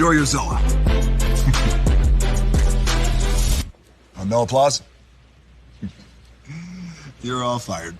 Enjoy your Zilla. No applause? You're all fired.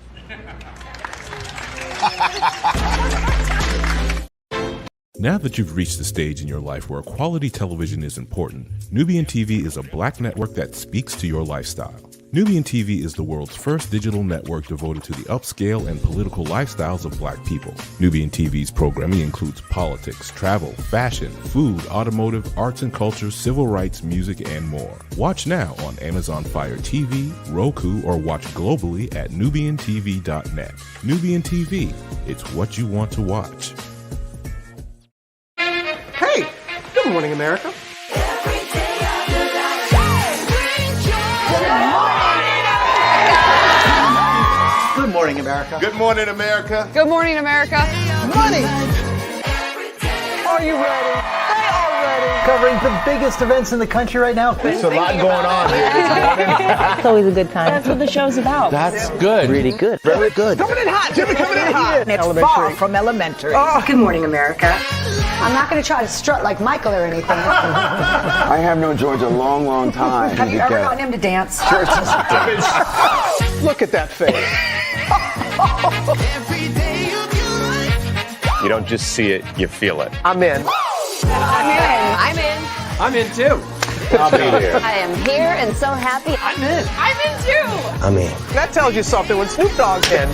Now that you've reached the stage in your life where quality television is important, Nubian TV is a black network that speaks to your lifestyle. Nubian TV is the world's first digital network devoted to the upscale and political lifestyles of black people. Nubian TV's programming includes politics, travel, fashion, food, automotive, arts and culture, civil rights, music, and more. Watch now on Amazon Fire TV, Roku, or watch globally at nubiantv.net. Nubian TV, it's what you want to watch. Hey, good morning, America. Good morning, America. Good morning, America. Good morning, America. Money. Are you ready? They are ready. Covering the biggest events in the country right now. There's a lot going on here. It's always a good time. That's what the show's about. That's good. Really good. Very good. Coming in hot, Jimmy, coming in hot. It's far from elementary. Oh. Good morning, America. I'm not going to try to strut like Michael or anything. I have known George a long, long time. Have you ever known him to dance? Look at that face. You don't just see it, you feel it. I'm in. I'm in. I'm in too. I'll be there. I am here and so happy. I'm in. I'm in too. I'm in. That tells you something when Snoop Dogg's in.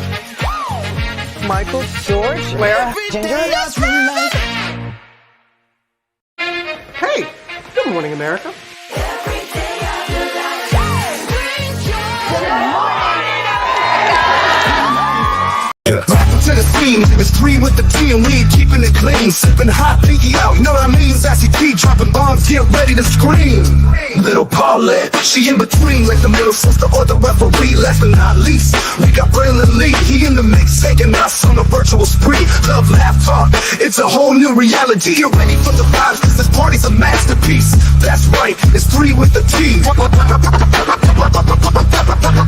Michael, George, Lara, Ginger. Hey, good morning, America. To the scene, it's 3 with the T and we keeping it clean. Sipping hot, pinky out, you know what I mean? Sassy P dropping bombs, get ready to scream. Little Paulette, she in between like the middle sister or the referee. Last but not least, we got Braylon, he in the mix, taking us on a virtual spree. Love, laugh, talk, it's a whole new reality. You're ready for the vibes, cause this party's a masterpiece. That's right, it's 3 with the T.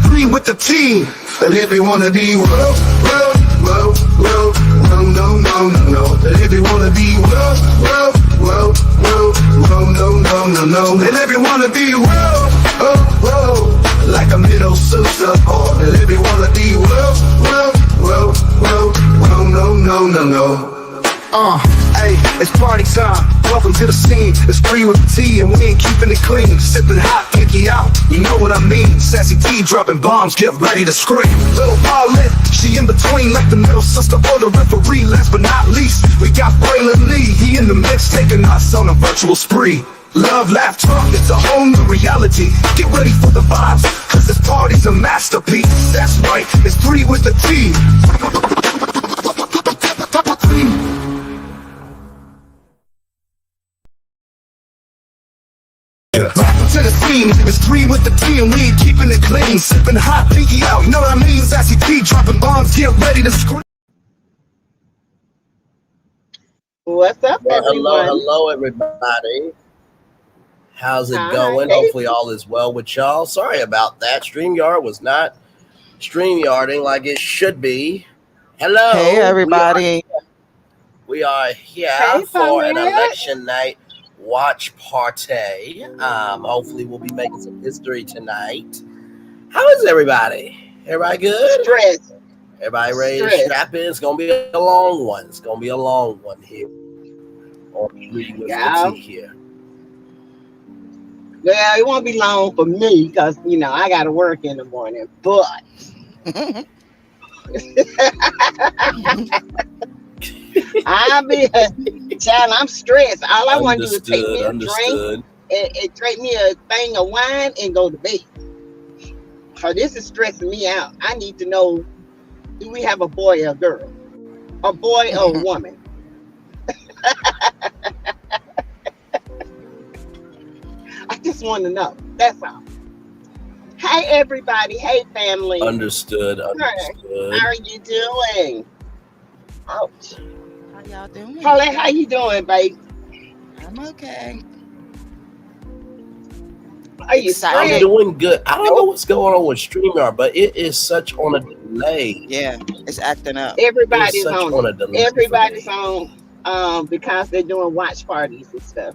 3 with the T. And if you wanna be no, and if you wanna be no, and if you wanna be like a middle sister, and if you wanna be no. Hey, it's party time. Welcome to the scene. It's 3 with the T and we ain't keeping it clean. Sipping hot, pinky out, you know what I mean. Sassy T dropping bombs, get ready to scream. Little Paulette, she in between like the middle sister or the referee. Last but not least, we got Braylon, he in the mix, taking us on a virtual spree. Love, laugh, talk, it's a whole new reality. Get ready for the vibes, cause this party's a masterpiece. That's right, it's 3 with the T. To the scene, it's 3 with the T and we keeping it clean. Sipping hot, pinky out, you know what I mean? Sassy T dropping bombs, get ready to scream. What's up, everyone? Hello, everybody. How's it going? Hopefully all is well with y'all. Sorry about that. StreamYard was not StreamYarding like it should be. Hello. Hey, everybody. We are here for an election night watch party. Hopefully we'll be making some history tonight. How is everybody? Everybody good? Stress. Everybody ready to strap in? It's gonna be a long one. It's gonna be a long one here. Here. Well, it won't be long for me because I got to work in the morning. But I'll be child. I'm stressed. All I want to do is take me a drink and drink me a thing of wine and go to bed. So this is stressing me out. I need to know: do we have a boy or a girl? A boy or a woman? I just want to know. That's all. Hey, everybody. Hey, family. Understood. How are you doing? Ouch. How y'all doing? Paulette, how you doing, babe? I'm okay. Are you sorry? I'm doing good. I don't know what's going on with StreamYard, but it is such on a delay. Yeah, it's acting up. Everybody's on a delay. Everybody's on because they're doing watch parties and stuff.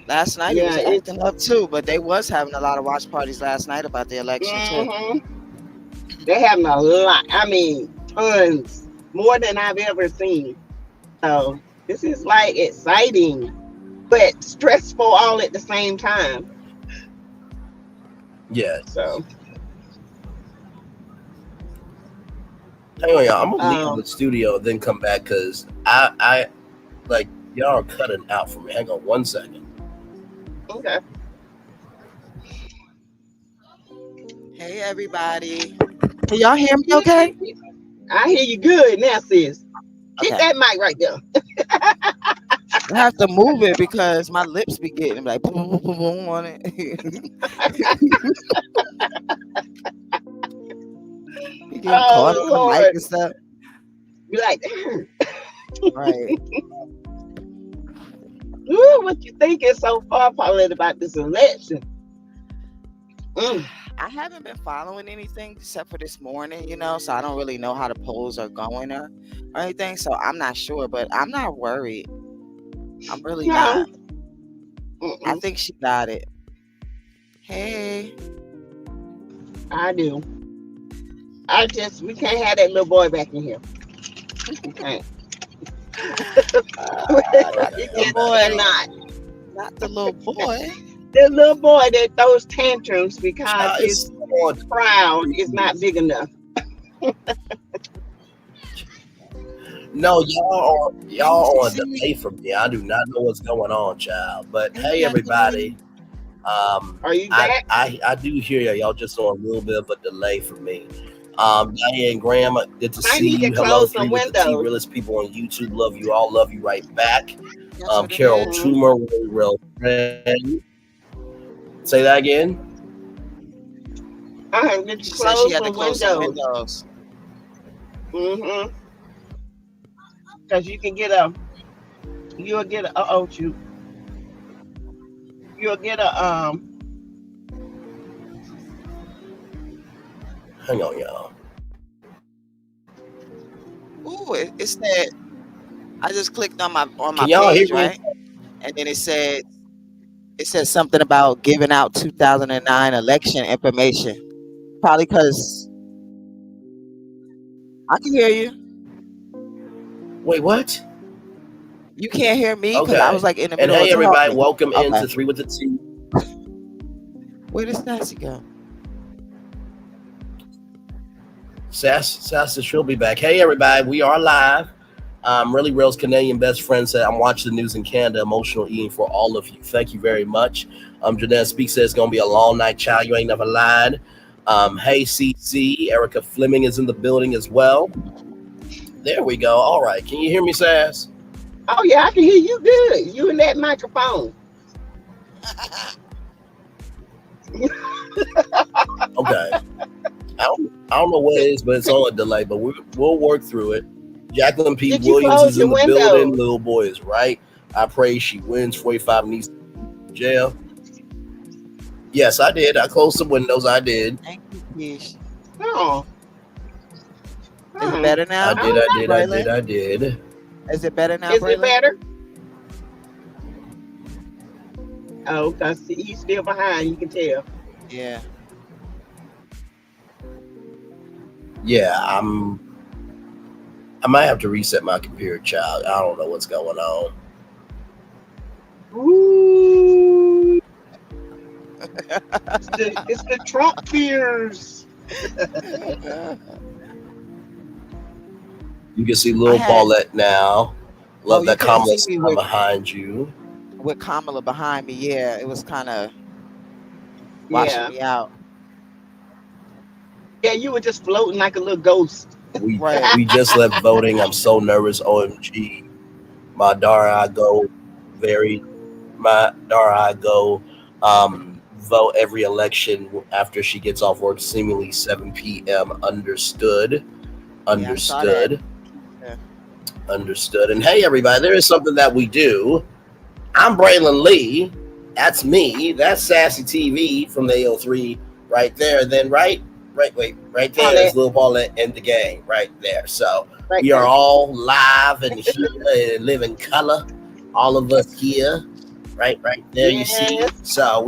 Last night it was acting up too, but they was having a lot of watch parties last night about the election too. They're having a lot. I mean, tons. More than I've ever seen. So this is like exciting, but stressful all at the same time. Yeah. So hang on, y'all. I'm gonna leave the studio, then come back because I like y'all are cutting out for me. Hang on 1 second. Okay. Hey everybody. Can y'all hear me okay? I hear you good now, sis. Keep Okay. that mic right there. I have to move it because my lips be getting like boom, boom, boom, boom on it. You getting caught on the mic and stuff. Be like, right. Ooh, what you thinking so far, Paulette, about this election? I haven't been following anything except for this morning, so I don't really know how the polls are going or anything. So I'm not sure, but I'm not worried. I'm really not. I think she got it. Hey. I do. We can't have that little boy back in here. We can't. You boy not. Not the little boy. The little boy that throws tantrums because his crowd is not big enough. No, y'all on delay from me. I do not know what's going on, child. But hey, everybody. Are you back? I do hear you. Y'all just on a little bit of a delay for me. Diane Graham, good to see you. Hello, Three with the T realest people on YouTube. Love you all. Love you right back. Carol Trumer, real friend. Say that again. Did you close some windows? Mm-hmm. Because you can get you'll get a hang on, y'all. Ooh, it said I just clicked on my Can y'all page, hear me? right? And then it said something about giving out 2009 election information. Probably because I can hear you. Wait, what? You can't hear me because Okay. I was like in the middle. And hey, of everybody, talking. welcome into Three with the T. Where does Sassy go? Sassy, she'll be back. Hey, everybody, we are live. Really Real's Canadian best friend said, I'm watching the news in Canada, emotional eating for all of you. Thank you very much. Janelle Speak says it's going to be a long night, child. You ain't never lied. Hey, CC. Erica Fleming is in the building as well. There we go. All right. Can you hear me, Sass? Oh, yeah, I can hear you good. You and that microphone. Okay. I don't know what it is, but it's on a delay, but we'll work through it. Jacqueline P. Williams is in the building. Little boy is right. I pray she wins. 45 needs to jail. Yes, I did. I closed some windows. I did. Thank you, Kish. Oh. Is it better now? I did. Is it better now, Is Braylon? it better? Oh, because he's still behind. You can tell. Yeah. Yeah, I might have to reset my computer, child. I don't know what's going on. Ooh. It's the Trump fears. You can see little Paulette now. Love that Kamala's behind you. With Kamala behind me, yeah, it was kind of washing me out. Yeah, you were just floating like a little ghost. We just left voting. I'm so nervous. OMG. My Dara go vote every election after she gets off work, seemingly 7 p.m. Understood. Yeah. Understood. And hey, everybody, there is something that we do. I'm Braylon Lee. That's me. That's Sassy TV from the AO3 right there. Then right there is Lil Paulette and the gang right there. So we are all live and here and live in color. All of us here. Right there. You see. So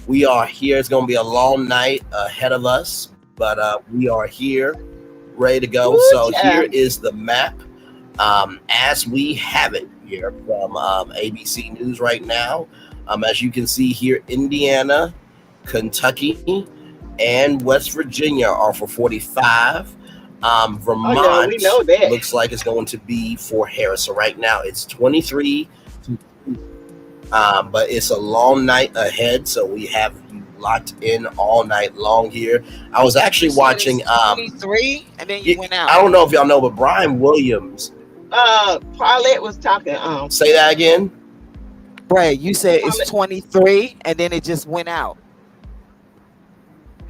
we are here. It's gonna be a long night ahead of us, but we are here, ready to go. So here is the map, as we have it here from ABC News right now. As you can see here, Indiana, Kentucky, and West Virginia are for 45. Vermont we know that. looks like it's going to be for Harris. So right now it's 23. But it's a long night ahead, so we have you locked in all night long here. I was actually watching 23, and then you went out. I don't know if y'all know, but Brian Williams. Paulette was talking. Say that again. Right, you said it's 23, and then it just went out.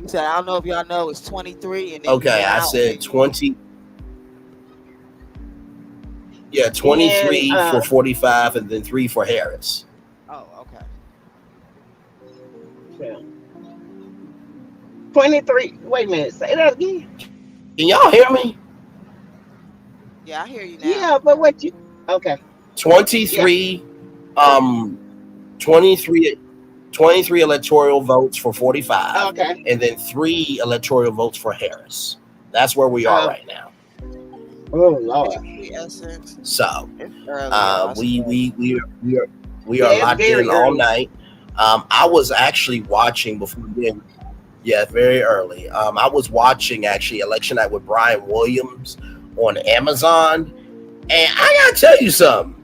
You said, I don't know if y'all know, it's 23, and then Okay, I said 20. Yeah, 23 for 45, and then 3 for Harris. Oh, okay. Yeah. 23. Wait a minute. Say that again. Can y'all hear me? Yeah, I hear you now. Yeah, but what you? Okay. 23. 23 electoral votes for 45. Okay. And then 3 electoral votes for Harris. That's where we are right now. Oh Lord. So we are locked in all night. I was actually watching before then. Yeah, very early. I was watching actually Election Night with Brian Williams on Amazon. And I gotta tell you something.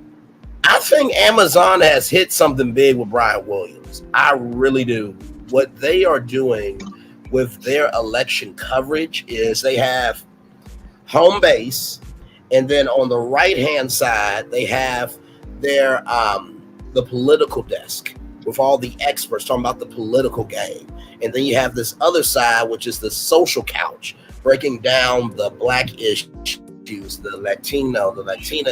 I think Amazon has hit something big with Brian Williams. I really do. What they are doing with their election coverage is they have home base, and then on the right hand side they have their the political desk with all the experts talking about the political game, and then you have this other side which is the social couch breaking down the Black issues, the Latina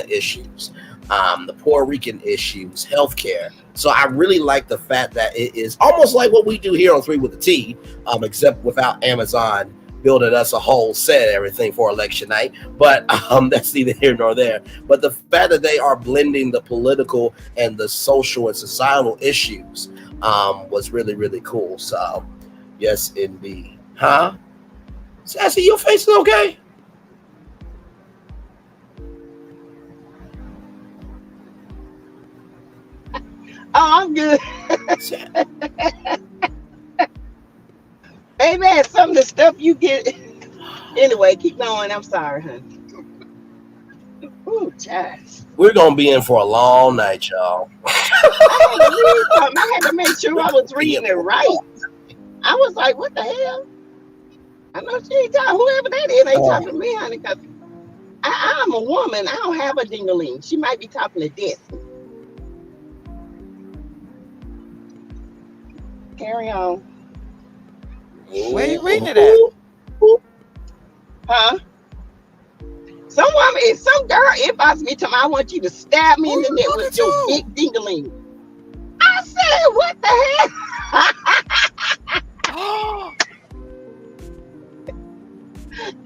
issues, the Puerto Rican issues, healthcare. So I really like the fact that it is almost like what we do here on 3 with the T, except without Amazon building us a whole set of everything for election night. But that's neither here nor there. But the fact that they are blending the political and the social and societal issues was really, really cool. So yes, indeed. Huh? Sassy, your face is okay? Oh, I'm good. Hey man, some of the stuff you get. Anyway, keep going. I'm sorry, honey. Ooh, child. We're gonna be in for a long night, y'all. I had to make sure I was reading it right. I was like, what the hell? I know she ain't talking, whoever that is ain't talking to me, honey, because I'm a woman. I don't have a ding-a-ling. She might be talking to this. Carry on. Where you reading it at? Huh? Some girl inboxed me to me, I want you to stab me in the neck with your big ding-a-ling. I said, what the hell?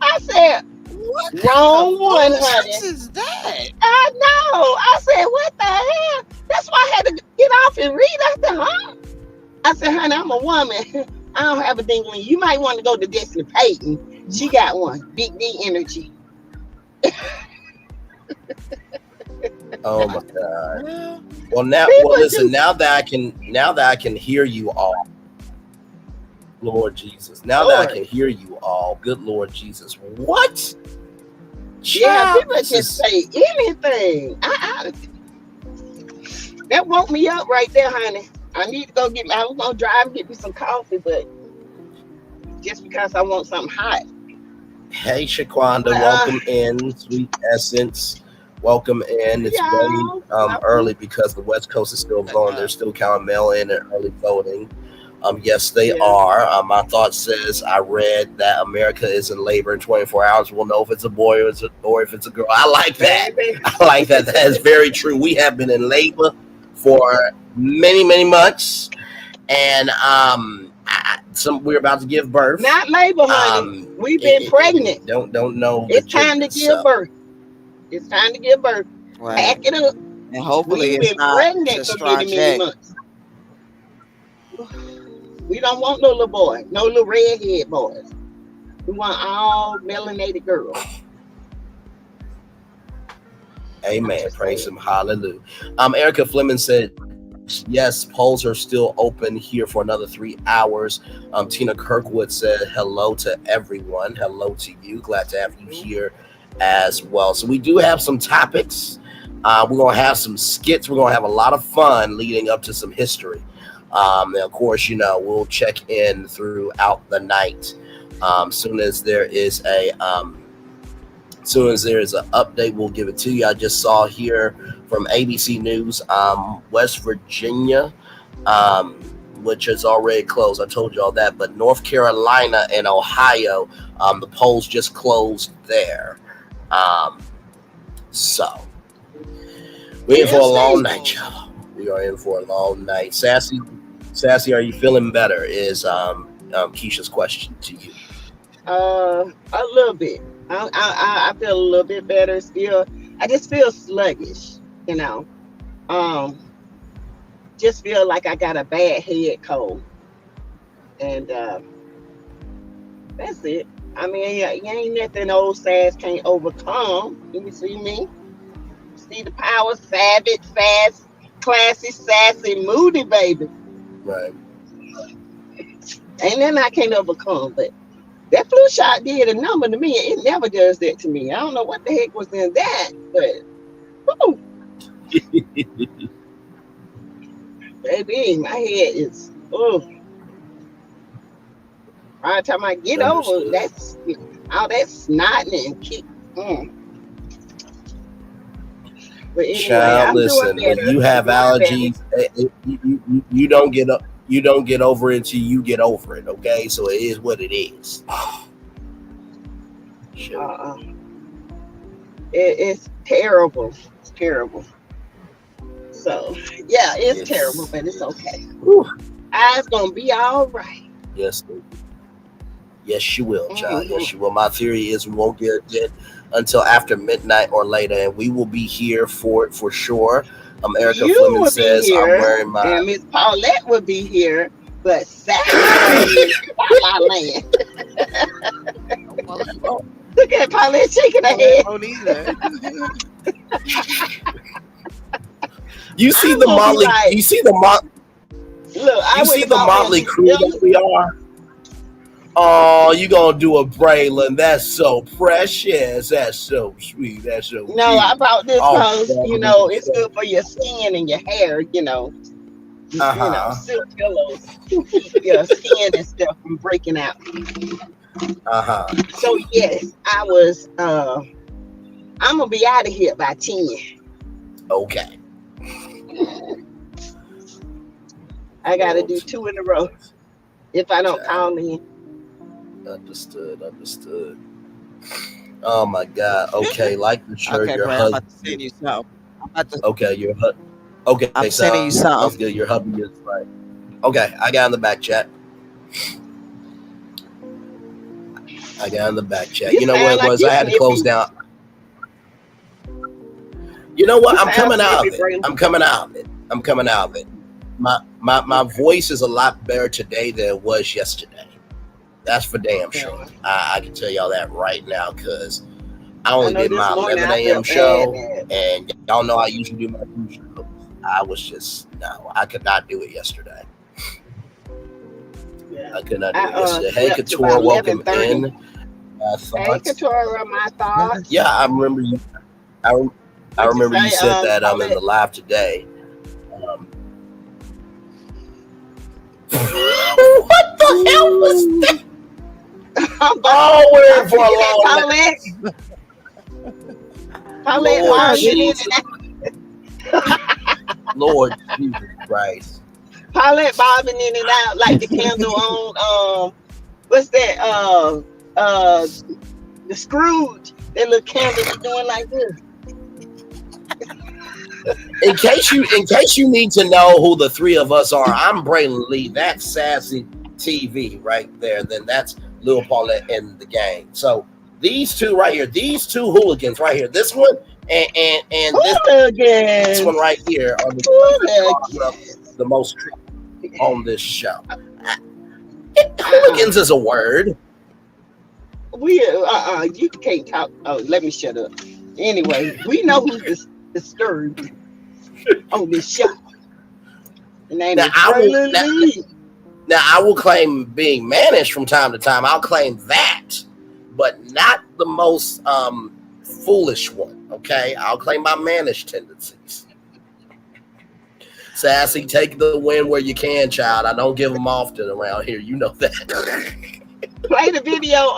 I said, what wrong one, honey. What is that? I know. I said, what the hell? That's why I had to get off and read. I said, huh? I said, honey, I'm a woman. I don't have a ding-a-ling. You might want to go to Destiny Payton. She got one. Big D energy. Oh my God. Well, listen, now that I can hear you all. Lord Jesus. Now that I can hear you all, good Lord Jesus. What? Yeah, people just say anything. That woke me up right there, honey. I need to go I was gonna drive and get me some coffee, but just because I want something hot. Hey Shaquanda, welcome in, Sweet Essence. Welcome in. It's very early because the West Coast is still blowing. They're still counting mail-in and early voting. Yes, they are. My thought says I read that America is in labor in 24 hours. We'll know if it's a boy or if it's a girl. I like that. I like that. That is very true. We have been in labor for many, many months, and we're about to give birth. Not labor, honey. We've been pregnant. Don't know. It's time to give birth. It's time to give birth. Right. Pack it up. And hopefully We've it's been not pregnant to for many, many Strachey. months. We don't want no little boy, no little redhead boys. We want all melanated girls. Amen. Praise him. Hallelujah. Erica Fleming said, yes, polls are still open here for another 3 hours. Tina Kirkwood said, hello to everyone. Hello to you. Glad to have you here as well. So we do have some topics. We're going to have some skits. We're going to have a lot of fun leading up to some history. And of course, you know, we'll check in throughout the night. Soon as there is an update, we'll give it to you. I just saw here from ABC News, West Virginia, which is already closed. I told you all that. But North Carolina and Ohio, the polls just closed there. So we're in for a long night, y'all. We are in for a long night. Sassy, are you feeling better? Is Keisha's question to you. A little bit. I feel a little bit better still. I just feel sluggish, you know. Just feel like I got a bad head cold. And that's it. I mean, you ain't nothing old Sass can't overcome. You see me? See the power, savage, fast, classy, sassy, moody, baby. Right. Ain't nothing I can't overcome, but that flu shot did a number to me. It never does that to me. I don't know what the heck was in that, but woo. Baby, my head is by the time I get over that's all that snotting and kick. But anyway, Child, listen, when you have allergies, you don't get up. You don't get over it until you get over it, okay? So it is what it is. It's terrible. It's terrible. So, yeah, it's terrible, but it's okay. I's gonna be all right. Yes, yes, you will, child. Yes, you will. My theory is we won't get it until after midnight or later, and we will be here for it for sure. Erica Fleming says, I'm wearing my... And Miss Paulette will be here, but Sassy is La La Land. Look at Paulette shaking her head. You see the Motley... You see the Motley... Look, you see the Motley crew that we are? Oh, you gonna do a Braylon. That's so precious. That's so sweet. That's so cute. No, I bought this because, you know, it's good for your skin and your hair, you know. You know, silk pillows to keep your skin and stuff from breaking out. So yes, I was I'm gonna be out of here by 10. Okay. I gotta do 2 in a row if I don't call in. Understood. Oh my God. Okay, like the shirt, Okay, your Brad, I'm about to send you something. Okay, your okay. I'm sending you something. Sounds good. Your hubby is right. Okay, I got in the back chat. You know what it was? I had to close down. You know what? I'm coming out of it. My voice is a lot better today than it was yesterday. That's for damn sure. I can tell y'all that right now because I only did my 11 a.m. show, and y'all know I usually do my 2 shows. I could not do it yesterday. I could not do it yesterday. Hey, Couture, welcome in. Hey, Couture, my thoughts. Yeah, I remember you. I remember you said that in the live today. What the hell was that? Oh, we're in for a long Lord Jesus Christ. Paulette bobbing in and out like the candle on what's that? The Scrooge. That little candle is doing like this. In case you need to know who the 3 of us are, I'm Braylon Lee. That's Sassy TV right there. Then that's Lil Paulette and the gang. So these 2 right here, these 2 hooligans right here. This one And this one right here are the most on this show. Hooligans is a word. You can't talk. Oh, let me shut up. Anyway, we know who's disturbed on this show. The name is Braylon. Now, I will claim being managed from time to time. I'll claim that, but not the most foolish one. Okay, I'll claim my managed tendencies. Sassy, take the win where you can, child. I don't give them often around here. You know that. Play the video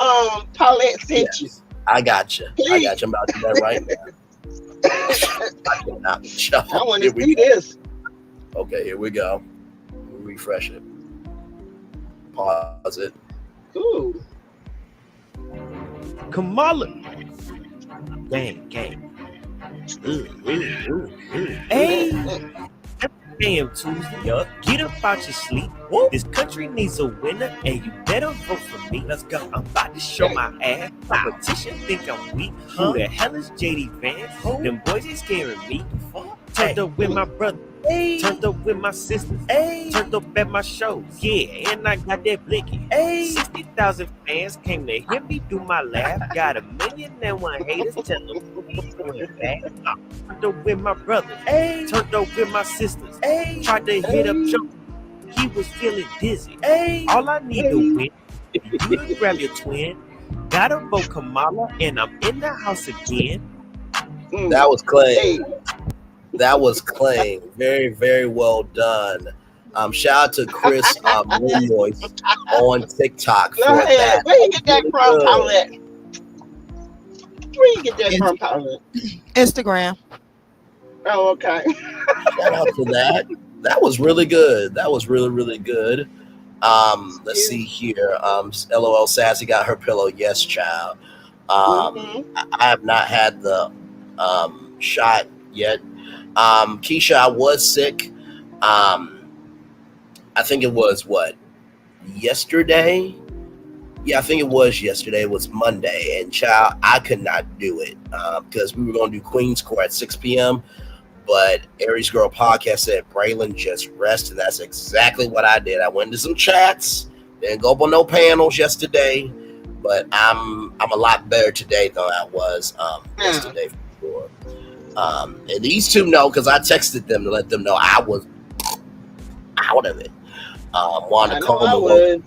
Paulette sent you. I got you. Please. I got you. I'm about to do that right now. I want to see this. Okay, here we go. We'll refresh it. Pause it. Ooh. Kamala. Gang. Hey. Damn Tuesday, up. Get up out your sleep. Whoa. This country needs a winner, and you better vote for me. Let's go. I'm about to show my ass. Competition think I'm weak. Who the hell is JD Vance? Them boys ain't scaring me. Turned up with my brother. Hey. Turned up with my sisters. Hey. Turned up at my shows. Yeah, and I got that blicky. Hey. 60,000 fans came to hear me do my laugh. Got 1,001 haters. Tell them please going back. Turned up with my brothers. Hey. Turned up with my sisters. Hey. Tried to hit up Joe. He was feeling dizzy. Hey. All I need to win is you to grab your twin. Gotta vote Kamala, and I'm in the house again. That was Clay. That was clean. Very, very well done. Shout out to Chris Munoz on TikTok for that. Where you get that from, Paulette? Where you get that from, Paulette? Instagram. Oh, okay. Shout out to that. That was really good. That was really, really good. Let's see here. LOL Sassy got her pillow. Yes, child. I have not had the shot yet. Keisha, I was sick. I think it was yesterday? Yeah, I think it was yesterday. It was Monday. And child, I could not do it because we were going to do Queen's Court at 6 p.m. But Aries Girl Podcast said Braylon just rest. And that's exactly what I did. I went into some chats. Didn't go up on no panels yesterday. But I'm a lot better today than I was yesterday for sure. And these two know because I texted them to let them know I was out of it. Wanda Coleman.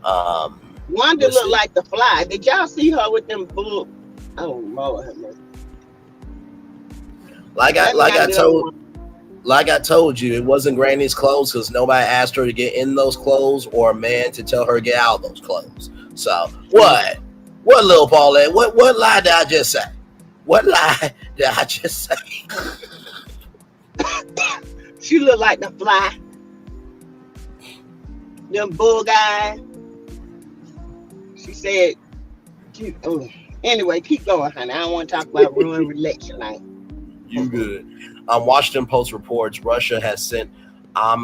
Wanda looked like the Fly. Did y'all see her with them boobs? Oh Lord. Like I told you, it wasn't Granny's clothes because nobody asked her to get in those clothes or a man to tell her to get out of those clothes. So what? What little Paulette? What lie did I just say? What lie did I just say? She looked like the Fly. Them bull guys. She said, anyway, keep going, honey. I don't want to talk about ruined election night. You good. Washington Post reports Russia has sent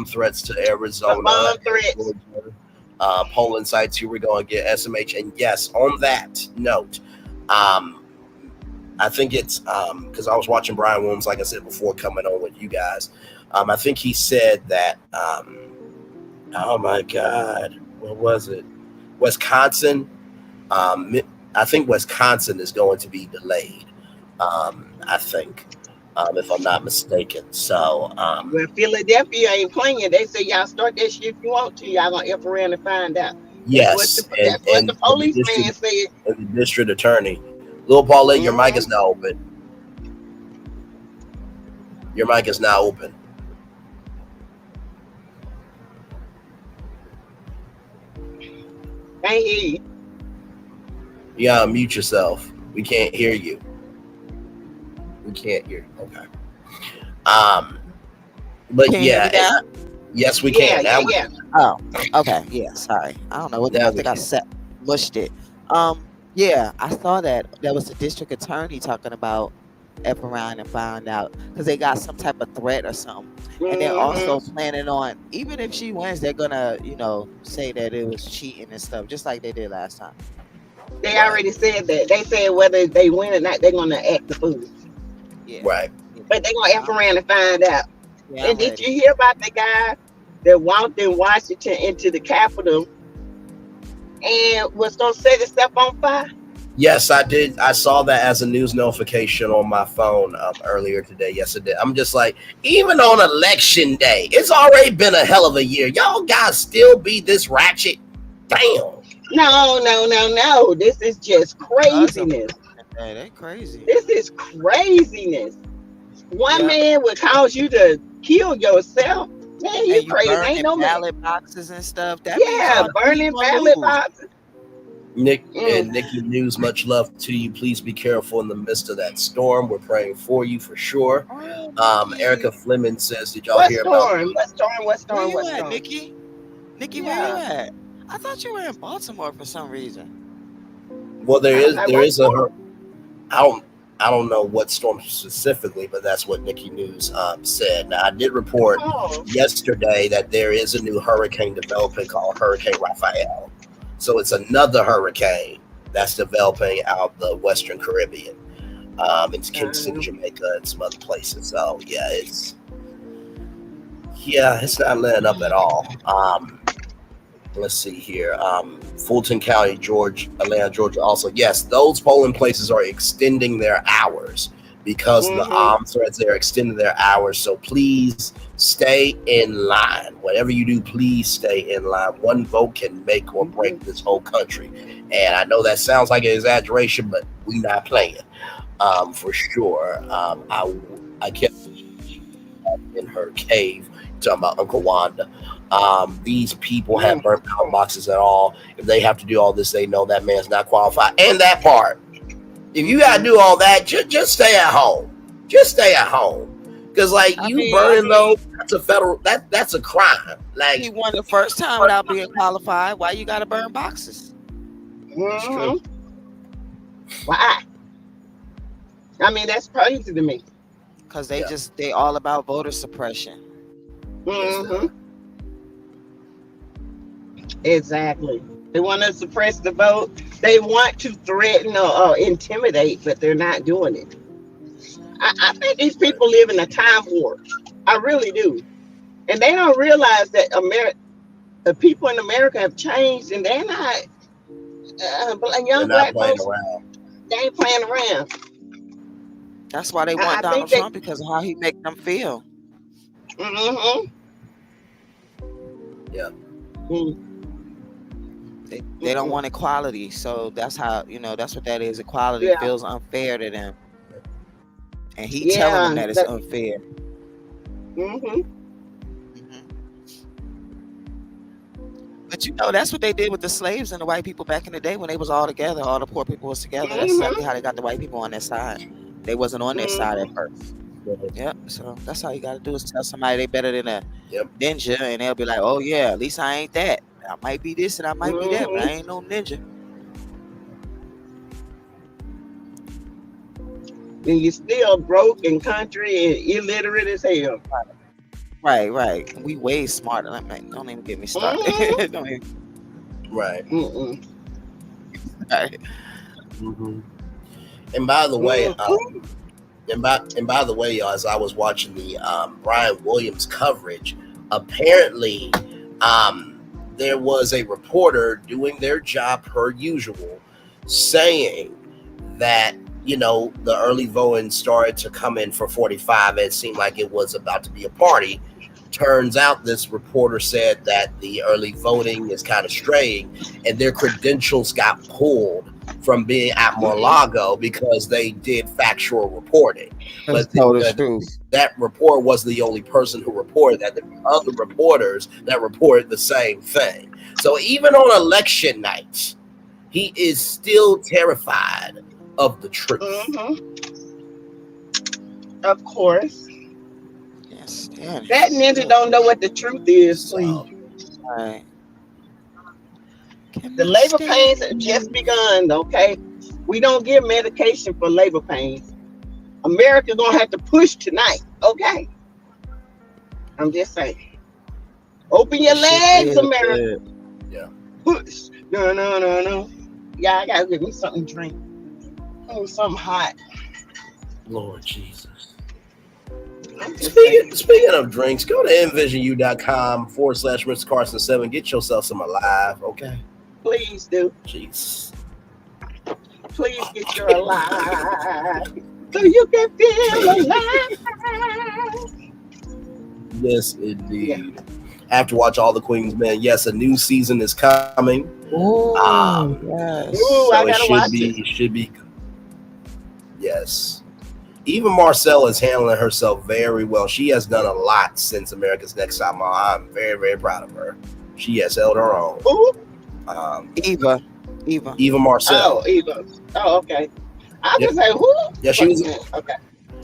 threats to Arizona. Bomb threats. Poland sites. Here we go and get SMH. And yes, on that note, I think it's because I was watching Brian Williams, like I said before, coming on with you guys. I think he said that, oh my God, what was it? Wisconsin. I think Wisconsin is going to be delayed. I think, if I'm not mistaken. So, well, Philadelphia ain't playing. They say y'all start that shit if you want to. Y'all gonna F around and find out. Yes, that's what the policeman said. And the district attorney. Little Paulette, your mic is now open. Your mic is now open. Can't hear you. You gotta mute yourself. We can't hear you. We can't hear you. Okay. But can yes, we can. Yeah. Oh, okay. Yeah, sorry. I don't know what I think I mushed it. Yeah, I saw that there was a district attorney talking about F around and found out because they got some type of threat or something. And they're also planning on, even if she wins, they're gonna, say that it was cheating and stuff, just like they did last time. They already said that. They said whether they win or not, they're gonna act the fool. Yeah. Right. But they're gonna F around and find out. Yeah, And I'm did you ready. hear about the guy that walked in Washington into the Capitol and was gonna set himself on fire? Yes, I did. I saw that as a news notification on my phone earlier today. Yes, it did. I'm just like, even on election day, it's already been a hell of a year. Y'all guys still be this ratchet? Damn. No. This is just craziness. Hey, they crazy. This is craziness. One Yep. man would cause you to kill yourself. Man, you And you crazy. Ain't burning no man. ballot boxes and stuff. That means Yeah, all the burning people ballot lose. boxes. Nick and Nikki News, much love to you. Please be careful in the midst of that storm. We're praying for you for sure. Erica Fleming says, did y'all What hear about storm? What storm? What Where storm? you What at, storm? Nikki? Nikki, where you Yeah. at? I thought you were in Baltimore for some reason. Well, there Like, is what a storm? I don't know what storm specifically, but that's what Nikki News said. Now, I did report Oh. yesterday that there is a new hurricane developing called Hurricane Raphael. So it's another hurricane that's developing out the Western Caribbean. It's Kingston, Jamaica, and some other places. So it's not letting up at all. Let's see here. Fulton County, Atlanta, Georgia. Also, yes, those polling places are extending their hours because of the threats. They're extending their hours. So please stay in line. Whatever you do, please stay in line. One vote can make or break this whole country. And I know that sounds like an exaggeration, but we not playing for sure. I kept in her cave talking about Uncle Wanda. These people have burnt ballot boxes at all. If they have to do all this, they know that man's not qualified. And that part, if you gotta do all that, just stay at home. Just stay at home. Because burning those, that's a federal that's a crime. Like, he won the first time without being qualified. Why you gotta burn boxes? That's true. Why? I mean, that's crazy to me. Because they all about voter suppression. Exactly. They want to suppress the vote. They want to threaten or intimidate, but they're not doing it. I think these people live in a time warp. I really do. And they don't realize that the people in America have changed, and they're not young black folks. They ain't playing around. That's why they want Donald Trump, because of how he make them feel. Yeah. They don't want equality, so that's how that's what that is. Equality feels unfair to them, and he telling them that it's unfair. But that's what they did with the slaves and the white people back in the day when they was all together. All the poor people was together. That's exactly how they got the white people on their side. They wasn't on their side at first. Yep. So that's all you got to do is tell somebody they better than a ninja, and they'll be like, "Oh yeah, at least I ain't that. I might be this and I might be that, but I ain't no ninja." And you're still broke in country and illiterate as hell. Right. We way smarter. Don't even get me started. Don't even. Right. Right. And by the way, by the way, y'all, as I was watching the Brian Williams coverage, apparently there was a reporter doing their job per usual, saying that the early voting started to come in for 45. It seemed like it was about to be a party. Turns out this reporter said that the early voting is kind of straying, and their credentials got pulled from being at Mar-a-Lago because they did factual reporting. But that report was the only person who reported that. There were other reporters that reported the same thing. So even on election night, he is still terrified of the truth. Of course. Yes. That ninja don't know what the truth is, please. Right. The labor pains have just begun, okay? We don't give medication for labor pains. America's gonna have to push tonight, okay? I'm just saying. Open your legs, America. Yeah. Push. No. Yeah, I gotta give me something to drink. Oh, something hot. Lord Jesus. Speaking of drinks, go to envisionu.com/Mr. Carson 7. Get yourself some Alive, okay? Please do. Jeez. Please get your Alive so you can feel alive. Yes, indeed. Yeah. I have to watch all the Queens Men. Yes, a new season is coming. Ooh, Ooh, yes. So I gotta watch it should be. Yes. Eva Marcel is handling herself very well. She has done a lot since America's Next Top Model. I'm very, very proud of her. She has held her own. Who? Eva Marcel. Oh, Eva. Oh, okay. I was like, who? Yeah, she was. Okay.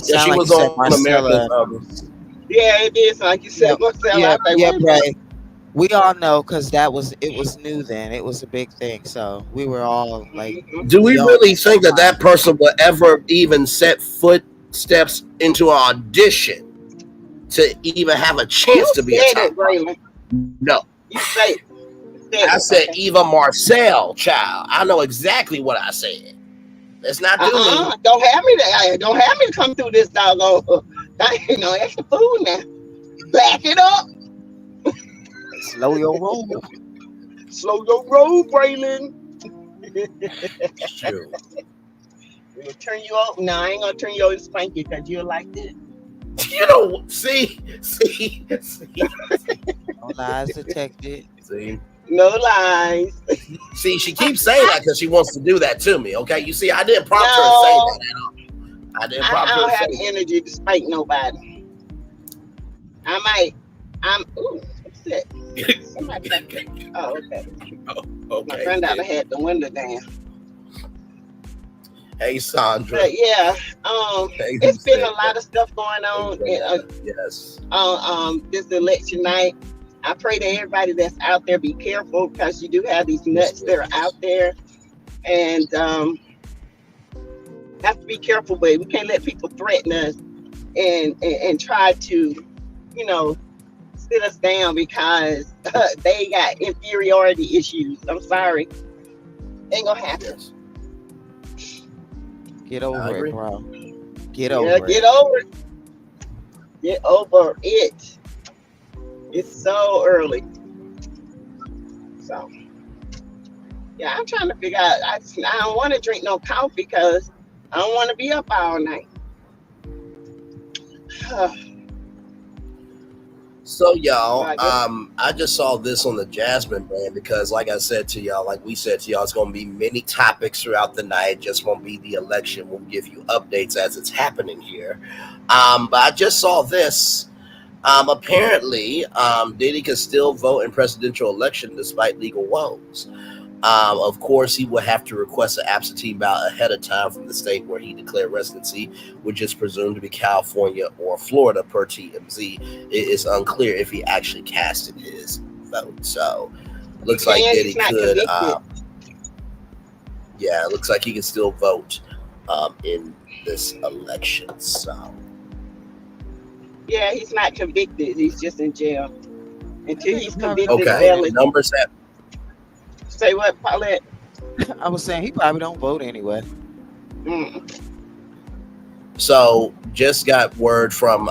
Yeah, she was on America's. Yeah, it is. Like you said, Marcel. Yeah, right. We all know because it was new then. It was a big thing. So we were all like, do we really think that person will ever even set footsteps into an audition to even have a chance to be a top model? No. You say it. I said Eva Marcel, child. I know exactly what I said. Let's not do it. Don't have me to come through this doggone. That's the food now. Back it up. Slow your roll. Slow your roll, Braylon. Sure. We'll turn you up. No, I ain't gonna turn you over and spank you because you're like this. You know, see. No lies detected. See. No lies. See, she keeps saying that because she wants to do that to me. Okay, you see, I didn't prompt her to say that at all. I don't have the energy to spank nobody. Ooh, what's that? Somebody. Oh, okay. Okay. My granddaughter had the window down. Hey, Sandra. But yeah, it's been a lot of stuff going on. Yes. This election night. I pray that everybody that's out there be careful because you do have these nuts that are out there, and have to be careful. But we can't let people threaten us and try to, sit us down because they got inferiority issues. I'm sorry, ain't gonna happen. Get over it, bro. Get over it. Get over it. Get over it. It's so early. So, yeah, I'm trying to figure out. I don't want to drink no coffee because I don't want to be up all night. So, y'all, I just saw this on the Jasmine brand because, like I said to y'all, like we said to y'all, it's going to be many topics throughout the night. It just won't be the election. We'll give you updates as it's happening here. But I just saw this. Apparently, Diddy can still vote in presidential election despite legal woes. Of course, he will have to request an absentee ballot ahead of time from the state where he declared residency, which is presumed to be California or Florida per TMZ. It is unclear if he actually casted his vote. So, looks like Diddy could. It looks like he can still vote in this election. So. Yeah, he's not convicted. He's just in jail until he's convicted. Okay, numbers have. Say what, Paulette? I was saying he probably don't vote anyway. So just got word from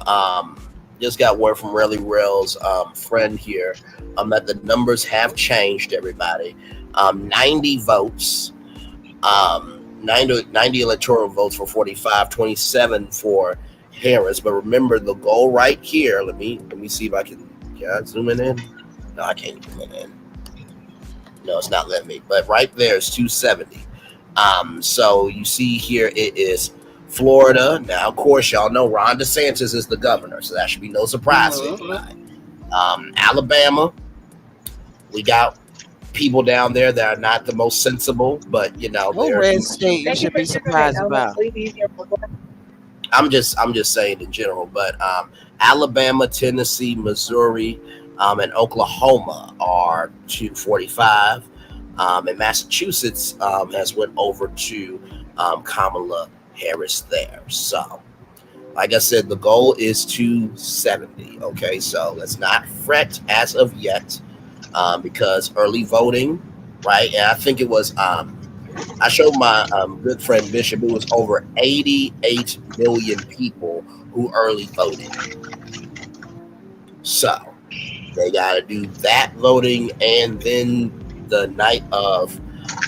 Relly Rail's friend here that the numbers have changed. Everybody, 90 votes, 90 electoral votes for 45, 27 for Harris. But remember the goal right here. Let me see if I can zoom in. No, I can't zoom it in. No, it's not letting me. But right there is 270. So you see here it is Florida. Now, of course, y'all know Ron DeSantis is the governor, so that should be no surprise to anybody. Alabama, we got people down there that are not the most sensible, but what red state you should be surprised about? I'm just saying in general, but Alabama, Tennessee, Missouri, and Oklahoma are 245, and Massachusetts has went over to Kamala Harris there. So, like I said, the goal is 270. Okay, so let's not fret as of yet, because early voting, right? And I think it was I showed my good friend Bishop. It was over 88 million people who early voted. So they got to do that voting, and then the night of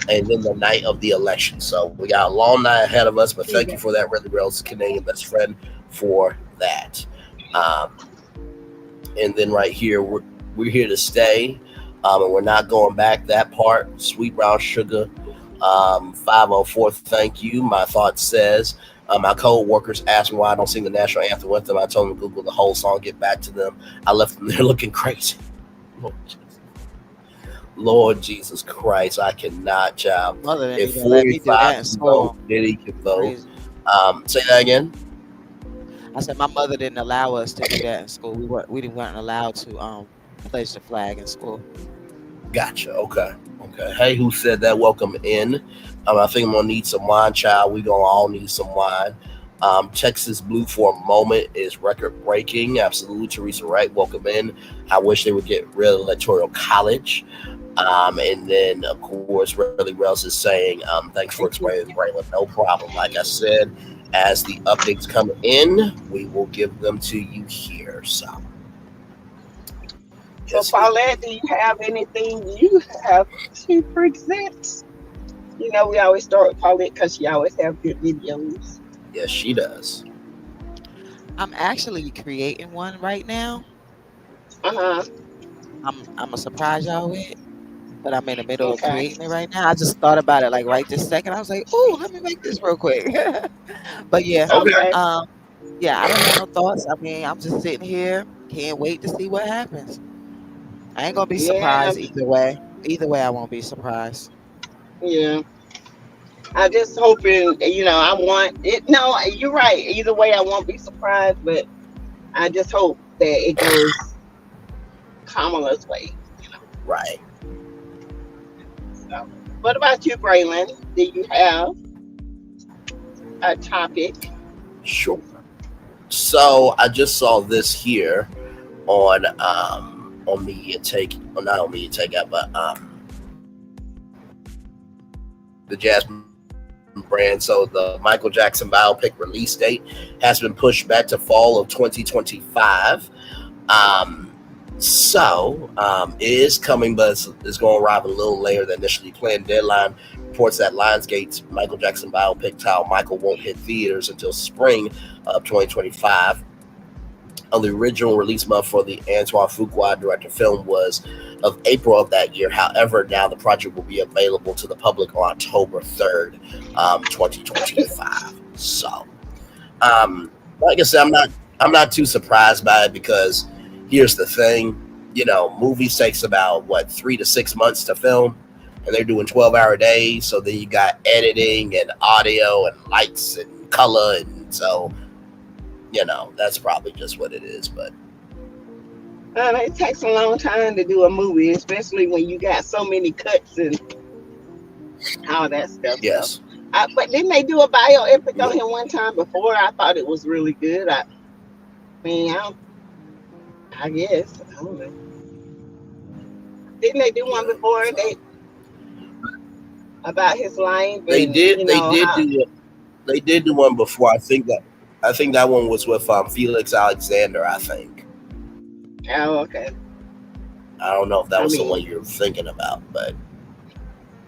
the election. So we got a long night ahead of us. But thank you for that, Really Rail's Canadian best friend, for that. And then right here, we're here to stay, and we're not going back. That part, Sweet Brown Sugar. 504, thank you. My thought says, my co-workers asked me why I don't sing the national anthem with them. I told them to Google the whole song, get back to them. I left them there looking crazy. Lord Jesus Christ, I cannot, child. If 45 can vote, Diddy can vote. Say that again. I said my mother didn't allow us to do that in school. We weren't allowed to place the flag in school. Gotcha. Okay. Hey, who said that? Welcome in. I think I'm gonna need some wine, child. We gonna all need some wine. Texas Blue for a moment is record breaking. Absolutely, Teresa Wright. Welcome in. I wish they would get rid of Electoral College. And then of course, Really Rails is saying, thanks for explaining, Braylon. No problem. Like I said, as the updates come in, we will give them to you here. So Paulette, do you have anything you have to present? You know, we always start with Paulette because she always have good videos. Yes, she does. I'm actually creating one right now. Uh-huh. I'm gonna surprise y'all with, but I'm in the middle of creating it right now. I just thought about it like right this second. I was like, "Ooh, let me make this real quick." But yeah, yeah, I don't have no thoughts. I mean, I'm just sitting here, can't wait to see what happens. I ain't gonna be surprised either way. Either way, I won't be surprised. Yeah. I just hoping, you know, I want it. No, you're right. Either way, I won't be surprised, but I just hope that it goes Kamala's way. You know? Right. So, what about you, Braylon? Do you have a topic? Sure. So I just saw this here on Media Take, well, not on Media Takeout, but the Jasmine brand. So the Michael Jackson biopic release date has been pushed back to fall of 2025. It is coming, but it's going to arrive a little later than initially planned. Deadline reports that Lionsgate's Michael Jackson biopic Child Michael won't hit theaters until spring of 2025. The original release month for the Antoine Fuqua directed film was of April of that year. However, now the project will be available to the public on October 3rd, 2025. So, like I said, I'm not too surprised by it, because here's the thing, you know, movies takes about 3 to 6 months to film, and they're doing 12-hour days. So then you got editing and audio and lights and color, and so, you know, that's probably just what it is. But it takes a long time to do a movie, especially when you got so many cuts and all that stuff. Yes. But didn't they do a bioepic on him one time before? I thought it was really good. I guess. I don't know. Didn't they do one before about his life? They did do one before. I think that one was with Felix Alexander, I think. Oh, okay. I don't know if that was the one you're thinking about, but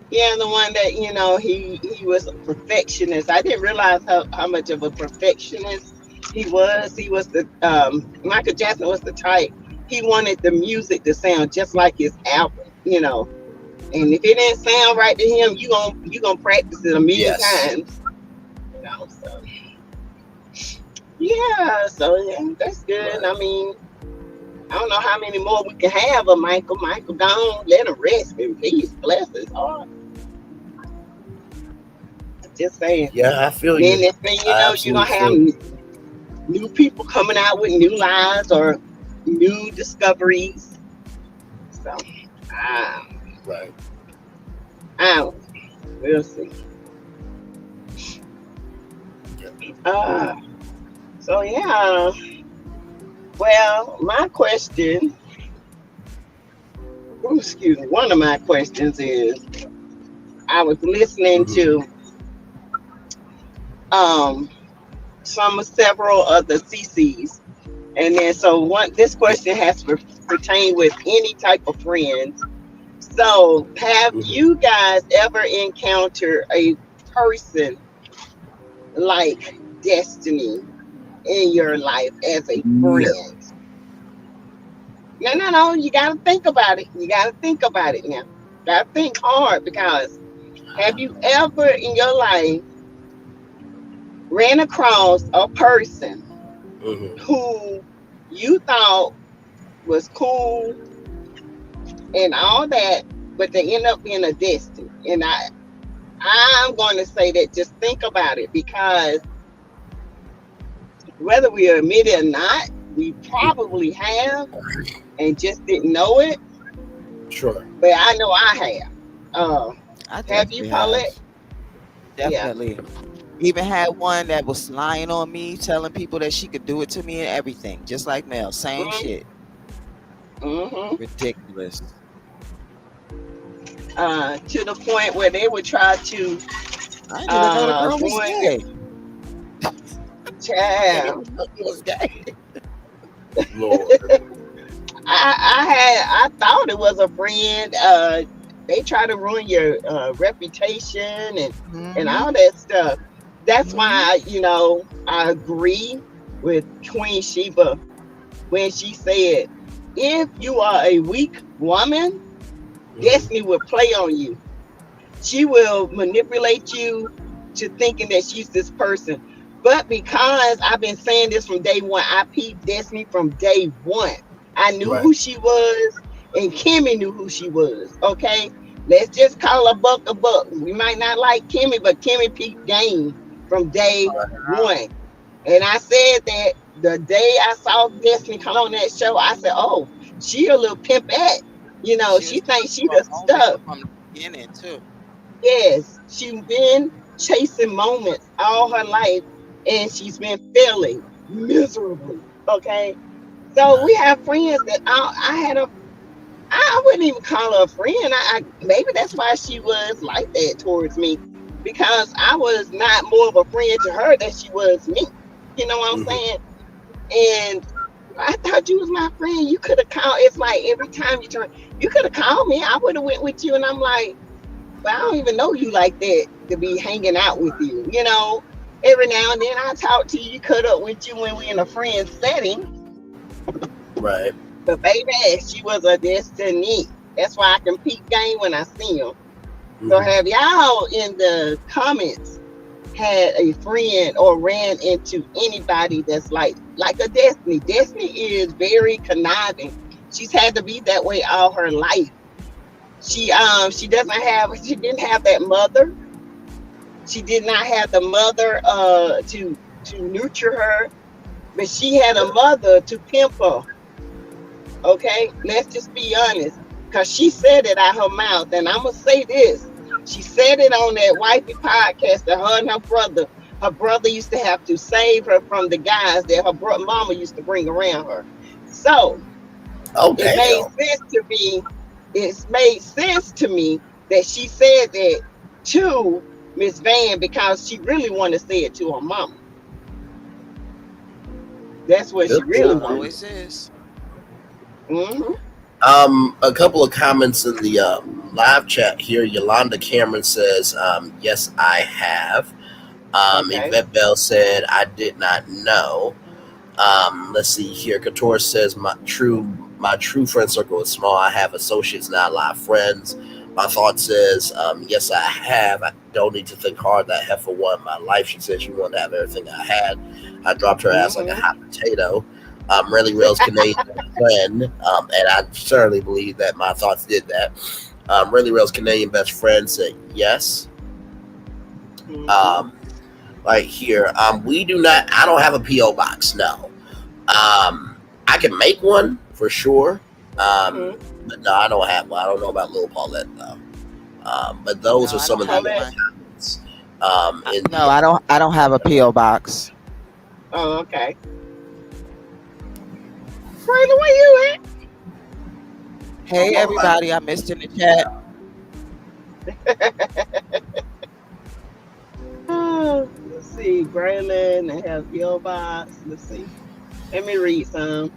yeah, the one that, you know, he was a perfectionist. I didn't realize how much of a perfectionist he was. He was the Michael Jackson was the type. He wanted the music to sound just like his album, you know. And if it didn't sound right to him, you gonna practice it a million times. You know, so yeah, that's good. Right. I mean, I don't know how many more we can have of Michael. Michael gone, let him rest in peace. Bless his heart. Just saying. Yeah, I feel you. Then next thing you know, you're gonna have new people coming out with new lives or new discoveries. So, right. We'll see. So yeah. Well, my question, one of my questions is, I was listening to several of the CCs, and then so this question has to pertain with any type of friends. So, have you guys ever encountered a person like Destiny in your life as a friend? No. You got to think about it. You got to think about it now. Got to think hard, because have you ever in your life ran across a person who you thought was cool and all that, but they end up being a Destiny? And I'm going to say that just think about it, because whether we admit it or not, we probably have and just didn't know it. Sure. But I know I have. Have you, Paulette? Definitely. Even had one that was lying on me, telling people that she could do it to me and everything, just like Mel. Same shit. Ridiculous. To the point where they would try to I didn't even know the girl was gay. Child. It was gay. Lord. I thought it was a friend. They try to ruin your reputation and all that stuff. That's why, I agree with Queen Sheba when she said, if you are a weak woman, Destiny will play on you. She will manipulate you to thinking that she's this person. But because I've been saying this from day one, I peeped Destiny from day one. I knew who she was, and Kimmy knew who she was. Okay, let's just call her Buck a Buck. We might not like Kimmy, but Kimmy peeped game from day one. And I said that the day I saw Destiny come on that show, I said, "Oh, she a little pimpette. She thinks she the stuff." From the beginning too. Yes, she's been chasing moments all her life, and she's been failing miserably. Okay, so we have friends that I wouldn't even call her a friend. Maybe that's why she was like that towards me, because I was not more of a friend to her than she was me. You know what I'm saying? And I thought you was my friend. You could have called. It's like every time you could have called me. I would have went with you. And I'm like, but I don't even know you like that to be hanging out with you. Every now and then I talk to you, cut up with you when we're in a friend setting. Right. But baby, she was a Destiny. That's why I can peep game when I see them. So have y'all in the comments had a friend or ran into anybody that's like a Destiny? Destiny is very conniving. She's had to be that way all her life. She didn't have that mother. She did not have the mother to nurture her, but she had a mother to pimp her. Okay, let's just be honest, because she said it out her mouth, and I'm gonna say this. She said it on that wifey podcast that her and her brother used to have to save her from the guys that her mama used to bring around her. So it made sense to me that she said that to Miss Van, because she really wanted to say it to her mama. That's what she really wanted. Always is. A couple of comments in the live chat here. Yolanda Cameron says, yes, I have. Yvette Bell said, I did not know. Let's see here. Couture says, my true friend circle is small. I have associates, not a lot of friends. My thought says, yes, I have. I don't need to think hard. That heifer won my life. She said she wanted to have everything I had. I dropped her ass like a hot potato. Really Rail's Canadian friend, and I certainly believe that my thoughts did that. Really Rail's Canadian best friend said yes. Right here, we do not. I don't have a PO box. No, I can make one for sure, but no, I don't have one. I don't know about Little Paulette though. But those are some of the comments. No, I don't have a PO box. Oh, okay. Braylon, where you at? Hey everybody, I missed in the chat. see. Braylon and have PO box. Let's see. Let me read some.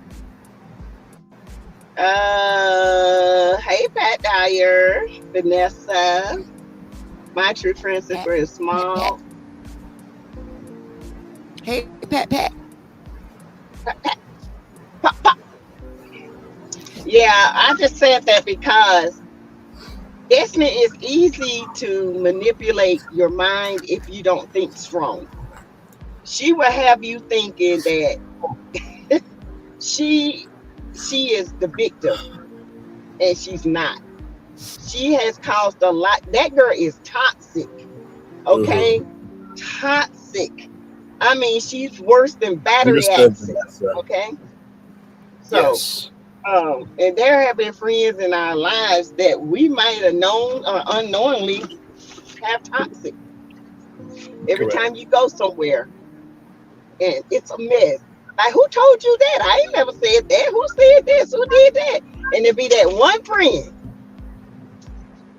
Hey Pat Dyer, Vanessa. My true friend Super is small. Hey, Pat, Pat. Pop, pop. Yeah, I just said that because Destiny is easy to manipulate your mind if you don't think strong. She will have you thinking that she is the victim, and she's not. She has caused a lot. That girl is toxic. Okay, toxic. I mean, she's worse than battery accidents. Okay, so. Yes. And there have been friends in our lives that we might have known or unknowingly have toxic. Every Correct. time you go somewhere, and it's a mess. Like, who told you that? I ain't never said that. Who said this? Who did that? And it be that one friend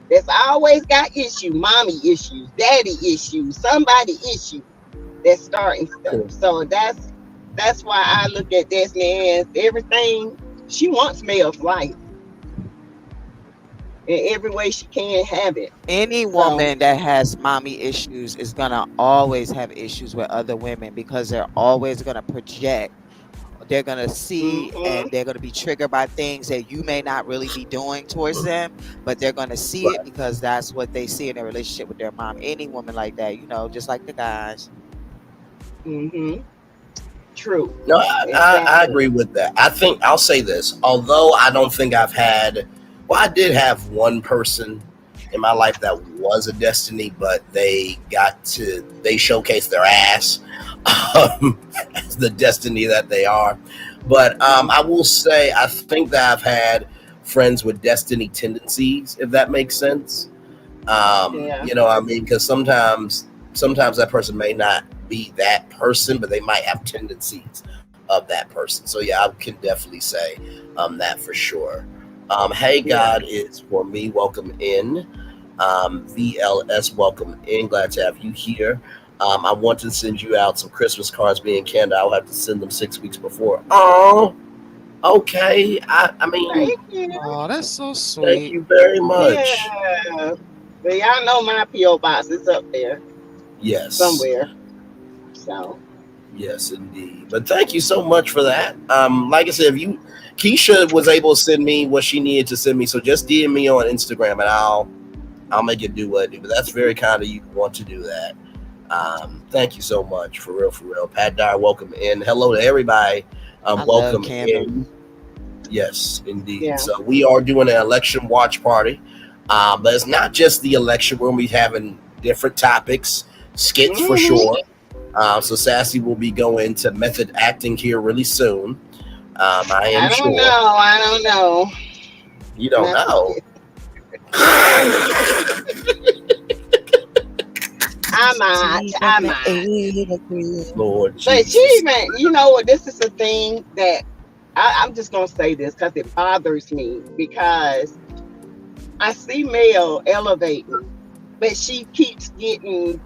that's always got issues, mommy issues, daddy issues, somebody issues that's starting stuff. Cool. So that's why I look at Destiny as everything. She wants Mel's life in every way she can have it. Any woman that has mommy issues is gonna always have issues with other women because they're always gonna project. They're gonna see and they're gonna be triggered by things that you may not really be doing towards them, but they're gonna see it because that's what they see in their relationship with their mom. Any woman like that, just like the guys. True. No, I agree with that. I think I'll say this. Although I don't think I've had, I did have one person in my life that was a Destiny, but they showcased their ass as the Destiny that they are. But I will say, I think that I've had friends with Destiny tendencies, if that makes sense. You know what I mean? Because sometimes that person may not be that person, but they might have tendencies of that person. So yeah, I can definitely say that for sure. Hey, God is for me. Welcome in. VLS, welcome in. Glad to have you here. I want to send you out some Christmas cards. Me and Canada, I'll have to send them 6 weeks before. Oh, okay. I mean, Oh, that's so sweet. Thank you very much. Yeah. But y'all know my P.O. box is up there. Yes. Somewhere. So. Yes, indeed. But thank you so much for that. Like I said, Keisha was able to send me what she needed to send me, so just DM me on Instagram and I'll make it do what it do. But that's very kind of you to want to do that. Thank you so much, for real. Pat Dyer, welcome in. Hello to everybody. Welcome in. Yes, indeed. Yeah. So we are doing an election watch party. But it's not just the election. We're going to be having different topics, skits for sure. So Sassy will be going to method acting here really soon. I don't know. You don't know? I might. Lord Jesus. But she even, this is the thing that I'm just going to say this because it bothers me, because I see Mel elevating, but she keeps giving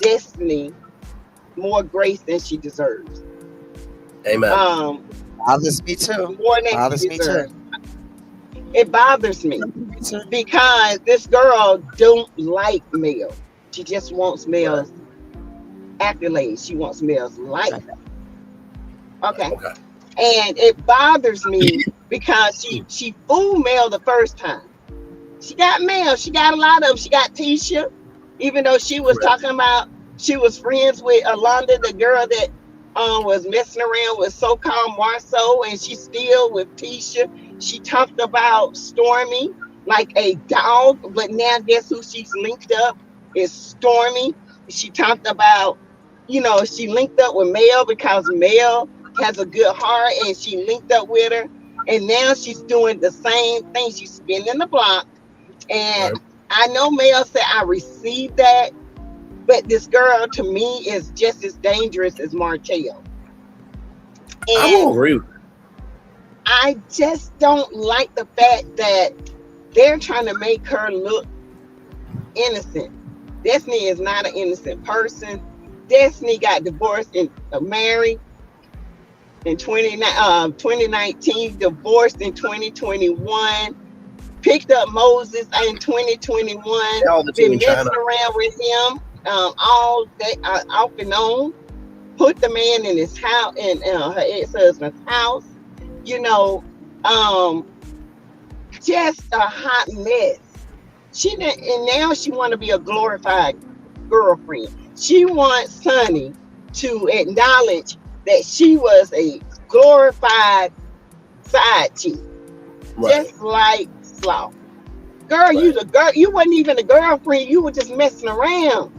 Destiny more grace than she deserves. Amen. Bothers me too. More than she deserves. It bothers me because this girl don't like Mel. She just wants Mel's accolades. She wants Mel's life. Okay. And it bothers me because she fooled Mel the first time. She got Mel. She got a lot of them. She got Tisha, even though she was talking about she was friends with Alonda, the girl that was messing around with so-called Marceau, and she still with Tisha. She talked about Stormy like a dog, but now guess who she's linked up is Stormy. She talked about, she linked up with Mel because Mel has a good heart, and she linked up with her, and now she's doing the same thing. She's spinning the block, and I know Mel said I received that, but this girl to me is just as dangerous as Martell. I will agree with you. I just don't like the fact that they're trying to make her look innocent. Destiny is not an innocent person. Destiny got divorced and married in 2019, divorced in 2021, picked up Moses in 2021, been messing around with him all day, off and on, put the man in his house, in her ex-husband's house, you know, just a hot mess. She didn't, and now she want to be a glorified girlfriend. She wants Sonny to acknowledge that she was a glorified side chick, just like Sloth. Girl, you the girl. You wasn't even a girlfriend. You were just messing around.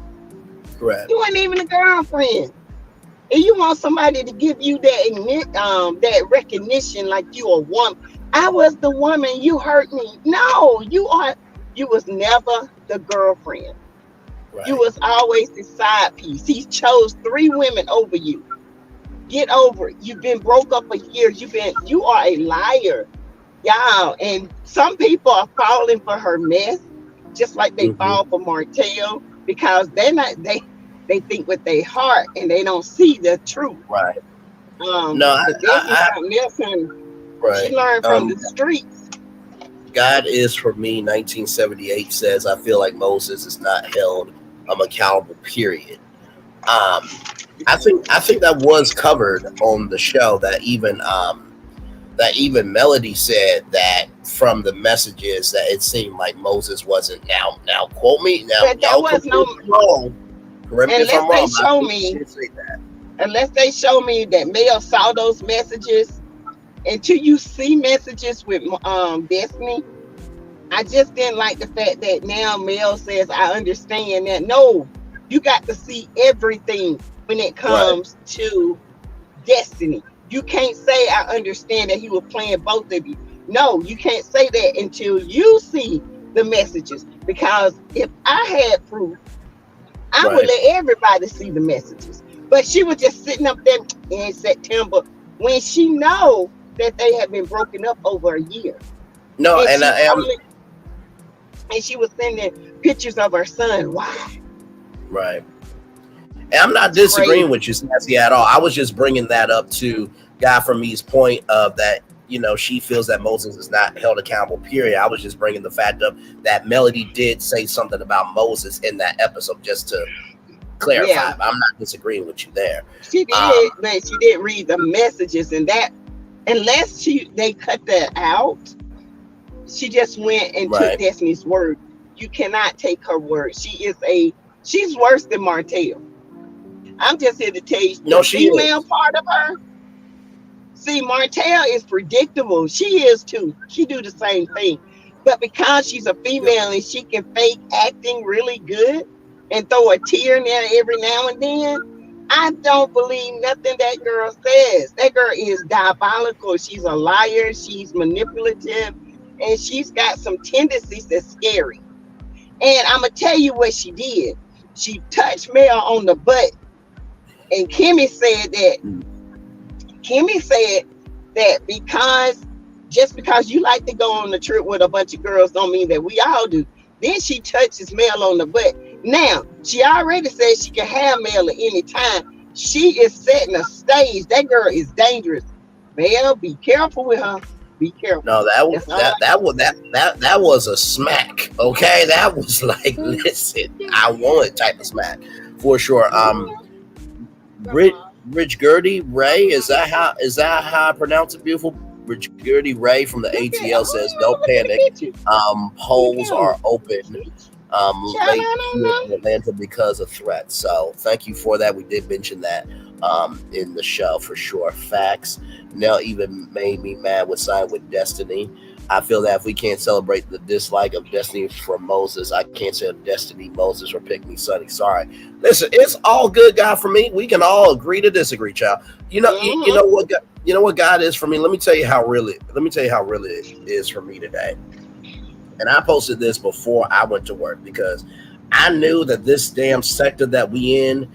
Correct. You wasn't even a girlfriend, and you want somebody to give you that recognition, like you a woman. I was the woman. You hurt me. No, you was never the girlfriend. Right. You was always the side piece. He chose 3 women over you. Get over it. You've been broke up for years. You are a liar, y'all. And some people are falling for her mess, just like they fall for Martell, because they think with their heart and they don't see the truth. Right. Right. She learned from the streets. God is for me, 1978 says, I feel like Moses is not held accountable, period. I think that was covered on the show, that even Melody said that from the messages that it seemed like Moses wasn't now quote me now. But there was no wrong. Correct me if I'm wrong. Unless they show me that Mel saw those messages. Until you see messages with Destiny, I just didn't like the fact that now Mel says, I understand that. No, you got to see everything when it comes to Destiny. You can't say, I understand that he was playing both of you. No, you can't say that until you see the messages. Because if I had proof, I would let everybody see the messages. But she was just sitting up there in September when she know that they have been broken up over a year. No, and she was sending pictures of her son. Why? Right. And I'm not disagreeing with you, Sassy, at all. I was just bringing that up to Guy from me's point of that, she feels that Moses is not held accountable, period. I was just bringing the fact up that Melody did say something about Moses in that episode, just to clarify. Yeah. I'm not disagreeing with you there. She did, but she didn't read the messages, and that, unless they cut that out, she just went and took Destiny's word. You cannot take her word. She's worse than Martell. I'm just here to tell you, the female part of her. See, Martell is predictable. She is too. She do the same thing. But because she's a female and she can fake acting really good and throw a tear in there every now and then, I don't believe nothing that girl says. That girl is diabolical. She's a liar. She's manipulative. And she's got some tendencies that's scary. And I'm going to tell you what she did. She touched Mel on the butt. And Kimmy said that just because you like to go on the trip with a bunch of girls don't mean that we all do. Then she touches Mel on the butt. Now, she already said she can have Mel at any time. She is setting a stage. That girl is dangerous. Mel, be careful with her. Be careful. No, that was a smack. Okay, that was like, listen, I want type of smack for sure. Rich Gertie Ray, is that how I pronounce it? Beautiful. Rich Gertie Ray from the ATL says, "Don't panic. Polls are open. Late in Atlanta because of threats." So thank you for that. We did mention that in the show for sure. Facts. Nell even made me mad with Sign with Destiny. I feel that if we can't celebrate the dislike of Destiny for Moses, I can't say Destiny, Moses, or Pick Me Sonny. Sorry. Listen, it's all good, God, for me. We can all agree to disagree, child. You know what God is for me. Let me tell you how really it is for me today. And I posted this before I went to work because I knew that this damn sector that we in,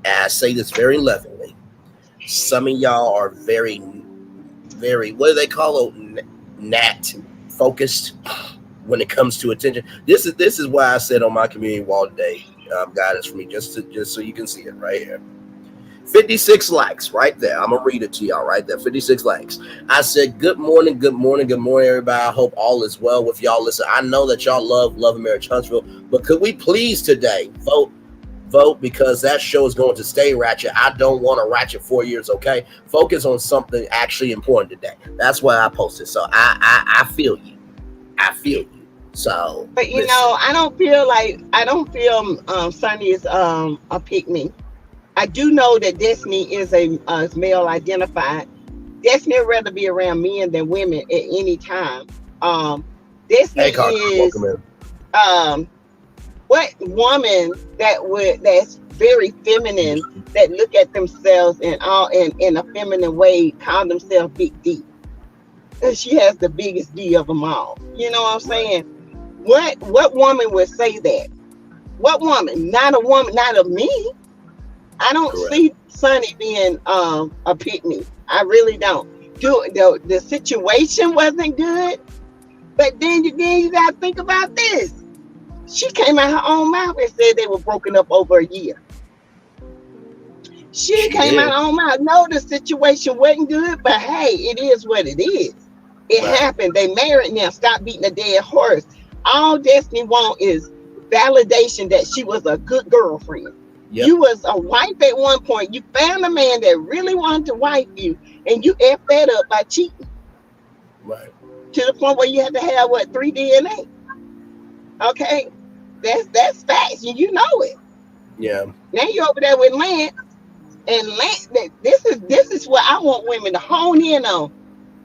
and I say this very lovingly, some of y'all are very, very, what do they call it? Nat focused when it comes to attention. This is why I said on my community wall today, got it for me just so you can see it right here. 56 likes right there. I'm gonna read it to y'all right there. 56 likes. I said, good morning, everybody. I hope all is well with y'all. Listen, I know that y'all love Marriage Huntsville, but could we please today vote, because that show is going to stay ratchet. I don't want a ratchet 4 years. Okay, focus on something actually important today. That's why I posted. So I feel you. So, but you know, I don't feel Sonny is a pick me. I do know that Destiny is a male identified. Destiny would rather be around men than women at any time. Destiny is what woman that's very feminine, that look at themselves in a feminine way, call themselves Big D. And she has the biggest D of them all. You know what I'm saying? What woman would say that? What woman? Not a woman, not of me. I don't see Sonny being a pick-me. I really don't. The situation wasn't good, but then you gotta think about this. She came out her own mouth and said they were broken up over a year. She came out her own mouth. No, the situation wasn't good, but hey, it is what it is. It happened. They married now. Stop beating a dead horse. All Destiny wants is validation that she was a good girlfriend. Yep. You was a wife at one point. You found a man that really wanted to wife you, and you effed that up by cheating. Right. To the point where you had to have 3 DNA. Okay, that's facts. You know it. Yeah. Now you're over there with Lance, and Lance. This is what I want women to hone in on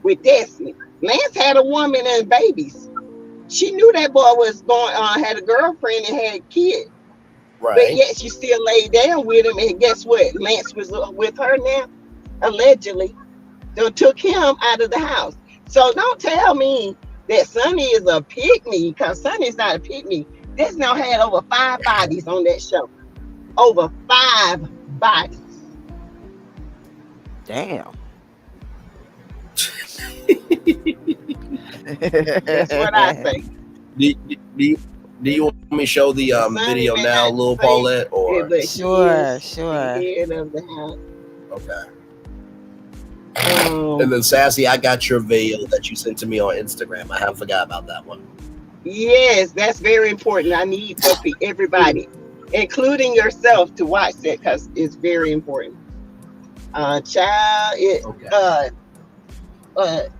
with Destiny. Lance had a woman and babies. She knew that boy was had a girlfriend and had kids. Right. But yet she still laid down with him, and guess what? Lance was with her now, allegedly. They took him out of the house. So don't tell me that Sonny is a pick-me, because Sonny's not a pick-me. This now had over 5 bodies on that show. Over 5 bodies. Damn. That's what I say. Do you want me to show the video now, Lil Paulette? Or Sure. Head of the house. Okay. And then Sassy, I got your video that you sent to me on Instagram. I haven't forgot about that one. Yes, that's very important. I need everybody, including yourself, to watch that, because it's very important. Child,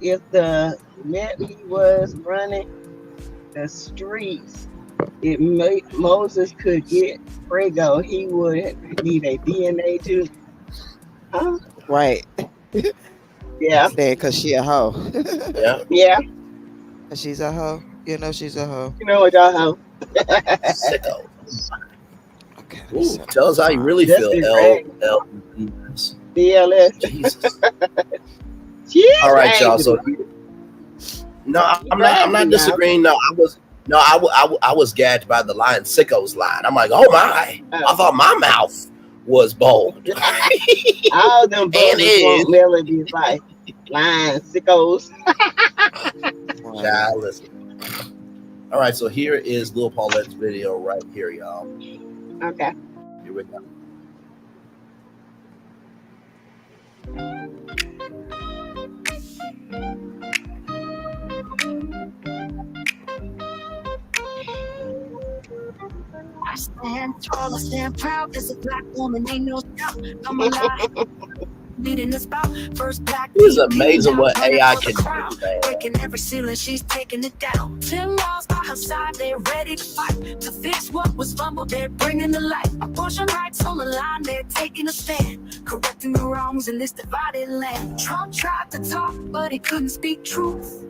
if the Nelly was running the streets, if Moses could get Prego, he would need a DNA too. Huh? Right. Yeah. Because she a hoe. Yeah. She's a hoe. You know she's a hoe. You know what y'all hoe. Sicko. Okay. Ooh, tell us how you really feel, LLS. DLS. All right, y'all. So no, I'm not disagreeing. No, I was gagged by the line Sicko's line. I'm like, oh my! I thought my mouth was bold. All them brothers want melodies like lines, Sickos. Yeah, listen. All right, so here is Lil Paulette's video right here, y'all. Okay. Here we go. I stand tall, I stand proud as a black woman, ain't no doubt. I'm alive. Leading the spout, first black. It's amazing what AI can do. Breaking every ceiling, she's taking it down. 10 miles by her side, they're ready to fight. To fix what was fumbled, they're bringing the light. Abortion rights on the line, they're taking a stand. Correcting the wrongs in this divided land. Trump tried to talk, but he couldn't speak truth.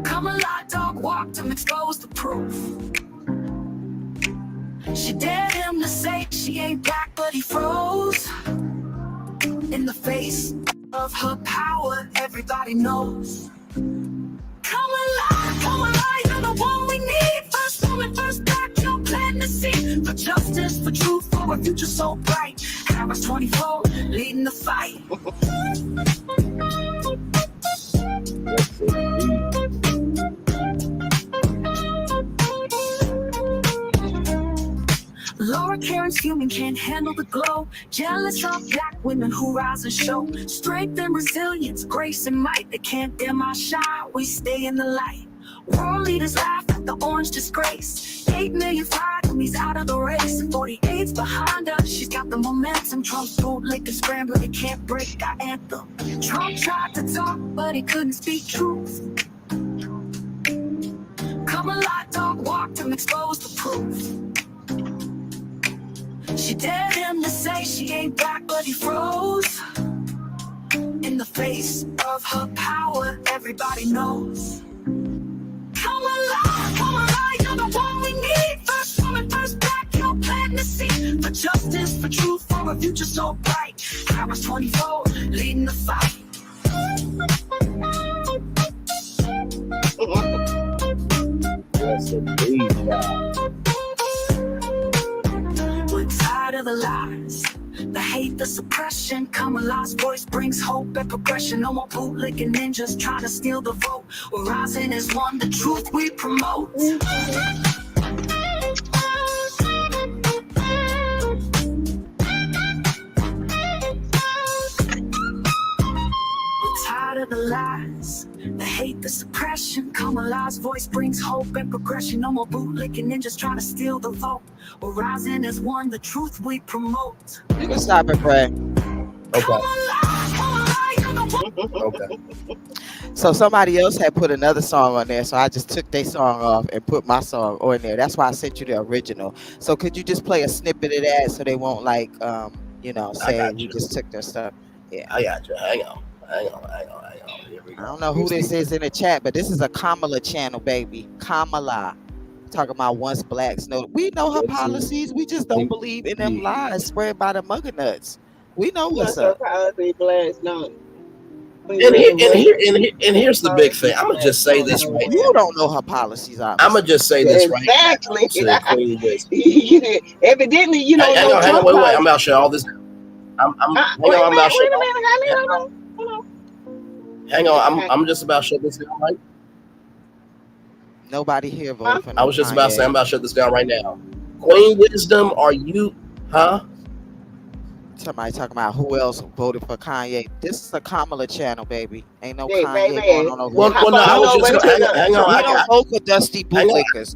Kamala dog walked him, exposed the proof. She dared him to say she ain't black, but he froze. In the face of her power, everybody knows. Come alive, you're the one we need. First woman, first black, you're planting the seed. For justice, for truth, for a future so bright. Harris 24, leading the fight. turns human, can't handle the glow. Jealous of black women who rise and show strength and resilience, grace and might. They can't dim our shine, we stay in the light. World leaders laugh at the orange disgrace. 8 million fired when he's out of the race. 48's behind her, she's got the momentum. Trump's bootlicker scrambler, they can't break our anthem. Trump tried to talk, but he couldn't speak truth. Kamala dog walked him, exposed the proof. She dared him to say she ain't black, but he froze. In the face of her power, everybody knows. Come alive, you're the one we need. First woman, first black, you're planting the seed. For justice, for truth, for a future so bright. Harris 24, leading the fight. Yes, indeed, We're tired of the lies, the hate, the suppression. Kamala's voice brings hope and progression. No more bootlicking ninjas trying to steal the vote. We're rising as one, the truth we promote. We're tired of the lies, the hate, the suppression. Kamala's voice brings hope and progression. No more bootlicking ninjas trying to steal the vote. We're rising as one, the truth we promote. You can stop it, Brad. Okay. Okay. So somebody else had put another song on there, so I just took their song off and put my song on there. That's why I sent you the original. So could you just play a snippet of that so they won't like say you just took their stuff? Yeah. I got you. Hang on. Here we go. I don't know who this is in the chat, but this is a Kamala channel, baby. Kamala. Talking about once blacks know. We know her policies. We just don't believe in them lies spread by the mugger nuts. We know what's up. Blacks know. And here's the big thing. I'm gonna just say this right now. You don't know her policies, obviously. I'm gonna just say this right now. Exactly. Evidently, you don't know. Hang on, wait. I'm about to share all this. I'm just about to shut this down, right? Nobody here voted for I was just about to say, I'm about to shut this down right now. Queen Wisdom, are you, Somebody talking about who else voted for Kanye. This is a Kamala channel, baby. Ain't no Kanye going on over here. Well, no, I was just hang on. We don't vote for dusty bootlickers.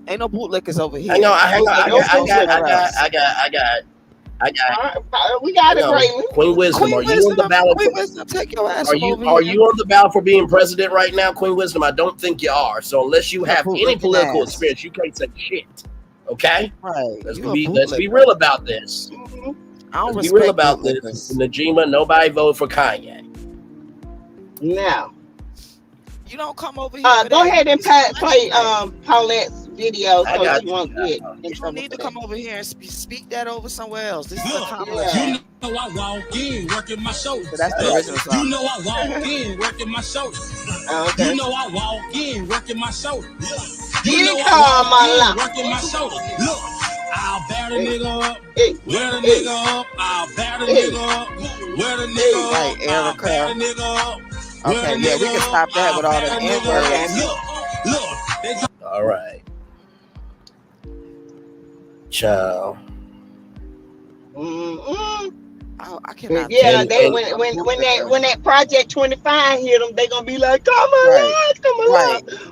Ain't no bootlickers over here. Hang on. I got. We got it, Braylon. Queen Wisdom, are you on the ballot? Queen Wisdom, take your ass Are you on the ballot for being president right now, Queen Wisdom? I don't think you are. So unless you have any political experience, you can't say shit. Okay? Right. Let's be real about this. Let's be real about this. Najima, nobody voted for Kanye. Now. You don't come over here. Go ahead and play Paulette's video so she won't get. You don't need to come over here and speak that over somewhere else. This is a Kamala. You know I walk in working my shoulder. So that's the original song. You know I walk in working my shoulder. You know I walk in working my shoulder. You know I walk in working my shoulder. Look, I'll bear the nigga up, wear the nigga up, I'll bear the nigga up, wear the nigga up, I'll bear the nigga up. Okay, yeah, we can stop that with all the N-words. All right. Ciao. I cannot. Yeah, when that Project 25 hit them, they gonna be like, come on.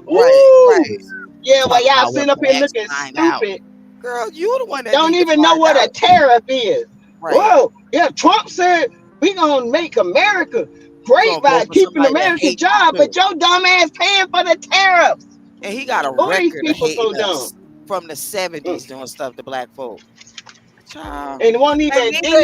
Right. Yeah, well, y'all sit up here looking stupid. Girl, you the one that don't even know what a tariff is. Right. Whoa, yeah, Trump said we gonna make America great by keeping American jobs, but your dumb ass paying for the tariffs. And he got a record of hating us from the 70s doing stuff to black folk. Child. And didn't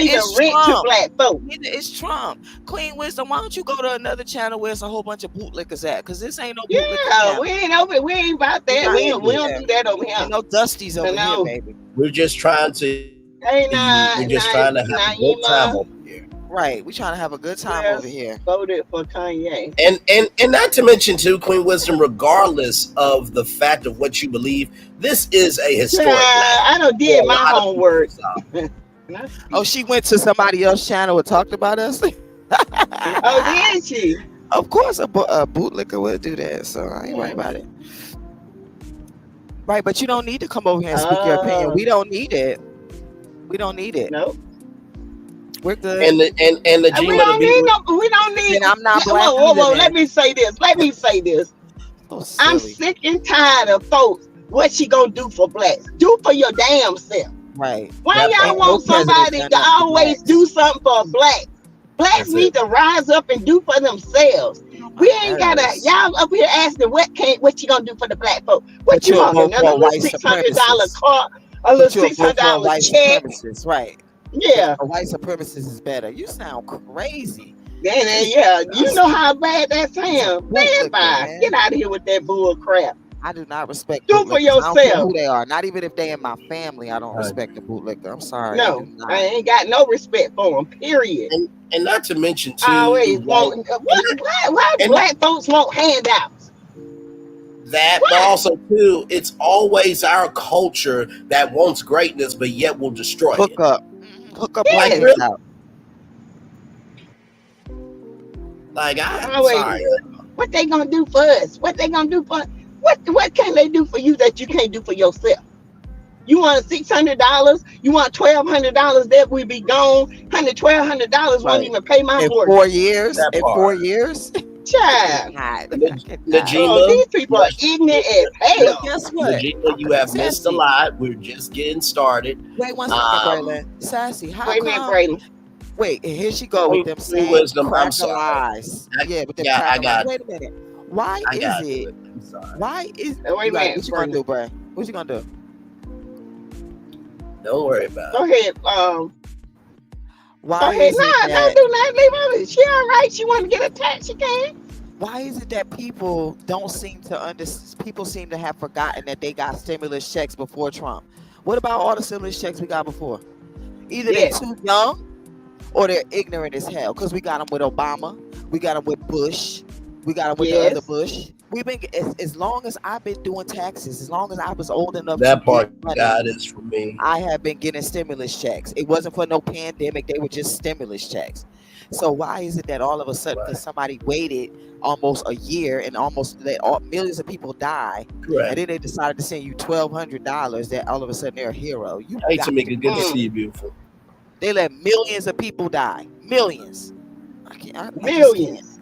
even rent to black folk. Neither is Trump. Queen Wisdom, why don't you go to another channel where it's a whole bunch of bootlickers at? Because this ain't no bootlicker. Yeah, we ain't about that. We don't do that over here. Ain't no dusties over here, baby. We're just trying to trying to have a good time over here. Right, we trying to have a good time over here. Voted for Kanye. And not to mention too, Queen Wisdom, regardless of the fact of what you believe, this is a historic. I done did my homework. Oh, she went to somebody else's channel and talked about us? Oh, did she? Of course a bootlicker would do that, so I ain't worried about it. Right, but you don't need to come over here and speak your opinion. We don't need it. We don't need it. Nope. We're good. And the G We Mother don't be need no. We don't need. And I'm not black Whoa, either, man. Let me say this. So I'm silly. sick and tired of folks. What she gonna do for blacks? Do for your damn self. Right. Why That y'all part. want No president's somebody done to nothing for always blacks. do something for blacks? Blacks That's need it. to rise up and do for themselves. We ain't gotta. nerves. Y'all up here asking what you gonna do for the black folk? What But you you're want? both Another for little white $600 supremacists. car, a But little you're both for $600 white check. supremacists, right? Yeah. A white supremacist is better. You sound crazy. Yeah, you know how bad that sounds. Man, bootlicker, bye. man. Get out of here with that bull crap. I do not respect Do for bootlickers. I don't care yourself. who they are. Not even if they in my family, I don't respect the bootlicker. I'm sorry. I No, do not. I ain't got no respect for them. Period. And not to mention too, I always like, want. Why and black folks want handouts? that, but also too, it's always our culture that wants greatness, but yet will destroy Hook it. up. Hook up Like, on really? out. Like, I'm Always. sorry. What they gonna do for us? What they gonna do for? What can they do for you that you can't do for yourself? You want $600? You want $1,200? That we be gone. $1,200 won't even pay my In mortgage. 4 years. That In part. 4 years. Child. Najima, These people are ignorant as hell. Guess what? Najima, you have missed a Sassy. lot. We're just getting started. Wait 1 second, Braylon. Sassy, how Wait a minute, come? Braylon. Wait, and here she go with them Queen same Wisdom, I'm cracker sorry. lies. Yeah, but them Yeah, I cracker got lies. Wait a minute. Why I is got it? I'm sorry. Why is? Wait a You got- minute, What you gonna Braylon. do, Bray? What you gonna do? Don't worry about Go it. ahead. Why Go ahead. is Nah, it don't that? do nothing. Leave her. She all right. She want to get attacked. She can. Why is it that people don't seem to understand? People seem to have forgotten that they got stimulus checks before Trump. What about all the stimulus checks we got before? Either Yeah. they're too young or they're ignorant as hell. Because we got them with Obama, we got them with Bush, we got them with the Yes. other Bush. We've been as long as I've been doing taxes, as long as I was old enough That to part, get money, God, is for me. I have been getting stimulus checks. It wasn't for no pandemic; they were just stimulus checks. So why is it that all of a sudden, because somebody waited almost a year and almost let millions of people die, Correct. and then they decided to send you $1,200, that all of a sudden they're a hero? You Hey, got Tamika, to good to be see you, beautiful. They let millions of people die. Millions. I can't. I just can't. Millions.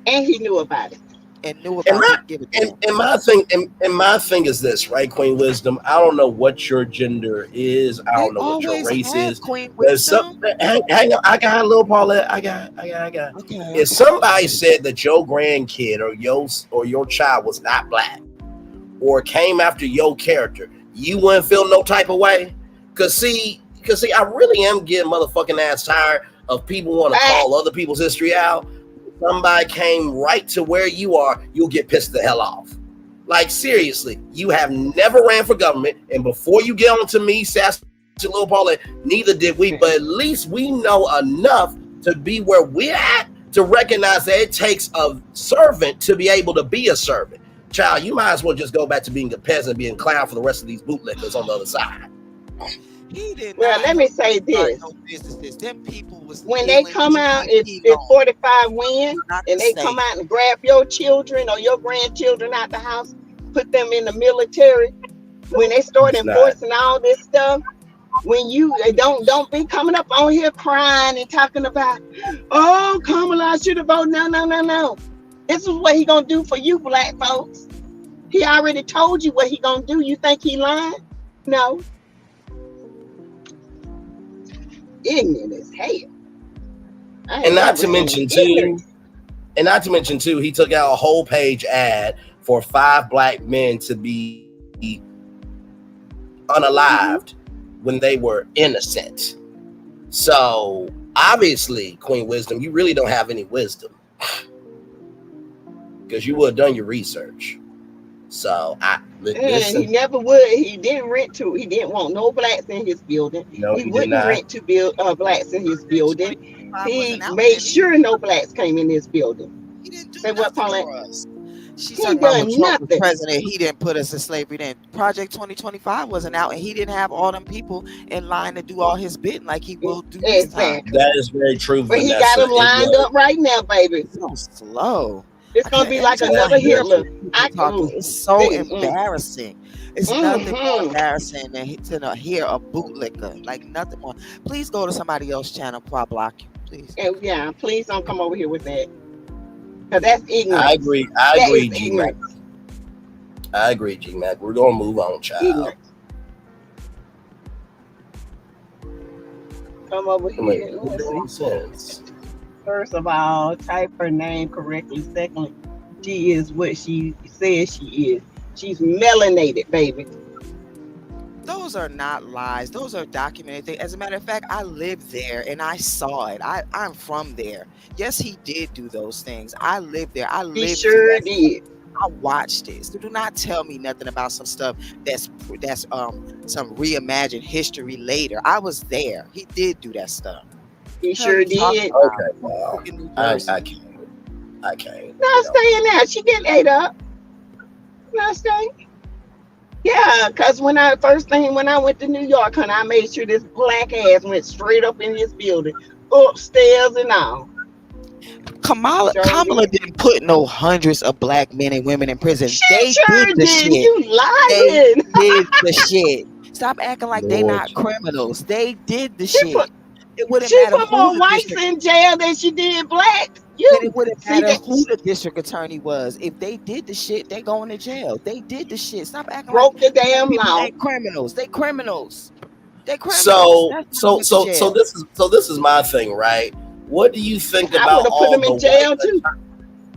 And he knew about it. And knew And about my, it. Give it to him. and my thing, and my thing is this, right, Queen Wisdom? I don't know what your gender is. I don't know what your always race have is. Queen There's Wisdom. hang on. I got a little Paulette. I got. Okay. If somebody said that your grandkid or your child was not black or came after your character, you wouldn't feel no type of way. Cause see, I really am getting motherfucking ass tired of people want to call other people's history out. Somebody came right to where you are, you'll get pissed the hell off. Like, seriously, you have never ran for government, and before you get on to me, Sassy Little Paulette, neither did we, but at least we know enough to be where we're at to recognize that it takes a servant to be able to be a servant. Child, you might as well just go back to being a peasant, being clown for the rest of these bootlickers on the other side. Well, let me say this. Them people was when they come out, if 45 win, and they come out and grab your children or your grandchildren out the house, put them in the military, when they start enforcing all this stuff, when you don't be coming up on here crying and talking about, oh, Kamala, I should have voted. No. This is what he gonna do for you, black folks. He already told you what he gonna do. You think he lying? No. Ignorant as hell. And not to mention too, he took out a whole page ad for 5 black men to be unalived when they were innocent. So obviously, Queen Wisdom, you really don't have any wisdom because you would have done your research. So he never would. He didn't he didn't want no blacks in his building. No, he wouldn't rent to build blacks in his building. He made sure no blacks came in his building. He didn't do Say what, Paulette? She's He talking about done when Trump was nothing. president, he didn't put us in slavery then. Project 2025 wasn't out, and he didn't have all them people in line to do all his bidding like he will do this time. Exactly. That is very true. But he got them lined up right now, baby. So slow. It's gonna be like another Hitler. It's so embarrassing. It's nothing more embarrassing than to hear a bootlicker. Like nothing more. Please go to somebody else's channel before I block you, please. And yeah, please don't come over here with that. Cause that's ignorant. I agree. I agree, G Mac. I agree, G Mac. We're gonna move on, child. Ignorant. Come over here. First of all, type her name correctly. Secondly, she is what she says she is. She's melanated, baby. Those are not lies. Those are documented things. As a matter of fact, I lived there and I saw it. I'm from there. Yes, he did do those things. I lived there. He sure did. I watched it. So do not tell me nothing about some stuff that's some reimagined history later. I was there. He did do that stuff. He sure did. Okay, well, I can't. Not staying there. She getting ate up. Not staying. Yeah, because when I went to New York, honey, I made sure this black ass went straight up in his building, upstairs and all. Kamala didn't put no hundreds of black men and women in prison. They did the shit. You lying. They did the shit. Stop acting like they not criminals. They did the shit. It wouldn't matter. She put more whites in jail than she did blacks. It wouldn't matter who the district attorney was. If they did the shit, they going to jail. They did the shit. Stop acting broke the damn law. They criminals. They criminals. They criminals. So this is my thing, right? What do you think about all the jail too?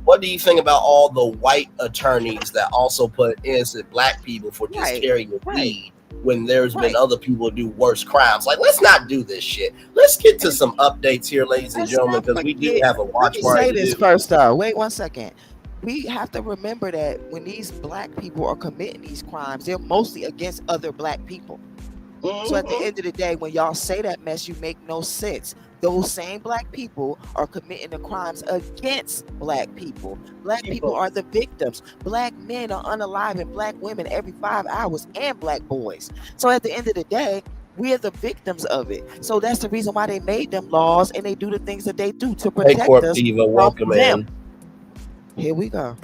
What do you think about all the white attorneys that also put innocent black people for just carrying the weed when there's been other people who do worse crimes? Like, let's not do this shit. Let's get to some updates here, ladies and gentlemen, because we do have a watch party. Say this first, though. Wait 1 second. We have to remember that when these black people are committing these crimes, they're mostly against other black people. So at the end of the day, when y'all say that mess, you make no sense. Those same black people are committing the crimes against black people. Black people are the victims. Black men are unaliving black women every 5 hours and black boys. So at the end of the day, we're the victims of it. So that's the reason why they made them laws and they do the things that they do to protect us. Diva, welcome in. Here we go.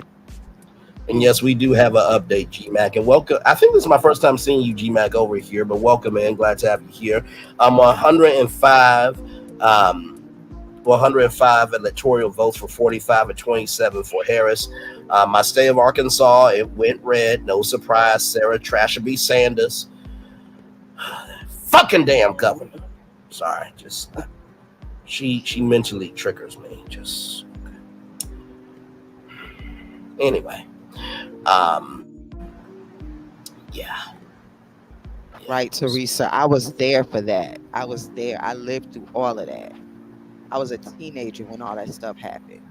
And yes, we do have an update, G-Mac. And welcome. I think this is my first time seeing you, G-Mac, over here, but welcome in. Glad to have you here. I'm 105 electoral votes for 45 and 27 for Harris. My state of Arkansas, it went red. No surprise. Sarah Trashaby Sanders. Fucking damn governor. Sorry, just she mentally triggers me. Just anyway. Yeah. Right, Teresa. I was there for that. I was there. I lived through all of that. I was a teenager when all that stuff happened.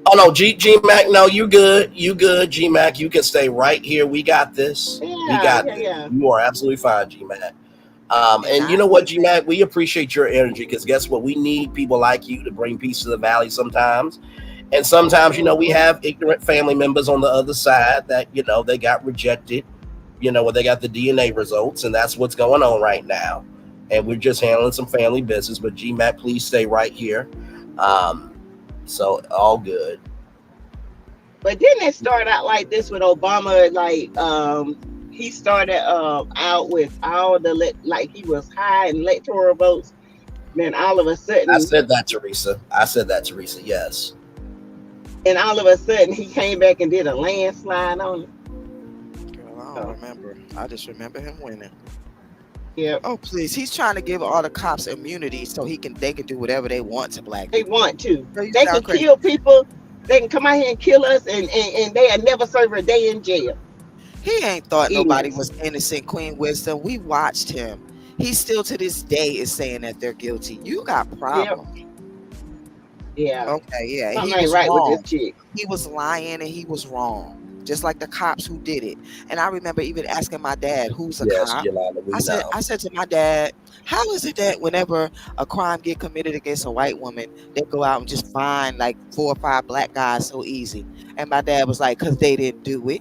Oh no, G-Mac, no, you good. You good, G-Mac. You can stay right here. We got this. We got this. You are absolutely fine, G-Mac. And you know what, G-Mac, we appreciate your energy because guess what? We need people like you to bring peace to the valley sometimes. And sometimes, you know, we have ignorant family members on the other side that, you know, they got rejected, you know, when they got the DNA results. And that's what's going on right now. And we're just handling some family business. But G-Mac, please stay right here. So all good. But didn't it start out like this with Obama? Like, he started out with all the like he was high in electoral votes. Then all of a sudden, I said that, Teresa. Yes. And all of a sudden, he came back and did a landslide on it. Girl, I don't remember. I just remember him winning. Yeah. Oh please, he's trying to give all the cops immunity so they can do whatever they want to black people. They want to. They can kill people. They can come out here and kill us, and they'll never serve a day in jail. He ain't thought nobody was innocent, Queen Wisdom. We watched him. He still to this day is saying that they're guilty. You got problems. Yeah. Okay, yeah. Something ain't right with this chick. He was lying and he was wrong. Just like the cops who did it. And I remember even asking my dad, who's a cop. I said to my dad, how is it that whenever a crime get committed against a white woman, they go out and just find like 4 or 5 black guys so easy? And my dad was like, because they didn't do it.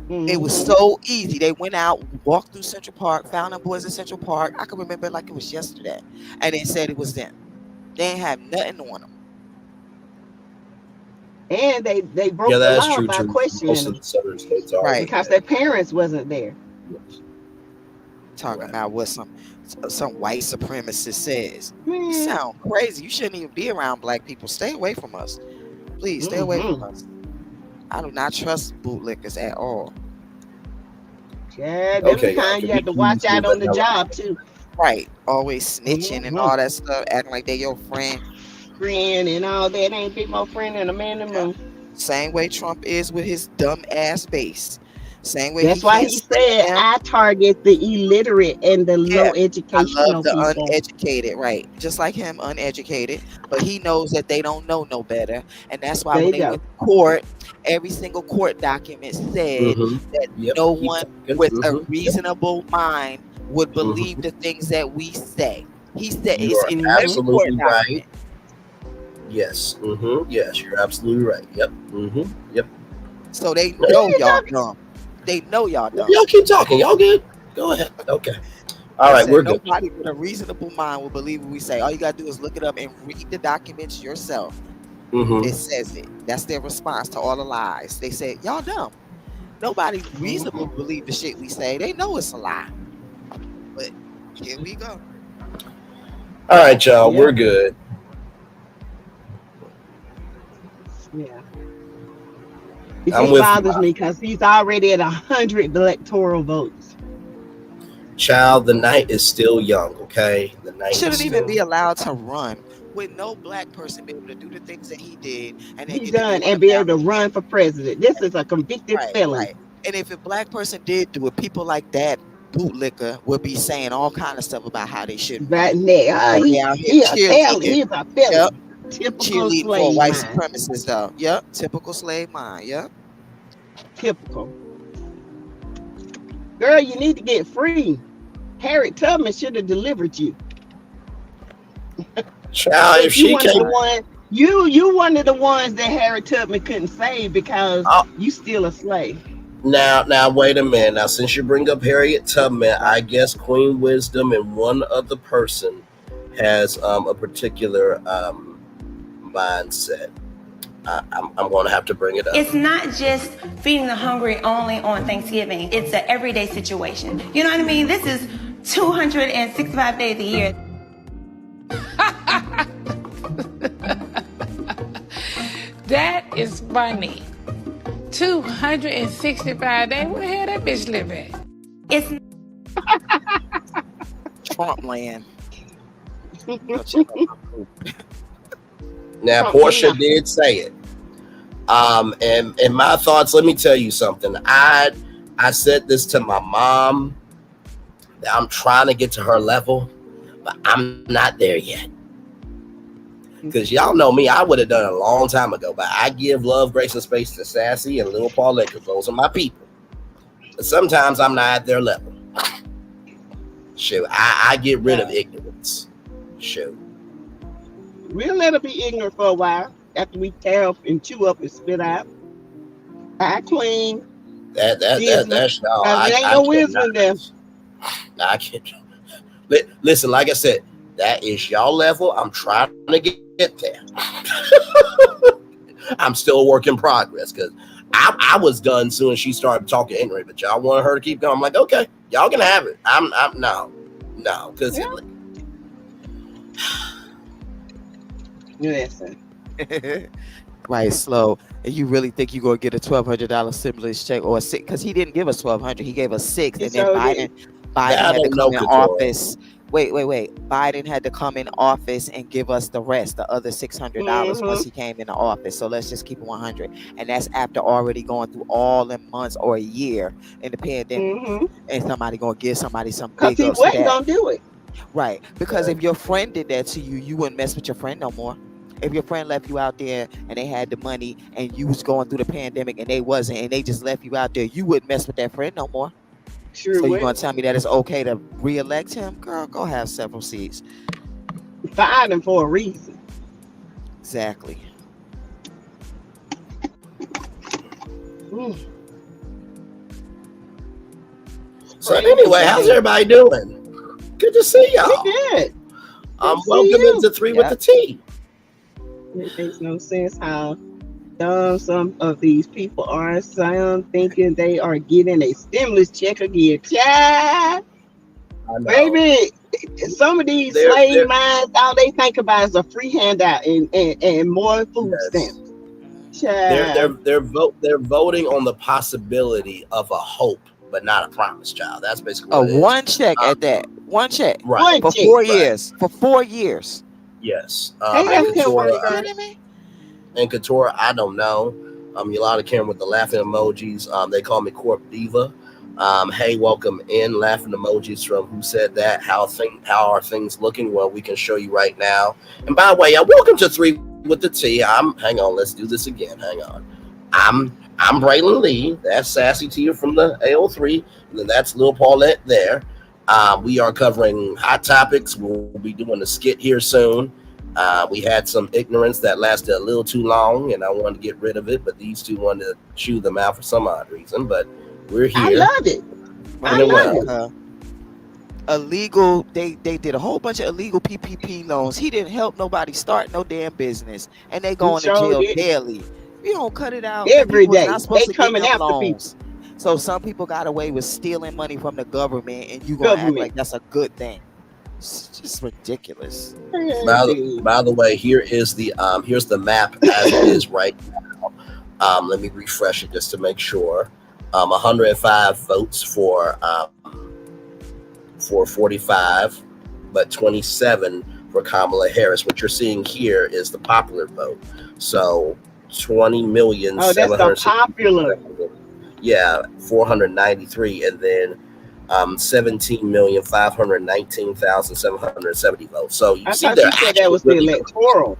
It was so easy. They went out, walked through Central Park, found them boys in Central Park. I can remember it like it was yesterday. And they said it was them. They ain't have nothing on them. And they broke the law by questioning Most of them. the southern states are. Right. Because their parents wasn't there. Talking about what some white supremacist says. You Man. sound crazy. You shouldn't even be around black people. Stay away from us. Please stay away from us. I do not trust bootlickers at all. Yeah, them the kind you have to watch out on the job too. Right. Always snitching and all that stuff, acting like they your friend. Friend and all that. Ain't big more friend than a man in the moon. Same way Trump is with his dumb ass base. Same way. That's why he said I target the illiterate and the low educational I love the people. uneducated, right? Just like him, uneducated, but he knows that they don't know no better, and that's why There when you they go. went to court, every single court document said that no one with a reasonable mind would believe the things that we say. He said You it's are in every court absolutely document. right. Yes. Yes, you're absolutely right. Yep. Yep. So they know y'all dumb. They know y'all dumb. Y'all keep talking. Y'all good? Go ahead. Okay. All right, we're good. Nobody with a reasonable mind will believe what we say. All you gotta do is look it up and read the documents yourself. It says it. That's their response to all the lies. They say y'all dumb. Nobody reasonable believe the shit we say. They know it's a lie. But here we go. All right, y'all. We're good. Yeah. It I'm just with bothers me because he's already at 100 electoral votes. Child, the night is still young, okay? The night Shouldn't is even still be allowed to run with no black person be able to do the things that he did and then He's get to done doing and be them able to run for president. This is a convicted felon. Right. And if a black person did do it, people like that bootlicker would be saying all kind of stuff about how they should Right run. now, They out here cheerleading. he's a felon. Yep. Typical Cheerleading for a slave white mind. supremacist though. Yep. Typical slave mind. Yep. Typical. Girl, you need to get free. Harriet Tubman should have delivered you. Child, if she one of the can't, one, you one of the ones that Harriet Tubman couldn't save because you still a slave. now, wait a minute. Now, since you bring up Harriet Tubman, I guess Queen Wisdom and one other person has a particular mindset. I'm going to have to bring it up. It's not just feeding the hungry only on Thanksgiving. It's an everyday situation. You know what I mean? This is 265 days a year. That is funny. 265 days. Where the hell that bitch live at? It's Trump land. Now, Portia did say it. And my thoughts, let me tell you something. I said this to my mom that I'm trying to get to her level, but I'm not there yet. Because y'all know me, I would have done it a long time ago, but I give love, grace, and space to Sassy and little Paulette because those are my people. But sometimes I'm not at their level. Shoot, I get rid of ignorance. Shoot. We'll let her be ignorant for a while after we tear up and chew up and spit out. I clean. That's no. There ain't no wisdom there. I can't. Listen, like I said, that is y'all level. I'm trying to get there. I'm still a work in progress because I was done soon as she started talking ignorant, but y'all wanted her to keep going. I'm like, okay, y'all can have it. I'm no, because listen. Right, slow. And you really think you're gonna get a $1,200 stimulus check or $600? Because he didn't give us $1,200. He gave us $600, and then Biden had to come in office. Wait. Biden had to come in office and give us the rest, the other $600 once he came into office. So let's just keep it 100. And that's after already going through all the months or a year in the pandemic. And somebody gonna give somebody some big Because he wasn't gonna do it. Right. Because if your friend did that to you, you wouldn't mess with your friend no more. If your friend left you out there and they had the money and you was going through the pandemic and they wasn't and they just left you out there, you wouldn't mess with that friend no more. Sure. So you're gonna tell me that it's okay to re-elect him? Girl, go have several seats. Fired him for a reason. So anyway, how's everybody doing? Good to see y'all. Good. Welcome into 3 with the T. It makes no sense how dumb some of these people are. Some thinking they are getting a stimulus check again. Child, baby, some of these slave minds, all they think about is a free handout and more food stamps. They're voting on the possibility of a hope, but not a promise, child. That's basically what it is. One check at that. One check. Right. For 4 years. For 4 years. Yes. Are you kidding me? And Couture, I don't know. Yolanda Karen with the laughing emojis. They call me Corp Diva. Hey, welcome in. Laughing emojis from Who Said That? How are things looking? Well, we can show you right now. And by the way, welcome to 3 with the T. Hang on, let's do this again. Hang on. I'm Braylon Lee. That's Sassy T from the AO3. And then that's Lil Paulette there. We are covering hot topics. We'll be doing a skit here soon. We had some ignorance that lasted a little too long, and I wanted to get rid of it, but these two wanted to chew them out for some odd reason. But we're here. I love it. I love it. Illegal. They did a whole bunch of illegal PPP loans. He didn't help nobody start no damn business, and they going to jail daily. You don't cut it out every day. They coming after people. So some people got away with stealing money from the government, and you gonna act like that's a good thing. It's just ridiculous. By the way, here's the map as it is right now. Let me refresh it just to make sure. 105 votes for 45, but 27 for Kamala Harris. What you're seeing here is the popular vote. So 20 million. Oh, that's the popular. Yeah, 493, and then 17,519,770 votes. So you see, you said that was the electoral.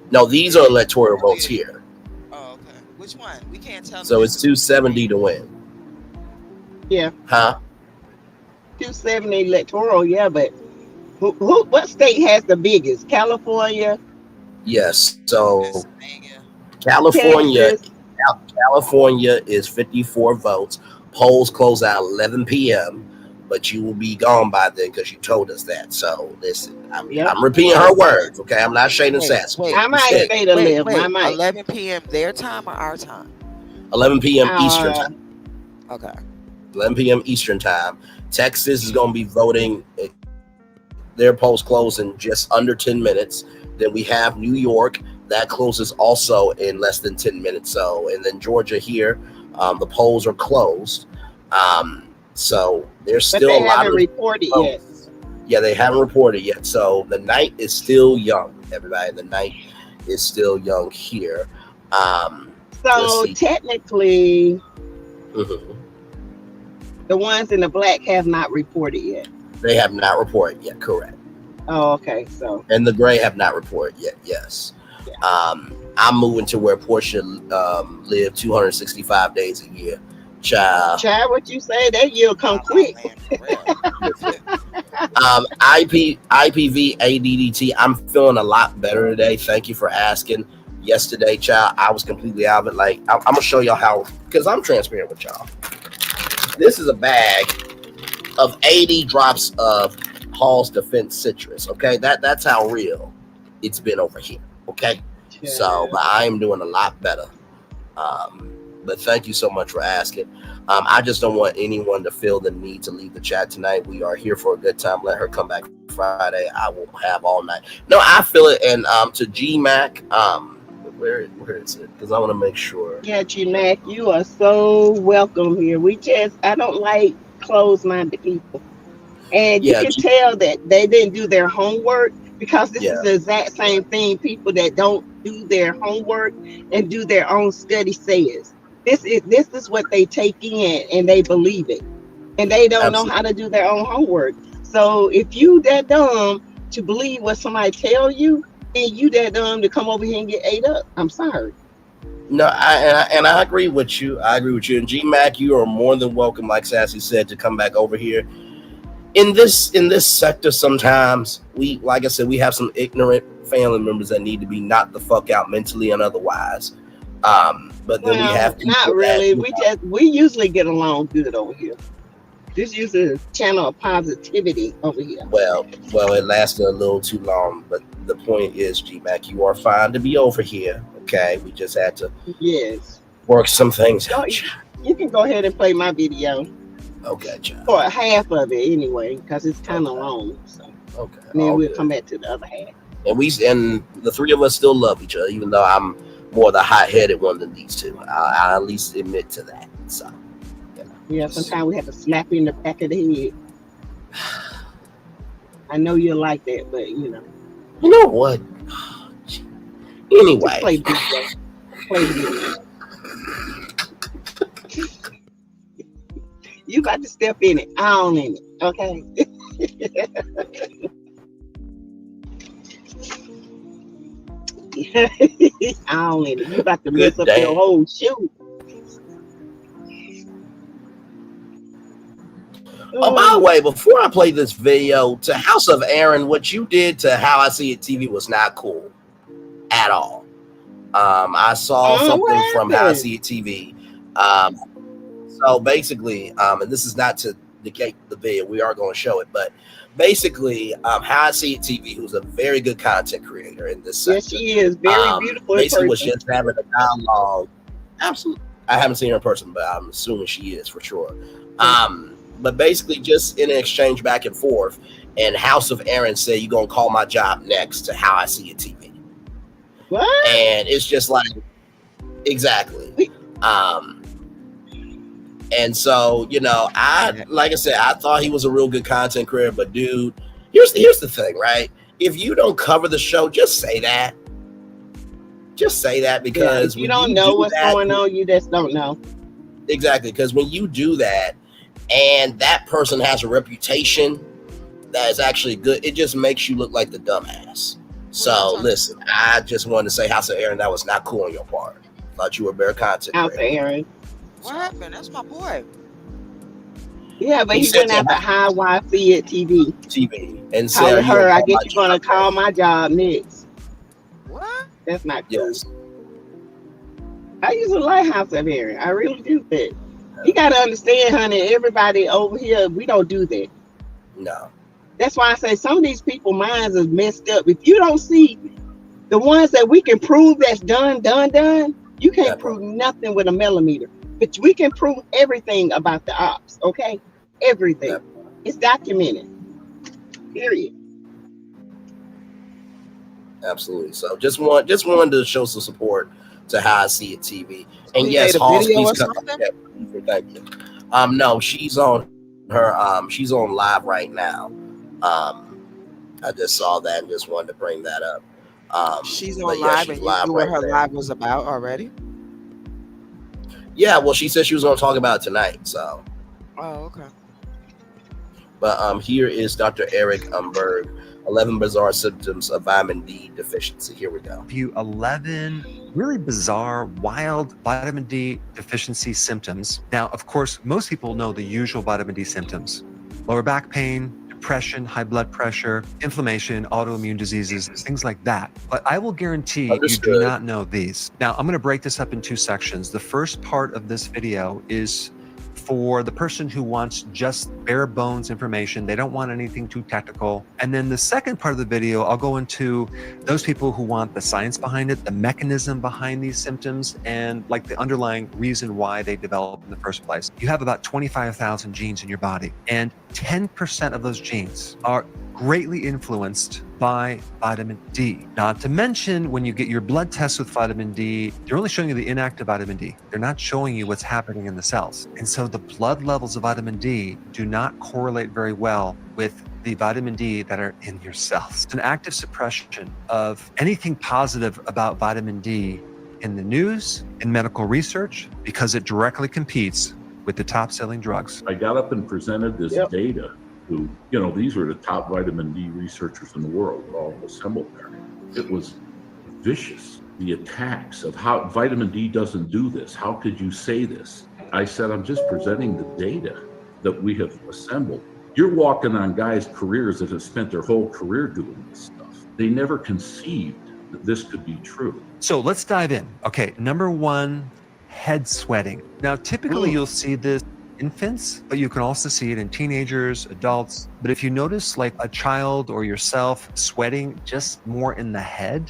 No, these are electoral votes here. Oh, okay. Which one? We can't tell. So it's 270 to win. Yeah. Huh? 270 electoral. Yeah, but what state has the biggest? California. Yes. So California is 54 votes. Polls close at 11 p.m., but you will be gone by then because you told us that. So listen, I'm repeating her words, okay? I'm not shading Sassy. I might stay to live. I might. 11 p.m. their time or our time? 11 p.m. Eastern time. Okay. 11 p.m. Eastern time. Texas is going to be voting. Their polls close in just under 10 minutes. Then we have New York. That closes also in less than 10 minutes. So, and then Georgia here, the polls are closed. So there's still a lot of reported yet. Yeah, they haven't reported yet. So the night is still young, everybody. The night is still young here. So technically, the ones in the black have not reported yet. They have not reported yet, correct. Oh, okay. So and the gray have not reported yet, yes. I'm moving to where Portia lived 265 days a year. Child, what you say? That year come quick. IPV ADDT, I'm feeling a lot better today. Thank you for asking. Yesterday, child, I was completely out of it. Like, I'm gonna show y'all how, because I'm transparent with y'all. This is a bag of 80 drops of Hall's Defense Citrus. Okay, that's how real it's been over here. Okay, so but I am doing a lot better. But thank you so much for asking. I just don't want anyone to feel the need to leave the chat tonight. We are here for a good time. Let her come back Friday. I will have all night. No, I feel it. And to GMAC, where is it? Because I want to make sure. Yeah, GMAC, you are so welcome here. I don't like closed-minded people. And you can tell that they didn't do their homework, because this is the exact same thing people that don't do their homework and do their own study says. This is what they take in and they believe it. And they don't know how to do their own homework. So if you that dumb to believe what somebody tell you, and you that dumb to come over here and get ate up, I'm sorry. No, I agree with you. I agree with you. And GMAC, you are more than welcome, like Sassy said, to come back over here. In this sector, sometimes we have some ignorant family members that need to be knocked the fuck out mentally and otherwise. But then we have not really. We usually get along good over here. This is a channel of positivity over here. Well, it lasted a little too long, but the point is, G-Mac, you are fine to be over here. Okay, we just had to work some things out. You can go ahead and play my video. Okay, John. For half of it anyway, because it's kind of long. So. Okay. And then we'll come back to the other half. And the three of us still love each other, even though I'm more the hot-headed one than these two. I'll at least admit to that. So, you know, yeah, sometimes we have to slap you in the back of the head. I know you like that, but you know. You know what? Anyway. Just play the video. Play the video. You got to step in it. I own in it. Okay. I own in it. You got to mess up your whole shoe. Oh, by the way, before I play this video, to House of Aaron, what you did to How I See It TV was not cool at all. I saw something from How I See It TV. So basically, and this is not to negate the video, we are going to show it, but basically, How I See It TV, who's a very good content creator in this sector. Yes, she is. Very beautiful. Basically, was just having a dialogue. Absolutely. I haven't seen her in person, but I'm assuming she is for sure. But basically, just in an exchange back and forth, and House of Aaron said, "You're gonna call my job next to How I See It TV." What? And it's just like, exactly. And so, you know, like I said, I thought he was a real good content creator, but dude, here's the thing, right? If you don't cover the show, just say that. Just say that, because if you don't know what's going on, you just don't know. Exactly, because when you do that, and that person has a reputation that is actually good, it just makes you look like the dumbass. So listen, I just wanted to say, House of Aaron, that was not cool on your part. Thought you were better content. House of Aaron. What happened? That's my boy. Yeah, but he went after How I See It TV. And told her, I guess you're gonna call my job next. What? That's not cool. Yes. I used to like House of Aaron. I really do that. You gotta understand, honey, everybody over here, we don't do that. No. That's why I say some of these people's minds are messed up. If you don't see the ones that we can prove that's done, you can't prove nothing with a millimeter. But we can prove everything about the ops, okay? Everything. It's documented. Period. Absolutely. So just wanted to show some support to How I See It TV. And yes, Hall's please come. Thank you. No, she's on she's on live right now. I just saw that and just wanted to bring that up. She's on live, and you knew what her live was about already? Yeah, well, she said she was going to talk about it tonight, so. Oh, okay. But here is Dr. Eric Berg, 11 bizarre symptoms of vitamin D deficiency. Here we go. 11 really bizarre, wild vitamin D deficiency symptoms. Now, of course, most people know the usual vitamin D symptoms: lower back pain, depression, high blood pressure, inflammation, autoimmune diseases, things like that. But I will guarantee you do not know these. Now, I'm going to break this up in two sections. The first part of this video is for the person who wants just bare bones information. They don't want anything too technical. And then the second part of the video, I'll go into those people who want the science behind it, the mechanism behind these symptoms, and like the underlying reason why they develop in the first place. You have about 25,000 genes in your body, and 10% of those genes are greatly influenced by vitamin D. Not to mention, when you get your blood tests with vitamin D, they're only showing you the inactive vitamin D. They're not showing you what's happening in the cells. And so the blood levels of vitamin D do not correlate very well with the vitamin D that are in your cells. It's an active suppression of anything positive about vitamin D in the news, in medical research, because it directly competes with the top-selling drugs. I got up and presented this data to, these are the top vitamin D researchers in the world, all assembled there. It was vicious, the attacks of how vitamin D doesn't do this. How could you say this? I said, I'm just presenting the data that we have assembled. You're walking on guys' careers that have spent their whole career doing this stuff. They never conceived that this could be true. So let's dive in. Okay, number one, head sweating. Now, typically you'll see this infants, but you can also see it in teenagers, adults. But if you notice like a child or yourself sweating just more in the head,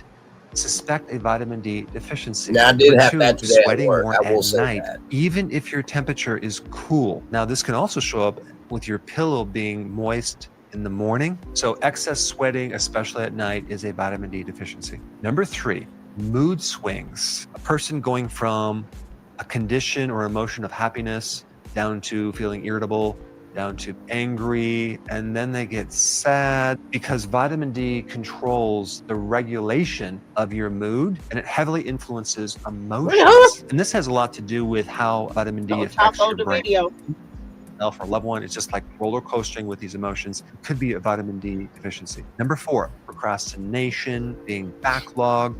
suspect a vitamin D deficiency. Now, I did Number have two, that today at sweating work. more I will at say night, that. even if your temperature is cool. Now, this can also show up with your pillow being moist in the morning. So excess sweating, especially at night, is a vitamin D deficiency. Number three, mood swings. A person going from a condition or emotion of happiness down to feeling irritable, down to angry, and then they get sad, because vitamin D controls the regulation of your mood and it heavily influences emotions. And this has a lot to do with how vitamin D affects your brain. For a loved one, it's just like roller coastering with these emotions. It could be a vitamin D deficiency. Number four, procrastination, being backlogged,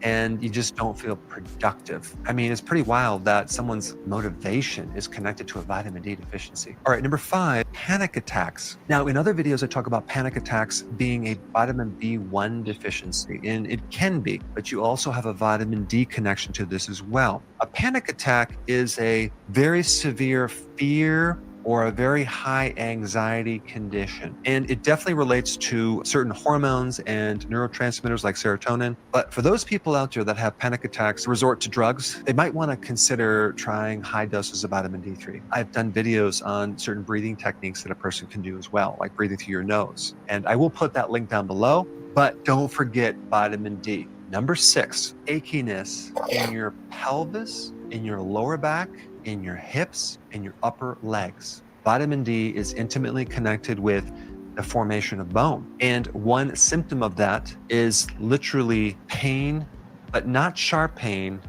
and you just don't feel productive. I mean, it's pretty wild that someone's motivation is connected to a vitamin D deficiency. All right, number five, panic attacks. Now, in other videos, I talk about panic attacks being a vitamin B1 deficiency, and it can be, but you also have a vitamin D connection to this as well. A panic attack is a very severe fear or a very high anxiety condition. And it definitely relates to certain hormones and neurotransmitters like serotonin. But for those people out there that have panic attacks, resort to drugs, they might want to consider trying high doses of vitamin D3. I've done videos on certain breathing techniques that a person can do as well, like breathing through your nose. And I will put that link down below, but don't forget vitamin D. Number six, achiness in your pelvis, in your lower back, in your hips, and your upper legs. Vitamin D is intimately connected with the formation of bone. And one symptom of that is literally pain, but not sharp pain,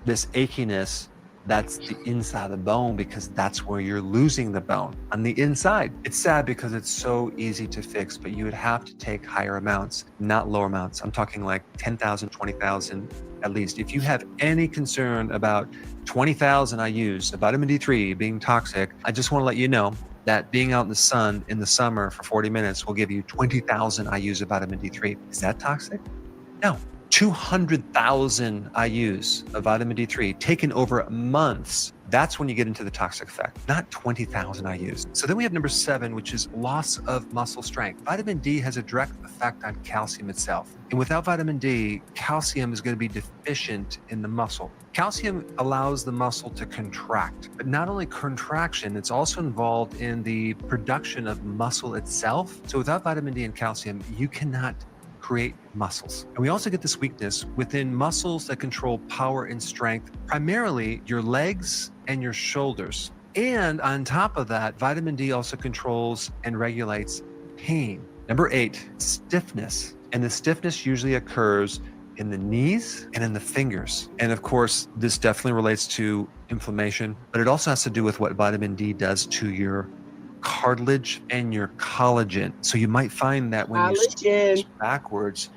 this achiness that's the inside of the bone, because that's where you're losing the bone, on the inside. It's sad because it's so easy to fix, but you would have to take higher amounts, not lower amounts. I'm talking like 10,000, 20,000 at least. If you have any concern about 20,000 IUs of vitamin D3 being toxic, I just want to let you know that being out in the sun in the summer for 40 minutes will give you 20,000 IUs of vitamin D3. Is that toxic? No. 200,000 IUs of vitamin D3 taken over months. That's when you get into the toxic effect, not 20,000 IUs. So then we have number seven, which is loss of muscle strength. Vitamin D has a direct effect on calcium itself. And without vitamin D, calcium is going to be deficient in the muscle. Calcium allows the muscle to contract, but not only contraction, it's also involved in the production of muscle itself. So without vitamin D and calcium, you cannot create muscles. And we also get this weakness within muscles that control power and strength, primarily your legs and your shoulders. And on top of that, vitamin D also controls and regulates pain. Number eight, stiffness. And the stiffness usually occurs in the knees and in the fingers. And of course, this definitely relates to inflammation, but it also has to do with what vitamin D does to your cartilage and your collagen. So you might find that when you stretch backwards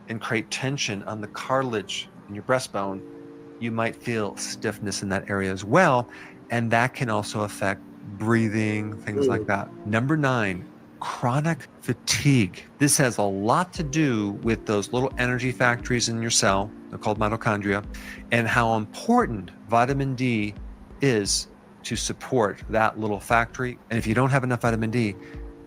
and create tension on the cartilage in your breastbone, you might feel stiffness in that area as well. And that can also affect breathing, things like that. Number nine, chronic fatigue. This has a lot to do with those little energy factories in your cell, they're called mitochondria, and how important vitamin D is to support that little factory. And if you don't have enough vitamin D,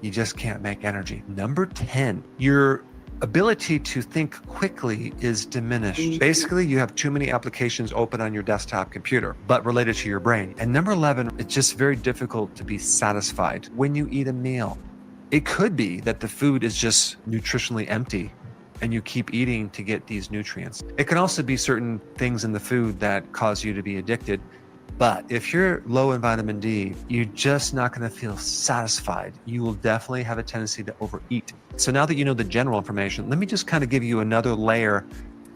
you just can't make energy. Number 10, your ability to think quickly is diminished. Basically, you have too many applications open on your desktop computer, but related to your brain. And number 11, it's just very difficult to be satisfied when you eat a meal. It could be that the food is just nutritionally empty and you keep eating to get these nutrients. It can also be certain things in the food that cause you to be addicted. But if you're low in vitamin D, you're just not going to feel satisfied. You will definitely have a tendency to overeat. So now that you know the general information, let me just kind of give you another layer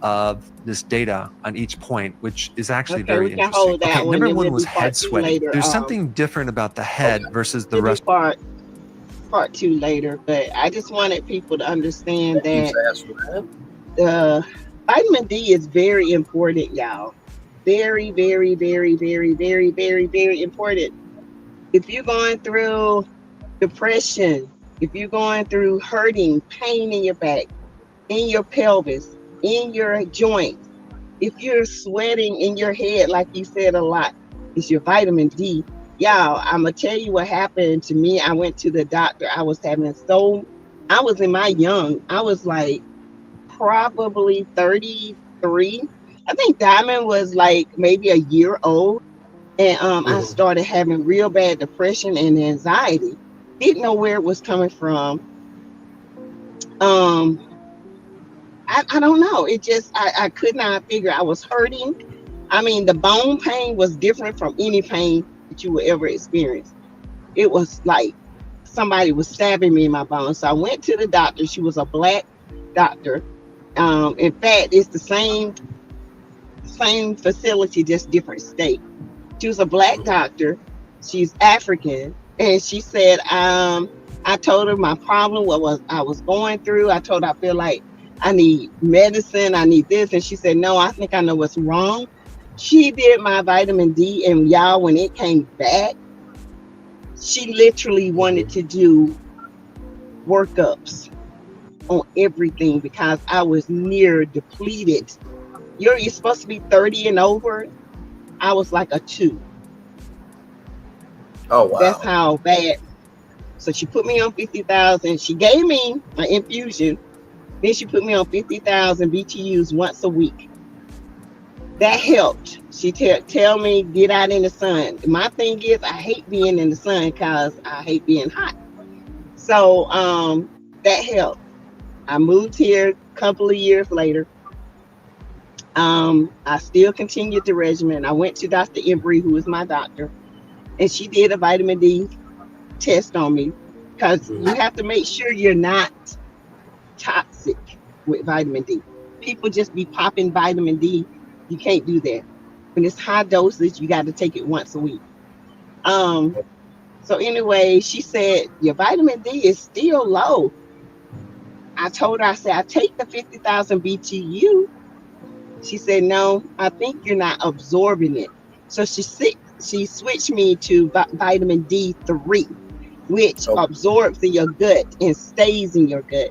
of this data on each point, which is actually very interesting. Okay, number one was head sweating. There's something different about the head versus the rest. Part two later, but I just wanted people to understand that the vitamin D is very important, y'all. Very, very, very, very, very, very, very important. If you're going through depression, if you're going through hurting, pain in your back, in your pelvis, in your joints, if you're sweating in your head, like you said a lot, it's your vitamin D Y'all, I'm gonna tell you what happened to me. I went to the doctor. I was I was in my young. I was like probably 33. I think Diamond was like maybe a year old, and I started having real bad depression and anxiety. Didn't know where it was coming from. Um, I don't know. It just I could not figure. I was hurting. I mean, the bone pain was different from any pain that you would ever experience. It was like somebody was stabbing me in my bones. So I went to the doctor. She was a black doctor. In fact, it's the same facility, just different state. She was a black doctor. She's African, and she said, I told her my problem, what was I was going through. I told her I feel like I need medicine, I need this, and she said, no, I think I know what's wrong. She did my vitamin D, and y'all, when it came back, she literally wanted to do workups on everything because I was near depleted. You're supposed to be 30 and over. I was like a 2. Oh wow. That's how bad. So she put me on 50,000. She gave me an infusion. Then she put me on 50,000 BTUs once a week. That helped. She tell me get out in the sun. My thing is I hate being in the sun because I hate being hot. So that helped. I moved here a couple of years later. I still continued the regimen. I went to Dr. Embry, who is my doctor, and she did a vitamin D test on me because you have to make sure you're not toxic with vitamin D. People just be popping vitamin D. You can't do that. When it's high dosage, you got to take it once a week. So anyway, she said, your vitamin D is still low. I told her, I said, I take the 50,000 BTU. She said, no, I think you're not absorbing it. So she switched me to vitamin D3, which absorbs in your gut and stays in your gut.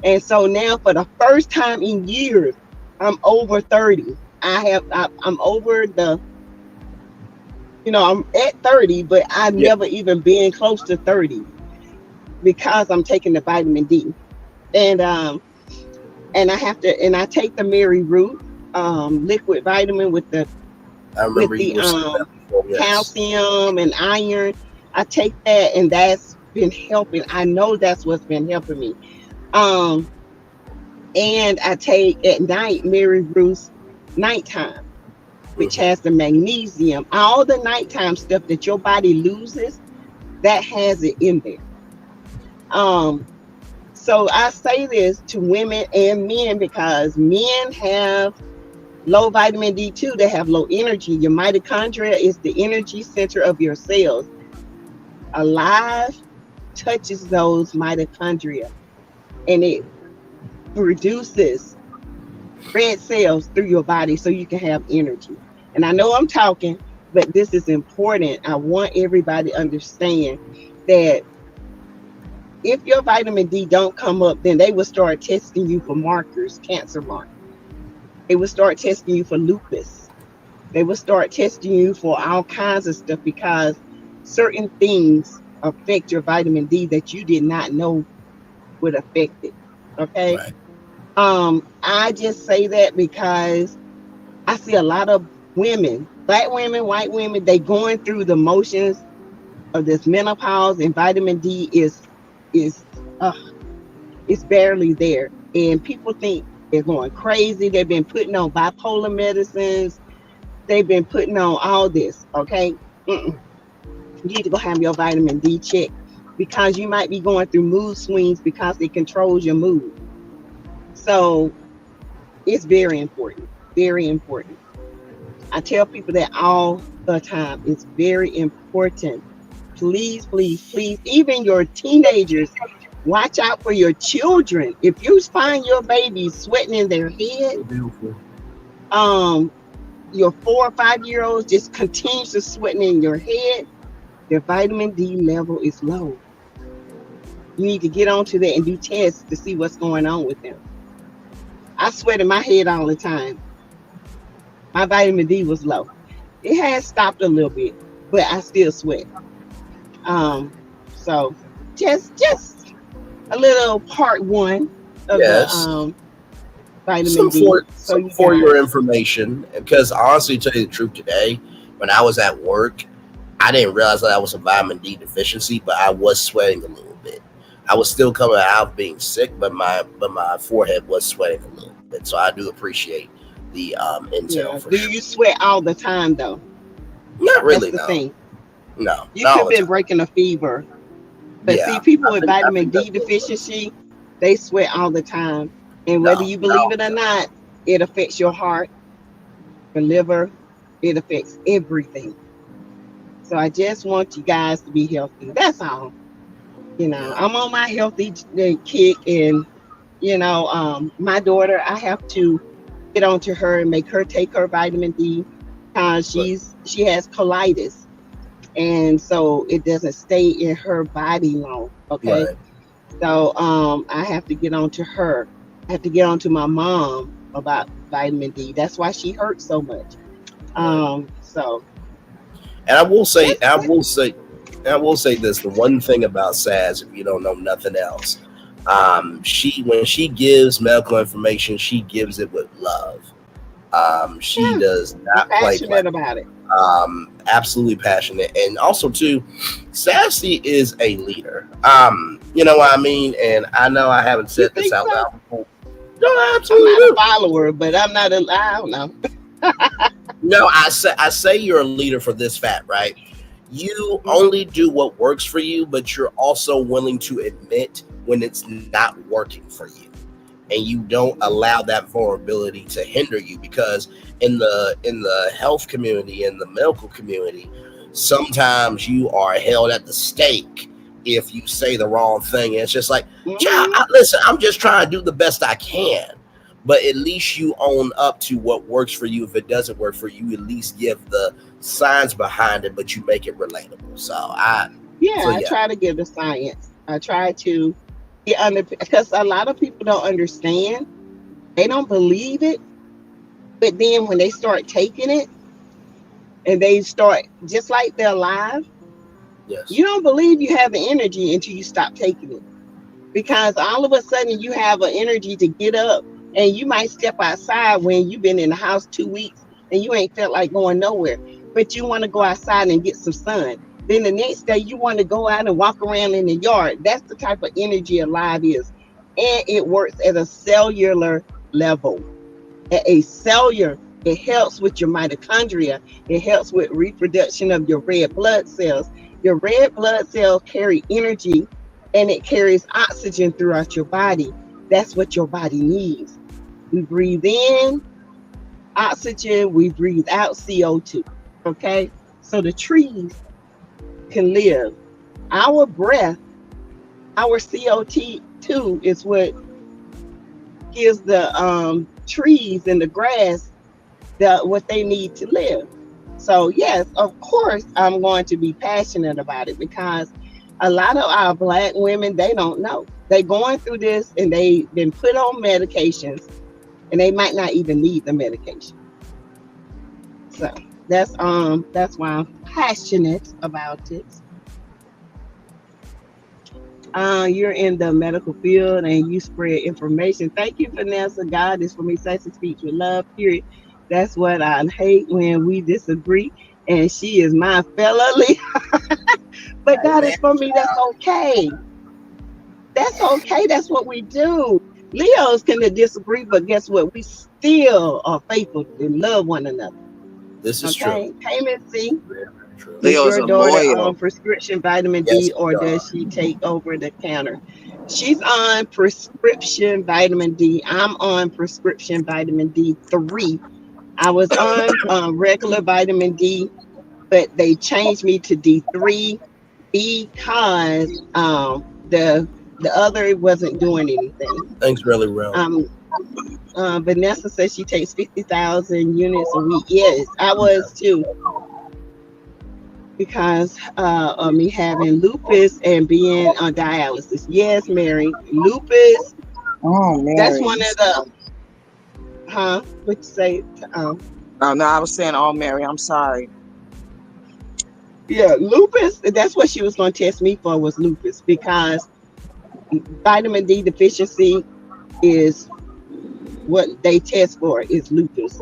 And so now for the first time in years, I'm over 30. I'm over I'm at 30, but I've never even been close to 30 because I'm taking the vitamin D. And I take the Mary Root liquid vitamin with the calcium and iron. I take that, and that's been helping. I know that's what's been helping me. And I take at night Mary Root's nighttime, which has the magnesium. All the nighttime stuff that your body loses, that has it in there. So I say this to women and men because men have low vitamin D2. They have low energy. Your mitochondria is the energy center of your cells. Alive touches those mitochondria, and it produces red cells through your body so you can have energy. And I know I'm talking, but this is important. I want everybody to understand that if your vitamin D don't come up, then they will start testing you for markers, cancer markers. They will start testing you for lupus. They will start testing you for all kinds of stuff because certain things affect your vitamin D that you did not know would affect it. Okay. Right. I just say that because I see a lot of women, black women, white women, they going through the motions of this menopause, and vitamin D is it's barely there. And people think they're going crazy. They've been putting on bipolar medicines. They've been putting on all this. Okay. You need to go have your vitamin D checked because you might be going through mood swings because it controls your mood. So it's very important. Very important. I tell people that all the time. It's very important. Please, please, please, even your teenagers, watch out for your children. If you find your baby sweating in their head, your 4 or 5 year olds just continues to sweating in your head, their vitamin D level is low. You need to get onto that and do tests to see what's going on with them. I sweat in my head all the time. My vitamin D was low. It has stopped a little bit, but I still sweat. So just a little part one of Yes. the vitamin D. So you For your guys, information, because honestly, to tell you the truth, today when I was at work, I didn't realize that I was a vitamin D deficiency, but I was sweating a little bit. I was still coming out of being sick, but my forehead was sweating a little bit. So I do appreciate the intel yeah. for Do sure. you sweat all the time though? Not That's really, the no, thing. no, You not could all have the been time. breaking a fever. But see, Yeah, people I with think vitamin D that's what it was. deficiency, they sweat all the time. And whether No, you not believe all it the or time. not, it affects your heart, your liver, it affects everything. So I just want you guys to be healthy. That's all. Yeah, I'm on my healthy kick, and my daughter, I have to get onto her and make her take her vitamin D because but she has colitis, and so it doesn't stay in her body long. Okay. right. So I have to get on to her. I have to get on to my mom about vitamin D. That's why she hurts so much. Right. So And I will say, that's it. I will say this: the one thing about Saz, if you don't know nothing else, she when she gives medical information, she gives it with love. She Yeah, does I'm not play. passionate about it. Absolutely passionate, and also too, Sassy is a leader. You know what I mean? And I know I haven't You said this think out so? loud before. No, I I'm absolutely not a do. follower, but I'm not a. I don't know. No, I say you're a leader for this fact, right? You only do what works for you, but you're also willing to admit when it's not working for you. And you don't allow that vulnerability to hinder you, because in the health community, in the medical community, sometimes you are held at the stake if you say the wrong thing. And it's just like, child, listen, I'm just trying to do the best I can. But at least you own up to what works for you. If it doesn't work for you, at least give the science behind it, but you make it relatable. Yeah, I try to give the science. I try to get under, because a lot of people don't understand. They don't believe it, but then when they start taking it and they start just like they're alive, yes, you don't believe you have the energy until you stop taking it. Because all of a sudden you have an energy to get up, and you might step outside when you've been in the house 2 weeks and you ain't felt like going nowhere, but you want to go outside and get some sun. Then the next day you want to go out and walk around in the yard. That's the type of energy alive is. And it works at a cellular level. At a cellular, it helps with your mitochondria. It helps with reproduction of your red blood cells. Your red blood cells carry energy, and it carries oxygen throughout your body. That's what your body needs. We breathe in oxygen, we breathe out CO2. Okay? So the trees can live. Our breath, our CO2 is what gives the trees and the grass what they need to live. So yes, of course, I'm going to be passionate about it, because a lot of our Black women, they don't know. They're going through this and they've been put on medications, and they might not even need the medication. So that's why I'm passionate about it. You're in the medical field and you spread information. Thank you, Vanessa. God is for me. Sassy speaks with love, period. That's what I hate, when we disagree. And she is my fellow Leo. But God is for me. That's okay. That's okay. That's what we do. Leos can disagree, but guess what? We still are faithful and love one another. this is true. Okay. Hey, Missy. True. Is Leos your are daughter loyal. on prescription vitamin Yes, D, or we are. does she take over the counter? She's on prescription vitamin D. I'm on prescription vitamin D3. I was on regular vitamin D, but they changed me to D3 because the other wasn't doing anything. Thanks, really, real. Vanessa says she takes 50,000 units a week. Yes, I was too, because of me having lupus and being on dialysis. Yes, Mary, lupus. Oh, Mary. That's one of the. What you say? Oh no, I was saying, oh Mary, I'm sorry. Yeah, lupus. That's what she was going to test me for, was lupus, because vitamin D deficiency is what they test for, is lupus.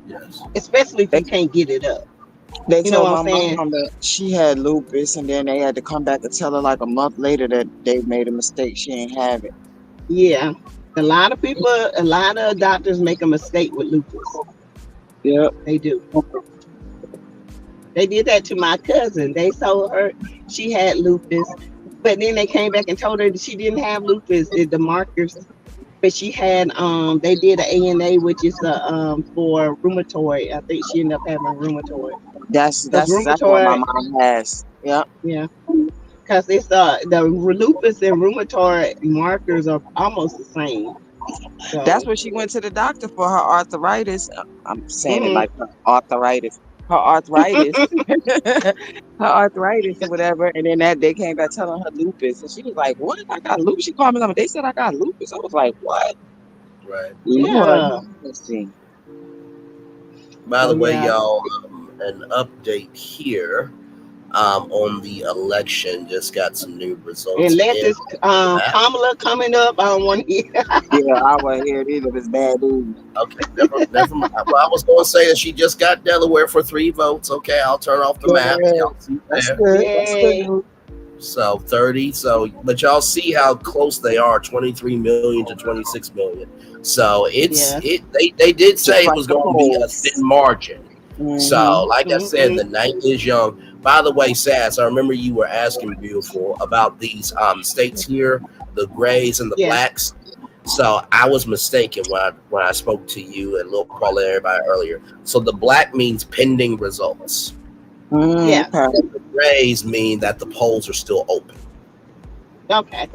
Yes. Especially if you can't get it up. They You know told what my I'm saying? mom that she had lupus, and then they had to come back and tell her like a month later that they made a mistake. She ain't have it. Yeah. A lot of people, a lot of doctors make a mistake with lupus. Yep. They do. They did that to my cousin. They told her she had lupus, but then they came back and told her that she didn't have lupus, the markers. But she had they did an ANA, which is for rheumatoid. I think she ended up having rheumatoid. That's Because exactly what my rheumatoid, mom has. Yep. yeah. Because it's the lupus and rheumatoid markers are almost the same. So That's what she went to the doctor for, her arthritis. I'm saying it mhm. like her arthritis. Her arthritis. Her arthritis or whatever. And then that they came back telling her lupus. And she was like, what? I got lupus. She called me up. They said I got lupus. I was like, what? Right. Lord, Yeah. let's see. By So the way, yeah. y'all, an update here on the election. Just got some new results Unless in. it's Kamala coming up, I don't want to hear. Yeah, I won't hear it either if it's bad news. Okay, never mind. Well, I was going to say that she just got Delaware for 3 votes. Okay, I'll turn off the map. Y'all see That's there. good. That's Yay. good. So 30. So, but y'all see how close they are, 23 million to 26 million. So it's Yeah. they did say Just it like was the going to be a polls. thin margin. So, like I said, Mhm. the night is young. By the way, Sass, I remember you were asking, beautiful, about these states here, the grays and the Yeah. blacks. So I was mistaken when I spoke to you and Lil Paulette and everybody earlier. So the black means pending results. Yeah. Okay. The grays mean that the polls are still open. Okay.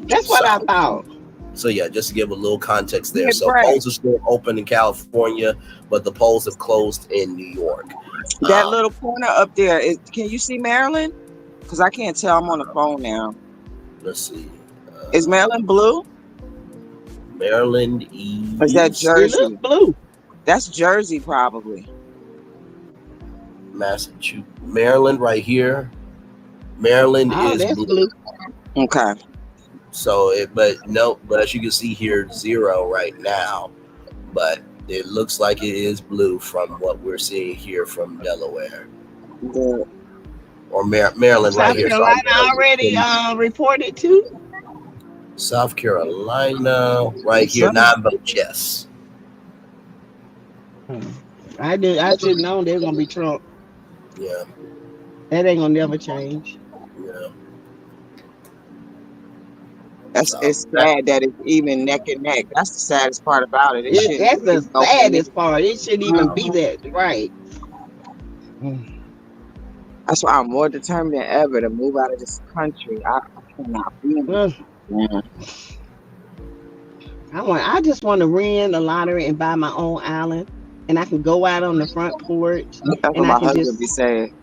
That's what I thought. So yeah, just to give a little context there. Yeah, So right. polls are still open in California, but the polls have closed in New York. That little pointer up there is. Can you see Maryland? Because I can't tell. I'm on the phone now. Let's see. Is Maryland blue? Maryland Or is that is It Jersey? looks blue. That's Jersey, probably. Massachusetts. Maryland right here. Maryland Oh, is that's blue. blue. Okay. So but as you can see here, 0 right now. But it looks like it is blue from what we're seeing here from Delaware. Good. Or Maryland right South here. Carolina already reported too. South Carolina right here, So- 9 votes yes. I should know they're gonna be Trump. Yeah. That ain't gonna never change. Yeah. It's sad that it's even neck and neck. That's the saddest part about it. That's the saddest part. It shouldn't even be Mhm. that, right? That's why I'm more determined than ever to move out of this country. I cannot be in this. Yeah. I just want to win the lottery and buy my own island, and I can go out on the front porch, That's and what I my can husband just be saying.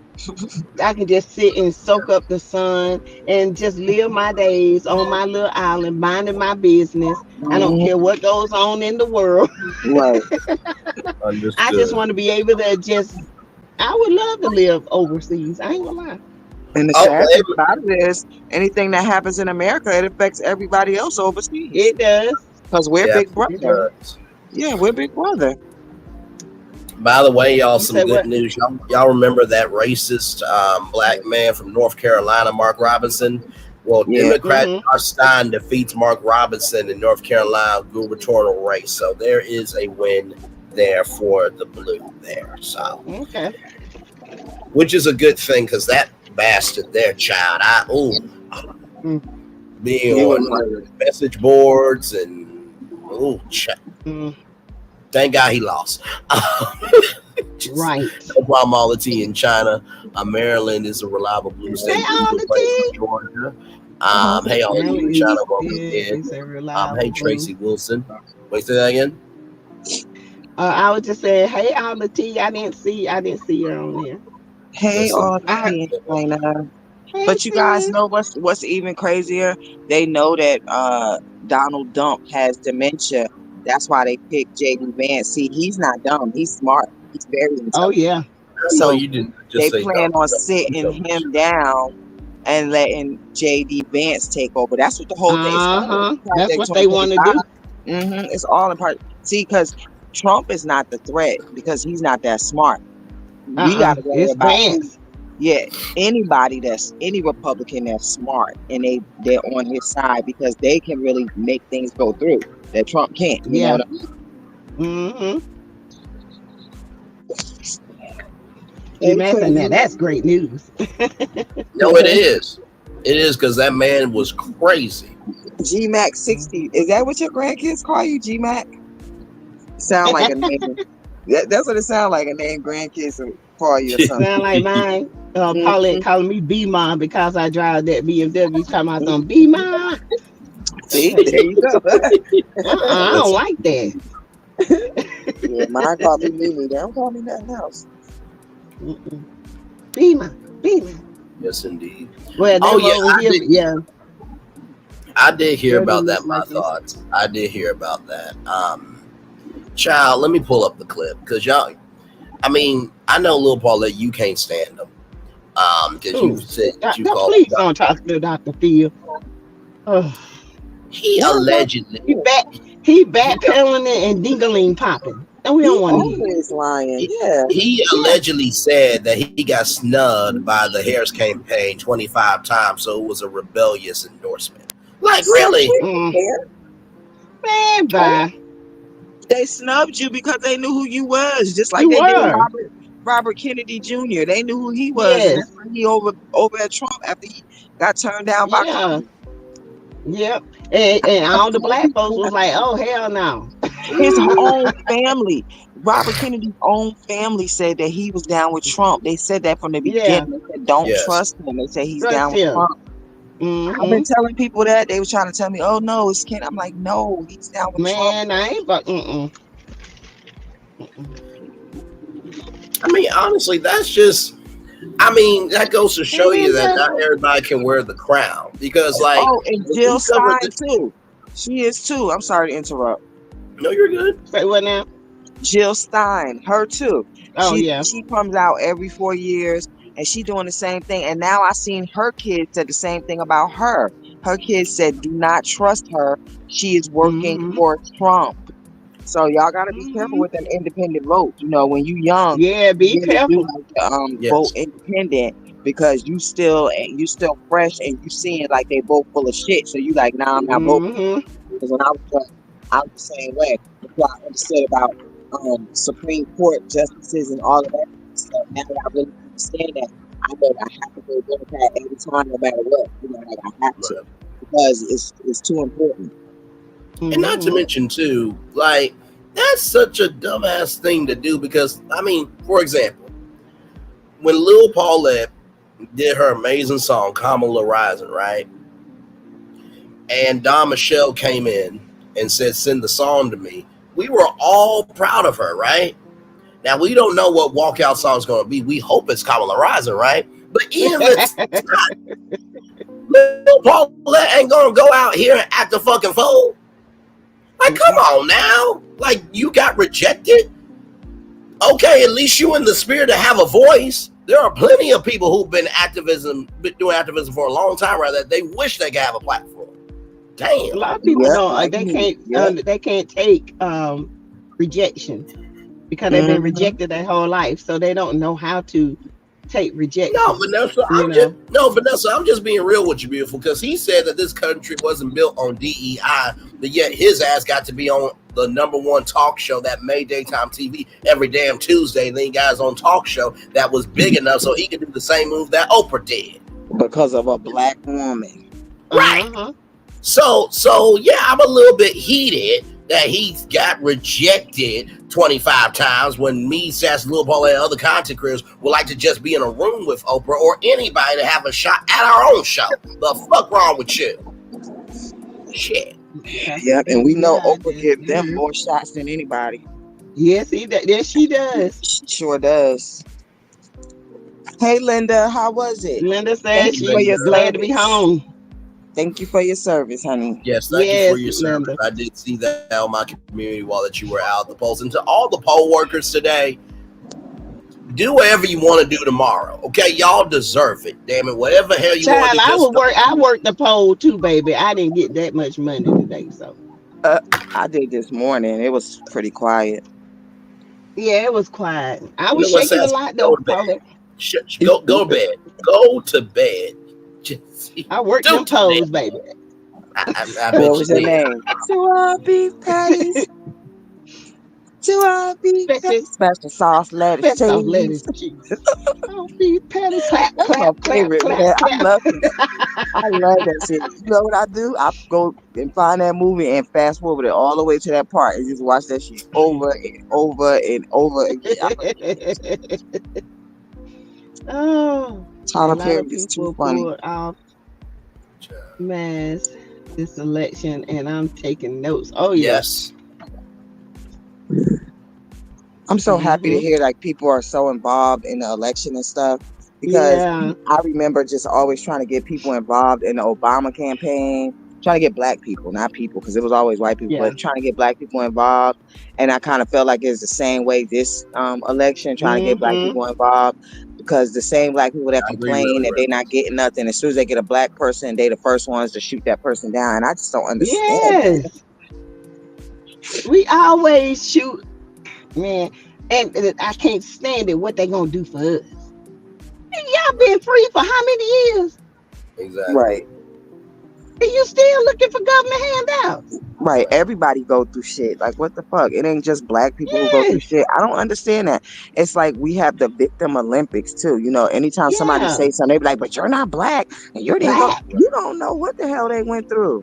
I can just sit and soak up the sun and just live my days on my little island, minding my business. I don't care what goes on in the world. Right. Understood. I just want to be able to I would love to live overseas. I ain't gonna lie. And the sad thing about it is, anything that happens in America, it affects everybody else overseas. It does. Because we're Yeah, Big Brother. Yeah, we're Big Brother. By the way, y'all, some say good what? news. Y'all remember that racist black man from North Carolina, Mark Robinson? Well, Democrat Josh Stein defeats Mark Robinson in North Carolina gubernatorial race. So there is a win there for the blue there. So Okay. which is a good thing because that bastard there, child. Being on message boards and thank God he lost. Right. No problem, all the tea in China. Maryland is a reliable blue state. Hey, all the tea. Georgia. Hey, all the tea in China. Hey, Tracy Wilson. Wait, say that again. I was just saying, hey, all the tea. I didn't see her on there. Hey, all the tea in China. But you guys know what's even crazier? They know that Donald Trump has dementia. That's why they picked J.D. Vance. See, he's not dumb. He's smart. He's very intelligent. Oh yeah. So you didn't they just say plan no. on sitting him down and letting JD Vance take over. That's what the whole thing is. That's what they want to do. It's all in part. See, because Trump is not the threat because he's not that smart. We got to worry It's about Vance. any Republican that's smart and they're on his side because they can really make things go through that Trump can't. You know what I mean? That's great news. No, it is. It is because that man was crazy. GMAC 60. Is that what your grandkids call you, GMAC? Sound like a name. That's what it sounds like, a name grandkids call you or something. Sound like mine. Paulette calling me B-Mom because I drive that BMW. Talking about some B-Mom. See, there you go. I don't like that. Yeah, mine call me Mimi. They don't call me nothing else. B-Mom. Yes, indeed. Well, I did hear about that. My thoughts. I did hear about that. Child, let me pull up the clip because y'all. I mean, I know Lil Paulette, you can't stand him. Because you said you called. Please don't talk to Dr. Phil. He allegedly he backpedaling and dingling popping. And we don't want to hear. Lying. He allegedly said that he got snubbed by the Harris campaign 25 times, so it was a rebellious endorsement. Like, really? Man, bye. They snubbed you because they knew who you was, just like they did Robert Kennedy Jr. They knew who he was. And that's why he over at Trump after he got turned down by Trump. Yep. And all the black folks was like, oh, hell no. His own family, Robert Kennedy's own family said that he was down with Trump. They said that from the beginning. They said, don't trust him. They say he's down with Trump. I've been telling people that. They were trying to tell me, oh, no, it's Ken. I'm like, no, he's down with Trump. Man, I ain't but I mean, honestly, that's just, I mean, that goes to show you that not everybody can wear the crown because, like, and Jill Stein too. She is too. I'm sorry to interrupt. No, you're good. Say what now? Jill Stein, her too. Oh, she comes out every 4 years, and she doing the same thing. And now I seen her kids said the same thing about her. Her kids said, "Do not trust her. She is working for Trump." So y'all gotta be careful with an independent vote. You know, when you young, be careful. Vote independent because you still fresh and you seeing like they both full of shit. So you like, nah, I'm not voting. Because when I was young, I was the same way. That's what I understood about Supreme Court justices and all of that stuff. Now that I really understand that, I know that I have to go Democrat every time, no matter what. You know, like I have to because it's too important. And not to mention too, like, that's such a dumbass thing to do because, I mean, for example, when Lil Paulette did her amazing song, Kamala Rising, right? And Don Michelle came in and said, send the song to me. We were all proud of her, right? Now, we don't know what walkout song is going to be. We hope it's Kamala Rising, right? But even if it's not, Lil Paulette ain't going to go out here and act a fucking fool. Like, come on now. Like, you got rejected? Okay, at least you in the spirit to have a voice. There are plenty of people who've been doing activism for a long time, rather, they wish they could have a platform. Damn. A lot of people don't. They can't take rejection because they've been rejected their whole life, so they don't know how to take rejection. No, Vanessa, I'm just being real with you, beautiful, because he said that this country wasn't built on DEI, but yet his ass got to be on the #1 talk show that made daytime TV every damn Tuesday. And then he got his own talk show that was big enough so he could do the same move that Oprah did. Because of a black woman. Right. So yeah, I'm a little bit heated that he got rejected 25 times when me, Sassy, Lil Paulette, and other content creators would like to just be in a room with Oprah or anybody to have a shot at our own show. The fuck wrong with you? Shit. Yep, and we know Oprah gives them more shots than anybody. Yes, she does. She sure does. Hey, Linda, how was it? Linda said she's glad to be home. Thank you for your service, honey. Yes, thank you for your service. I did see that on my community wall that you were out at the polls. And to all the poll workers today, Do whatever you want to do tomorrow. Okay, y'all deserve it. Damn it, whatever hell you want to do. I worked the poll too, baby. I didn't get that much money today, so. I did this morning. It was pretty quiet. Yeah, it was quiet. I was shaking a lot though. Go to bed. Go to bed. I worked them polls, baby. I What was your name? To our beef patties. To our beef patties. Special sauce, lettuce, cheese. Oh, beef patties. Clap, That's clap, my favorite, clap, man. clap. I love it. I love that shit. You know what I do? I go and find that movie and fast forward it all the way to that part and just watch that shit over and over and over again. Oh, Tyler Perry is too funny. Off mass this election, and I'm taking notes. Oh yes. I'm so happy to hear like people are so involved in the election and stuff, because I remember just always trying to get people involved in the Obama campaign, trying to get black people, not people, because it was always white people, but trying to get black people involved. And I kind of felt like it's the same way this election, trying to get black people involved, because the same black people that complain that they're not getting nothing, as soon as they get a black person, they the first ones to shoot that person down. And I just don't understand. Yes. We always shoot, man, and I can't stand it. What they gonna do for us? Y'all been free for how many years? Exactly. Right. And you still looking for government handouts? Right. Everybody go through shit. Like, what the fuck? It ain't just black people who go through shit. I don't understand that. It's like we have the victim Olympics too. You know, anytime somebody say something, they be like, but you're not black. And you don't know what the hell they went through.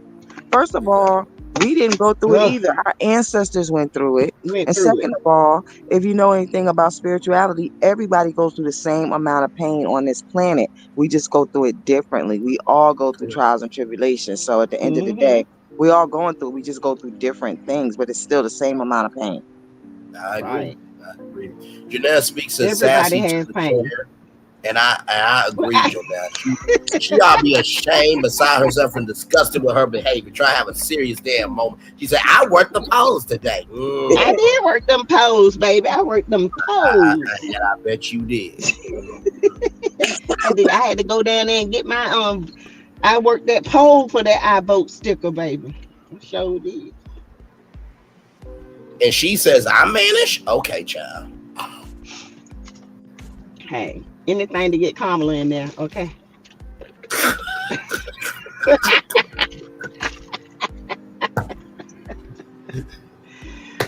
First of all, we didn't go through it either. Our ancestors went through it. And second of all, if you know anything about spirituality, everybody goes through the same amount of pain on this planet. We just go through it differently. We all go through trials and tribulations. So at the end of the day, we all going through, we just go through different things, but it's still the same amount of pain. I agree. Janelle speaks as Everybody Sassy has to the pain. chair, and I agree, Janelle. She ought to be ashamed beside herself and disgusted with her behavior. Try to have a serious damn moment. She said, I worked the polls today. I did work them polls, baby. I worked them polls. And I bet you did. I had to go down there and get my I worked that poll for that I vote sticker, baby. I sure did. And she says, I'm mannish? Okay, child. Hey, anything to get Kamala in there, okay?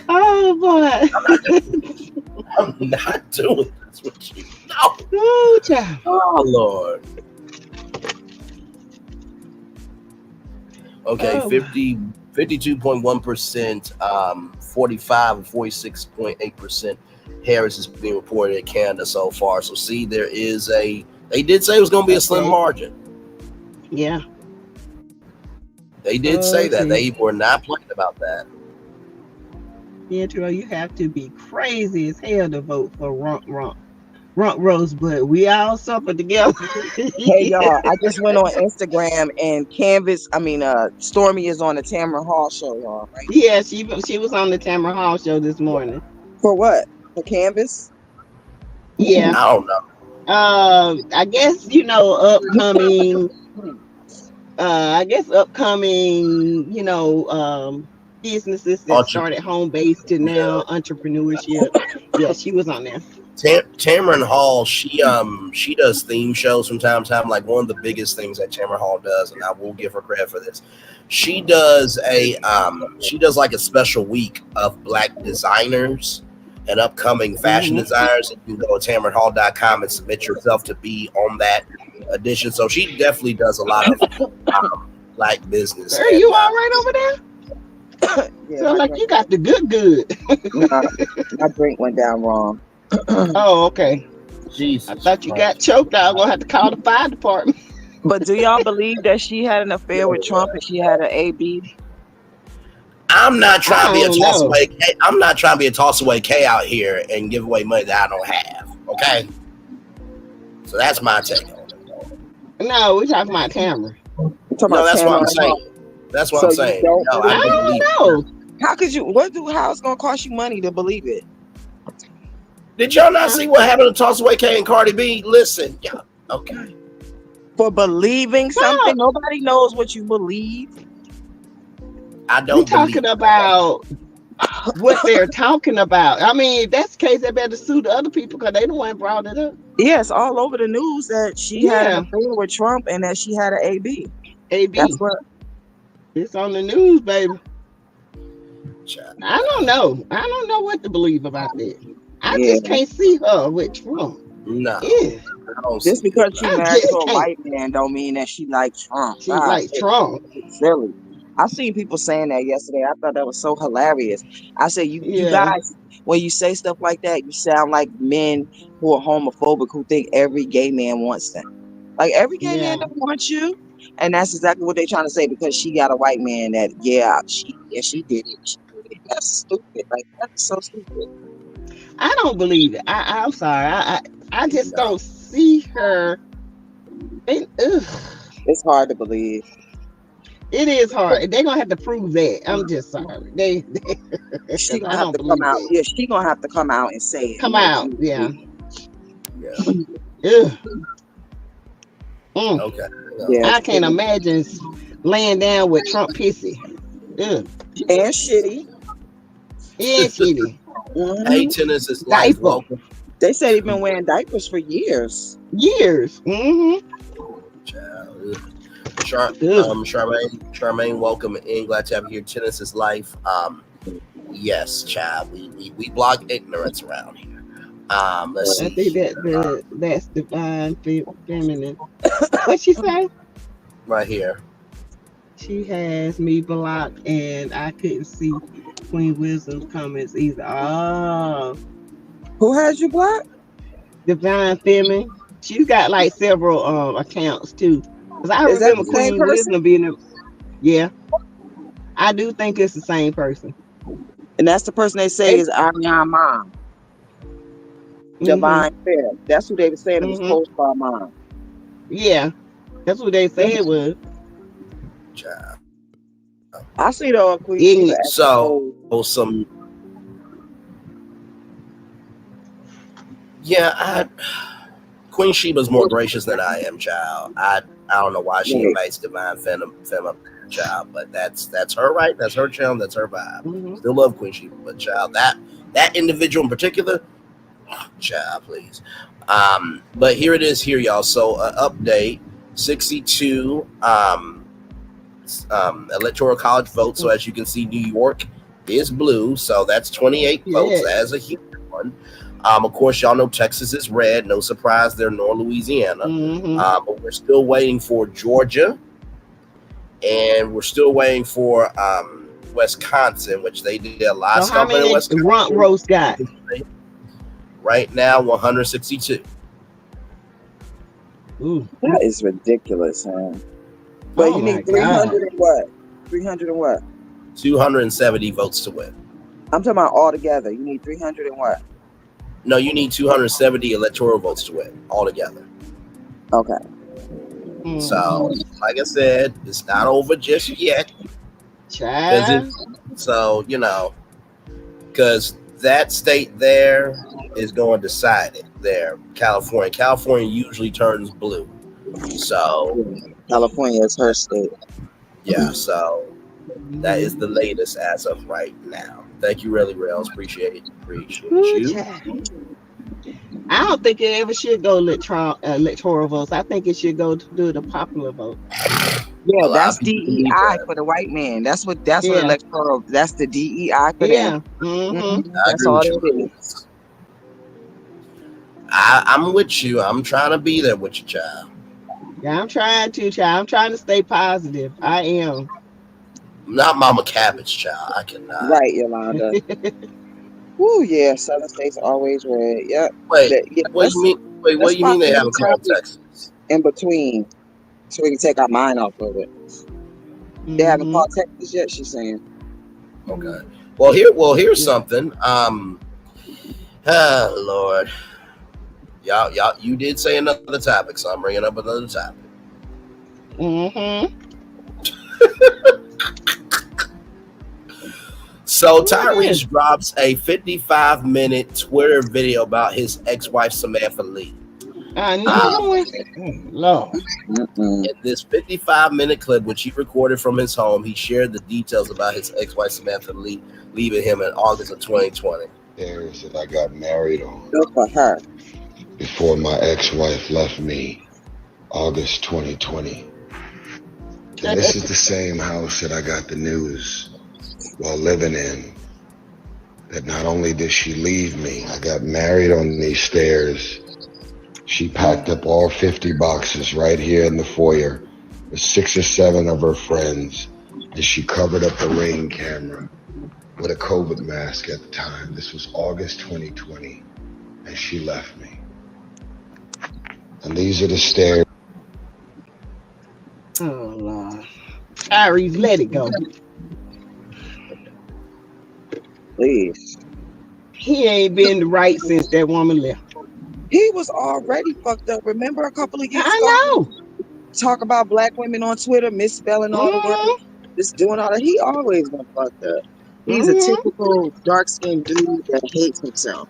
Oh boy. I'm not doing this with you. No. Oh, child. Oh Lord. Okay, 52.1%, 45 and 46.8%. Harris is being reported in Canada so far. So see, they did say it was going to be a slim margin. Yeah. They did say that. They were not playing about that. Yeah, Terrell, you have to be crazy as hell to vote for Rump Rosebud. We all suffer together. Hey y'all, I just went on Instagram and Stormy is on the Tamara Hall show, y'all, right? Yeah, she was on the Tamara Hall show this morning. For what? For Canvas? Yeah. I don't know. I guess upcoming businesses that started home based to now entrepreneurship. Yeah, she was on there. Tamron Hall, she does theme shows from time to time. Like one of the biggest things that Tamron Hall does, and I will give her credit for this. She does like a special week of black designers and upcoming fashion designers. You can go to TamronHall.com and submit yourself to be on that edition. So she definitely does a lot of black business. Are you all right over there? Yeah, so like you got the good. My drink went down wrong. Oh, okay. Jesus, I thought you got choked. I was gonna have to call the fire department. But do y'all believe that she had an affair with Trump and she had an AB? I'm not trying to be a toss away. I'm not trying to be a toss away K out here and give away money that I don't have. Okay, so that's my take on it. No, we're talking about Tamara. No, that's what I'm saying. That's what I'm saying. No, I don't know. How could you? How it's gonna cost you money to believe it? Did y'all not see what happened to Toss Away K and Cardi B? Listen, yeah, okay. For believing something, nobody knows what you believe. I We don't believe talking about what they're talking about. I mean, if that's the case, they better sue the other people because they the one brought it up. Yes, all over the news that she had an affair with Trump and that she had an AB. AB. That's what It's on the news, baby. I don't know. I don't know what to believe about that. I just can't see her with Trump. No. Yeah. Just because she I married just to a can't. white man don't mean that she likes Trump. She like Trump. It's silly. I seen people saying that yesterday. I thought that was so hilarious. I said, you guys, when you say stuff like that, you sound like men who are homophobic who think every gay man wants them. Like every gay man don't want you. And that's exactly what they're trying to say because she got a white man that, she did it. She did it. That's stupid. Like, that's so stupid. I don't believe it. I'm sorry. I just don't see her. It's hard to believe. It is hard. They're gonna have to prove that. I'm just sorry. She gonna have to come out. Yeah, she gonna have to come out and say it. Come out. Yeah. Okay. Yeah. I can't imagine laying down with Trump pissy. And shitty. And shitty. Hey, Tennis is life. Welcome. They said he's been wearing diapers for years. Years. Charmaine, welcome in. Glad to have you here. Tennis is life. Yes, child. We block ignorance around here. Let's see. I think that's divine feminine. What she say? Right here. She has me blocked, and I couldn't see Queen Wisdom's comments either. Oh, who has you blocked? Divine Feminine. She's got like several accounts too. Cause I remember Queen Wisdom being yeah. I do think it's the same person. And that's the person they say is Ariana Mom. Divine Feminine. That's who they were saying it was posted by Mom. Yeah, that's what they say it was. I see the Queen. Queen Sheba's more gracious than I am, child. I don't know why she invites Divine Fem up, child, but that's her right. That's her channel. That's her vibe. Still love Queen Sheba, but child, that individual in particular, child, please. But here it is, here, y'all. So update 62 electoral college votes. So as you can see, New York is blue, so that's 28 votes as a huge one. Of course, y'all know Texas is red. No surprise there, nor Louisiana. But we're still waiting for Georgia, and we're still waiting for Wisconsin, which they did a lot of stuff in Wisconsin. Rump roast got right now 162. Ooh, that is ridiculous, man. But you need 300 and what? 300 and what? 270 votes to win. I'm talking about all together. You need 300 and what? No, you need 270 electoral votes to win altogether. Okay. So, like I said, it's not over just yet. So, because that state there is going to decide it there. California. California usually turns blue. So, California is her state. Yeah, so that is the latest as of right now. Thank you, really, Rails. Appreciate you. I don't think it ever should go electoral votes. I think it should go to do the popular vote. Yeah, that's DEI for the white man. That's what electoral. That's the DEI for them. That's all it is. I'm with you. I'm trying to be there with you, child. Yeah, I'm trying to, child. I'm trying to stay positive. I am. Not Mama Cabbage, child. I cannot. Right, Yolanda. Ooh, yeah. Southern states always red. Yep. What do you mean? What do you mean they haven't called Texas? In between, so we can take our mind off of it. They haven't called Texas yet. She's saying. Okay. Well, here's something. Lord, y'all, you did say another topic, so I'm bringing up another topic. So Tyrese drops a 55-minute Twitter video about his ex-wife Samantha Lee. Lord. In this 55-minute clip, which he recorded from his home, he shared the details about his ex-wife Samantha Lee leaving him in August of 2020. Stairs that I got married on. Good for her. Before my ex-wife left me, August 2020. And this is the same house that I got the news while living in, that not only did she leave me, I got married on these stairs. She packed up all 50 boxes right here in the foyer with 6 or 7 of her friends, and she covered up the Ring camera with a COVID mask at the time. This was August 2020, and she left me. And these are the stairs. Oh, Lord. Tyrese, let it go. Please. He ain't been right since that woman left. He was already fucked up. Remember a couple of years ago? I know. Talk about black women on Twitter, misspelling all the words, just doing all that. He always been fucked up. He's a typical dark-skinned dude that hates himself.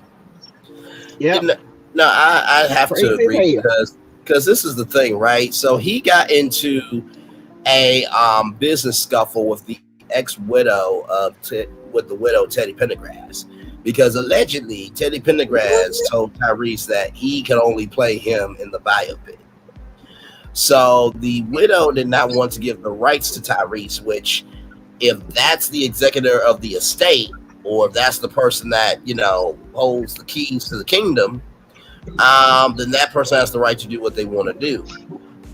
Yeah. No, I have to agree because this is the thing, right? So he got into a business scuffle with the ex-widow of with the widow Teddy Pendergrass, because allegedly Teddy Pendergrass told Tyrese that he could only play him in the biopic. So the widow did not want to give the rights to Tyrese, which, if that's the executor of the estate, or if that's the person that, you know, holds the keys to the kingdom, then that person has the right to do what they want to do.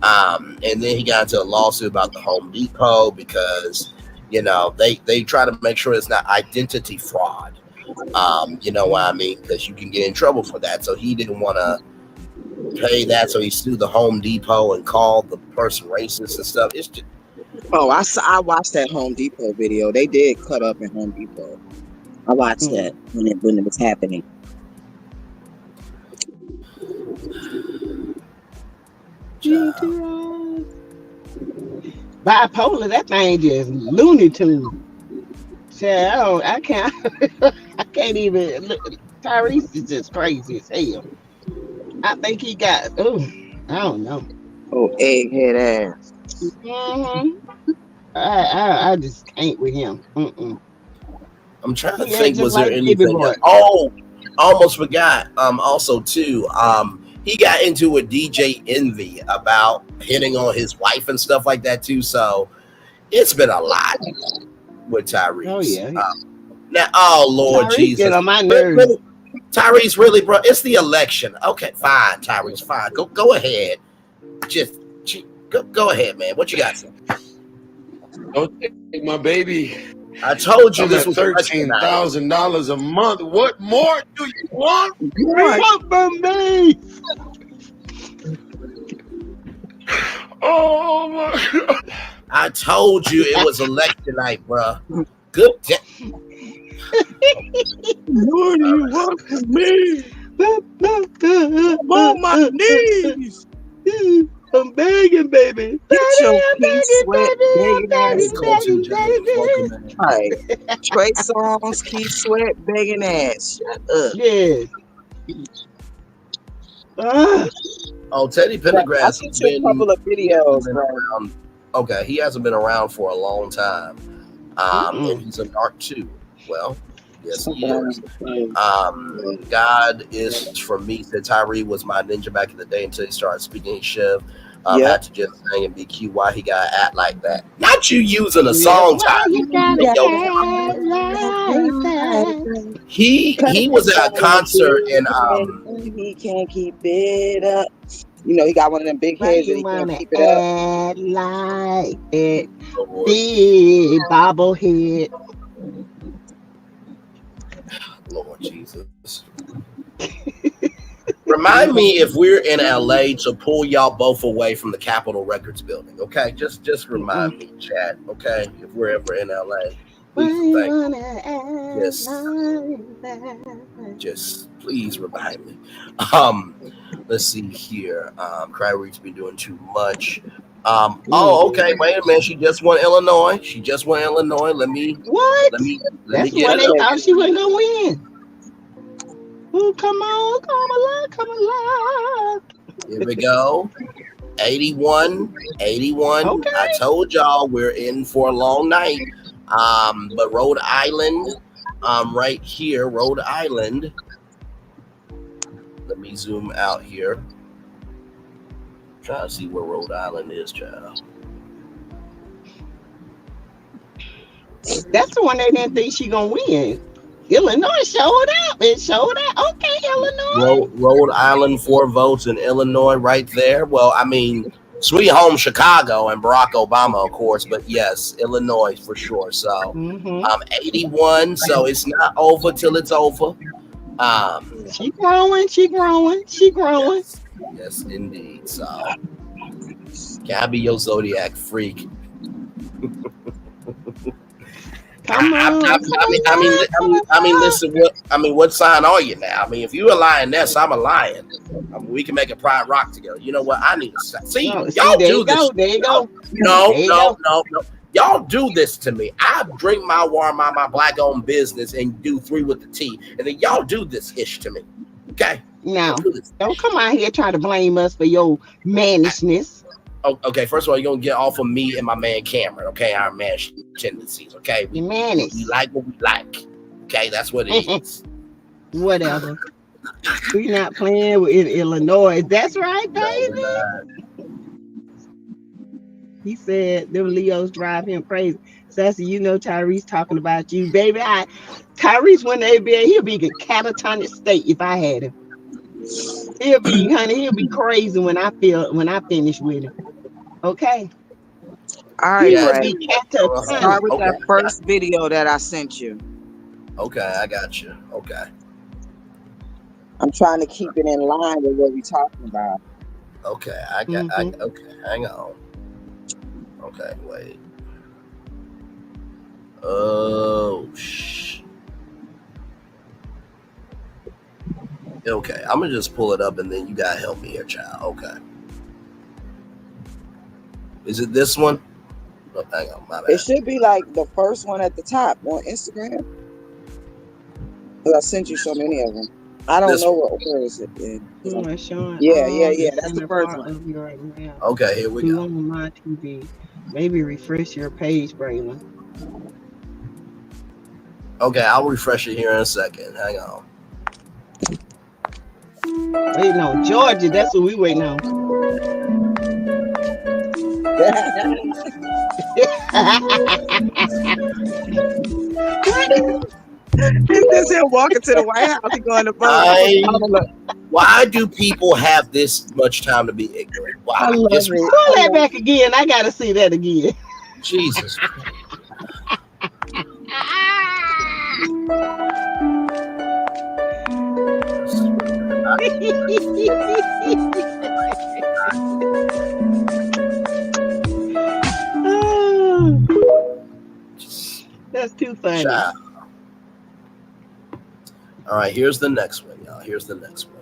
And then he got into a lawsuit about the Home Depot because, you know, they try to make sure it's not identity fraud. You know what I mean? Because you can get in trouble for that. So he didn't want to pay that, so he sued the Home Depot and called the person racist and stuff. It's just... Oh, I watched that Home Depot video. They did cut up in Home Depot. I watched that when it was happening. Bipolar, that thing just Looney Tune. So I can't even look. Tyrese is just crazy as hell. I think he got I don't know. Oh, egghead ass. I just can't with him. I'm trying to think, was there anything else? Oh, almost forgot. Also too, he got into with DJ Envy about hitting on his wife and stuff like that too. So it's been a lot with Tyrese. Oh yeah. Now, oh Lord Tyrese Jesus, get on my nerves. Tyrese, really, bro? It's the election. Okay, fine, Tyrese, fine. Go ahead. Just go ahead, man. What you got? Don't take my baby. I told you this was $13,000 a month. What more do you want? What from me? Oh my God. I told you it was election night, bro. Good. What do you want from me? I'm on my knees. I'm begging, baby. Get your pink sweat begging ass. Right. Trey Songz, Keith Sweat begging ass. Shut up. Yes. Oh, Teddy Pendergrass has been a couple of videos around. Okay, he hasn't been around for a long time. And he's an art too. Well, yes, he is. God is for me. Said Tyree was my ninja back in the day until he started speaking his shit. Had to just sing and be cute. Why he gotta act like that? Not you using a song, Tyree. He was at a concert and he can't keep it up. You know, he got one of them big heads and he can't keep it up. Like it. Big bobblehead. Lord Jesus. Remind me if we're in LA to pull y'all both away from the Capitol Records building, okay? Just remind me, chat, okay? If we're ever in LA, please, just please remind me. Let's see here. Crywreek's been doing too much. Oh, okay. Wait a minute. She just won Illinois. Let me What? Let me That's get why it they up. thought she wasn't gonna win. Oh, come on, come alive. Here we go. 81. Okay. I told y'all we're in for a long night. But Rhode Island, right here, Rhode Island. Let me zoom out here. Try to see where Rhode Island is, child. That's the one they didn't think she gonna win. Illinois showed up. It showed up. Okay, Illinois. Rhode Island, 4 votes, and Illinois right there. Well, I mean, sweet home Chicago and Barack Obama, of course, but yes, Illinois for sure. So 81. So it's not over till it's over. She growing. Yes, indeed. So can I be your zodiac freak? Come on. I mean, listen. What sign are you now? I mean, if you're a lioness, I'm a lion. I mean, we can make a pride rock together. You know what? I need to see. Y'all do this. There you go. No. Y'all do this to me. I drink my water, my black-owned business, and do 3 with the T, and then y'all do this ish to me. Okay. Now, don't come out here trying to blame us for your mannishness. Oh, okay, first of all, you're going to get off of me and my man Cameron, okay? Our man tendencies, okay? We like what we like, okay? That's what it is. Whatever. We not playing with Illinois. That's right, baby. He said them Leos drive him crazy. Sassy, you know Tyrese talking about you. Baby, Tyrese when they be, he'll be in catatonic state if I had him. He'll be crazy when I finish with him. Okay. All right, Brad. Catatonic. Start with that first video that I sent you. Okay, I got you. Okay. I'm trying to keep it in line with what we're talking about. Okay, okay, hang on. Okay, wait. Oh, okay, I'm gonna just pull it up and then you gotta help me here, child. Okay. Is it this one? Oh, hang on, my bad. It should be like the first one at the top on Instagram. Because I sent you so many of them. I don't know what order is it in. Yeah. That's the first one. Right, okay, here we go. On my TV. Maybe refresh your page, Braylon. Okay, I'll refresh it here in a second. Hang on. Waiting on Georgia. That's what we waiting on. This him walking to the White House. He going to vote. Why do people have this much time to be ignorant? Why? I love it. Pull that back again. I gotta see that again. Jesus. That's too funny. Child. All right, here's the next one, y'all. Here's the next one.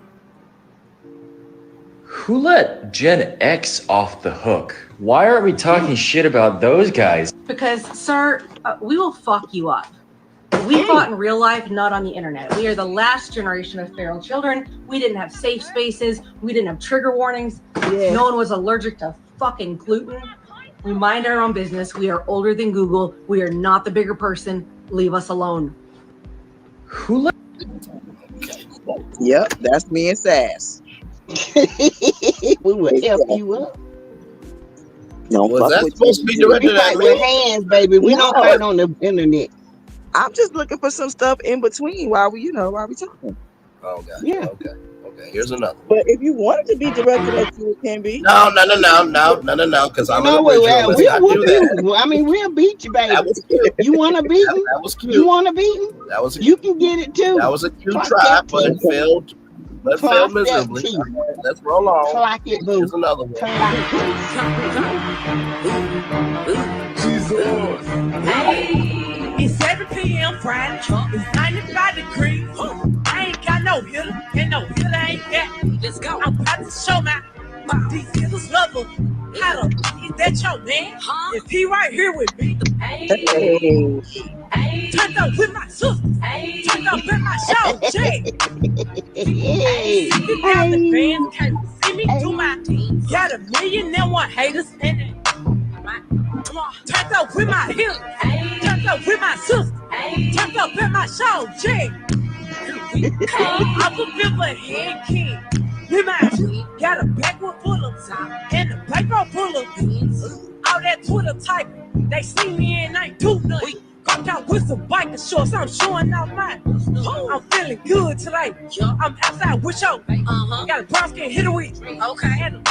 Who let Gen X off the hook? Why aren't we talking shit about those guys? Because, sir, we will fuck you up. We fought in real life, not on the internet. We are the last generation of feral children. We didn't have safe spaces. We didn't have trigger warnings. Yeah. No one was allergic to fucking gluten. We mind our own business. We are older than Google. We are not the bigger person. Leave us alone. Who let... Yep, that's me and Sass. We will help you up. Was that supposed to be directed at with hands, baby? We don't fight on the internet. I'm just looking for some stuff in between while we talking. Oh, okay. Yeah. Okay. Here's another one. But if you wanted to be directed at you, it can be. No. Because I'm an original. I mean, we'll beat you, baby. You want to beat him? That was cute. You want to beat him? That was. You can get it too. That was a cute try, but it failed. But failed miserably. Let's roll on. Clock it, boo. Here's another one. It's 7 p.m. Friday. It's 95 degrees. I ain't got no hitter, and no hitter ain't got. Let's go. I'm about to show my these hitters love them. How to get He right here with me. Hey. Turned up with my sister. Turned up with my show. Jay. Sitting down the band. Can't see me do my thing. Got 1,000,001 haters. Come on. Turned up with my heels. Turned up with my sister. Turned up with my show. Jay. I'm a bit of a head king. With my G. Got a backwood full of time. And a background full of beans. All that Twitter type. They see me and ain't do nothing. Got out with some biker shorts. I'm showing out my. I'm feeling good today. I'm outside with y'all. Got a brown skin hit with. Okay.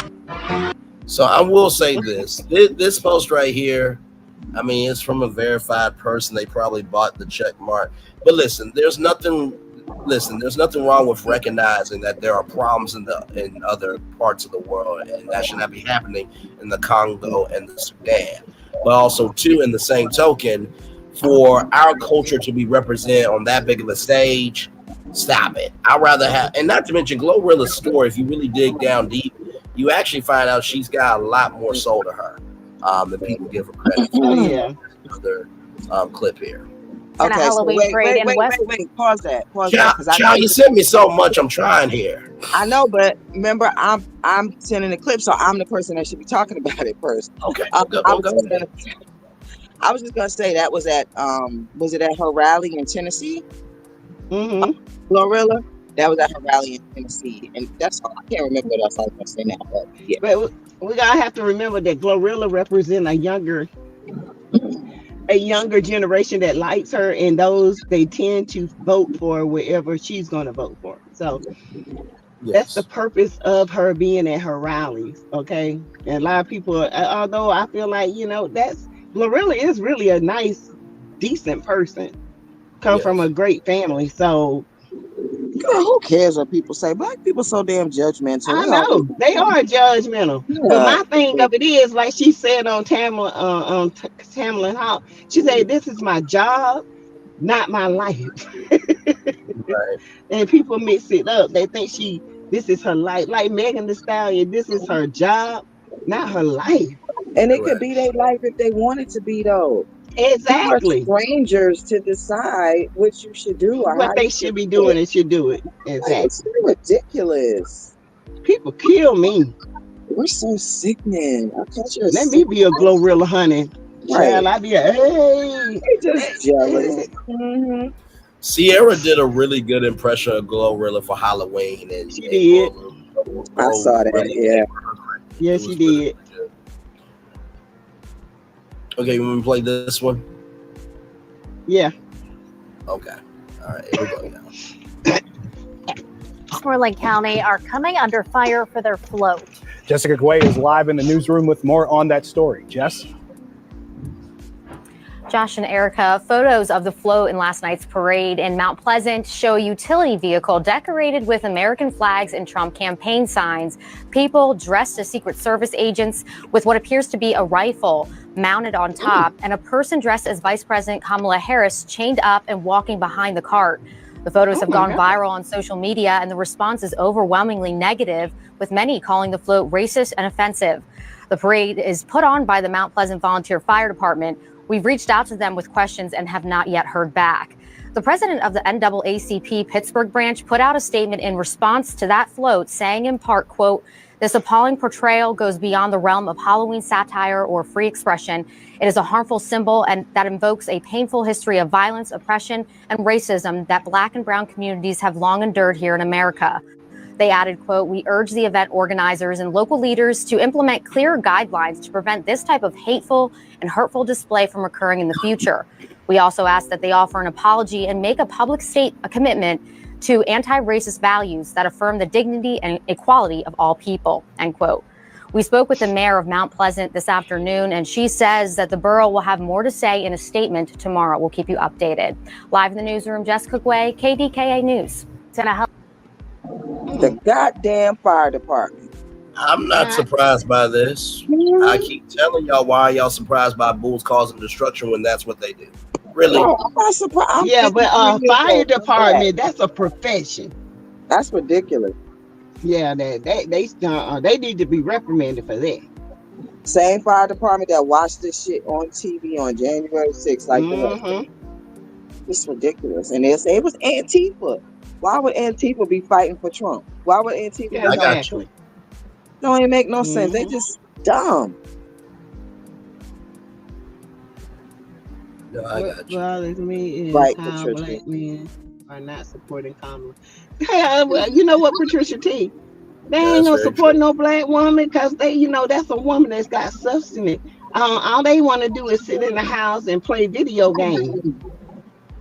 So I will say this. This post right here, I mean, it's from a verified person. They probably bought the check mark. But listen, there's nothing wrong with recognizing that there are problems in other parts of the world, and that should not be happening in the Congo and the Sudan. But also, too, in the same token, for our culture to be represented on that big of a stage, stop it. I'd rather have, and not to mention Glorilla's story, if you really dig down deep, you actually find out she's got a lot more soul to her than people give her credit for. Yeah. Another clip here. Okay, so wait, pause that. Child, you sent me so much. I'm trying here. I know, but remember, I'm sending the clip, so I'm the person that should be talking about it first. Okay. I was just gonna say that was it at her rally in Tennessee? Glorilla? That was at her rally in Tennessee, and that's all. I can't remember what else I was gonna say now, but yeah. But we gotta have to remember that Glorilla represents a younger generation that likes her, and those they tend to vote for wherever she's gonna vote for. So that's the purpose of her being at her rallies. Okay, and a lot of people, although I feel like that's Glorilla is really a nice, decent person, from a great family. So. Girl, who cares what people say? Black people so damn judgmental. I know they are judgmental. Yeah. But my thing of it is, like she said on Tamla Hall, she said, "This is my job, not my life." Right. And people mix it up. They think this is her life. Like Megan Thee Stallion, this is her job, not her life. And it could be their life if they want it to be, though. Exactly. Strangers to decide what you should do or what they should be doing and should do it. Exactly. It's ridiculous. People kill me. We're so sickening. Let me be a Glorilla, honey. Child, I be hey. Just jealous. Sierra did a really good impression of Glorilla for Halloween, and she did. I saw that. Yeah. Yeah, she did. Okay, you want me to play this one? Yeah. Okay. All right, here we go now. Westmoreland County are coming under fire for their float. Jessica Guay is live in the newsroom with more on that story. Jess? Josh and Erica, photos of the float in last night's parade in Mount Pleasant show a utility vehicle decorated with American flags and Trump campaign signs. People dressed as Secret Service agents with what appears to be a rifle mounted on top, and a person dressed as Vice President Kamala Harris chained up and walking behind the cart. The photos have gone viral on social media, and the response is overwhelmingly negative, with many calling the float racist and offensive. The parade is put on by the Mount Pleasant Volunteer Fire Department. We've reached out to them with questions and have not yet heard back. The president of the NAACP Pittsburgh branch put out a statement in response to that float, saying in part, quote, "This appalling portrayal goes beyond the realm of Halloween satire or free expression. It is a harmful symbol and that invokes a painful history of violence, oppression, and racism that Black and brown communities have long endured here in America." They added, quote, "We urge the event organizers and local leaders to implement clear guidelines to prevent this type of hateful and hurtful display from occurring in the future. We also ask that they offer an apology and make a public commitment to anti-racist values that affirm the dignity and equality of all people," end quote. We spoke with the mayor of Mount Pleasant this afternoon, and she says that the borough will have more to say in a statement tomorrow. We'll keep you updated. Live in the newsroom, Jessica Guay, KDKA News. The goddamn fire department. I'm not surprised by this. I keep telling y'all why y'all surprised by bulls causing destruction when that's what they do. Really? No, I'm not surprised. Yeah, but fire department, that's a profession. That's ridiculous. Yeah, they need to be reprimanded for that. Same fire department that watched this shit on TV on January 6th, like that. It's ridiculous. And they say it was Antifa. Why would Antifa be fighting for Trump? Why would Antifa? Yeah, exactly. Don't even make no sense. They just dumb. No, I got you. Bothers me is Right, how Patricia. black men are not supporting Kamala. Hey, you know what, Patricia T? They ain't gonna support no black woman because they, you know, that's a woman that's got substance. All they want to do is sit in the house and play video games.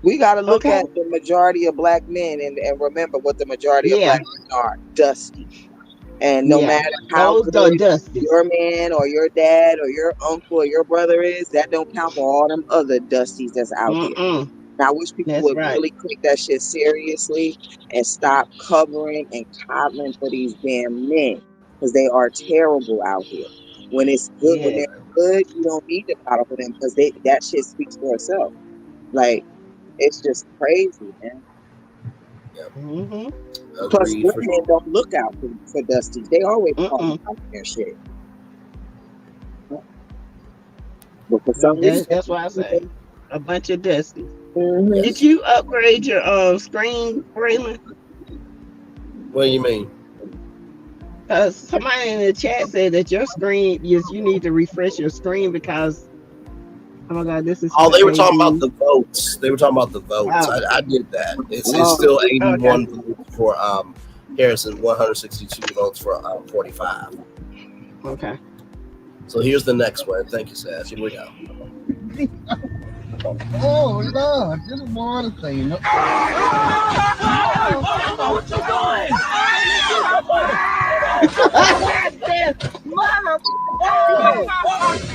We got to look at the majority of black men and remember what the majority of black men are: dusty. And no matter how good your man or your dad or your uncle or your brother is, that don't count for all them other dusties that's out here. And I wish people would really take that shit seriously and stop covering and coddling for these damn men, because they are terrible out here. When it's good, when they're good, you don't need to coddle for them because that shit speaks for itself. Like, it's just crazy, man. Plus, good men don't look out for dusties. They always call out their shit. But for some reason, That's why I say a bunch of dusties. Did you upgrade your screen, Braylon? What do you mean? Somebody in the chat said that your screen you need to refresh your screen because, oh my God, this is. Oh, they were talking about the votes. They were talking about the votes. Oh. I did that. It's still 81 votes for Harrison, 162 votes for 45. Okay. So here's the next one. Thank you, Sass. Here we go. Oh Lord, just want to say, you know. What you doing? Mama,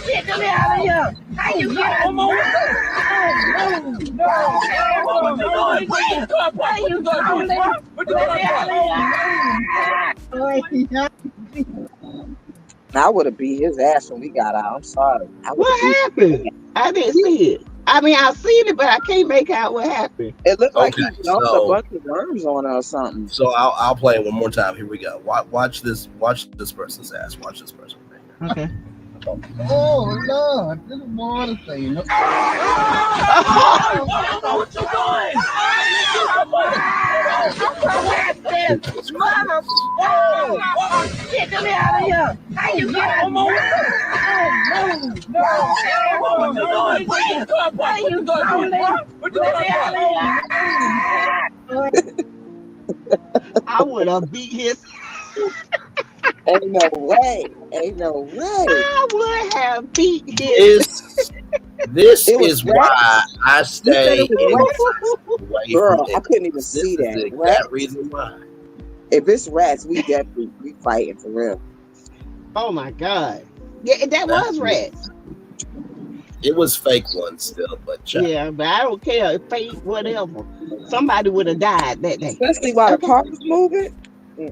get me out of here! How you get out? No. What you doing? I would have beat his ass when we got out. I'm sorry. What happened? I didn't see it. I mean, I seen it, but I can't make out what happened. It looked like he dumped a bunch of worms on her or something. So I'll play it one more time. Here we go. Watch this person's ass. Watch this person. Okay. Oh Lord, just want to say, you know. What you doing? Mama, get me out of here! How you get out? No. What you doing? I would have beat his. Ain't no way. Ain't no way. I would have beat his. This is why I stay away Girl, from it. I couldn't even see that. That Rats. reason why. If it's rats, we definitely fighting for real. Oh my God. Yeah, that was rats. It was fake ones still, but yeah, but I don't care. Fake, whatever. Somebody would have died that day. Especially while the car was moving.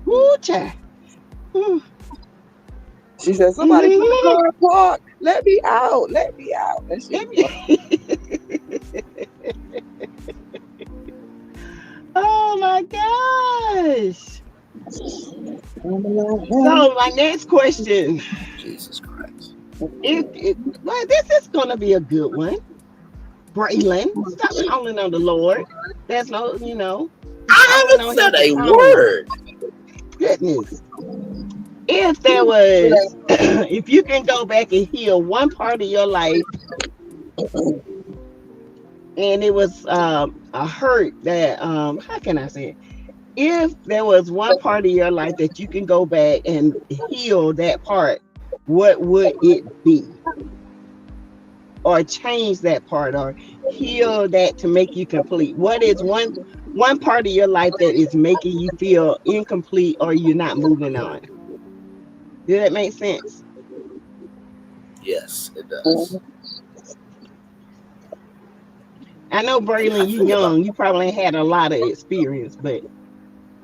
Ooh, child. She said, somebody put the car in park. Let me out. Let me out. Oh my gosh. So my next question. Jesus Christ. Well, this is gonna be a good one. Braylon, stop calling on the Lord. There's no, you know. I haven't said a word. Goodness. If there was, if you can go back and heal one part of your life, and it was a hurt that, how can I say it? If there was one part of your life that you can go back and heal that part, what would it be? Or change that part, or heal that to make you complete? What is one part of your life that is making you feel incomplete, or you're not moving on? Did that make sense? Yes, it does. I know, Braylon, you young. You probably had a lot of experience, but.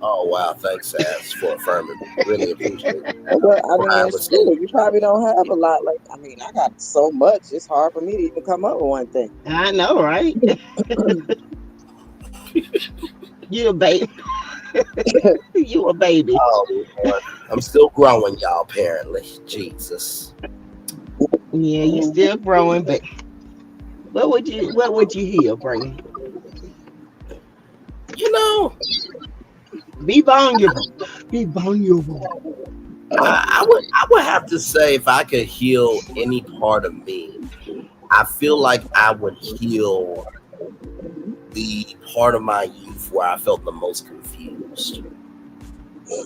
Oh, wow. Thanks, Sass, for affirming. Really appreciate it. Well, I mean, it's true. You probably don't have a lot. Like, I mean, I got so much. It's hard for me to even come up with one thing. I know, right? You a baby. You a baby. Oh, Lord. I'm still growing, y'all, apparently. Jesus. Yeah, you still growing, but what would you heal, Braylon? You know, Be vulnerable. Be vulnerable. I would have to say if I could heal any part of me, I feel like I would heal the part of my youth where I felt the most confused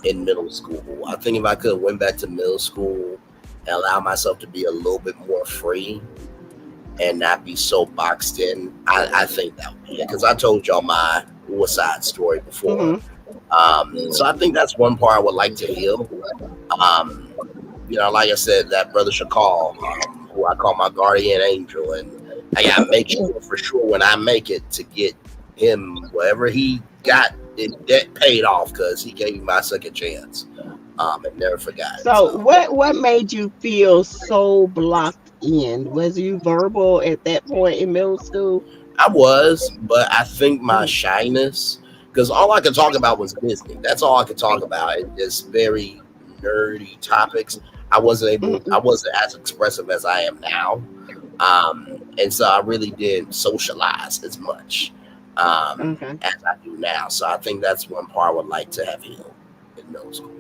in middle school. I think if I could went back to middle school and allow myself to be a little bit more free and not be so boxed in, I think that would be it. Because I told y'all my West Side story before. So I think that's one part I would like to heal. You know, like I said, that brother Shakal, who I call my guardian angel, and I gotta make sure for sure when I make it to get him whatever he got in debt paid off, because he gave me my second chance, and never forgot. So what made you feel so blocked in? Was you verbal at that point in middle school? I was, but I think my shyness, because all I could talk about was Disney. That's all I could talk about. It's very nerdy topics. I wasn't as expressive as I am now. And so I really didn't socialize as much as I do now. So I think that's one part I would like to have healed in middle school.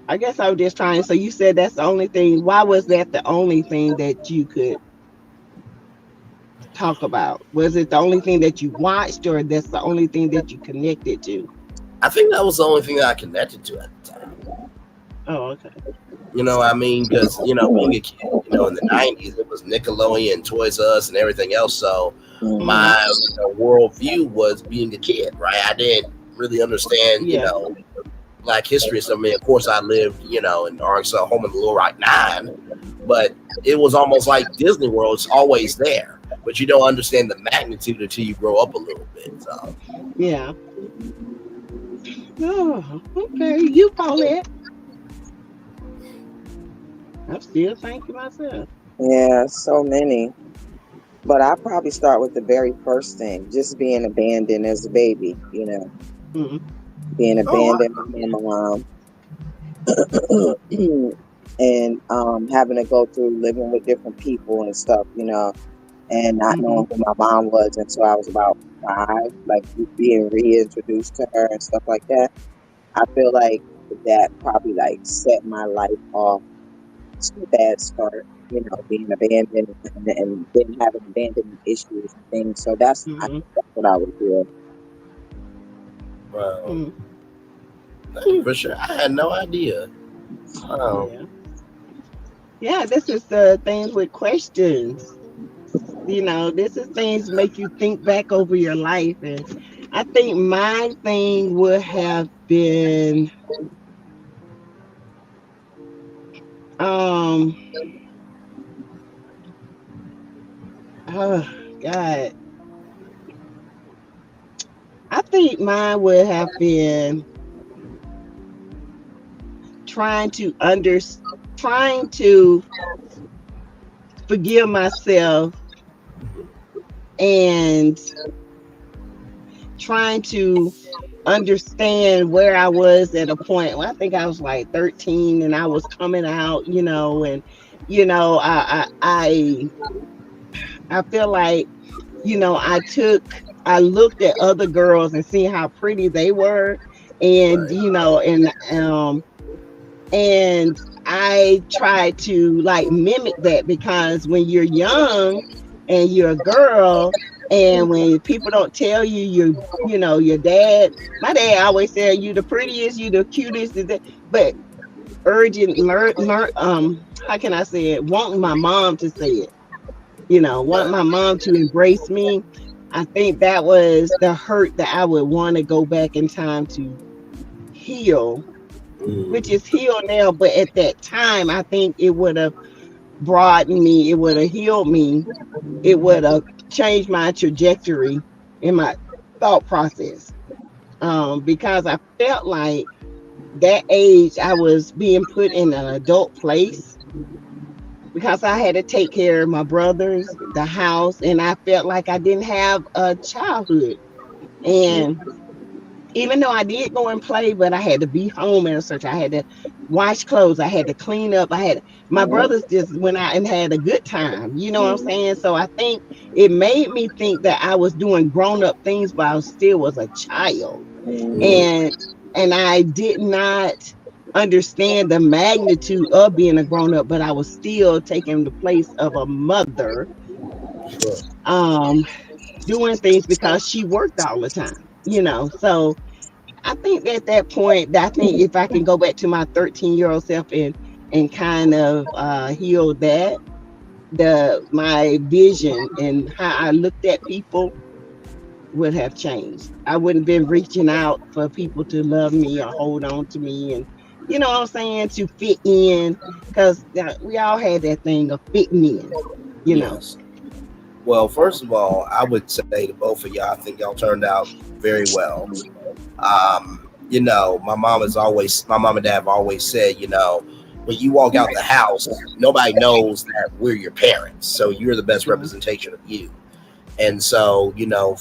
I guess I was just trying. So you said that's the only thing. Why was that the only thing that you could talk about? Was it the only thing that you watched, or that's the only thing that you connected to? I think that was the only thing that I connected to at the time. Oh, okay. You know what I mean? Because, you know, being a kid, you know, in the 90s, it was Nickelodeon, Toys R Us, and everything else. So my worldview was being a kid, right? I didn't really understand, you know, Black history. So, I mean, of course, I lived, you know, in Arkansas, home in Little Rock 9. But it was almost like Disney World. It's always there. But you don't understand the magnitude until you grow up a little bit. So. Yeah. Oh, okay. You, Paulette. I'm still thinking myself. Yeah, so many. But I probably start with the very first thing, just being abandoned as a baby, you know. Being abandoned by my mom. And having to go through living with different people and stuff, you know, and not knowing who my mom was until I was about 5, like being reintroduced to her and stuff like that. I feel like that probably like set my life off to a bad start, you know, being abandoned and then having abandonment issues and things. So I think that's what I would do. Wow. Thank you for sure. I had no idea. Wow. Yeah, this is the things with questions. You know, this is things make you think back over your life. And I think my thing would have been oh God. I think mine would have been trying to forgive myself and trying to understand where I was at a point. Well, I think I was like 13 and I was coming out, you know, and you know, I feel like, you know, I looked at other girls and seeing how pretty they were, and you know, and I tried to like mimic that, because when you're young and you're a girl, and when people don't tell you, you know, your dad, my dad always said, you the prettiest, you the cutest, but urgent, how can I say it? Wanting my mom to say it, you know, wanting my mom to embrace me. I think that was the hurt that I would want to go back in time to heal, which is healed now. But at that time, I think it would have broadened me. It would have healed me. It would have changed my trajectory in my thought process. Because I felt like that age I was being put in an adult place, because I had to take care of my brothers, the house, and I felt like I didn't have a childhood. And even though I did go and play, but I had to be home and such. I had to wash clothes. I had to clean up. My brothers just went out and had a good time. You know what I'm saying? So I think it made me think that I was doing grown up things, but I still was a child, and I did not understand the magnitude of being a grown up, but I was still taking the place of a mother, doing things because she worked all the time. So I think at that point, I think if I can go back to my 13-year-old self and kind of heal that, my vision and how I looked at people would have changed. I wouldn't have been reaching out for people to love me or hold on to me, and you know what I'm saying, to fit in, because we all had that thing of fitting in. Yes. Well, first of all, I would say to both of y'all, I think y'all turned out very well. My mom and dad have always said, when you walk out the house, nobody knows that we're your parents. So you're the best representation of you. And so,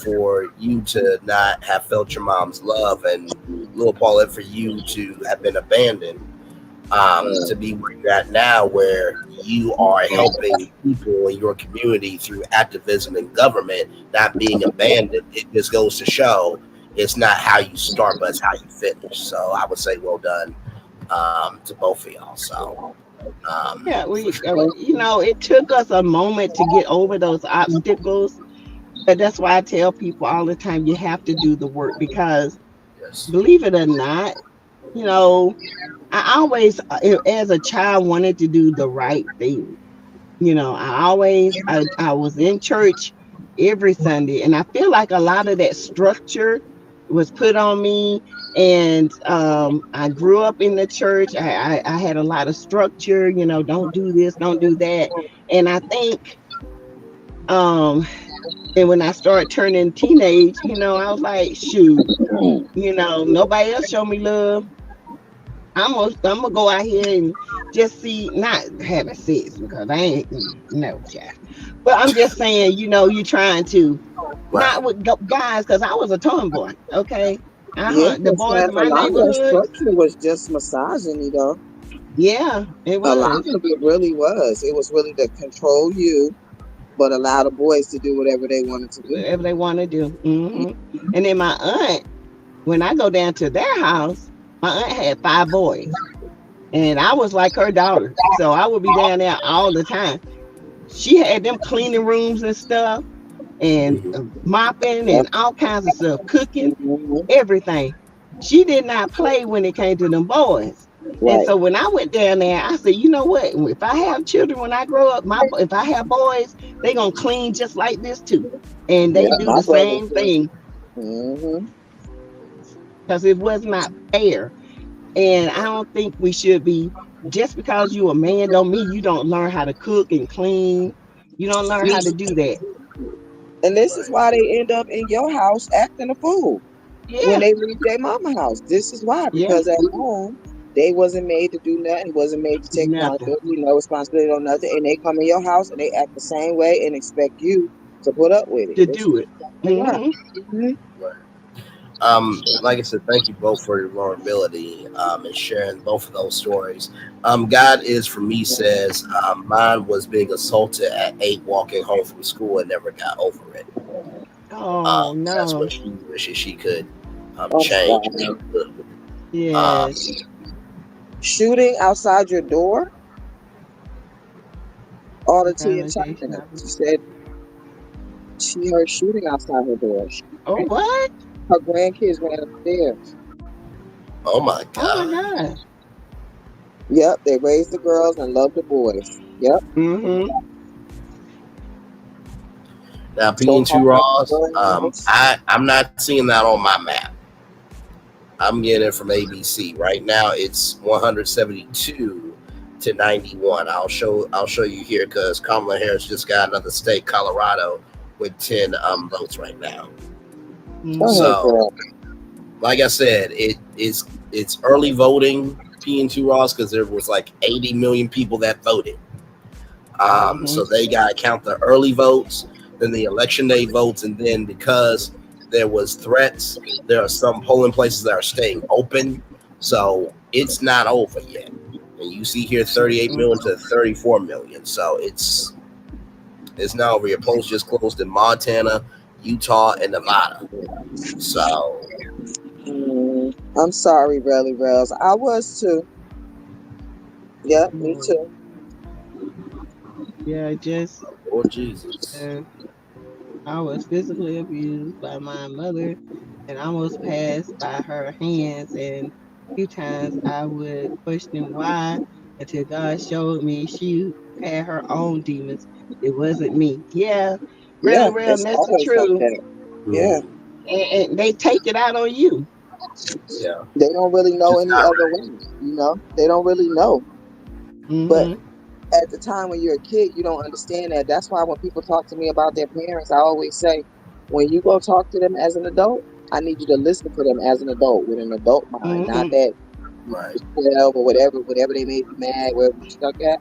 for you to not have felt your mom's love, and little Paulette, for you to have been abandoned, to be where you're at now, where you are helping people in your community through activism and government, not being abandoned, it just goes to show it's not how you start, but it's how you finish. So I would say well done to both of y'all. So it took us a moment to get over those obstacles, but that's why I tell people all the time, you have to do the work, because believe it or not, I always, as a child, wanted to do the right thing. I was in church every Sunday, and I feel like a lot of that structure was put on me. And I grew up in the church. I had a lot of structure, don't do this, don't do that. And I think, and when I started turning teenage, I was like, shoot, nobody else showed me love. I'm gonna go out here and just see, not having sex, because I ain't no child. But I'm just saying, you're trying to not with guys, because I was a tomboy. Okay, the boys in my a lot of that neighborhood. structure was just misogyny, though. Yeah, it was. A lot of it really was. It was really to control you, but allow the boys to do whatever they wanted to do. Whatever they want to do. And then my aunt, when I go down to their house, my aunt had 5 boys, and I was like her daughter, so I would be down there all the time. She had them cleaning rooms and stuff, and mopping and all kinds of stuff, cooking, everything. She did not play when it came to them boys. And so when I went down there, I said, you know what? If I have children when I grow up, if I have boys, they're going to clean just like this too. And they do the same thing. Because it was not fair. And I don't think we should be, just because you're a man don't mean you don't learn how to cook and clean. You don't learn how to do that. And this is why they end up in your house acting a fool when they leave their mama house. This is why, because at home they wasn't made to do nothing, wasn't made to take accountability, no responsibility on nothing, and they come in your house and they act the same way and expect you to put up with it. To do it. Like I said, thank you both for your vulnerability and sharing both of those stories. God is, for me, says mine was being assaulted at 8, walking home from school, and never got over it. Oh no! That's what she wishes she could change. Yes. Shooting outside your door. All the tea in China. She said she heard shooting outside her door. Oh, what? Her grandkids ran upstairs. Oh my God. Oh my God. Yep, they raised the girls and loved the boys. Yep. Now, P&2 Ross, I'm not seeing that on my map. I'm getting it from ABC. Right now, it's 172 to 91. I'll show you here, because Kamala Harris just got another state, Colorado, with 10 votes right now. So, like I said, it's early voting, P&2 Ross, because there was like 80 million people that voted. So they got to count the early votes, then the election day votes, and then because There was threats. There are some polling places that are staying open. So it's not over yet. And you see here 38 million to 34 million. So it's not over yet. Polls just closed in Montana, Utah, and Nevada. So I'm sorry, Relly Rails. I was too. Yep, me too. Yeah, just Lord Jesus. I was physically abused by my mother and almost passed by her hands. And a few times I would question why until God showed me she had her own demons. It wasn't me. Yeah, Yeah, really, real, and it's that's the always like truth. that. Yeah. And they take it out on you. Yeah. They don't really know Just any not other right. way, you know? They don't really know. But at the time when you're a kid, you don't understand that. That's why when people talk to me about their parents, I always say, when you go talk to them as an adult, I need you to listen to them as an adult with an adult mind, not that Right. 12 or whatever they made you mad, wherever you stuck at.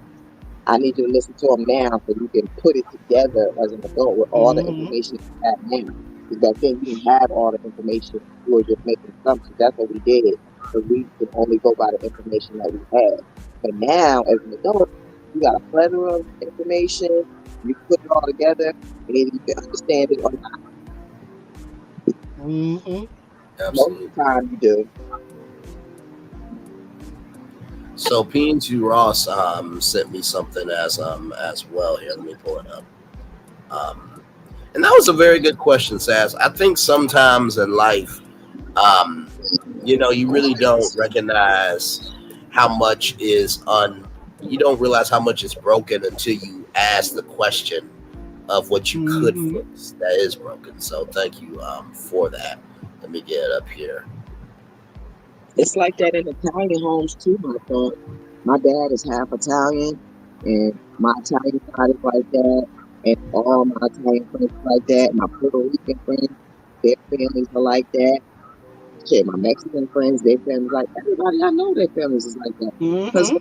I need you to listen to them now so you can put it together as an adult with all the information you have now. Because back then you didn't have all the information. You were just making assumptions. That's what we did. So we could only go by the information that we had. But now, as an adult, you got a plethora of information. You put it all together and either you can understand it or not. Most of the time you do. So P&G Ross sent me something as well. Here, let me pull it up. And that was a very good question, Sass. I think sometimes in life, you really don't recognize how much is you don't realize how much is broken until you ask the question of what you could fix that is broken. So thank you for that. Let me get it up here. It's like that in Italian homes too, my thought. My dad is half Italian, and my Italian side is like that, and all my Italian friends are like that. My Puerto Rican friends, their families are like that. Shit, my Mexican friends, their families like everybody I know. Their families is like that because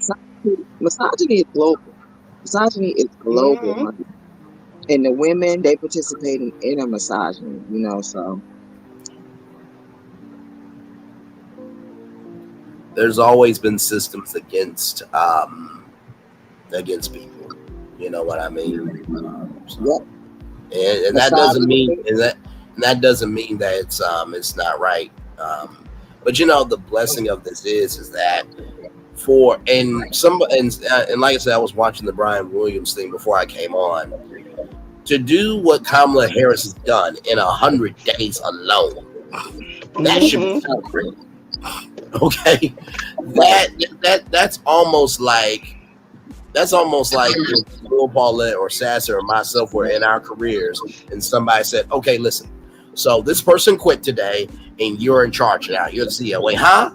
misogyny is global. Misogyny is global, honey. And the women they participate in inner misogyny, So There's always been systems against people. You know what I mean? And that doesn't mean that doesn't mean that it's not right. But the blessing of this is that and like I said, I was watching the Brian Williams thing before I came on. To do what Kamala Harris has done in 100 days alone, that should be celebrated. Okay, that's almost like if Will, Paulette, or Sassy or myself were in our careers, and somebody said, "Okay, listen, so this person quit today, and you're in charge now. You're the CEO." Wait, huh?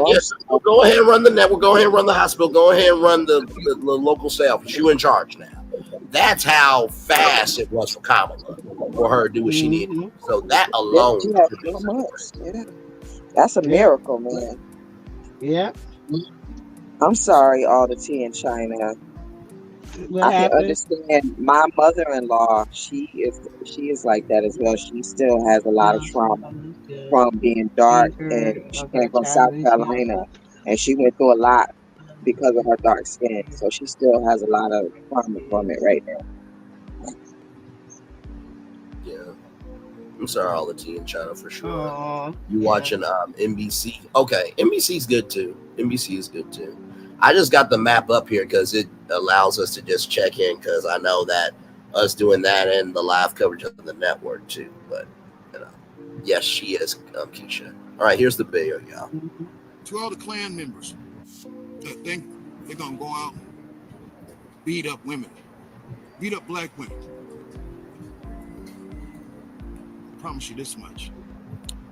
Yes. Well, go ahead and run the network. Go ahead and run the hospital. Go ahead and run the local sales. You're in charge now. That's how fast it was for Kamala for her to do what she needed. So that alone, that's a miracle, man. Yeah. I'm sorry, all the tea in China. I can understand. My mother-in-law, she is like that as well. She still has a lot of trauma from being dark, and she came from South Carolina, and she went through a lot because of her dark skin. So she still has a lot of trauma from it right now. Yeah. I'm sorry, all the tea in China for sure. You watching NBC? Okay, NBC's good too. NBC is good too. I just got the map up here because it allows us to just check in, because I know that us doing that and the live coverage of the network too. But yes, she is Keisha. All right, here's the video, y'all. To all the Klan members that think they're gonna go out and beat up women, beat up black women. I promise you this much: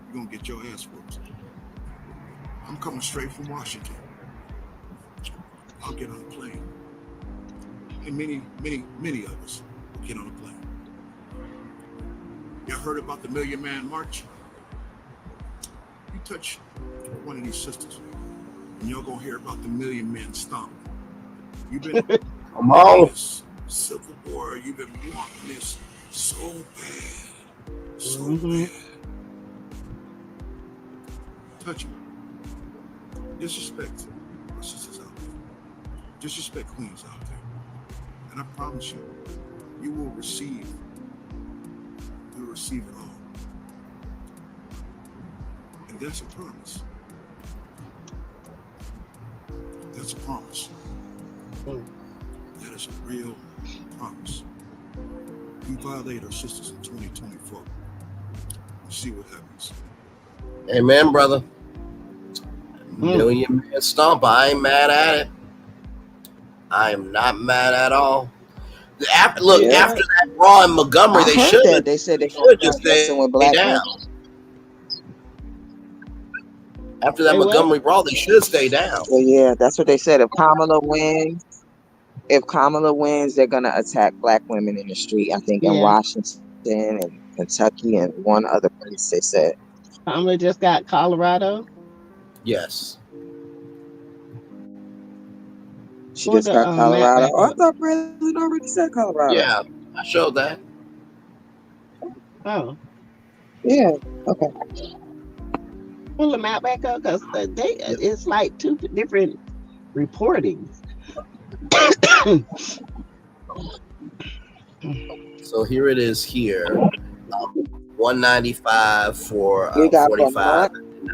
you're gonna get your ass whooped. I'm coming straight from Washington. I'll get on a plane, and many of us will get on a plane. Y'all heard about the Million Man March? You touch one of these sisters, and you're gonna hear about the Million Man Stomp. You've been Come on. Civil War. You've been wanting this so bad. bad. Touching. Disrespect our sisters out there. Disrespect queens out there. And I promise you, you will receive. You'll receive it all. And that's a promise. That's a promise. That is a real promise. You violate our sisters in 2024. We'll see what happens. Amen, brother. Million Man Stomp. I ain't mad at it. I am not mad at all. After that Raw in Montgomery, they should. They said they should just stay with black down. After that Montgomery Raw, they should stay down. Well, yeah, that's what they said. If Kamala wins, they're gonna attack black women in the street. I think in Washington and Kentucky and one other place. They said. Kamala just got Colorado. Yes. She just got Colorado. Oh, I thought Braylon already said Colorado. Yeah, I showed that. Oh. Yeah. Okay. Pull them out back up because it's like two different reportings. So here it is here. 195 for 45.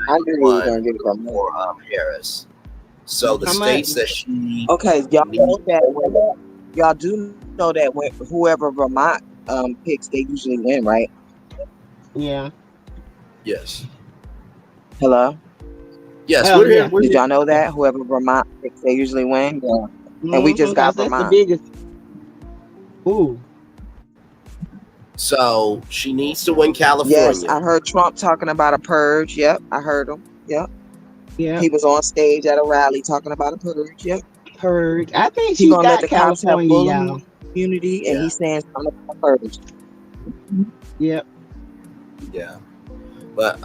I knew you were going to get it from for Harris. So the states that she y'all know that y'all do know that when whoever Vermont picks, they usually win, right? Yeah. Yes. Hello. Yes, we're here. Did y'all know that whoever Vermont picks, they usually win? Yeah. And we just got Vermont. That's the biggest. Ooh. So she needs to win California. Yes, I heard Trump talking about a purge. Yep, I heard him. Yep. Yeah. He was on stage at a rally talking about a purge. Yep. Purge. I think He's gonna let the California, cops have full immunity, and he's saying something about a purge. Yep. Yeah. But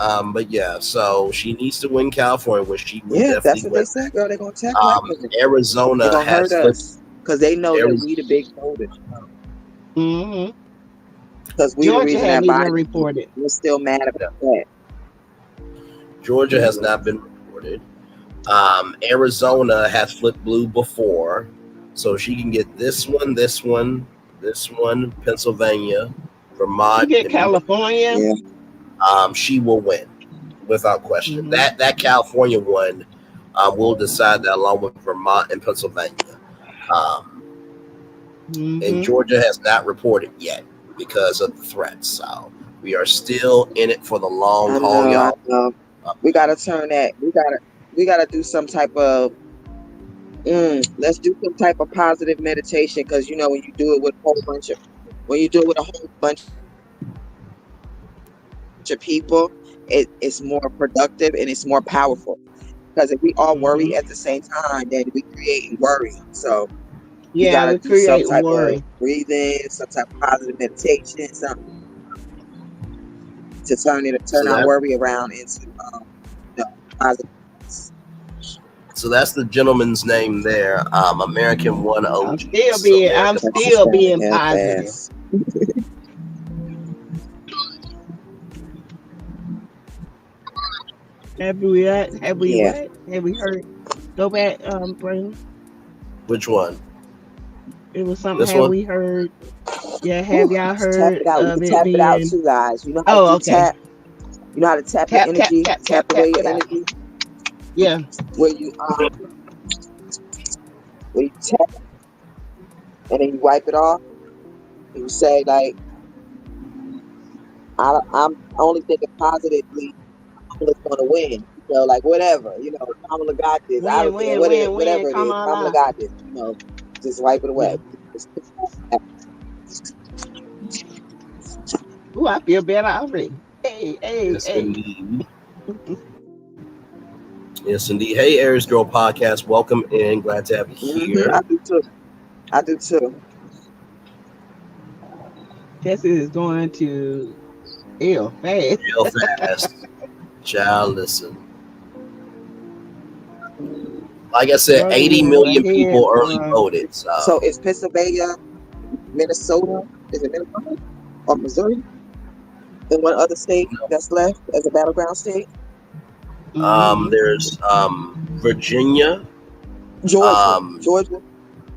yeah, so she needs to win California, which she will Yeah, that's definitely what win. they said, girl. They're gonna attack Arizona They're gonna has hurt us because they know that we the big voters. Mm-hmm. Because we the Georgia reason that hadn't even Biden reported. We're still mad about that. Georgia has not been reported. Arizona has flipped blue before, so she can get this one, Pennsylvania, Vermont. You get California. She will win without question. That California one will decide that along with Vermont and Pennsylvania. And Georgia has not reported yet because of the threats. So we are still in it for the long haul, y'all. We gotta turn that. We gotta do some type of. Let's do some type of positive meditation because when you do it with a whole bunch of people, it's more productive and it's more powerful. Because if we all worry at the same time, then we create worry. So you gotta do some type of breathing, some type of positive meditation, something to turn our worry around into positive. So that's the gentleman's name there. American 1OG. I'm still being positive. Have we heard? Go back, Braylon. Which one? It was something. We heard? Yeah, have y'all heard of it? Tap it out too, guys. You know how to tap. You know how to tap your energy. Tap away your energy. Yeah. Where you tap and then you wipe it off. And you say like, I'm only thinking positively. Kamala's gonna win. Like whatever. Kamala got this. Whatever it is, Kamala got this. Just wipe it away. Ooh, I feel better already. Hey. Indeed. Yes, indeed. Hey, Aries Girl Podcast. Welcome in. Glad to have you here. I do too. Tessie is going to real fast. Real fast. Child, listen. Like I said, 80 million people early voted. So is Pennsylvania, Minnesota? Is it Minnesota or Missouri? And what other state that's left as a battleground state? There's Virginia, Georgia, Georgia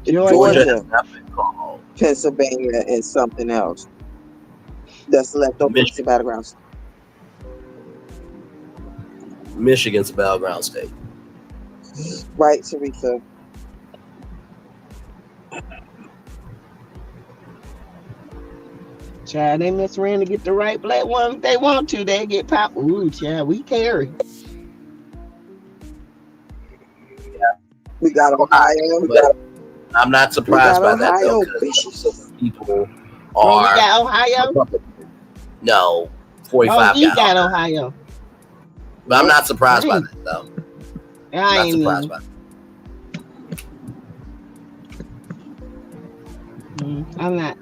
Georgia, has not been called. Pennsylvania, and something else that's left open as a battleground state. Michigan's a battleground state. Right, Teresa. Child, they mess around to get the right black one. If they want to, they get popped. Ooh, child, we carry. We got Ohio. I'm not surprised by that though, Ohio, because people Oh, we are. got Ohio. No, 45 Oh, we got got Ohio. Ohio. But I'm not surprised by that though. I Not ain't surprised even. by that. I'm not.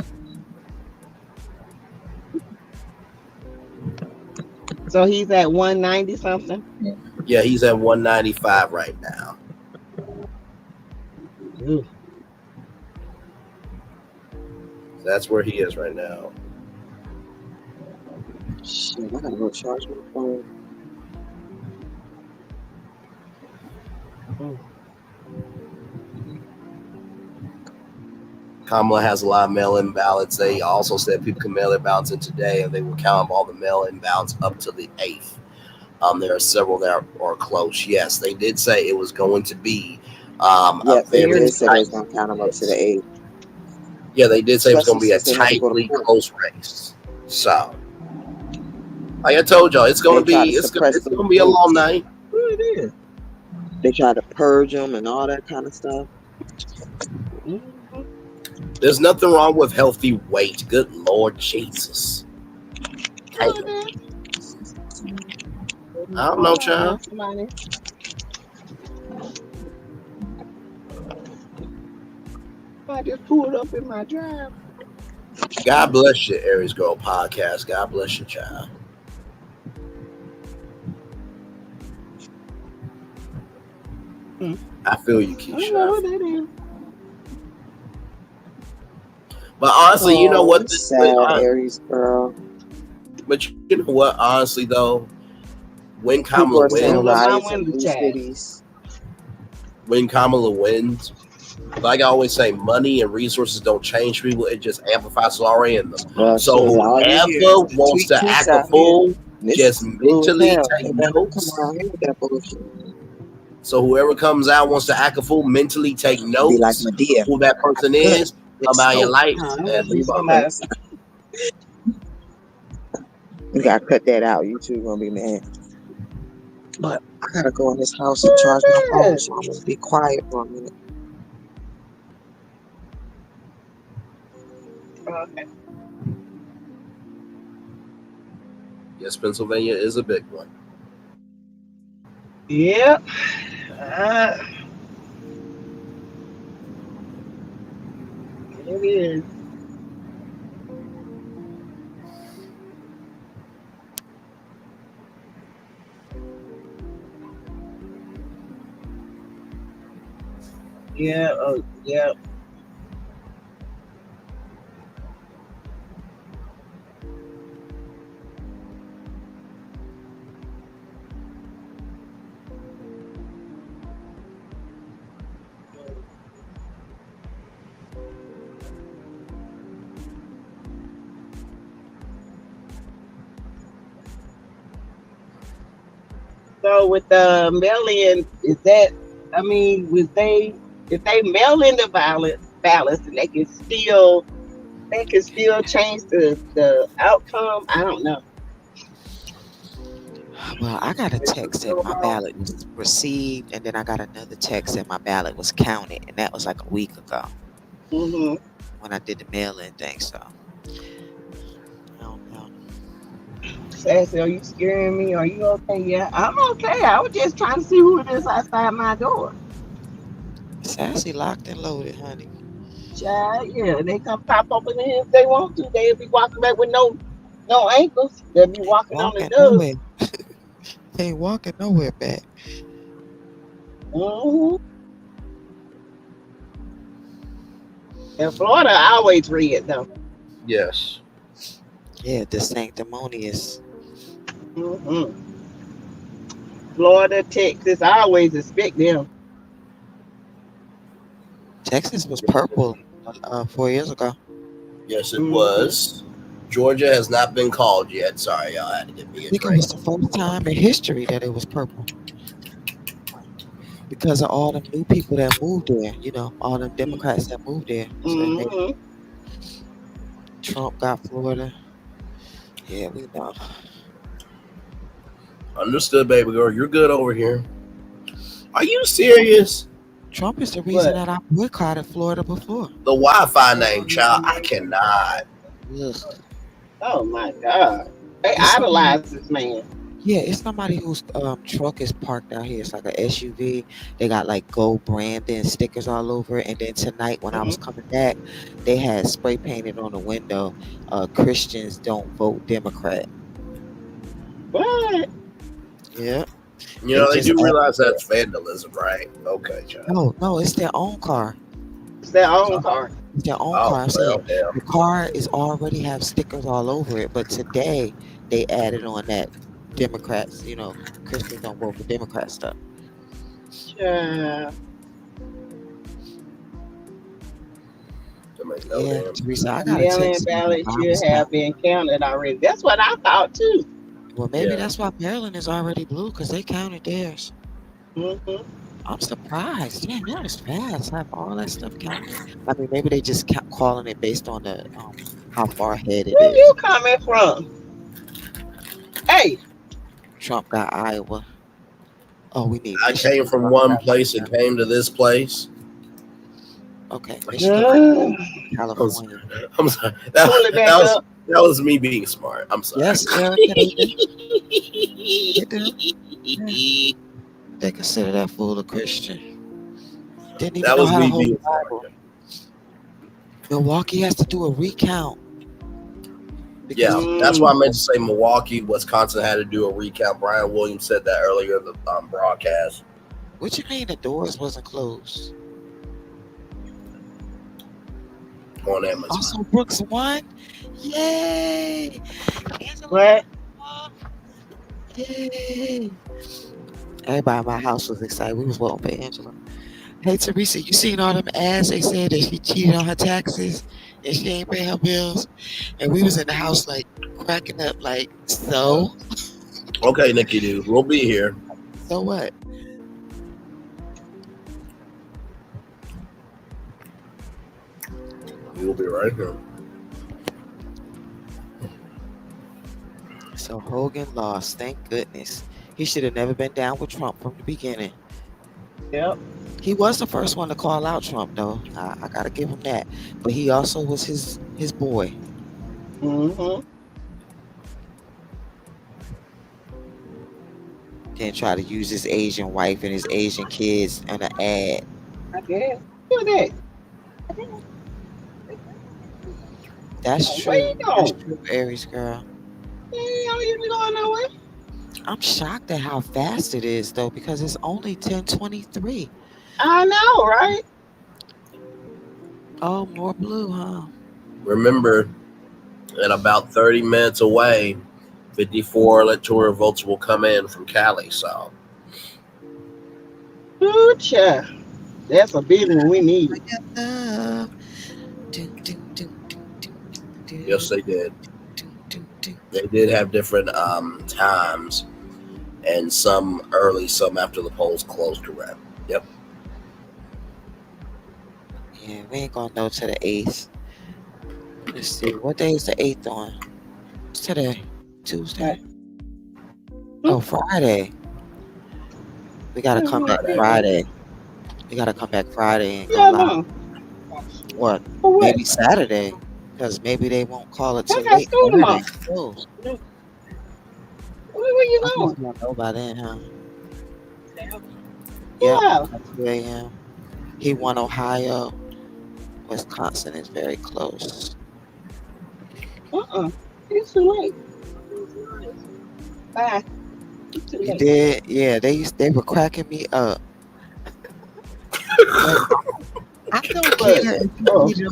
So he's at 190 something. Yeah, he's at 195 right now. Ooh. That's where he is right now. Shit, I gotta go charge my phone. Kamala has a lot of mail-in ballots. They also said people can mail their ballots in today, and they will count all the mail-in ballots up to the 8th. There are several that are close. Yes, they did say it was going to be Yep, a they very did say they tight was gonna count them up to the 8th. Yeah, they did say it was going to be a Especially since they had to go to tightly court. close race. So, like I told y'all, it's going to They tried be to it's suppress going the to be a long votes. night. It is. They tried to purge them and all that kind of stuff. There's nothing wrong with healthy weight. Good Lord Jesus. Hey, I don't know, child. I just pulled up in my drive. God bless you, Aries Girl Podcast. God bless you, child. I feel you, Keisha. I know what that is. But honestly, you know what? Sad Aries girl. But you know what? Honestly, though, when People Kamala are saying wins, riots in blue cities. when Kamala wins, like I always say, money and resources don't change people. It just amplifies what's already in them. Well, So shit, all you hear whoever is wants to tweet act tweets a out fool, here. This just is blue as mentally hell. take They better come notes. around here with that bullshit. So whoever comes out wants to act a fool, mentally take Be like notes Medea. who that person is, come out your life, and leave on. You gotta cut that out. You two gonna be mad. But I gotta go in this house and charge my phone, so I'm gonna be quiet for a minute. Okay. Yes, Pennsylvania is a big one. Yep. It is. Yeah. Oh, yeah. So with the mail-in, is that? I mean, if they mail in the ballots, and they can still change the outcome. I don't know. Well, I got a text that my ballot was received, and then I got another text that my ballot was counted, and that was like a week ago when I did the mail-in thing. So I don't know. Sassy, are you scaring me? Are you okay? Yeah, I'm okay. I was just trying to see who it is outside my door. Sassy locked and loaded, honey. Child, yeah, they come pop open the here if they want to. They'll be walking back with no ankles. They'll be walking on the Walking dust. nowhere. They ain't walking nowhere back. In Florida, I always read though. Yes. Yeah, the sanctimonious. Mm-hmm. Florida, Texas, I always expect them. Texas was purple 4 years ago. Yes, it was. Georgia has not been called yet. Sorry, y'all. I had to get me I a think it drink. was the first time in history that it was purple because of all the new people that moved there. You know, all the Democrats that moved there. So it made Trump got Florida. Yeah, we know. Understood, baby girl. You're good over here. Are you serious? Trump is the reason that I boycotted Florida before. The Wi-Fi name, child. I cannot. Ugh. Oh my God. They It's idolize this man. Yeah, it's somebody whose truck is parked out here. It's like an SUV. They got like gold branding stickers all over it. And then tonight, when I was coming back, they had spray painted on the window, Christians don't vote Democrat. What? Yeah. You know, they do realize that's vandalism, right? Okay, child. No, it's their own car. It's their own car. It's their own Oh, car. I'm saying well, the car is already have stickers all over it, but today they added on that Democrats, Christians don't vote for Democrat stuff. Yeah. Yeah, Teresa, I gotta Mail-in text you. ballots should have been counted already. That's what I thought too. Well, maybe that's why Maryland is already blue because they counted theirs. Mm-hmm. I'm surprised. Yeah, that was fast. Have all that stuff counted. I mean, maybe they just kept calling it based on the how far ahead it Where is. you coming from? Hey, Trump got Iowa. Oh, we need. I came from one place and came to this place. Okay, Michigan, California. I'm sorry. That was me being smart. I'm sorry. Yes, Erica, they consider that fool a Christian. Didn't even know how to hold the Bible. Milwaukee has to do a recount. Yeah, that's why I meant to say Milwaukee, Wisconsin had to do a recount. Brian Williams said that earlier in the broadcast. What you mean the doors wasn't closed? On Amazon. Also, Brooks won. Yay! What? Yay! Everybody in my house was excited. We was voting for Angela. Hey, Teresa, you seen all them ads? They said that she cheated on her taxes and she ain't pay her bills. And we was in the house like cracking up like, so? Okay, Nikki, dude, we'll be here. So what? We'll be right here. So Hogan lost. Thank goodness. He should have never been down with Trump from the beginning. Yep. He was the first one to call out Trump, though. I gotta give him that. But he also was his boy. Mm-hmm. Then try to use his Asian wife and his Asian kids in an ad. I guess. Who that? That's true. Where you going? That's true, Aries girl. You don't even going nowhere. I'm shocked at how fast it is, though, because it's only 10:23. I know, right? Oh, more blue, huh? Remember, in about 30 minutes away, 54 electoral votes will come in from Cali. So, Ooh, child. That's a big one we need. yes, they did. They did have different times, and some early, some after the polls closed. Correct. Yep. Yeah, we ain't gonna know to the 8th. Let's see. What day is the 8th on? What's today? Tuesday? Oh, Friday. We gotta come back Friday. We gotta come back Friday and go live. What? Maybe Saturday. Because maybe they won't call it till late. School tomorrow. Where you going? I don't know by then, huh? Yeah. 2 a.m. He won Ohio. Wisconsin is very close. It's too late. Bye. It's too You late. did? Yeah, they were cracking me up. I don't care if you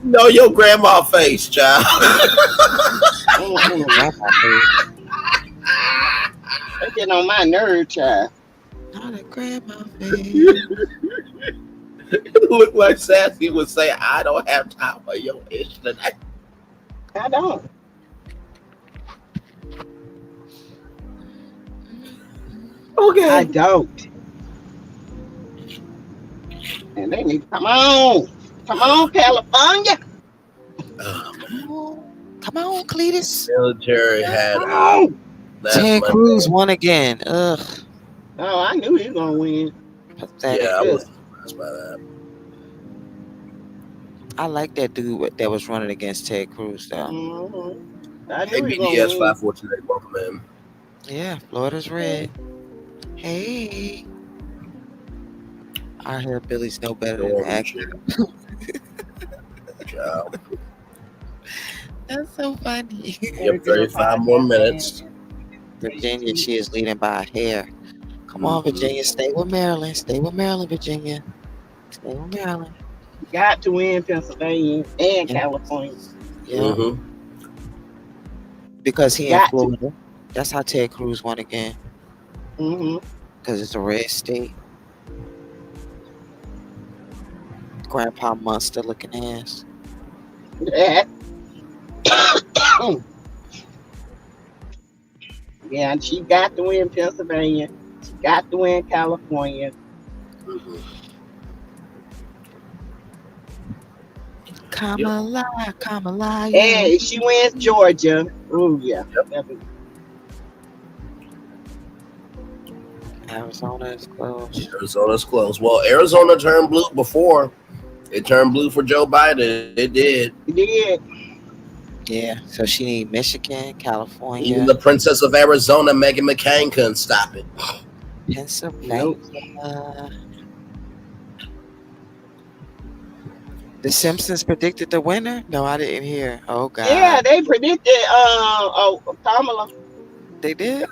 No, your grandma face, child. They get on my nerve, child. Not a grandma face. It looked like Sassy would say, I don't have time for your ish tonight. I don't. Okay. I don't. And they need to come on. Come on, California. Come on, Cletus. Military had Ted Cruz won again. Ugh. Oh, I knew he was gonna win. Pathetic. Yeah, I was surprised by that. I like that dude that was running against Ted Cruz, though. Mm-hmm. I Hey, knew he was BDS gonna win. 548, welcome in. Yeah, Florida's red. Hey. I hear Billy's no better than acting. That's so funny. Yep, 35 more minutes. Virginia, she is leading by a hair. Come on, Virginia. Stay with Maryland. Stay with Maryland, Virginia. Stay with Maryland. Got to win Pennsylvania and California. Yeah. Mm-hmm. Because he in Florida. That's how Ted Cruz won again. Mm-hmm. Because it's a red state. Grandpa monster looking ass. Yeah. Yeah, and she got to win Pennsylvania. She got to win California. Kamala. And if she wins Georgia, oh yeah. Yep. Arizona is close. Arizona's close. Well, Arizona turned blue before. It turned blue for Joe Biden. It did. It did. Yeah, so she need Michigan, California. Even the Princess of Arizona, Meghan McCain, couldn't stop it. Pennsylvania. The Simpsons predicted the winner? No, I didn't hear. Oh God. Yeah, they predicted Kamala. They did?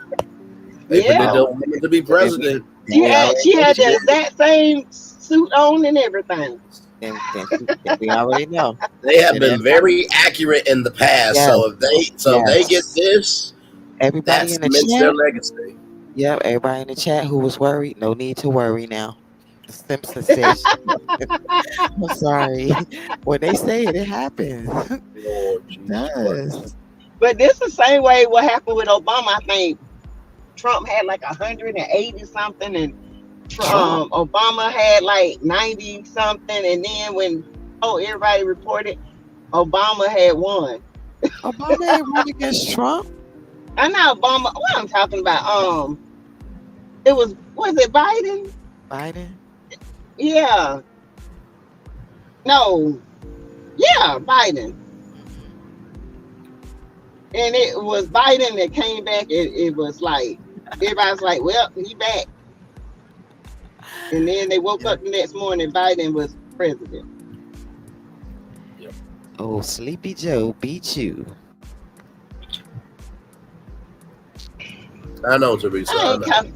They predicted a woman to be president. She had the exact same suit on and everything. Then we already know. They have been very accurate in the past. Yes. So if they get this, everybody that in the cements chat, their legacy. Yep, everybody in the chat who was worried, no need to worry now. The Simpsons says, I'm sorry. When they say it, it happens. It does. But this is the same way what happened with Obama. I think Trump had like 180 something, and Obama had like 90 something, and then when everybody reported, Obama had won. Obama had won against Trump. I know Obama. What I'm talking about? Was it Biden? Biden. Yeah. No. Yeah, Biden. And it was Biden that came back. It was like everybody's like, well, he back. And then they woke up the next morning, Biden was president. Oh, Sleepy Joe beat you. I know, Teresa. I know.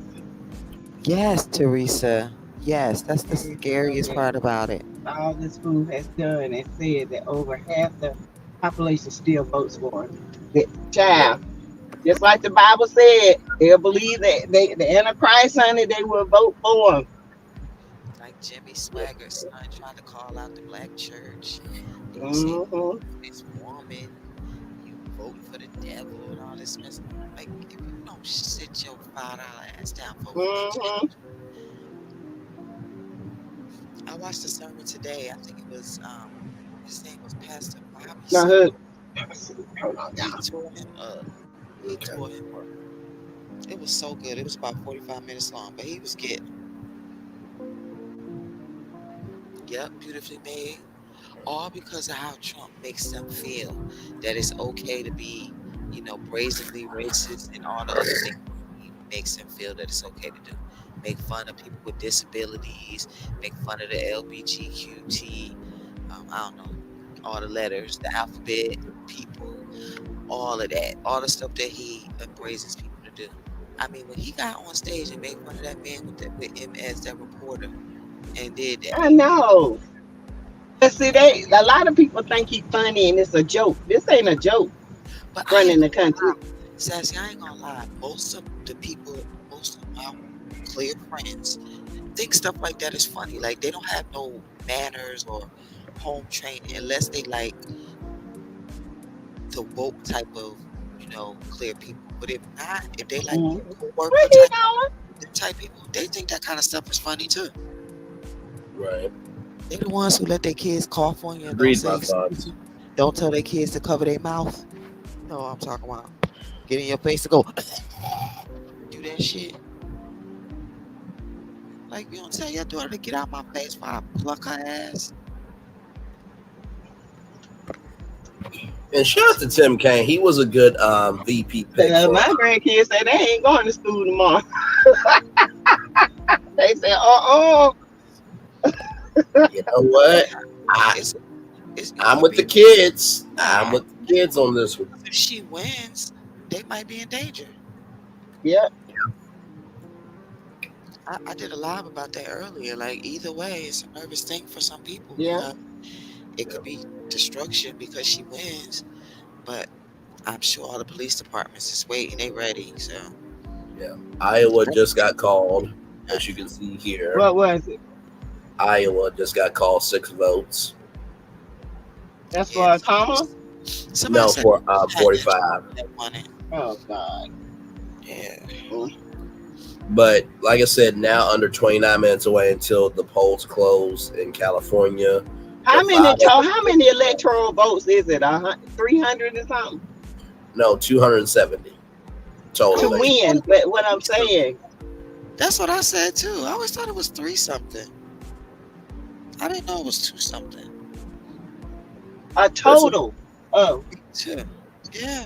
Yes, Teresa. Yes, that's the scariest part about it. All this fool has done and said that over half the population still votes for him. Child, just like the Bible said, they'll believe that the Antichrist, honey, they will vote for him. Like Jimmy Swagger's son trying to call out the black church. Mm-hmm. This woman, you voting for the devil and all this mess. Like, if you don't sit your $5 ass down for I watched the sermon today. I think it was his name was Pastor Bobby. He tore him up. It was so good. It was about 45 minutes long, but he was getting. Yep, beautifully made. All because of how Trump makes them feel that it's okay to be, brazenly racist and all the other things. He makes them feel that it's okay to do. Make fun of people with disabilities, make fun of the LGBTQT, I don't know, all the letters, the alphabet, people, all of that, all the stuff that he embraces people to do. I mean, when he got on stage and made fun of that man with him as that reporter and did that. I know. But see, a lot of people think he's funny and it's a joke. This ain't a joke. But Running the country. Sassy, I ain't gonna lie. Most of my clear friends think stuff like that is funny. Like they don't have no manners or home training unless they like the woke type of, clear people. But if not, if they like co-worker type people, they think that kind of stuff is funny too. Right. They the ones who let their kids cough on you and Read my thoughts. don't tell their kids to cover their mouth. You know what I'm talking about. Get in your face to go do that shit. Like, you don't tell your daughter to get out my face while I pluck her ass. And shout out to Tim Kaine. He was a good VP pick. My grandkids say they ain't going to school tomorrow. They say, You know what? I'm with the kids. I'm with the kids on this one. If she wins, they might be in danger. Yep. I did a live about that earlier. Like, either way, it's a nervous thing for some people. Yeah. It could be destruction because she wins, but I'm sure all the police departments is waiting. They ready. So yeah, Iowa just got called, as you can see here. What was it? Iowa just got called 6 votes. That's for a comma? No, for 45. Oh God. Yeah. But like I said, now under 29 minutes away until the polls close in California. How many electoral votes is it? 300 or something? No, 270 total. To win, but what I'm saying. That's what I said too. I always thought it was 3 something. I didn't know it was 2 something. A total. Oh. 2. Yeah.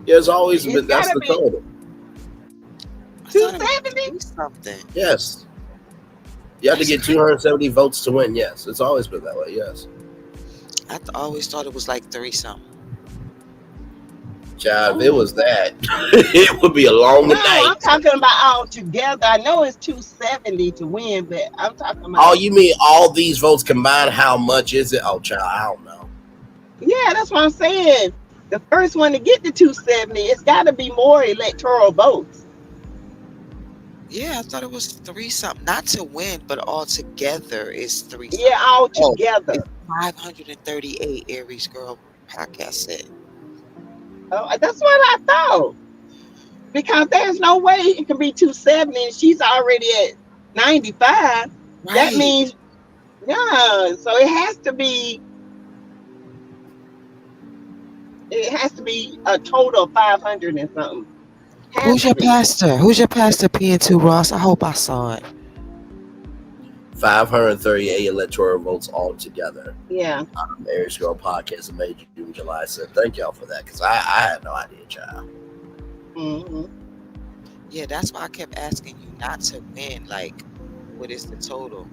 There's always been, that's the total. 270 something. Yes. You have to get 270 votes to win. Yes. It's always been that way. Yes. I always thought it was like 3 something. Child, if it was that, it would be a long night. I'm talking about all together. I know it's 270 to win, but I'm talking about. Oh, you mean all these votes combined? How much is it? Oh, child, I don't know. Yeah, that's what I'm saying. The first one to get to 270, it's got to be more electoral votes. Yeah, I thought it was 3 something. Not to win, but all together is 3 something. Yeah, all together. 538, Aries Girl podcast said. Oh, that's what I thought. Because there's no way it can be 270 and she's already at 95. Right. That means, yeah, so it has to be a total of 500 and something. Who's your pastor? Who's your pastor, PN2 Ross? I hope I saw it. 538 electoral votes altogether. Yeah. Aries Girl podcast in May, June, July. So thank y'all for that, because I had no idea, child. Mm-hmm. Yeah, that's why I kept asking you not to win. Like, what is the total?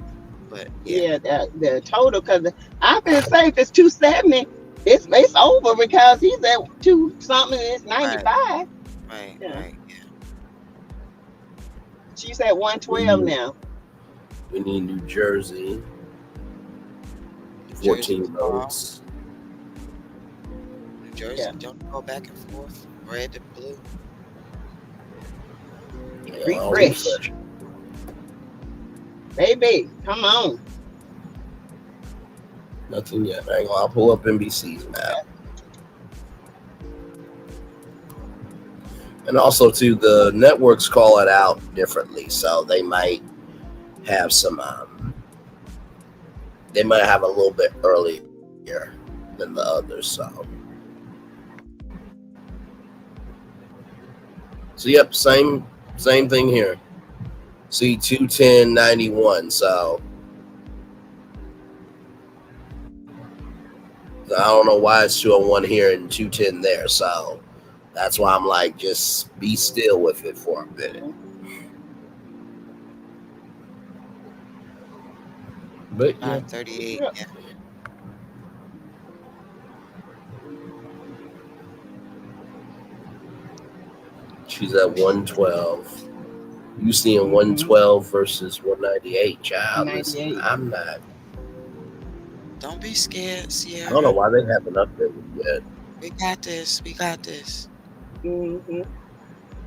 But yeah, the total, because I've been saying if it's 270, it's over because he's at 2 something and it's 95. Right. She's at 112 now. We need New Jersey. 14 votes. New Jersey, don't go back and forth. Red and blue. Refresh. Baby, come on. Nothing yet. I'll pull up NBC's map. And also, too, the networks call it out differently, so they might have some. They might have a little bit earlier than the others. So yep, same thing here. See, 210.91. So I don't know why it's 201 here and 210 there. So that's why I'm like, just be still with it for a minute. But 938. Yeah. She's at 112. You seeing 112 versus 198, child? Listen, I'm not. Don't be scared, I Sierra. don't know why they haven't updated yet. We got this. We got this. Mm-hmm.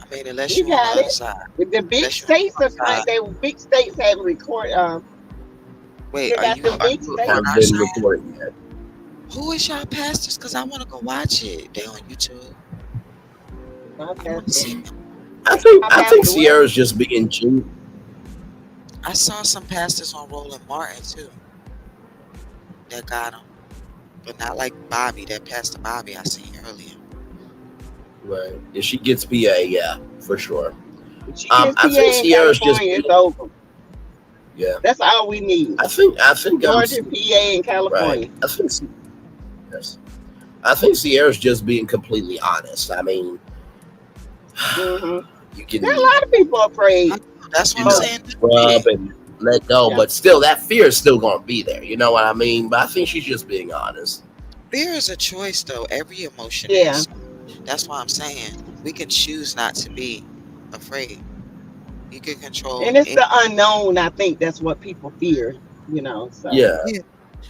I mean, unless We you on the got other it. side. The big Unless you on states the are other side. they big states have record. Wait, They are got you the are big you states. on Haven't our been side? reported yet. Who is y'all pastors? Because I want to go watch it. They on YouTube. My I want to pastor. see them. I My think pastor what? Sierra's just being genuine. I saw some pastors on Roland Martin too. That got them, but not like Bobby. That Pastor Bobby I seen earlier. Right. If she gets PA, yeah, for sure. She gets PA I think in Sierra's just California. being, It's over. yeah. That's all we need. I think Georgia, PA, and California. right. I think Sierra's just being completely honest. I mean, you can There are a lot of people afraid. That's what you I'm know, saying. rub and let go, Yeah. but still, that fear is still going to be there. You know what I mean? But I think she's just being honest. Fear is a choice, though. Every emotion Yeah. is. That's why I'm saying we can choose not to be afraid. You can control. And it's it. the unknown. I think that's what people fear. So. Yeah.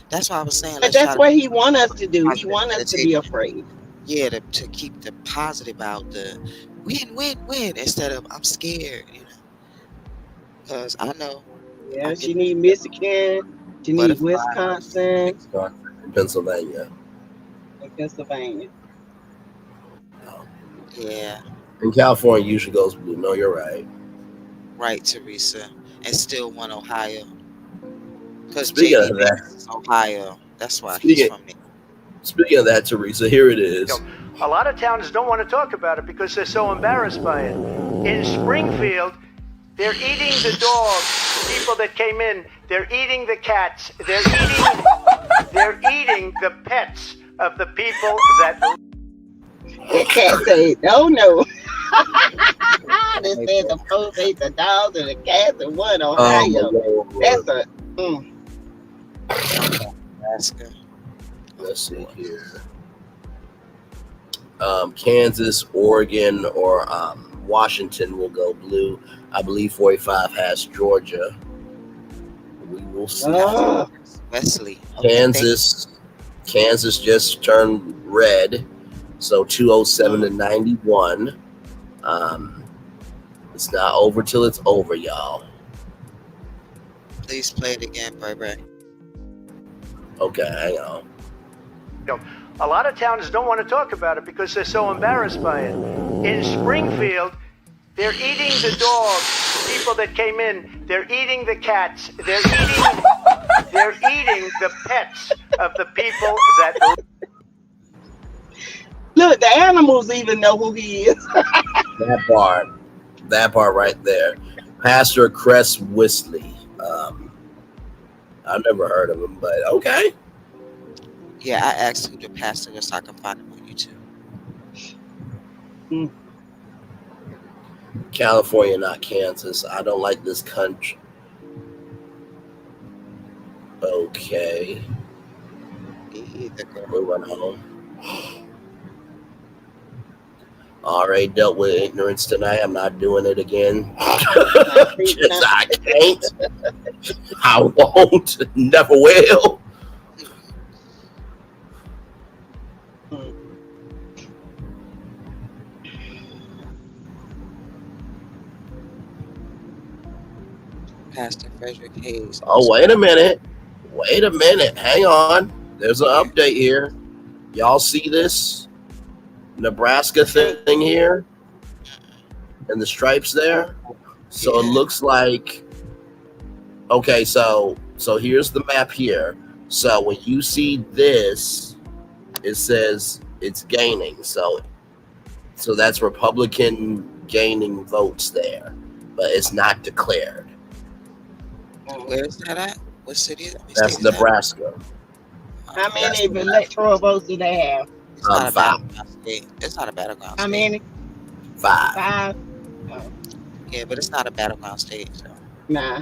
That's why I was saying. But Let's that's try what to he want us to do. He positive want us to attitude. be afraid. Yeah, to keep the positive out, the win instead of I'm scared. Because I know. Yeah, she need Michigan. She need Wisconsin Pennsylvania. and Pennsylvania. Yeah. And California usually goes blue. No, you're right. Right, Teresa, and still want Ohio. Because Speaking JD of that, Davis is Ohio. That's why he's from there. Speaking of that, Teresa, here it is. A lot of towns don't want to talk about it because they're so embarrassed by it. In Springfield, they're eating the dogs, the people that came in. They're eating the cats. They're eating the pets of the people that. The cats say, no. They said the folks ate the dogs and the cats and one Ohio. That's a. Let's see here. Kansas, Oregon, or Washington will go blue. I believe 45 has Georgia. We will see. Wesley. Kansas just turned red. So 207 to 91. It's not over till it's over, y'all. Please play it again, Bray. Okay, hang on. A lot of towns don't want to talk about it because they're so embarrassed by it. In Springfield, they're eating the dogs, the people that came in. They're eating the cats. They're eating the pets of the people that. Look, the animals even know who he is. That part right there. Pastor Cress Wisley. I've never heard of him, but okay. Yeah, I asked who the pastor was so I can find him on YouTube. California, not Kansas. I don't like this country. Okay. Moving on. Already dealt with ignorance tonight. I'm not doing it again. Just, I can't. I won't. Never will. Pastor Frederick Hayes. Oh, wait a minute. Hang on. There's an update here. Y'all see this Nebraska thing here? And the stripes there? So it looks like, okay, so here's the map here. So when you see this, it says it's gaining. So that's Republican gaining votes there, but it's not declared. Where is that at? What city? That's Nebraska. How many electoral votes do they have? It's not a 5. battleground state. It's not a battleground How state. many? 5. 5. Yeah, but it's not a battleground state. So. Nah.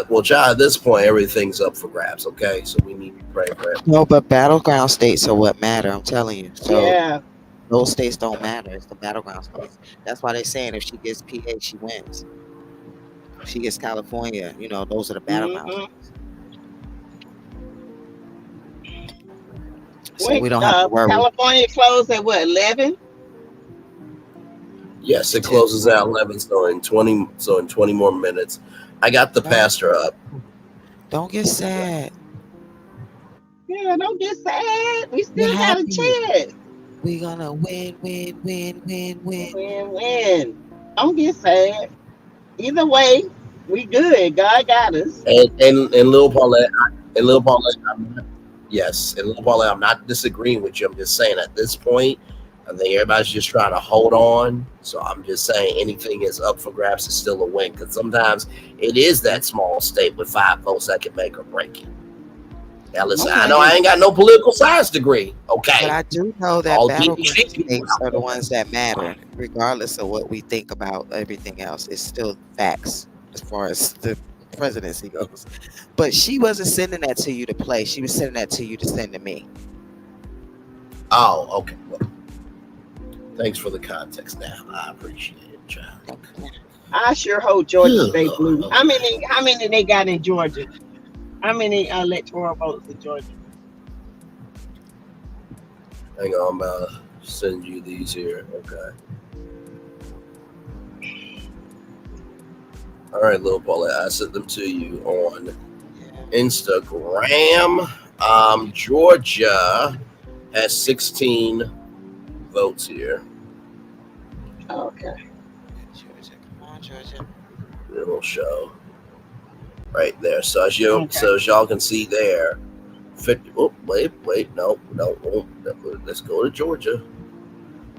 Well, child, at this point, everything's up for grabs, okay? So we need to pray for it. No, but battleground states are what matter, I'm telling you. So Yeah. those states don't matter. It's the battleground states. That's why they're saying if she gets PA, she wins. If she gets California, those are the battleground states. So we don't have to worry. California closed at what, 11? Yes, it closes at 11. So in 20 more minutes, I got the pastor up. Don't get sad. Yeah, don't get sad. We still got a chance. We gonna win. Win. Don't get sad. Either way, we good. God got us. And Lil Paulette, I'm not disagreeing with you. I'm just saying at this point, I think everybody's just trying to hold on. So I'm just saying anything is up for grabs is still a win, because sometimes it is that small state with 5 votes that can make or break it. Now listen, I know I ain't got no political science degree, okay? But I do know that battleground states are the ones that matter, regardless of what we think about everything else. It's still facts as far as the presidency goes. But she wasn't sending that to you to play. She was sending that to you to send to me. Oh, okay. Well, thanks for the context now. I appreciate it, child. I sure hope Georgia stay blue. How many they got in Georgia? How many electoral votes in Georgia? Hang on, I'm about to send you these here. Okay. All right, Lil Paulette, I sent them to you on Instagram. Georgia has 16 votes here. Okay. Georgia, come on, Georgia. It'll show right there. So as y'all can see there, 50. Oh, wait, no. Let's go to Georgia.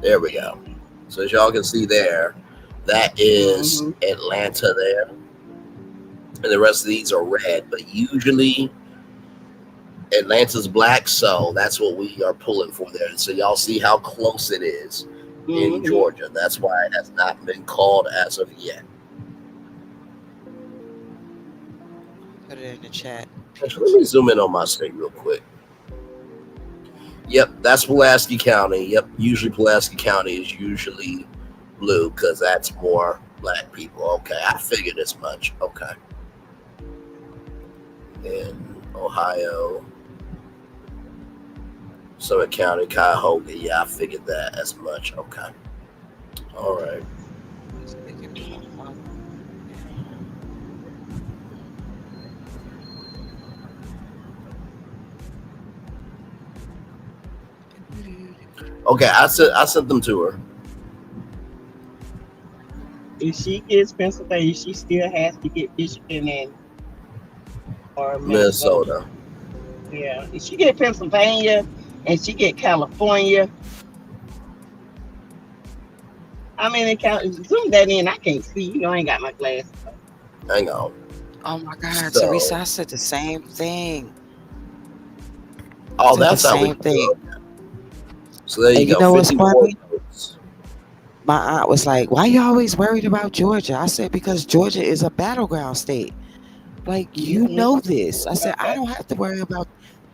There we go. So as y'all can see there, that is Atlanta there, and the rest of these are red. But usually Atlanta's black, so that's what we are pulling for there. So y'all see how close it is in Georgia. That's why it has not been called as of yet. Put it in the chat. Let me zoom in on my state real quick. Yep, that's Pulaski County. Yep, usually Pulaski County is usually blue because that's more black people. Okay, I figured as much. Okay. In Ohio, Summit County, Cuyahoga. Yeah, I figured that as much. Okay. All right. Okay, I sent them to her. If she gets Pennsylvania, she still has to get Michigan or Minnesota. Yeah, if she get Pennsylvania and she get California, I mean, zoom that in. I can't see. You know, I ain't got my glasses. Hang on. Oh my God, Teresa, I said the same thing. Oh, that's how we do it. So there you go. You know what's funny? My aunt was like, "Why you always worried about Georgia?" I said, "Because Georgia is a battleground state. Like, you know this." I said, "I don't have to worry about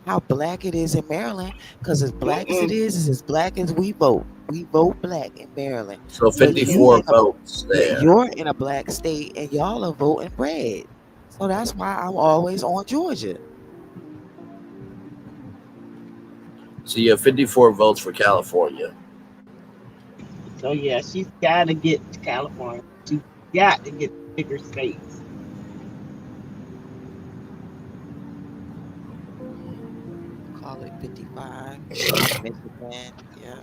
how black it is in Maryland, because as black as it is as black as we vote. We vote black in Maryland. So 54 votes there. You're in a black state and y'all are voting red. So that's why I'm always on Georgia." So you have 54 votes for California. So yeah, she's got to get to California. She's got to get bigger states. Call it 55. Michigan, yeah.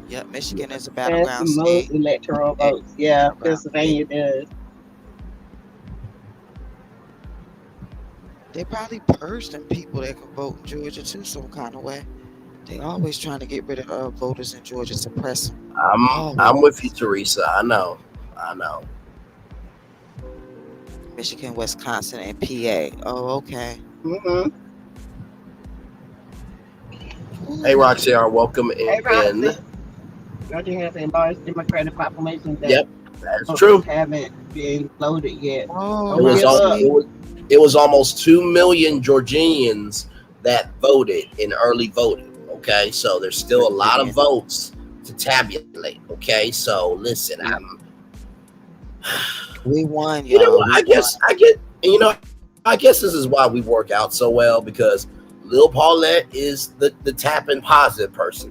Yep, Michigan is a battleground That's the state. most electoral votes. Yeah, Pennsylvania does. They probably purged them people that can vote in Georgia too, some kind of way. They always trying to get rid of voters in Georgia, suppress them. I'm with you, Teresa. I know. Michigan, Wisconsin, and PA. Oh, okay. Hey, Roxanne, welcome Hey, in. Roxy. Georgia has a large Democratic population that that's true. Haven't been voted yet. It was almost 2 million Georgians that voted in early voting. Okay, so there's still a lot of votes to tabulate. Okay, so listen, we won. You know, I guess this is why we work out so well, because Lil Paulette is the tapping positive person.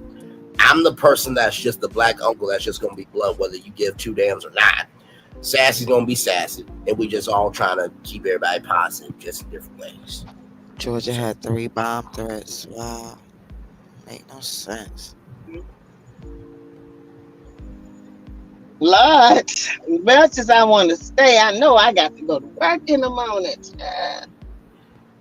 I'm the person that's just the black uncle that's just gonna be blunt whether you give two damns or not. Sassy's gonna be sassy, and we just all trying to keep everybody positive, just in different ways. Georgia had 3 bomb threats. Wow. Make no sense. Lord, as much as I want to stay, I know I got to go to work in the morning.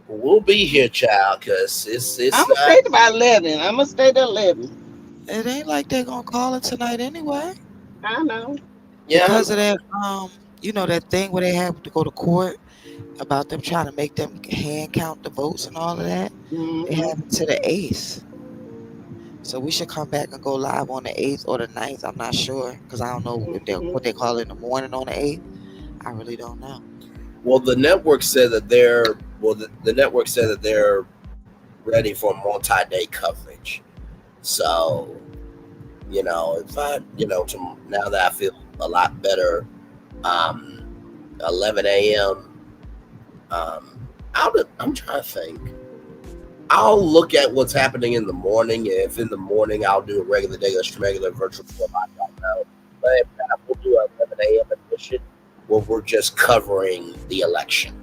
We'll be here, child, because it's I'm going to stay to about 11. I'm going to stay till 11. It ain't like they're going to call it tonight anyway. I know. Yeah. Because of that, you know, that thing where they have to go to court about them trying to make them hand count the votes and all of that. They have it to the 8th. So we should come back and go live on the 8th or the 9th. I'm not sure because I don't know if what they call it in the morning on the 8th. I really don't know. Well, the network said that they're ready for multi-day coverage. So, you know, if I, you know, now that I feel a lot better, 11 a.m. I'm trying to think. I'll look at what's happening in the morning. If in the morning I'll do a regular virtual tour, I don't know. But if not, we'll do an 11 a.m. edition where we're just covering the election.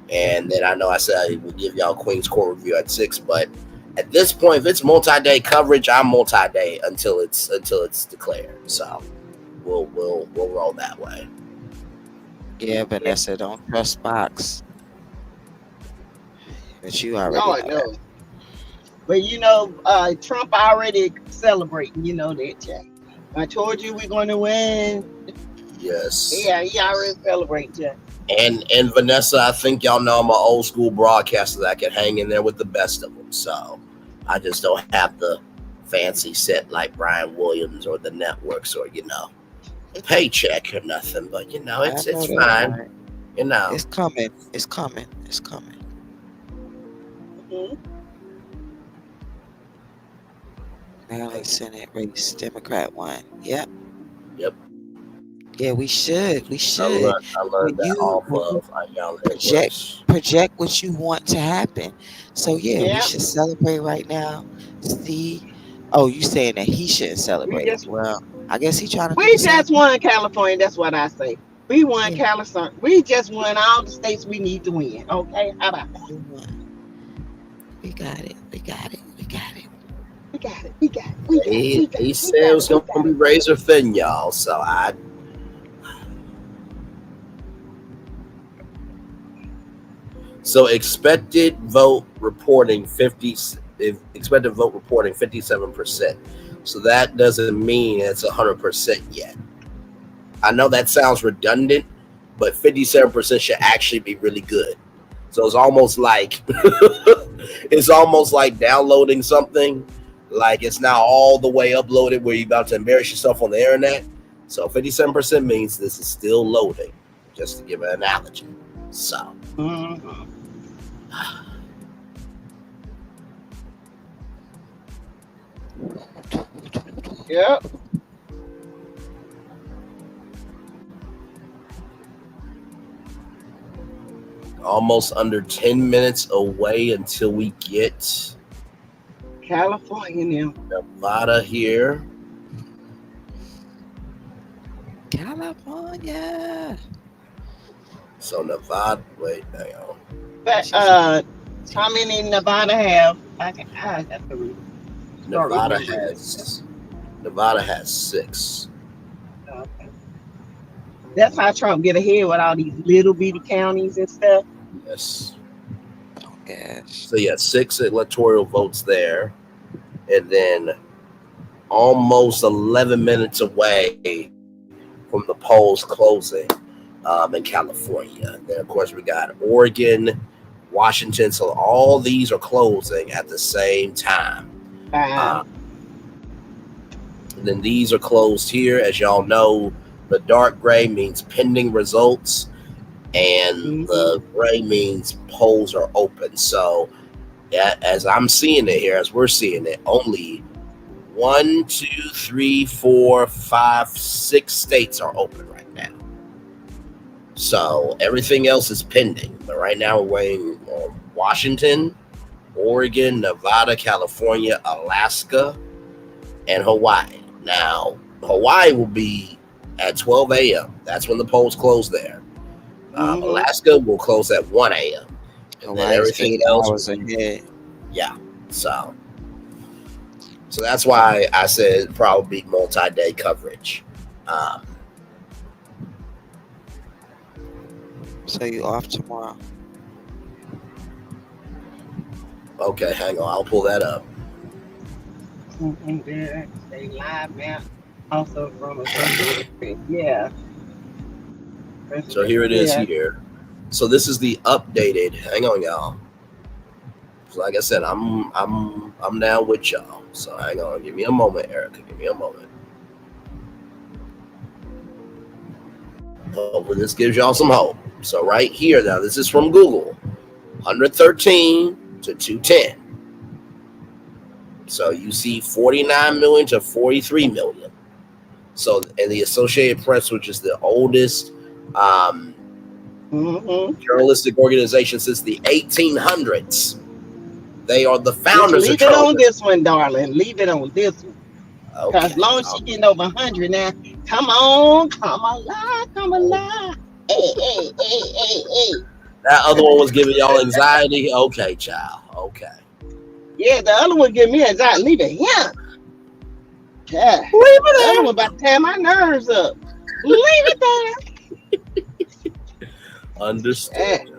And then I know I said I would give y'all Queen's Court review at 6, but at this point, if it's multi-day coverage, I'm multi-day until it's declared. So we'll roll that way. Yeah, Vanessa, don't trust Fox. But you already No, I know. But you know, Trump already celebrating. You know that, Jack. I told you we're going to win. Yes. Yeah, he already celebrating, Jack. And Vanessa, I think y'all know I'm an old school broadcaster that can hang in there with the best of them. So I just don't have the fancy set like Brian Williams or the networks or, you know, paycheck or nothing. But, you know, it's fine. Right. You know. It's coming. It's coming. It's coming. Maryland Senate race, Democrat won. Yep. Yeah, we should. We should. I learned that off of y'all project what you want to happen. So we should celebrate right now. See, you saying that he shouldn't celebrate? Well, I guess he's trying to. We just won California. That's what I say. We won California. We just won all the states we need to win. Okay, how about that? We got it. We got it. We got it. We got it. We got it. He said it was going to be razor thin, y'all. So So expected vote reporting 57%. So that doesn't mean it's 100% yet. I know that sounds redundant, but 57% should actually be really good. So it's almost like downloading something, like it's now all the way uploaded where you're about to embarrass yourself on the internet. So 57% means this is still loading, just to give an analogy. So. Yep. Almost under 10 minutes away until we get California now. Nevada here. California. So Nevada, wait, hang on. But how many Nevada have? I have to read. Nevada has 6. Okay. That's how Trump get ahead with all these little bitty counties and stuff. Yes. Okay. So 6 electoral votes there, and then almost 11 minutes away from the polls closing in California. Then of course we got Oregon, Washington. So all these are closing at the same time. And then these are closed here. As y'all know, the dark gray means pending results, and the gray means polls are open. So as I'm seeing it here, as we're seeing it, only 1, 2, 3, 4, 5, 6 states are open right now. So everything else is pending. But right now we're waiting on Washington, Oregon, Nevada, California, Alaska, and Hawaii. Now, Hawaii will be at 12 a.m. That's when the polls close there. Alaska will close at 1 a.m. And then Hawaii's everything 8 else. hours ahead. Yeah. So that's why I said probably multi-day coverage. So you off tomorrow? Okay, hang on. I'll pull that up. They live now. Also from Associated Press. Yeah. So here it is here. So this is the updated. Hang on, y'all. So like I said, I'm down with y'all. So hang on. Give me a moment, Erica. Give me a moment. Hopefully this gives y'all some hope. So right here now, this is from Google. 113 to 210. So you see 49 million to 43 million. So, and the Associated Press, which is the oldest journalistic organization since the 1800s, they are the founders. Leave it on this one, darling. Leave it on this one. Okay. As long as she getting over 100 now, come on, come alive, come alive. Hey. That other one was giving y'all anxiety. Okay, child. Okay. Yeah, the other one give me anxiety. Leave it here. Yeah. Leave it there. The other one about to tear my nerves up. Leave it there. Understood.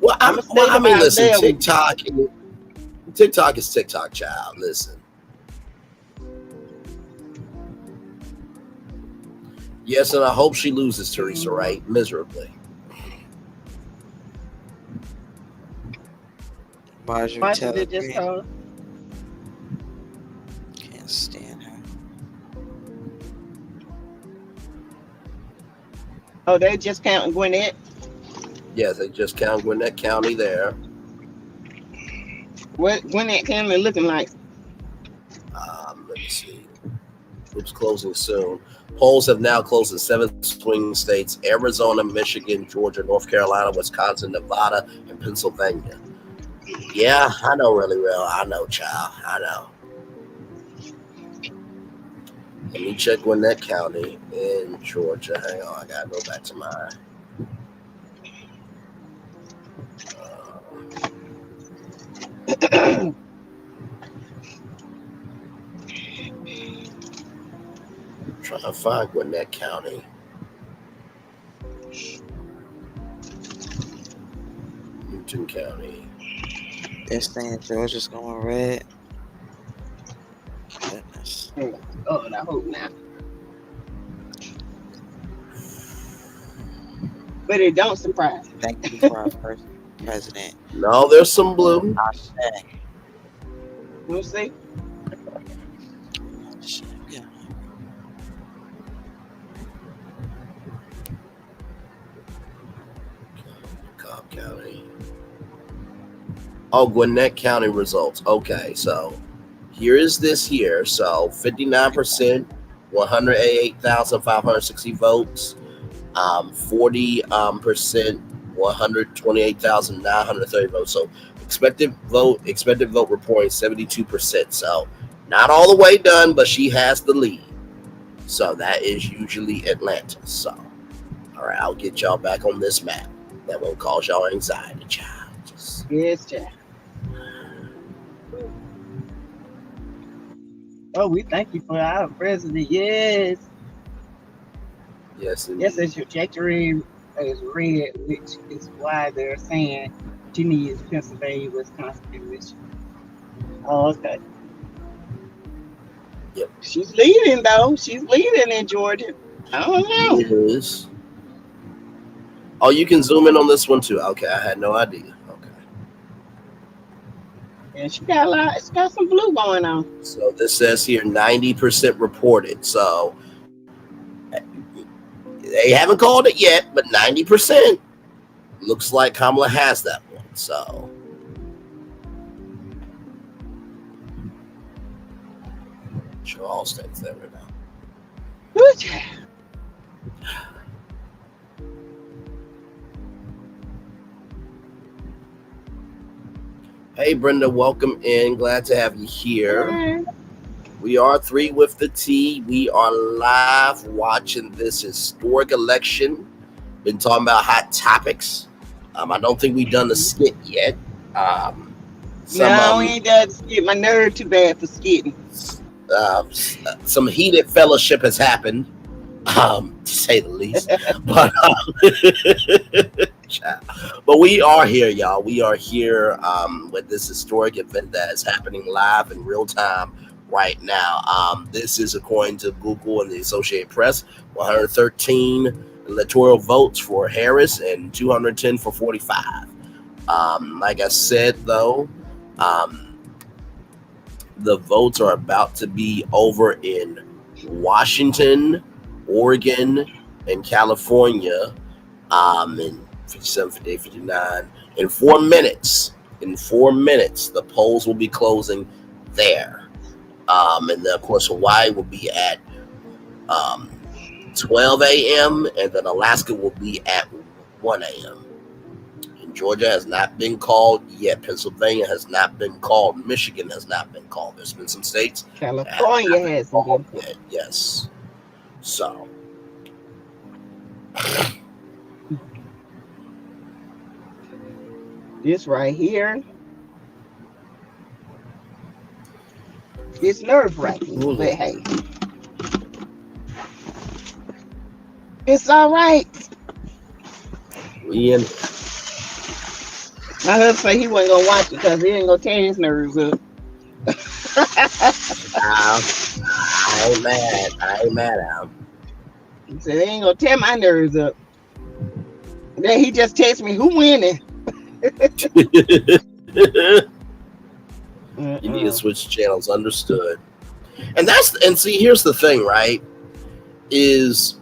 Well, I mean, listen, TikTok is TikTok, child. Listen. Yes, and I hope she loses, Teresa, right? Miserably. Marjorie Taylor Greene. Can't stand her. Oh, they just counting Gwinnett? Yes, they just count Gwinnett County there. What Gwinnett County looking like? Let me see. It's closing soon. Polls have now closed in 7 swing states: Arizona, Michigan, Georgia, North Carolina, Wisconsin, Nevada, and Pennsylvania. Yeah, I know really well. I know, child. I know. Let me check Gwinnett County in Georgia. Hang on, I gotta go back to mine. Trying to find Gwinnett County. Newton County. They're saying Georgia's going red. Goodness. Oh, I hope not. But it don't surprise me. Thank you for our first president. No, there's some blue. We'll see. Yeah. Cobb County. Oh, Gwinnett County results. Okay, so here is this here. So 59%, 188,560 votes. 40%, 128,930 votes. So expected vote reporting 72%. So not all the way done, but she has the lead. So that is usually Atlanta. So all right, I'll get y'all back on this map. That won't cause y'all anxiety, child. Yes, child. Oh, we thank you for our president. Yes. Yes, yes, his trajectory is red, which is why they're saying she needs Pennsylvania, Wisconsin, and Michigan. Oh, okay. Yep. She's leading, though. She's leading in Georgia. I don't know. It is. Oh, you can zoom in on this one, too. Okay, I had no idea. And she got it's got some blue going on. So this says here 90% reported. So they haven't called it yet, but 90% looks like Kamala has that one. So Show all states there right now. Hey, Brenda, welcome in. Glad to have you here. Hi. We are 3 with the T. We are live watching this historic election. Been talking about hot topics. I don't think we've done the skit yet. No, we ain't done skit. My nerve too bad for skitting. Some heated fellowship has happened, to say the least. But we are here, y'all. We are here with this historic event that is happening live in real time right now. This is according to Google and the Associated Press. 113 electoral votes for Harris and 210 for 45. Like I said, though, the votes are about to be over in Washington, Oregon, and California. In 57, 58, 59. In 4 minutes, the polls will be closing there. And then, of course, Hawaii will be at 12 a.m. and then Alaska will be at 1 a.m. And Georgia has not been called yet. Pennsylvania has not been called. Michigan has not been called. There's been some states. California hasn't been yet. Yes. So. This right here. It's nerve-wracking, but hey. It's all right. We in. My husband said he wasn't going to watch it because he ain't going to tear his nerves up. I ain't mad. I ain't mad at him. He said they ain't going to tear my nerves up. And then he just texted me, who winning? You need to switch channels. Understood. And see, here's the thing, right? Is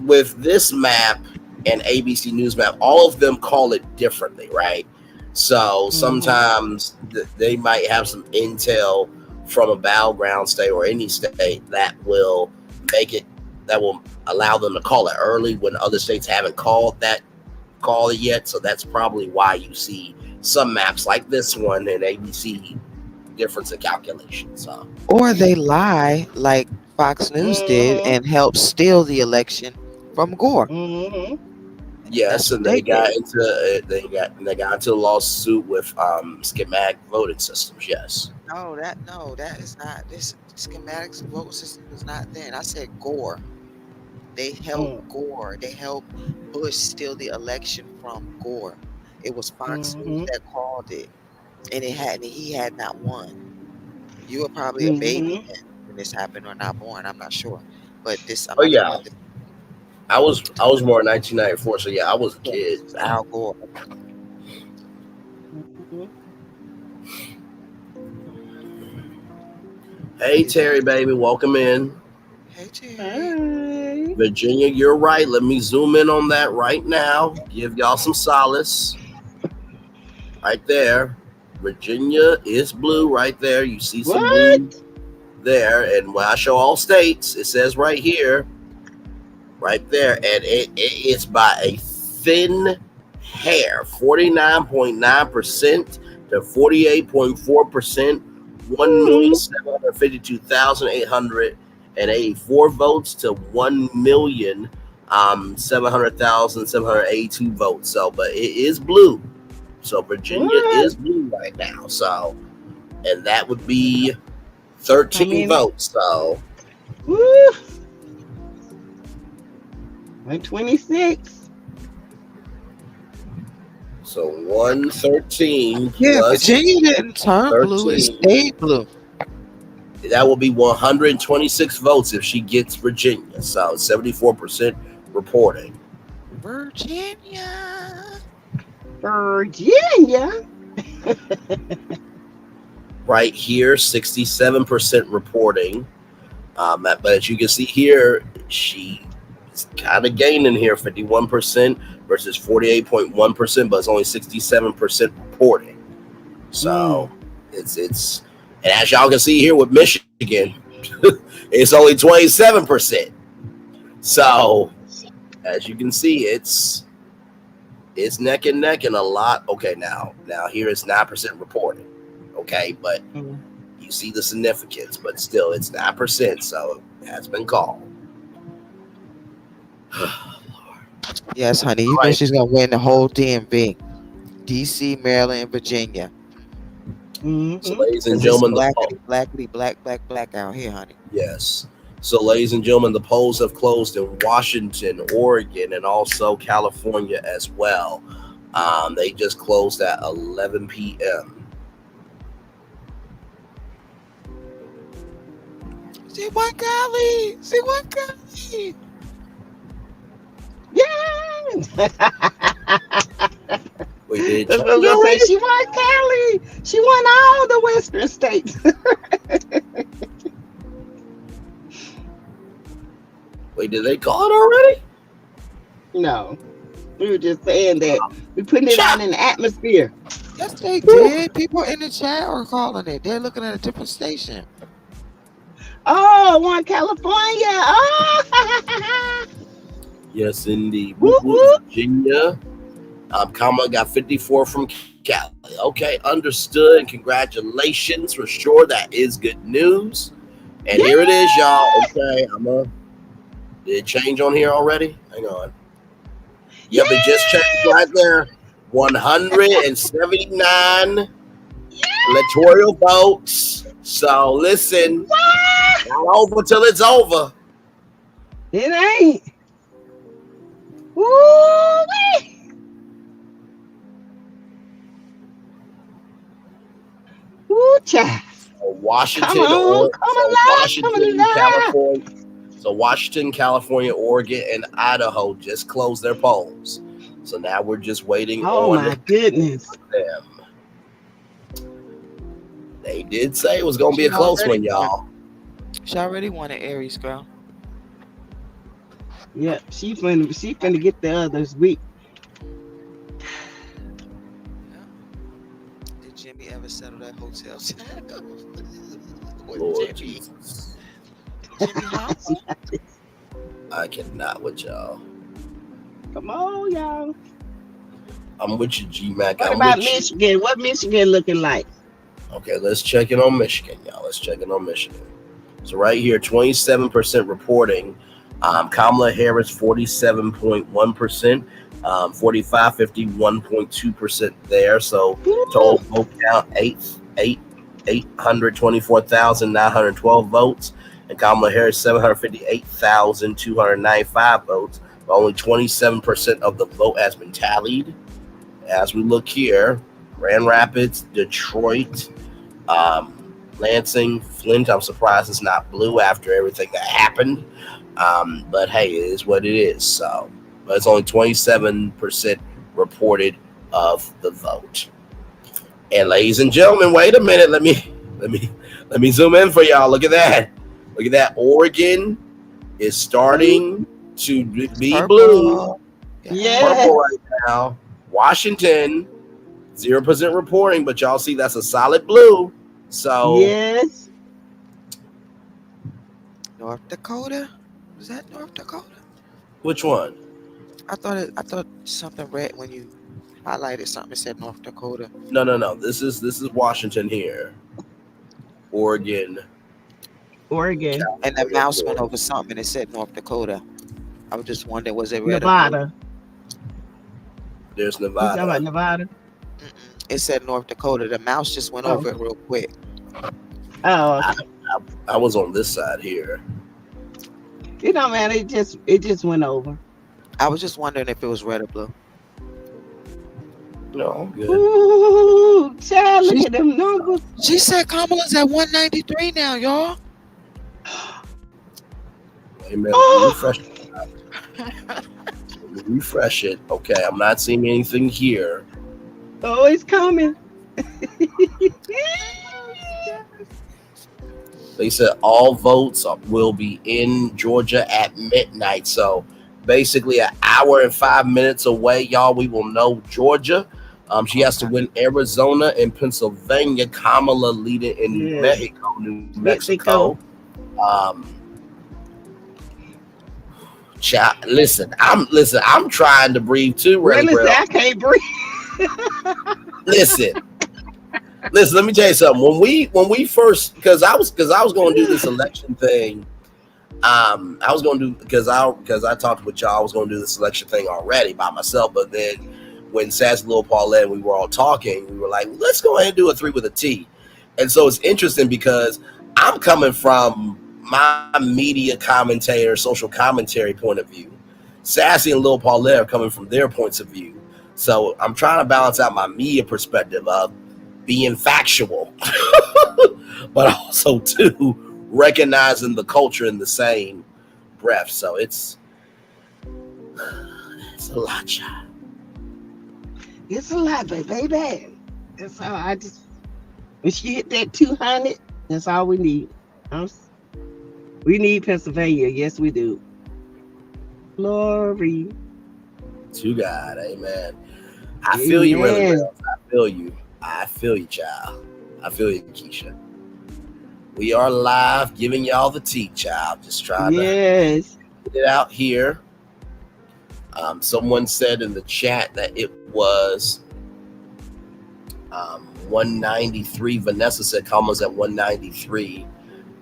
with this map and ABC News map, all of them call it differently, right? So sometimes they might have some intel from a battleground state or any state that will allow them to call it early when other states haven't called it yet. So that's probably why you see some maps like this one and ABC difference in calculation. So, or they lie like Fox News did and help steal the election from Gore. Yes, and they got into a lawsuit with schematic voting systems. Yes. That is not this schematics vote system is not there. And I said Gore. They helped Gore. They helped Bush steal the election from Gore. It was Fox News that called it, and he had not won. You were probably a baby then when this happened or not born. I'm not sure, but this. I was born in 1994, so yeah, I was a kid. Al Gore. Hey Terry, baby, welcome in. Hey Terry. Virginia, you're right. Let me zoom in on that right now. Give y'all some solace. Right there, Virginia is blue. Right there, you see some blue there, and when I show all states, it says right here. Right there, and it's by a thin hair, 49.9% to 48.4%, 1,752,884 votes to 1,700,782 votes. So, but it is blue. So Virginia is blue right now. So, and that would be 13 votes. So. Woo. 126. So 113. Yeah, Virginia didn't turn 13. Blue; it stayed blue. That will be 126 votes if she gets Virginia. So 74% reporting. Virginia. Right here, 67% reporting. But as you can see here, she. It's kind of gaining here, 51% versus 48.1%, but it's only 67% reporting. So it's and as y'all can see here with Michigan, It's only 27%. So, as you can see, it's neck and neck and a lot. Okay, now here is 9% reported. Okay, but you see the significance, but still it's 9%, so it has been called. Yes, honey. You know she's gonna win the whole DMV. DC, Maryland, and Virginia. So, ladies and 'Cause gentlemen, it's black out here, honey. yes. So, ladies and gentlemen, the polls have closed in Washington, Oregon, and also California as well. They just closed at 11 p.m. See what Golly. See what Golly. Yeah. Wait, did That's what I was gonna say. She won Cali. She won all the Western states. Wait, did they call it already? No. We were just saying that. We putting it out in the atmosphere. Yes, they did. People in the chat are calling it. They're looking at a different station. Oh, one California. Oh. Yes, indeed. Whoop, whoop, Virginia. Kamala got 54 from Cali. Okay, understood. And congratulations for sure. That is good news. And here it is, y'all. Okay, did it change on here already? Hang on. Yep, it just changed right there. 179 electoral votes. So listen, not over till it's over. It ain't. Woo-wee. Woo, child. Washington, California. So Washington, California, Oregon, and Idaho just closed their polls. So now we're just waiting on my goodness. them. They did say it was going to be a close one, y'all. She already won an Aries, girl. Yep, she finna get the others weak. Did Jimmy ever settle that hotel? Lord Jesus. I cannot with y'all. Come on, y'all. I'm with you, G-Mac. What about Michigan? What Michigan looking like? Okay, let's check in on Michigan, y'all. Let's check in on Michigan. So right here, 27% reporting. Kamala Harris, 47.1%. 45, 51.2% there. So total vote count, 824,912 votes. And Kamala Harris, 758,295 votes. But only 27% of the vote has been tallied. As we look here, Grand Rapids, Detroit, Lansing, Flint. I'm surprised it's not blue after everything that happened. But hey, it is what it is. So, but it's only 27% reported of the vote. And ladies and gentlemen, wait a minute. Let me zoom in for y'all. Look at that. Look at that. Oregon is starting to be blue. Purple right now. Washington, 0% reporting, but y'all see that's a solid blue. So yes. North Dakota? Was that North Dakota? Which one? I thought something red when you highlighted something that said North Dakota. No. This is Washington here. Oregon. And the mouse went over something and it said North Dakota. I was just wondering, was it red Nevada? There's Nevada. You talking about Nevada? It said North Dakota. The mouse just went over it real quick. Oh, okay. I was on this side here. You know, man, it just went over. I was just wondering if it was red or blue. No, I'm good. Ooh, child, look at them numbers. She said Kamala's at 193 now, y'all. Wait a minute, refresh it. Okay, I'm not seeing anything here. Oh, it's coming. They said all votes will be in Georgia at midnight. So basically an hour and 5 minutes away, y'all, we will know Georgia. She has to win Arizona and Pennsylvania. Kamala leading in New Mexico. Listen, I'm trying to breathe too, Really, Braylon. I can't breathe. Listen, let me tell you something. When we first, because I was going to do this election thing. I was going to do because I talked with y'all. I was going to do this election thing already by myself, but then when Sassy, Lil Paulette, and we were all talking, we were like, let's go ahead and do a 3 with a T. And so it's interesting because I'm coming from my media commentator, social commentary point of view. Sassy and Lil Paulette are coming from their points of view. So I'm trying to balance out my media perspective of being factual, but also too recognizing the culture in the same breath. So it's a lot, child. It's a lot, but baby, that's all. When she hit that 200, that's all we need. We need Pennsylvania. Yes, we do. Glory to God, amen. I feel you, really well. I feel you, child. I feel you, Keisha. We are live, giving y'all the tea, child. Just trying to get it out here. Someone said in the chat that it was 193. Vanessa said Kamala's at 193.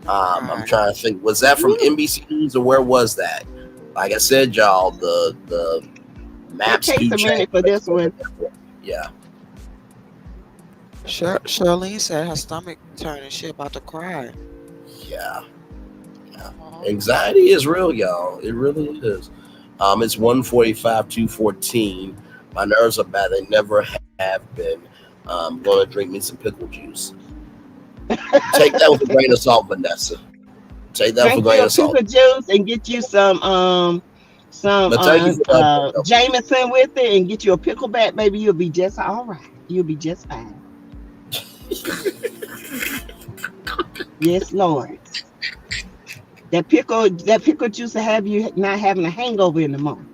I'm trying to think. Was that from NBC News or where was that? Like I said, y'all, the maps do change. It takes a minute for this one. Yeah. Charlene said her stomach turning. She about to cry. Yeah. Anxiety is real, y'all. It really is. It's 1:45, 2:14. My nerves are bad. They never have been. I'm going to drink me some pickle juice. Take that with a grain of salt, Vanessa. Take that with a grain of salt. Pickle juice and get you some Jameson with it, and get you a pickleback, baby. You'll be just all right. You'll be just fine. Yes, Lord. That pickle juice will have you not having a hangover in the morning.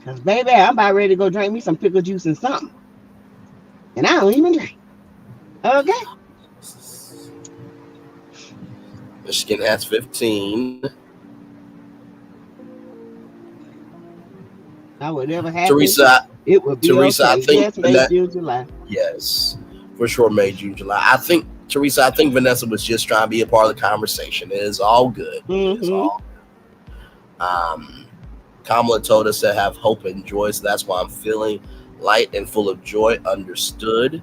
Cause baby, I'm about ready to go drink me some pickle juice and something. And I don't even drink. Okay. Michigan has 15. Now, whatever happens, Teresa, it will be okay. I think yes, May, June, July. Yes, for sure, May, June, July. I think Vanessa was just trying to be a part of the conversation. It is all good. It is all good. Kamala told us to have hope and joy, so that's why I'm feeling light and full of joy. Understood.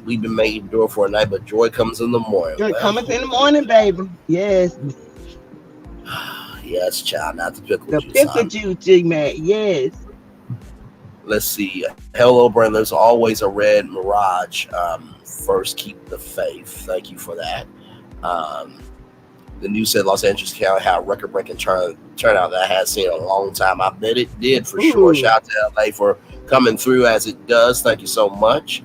We've been made endure for a night, but joy comes in the morning. Joy comes in the morning, baby. Yes. Yes, child, not the pickle juice. The pickle juice, G-Man. Yes. Let's see. Hello, Brandon. There's always a red mirage. First, keep the faith. Thank you for that. The news said Los Angeles County had a record-breaking turnout that I had seen in a long time. I bet it did for sure. Shout out to LA for coming through as it does. Thank you so much.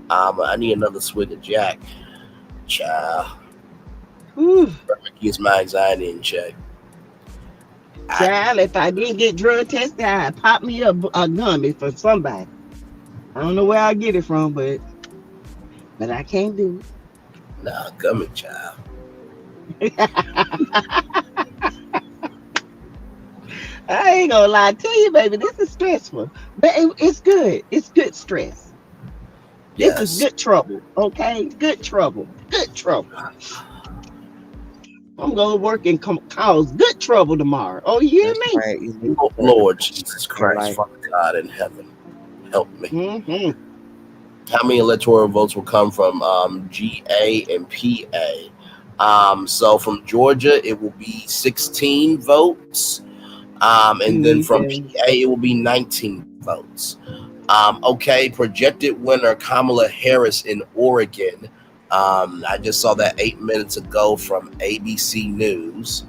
I need another swig of Jack. Child. Keeps my anxiety in check. Child, if I didn't get drug tested, I'd pop me a gummy for somebody. I don't know where I get it from, but I can't do it. Nah, gummy, child. I ain't gonna lie to you, baby. This is stressful, but it's good. It's good stress. This is good trouble, okay? Good trouble. Good trouble. I'm going to work and cause good trouble tomorrow. Oh, you hear me? Right. Oh, Lord Jesus Christ, Father God in heaven, help me. Mm-hmm. How many electoral votes will come from GA and PA? So from Georgia, it will be 16 votes. And then from PA, it will be 19 votes. Okay, projected winner Kamala Harris in Oregon. I just saw that 8 minutes ago from ABC News.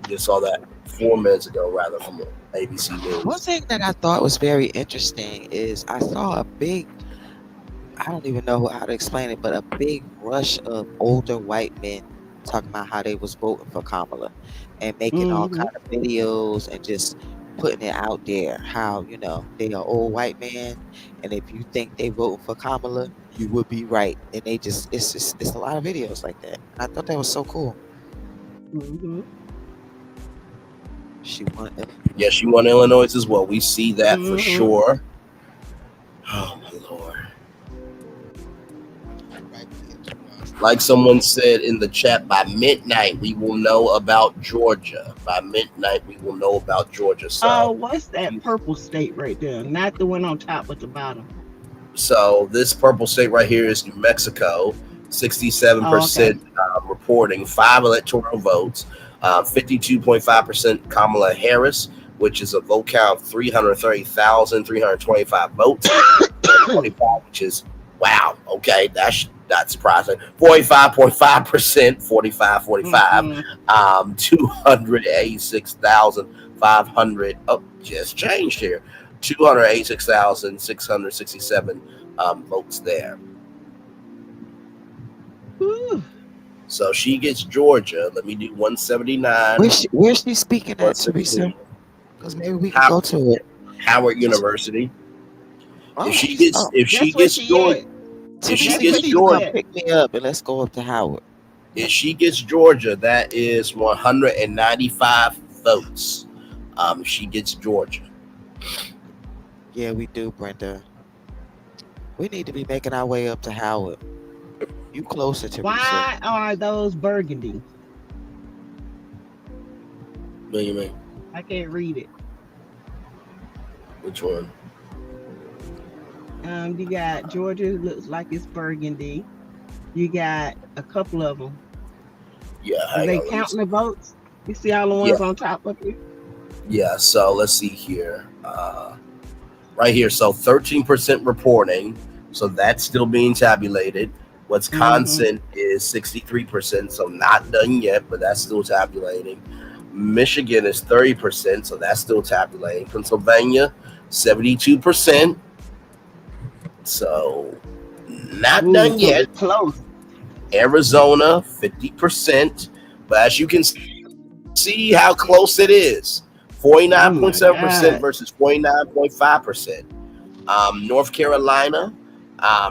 Just saw that 4 minutes ago, rather, from ABC News. One thing that I thought was very interesting is I saw a big, I don't even know how to explain it, but a big rush of older white men talking about how they was voting for Kamala and making all kind of videos and just putting it out there how, you know, they are old white men, and if you think they voting for Kamala, you would be right. And they just it's a lot of videos like that. I thought that was so cool. Mm-hmm. She won. Yeah, she won Illinois as well. We see that for Mhm. sure. Oh my lord. Like someone said in the chat, by midnight we will know about Georgia. By midnight we will know about Georgia. Oh, what's that purple state right there? Not the one on top, but the bottom. So this purple state right here is New Mexico. 67% reporting, 5 electoral votes, 52.5% Kamala Harris, which is a vote count of 330,325 votes. 45, which is wow. Okay, that's not surprising. 45.5%, 45. 286,500. Oh, just changed here. 286,667 votes there. So she gets Georgia. Let me do 179. Where's she speaking at, Teresa? Because maybe we can go to it. Howard University. Oh, If she gets Georgia, pick me up and let's go up to Howard. If she gets Georgia, that is 195 votes. She gets Georgia. Yeah, we do, Brenda. We need to be making our way up to Howard. You closer to Why are those burgundy? What do you mean? I can't read it. Which one? You got Georgia, looks like it's burgundy. You got a couple of them. Yeah, Are they counting the votes? You see all the ones on top of it? Yeah, so let's see here. Right here, so 13% reporting. So that's still being tabulated. Wisconsin is 63%, so not done yet, but that's still tabulating. Michigan is 30%, so that's still tabulating. Pennsylvania, 72%. So not done yet. Close. Arizona, 50%. But as you can see how close it is. 49.7% versus 49.5%. North Carolina,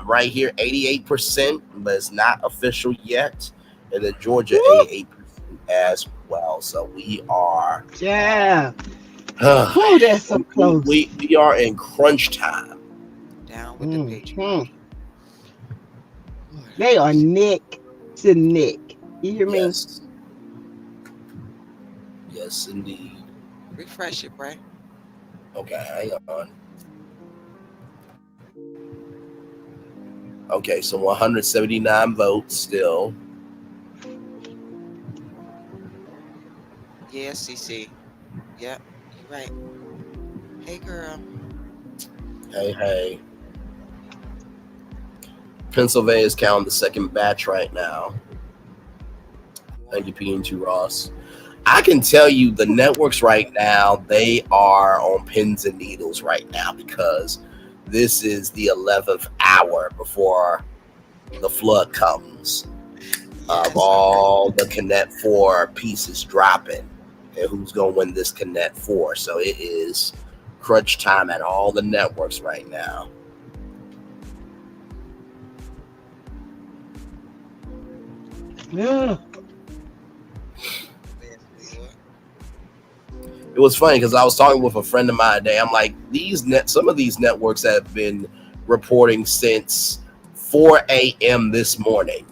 right here, 88%, but it's not official yet. And then Georgia, 88% as well. So we are. Yeah. That's so close. We are in crunch time. Down with the Patriots. They are neck to neck. You hear me? Yes, indeed. Refresh it, Bray. Okay, hang on. Okay, so 179 votes still. Yeah, CC. Yep, you're right. Hey, girl. Hey. Pennsylvania is counting the second batch right now. Thank you, PN2 Ross. I can tell you the networks right now, they are on pins and needles right now because this is the 11th hour before the flood comes of all the Connect 4 pieces dropping and who's going to win this Connect 4. So it is crunch time at all the networks right now. Yeah. It was funny because I was talking with a friend of mine today. I'm like, some of these networks have been reporting since 4 a.m. this morning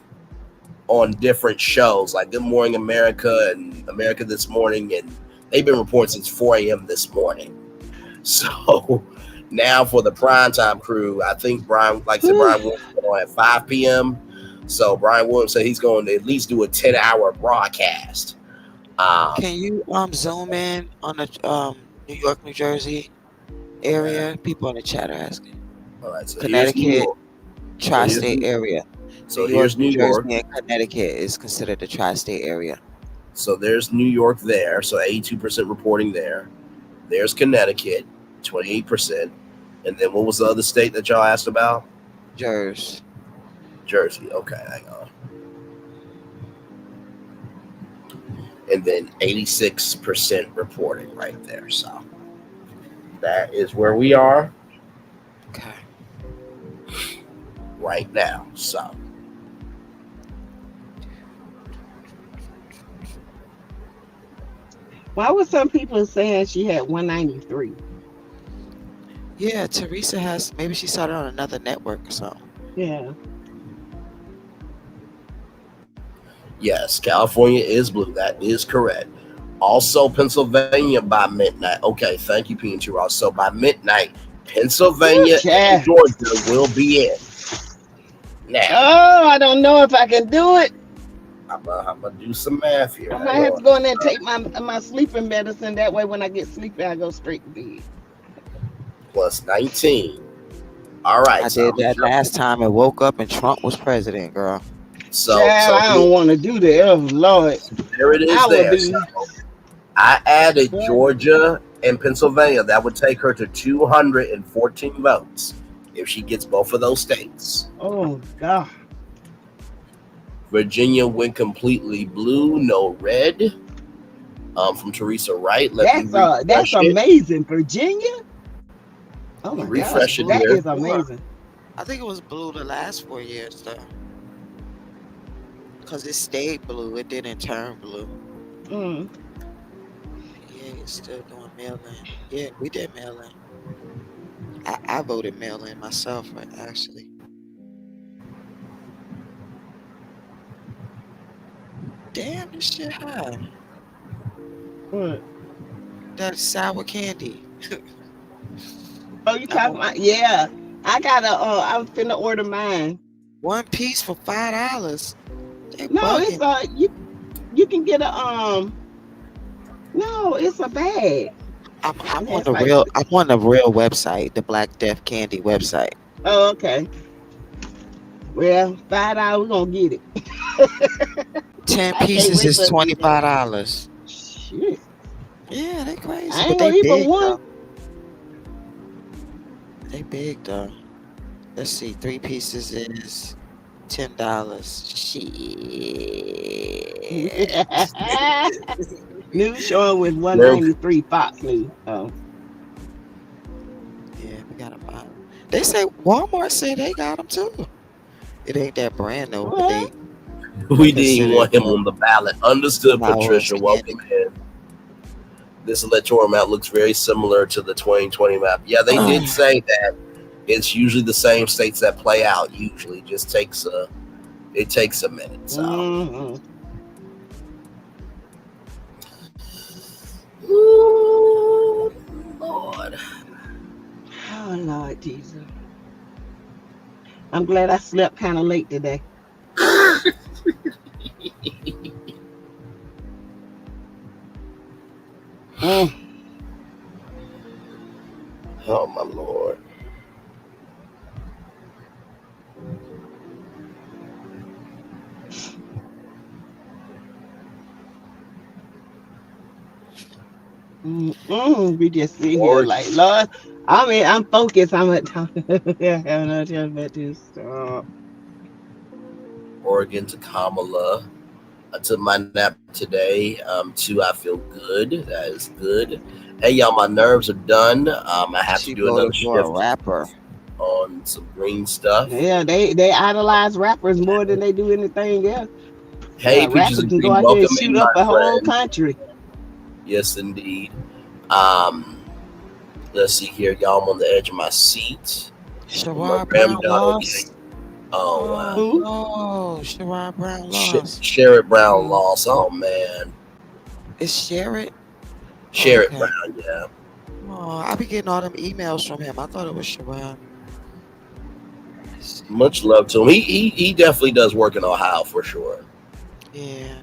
on different shows, like Good Morning America and America This Morning, and they've been reporting since 4 a.m. this morning. So now for the primetime crew, I think Brian Williams on at 5 p.m. So Brian Williams said he's going to at least do a 10-hour broadcast. Can you zoom in on the New York, New Jersey area? People in the chat are asking. All right, so Connecticut, tri-state area. So here's New York. Jersey and Connecticut is considered the tri-state area. So there's New York there. So 82% reporting there. There's Connecticut, 28%. And then what was the other state that y'all asked about? Jersey. Okay, hang on. And then 86% reporting right there. So that is where we are. Okay. right now. So Why were some people saying she had 193? Yeah, Teresa has, maybe she saw it on another network or something. Yeah. yes, California is blue. That is correct. Also, Pennsylvania by midnight. Okay, thank you, PNT Ross. So by midnight, Pennsylvania and Georgia will be in. Now, Oh, I don't know if I can do it. I'm gonna do some math here. I might have to go in there and take my sleeping medicine. That way, when I get sleepy, I go straight to bed. Plus 19. All right. I did that last time and woke up and Trump was president, girl. So, Child, I don't want to do that. Oh, Lord. There it is. I There. would be. So I added Georgia and Pennsylvania. That would take her to 214 votes if she gets both of those states. Oh God. Virginia went completely blue, no red. From Teresa Wright. That's amazing. Virginia. Oh my refresh gosh, it that here. is amazing. I think it was blue the last 4 years though, because it stayed blue. It didn't turn blue. Mm. Yeah, it's still doing mail-in. Yeah, we did mail-in. I voted mail-in myself, actually. Damn, this shit high. What? That sour candy. Oh, you talking about? Yeah, I gotta. I'm finna order mine. One piece for $5. No, it's you can get a No, it's a bag. I'm on the real website, the Black Death Candy website. Oh, okay. Well, $5, we're gonna get it. 10 pieces is $25. Shit. Yeah, they crazy. I ain't But gonna they eat but big one. though. They big though. Let's see, 3 pieces is $10. Shit. News showing with 193 Fox News. Oh. Yeah, we gotta buy them. They say Walmart say they got them too. It ain't that brand though, but they. We didn't want him on the ballot. Understood, Power Patricia. of Welcome in. This electoral map looks very similar to the 2020 map. Yeah, they did say that it's usually the same states that play out. Usually, just takes a minute. So. Mm-hmm. Ooh, Lord. Oh Lord Jesus. I'm glad I slept kind of late today. Oh my Lord. We just sit here like, Lord. I mean, I'm focused. I'm at time. I have no choice but to stop. Oregon to Kamala. I took my nap today. 2, I feel good. That is good. Hey, y'all, my nerves are done. I have to do another shift a rapper on some green stuff. Yeah, they idolize rappers more than they do anything else. Hey, rappers Peaches and can Green, go out there and welcome shoot in, up my a whole friend. country. Yes, indeed. Let's see here, y'all. I'm on the edge of my seat. Sherrod Brown lost. Oh, wow. Oh, Sherrod Brown lost. Sherrod Brown lost. Oh, man. It's Sherrod? Sherrod Okay. Brown, yeah. Oh, I be getting all them emails from him. I thought it was Sherrod. Much love to him. He definitely does work in Ohio for sure. Yeah.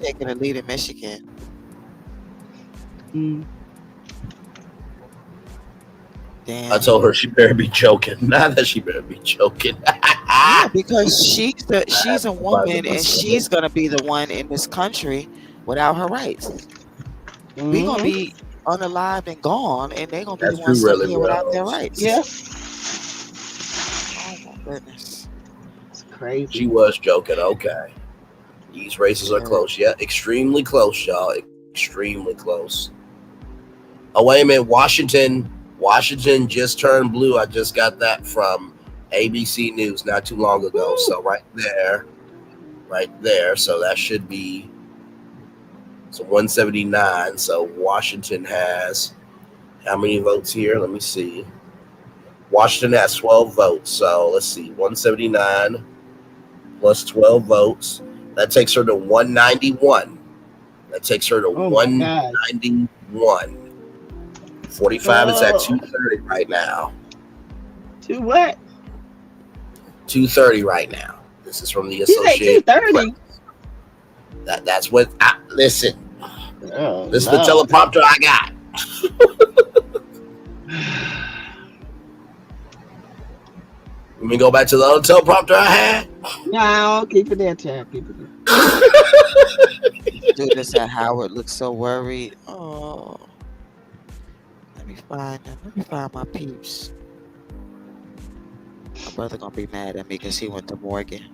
Taking a lead in Michigan. Damn. I told her she better be joking. Not that she better be joking. Yeah, because she's a woman and she's gonna be the one in this country without her rights. We're gonna be unalived and gone, and they're gonna be the ones sitting here without their rights. Yeah. Oh my goodness. It's crazy. She was joking. Okay. These races are close. Yeah, extremely close, y'all. Extremely close. Oh, wait a minute. Washington Washington just turned blue. I just got that from ABC News not too long ago. So right there. So that should be 179. So Washington has how many votes here? Let me see. Washington has 12 votes. So let's see. 179 plus 12 votes. That takes her to 191. 191. 45 is at 230 right now. To what? 230 right now. This is from the Associated. 230. That's what. Listen. Oh, this is the teleprompter I got. Let me go back to the other teleprompter I had. No, keep it there, Chad. Keep it there. Dude, this at Howard looks so worried. Oh, let me find him. Let me find my peeps. My brother gonna be mad at me because he went to Morgan.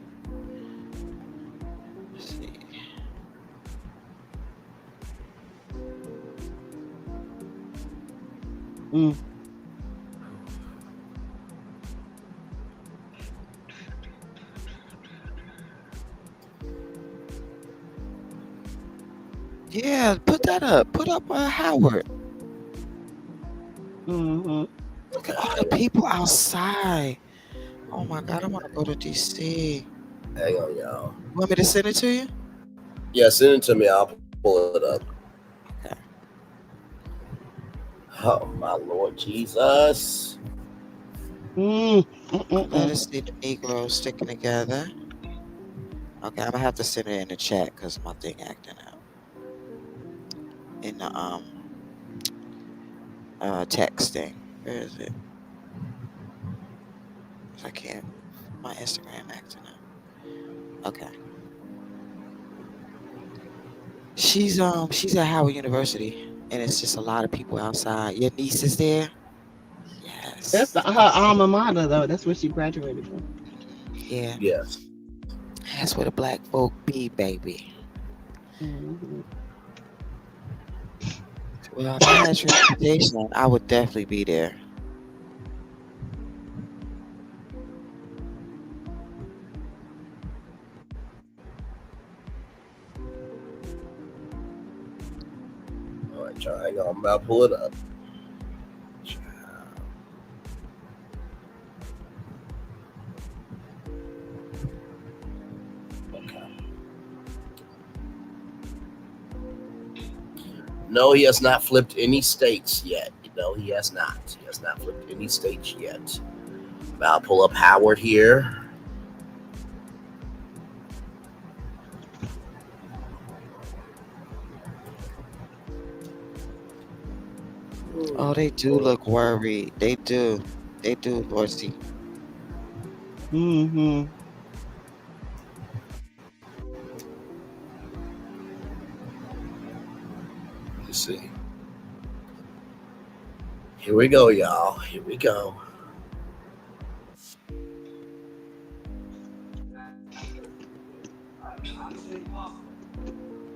Let's see. Yeah, put that up. Put up Howard. Look at all the people outside. Oh my God, I want to go to DC. Hang on, y'all. You want me to send it to you? Yeah, send it to me. I'll pull it up. Okay. Oh my Lord Jesus. Let us see the Negroes sticking together. Okay, I'm gonna have to send it in the chat because my thing acting out. In the texting. Where is it? I can't. My Instagram acting out. Okay. She's at Howard University, and it's just a lot of people outside. Your niece is there. Yes. That's her alma mater, though. That's where she graduated from. Yeah. Yes. That's where the black folk be, baby. Well, if I had transportation, I would definitely be there. All right, y'all. Hang on. I'm about to pull it up. No, he has not flipped any states yet. No, he has not. He has not flipped any states yet. I'll pull up Howard here. Oh, they do look worried. They do. They do, Dorsey. Let's see. Here we go, y'all. Here we go.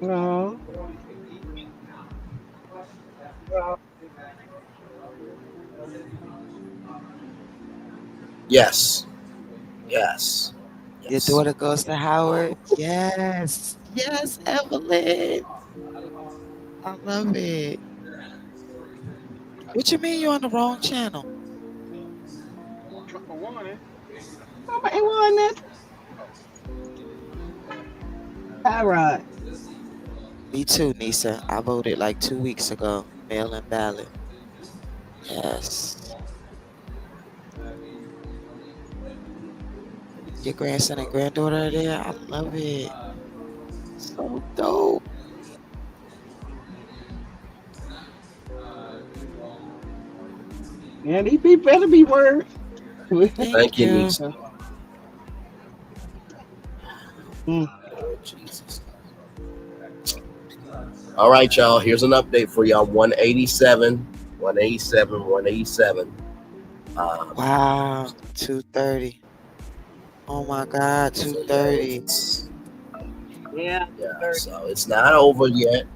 No. Yes. Yes. Your daughter goes to Howard? Yes. Yes, Evelyn. I love it. What you mean you're on the wrong channel? Nobody won that. Tyrod. Me too, Nisa. I voted like 2 weeks ago. Mail-in ballot. Yes. Your grandson and granddaughter are there? I love it. So dope. Yeah, these people better be worried. Thank you, Nisa. Oh, Jesus. All right, y'all. Here's an update for y'all. 187. Wow. 230. Oh my God, 230. Yeah. So it's not over yet.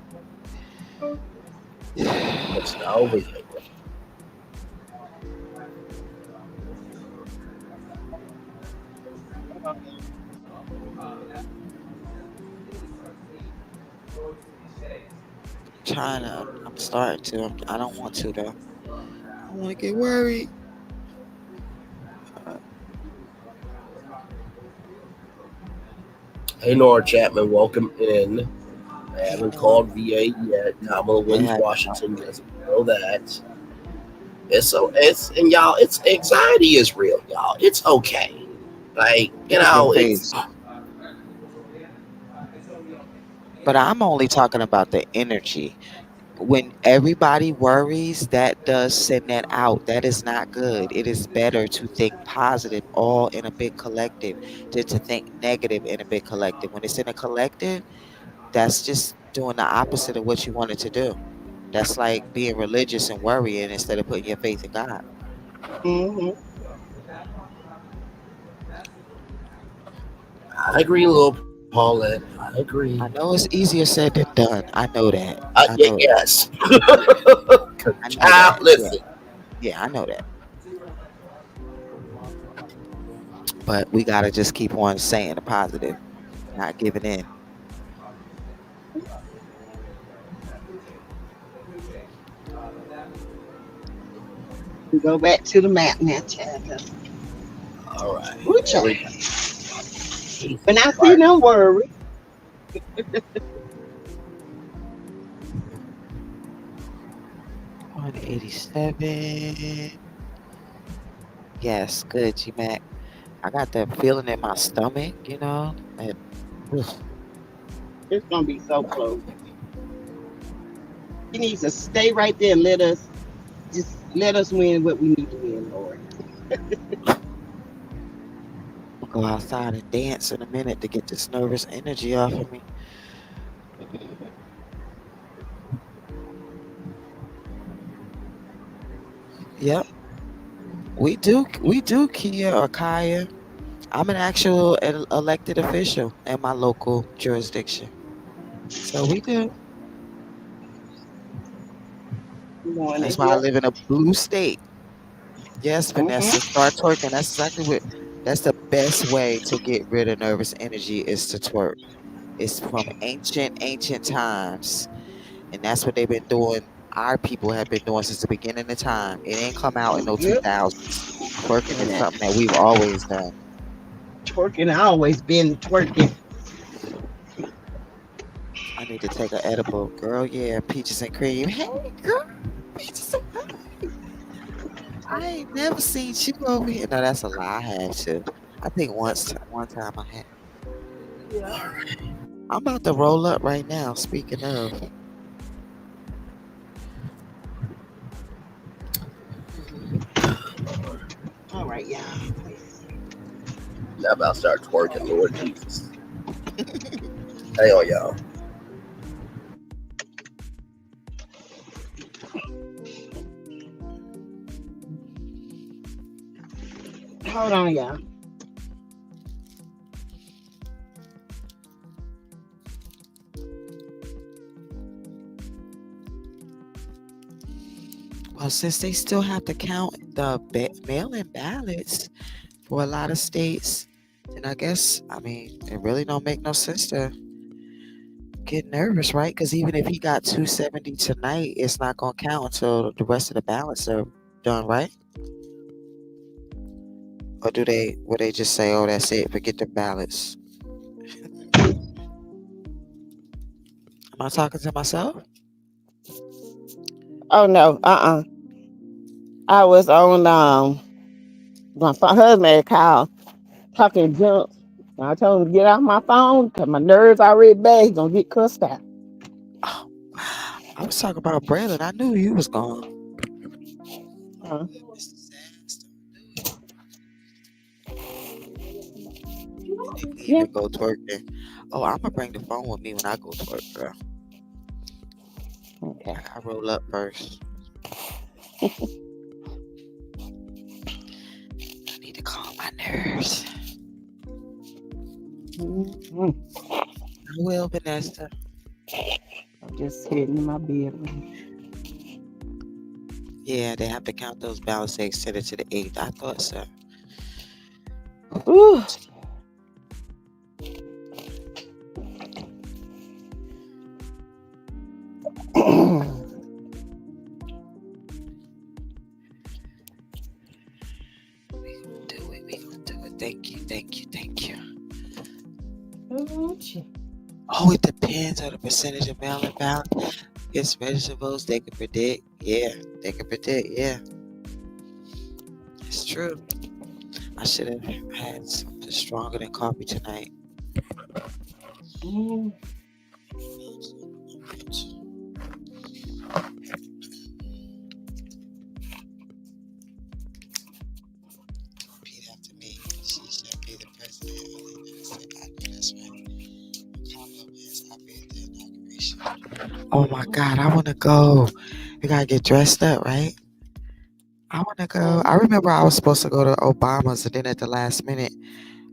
It's not over yet. trying to. I'm starting to. I don't want to though. I don't want to get worried. Hey, Nora Chapman, welcome in. I haven't called VA yet. Kamala wins Washington. Yes, we know that. And y'all, it's anxiety is real, y'all. It's okay. Like, it's But I'm only talking about the energy. When everybody worries, that does send that out. That is not good. It is better to think positive all in a big collective than to think negative in a big collective. When it's in a collective, that's just doing the opposite of what you wanted to do. That's like being religious and worrying instead of putting your faith in God. I agree, little Paulette. I agree. I know it's easier said than done. I know that. Yes. I know that. Listen. Yeah, I know that. But we gotta just keep on saying the positive, not giving in. We go back to the map now, child. All right. When I see no worry. 187. Yes, good, G Mac. I got that feeling in my stomach, It's gonna be so close. He needs to stay right there and let us win what we need to win, Lord. I'll go outside and dance in a minute to get this nervous energy off of me. Yep. We do, Kia or Kaya. I'm an actual elected official in my local jurisdiction. So we do. That's why I live in a blue state. Yes, Vanessa, start twerking. That's the best way to get rid of nervous energy is to twerk. It's from ancient times. And that's what they've been doing. Our people have been doing since the beginning of time. It ain't come out in no 2000s. Twerking is something that we've always done. Twerking, I always been twerking. I need to take an edible. Girl, yeah, peaches and cream. Hey, girl, peaches and cream. I ain't never seen you over here. No, that's a lie. I have to. I think one time I had. Yeah. I'm about to roll up right now. Speaking of. All right, y'all. I'm about to start twerking, Lord Jesus. Hang on, y'all. Hold on, y'all. Well, since they still have to count the mail-in ballots for a lot of states, then I guess, it really don't make no sense to get nervous, right? Because even if he got 270 tonight, it's not going to count until the rest of the ballots are done, right? Or will they just say, oh, that's it, forget the ballots? Am I talking to myself? Oh no, I was on my husband called talking junk. I told him to get off my phone because my nerves already bad. He's gonna get cussed out. Oh, I was talking about Braylon. I knew you was gone. Even go twerking. Oh, I'm gonna bring the phone with me when I go twerk, girl. Okay. I roll up first. I need to calm my nerves. I will, Vanessa. I'm just sitting in my bedroom. Yeah, they have to count those ballots. They extend it to the 8th. I thought so. Ooh. Oh, it depends on the percentage of mail-in ballots. Yes, registered votes, they can predict. Yeah, they can predict. Yeah, it's true. I should have had something stronger than coffee tonight. Repeat after me. She shall be the president of the United States. I know that's right. Kamala wins. I'll be at the inauguration. Oh my God, I want to go. We gotta get dressed up, right? I want to go. I remember I was supposed to go to Obama's, and then at the last minute,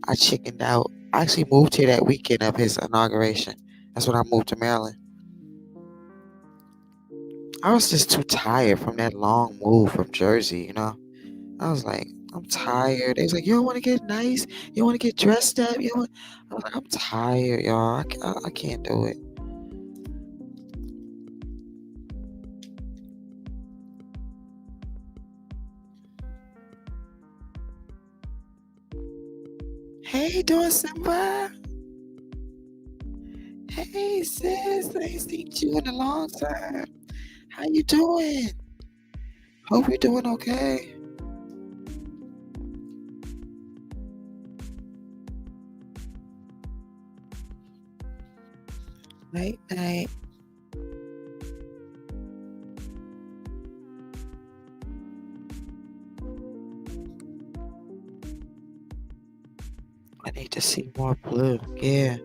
I chickened out. I actually moved here that weekend of his inauguration. That's when I moved to Maryland. I was just too tired from that long move from Jersey, you know? I was like, I'm tired. They was like, you don't want to get nice? You don't want to get dressed up? You don't want... I was like, I'm tired, y'all. I can't do it. Hey, doing Simba? Hey, sis. I ain't seen you in a long time. How you doing? Hope you're doing okay. Night, night. I need to see more blue. Yeah.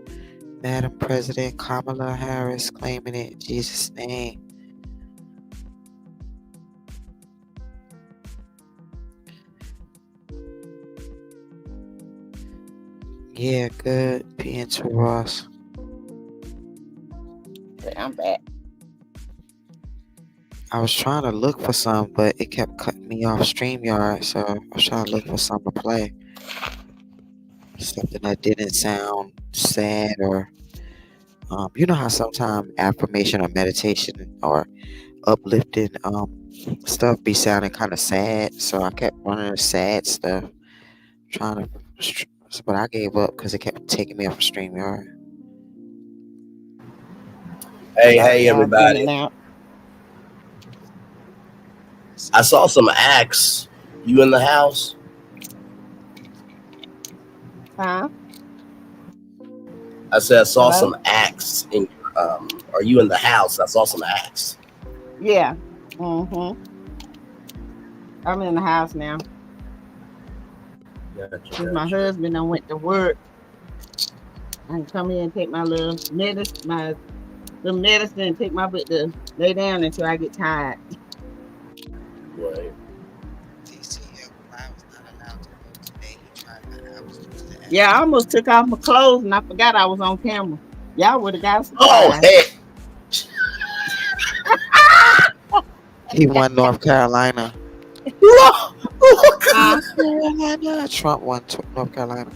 Madam President Kamala Harris claiming it in Jesus' name. Yeah, good. Being to Ross. I'm back. I was trying to look for some, but it kept cutting me off StreamYard, so I was trying to look for something to play. Something that didn't sound sad or you know how sometimes affirmation or meditation or uplifting stuff be sounding kind of sad, so I kept running the sad stuff, trying to, but I gave up because it kept taking me off of StreamYard. Hey, everybody! I saw some axe. You in the house? Huh? I said I saw Hello? some axe in. Are you in the house? I saw some axe. Yeah. Mm-hmm. I'm in the house now. Because my husband done went to work. I can come in and take my little medicine, and take my butt to lay down until I get tired. Right. Yeah, I almost took off my clothes and I forgot I was on camera. Y'all would have got some. Oh, hey. He won North Carolina. Carolina. Trump won North Carolina.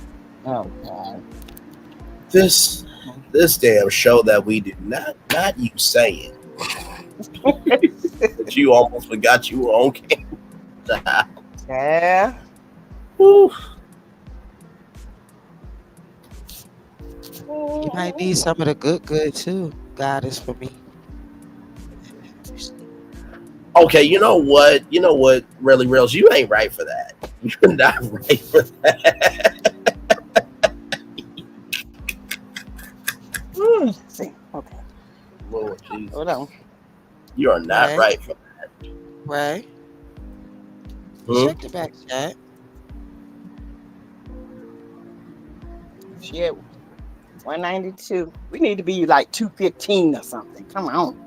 Oh God. This damn show that we did not you saying. But you almost forgot you were on camera. Yeah. Whew. You might need some of the good too. God is for me. Okay, you know what? Really, Reals, you ain't right for that. You're not right for that. See, okay. Lord Jesus. Hold on. You are not right for that. Right? Check the back chat. Shit. 192. We need to be like 215 or something. Come on.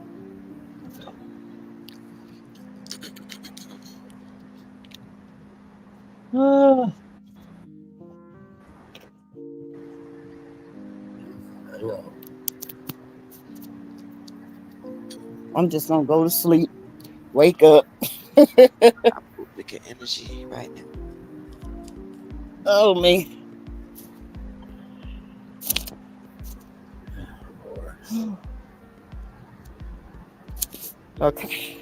I'm just gonna go to sleep. Wake up. I'm looking at energy right now. Oh me. Okay.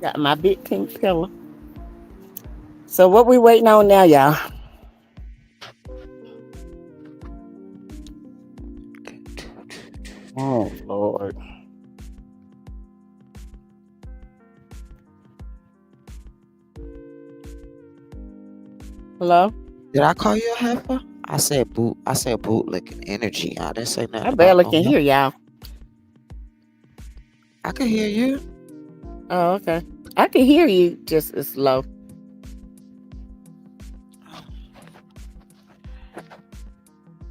Got my big pink pillow. So what we waiting on now, y'all? Oh Lord. Hello? Did I call you a heifer? I said bootlicking energy. I didn't say nothing I about barely no can hear heifer. y'all. I can hear you. Oh, okay. I can hear you, just it's low.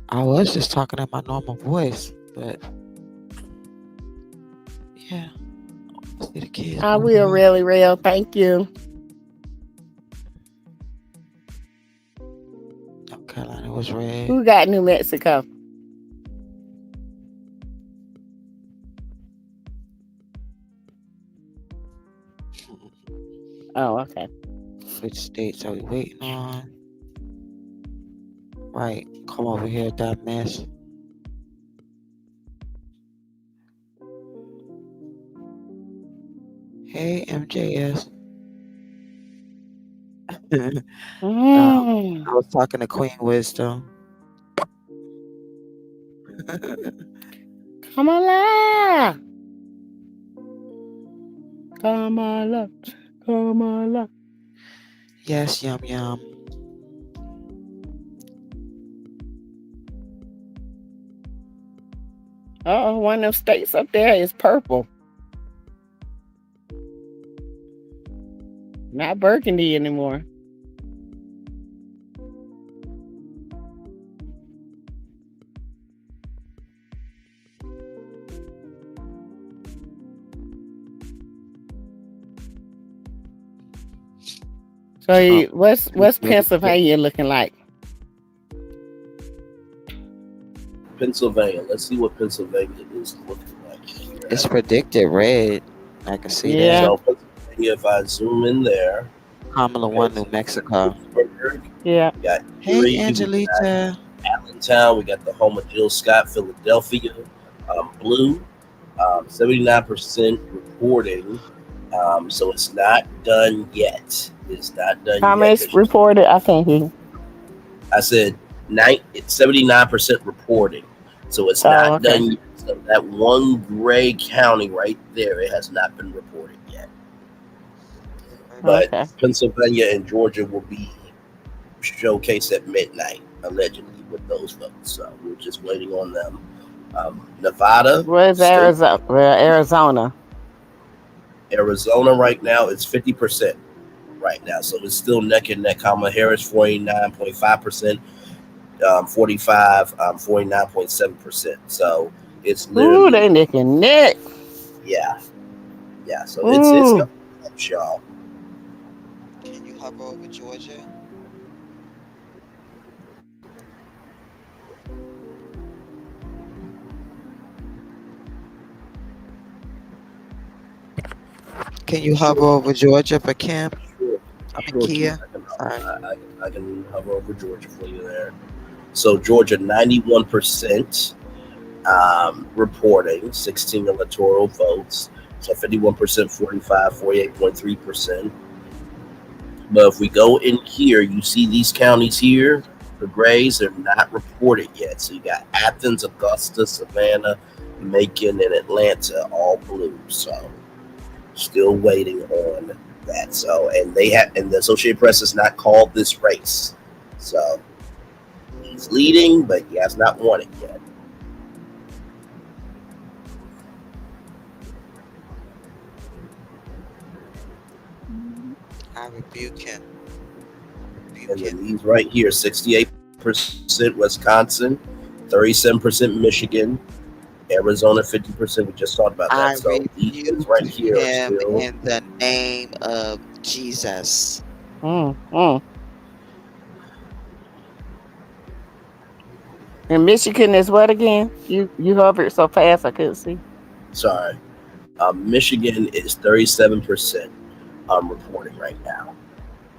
I was just talking in my normal voice, but yeah. See the kids. I will, really real. Thank you. North Carolina was red. Who got New Mexico? Oh, okay. Which states are we waiting on? Right. Come over here, that mess. Hey, MJS. I was talking to Queen Wisdom. Come on, la. Come on, la. Come on, la. Yes, yum yum. One of them states up there is purple. Not burgundy anymore. So what's Pennsylvania looking like? Pennsylvania. Let's see what Pennsylvania is looking like here. It's predicted red. I can see Yeah. that. So Pennsylvania, if I zoom in there, Kamala won New Mexico. Yeah. We got Hey, Erie, Angelita. we got Allentown, we got the home of Jill Scott, Philadelphia, blue, 79% reporting. So it's not done yet. It's not done Comments yet. reported. I can't hear you. I said it's 79% reporting. So it's not done yet. So that one gray county right there, it has not been reported yet. But Pennsylvania and Georgia will be showcased at midnight, allegedly, with those votes. So we're just waiting on them. Nevada. Where's Arizona? Arizona. Arizona right now is 50% right now. So it's still neck and neck. Kamala Harris, 49.5%, 49.7%. So it's literally. Ooh, they neck and neck. Yeah. Yeah. So it's going up, y'all. Can you hover over Georgia? Can you hover over Georgia for Kim? Sure. Kia. I can hover over Georgia for you there. So Georgia, 91% reporting, 16 electoral votes. So 51%, 45, 48.3%. But if we go in here, you see these counties here, the grays are not reported yet. So you got Athens, Augusta, Savannah, Macon, and Atlanta, all blue. So still waiting on that. So and the Associated Press has not called this race. So he's leading, but he has not won it yet. I rebuke him. And then these right here, 68% Wisconsin, 37% Michigan, Arizona 50%. We just talked about that. I So these ones right here are him still. in the name of Jesus. And Michigan is what again? You hovered so fast I couldn't see. Sorry. Michigan is 37% reporting right now.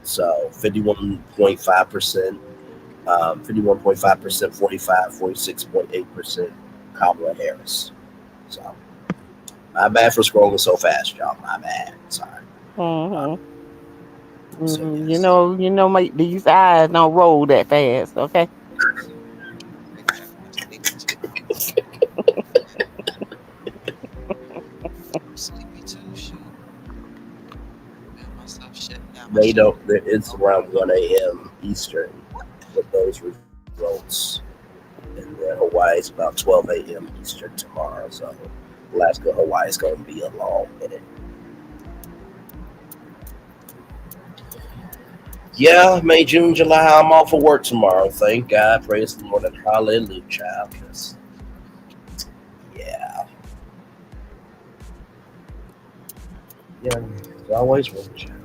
So 51.5%, 51.5%, 45, 46.8% Kamala Harris. So my bad for scrolling so fast, y'all. My bad. Sorry. You know, these eyes don't roll that fast, okay? They don't. It's around 1 a.m. Eastern with those results, and then Hawaii's about 12 a.m. Eastern tomorrow. So Alaska, Hawaii is going to be a long minute. Yeah, May, June, July. I'm off of work tomorrow. Thank God. Praise the Lord and hallelujah, child. 'Cause, yeah. Yeah, it's always work, child.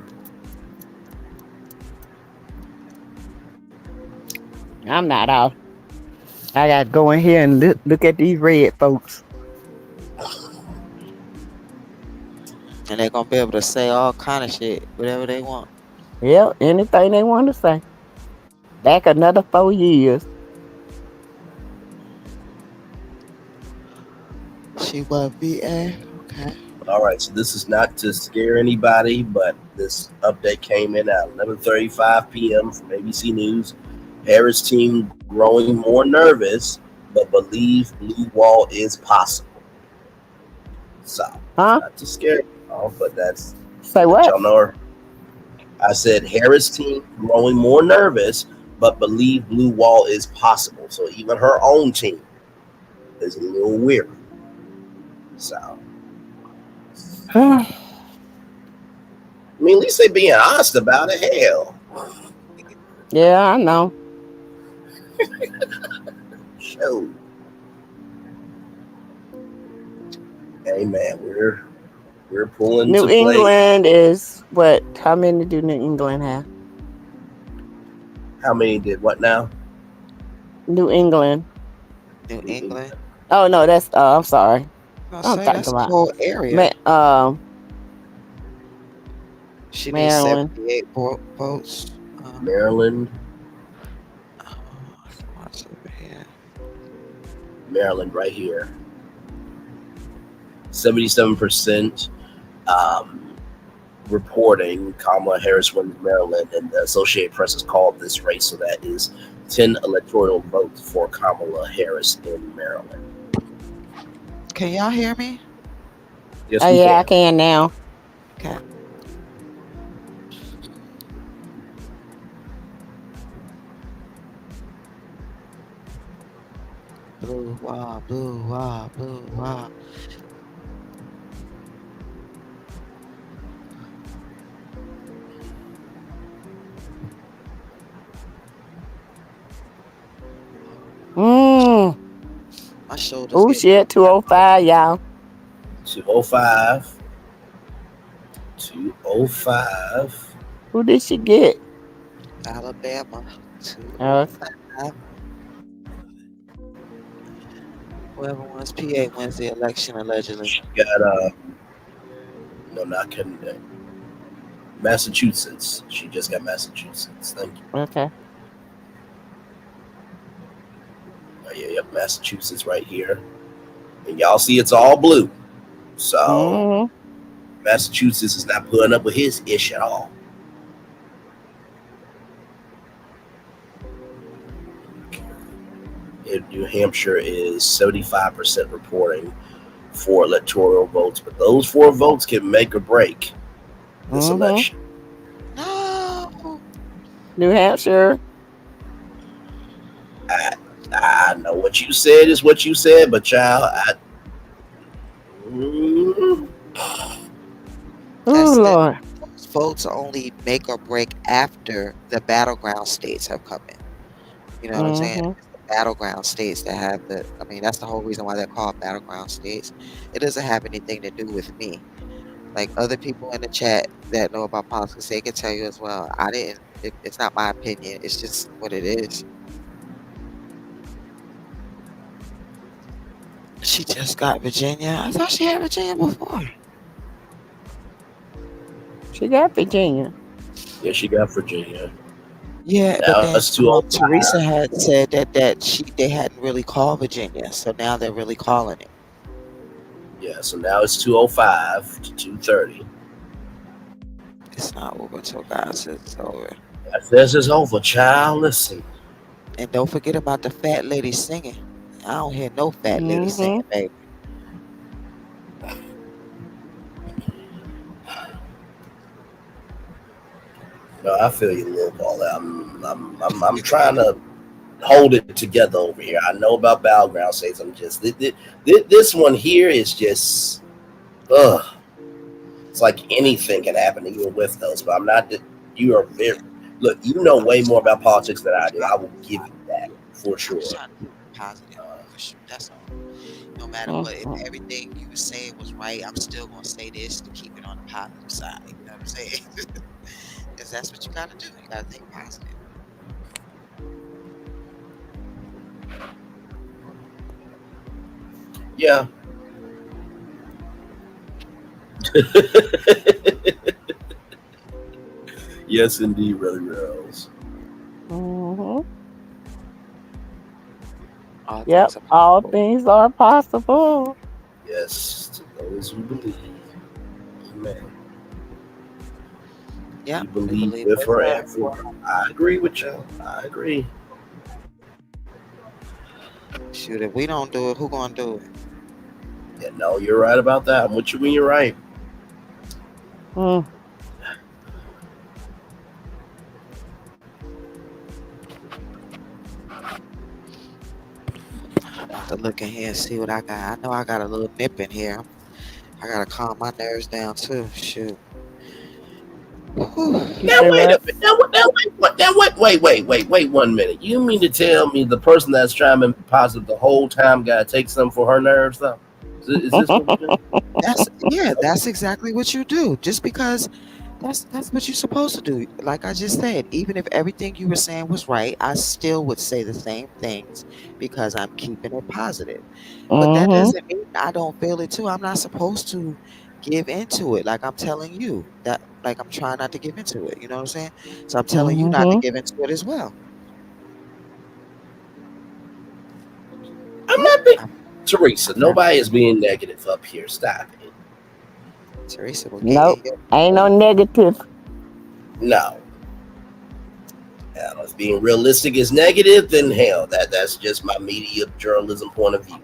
I'm not off. I got to go in here and look at these red folks. And they're gonna be able to say all kind of shit, whatever they want. Yep, anything they want to say. Back another 4 years. She was VA. Okay. All right, so this is not to scare anybody, but this update came in at 11:35 p.m. from ABC News. Harris team growing more nervous, but believe blue wall is possible. So, not to scare y'all, but that's say what? Y'all know her. I said Harris team growing more nervous, but believe blue wall is possible. So even her own team is a little weird. So. I mean, at least they being honest about it. Hell. Yeah, I know. Show. Hey man, we're pulling. New England is what? How many do New England have? How many did what now? New England. New England. Oh no, that's I'm sorry. I'm talking about the whole area. She needs Maryland. 78 votes. Maryland. What's over here? Maryland, right here. 77% reporting Kamala Harris wins Maryland, and the Associated Press has called this race, so that is 10 electoral votes for Kamala Harris in Maryland. Can y'all hear me? Yes, oh yeah, I can now. Okay. Blue wall, blue wall, blue wall. My shoulders. Oh shit, 205, y'all. 205. 205. Who did she get? Alabama. 205. Whoever wins PA wins the election, allegedly. She got no, not Connecticut. Massachusetts. She just got Massachusetts. Thank you. Okay. Oh, yeah, yep, Massachusetts right here. And y'all see it's all blue. So Massachusetts is not putting up with his ish at all. New Hampshire is 75% reporting for electoral votes, but those 4 votes can make or break this election. No. New Hampshire. I know what you said is what you said, but child, Lord. Those votes only make or break after the battleground states have come in. You know what I'm saying? It's the battleground states that have that's the whole reason why they're called battleground states. It doesn't have anything to do with me. Like other people in the chat that know about politics, they can tell you as well. It's not my opinion. It's just what it is. She just got Virginia. I thought she had Virginia before. She got Virginia. Yeah, she got Virginia. Yeah, now but then Teresa had said that they hadn't really called Virginia, so now they're really calling it. Yeah, so now it's 205 to 230. It's not over until God says it's over. God says it's over, child. Listen. And don't forget about the fat lady singing. I don't hear no fat lady singing, baby. No, I feel you, little Paulette. I'm trying to hold it together over here. I know about battleground states. I'm just this one here is just it's like anything can happen even with those. But I'm not. You are very look. You know way more about politics than I do. I will give you that for sure. Positive. That's all. No matter what, if everything you were saying was right, I'm still gonna say this to keep it on the positive side. You know what I'm saying? Because that's what you gotta do. You gotta think positive. Yeah. Yes, indeed, really Rose. Yep, all things are possible. Yes, to those who believe. Amen. Yeah, you believe with her and for her. I agree with you. I agree. Shoot, if we don't do it, who gonna do it? Yeah, no, you're right about that. I'm with you when you're right. To look in here and see what I got. I know I got a little nip in here. I gotta calm my nerves down too. Shoot. Now wait a minute. Wait 1 minute. You mean to tell me the person that's trying to be positive the whole time gotta take something for her nerves though? Is this what we're doing? That's exactly what you do. Just because that's what you're supposed to do. Like I just said, even if everything you were saying was right, I still would say the same things because I'm keeping it positive. But that doesn't mean I don't feel it too. I'm not supposed to give into it. Like I'm telling you that, like I'm trying not to give into it. You know what I'm saying? So I'm telling you not to give into it as well. I'm not being Teresa. Nobody is being negative up here. Stop it. Teresa will Nope, ain't no negative. No. If being realistic is negative, then hell, that's just my media journalism point of view.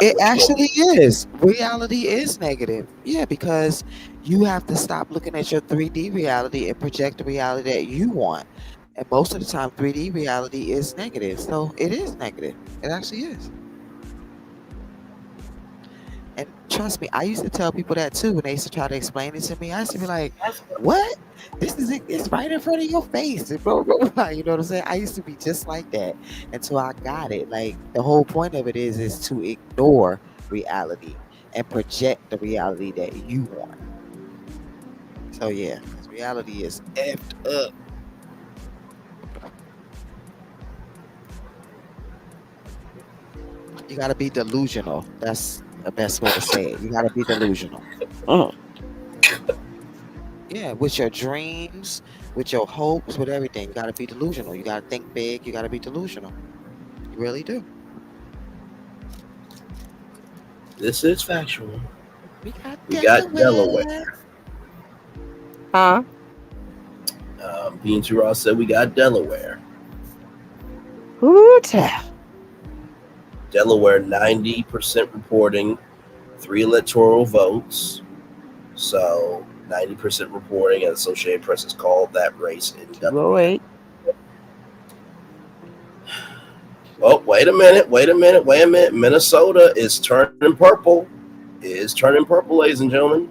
It actually is. Reality is negative. Yeah, because you have to stop looking at your 3D reality and project the reality that you want. And most of the time, 3D reality is negative. So it is negative. It actually is. And trust me, I used to tell people that too when they used to try to explain it to me. I used to be like, what? This is it's right in front of your face. And blah, blah, blah. You know what I'm saying? I used to be just like that until I got it. Like the whole point of it is to ignore reality and project the reality that you want. So yeah, reality is effed up. You gotta be delusional. That's the best way to say it. You gotta be delusional. Yeah, with your dreams, with your hopes, with everything. You gotta be delusional. You gotta think big. You gotta be delusional. You really do. This is factual. We got Delaware. Huh? Bean Ross said we got Delaware. Ooh, tough. Delaware 90% reporting 3 electoral votes. So 90% reporting, and Associated Press has called that race in Delaware. Oh, wait a minute. Minnesota is turning purple. Ladies and gentlemen.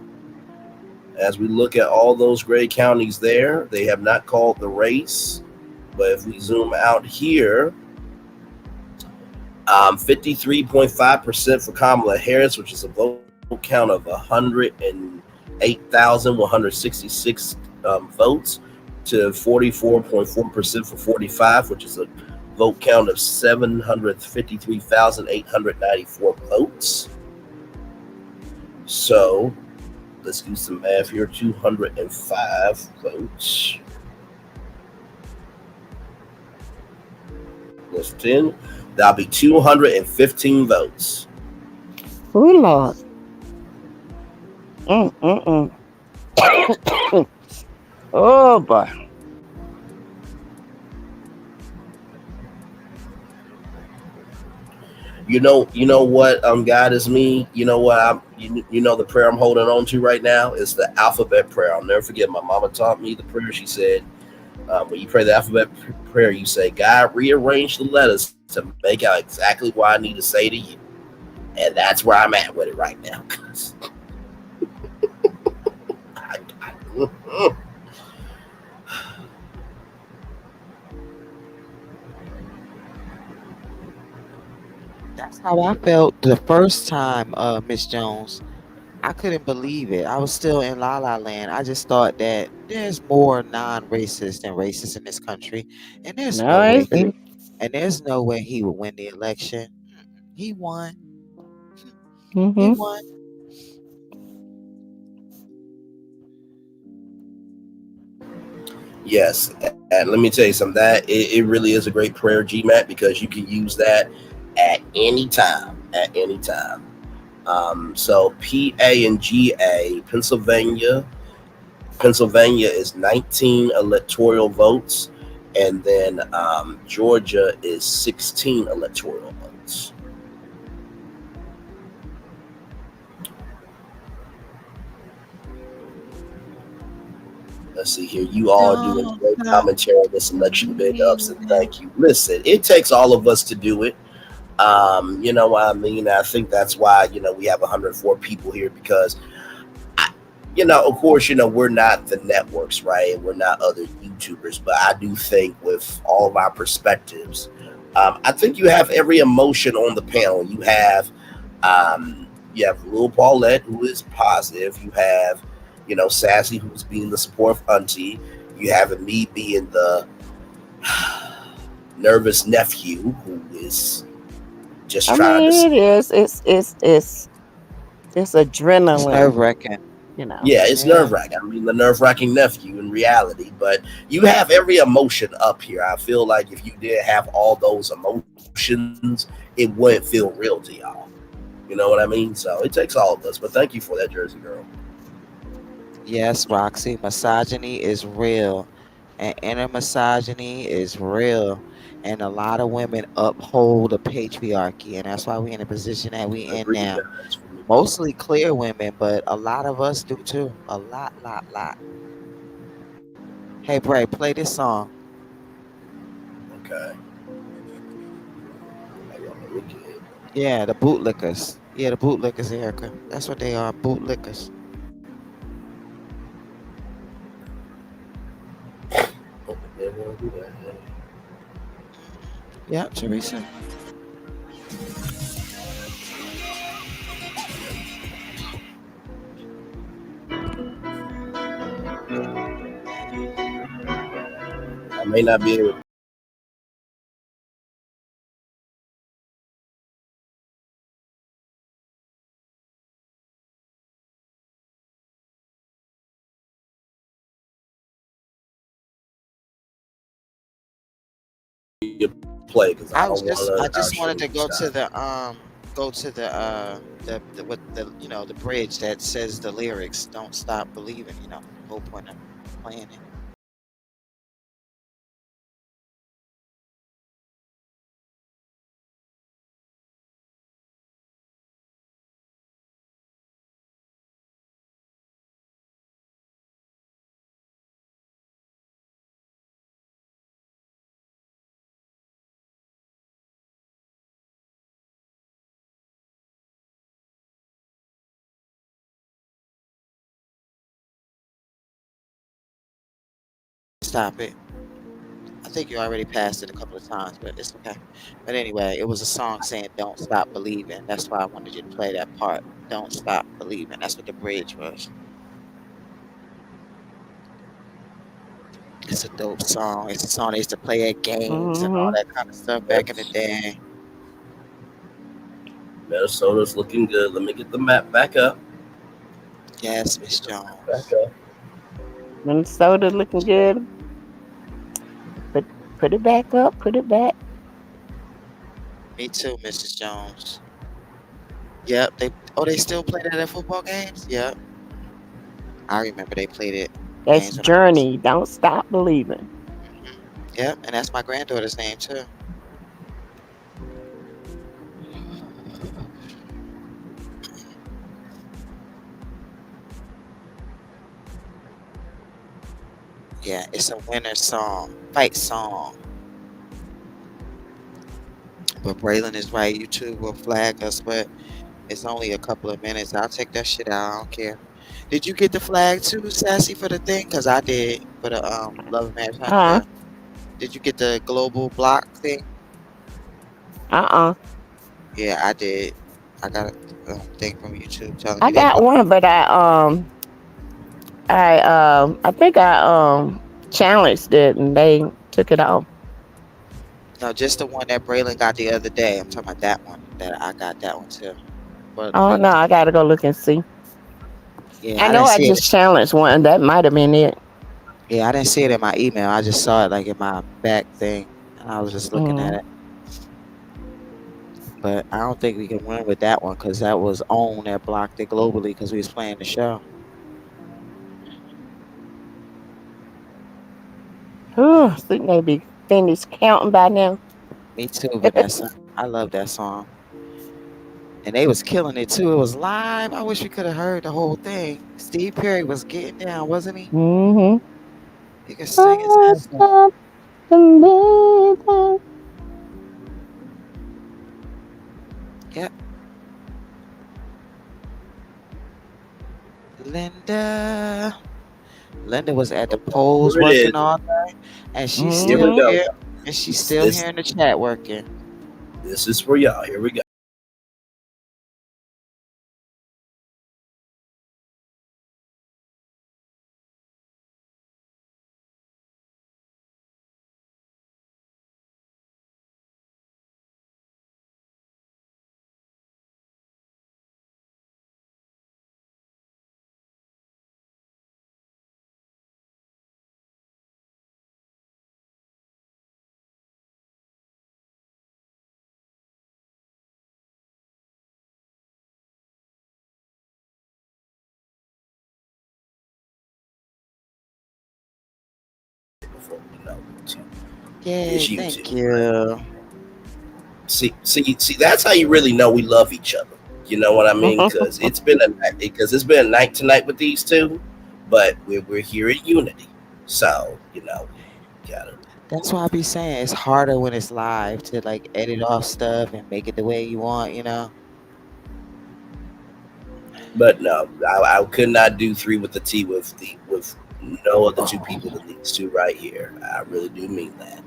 As we look at all those gray counties there, they have not called the race. But if we zoom out here, 53.5% for Kamala Harris, which is a vote count of 108,166 votes, to 44.4% for 45, which is a vote count of 753,894 votes. So let's do some math here. 205 votes. Plus 10. That'll be 215 votes. Oh, Lord. Oh, boy. You know what God is me. You know what you know the prayer I'm holding on to right now is the alphabet prayer. I'll never forget. My mama taught me the prayer. She said, When you pray the alphabet prayer, you say, God, rearrange the letters to make out exactly what I need to say to you. And that's where I'm at with it right now. That's how I felt the first time, Miss Jones. I couldn't believe it. I was still in La La Land. I just thought that there's more non-racist than racist in this country, and there's No, no way it's he would win the election. He won. He mm-hmm. won. Yes, and let me tell you something. That it really is a great prayer, GMAT, because you can use that at any time. At any time. So PA and GA, Pennsylvania. Pennsylvania is 19 electoral votes, and then Georgia is 16 electoral votes. Let's see here. You all are doing great commentary on this election. Big ups and thank you. Listen, it takes all of us to do it. You know what I mean? I think that's why, we have 104 people here because, of course, we're not the networks, right? We're not other YouTubers, but I do think with all of our perspectives, I think you have every emotion on the panel. You have Lil Paulette, who is positive. You have, Sassy, who's being the support of Auntie. You have me being the nervous nephew who is just trying to. It is. It's adrenaline. It's nerve-wracking. Yeah, it's nerve-wracking. I mean, the nerve-wracking nephew in reality, but you have every emotion up here. I feel like if you did have all those emotions, it wouldn't feel real to y'all. You know what I mean? So it takes all of us. But thank you for that, Jersey girl. Yes, Roxy, misogyny is real, and inner misogyny is real, and a lot of women uphold the patriarchy, and that's why we're in the position that we in now. Mostly clear women, but a lot of us do too. A lot. Hey, Bray, play this song. Okay. Yeah, the bootlickers. Yeah, the bootlickers, Erica. That's what they are, bootlickers. Yeah, Teresa. I may not be able. Play because I just wanted to go to the what the bridge that says the lyrics "Don't Stop Believing." The whole point of playing it. Stop it. I think you already passed it a couple of times, but it's okay. But anyway, it was a song saying "Don't Stop Believing." That's why I wanted you to play that part. "Don't Stop Believing." That's what the bridge was. It's a dope song. It's a song they used to play at games and all that kind of stuff back in the day. Minnesota's looking good. Let me get the map back up. Yes, Miss Jones. Back up. Minnesota looking good. Put it back up. Put it back. Me too, Mrs. Jones. Yep. They still play that at football games? Yep. I remember they played it. That's Journey. Don't Stop Believing. Yep, and that's my granddaughter's name too. Yeah, it's a winter song, fight song. But Braylon is right. YouTube will flag us, but it's only a couple of minutes. I'll take that shit out. I don't care. Did you get the flag too, Sassy, for the thing? Cause I did for the Love and Marriage. Huh? Did you get the global block thing? Yeah, I did. I got a thing from YouTube telling me I they got blocked. one, but I think I challenged it and they took it off. No, just the one that Braylon got the other day. I'm talking about that one. That I got that one too. But Oh no, I gotta go look and see. yeah, I I know didn't I see it. just challenged one. That might have been it. Yeah, I didn't see it in my email. I just saw it like in my back thing, and I was just looking at it. But I don't think we can win with that one because that was OWN that blocked it globally because we was playing the show. I think they be finished counting by now. Me too, Vanessa. I love that song. And they was killing it too. It was live. I wish we could have heard the whole thing. Steve Perry was getting down, wasn't he? Mm-hmm. He could sing his ass off. Yep. Linda was at the polls Here it working is. all day, and she's Here we still go. here. And she's still here in the chat working. This is for y'all. Here we go. Yay, thank you. See, that's how you really know we love each other. You know what I mean? Because it's been a night tonight with these two, but we're here in unity. So got it. That's why I be saying it's harder when it's live to like edit off stuff and make it the way you want, you know. But no, I could not do 3 with the T with no other two people than these two right here. I really do mean that.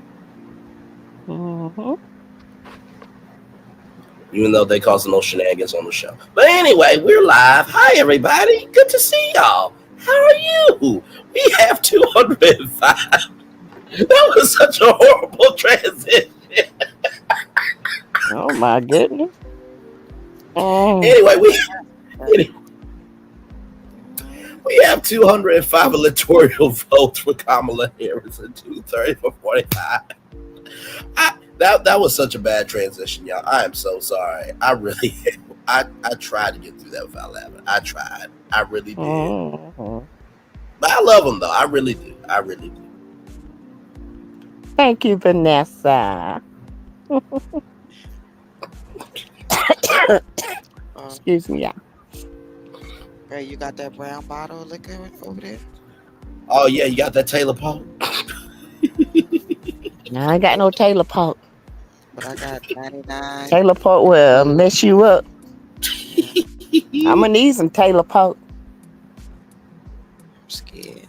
Even though they caused no shenanigans on the show. But anyway, we're live. Hi, everybody. Good to see y'all. How are you? We have 205. That was such a horrible transition. Oh my goodness. Anyway, we have 205 electoral votes for Kamala Harris and 230 for 45. That was such a bad transition, y'all. I am so sorry. I really I tried to get through that without laughing. I tried. I really did. But I love them though. I really do. I really do. Thank you, Vanessa. Excuse me, y'all. Hey, you got that brown bottle of liquor over there? Oh yeah, you got that Taylor Pope? No, I ain't got no Taylor Pope. But I got 99. Taylor Pope will mess you up. I'm gonna need some Taylor Pope. I'm scared.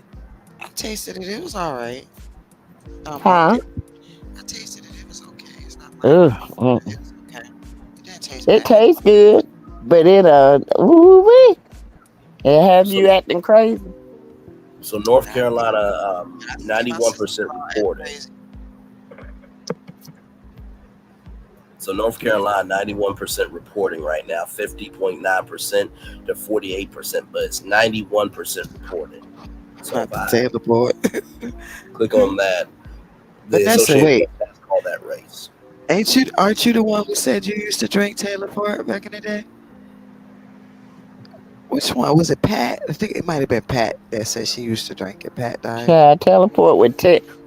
I tasted it. It was all right. Huh? I tasted it. It was okay. It's not Okay. It didn't taste It bad. tastes good, but it have you acting crazy. So North Carolina, 91% reported. So North Carolina, 91% reporting right now, 50.9% to 48%, but it's 91% reported. So if I Taylor Boy. click on that, the Vanessa, Associated wait. Press has called that race. Aren't you the one who said you used to drink Taylor Port back in the day? Which one? Was it Pat? I think it might have been Pat that said she used to drink it. Pat died. Yeah, teleport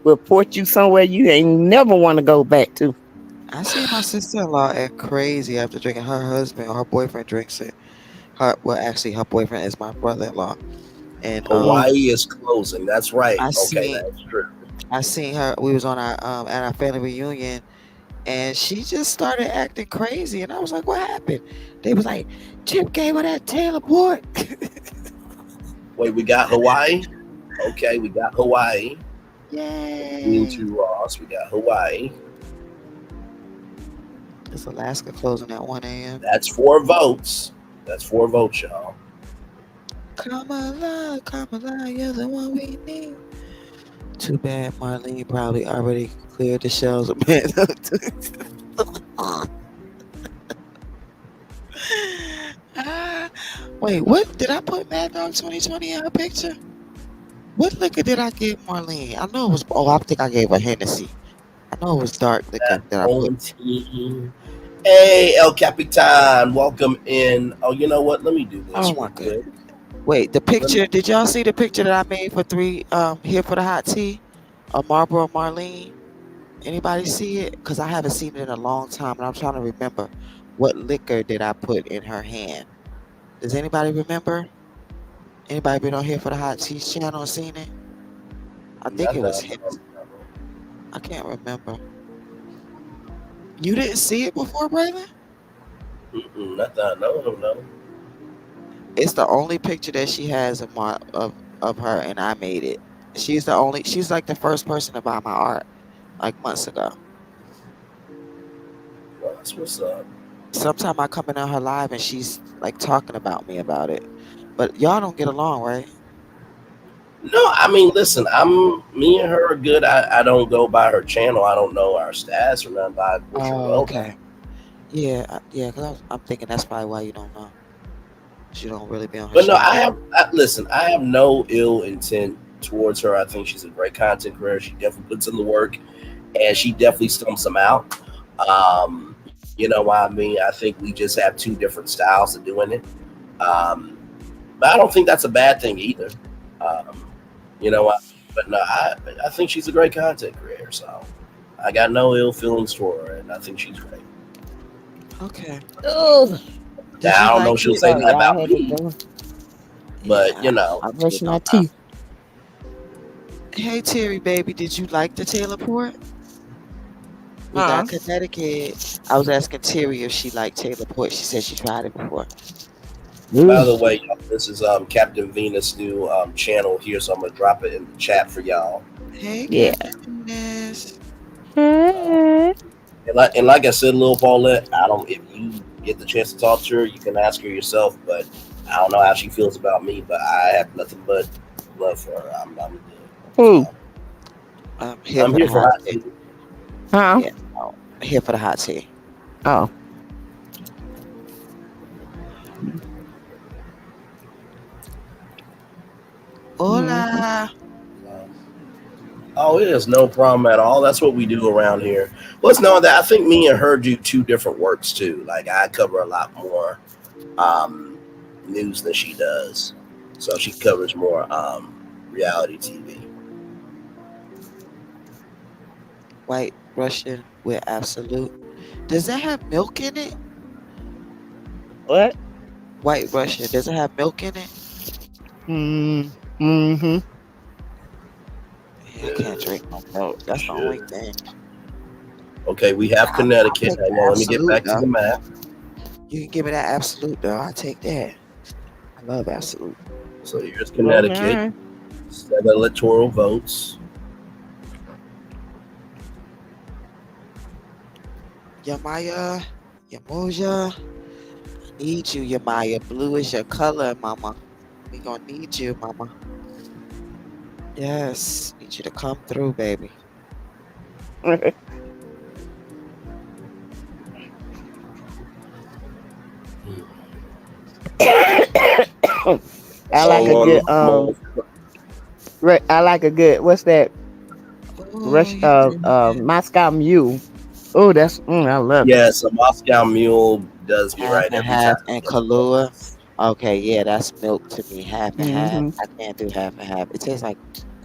will port you somewhere you ain't never want to go back to. I see my sister-in-law act crazy after drinking. Her husband or her boyfriend drinks it. Her boyfriend is my brother-in-law. And Hawaii is closing. That's right. I Okay, seen that's true. I seen her. We was on our at our family reunion, and she just started acting crazy. And I was like, "What happened?" They was like, "Chip gave her that Taylor Port." Wait, we got Hawaii. Okay, we got Hawaii. Yay! To Ross, we got Hawaii. It's Alaska closing at 1 a.m. That's 4 votes. That's 4 votes, y'all. Kamala, you're the one we need. Too bad Marlene probably already cleared the shelves of Mad Dog. Wait, what? Did I put Mad Dog 2020 in her picture? What liquor did I give Marlene? I know it was, I think I gave her Hennessy. I know it was dark liquor that I put. Hey, El Capitan, welcome in. Oh, you know what? Let me do this. Oh my God. Wait, the picture, did y'all see the picture that I made for 3 here for the hot tea? Of Marlboro Marlene? Anybody see it? Because I haven't seen it in a long time, and I'm trying to remember what liquor did I put in her hand. Does anybody remember? Anybody been on here for the hot tea channel and seen it? I think it was him. I can't remember. You didn't see it before, Braylon? Not that I know of, no. It's the only picture that she has of her, and I made it. She's like the first person to buy my art, like months ago. Well, that's what's up. Sometime I come in on her live and she's like talking about me about it. But y'all don't get along, right? No, I mean, listen, me and her are good. I don't go by her channel. I don't know our stats or nothing by what you know. Okay. Yeah, because I'm thinking that's probably why you don't know. She don't really be on her But no, channel. I have no ill intent towards her. I think she's a great content creator. She definitely puts in the work, and she definitely stumps them out. You know what I mean? I think we just have 2 different styles of doing it. But I don't think that's a bad thing either. You know what? But no, I think she's a great content creator. So I got no ill feelings for her, and I think she's great. Okay. Oh, I don't know if she'll say that about me, but Yeah, you know, I brush my teeth. Hey Terry, baby, did you like the Taylor Port? We got Connecticut. I was asking Terry if she liked Taylor Port. She said she tried it before. By the way, y'all, this is Captain Venus' new channel here, so I'm gonna drop it in the chat for y'all. Hey, Yeah. Captain Venus. And like I said, Lil Paulette, if you get the chance to talk to her, you can ask her yourself. But I don't know how she feels about me, but I have nothing but love for her. I'm good. Who? I'm here for hot tea. Huh? Yeah, no, here for the hot tea. Oh. Hola. Oh, it is no problem at all. That's what we do around here. Let's know that I think me and her do 2 different works too. Like I cover a lot more news than she does. So she covers more reality TV. White Russian with absolute. Does that have milk in it? What? White Russian. Does it have milk in it? Mm-hmm. Yeah, I can't drink no milk. That's the only thing. Okay, we have Connecticut. Hang on, let me get back to the map. You can give me that absolute though. I'll take that. I love absolute. So here's Connecticut. 7 electoral votes. Yamaya, Yamoja, I need you, Yamaya. Blue is your color, mama. We gonna need you, mama. Yes, need you to come through, baby. I like a good I like a good what's that? Moscow Mule. Oh, that's I love it. Yes, a Moscow Mule does me right every half time. and Kahlua. Okay, yeah, that's milk to me. Half and half. I can't do half and half. It tastes like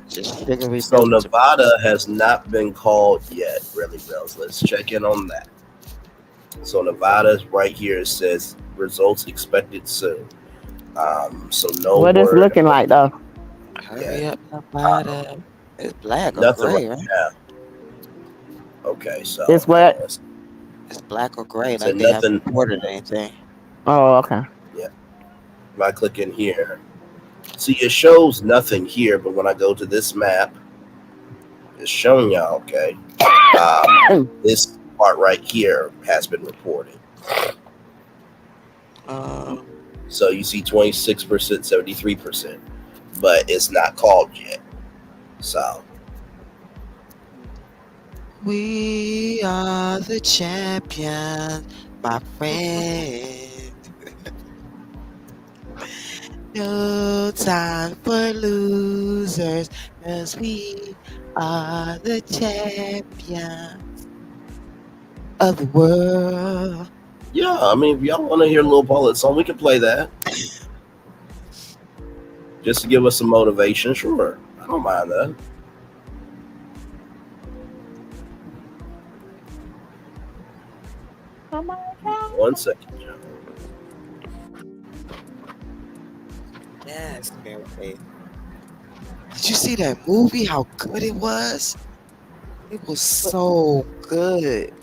just sugary So milk. Nevada has not been called yet, really, Bells. Let's check in on that. So Nevada right here, says results expected soon. So no. What it's looking like though? Hurry up, somebody. It's black or Nothing gray, right right? now. Okay, so It's what? It's black or gray, so like they haven't nothing. reported anything. Oh, okay. Yeah. If I click in here, see it shows nothing here, but when I go to this map, it's showing y'all. Okay, this part right here has been reported. So you see 26%, 73%, but it's not called yet. So We are the champions, my friend. No time for losers, 'cause we are the champions of the world. yeah, I mean, if y'all want to hear a little Paulette song, we can play that. Just to give us some motivation, sure. I don't mind that. One second, John. Yes, Mary Faith. Did you see that movie? How good it was? It was so good.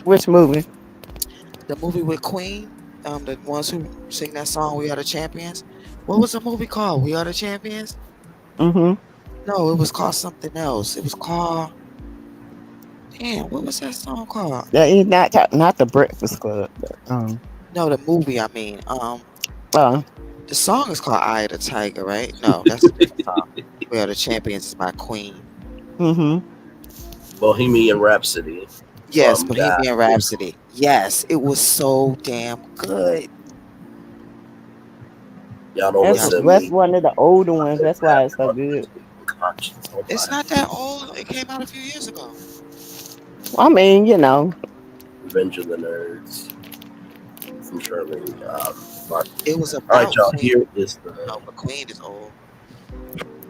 Which movie? The movie with Queen, the ones who sing that song, "We Are the Champions." What was the movie called? "We Are the Champions"? Mm-hmm. No, it was called something else. It was called. Damn, what was that song called? That is not the Breakfast Club. But, No, the movie. I mean, the song is called "Eye of the Tiger," right? No, that's a different song. "We Are the Champions" is by Queen. Mm-hmm. Bohemian Rhapsody. Yes, Bohemian Rhapsody. Yes, it was so damn good. Y'all don't That's listen. one of the older ones. That's why it's so good. It's not that old. It came out a few years ago. I mean, you know. Revenge of the Nerds. From Shirley. It was All right, about y'all. Queen. Here is the. No, but Queen is old.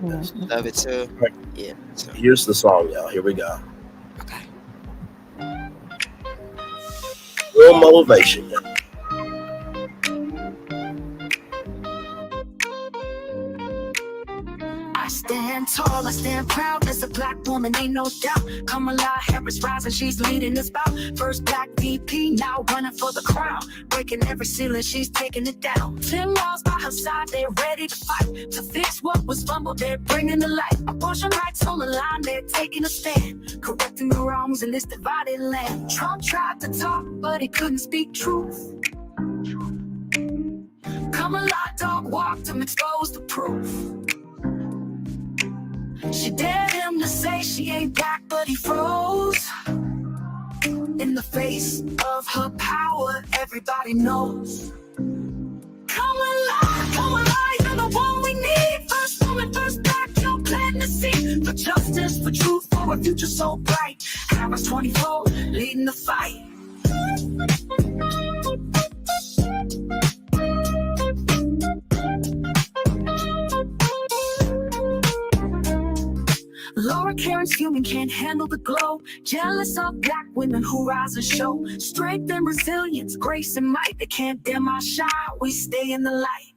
Love it too. Yeah. So. Here's the song, y'all. Here we go. Okay. Real motivation. I stand tall, I stand proud as a black woman, ain't no doubt. Kamala Harris rising, she's leading the spout. First black VP, now running for the crown. Breaking every ceiling, she's taking it down. 10 laws by her side, they're ready to fight. To fix what was fumbled, they're bringing the light. Abortion rights on the line, they're taking a stand. Correcting the wrongs in this divided land. Trump tried to talk, but he couldn't speak truth. Kamala dog walked him, exposed the proof. She dared him to say she ain't black, but he froze. In the face of her power, everybody knows. Come alive, you're the one we need. First woman, first black, you're planting the seed. For justice, for truth, for a future so bright. Harris 24, leading the fight. Laura Karen's human, can't handle the glow. Jealous of black women who rise and show strength and resilience, grace and might. They can't dim our shine, we stay in the light.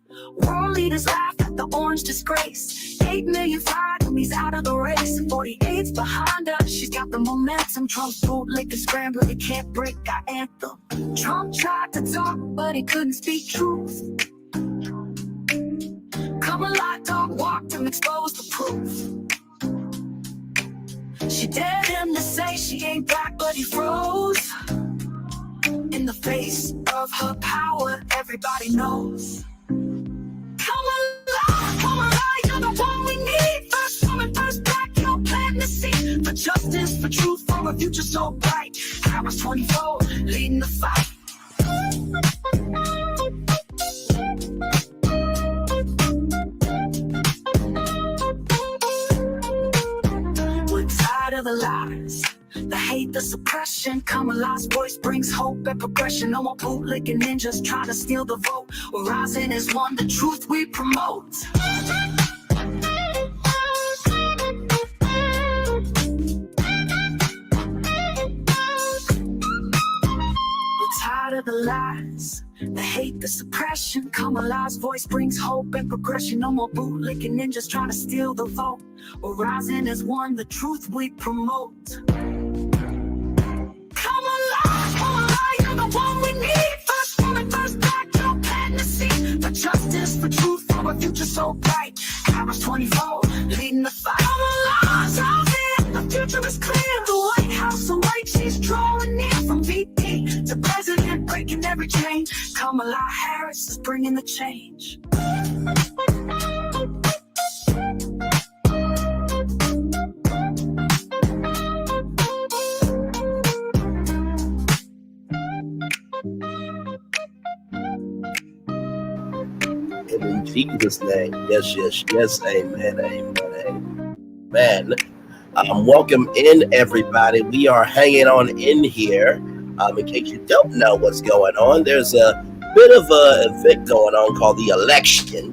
World leaders laugh at the orange disgrace. 8 million fired and he's out of the race. 48's behind her, she's got the momentum. Trump's bootleg and scrambler, he can't break our anthem. Trump tried to talk, but he couldn't speak truth. Kamala dog walked him, exposed the proof. She dared him to say she ain't black, but he froze. In the face of her power, everybody knows. Come alive, you're the one we need. First woman, first black, you're planting the seed. For justice, for truth, for a future so bright. Harris 24, leading the fight. Of the lies, the hate, the suppression. Kamala's voice brings hope and progression. No more bootlicking ninjas trying to steal the vote. We're rising as one, the truth we promote. We're tired of the lies, the hate, the suppression. Kamala's voice brings hope and progression. No more bootlicking ninjas trying to steal the vote. We're rising as one, the truth we promote. Kamala, you're the one we need. First woman, first black, you're planting the seed. For justice, for truth, for a future so bright. Kairos 24, leading the fight. Kamala's out there, the future is clear. The White House, the white she's drawing near. From VP to president, breaking every chain. Kamala Harris is bringing the change. And in Jesus' name, yes, yes, yes, amen, amen, amen. Welcome in, everybody. We are hanging on in here. In case you don't know what's going on, there's a bit of an event going on called the election.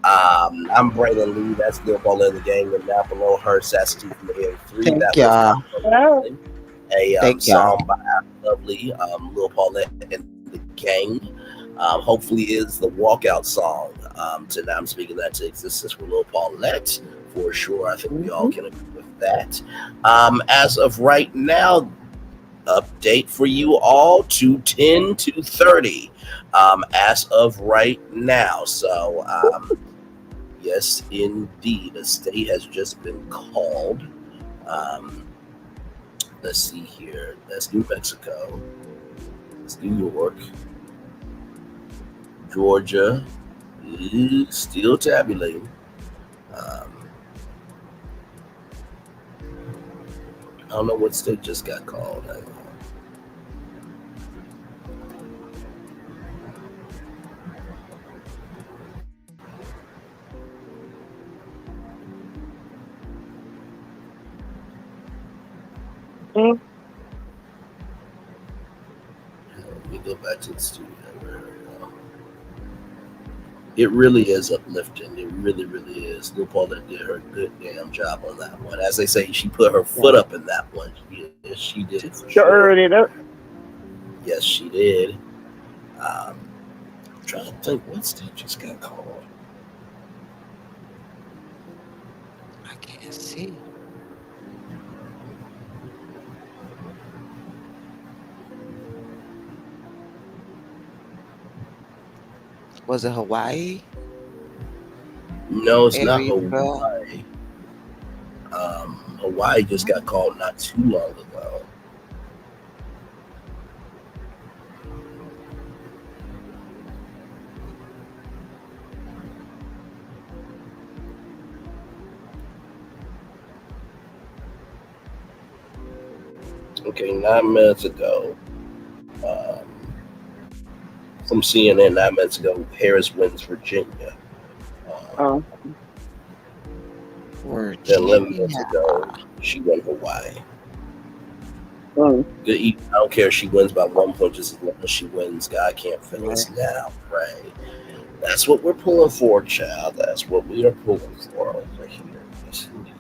I'm Braylon Lee. That's Lil Paulette in the game, and now below her, Sassy from the Area 3. Thank That y'all. was a Thank song by our lovely Lil Paulette and the gang. Hopefully is the walkout song. Tonight I'm speaking that to existence for Lil Paulette for sure. I think we all can agree with that. As of right now, update for you all to 10 to 30 as of right now. So yes, indeed, a state has just been called. Let's see here. That's New Mexico. That's New York. Georgia is still tabulating. I don't know what state just got called. Let me go back to the studio. It really is uplifting. It really, really is. Lil Paulette did her good damn job on that one. As they say, she put her foot up in that one. Yes, she did. For sure. It up. Yes, she did. I'm trying to think what state just got called. I can't see. Was it Hawaii? No, it's not Area Hawaii. Hawaii just got called not too long ago. Okay, 9 minutes ago. From CNN 9 minutes ago, Harris wins Virginia. Then 11 minutes ago, she won Hawaii. I don't care if she wins by 1 point, just as long as she wins. God can't fail us now, right? That's what we're pulling for, child. That's what we are pulling for over here. Yes, indeed.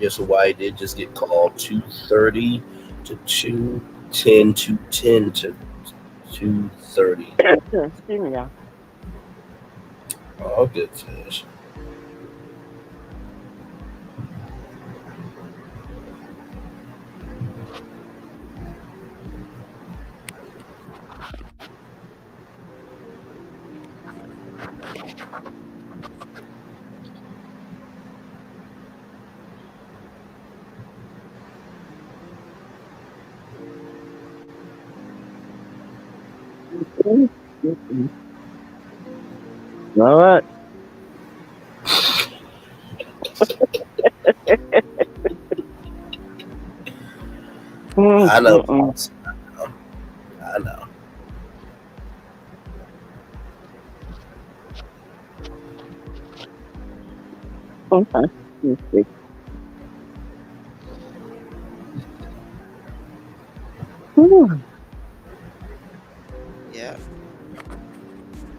Yes, Hawaii did just get called 230 to 210 to 10 to 230. Excuse me, y'all. Oh, good fish. All right. I know. I know. Okay. Let's see. Yeah.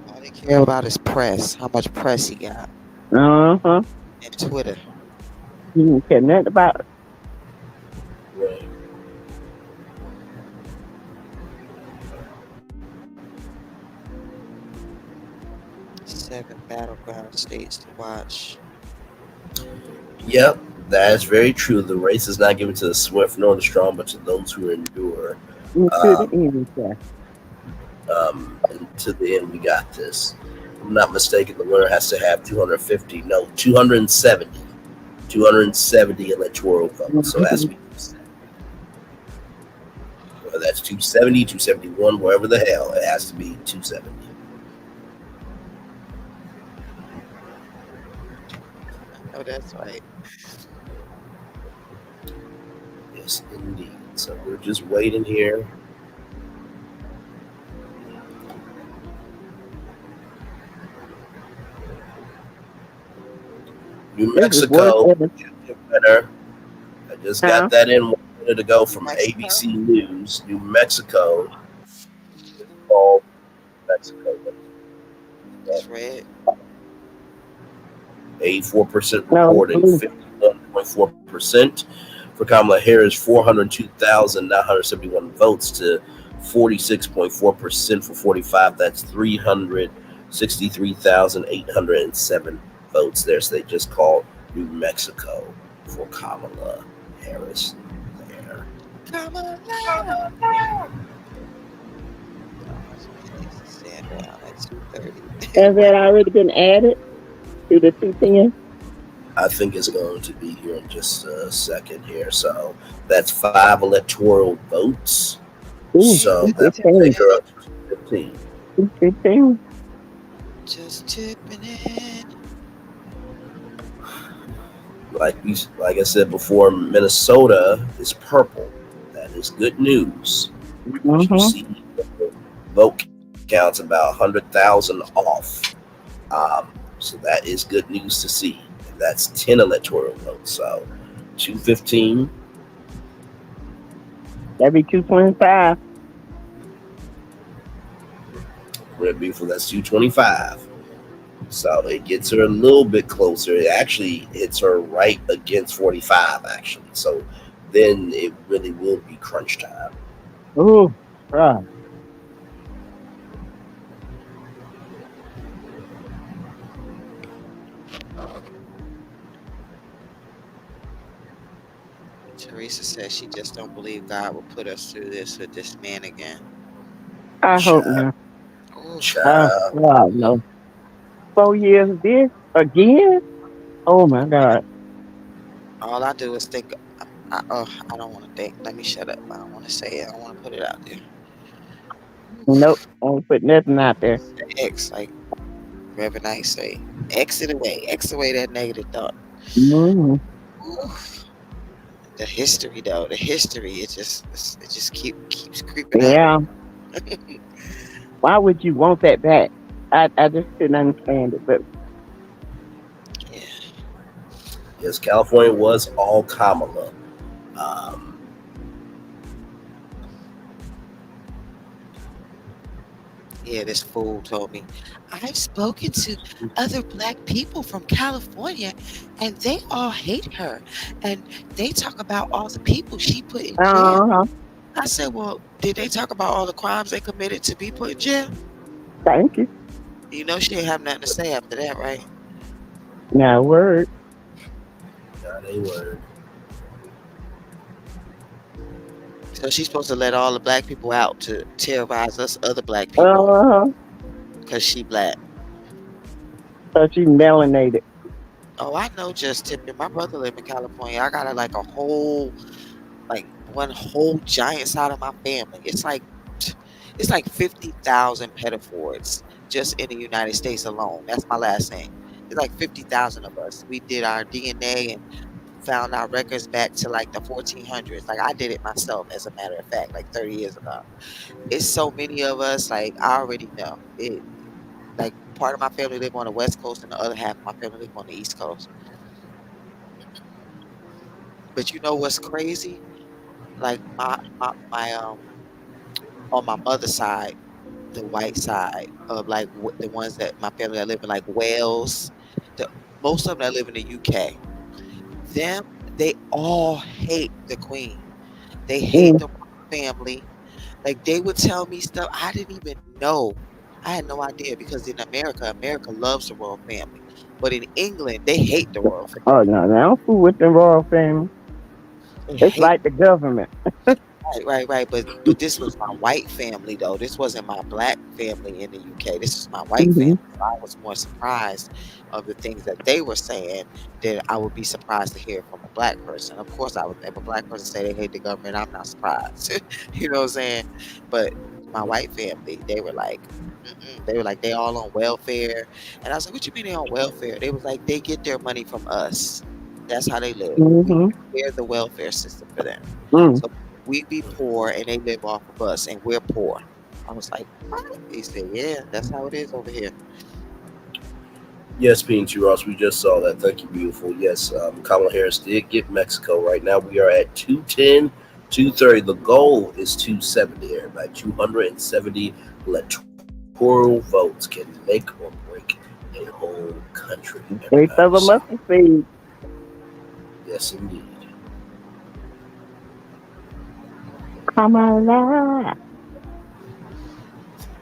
All they care about is press. How much press he got. Uh-huh. And Twitter. You didn't care nothing about it. Right. Seven battleground states to watch. Yep, that is very true. The race is not given to the swift nor the strong, but to those who endure. To the end, sir. And to the end, we got this. If I'm not mistaken, the winner has to have 270 electoral votes. So it has to be 270. Whether that's 270, 271, wherever the hell, it has to be 270. Oh, that's right. Yes, indeed. So we're just waiting here. New Mexico winner. I just got that in 1 minute ago from ABC News. New Mexico is called Mexico. That's red. 84% reporting, 51.4%. For Kamala Harris, 402,971 votes to 46.4%. For 45, that's 363,807 votes there. So they just called New Mexico for Kamala Harris there. Kamala. Has that already been added to the 210? I think it's going to be here in just a second here. So that's 5 electoral votes. So that's her up to 15. 15. Just tipping in. Like I said before, Minnesota is purple. That is good news. As you see, vote counts about 100,000 off. So that is good news to see. That's 10 electoral votes. So 215. That'd be 225. Red Beaver, that's 225. So it gets her a little bit closer. It actually hits her right against 45, actually. So then it really will be crunch time. Ooh, right. Teresa says she just don't believe God will put us through this with this man again. I hope not. God, no. 4 years of this again? Oh my God. All I do is think. I don't want to think. Let me shut up. I don't want to say it. I don't want to put it out there. Nope. I won't put nothing out there. X, like Reverend Knight say, exit away that negative thought. Mm-hmm. The history, though, it just keeps creeping Yeah. out. Why would you want that back? I just couldn't understand it, but Yes, California was all Kamala. Yeah, this fool told me, I've spoken to other black people from California and they all hate her. And they talk about all the people she put in jail. I said, well, did they talk about all the crimes they committed to be put in jail? Thank you. You know she ain't have nothing to say after that, right? Not a word. Not a word. So she's supposed to let all the black people out to terrorize us other black people. Because she black. So she melanated. Oh, I know, just tipping. My brother live in California. I got one whole giant side of my family. It's like 50,000 petaffords just in the United States alone. That's my last name. It's like 50,000 of us. We did our DNA and found our records back to like the 1400s. Like I did it myself, as a matter of fact, like 30 years ago. It's so many of us. Like I already know it. Like part of my family live on the West Coast, and the other half of my family live on the East Coast. But you know what's crazy? Like my on my mother's side, the white side of like the ones that my family that live in like Wales, most of them that live in the UK. Them, they all hate the Queen. They hate the family. Like they would tell me stuff I didn't even know. I had no idea because in America loves the royal family, but in England they hate the royal family. Oh no, I don't fool with the royal family. They It's hate. like the government. Right. But this was my white family though. This wasn't my black family in the UK. This is my white family. So I was more surprised of the things that they were saying than I would be surprised to hear from a black person. Of course, I would. If a black person say they hate the government, I'm not surprised. You know what I'm saying? But my white family, they were like, mm-mm. They were like, they all on welfare, and I was like, what you mean they on welfare? They was like, they get their money from us. That's how they live. We're the welfare system for them. So we be poor and they live off of us and we're poor. I was like, what? He said, yeah, that's how it is over here. Yes, P&T Ross, we just saw that. Thank you, beautiful. Yes, Kamala Harris did get Mexico. Right now we are at 210, 230. The goal is 270, everybody. 270 electoral votes can make or break a whole country. They cover mustard seed. Yes, indeed. Come alive.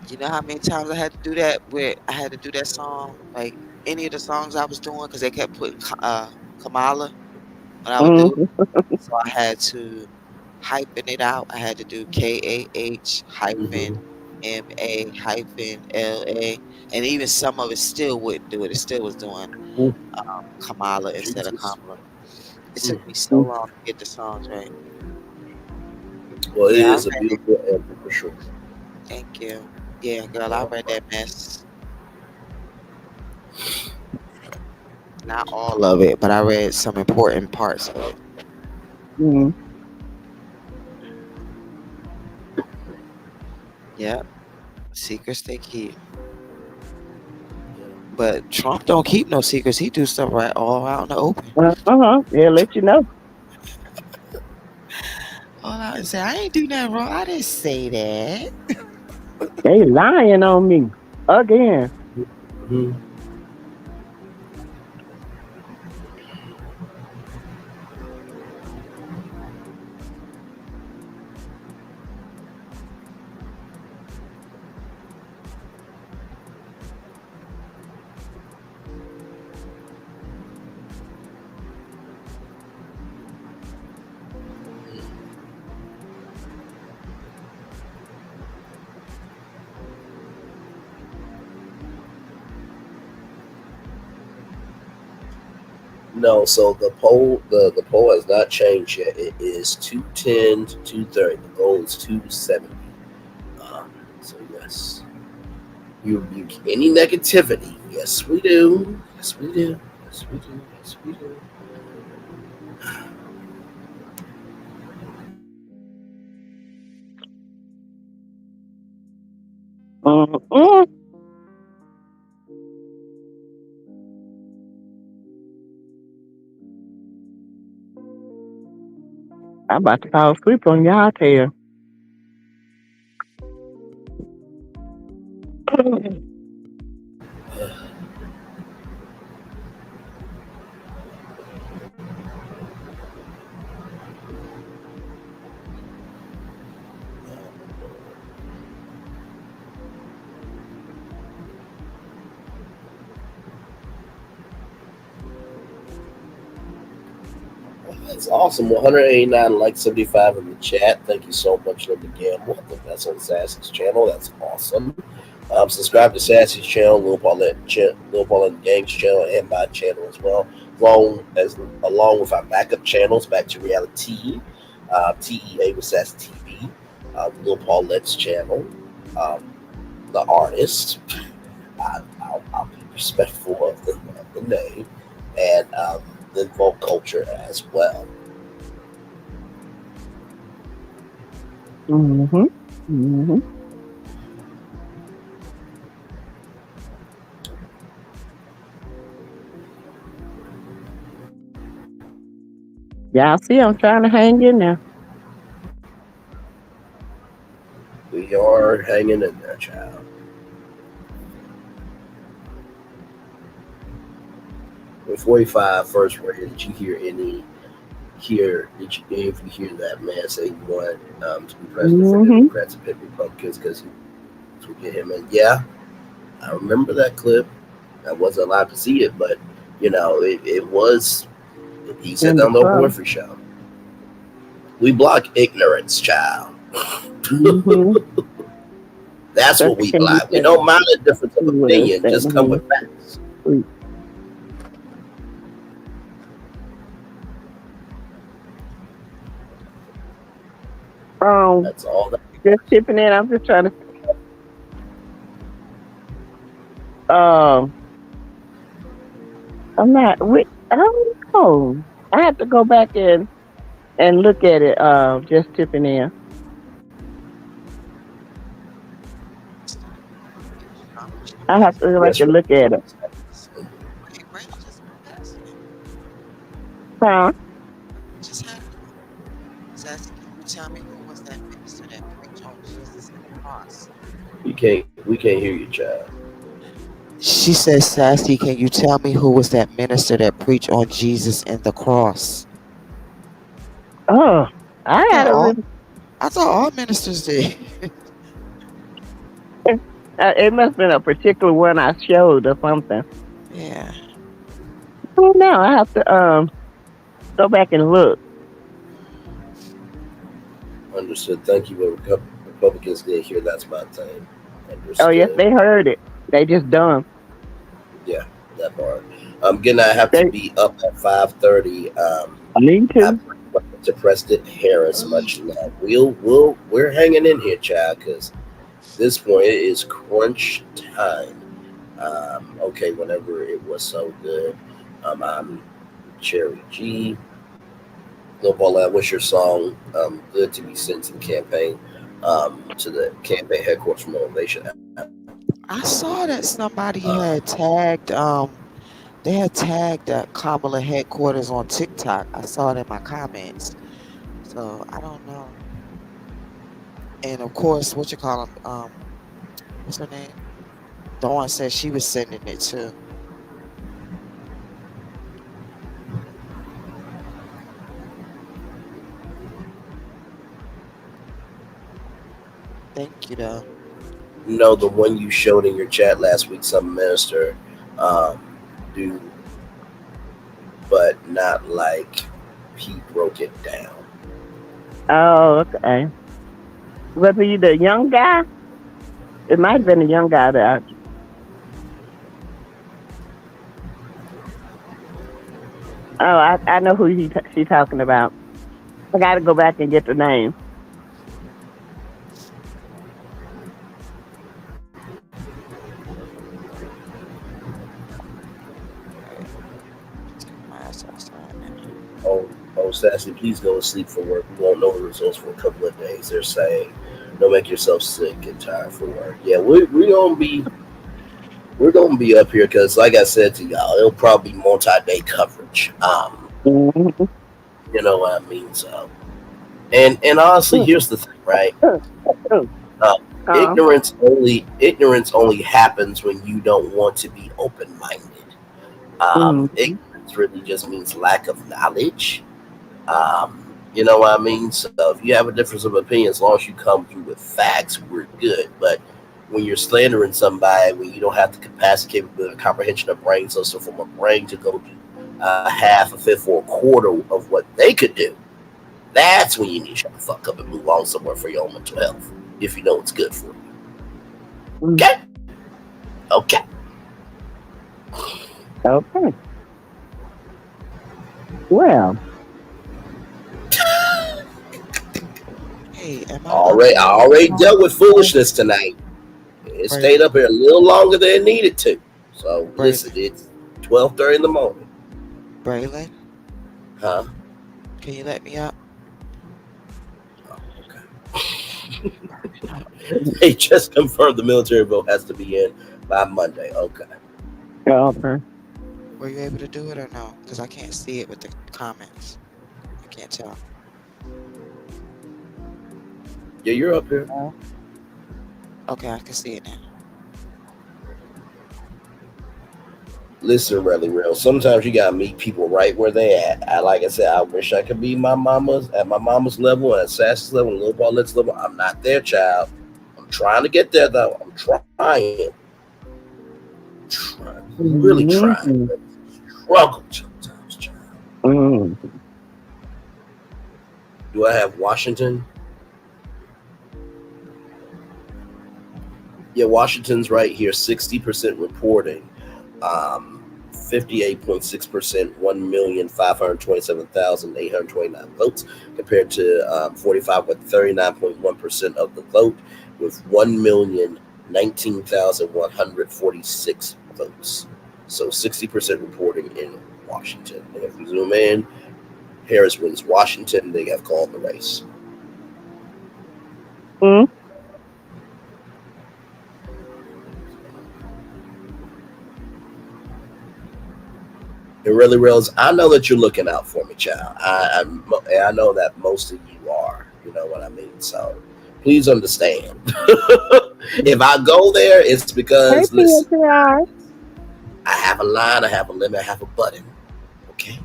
You know how many times I had to do that? Where I had to do that song, like any of the songs I was doing, because they kept putting Kamala when I would do it. So I had to hyphen it out. I had to do KAH hyphen MA hyphen LA, and even some of it still wouldn't do it. It still was doing Kamala instead of Kamala. It took me so long to get the songs right. Well, it Yeah, is a beautiful anthem for sure. Thank you. Yeah, girl, I read that mess. Not all of it, but I read some important parts of it. Yep. Secrets they keep. But Trump don't keep no secrets. He do stuff right all out in the open. Yeah, let you know. All out and say, I ain't do nothing wrong. I didn't say that. They lying on me again. No, so the poll has not changed yet. It is 210 to 230. The goal is 270. So yes, you any negativity? Yes, we do. Yes, we do. Yes, we do. Yes, we do. I'm about to fall asleep on y'all tail. That's awesome. 189 likes, 75 in the chat. Thank you so much, Linda Gamble. I think that's on Sassy's channel. That's awesome. Subscribe to Sassy's channel, Lil Paulette Gang's channel, and my channel as well, along with our backup channels, Back to Reality, TEA with Sassy TV, Lil Paulette's channel, the artist. I'll be respectful of the name, and the folk culture as well. Y'all see, I'm trying to hang in there. We are hanging in there. there, child. In 45 first grade, did you hear any? Did you if you hear that man say he wanted to be president for Democrats and pick Republicans because he would get him in? Yeah, I remember that clip. I wasn't allowed to see it, but it was. He said that on the Oprah Winfrey show. We block ignorance, child. That's what we block. We don't mind a difference of opinion. Just come with facts. That's all. Just chipping in. I'm just trying to. I'm not. I don't know. I have to go back and look at it. Just chipping in. I have to go back and look at it. Huh? Sassy, can you tell me who was that minister that preached on Jesus and the cross? We can't hear you, child. She said, Sassy, can you tell me who was that minister that preached on Jesus and the cross? Oh, I thought all ministers did. It must have been a particular one I showed or something. Yeah. Oh no, I have to go back and look. Understood. Thank you. But Republicans did hear that's my thing. Understood. Oh yes, they heard it. They just dumb. Yeah, that part. I'm gonna have to be up at 5:30. Me too. To Preston Harris, much love. We're hanging in here, child, because this point it is crunch time. Okay, whenever it was so good. I'm Cherry G. Lil Paulette, what's your song? Good to be sent to the campaign, to the campaign headquarters for motivation. I saw that somebody had tagged they had tagged Kamala headquarters on TikTok. I saw it in my comments. So I don't know. And of course, what's her name? Dawn said she was sending it too. Thank you, though. No, the one you showed in your chat last week, some minister do, but not like he broke it down. Oh, okay. Was he the young guy? It might have been a young guy that. Oh, I know who she's talking about. I got to go back and get the name. Oh, Sassy, please go to sleep for work. We won't know the results for a couple of days. They're saying, don't make yourself sick and tired for work. Yeah, we're gonna be up here because, like I said to y'all, it'll probably be multi-day coverage. You know what I mean? So, and honestly, here's the thing, right? Ignorance only happens when you don't want to be open-minded. Ignorance really just means lack of knowledge. You know what I mean? So if you have a difference of opinion, as long as you come through with facts, we're good. But when you're slandering somebody, when you don't have the capacity, capability, comprehension of brain system from a brain to go to half, a fifth, or a quarter of what they could do, that's when you need to shut the fuck up and move on somewhere for your own mental health, if you know it's good for you. Okay? Okay. Okay. Well. Hey, I already dealt with foolishness tonight. It stayed up here a little longer than it needed to. So listen, it's 12:30 in the morning. Braylon? Huh? Can you let me up? They just confirmed the military vote has to be in by Monday. Okay. Okay. Were you able to do it or no? Because I can't see it with the comments. I can't tell. Yeah, you're up here. Okay, I can see it now. Listen, really real. Sometimes you gotta meet people right where they at. Like I said, I wish I could be my mama's level, at Sassy's level, and Little Paulette's level. I'm not there, child. I'm trying to get there though. I'm trying. Really trying. Struggle sometimes, child. Do I have Washington? Yeah, Washington's right here. 60% reporting. 58.6%, 1,527,829 votes, compared to 45 with 39.1% of the vote, with 1,019,146 votes. So 60% reporting in Washington. And if we zoom in, Harris wins Washington. They have called the race. It really reals. I know that you're looking out for me, child. I know that most of you are. You know what I mean? So please understand. If I go there, it's because listen, I have a line, I have a limit, I have a button. Okay.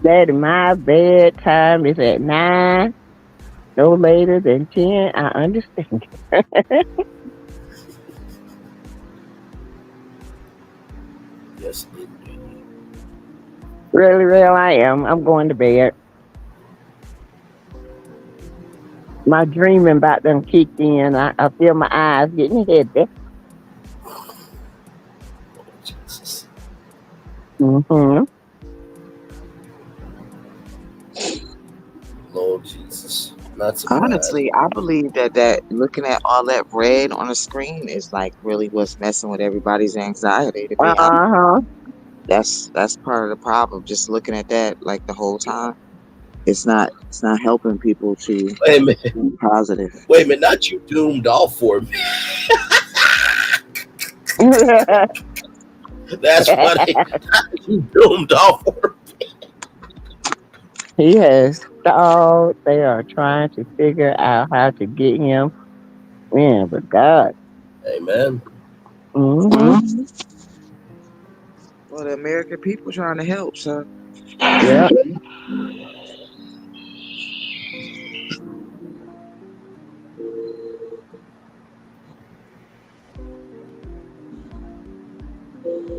Daddy, my bedtime is at 9, no later than 10. I understand. Yes, indeed. Really, real, I am. I'm going to bed. My dreaming about them kicked in. I feel my eyes getting heavy. Jesus. Lord Jesus. Not surprised. Honestly, I believe that looking at all that red on the screen is like really what's messing with everybody's anxiety. To be honest, that's part of the problem. Just looking at that like the whole time, it's not helping people to be positive. Wait a minute, not you doomed off for me. That's funny. You doomed off for me. He has stalled. They are trying to figure out how to get him in, but God. Amen. Well, the American people trying to help, so yeah.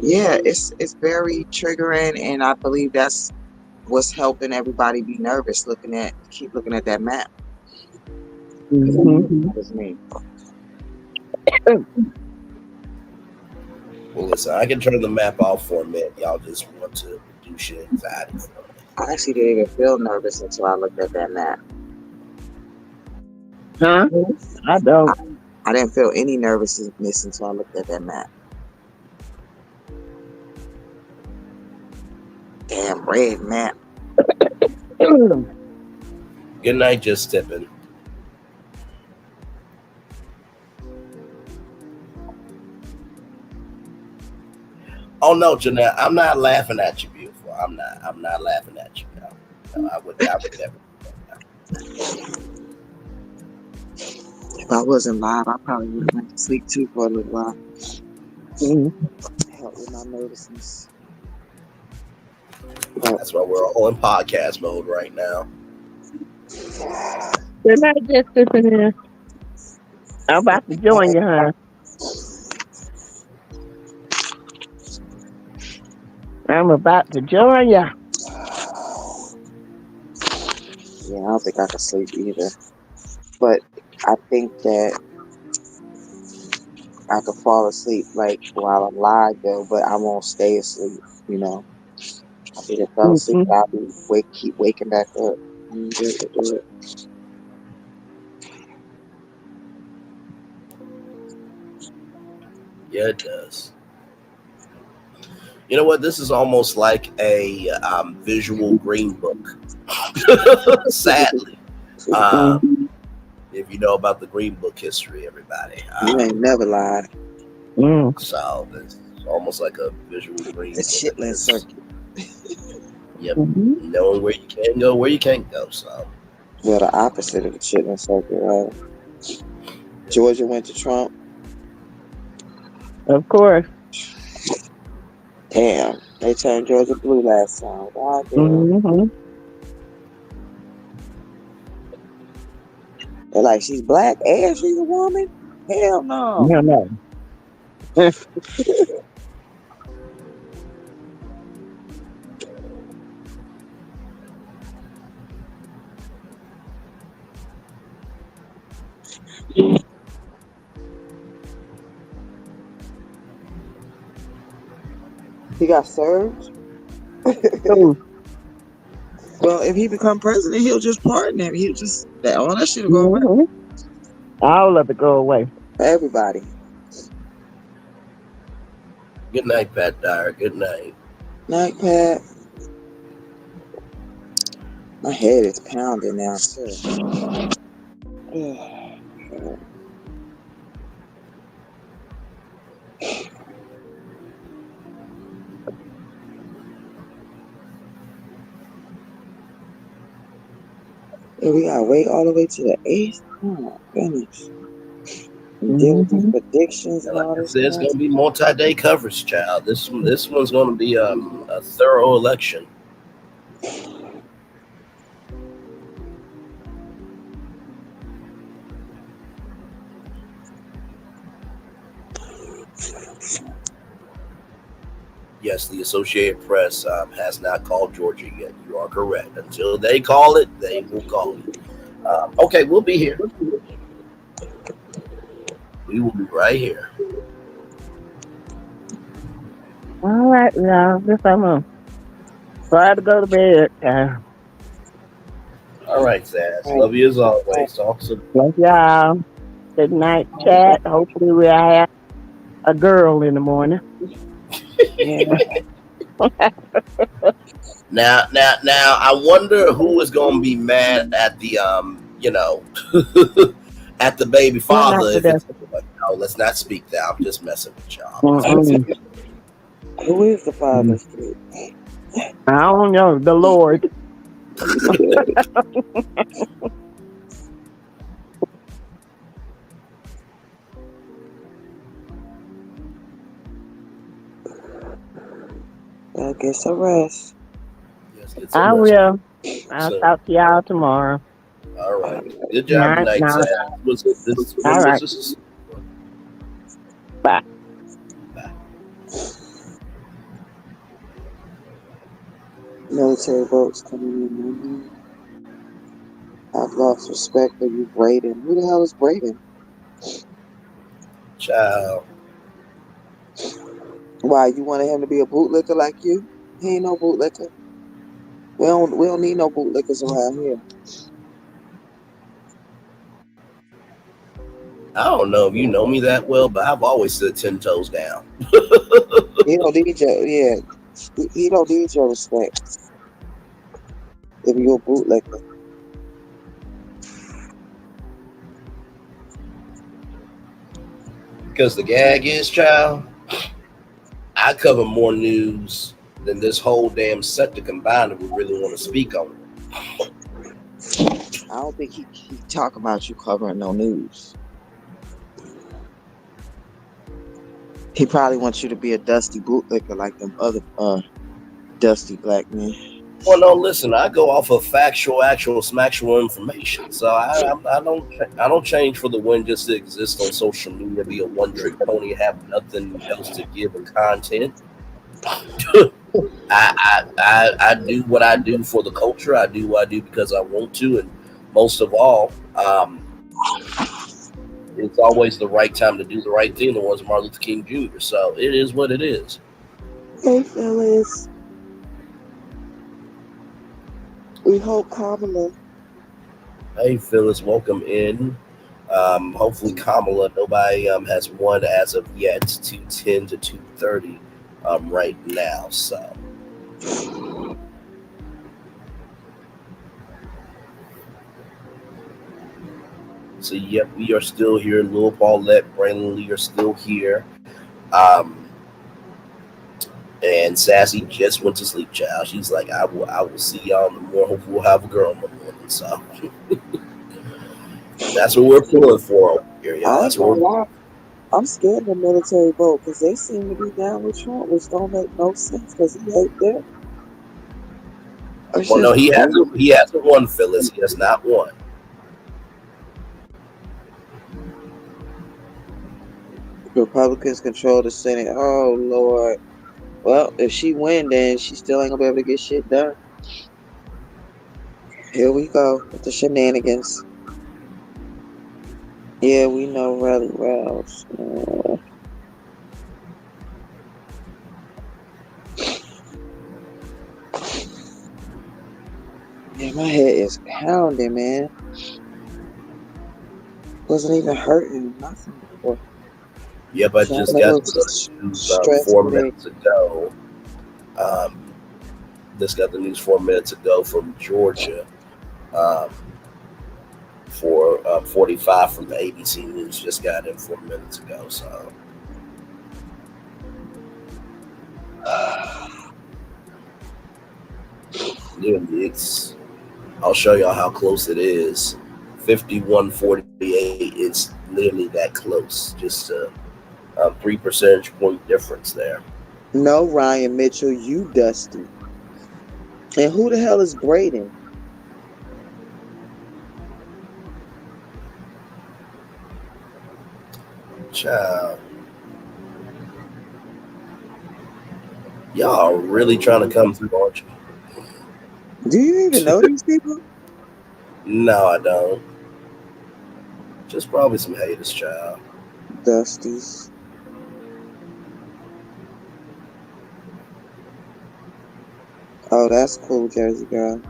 Yeah, it's very triggering, and I believe that's what's helping everybody be nervous. Keep looking at that map. That is me. Well, listen, I can turn the map off for a minute. Y'all just want to reduce your anxiety for me. I actually didn't even feel nervous until I looked at that map. Huh? I don't. I didn't feel any nervousness until I looked at that map. Damn red map. Good night, just tipping. Oh no, Jeanette, I'm not laughing at you, beautiful. I'm not laughing at you. No, I would never. If I wasn't live, I probably would have went to sleep too for a little while. Help with my nervousness. That's why we're all in podcast mode right now. Good night, just sitting there. I'm about to join you, huh? I'm about to join you. Yeah, I don't think I can sleep either. But I think that I could fall asleep like while I'm live though, but I won't stay asleep, you know. I either fell asleep, but I'll be keep waking back up. I'm good to do it. Yeah, it does. You know what? This is almost like a visual green book. Sadly. If you know about the Green Book history, everybody. You ain't never lied. So it's almost like a visual green book. The Chitlin circuit. Yep. Knowing where you can go, where you can't go. So Well, the opposite of the chitlin circuit, right? Georgia went to Trump. Of course. Damn, they turned Georgia blue last time. God damn. Mm-hmm. They're like, she's black and she's a woman? Hell no. No, no. He got served? Ooh. Well, if he become president, he'll just pardon him. He'll just, all that shit will go away. Mhm. All of it go away. Everybody. Good night, Pat Dyer. Good night. Night, Pat. My head is pounding now, too. And we gotta wait all the way to the 8th? Oh my goodness. And deal with these predictions and all Like I this said, it's stuff. going to be multi-day coverage, child. This one's going to be a thorough election. Yes, the Associated Press has not called Georgia yet. You are correct. Until they call it, they will call it. Okay, we'll be here. We will be right here. All right, now, guess I'm gonna try to go to bed. All right, Sass. Love you as always. Talk soon. Thank y'all. Good night, chat. Hopefully we'll have a girl in the morning. Now, I wonder who is going to be mad at the at the baby father. If it's like, no, let's not speak that. I'm just messing with y'all. Who is the father? I don't know. The Lord. I'll get some rest. Yes, get I some rest. will. I'll talk to y'all tomorrow. All right. Good job tonight, Sass. All right. Bye. Military boats coming in. I've lost respect for you, Braden. Who the hell is Braden? Child. Why, you wanted him to be a bootlicker like you? He ain't no bootlicker. We don't need no bootlickers around here. I don't know if you know me that well, but I've always stood 10 toes down. He don't need your he don't need your respect. If you're a bootlicker. Because the gag is, child, I cover more news than this whole damn sector combined if we really want to speak on it. I don't think he talk about you covering no news. He probably wants you to be a dusty bootlicker like them other dusty black men. Well, no, listen, I go off of actual smactual information. So I don't change for the win just to exist on social media, be a one-trick pony, have nothing else to give in content. I do what I do for the culture. I do what I do because I want to, and most of all, it's always the right time to do the right thing. The words of Martin Luther King Jr. So it is what it is. Hey, fellas. We hope Kamala. Hey, Phyllis, welcome in. Hopefully, Kamala. Nobody has won as of yet. 210 to 230 right now. So. So, yep, we are still here. Lil Paulette, Braylon Lee are still here. And Sassy just went to sleep, child. She's like, I will see y'all in the morning. Hopefully we'll have a girl in the morning. So that's what we're pulling for over here, y'all. I That's ain't what gonna we're lie. I'm scared of the military vote because they seem to be down with Trump, which don't make no sense because he hate them. It's Well, no, just he crazy. hasn't won, Phyllis. He has not won. Republicans control the Senate. Oh Lord. Well, if she win, then she still ain't gonna be able to get shit done. Here we go with the shenanigans. Yeah, we know Rally Rouse. Yeah, my head is pounding, man. Wasn't even hurting, nothing before. Yep, I So just that got was the news stress 4 today. minutes ago. Just got the news 4 minutes ago from Georgia. For 45 from the ABC News. Just got it 4 minutes ago. So yeah, I'll show y'all how close it is. 51-48. It's literally that close. Just a 3 percentage point difference there. No, Ryan Mitchell, you dusty. And who the hell is Braden? Child. Y'all are really trying to come through, aren't you? Do you even know these people? No, I don't. Just probably some haters, child. Dusties. Oh, that's cool, Jersey girl.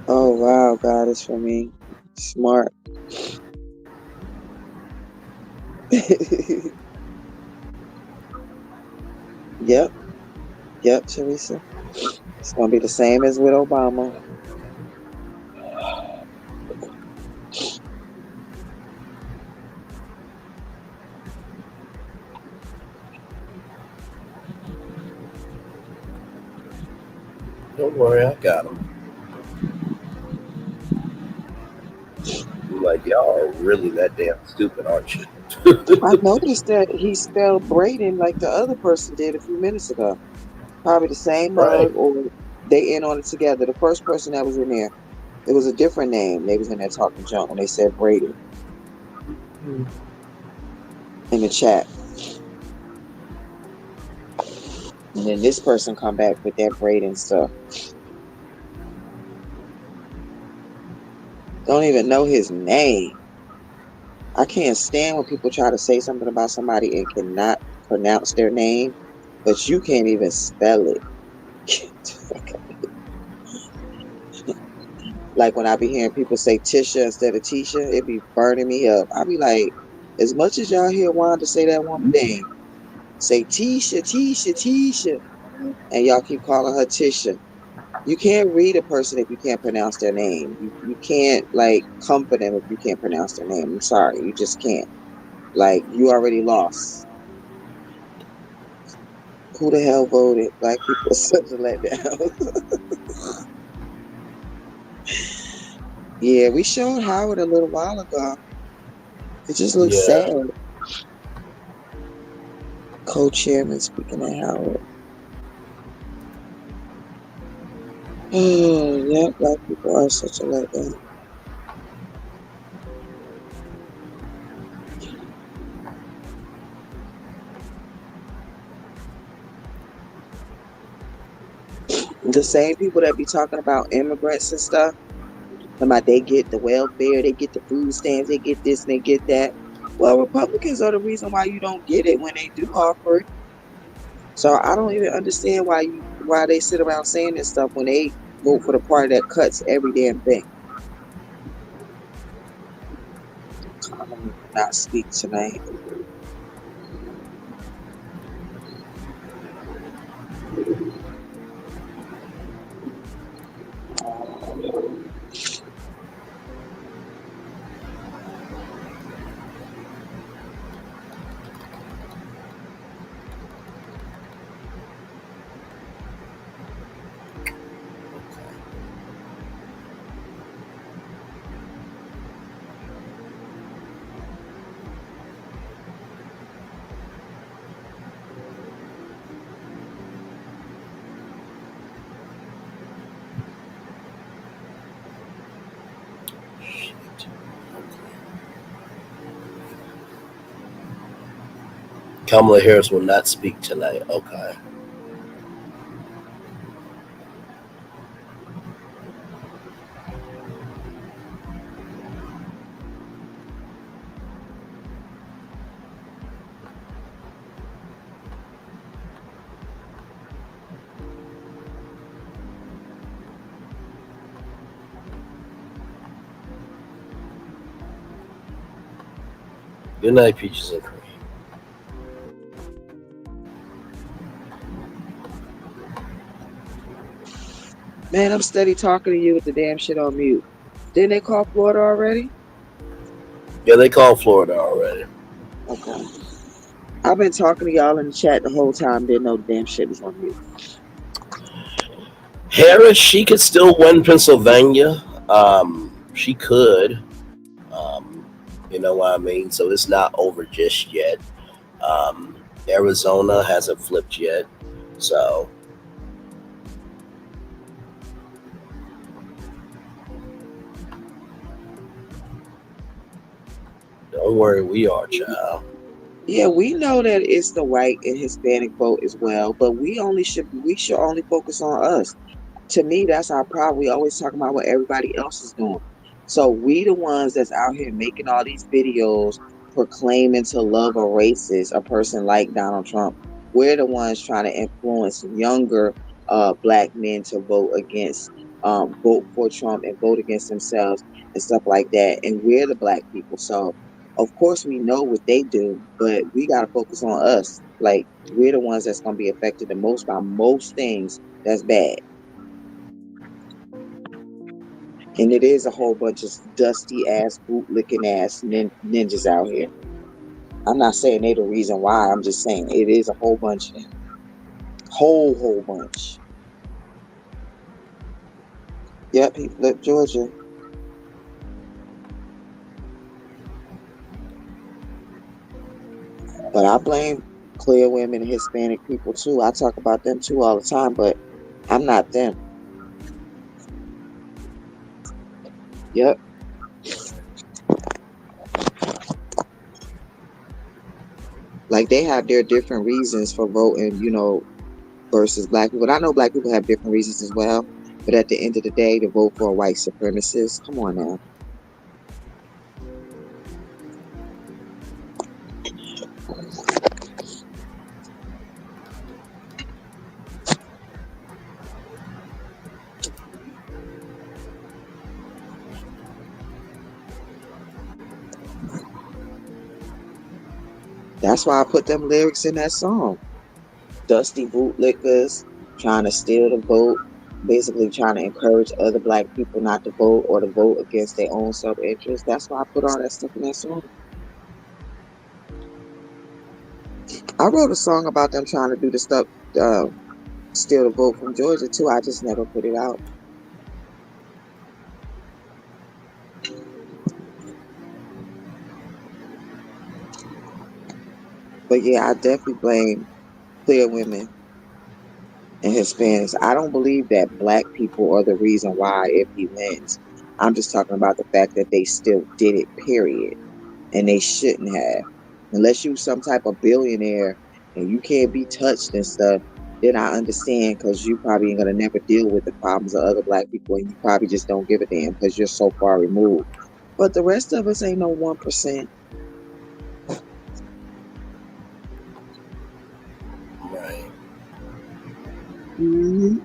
Oh wow, God is for me. Smart. Yep. Yep, Teresa. It's gonna be the same as with Obama. Don't worry, I got him. I'm like, y'all are really that damn stupid, aren't you? I noticed that he spelled Braden like the other person did a few minutes ago. Probably the same Right. mug, or they in on it together. The first person that was in there, it was a different name. They was in there talking junk when they said Braden in the chat. And then this person come back with that Braden stuff. Don't even know his name. I can't stand when people try to say something about somebody and cannot pronounce their name, but you can't even spell it. Like when I be hearing people say Tisha instead of Tisha, it be burning me up. I be like, as much as y'all hear Wanda say that woman name, say Tisha, Tisha, Tisha, and y'all keep calling her Tisha. You can't read a person if you can't pronounce their name. You can't like comfort them if you can't pronounce their name. I'm sorry, you just can't. Like you already lost. Who the hell voted? Black people are such a letdown. Yeah, we showed Howard a little while ago. It just looks Yeah. sad. Co-chairman speaking at Howard. Oh, yeah, black people are such a letdown. The same people that be talking about immigrants and stuff, about they get the welfare, they get the food stamps, they get this and they get that. Well, Republicans are the reason why you don't get it when they do offer it. So I don't even understand why they sit around saying this stuff when they vote for the party that cuts every damn thing. I'm gonna not speak tonight. Kamala Harris will not speak tonight. Okay. Good night, Peaches and Cream. Man, I'm steady talking to you with the damn shit on mute. Didn't they call Florida already? Yeah, they called Florida already. Okay. I've been talking to y'all in the chat the whole time. Didn't know the damn shit was on mute. Harris, she could still win Pennsylvania. She could. You know what I mean? So it's not over just yet. Arizona hasn't flipped yet. So don't worry, we are, child. Yeah, we know that it's the white and Hispanic vote as well, but we should only focus on us. To me, that's our problem. We always talk about what everybody else is doing. So we the ones that's out here making all these videos proclaiming to love a racist, a person like Donald Trump. We're the ones trying to influence younger black men to vote for Trump and vote against themselves and stuff like that. And we're the black people. So of course we know what they do, but we gotta focus on us. Like we're the ones that's gonna be affected the most by most things that's bad. And it is a whole bunch of dusty ass, boot licking ass ninjas out here. I'm not saying they're the reason why. I'm just saying it is a whole bunch of them. Whole bunch. Yep, he flipped Georgia. But I blame clear women and Hispanic people too. I talk about them too all the time, but I'm not them. Yep. Like they have their different reasons for voting, versus black people. And I know black people have different reasons as well. But at the end of the day, to vote for a white supremacist, come on now. That's why I put them lyrics in that song. Dusty bootlickers trying to steal the vote, basically trying to encourage other black people not to vote or to vote against their own self-interest. That's why I put all that stuff in that song. I wrote a song about them trying to do the stuff, steal the vote from Georgia too. I just never put it out. But yeah, I definitely blame clear women and Hispanics. I don't believe that black people are the reason why if he wins. I'm just talking about the fact that they still did it, period. And they shouldn't have. Unless you some type of billionaire and you can't be touched and stuff, then I understand because you probably ain't gonna never deal with the problems of other black people and you probably just don't give a damn because you're so far removed. But the rest of us ain't no 1%. Right. Mm-hmm.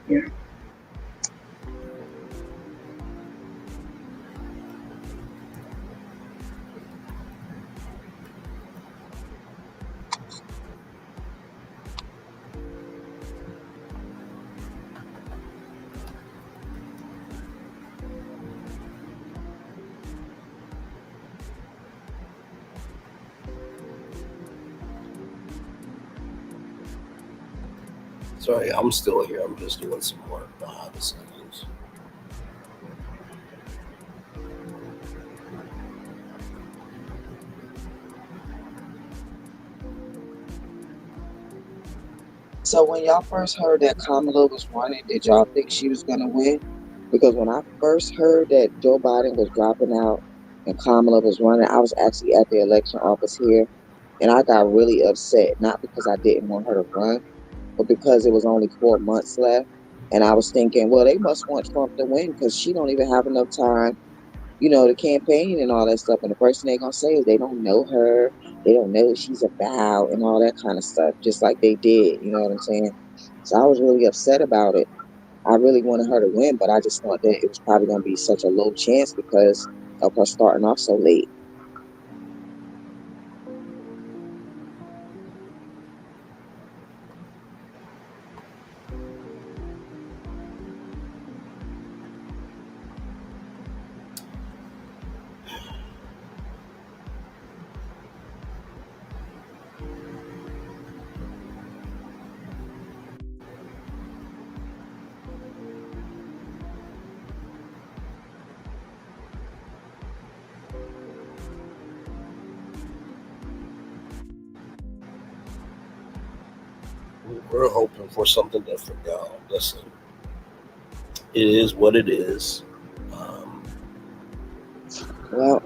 Yeah. Sorry, I'm still here. I'm just doing some work behind the scenes. So when y'all first heard that Kamala was running, did y'all think she was gonna win? Because when I first heard that Joe Biden was dropping out and Kamala was running, I was actually at the election office here And I got really upset, not because I didn't want her to run, but because it was only 4 months left. And I was thinking, well, they must want Trump to win because she don't even have enough time, to campaign and all that stuff. And the first thing they're going to say is they don't know her. They don't know what she's about and all that kind of stuff, just like they did. You know what I'm saying? So I was really upset about it. I really wanted her to win, but I just thought that it was probably going to be such a low chance because of her starting off so late. We're hoping for something different, y'all. Listen, it is what it is. Well,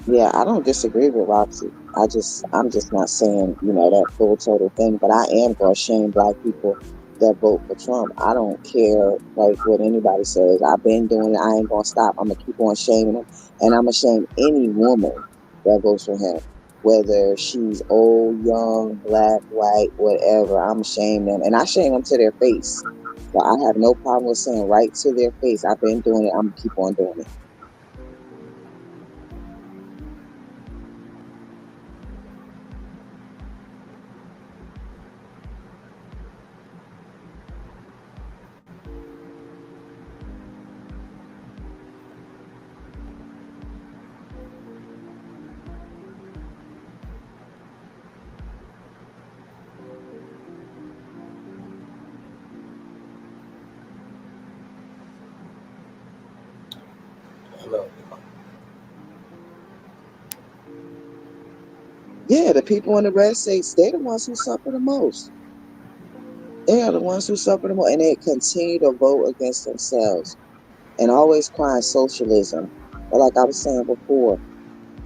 yeah, I don't disagree with Roxy. I'm just not saying, that full total thing, but I am going to shame black people that vote for Trump. I don't care, like, what anybody says. I've been doing it. I ain't going to stop. I'm going to keep on shaming them. And I'm going to shame any woman that votes for him, whether she's old, young, black, white, whatever. I'm shaming them. And I shame them to their face. So I have no problem with saying right to their face. I've been doing it. I'm going to keep on doing it. Yeah, the people in the red states, they're the ones who suffer the most. They are the ones who suffer the most, and they continue to vote against themselves and always crying socialism. But like I was saying before,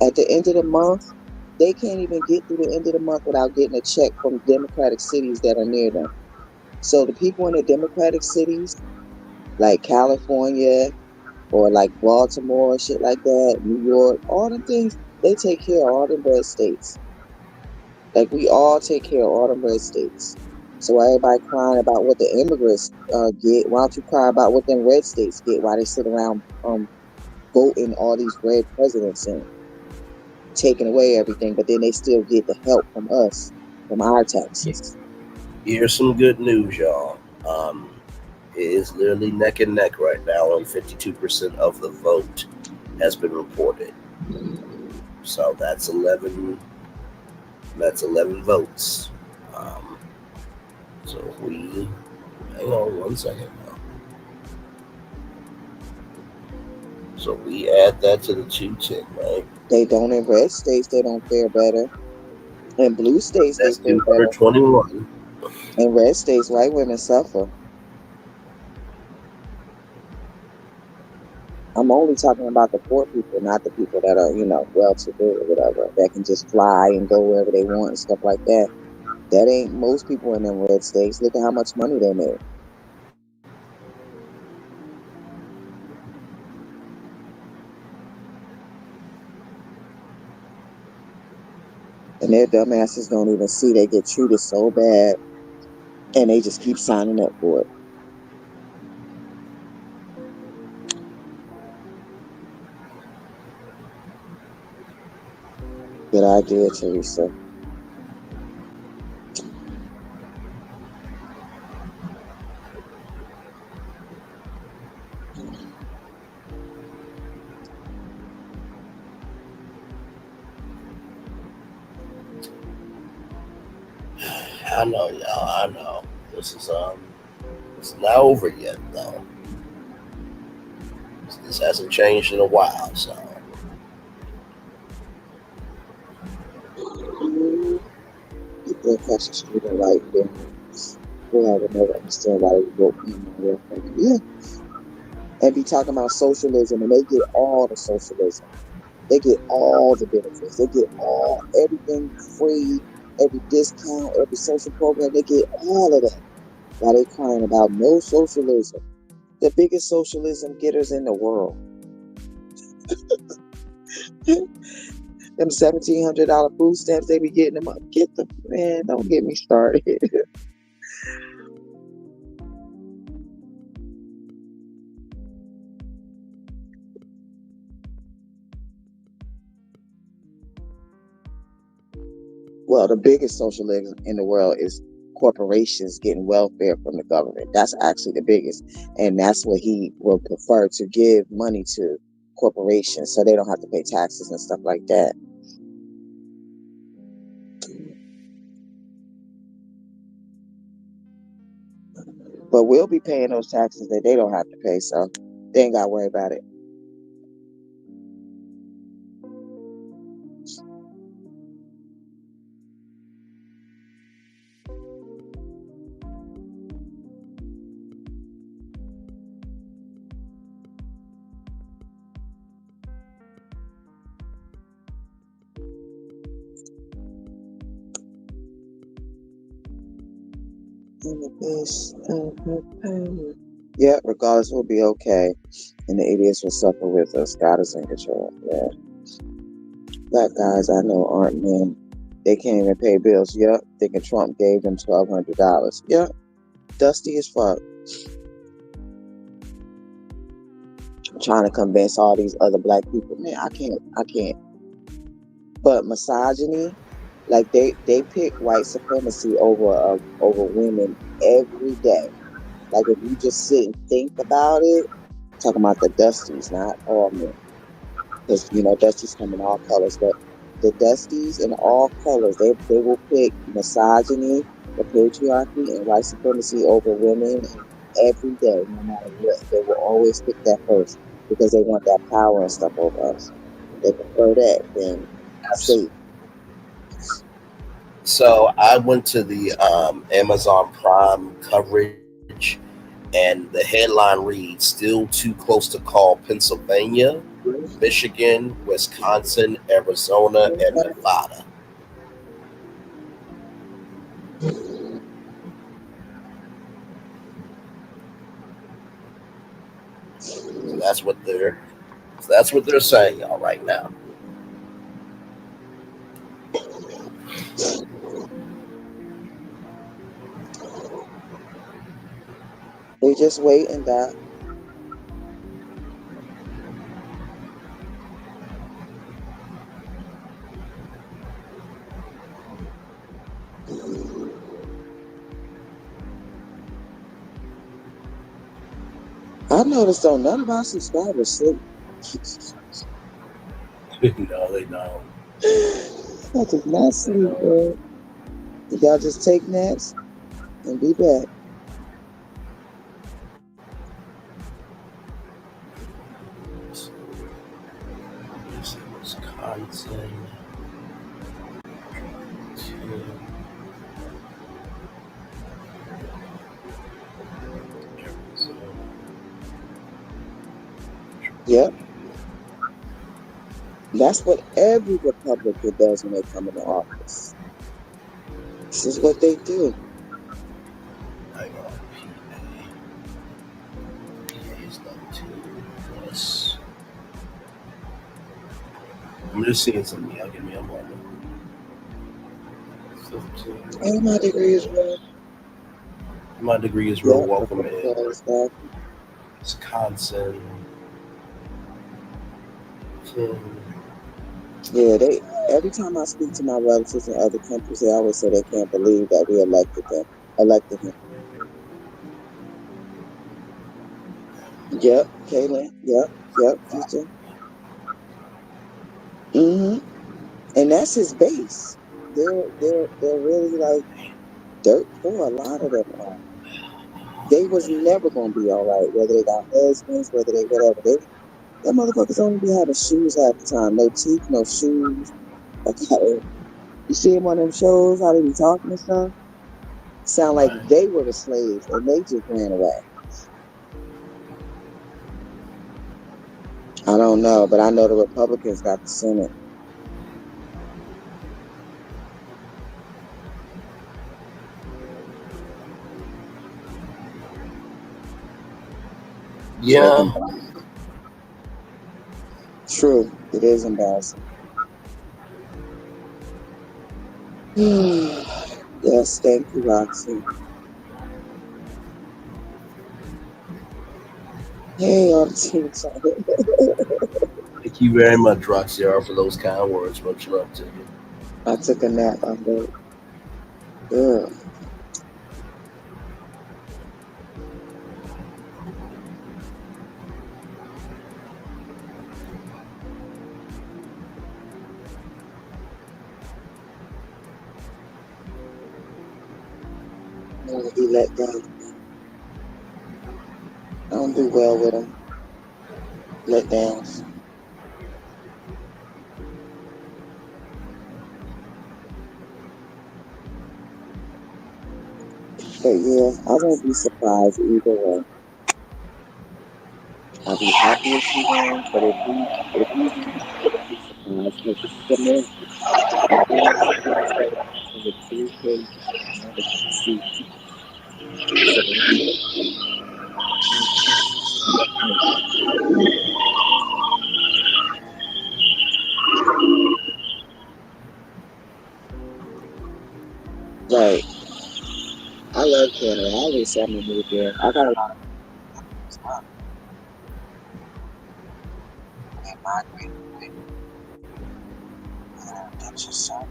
at the end of the month, they can't even get through the end of the month without getting a check from Democratic cities that are near them. So the people in the Democratic cities, like California or like Baltimore, shit like that, New York, all them things, they take care of all them red states. Like, we all take care of all them red states. So why everybody crying about what the immigrants get? Why don't you cry about what them red states get? Why they sit around voting all these red presidents in, taking away everything, but then they still get the help from us, from our taxes. Here's some good news, y'all. It is literally neck and neck right now. Only 52% of the vote has been reported. So that's 11. That's 11 votes. So if we hang on 1 second now. So we add that to the 210, right? They don't in red states. They don't fare better. In blue states, that's they fare better. 221. In red states, white women suffer. I'm only talking about the poor people, not the people that are, well-to-do or whatever, that can just fly and go wherever they want and stuff like that. That ain't most people in them red states. Look at how much money they made. And their dumbasses don't even see they get treated so bad, and they just keep signing up for it. Good idea, Teresa. I know, y'all. I know. This is it's not over yet, though. This hasn't changed in a while, so. People across the street are like, I would never understand why they vote for him. Yeah. And be talking about socialism, and they get all the socialism. They get all the benefits. They get everything free, every discount, every social program. They get all of that. While they crying about no socialism. The biggest socialism getters in the world. Them $1,700 food stamps, they be getting them up. Get them, man, don't get me started. Well, the biggest socialism in the world is corporations getting welfare from the government. That's actually the biggest. And that's what he will prefer, to give money to corporations so they don't have to pay taxes and stuff like that. But we'll be paying those taxes that they don't have to pay, so they ain't got to worry about it. Yeah, regardless, we'll be okay. And the idiots will suffer with us. God is in control. Yeah. Black guys I know aren't men. They can't even pay bills. Yep. Thinking Trump gave them $1,200. Yep. Dusty as fuck. I'm trying to convince all these other black people, man, I can't. But misogyny, like they pick white supremacy over women every day. Like if you just sit and think about it, talking about the Dusties, not all men, because Dusties come in all colors, but the Dusties in all colors, they will pick misogyny, the patriarchy, and white supremacy over women every day, no matter what. They will always pick that first because they want that power and stuff over us. They prefer that than safe. So I went to the Amazon Prime coverage, and the headline reads, "Still too close to call Pennsylvania, Michigan, Wisconsin, Arizona, and Nevada." So that's what they're saying, y'all, right now. We just wait and die. I noticed though, none of our subscribers sleep. No, they don't. I did not sleep, bro. Y'all just take naps and be back. Wisconsin. Yep. That's what every Republican does when they come into office. This is what they do. I'm just seeing something. Y'all give me a moment. Hey, my degree is real. My degree is real. Welcome in. Wisconsin. Yeah, every time I speak to my relatives in other countries, they always say they can't believe that we elected him. Yep, Kaylin. Yep, future. And that's his base. They're really like dirt poor. A lot of them are. They was never gonna be all right, whether they got husbands, whether they whatever. Them motherfuckers only be having shoes half the time. No teeth, no shoes. You see him on them shows, how they be talking and stuff? Sound like they were the slaves and they just ran away. I don't know, but I know the Republicans got the Senate. Yeah. True, it is embarrassing. Yes, thank you, Roxy. Hey, on team side. Thank you very much, Roxy, for those kind words. Much love to you. I took a nap. I'm good. Yeah. I want to be let down. I don't do well with them. Let downs. But yeah, I won't be surprised either way. I'll be happy if she wins, but if you win, I won't be surprised because this is America. With 3K seats. Right. I love Canada. I always said I'm gonna move there. I got a lot of stuff. They migrated quick. That's just so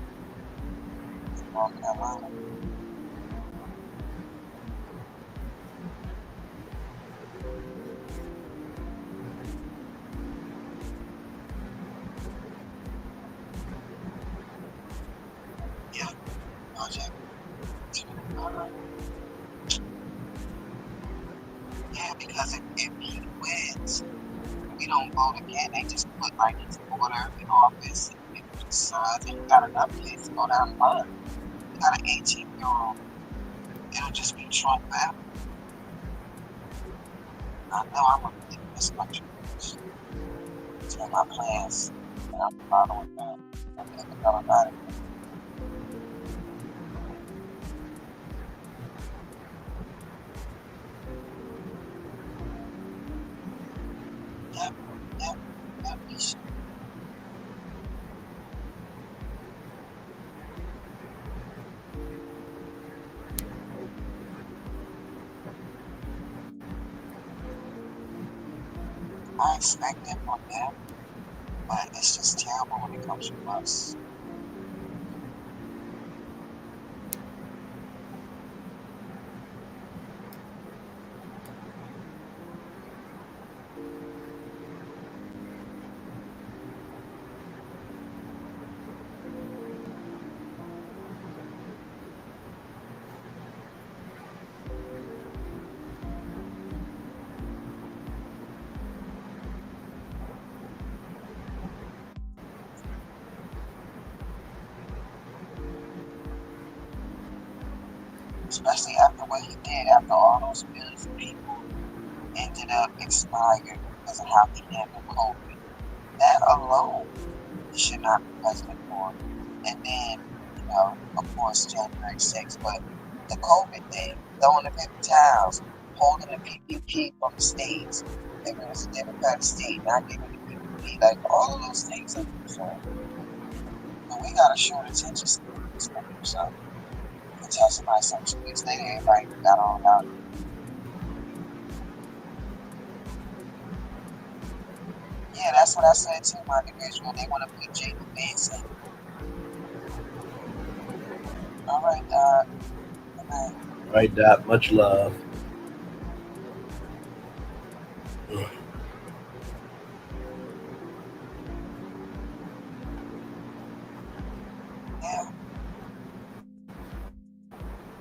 North Carolina. Yeah, project. Yeah, because if he wins, we don't vote again. They just put like his daughter in office and his sons, and you got enough kids to go down the line. You got an 18-year-old. It'll just be Trump forever. I know I'm gonna leave this country. It's in my plans, and I'm following them. I'm thinking about it. Yep, we should. I expect it from them, but it's just terrible when it comes from us. Especially after what he did, after all those millions of people ended up expired because of how he handled COVID. That alone he should not be president for. And then, of course, January 6th, but the COVID thing, throwing the paper towels, holding the PPP from the states, if it was a Democratic state, not giving the PPP, like all of those things are concerned. But we got to show attention to this stuff. So, you can tell somebody some 2 weeks later, everybody got all about it. Yeah, that's what I said to my individual. They want to put Jake Benson. All right, Doc. Okay. All right, Doc. Much love. Yeah.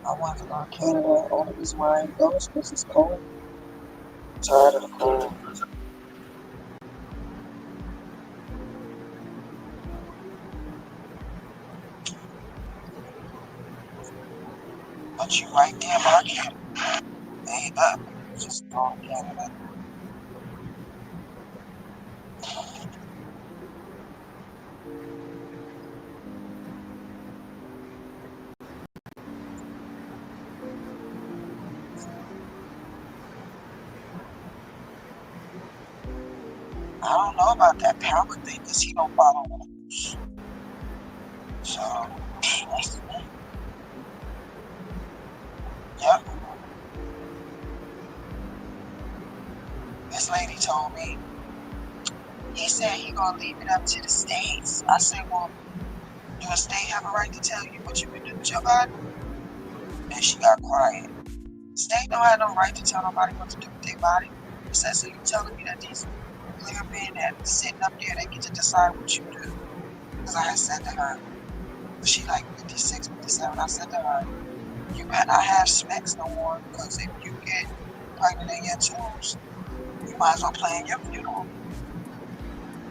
I want to go to Canada. Only reason why I ain't go is because it's cold. I'm tired of the cold. But you right there, Mark. Hey, up. Just go to Canada. I don't know about that power thing because he don't follow rules. So, that's the thing. Yep. This lady told me, he said he gonna leave it up to the states. I said, well, do a state have a right to tell you what you can do with your body? And she got quiet. State don't have no right to tell nobody what to do with their body. He said, so you telling me that these clear men that sitting up there, they get to decide what you do? Because I had said to her, she like 56, 57, I said to her, you better not have specs no more, because if you get pregnant in your tubes, you might as well plan your funeral.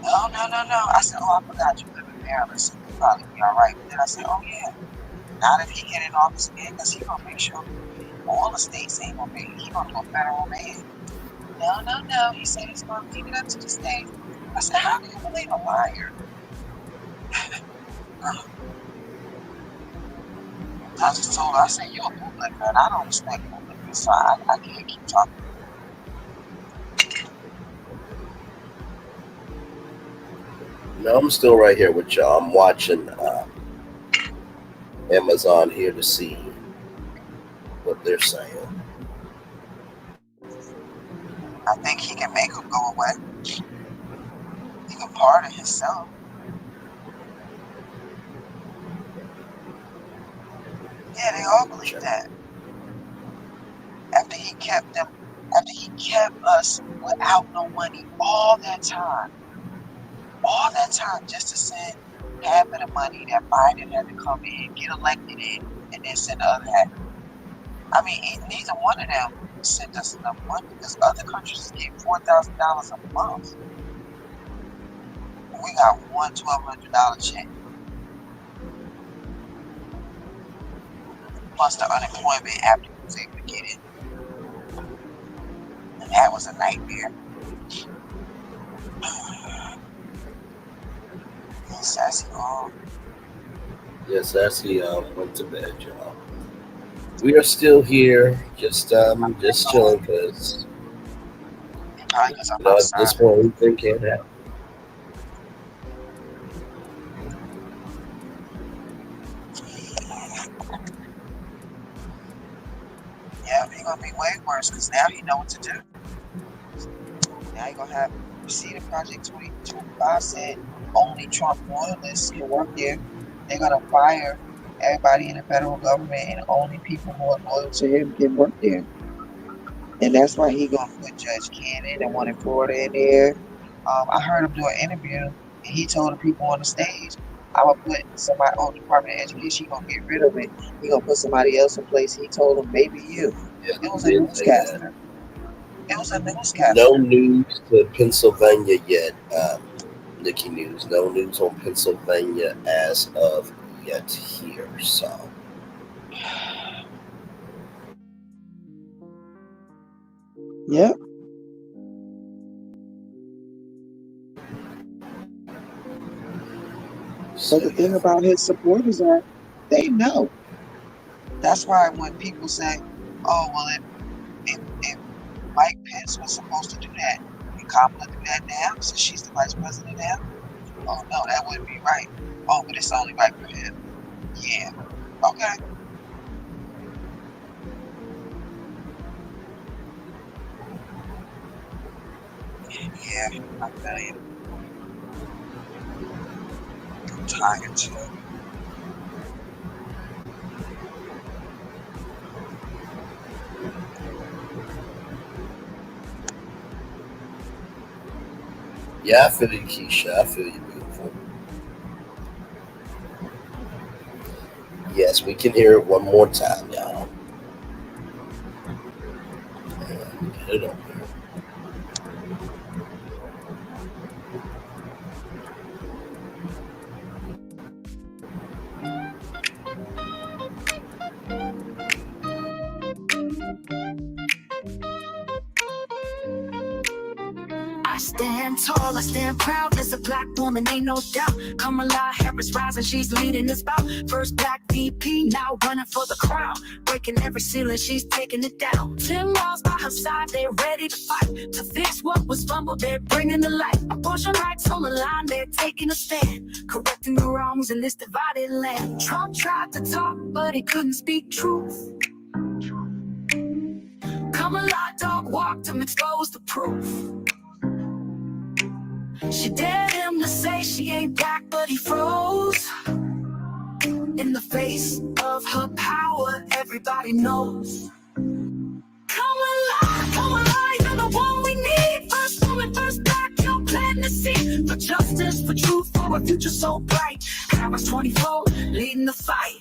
No. I said, oh, I forgot you live in Maryland, so you'll probably be all right. But then I said, oh yeah, not if he get in office again, because he gonna make sure all the states ain't gonna be, he gonna do a federal man. No. He said he's gonna leave it up to the states. I said, how do you believe a liar? I just told her, I said, you're a bootlegger, and I don't respect bootleggers, so I can't keep talking. No, I'm still right here with y'all. I'm watching Amazon here to see what they're saying. I think he can make them go away. He can pardon himself. Yeah, they all believe that. After he kept us without no money all that time just to send half of the money that Biden had to come in, get elected in, and then send the other half. I mean, neither one of them sent us enough money because other countries get $4,000 a month. We got one $1,200 check. Plus the unemployment after he was able to get it. And that was a nightmare. Sassy gone. Yeah, Sassy went to bed, y'all. We are still here, just chilling, because at this point, anything can't happen. Yeah, he's gonna be way worse because now he know what to do. Now he gonna have, you see the Project 2025 said only Trump loyalists can work there. They're gonna fire everybody in the federal government and only people who are loyal to him can work there. And that's why he gonna put Judge Cannon and one in Florida in there. I heard him do an interview and he told the people on the stage, I would put somebody on the Department of Education, he gonna get rid of it. He gonna put somebody else in place. He told them, maybe you. Yeah, It was a newscaster. It was a newscaster. No news to Pennsylvania yet, Nikki News. No news on Pennsylvania as of yet here, so. Yep. But the thing about his supporters are, they know. That's why when people say, oh, well, if Mike Pence was supposed to do that, can Kamala do that now since she's the vice president now? Oh, no, that wouldn't be right. Oh, but it's only right for him. Yeah. Okay. Yeah, I feel you. I'm tired too. Yeah, I feel you, Keisha. I feel you, beautiful. Yes, we can hear it one more time, y'all. Get it on here. I stand tall, I stand proud as a black woman, ain't no doubt. Kamala Harris rising, she's leading this bout. First black VP, now running for the crowd. Breaking every ceiling, she's taking it down. 10 miles by her side, they're ready to fight. To fix what was fumbled, they're bringing the light. Abortion rights on the line, they're taking a stand. Correcting the wrongs in this divided land. Trump tried to talk, but he couldn't speak truth. Kamala dog walked him, exposed the proof. She dared him to say she ain't black, but he froze. In the face of her power, everybody knows. Kamala, you're the one we need. First woman, first black, you're planting the seed. For justice, for truth, for a future so bright. Harris 24, leading the fight.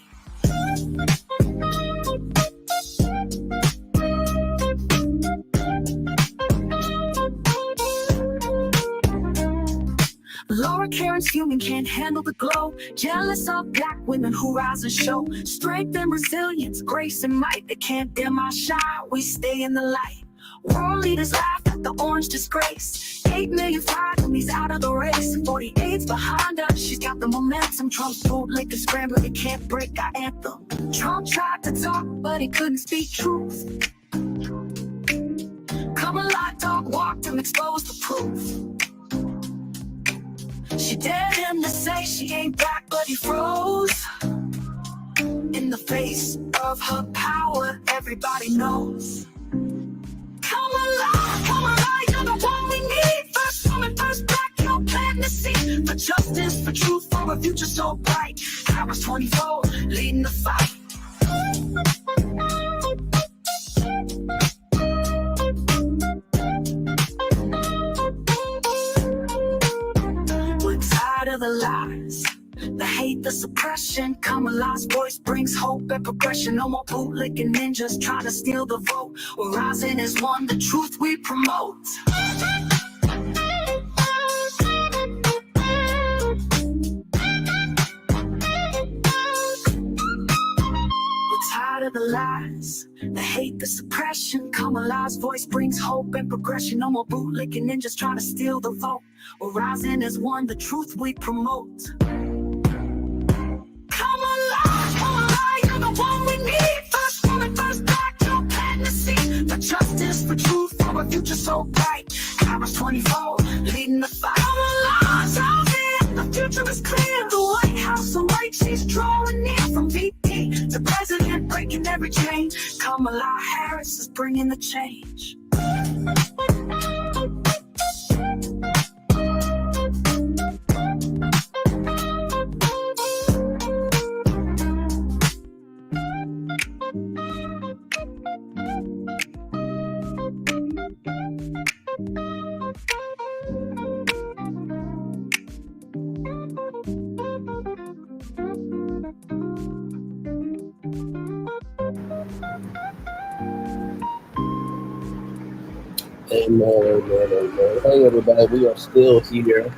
Laura Karen's human, can't handle the glow. Jealous of black women who rise and show strength and resilience, grace and might. They can't dim our shine, we stay in the light. World leaders laugh at the orange disgrace. 8 million fired and he's out of the race. 48's behind her, she's got the momentum. Trump's bootlickers scrambling, they can't break our anthem. Trump tried to talk, but he couldn't speak truth. Kamala dog walked him, exposed the proof. She dared him to say she ain't black, but he froze. In the face of her power, everybody knows. Kamala, you're the one we need. First woman, first black, you're planting the seed. For justice, for truth, for a future so bright. Harris 24, leading the fight. The lies, the hate, the suppression. Kamala's voice brings hope and progression. No more bootlicking ninjas trying to steal the vote. We're rising as one, the truth we promote. We're tired of the lies, the hate, the suppression. Kamala's voice brings hope and progression. No more bootlicking ninjas trying to steal the vote. We're rising as one, the truth we promote. Kamala, you're the one we need. First woman, first black, you're planting the seed. For justice, for truth, for a future so bright. Harris 24, leading the fight. Kamala's out here, the future is clear. The White House awake, she's drawing near. From VP to president, breaking every chain. Kamala Harris is bringing the change. Amen. Hey, everybody, we are still here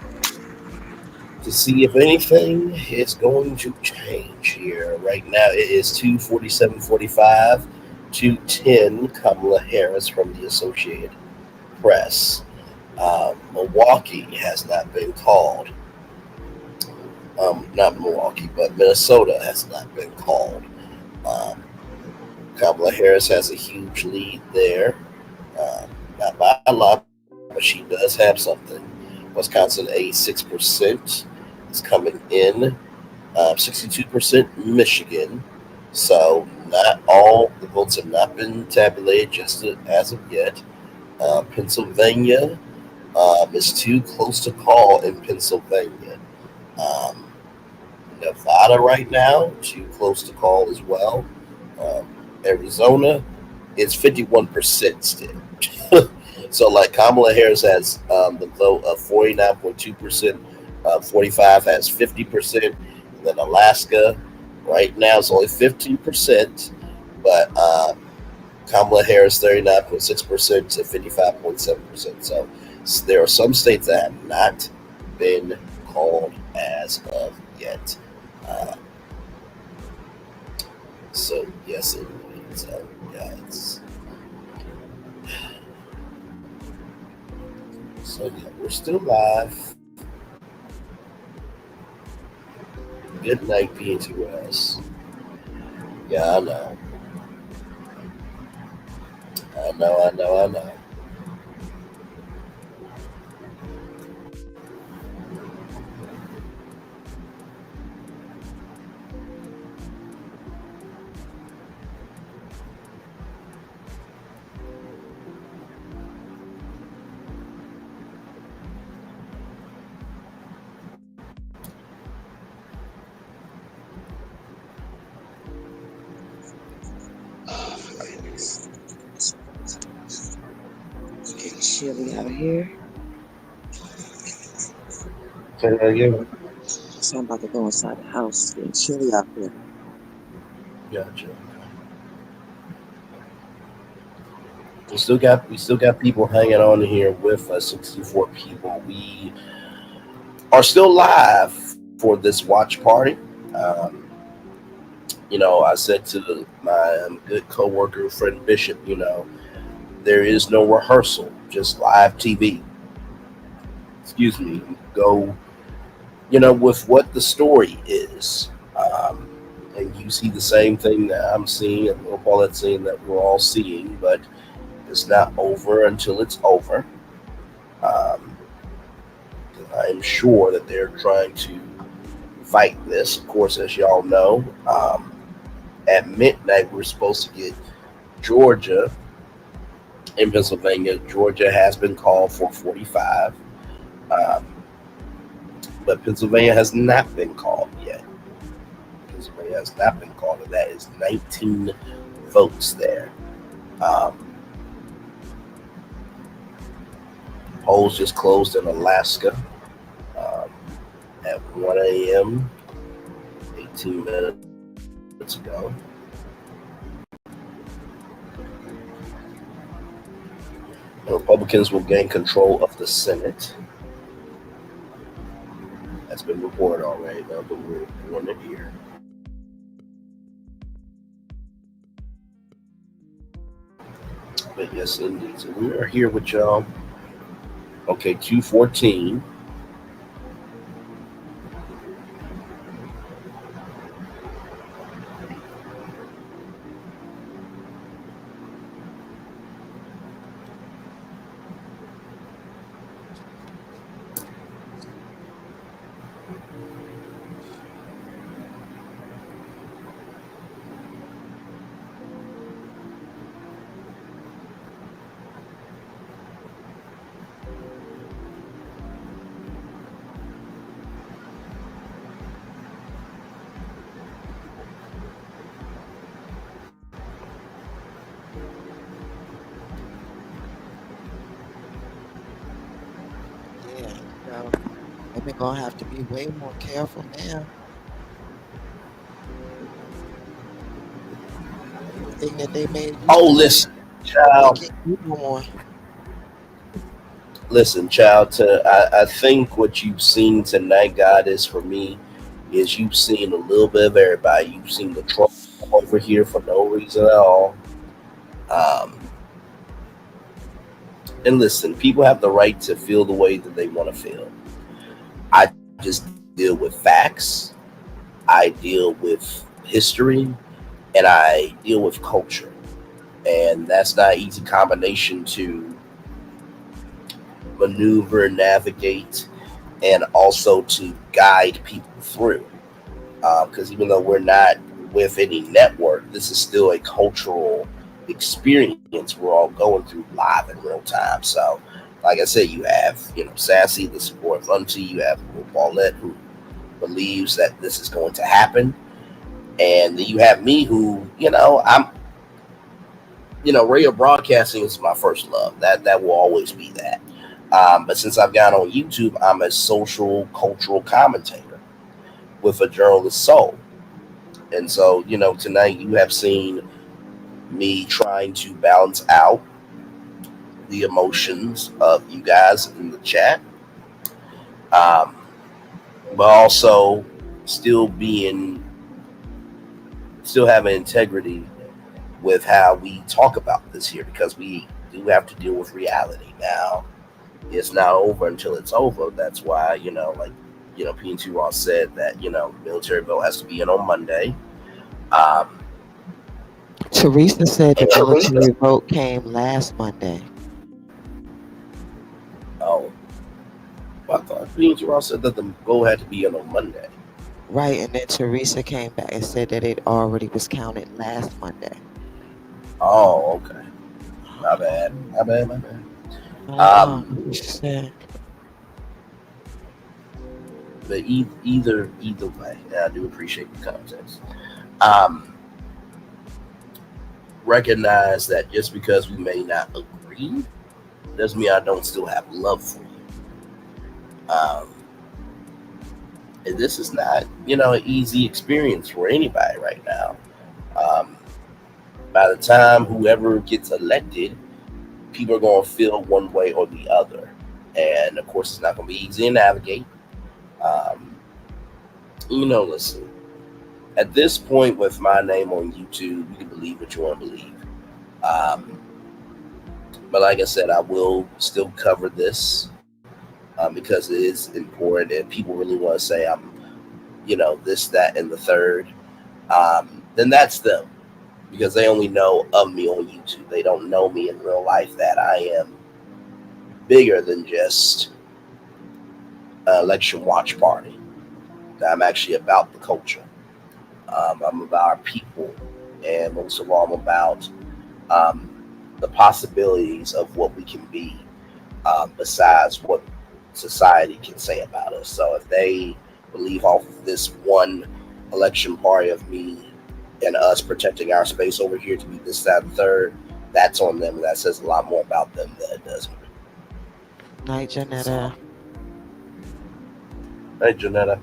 to see if anything is going to change here. Right now, it is 2:47:45, 2:10. Kamala Harris from the Associated Press. Milwaukee has not been called. Not Milwaukee, but Minnesota has not been called. Kamala Harris has a huge lead there. Not by a lot, but she does have something. Wisconsin, 86% is coming in. 62% Michigan. So not all the votes have not been tabulated just as of yet. Pennsylvania is too close to call in Pennsylvania. Nevada right now, too close to call as well. Arizona is 51% still. So like Kamala Harris has the vote of 49.2%, 45 has 50%, and then Alaska right now is only 15%, but Kamala Harris 39.6% to 55.7%. So there are some states that have not been called as of yet. So yes, yeah, So yeah, we're still live. Good night, PTOS. Yeah, I know. I know. It's getting chilly out here. Say that again. So I'm about to go inside the house. It's getting chilly out here. Gotcha. We still got people hanging on here with us. 64 people. We are still live for this watch party. Um, I said to my good coworker, friend Bishop, there is no rehearsal, just live TV. Excuse me. Go, with what the story is. And you see the same thing that I'm seeing, and Paulette seeing that we're all seeing, but it's not over until it's over. Um, I'm sure that they're trying to fight this. Of course, as y'all know, at midnight we're supposed to get Georgia in Pennsylvania. Georgia has been called for 45, um, but Pennsylvania has not been called yet. Pennsylvania has not been called, and that is 19 votes there. Um, polls just closed in Alaska at 1 a.m. 18 minutes ago. The Republicans will gain control of the Senate. That's been reported already, though, but we're doing it here. But yes, indeed. So we are here with y'all. Okay, 214. Yeah, women gonna have to be way more careful now. Everything that they made you Oh, do, listen, they child. can't do no more. Listen, child. I think what you've seen tonight, God, is for me, is you've seen a little bit of everybody. You've seen the troll over here for no reason at all. Um, and listen, people have the right to feel the way that they want to feel. I just deal with facts. I deal with history, and I deal with culture. And that's not an easy combination to maneuver, navigate, and also to guide people through. Because even though we're not with any network, this is still a cultural experience we're all going through live in real time. So, like I said, you have, Sassy, the support of Auntie, you have Paulette, who believes that this is going to happen. And then you have me who, radio broadcasting is my first love. That will always be that. But since I've gone on YouTube, I'm a social cultural commentator with a journalist soul. And so, tonight you have seen me trying to balance out the emotions of you guys in the chat, um, but also still having integrity with how we talk about this here, because we do have to deal with reality now. it's not over until it's over. That's why, PNC Ross said that, military vote has to be in on Monday. Teresa said the military vote came last Monday. Oh, I thought PNC Ross said that the vote had to be in on Monday. Right, and then Teresa came back and said that it already was counted last Monday. Oh, okay. My bad. But either way, I do appreciate the context. Recognize that just because we may not agree doesn't mean I don't still have love for you. And this is not, an easy experience for anybody right now. By the time whoever gets elected, people are going to feel one way or the other. And of course, it's not going to be easy to navigate. Listen, at this point with my name on YouTube, you can believe what you want to believe. But like I said, I will still cover this because it is important and people really want to say I'm, this, that, and the third. Then that's them because they only know of me on YouTube. They don't know me in real life that I am bigger than just an election watch party. I'm actually about the culture. I'm about our people. And most of all, I'm about the possibilities of what we can be besides what society can say about us. So if they believe off of this one election party of me and us protecting our space over here to be this, that, and third, that's on them. And that says a lot more about them than it does me. Night, Janetta. Hey, Janetta.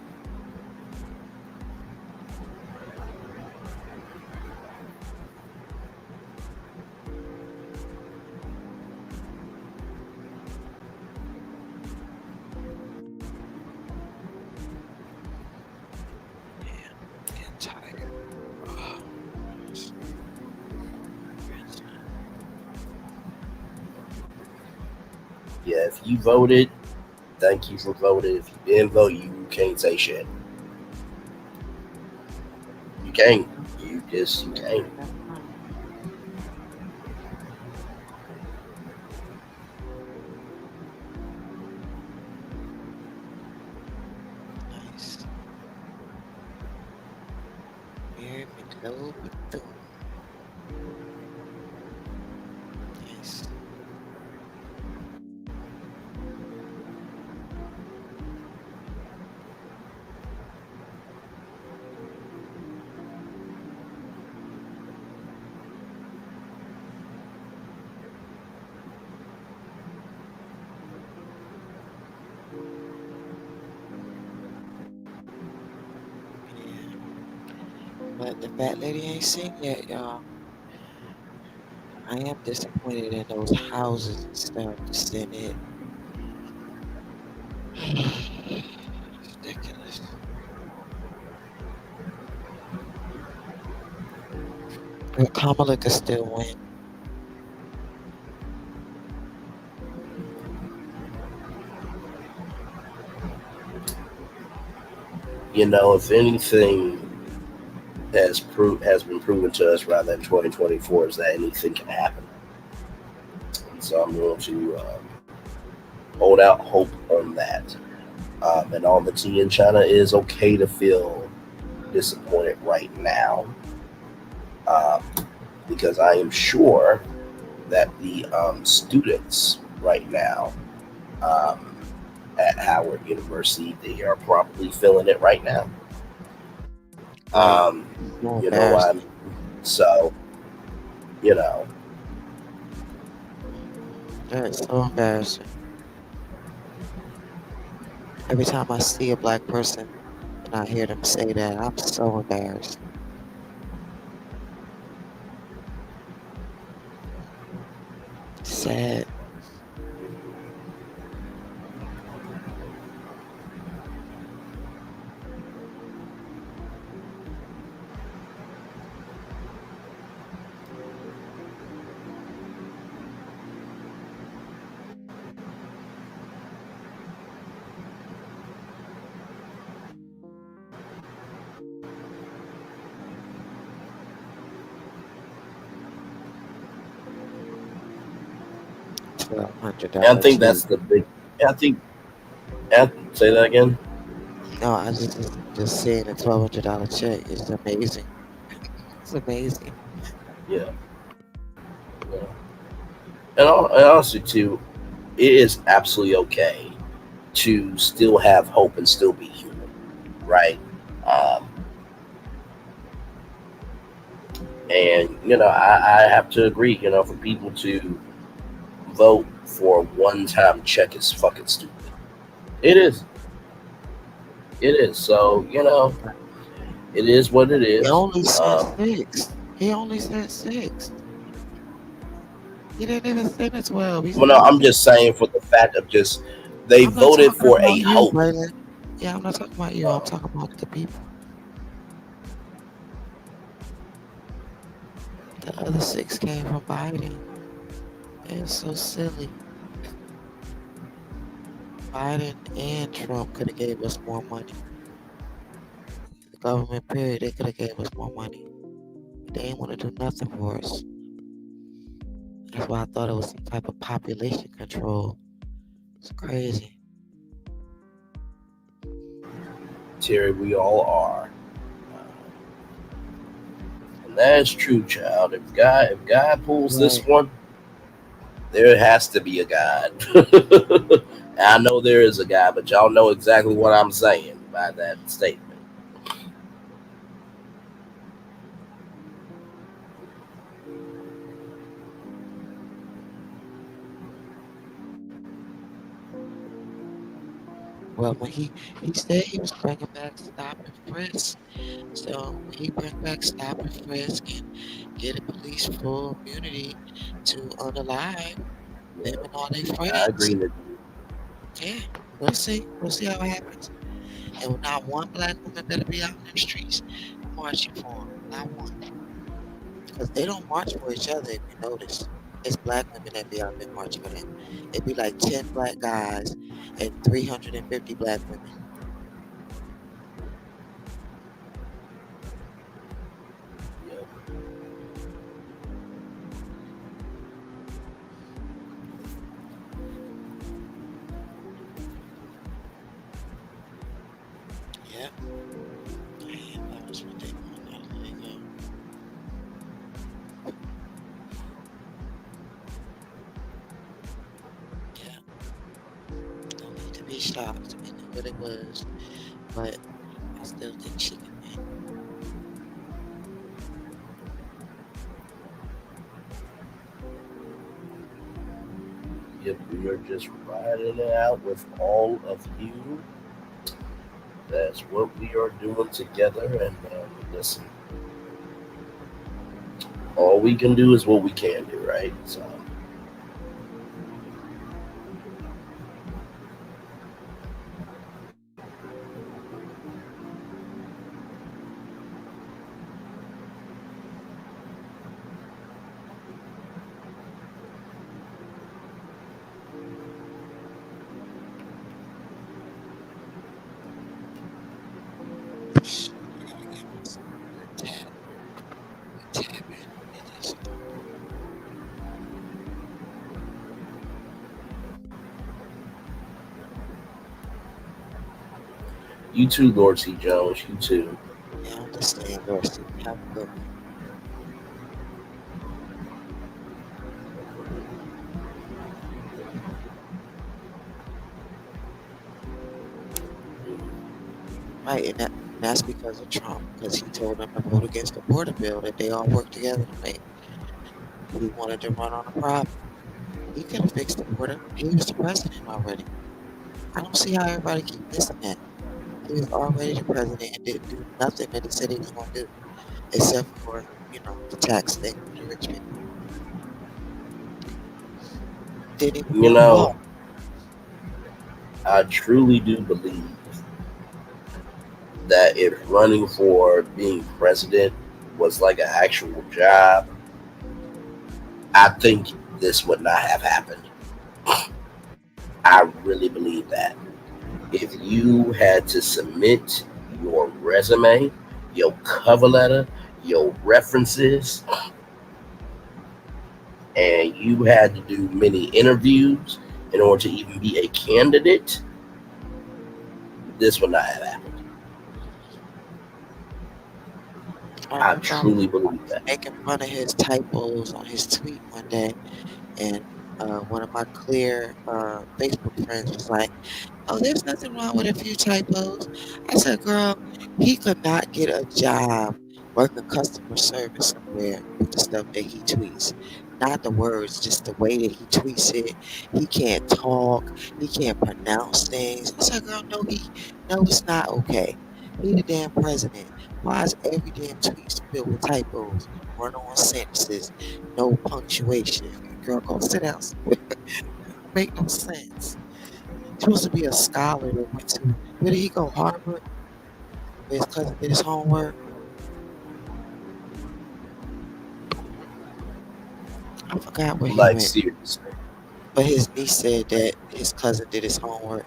Yeah, if you voted, thank you for voting. If you didn't vote, you can't say shit. You can't. You can't. Nice. Nice. But the fat lady ain't seen yet, y'all. I am disappointed in those houses and stuff. The Senate. It's ridiculous. But Kamala could still win. If anything has been proven to us rather in 2024 is that anything can happen. And so I'm going to hold out hope on that. And all the tea in China is okay to feel disappointed right now. Because I am sure that the students right now at Howard University, they are probably feeling it right now. So, That's so embarrassing. Every time I see a black person and I hear them say that, I'm so embarrassed. Sad. $1,200 I think check. that's the big. I think. Say that again. No, I just seeing a $1,200 check is amazing. It's amazing. Yeah. And honestly, too, it is absolutely okay to still have hope and still be human, right? Um, and I have to agree. For people to vote for a one-time check is fucking stupid. It is. It is. So it is what it is. He only said 6. He only said 6. He didn't even say the 12. He Well, no, said I'm 6. just saying for the fact of just they I'm not voted talking for a about you, hope. Braylon. Yeah, I'm not talking about you. I'm talking about the people. The other 6 came from Biden. It's so silly. Biden and Trump could have gave us more money. The government, period, they could have gave us more money. They didn't want to do nothing for us. That's why I thought it was some type of population control. It's crazy. Terry, we all are. And that's true, child. If God pulls this one, there has to be a God. I know there is a God, but y'all know exactly what I'm saying by that statement. Well, when he said he was bringing back stop and frisk, so when he bring back stop and frisk and get the police full immunity to unalive them and all their friends. I agree with you. Yeah, we'll see. We'll see how it happens. And not one black woman better be out in the streets marching for him. Not one. Because they don't march for each other, if you notice. It's black women that be out there marching for them. It'd be like 10 black guys and 350 black women. Yep. And that was what they wanted. There you go. Yeah. No need to be shocked. I knew what it was. But I still think she can win. If we are just riding it out with all of you, that's what we are doing together. And listen, all we can do is what we can do, right? So. You too, Lord C. Jones. You too. Yeah, I understand, Lord C. Have a good one. Right, and that's because of Trump, because he told them to vote against the border bill that they all worked together to make. He wanted to run on a problem. He could have fixed the border. He was the president already. I don't see how everybody keep missing that. He was already the president and didn't do nothing that he said he was going to do, except for, the tax thing for the rich people. Didn't even You do know, I truly do believe that if running for being president was like an actual job, I think this would not have happened. I really believe that. If you had to submit your resume, your cover letter, your references, and you had to do many interviews in order to even be a candidate, this would not have happened. I truly believe that. Making fun of his typos on his tweet one day, and one of my clear Facebook friends was like, "Oh, there's nothing wrong with a few typos." I said, "Girl, he could not get a job working customer service somewhere with the stuff that he tweets. Not the words, just the way that he tweets it. He can't talk. He can't pronounce things." I said, "Girl, no, it's not okay. He the damn president. Why is every damn tweet filled with typos, run-on sentences, no punctuation? Girl, go sit down somewhere." Make no sense. He's supposed to be a scholar that went to, where did he go? Harvard? Where his cousin did his homework? I forgot where he Like, went. seriously. But his niece said that his cousin did his homework.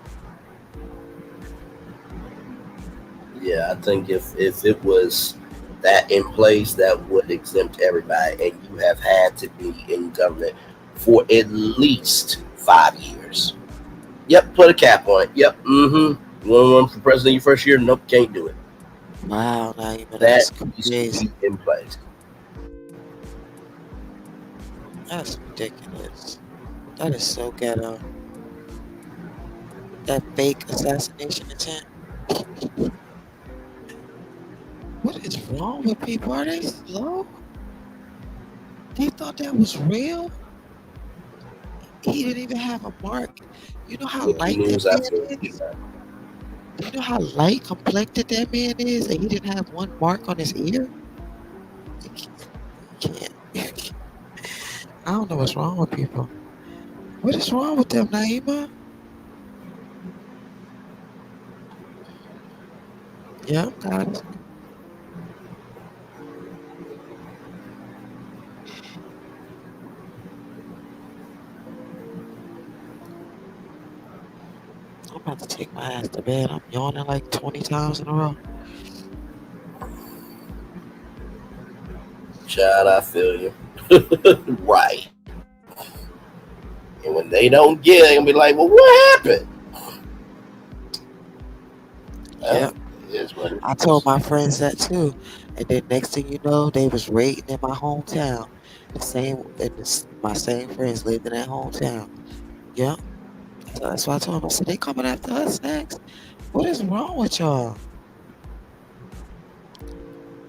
Yeah, I think if it was that in place, that would exempt everybody, and you have had to be in government for at least 5 years. Yep, put a cap on it. Yep, You want to run for president your first year? Nope, can't do it. Wow, now you know That that's needs to crazy. be in place. That's ridiculous. That is so ghetto. That fake assassination attempt. What is wrong with people? Are they slow? They thought that was real? He didn't even have a mark. You know how light that man is? Do you know how light complected that man is? And he didn't have one mark on his ear? You can't. I don't know what's wrong with people. What is wrong with them, Naima? Yeah, got it. I'm about to take my ass to bed. I'm yawning like 20 times in a row. Child, I feel you. Right. And when they don't get it, they're going to be like, well, what happened? Yep. I told my friends that too. And then next thing you know, they was raiding in my hometown. My same friends lived in that hometown. Yep. So that's why I told them, I said, they coming after us next. What is wrong with y'all?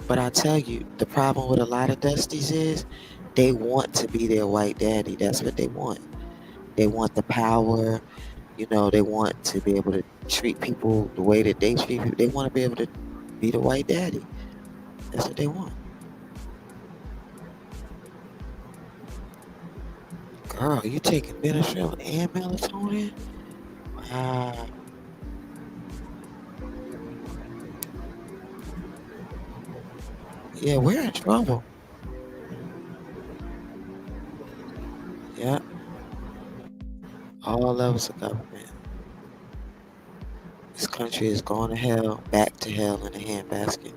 But I tell you, the problem with a lot of Dusties is they want to be their white daddy. That's what they want. They want the power. You know, they want to be able to treat people the way that they treat people. They want to be able to be the white daddy. That's what they want. Girl, you taking Benadryl and melatonin? Wow. Yeah, we're in trouble. Yeah. All levels of government. This country is going to hell, back to hell in a handbasket.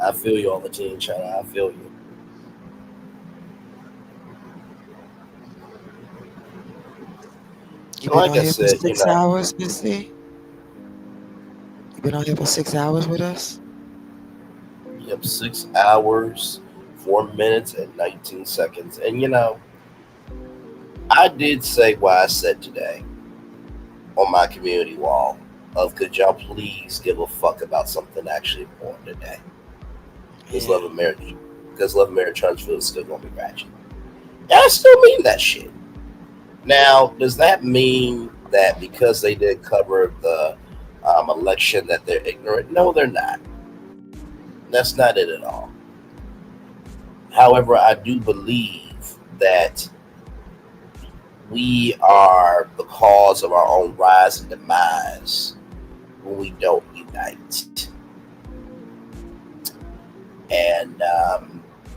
I feel you on the team, child. I feel you. You been on here for 6 hours, Missy? You been on here for 6 hours with us? Yep, 6 hours, 4 minutes, and 19 seconds. And I did say what I said today on my community wall of could y'all please give a fuck about something actually important today? Because Love and Marriage Huntsville is still gonna be ratchet. And I still mean that shit. Now, does that mean that because they did cover the election that they're ignorant? No, they're not. That's not it at all. However, I do believe that we are the cause of our own rise and demise when we don't unite. And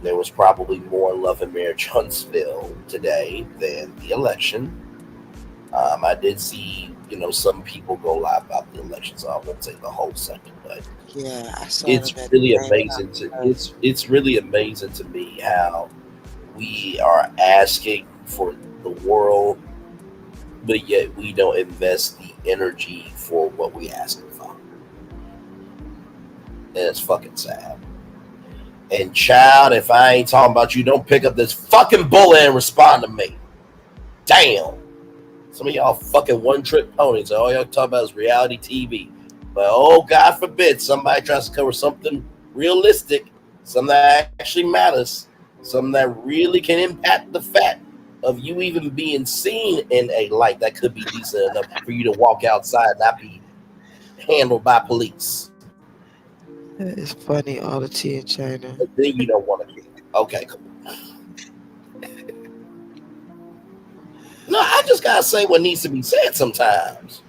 there was probably more Love and Marriage Huntsville today than the election. I did see some people go live about the election, so I won't say the whole second, but Yeah, I saw it's them at the really same amazing it's really amazing to me how we are asking for the world, but yet we don't invest the energy for what we asking for. And it's fucking sad. And child, if I ain't talking about you, don't pick up this fucking bullet and respond to me. Damn. Some of y'all fucking one-trick ponies. All y'all talk about is reality TV. But oh, God forbid somebody tries to cover something realistic, something that actually matters, something that really can impact the fact of you even being seen in a light that could be decent enough for you to walk outside and not be handled by police. It's funny, all the tea in China. But then you don't want to be. Okay, cool. No, I just gotta say what needs to be said sometimes.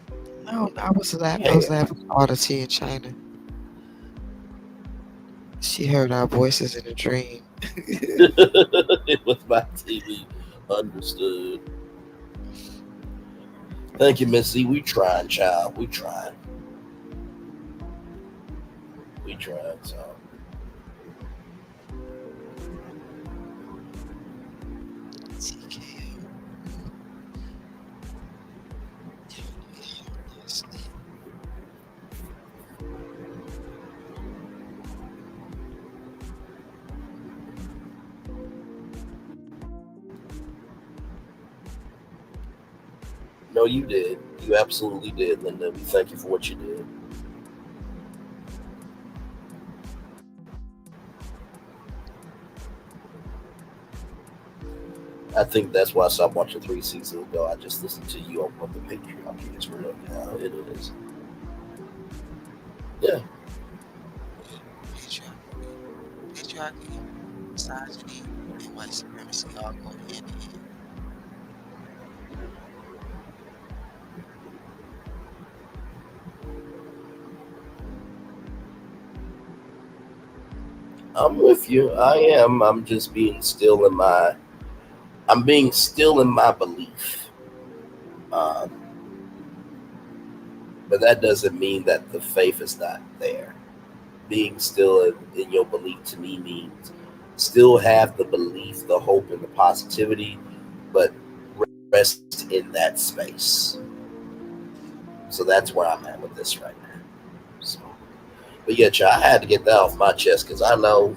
No, I was laughing. I was laughing at all the tea in China. She heard our voices in a dream. It was my TV. Understood. Thank you, Miss Z. We trying, child. We trying. We trying, so. No, you did. You absolutely did, Linda. We thank you for what you did. I think that's why I stopped watching 3 seasons ago. I just listened to you on the patriarchy. It's real. Yeah, it is. Yeah. Patriarchy, misogyny, and white supremacy all go hand in hand. I'm with you. I am. I'm just being still in my. I'm being still in my belief. But that doesn't mean that the faith is not there. Being still in your belief to me means still have the belief, the hope, and the positivity, but rest in that space. So that's where I'm at with this right now. So, but yeah, I had to get that off my chest because I know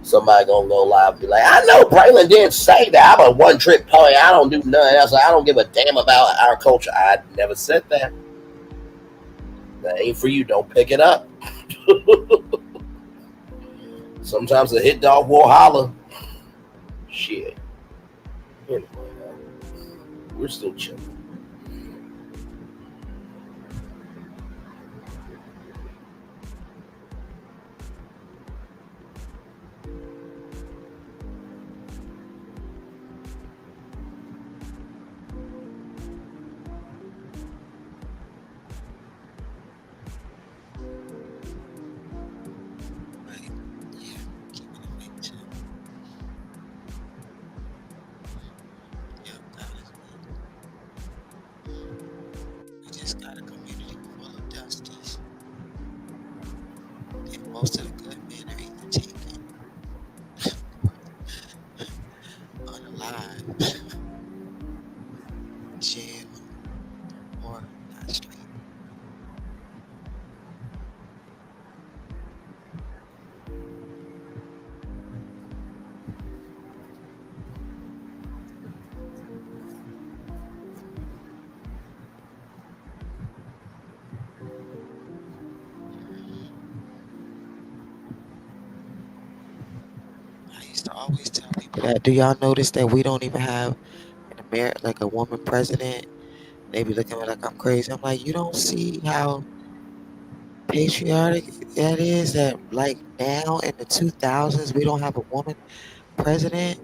somebody gonna go live and be like, I know Braylon didn't say that. I'm a one-trick pony. I don't do nothing else. I don't give a damn about our culture. I never said that. That ain't for you. Don't pick it up. Sometimes a hit dog will holler. Shit. Anyway, we're still chilling. Most of the good men are either taken, unalive, jail, or not straight. I used to always tell people that. Do y'all notice that we don't even have an America, like a woman president? They be looking at me like I'm crazy. I'm like, you don't see how patriotic that is? That like now in the 2000s, we don't have a woman president,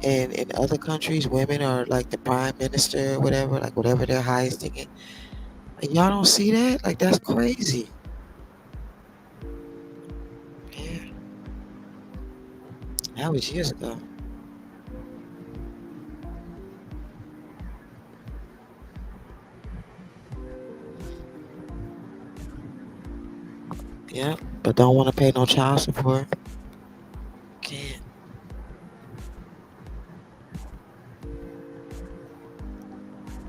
and in other countries, women are like the prime minister or whatever, like whatever their highest thing is. Like, y'all don't see that? Like that's crazy. Yeah, that was years ago. Yeah, but don't want to pay no child support. Can't.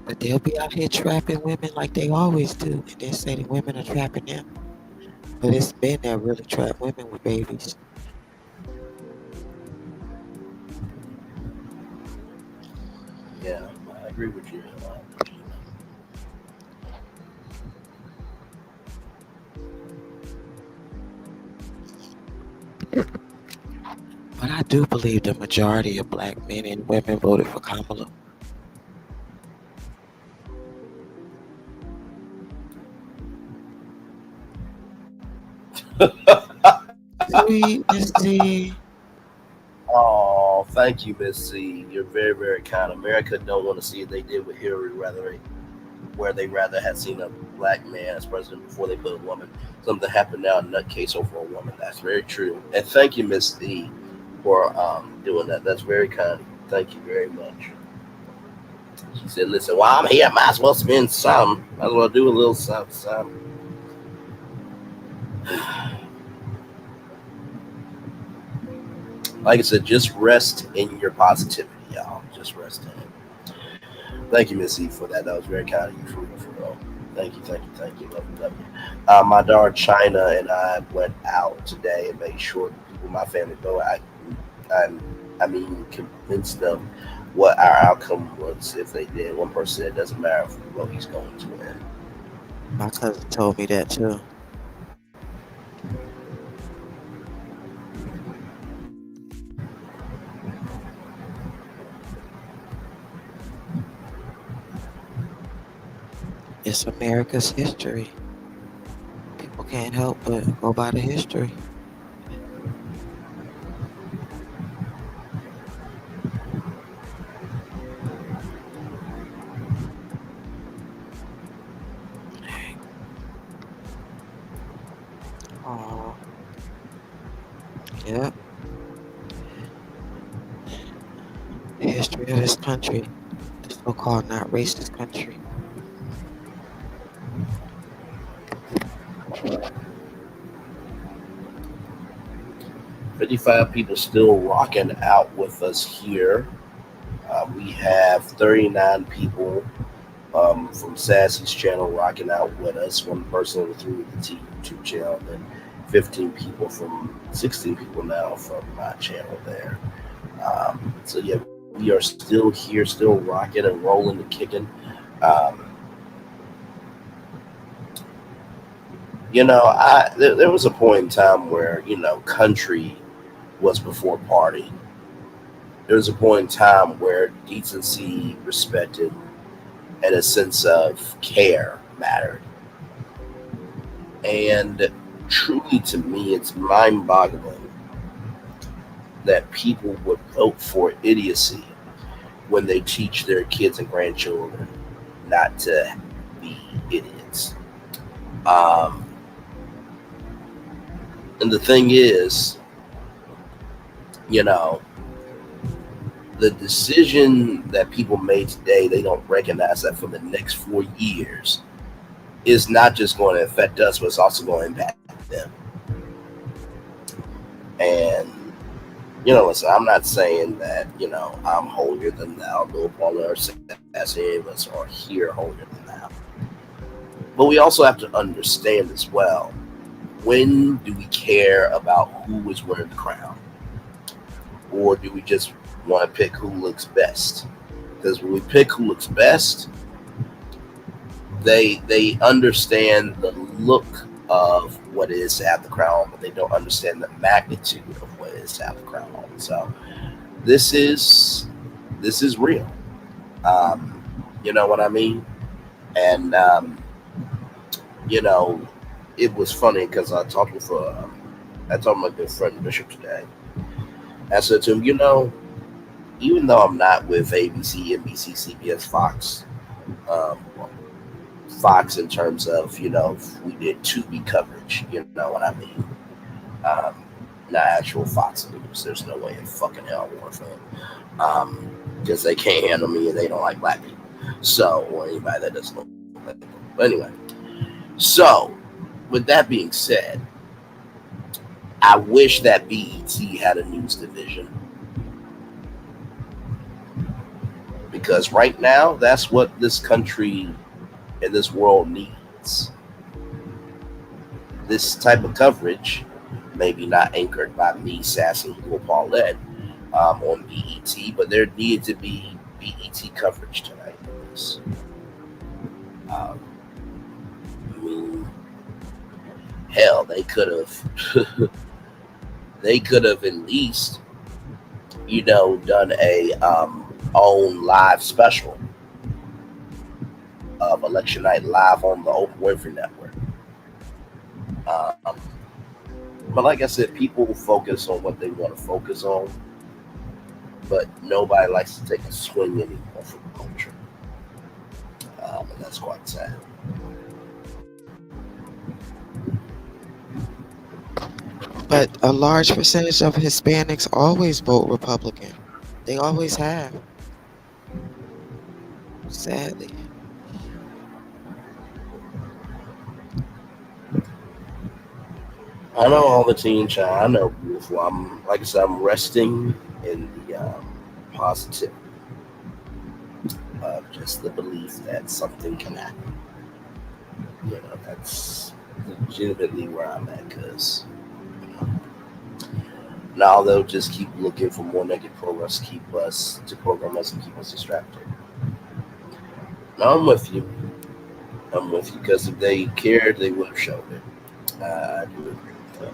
But they'll be out here trapping women like they always do, and then say the women are trapping them. But it's men that really trap women with babies. Yeah, I agree with you. But I do believe the majority of black men and women voted for Kamala. Sweet Missy. Oh, thank you, Miss C. You're very, very kind. America don't want to see what they did with Hillary, where they rather had seen a black man as president before they put a woman. Something happened now, nutcase over a woman. That's very true. And thank you, Miss C, for doing that. That's very kind. Thank you very much. She said, "Listen, while I'm here, I might as well spend some. Might as well do a little something." Like I said, just rest in your positivity, y'all. Just rest in it. Thank you, Miss E, for that. That was very kind of you, for real. Thank you. Love you. My daughter China and I went out today and made sure the people in my family know. I mean, convinced them what our outcome was if they did. One person said it doesn't matter if we vote, he's going to win. My cousin told me that too. It's America's history. People can't help but go by the history. Oh, yeah. The history of this country, the so-called not racist country. 55 people still rocking out with us here. We have 39 people from Sassy's channel rocking out with us. One person through the YouTube channel, and 15 people 16 people now from my channel there. So yeah, we are still here, still rocking and rolling and kicking. There was a point in time where, country was before party. There was a point in time where decency, respected, and a sense of care mattered. And truly, to me, it's mind-boggling that people would vote for idiocy when they teach their kids and grandchildren not to be idiots. And the thing is, the decision that people made today, they don't recognize that for the next 4 years is not just going to affect us, but it's also going to impact them. And, listen, I'm not saying that, I'm holier than thou, no Paulette or Sassy, any of us are here holier than thou. But we also have to understand as well, when do we care about who is wearing the crown? Or do we just want to pick who looks best? Because when we pick who looks best, they understand the look of what it is to have the crown, but they don't understand the magnitude of what it is to have the crown on. So this is real. You know what I mean? And it was funny because I talked with my good friend Bishop today. I said to him, even though I'm not with ABC, NBC, CBS, Fox, Fox in terms of, if we did Tubi coverage, you know what I mean? Not actual Fox News. There's no way in fucking hell I work for them. Because they can't handle me and they don't like black people. So, or anybody that doesn't know black people. But anyway, so, with that being said, I wish that BET had a news division, because right now that's what this country and this world needs. This type of coverage, maybe not anchored by me, Sassy, or Paulette on BET, but there needed to be BET coverage tonight. I mean, hell, they could have at least, done a own live special of election night live on the Oprah Winfrey Network. But like I said, people focus on what they want to focus on, but nobody likes to take a swing anymore from the culture, and that's quite sad. But a large percentage of Hispanics always vote Republican. They always have. Sadly. I know all the teen child. I know, beautiful. Like I said, I'm resting in the positivity of just the belief that something can happen. That's legitimately where I'm at, because now they'll just keep looking for more negative progress, to program us and keep us distracted. No, I'm with you. Because if they cared, they would have showed it. I do agree with that.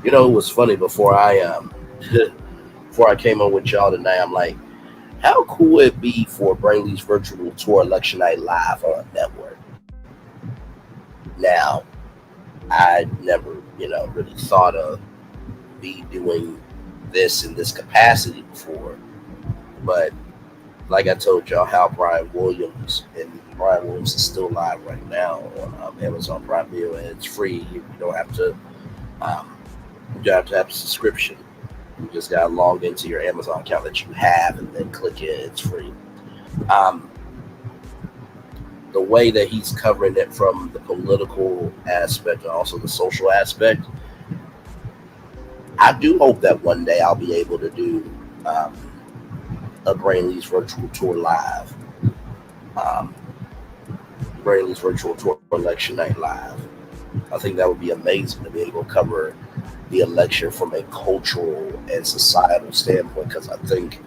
It was funny before I came on with y'all tonight. I'm like, how cool would it be for Braylon's virtual tour election night live on a network? Now, I never, really thought of me doing this in this capacity before, but like I told y'all, how Brian Williams is still live right now on Amazon Prime Video, and it's free. You don't have to have a subscription. You just gotta log into your Amazon account that you have, and then click it. It's free. The way that he's covering it from the political aspect and also the social aspect, I do hope that one day I'll be able to do a Braylon's virtual tour live. Braylon's virtual tour election night live. I think that would be amazing to be able to cover the election from a cultural and societal standpoint, because I think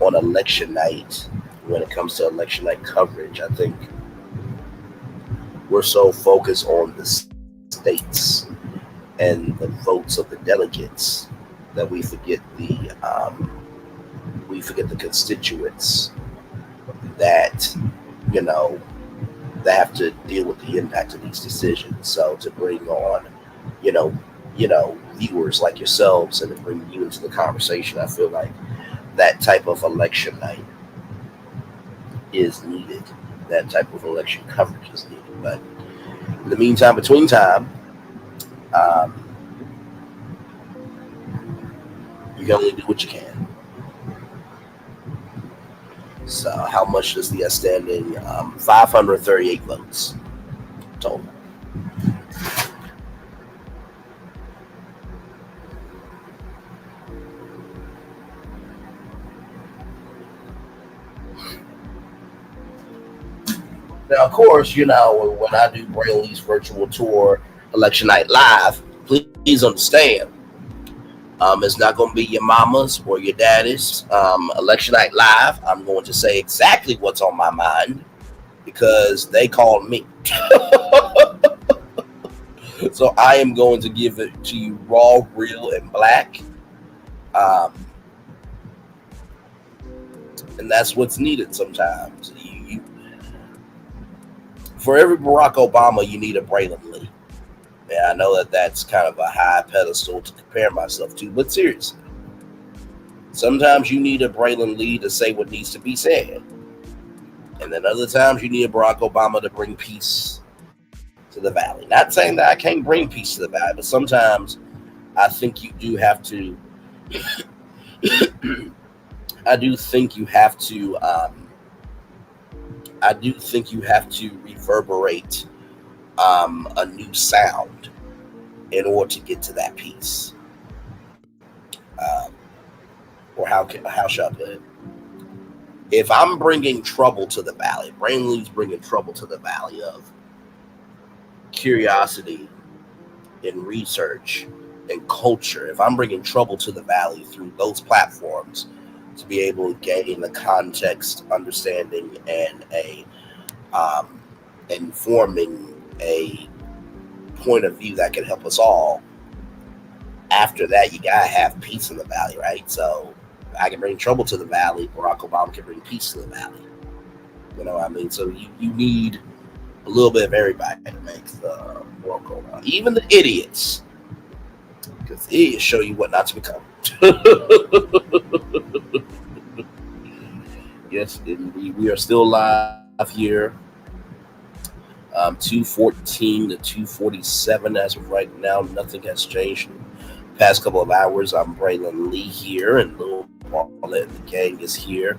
on election night, when it comes to election night coverage, I think we're so focused on the states and the votes of the delegates that we forget the constituents that that have to deal with the impact of these decisions. So to bring on viewers like yourselves and to bring you into the conversation, I feel like that type of election night is needed. That type of election coverage is needed. But in the meantime, between time, you can only do what you can. So how much does the standing 538 votes total? Now, of course, when I do Braylon's virtual tour election night live, please understand, it's not going to be your mama's or your daddy's election night live. I'm going to say exactly what's on my mind because they called me. So I am going to give it to you raw, real, and black. And that's what's needed sometimes. For every Barack Obama, you need a Braylon Lee. And I know that that's kind of a high pedestal to compare myself to, but seriously, sometimes you need a Braylon Lee to say what needs to be said. And then other times you need a Barack Obama to bring peace to the valley. Not saying that I can't bring peace to the valley, but sometimes I think you do have to I do think you have to reverberate a new sound in order to get to that piece. Or how shall I put it? If I'm bringing trouble to the valley, Braylon's bringing trouble to the valley of curiosity and research and culture. If I'm bringing trouble to the valley through those platforms to be able to gain the context, understanding, and forming a point of view that can help us all. After that, you gotta have peace in the valley, right? So I can bring trouble to the valley. Barack Obama can bring peace to the valley. You know what I mean? So you need a little bit of everybody to make the world go around. Even the idiots. Because the idiots show you what not to become. Yes, indeed. We are still live here. 2:14 to 2:47 as of right now. Nothing has changed. Past couple of hours, I'm Braylon Lee here, and Little Paulette and the gang is here.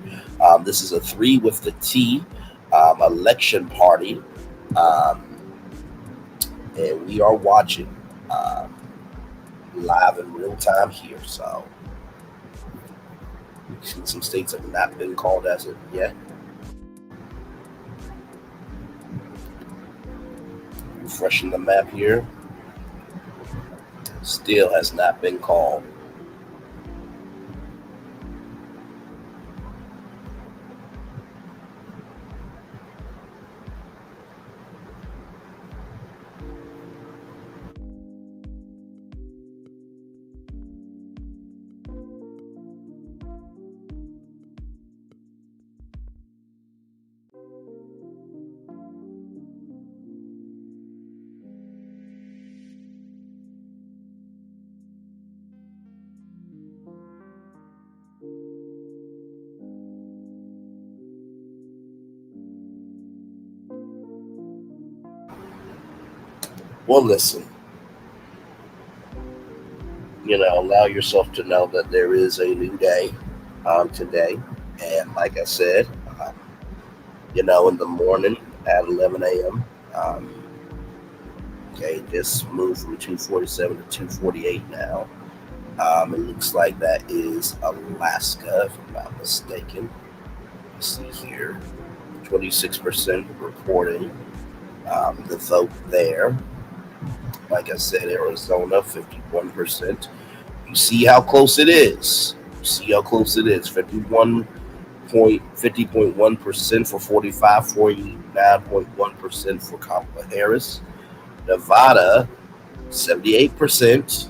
This is a 3 with the T election party, and we are watching live in real time here. So, some states have not been called as of yet. Refreshing the map here. Still has not been called. Well, listen, allow yourself to know that there is a new day today. And like I said, in the morning at 11 a.m., okay, just moved from 2:47 to 2:48 now. It looks like that is Alaska, if I'm not mistaken. Let's see here. 26% reporting the vote there. Like I said, Arizona, 51%. You see how close it is. 50.1% for 45, 49.1% for Kamala Harris. Nevada, 78%,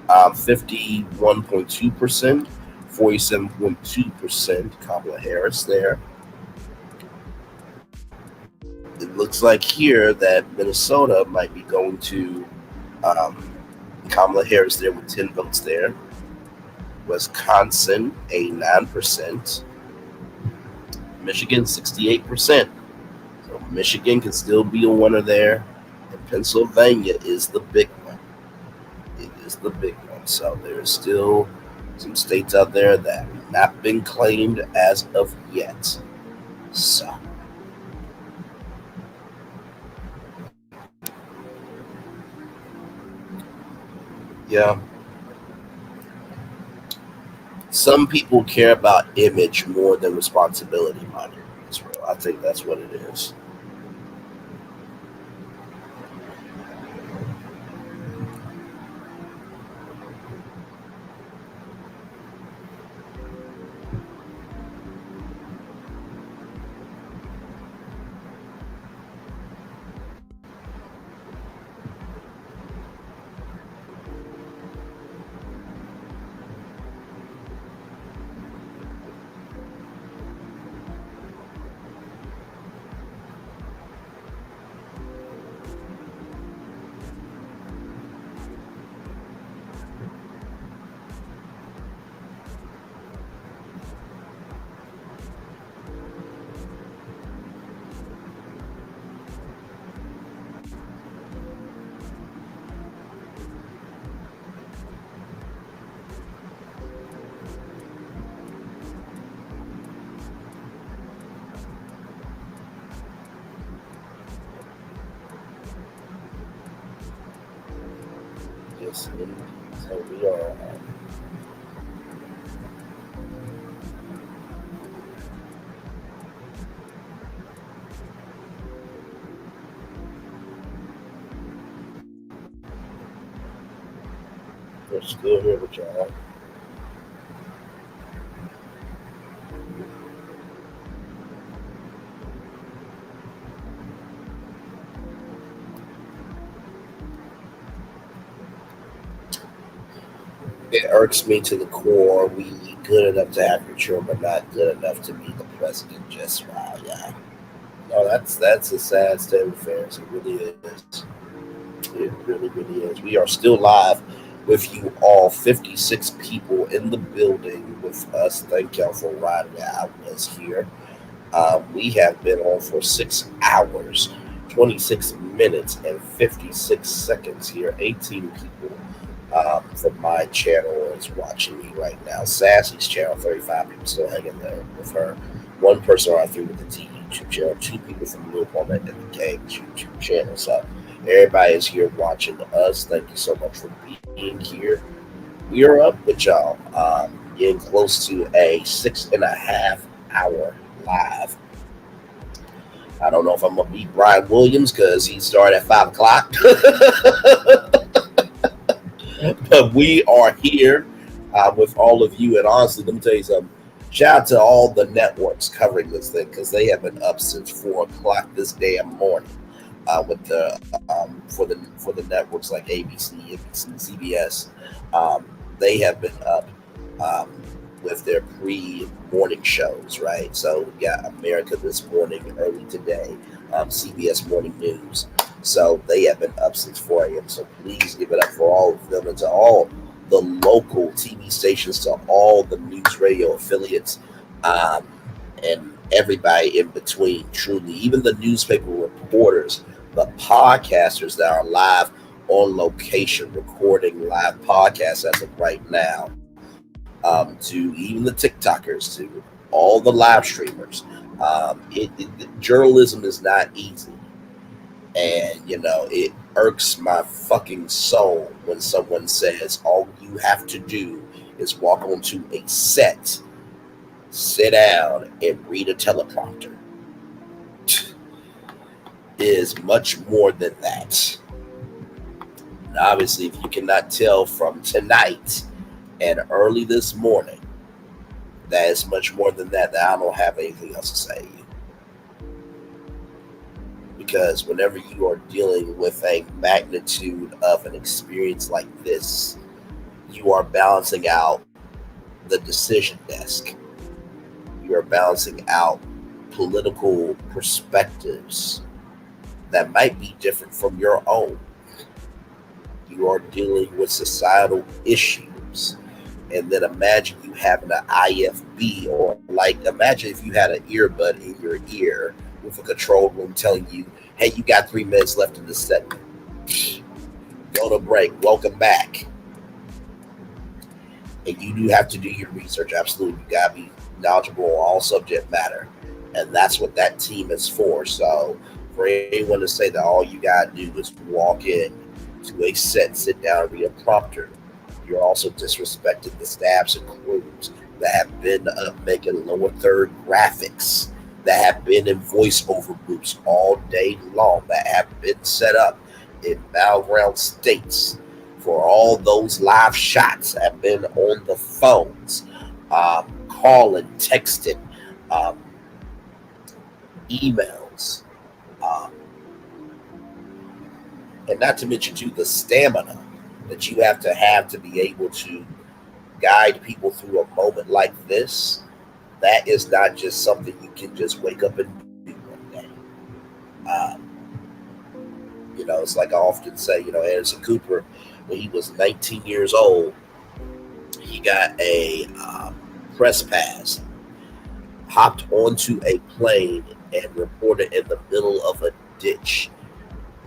51.2%, 47.2% Kamala Harris there. It looks like here that Minnesota might be going to Kamala Harris there with 10 votes there. Wisconsin, 89%. Michigan, 68%. So Michigan can still be a winner there. And Pennsylvania is the big one. It is the big one. So there's still some states out there that have not been claimed as of yet. So. Yeah. Some people care about image more than responsibility, Monty. It's real. I think that's what it is. Yes, indeed. So we are. We're still here with y'all. It irks me to the core. We good enough to have your children, but not good enough to be the president. Just wow, yeah. No, that's a sad state of affairs. It really is. It really, really is. We are still live with you all, 56 people in the building with us. Thank y'all for riding out with us here. We have been on for 6 hours, 26 minutes, and 56 seconds here. 18 people from my channel is watching me right now. Sassy's channel, 35 people still hanging there with her. One person right through with the T YouTube channel, 2 people from Paulette and the Games YouTube channel. So everybody is here watching us. Thank you so much for being here. We are up with y'all, getting close to a 6.5 hour live. I don't know if I'm gonna beat Brian Williams because he started at 5 o'clock. But we are here with all of you, and honestly, let me tell you something. Shout out to all the networks covering this thing because they have been up since 4 o'clock this damn morning with the for the networks like ABC, NBC, CBS. They have been up with their pre-morning shows, right? So we got America This Morning early today, CBS Morning News. So they have been up since 4 a.m. So please give it up for all of them and to all the local TV stations, to all the news radio affiliates, and everybody in between, truly. Even the newspaper reporters, the podcasters that are live on location, recording live podcasts as of right now, to even the TikTokers, to all the live streamers. Journalism is not easy. And, you know, it irks my fucking soul when someone says all you have to do is walk onto a set, sit down, and read a teleprompter. It is much more than that. And obviously, if you cannot tell from tonight and early this morning, that is much more than that. I don't have anything else to say. Because whenever you are dealing with a magnitude of an experience like this, you are balancing out the decision desk. You are balancing out political perspectives that might be different from your own. You are dealing with societal issues. And then imagine you having an IFB, or like imagine if you had an earbud in your ear with a control room telling you, hey, you got 3 minutes left in the segment. Go to break. Welcome back. And you do have to do your research. Absolutely. You got to be knowledgeable on all subject matter. And that's what that team is for. So for anyone to say that all you got to do is walk in to a set, sit down, read a prompter, you're also disrespecting the staffs and crews that have been making lower third graphics, that have been in voiceover booths all day long, that have been set up in battleground states for all those live shots, have been on the phones, calling, texting, emails, and not to mention too the stamina that you have to be able to guide people through a moment like this. That is not just something you can just wake up and do one day. You know, it's like I often say, you know, Anderson Cooper, when he was 19 years old, he got a press pass, hopped onto a plane, and reported in the middle of a ditch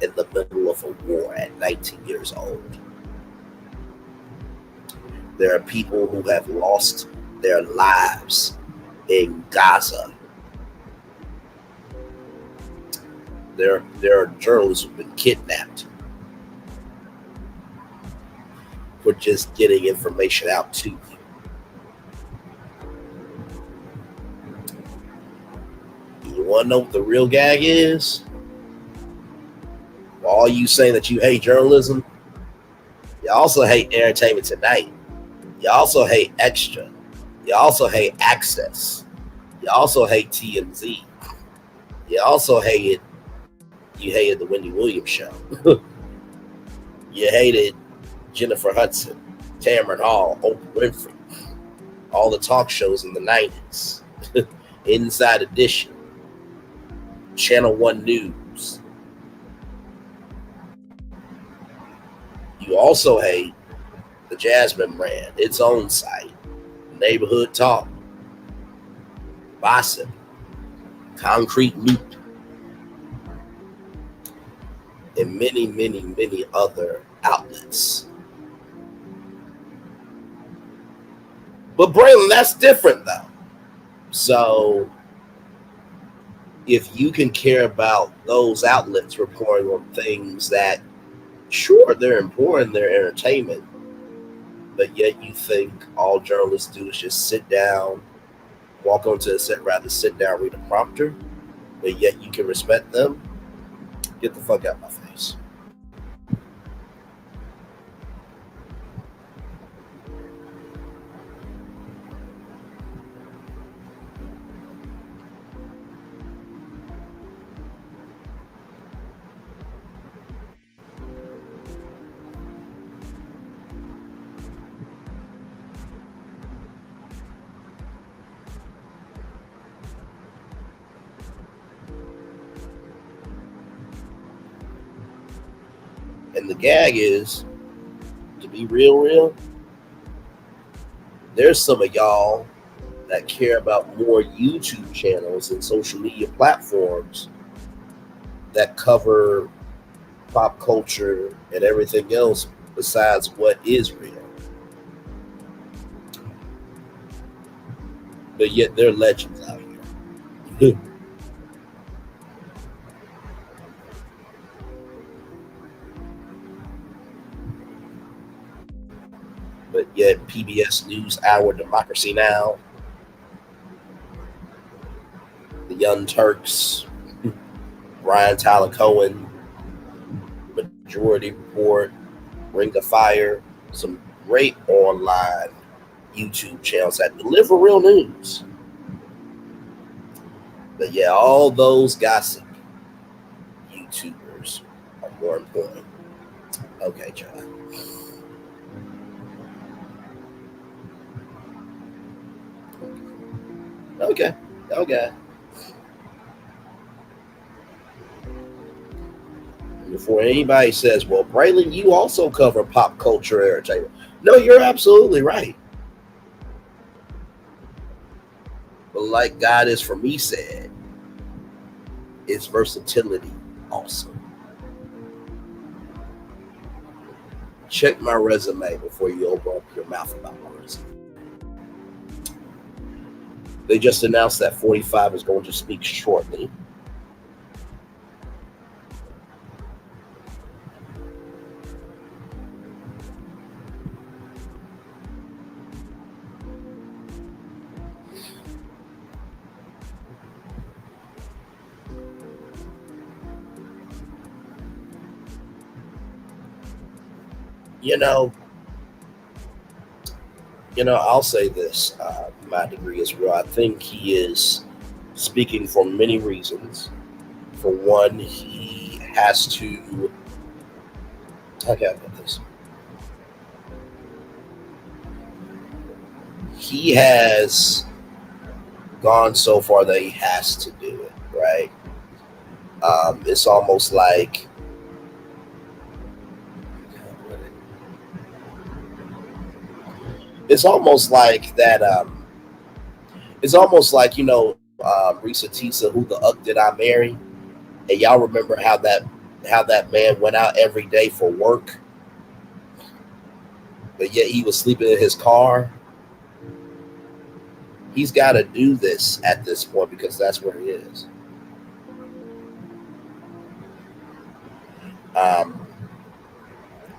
in the middle of a war at 19 years old. There are people who have lost their lives in Gaza. There are journalists who've been kidnapped. We're just getting information out to you. You want to know what the real gag is? For all you saying that you hate journalism, you also hate Entertainment Tonight. You also hate Extra. You also hate Access. You also hate TMZ. You also hated the Wendy Williams show. You hated Jennifer Hudson, Tamron Hall, Oprah Winfrey, all the talk shows in the 90s, Inside Edition, Channel 1 News. You also hate the Jasmine brand, its own site, Neighborhood Talk, Gossip, Concrete Meat, and many, many, many other outlets. But Braylon, that's different though. So if you can care about those outlets reporting on things that, sure, they're important, they're entertainment, but yet you think all journalists do is just sit down, walk onto the set, rather sit down, read a prompter, but yet you can respect them, get the fuck out of my face. And the gag is, to be real, there's some of y'all that care about more YouTube channels and social media platforms that cover pop culture and everything else besides what is real. But yet they're legends out here. But yet PBS News Hour, Democracy Now!, The Young Turks, Brian Tyler Cohen, Majority Report, Ring of Fire, some great online YouTube channels that deliver real news. But yeah, all those gossip YouTubers are more important. Okay, John. Okay. Before anybody says, well, Braylon, you also cover pop culture entertainment. No, you're absolutely right. But like God is for me said, it's versatility also. Check my resume before you open up your mouth about my resume. They just announced that 45 is going to speak shortly. I'll say this, my degree is real. I think he is speaking for many reasons. For one, he has to, how can I put this? He has gone so far that he has to do it, right? It's almost like, that. It's almost like, Risa Tisa, Who the Uck Did I Marry? And y'all remember how that man went out every day for work, but yet he was sleeping in his car. He's got to do this at this point because that's where he is. And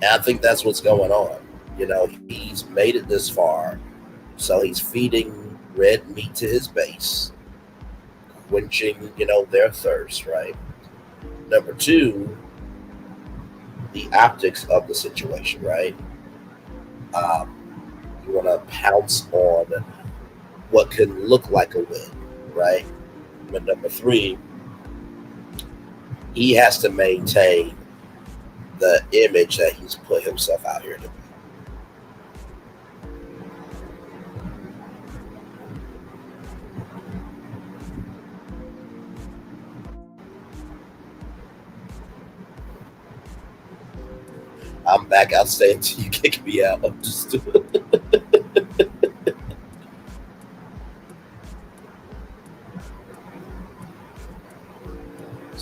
I think that's what's going on. He's made it this far, so he's feeding red meat to his base, quenching, their thirst, right? Number two, the optics of the situation, right? You want to pounce on what could look like a win, right? But number three, he has to maintain the image that he's put himself out here to be. I'm back. I'll stay until you kick me out. I'm just so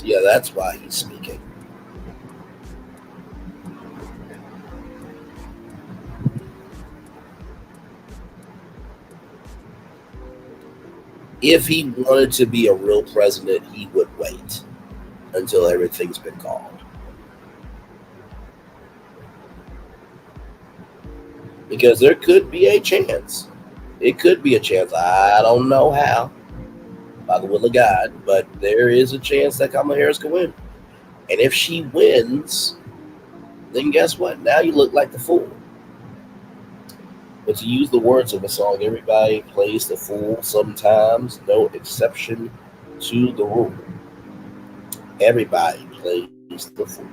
yeah, that's why he's speaking. If he wanted to be a real president, he would wait until everything's been called. Because there could be a chance. It could be a chance. I don't know how, by the will of God, but there is a chance that Kamala Harris could win. And if she wins, then guess what? Now you look like the fool. But to use the words of a song, everybody plays the fool sometimes, no exception to the rule. Everybody plays the fool.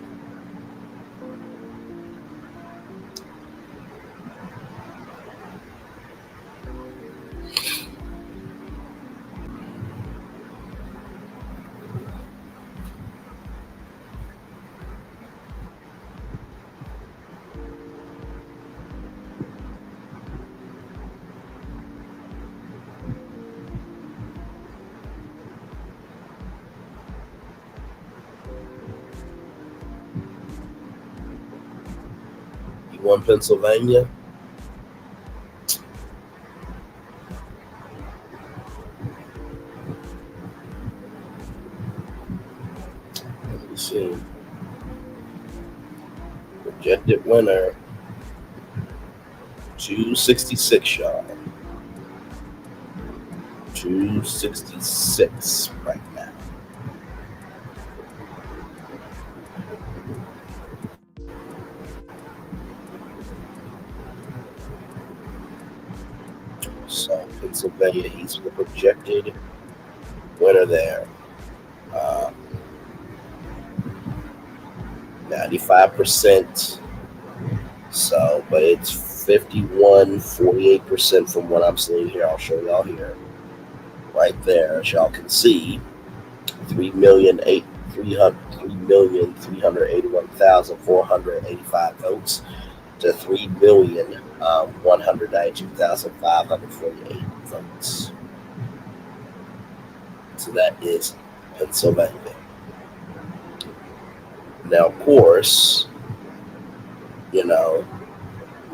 You won Pennsylvania? Let me see. Projected winner, 266, y'all. 266 right now. So Pennsylvania, he's the projected winner there. 95%. So, but it's 48% from what I'm seeing here. I'll show y'all here. Right there, as y'all can see, 3,381,485 votes to 3,192,548 votes. So that is Pennsylvania. Now, of course,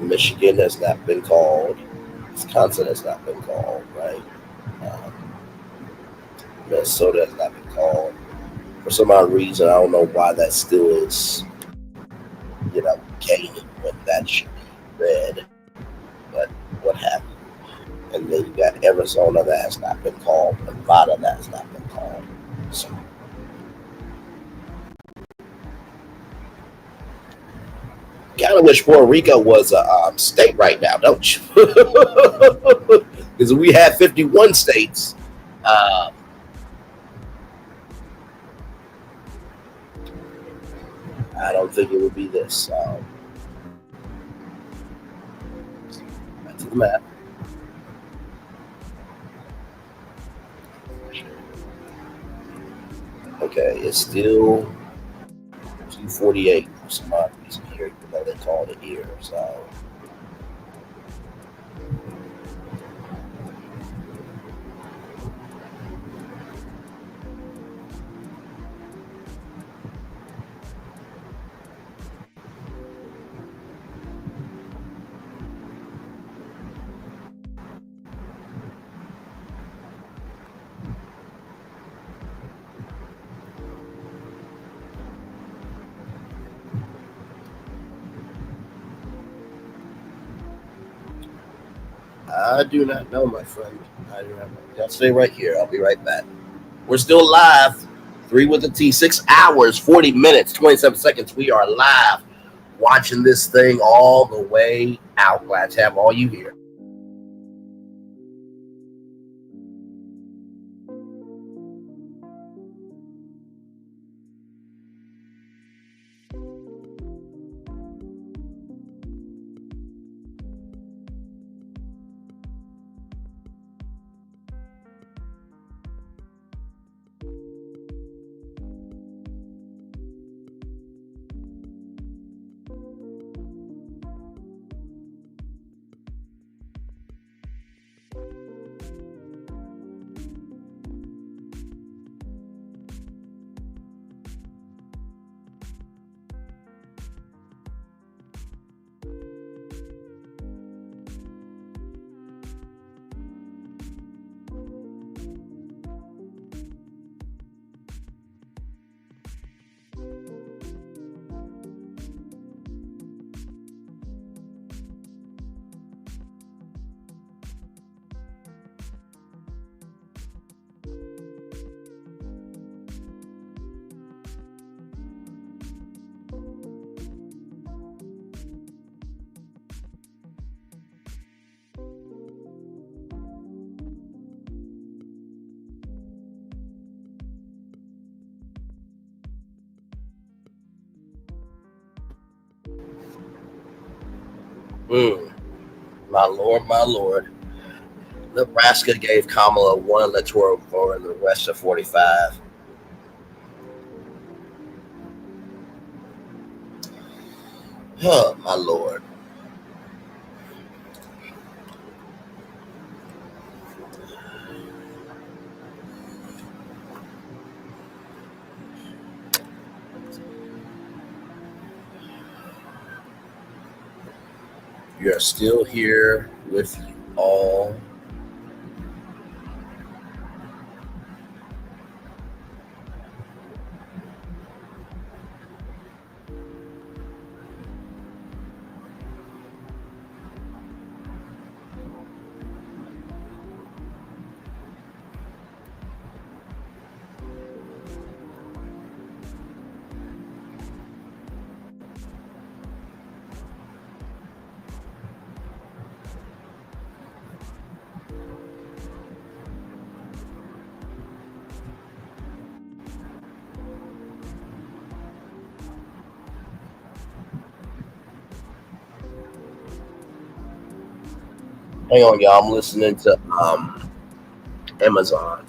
Michigan has not been called. Wisconsin has not been called, right? Minnesota has not been called. For some odd reason, I don't know why that still is, gaining when that should be red. But what happened? And then you got Arizona that has not been called, Nevada that has not been called. So kind of wish Puerto Rico was a state right now, don't you? Because we had 51 states. I don't think it would be this. Back to the map. Okay, it's still 248 for some odd reason here, even though they called it here. So I do not know, my friend. I do not know. Y'all stay right here. I'll be right back. We're still live. 3 with the T. 6 hours, 40 minutes, 27 seconds. We are live watching this thing all the way out. Glad to have all you here. My lord, my lord. Nebraska gave Kamala one electoral vote and the rest of 45. Oh, my lord. We are still here with you all. Hang on, y'all. I'm listening to Amazon.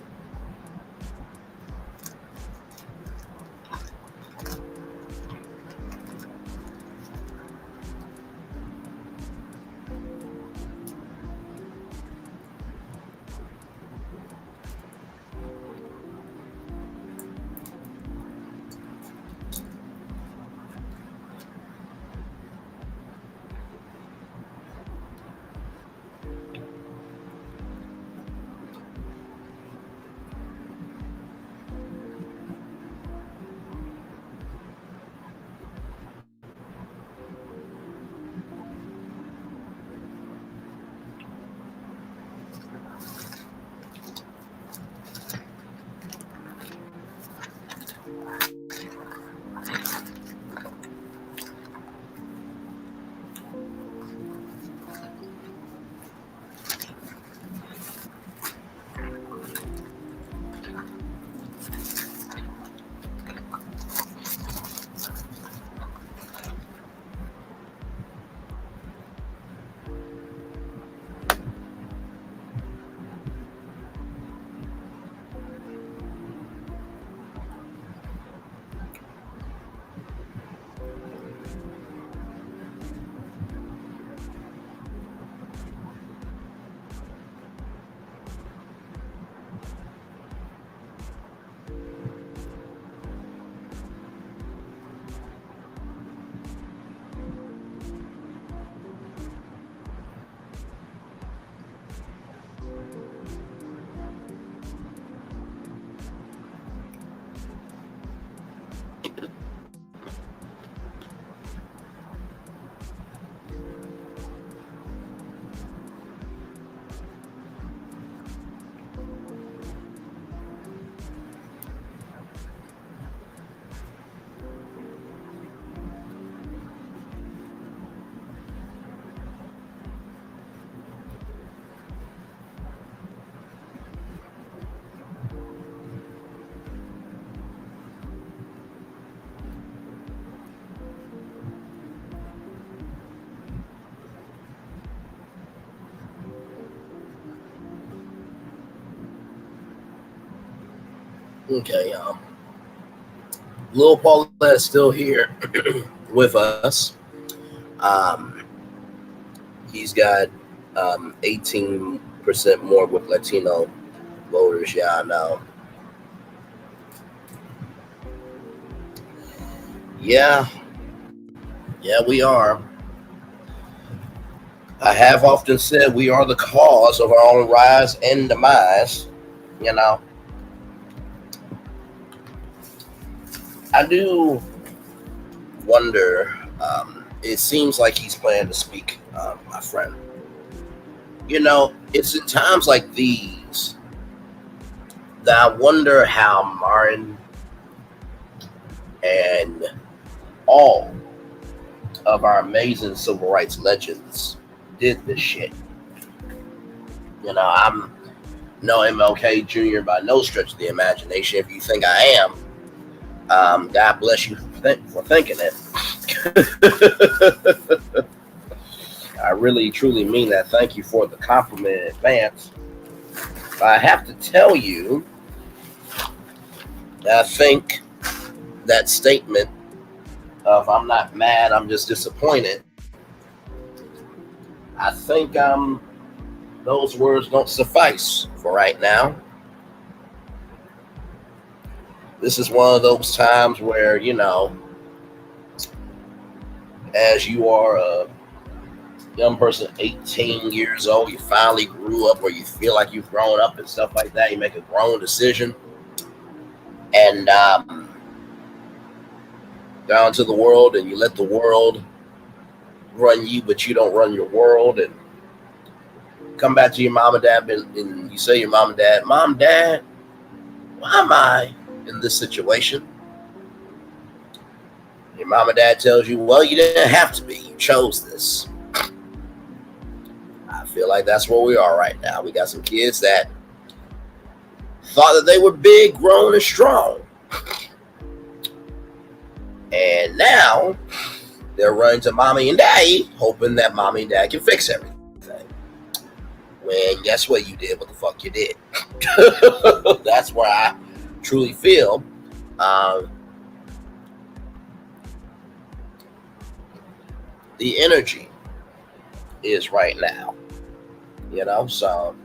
Okay, Lil Paulette is still here with us. He's got 18% more with Latino voters. Yeah, I know. Yeah, we are. I have often said we are the cause of our own rise and demise. You know, I do wonder. It seems like he's planning to speak, my friend. You know, it's at times like these that I wonder how Martin and all of our amazing civil rights legends did this shit. You know, I'm no MLK Jr. by no stretch of the imagination. If you think I am, God bless you for thinking it. I really, truly mean that. Thank you for the compliment in advance. I have to tell you, I think that statement of "I'm not mad, I'm just disappointed," I think those words don't suffice for right now. This is one of those times where, you know, as you are a young person, 18 years old, you finally grew up, or you feel like you've grown up and stuff like that. You make a grown decision, and down to the world, and you let the world run you, but you don't run your world. And come back to your mom and dad, and you say to your mom and dad, "Mom, Dad, why am I in this situation?" Your mom and dad tells you, "Well, you didn't have to be. You chose this." I feel like that's where we are right now. We got some kids that thought that they were big, grown, and strong. And now they're running to mommy and daddy, hoping that mommy and dad can fix everything. When guess what you did? What the fuck you did? That's where I truly feel the energy is right now. You know, so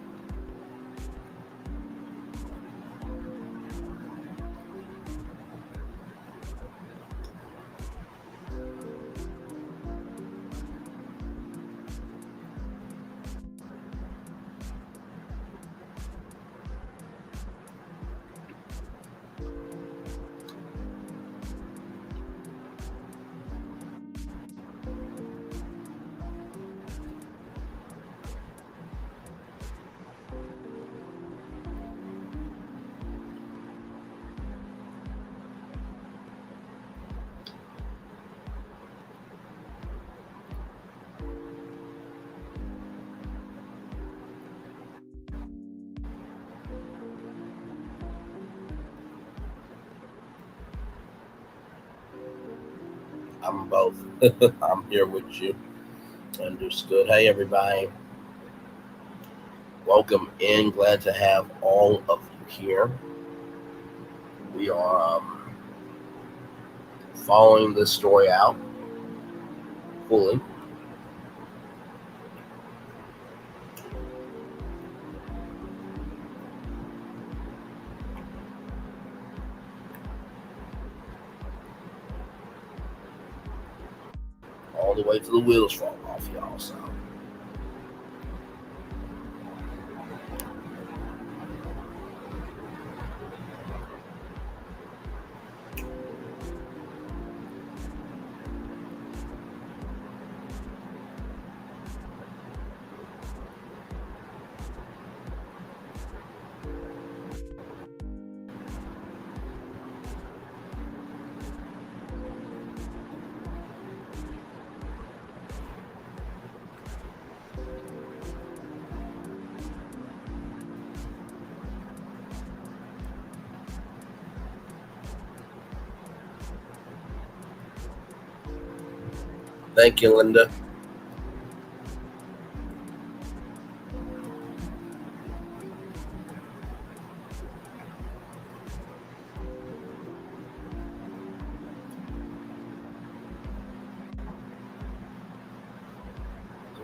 I'm both. I'm here with you. Understood. Hey, everybody. Welcome in. Glad to have all of you here. We are following this story out fully. All the way to the wheels fall off, y'all. So thank you, Linda.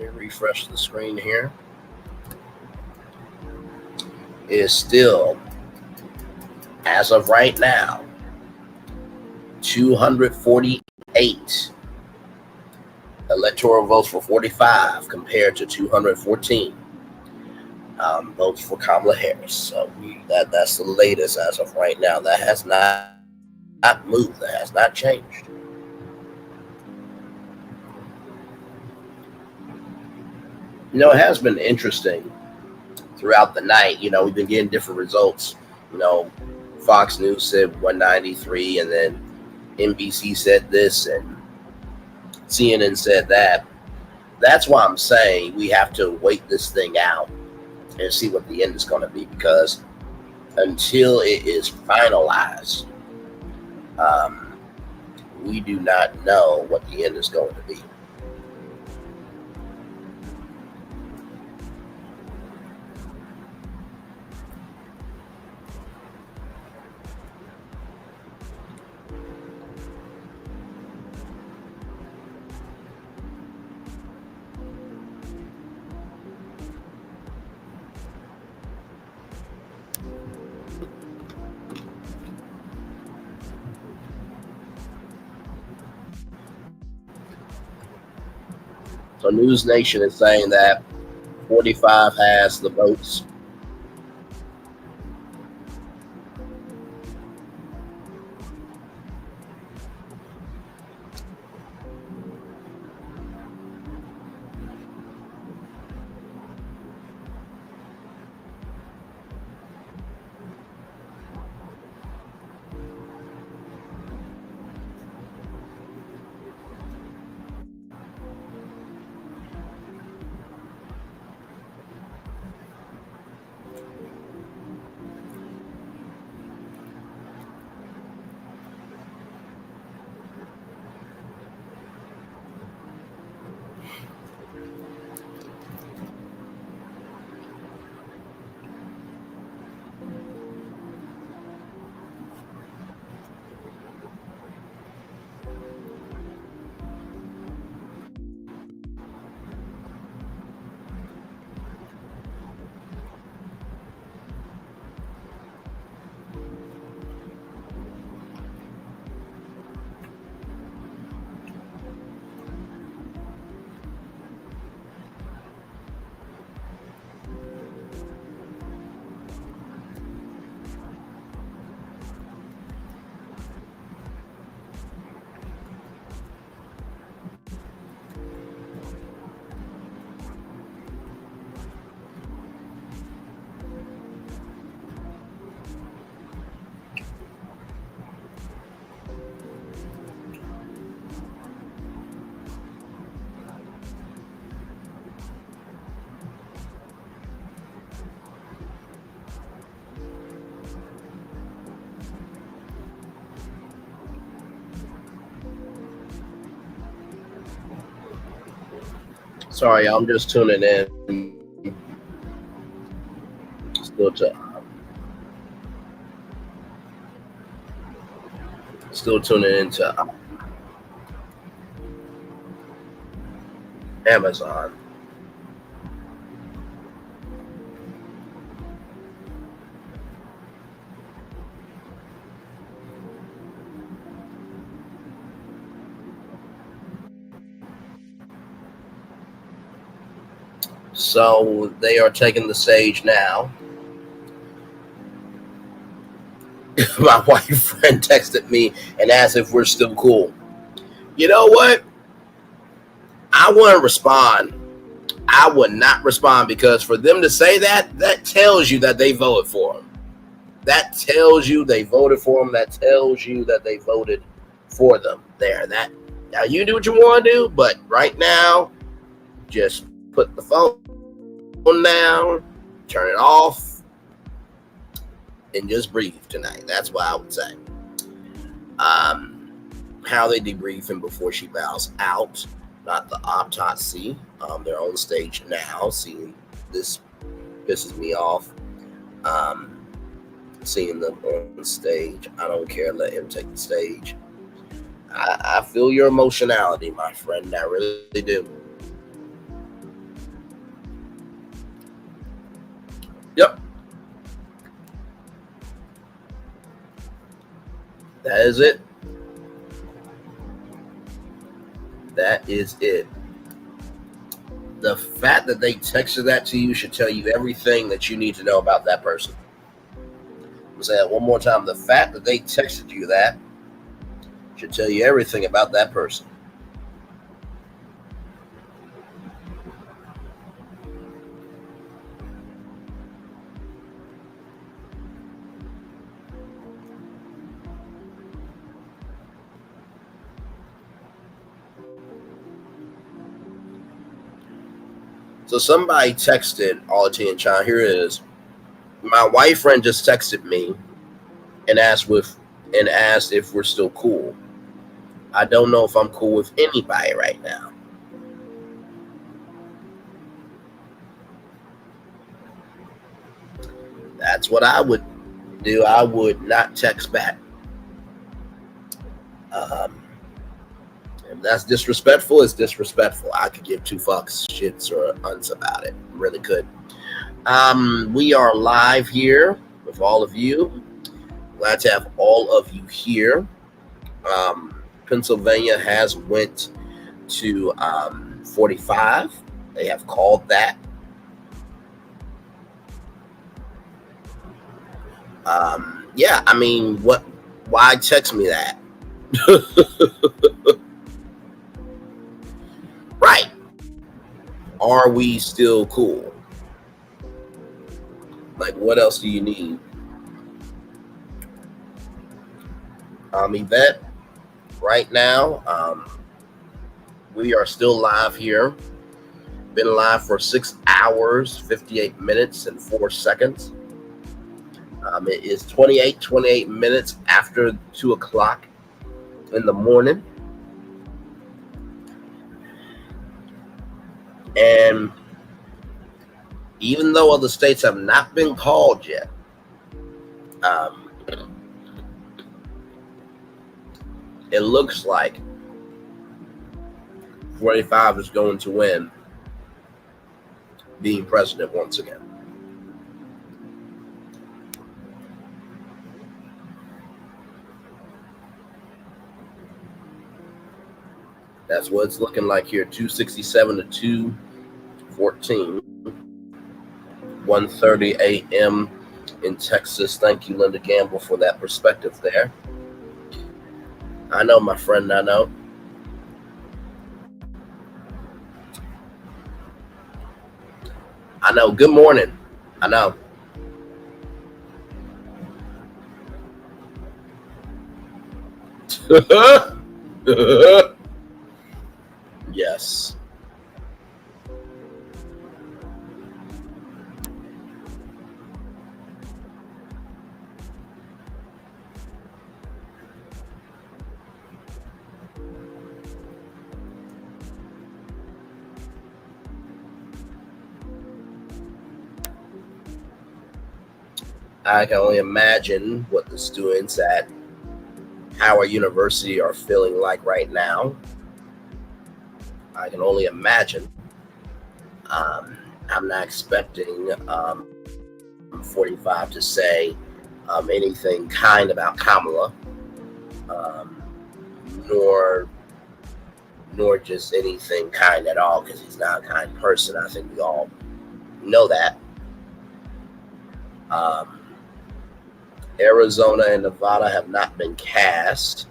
Let me refresh the screen here. Is still, as of right now, 248 electoral votes for 45 compared to 214 votes for Kamala Harris. So that's the latest as of right now. That has not moved. That has not changed. You know, it has been interesting throughout the night. You know, we've been getting different results. You know, Fox News said 193, and then NBC said this, and CNN said that. That's why I'm saying we have to wait this thing out and see what the end is going to be, because until it is finalized, we do not know what the end is going to be. So News Nation is saying that 45 has the votes. Sorry, I'm just tuning in. Still tuning into Amazon. So they are taking the stage now. My wife friend texted me and asked if we're still cool. You know what? I wouldn't respond. I would not respond, because for them to say that, that tells you that they voted for him. That tells you they voted for him. That tells you that they voted for them there. That now you do what you want to do, but right now, just put the phone down, turn it off, and just breathe tonight. That's what I would say. How they debrief him before she bows out, not the autopsy. They're on stage now. Seeing this pisses me off. Seeing them on stage, I don't care. Let him take the stage. I feel your emotionality, my friend. I really do. That is it. That is it. The fact that they texted that to you should tell you everything that you need to know about that person. I'm saying it one more time. The fact that they texted you that should tell you everything about that person. So somebody texted Alty and China. Here it is. My white friend just texted me and asked if we're still cool. I don't know if I'm cool with anybody right now. That's what I would do. I would not text back. If that's disrespectful, it's disrespectful. I could give two fucks, shits, or uns about it. Really could. We are live here with all of you. Glad to have all of you here. Pennsylvania has went to 45. They have called that. Yeah, I mean, what? Why text me that? Right. Are we still cool? Like, what else do you need? Yvette, right now, we are still live here. Been live for 6 hours, 58 minutes, and 4 seconds. It is 28 minutes after 2 o'clock in the morning. And even though other states have not been called yet, it looks like 45 is going to win being president once again. That's what it's looking like here. 267 to 214. 1:30 a.m. in Texas. Thank you, Linda Gamble, for that perspective there. I know, my friend, I know. I know. Good morning. I know. Yes. I can only imagine what the students at Howard University are feeling like right now. I can only imagine. I'm not expecting 45 to say anything kind about Kamala, nor just anything kind at all, because he's not a kind person. I think we all know that. Arizona and Nevada have not been cast.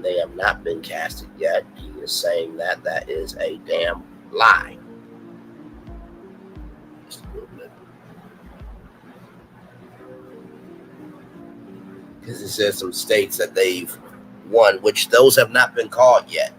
They have not been casted yet. He is saying that that is a damn lie. Because it says some states that they've won, which those have not been called yet.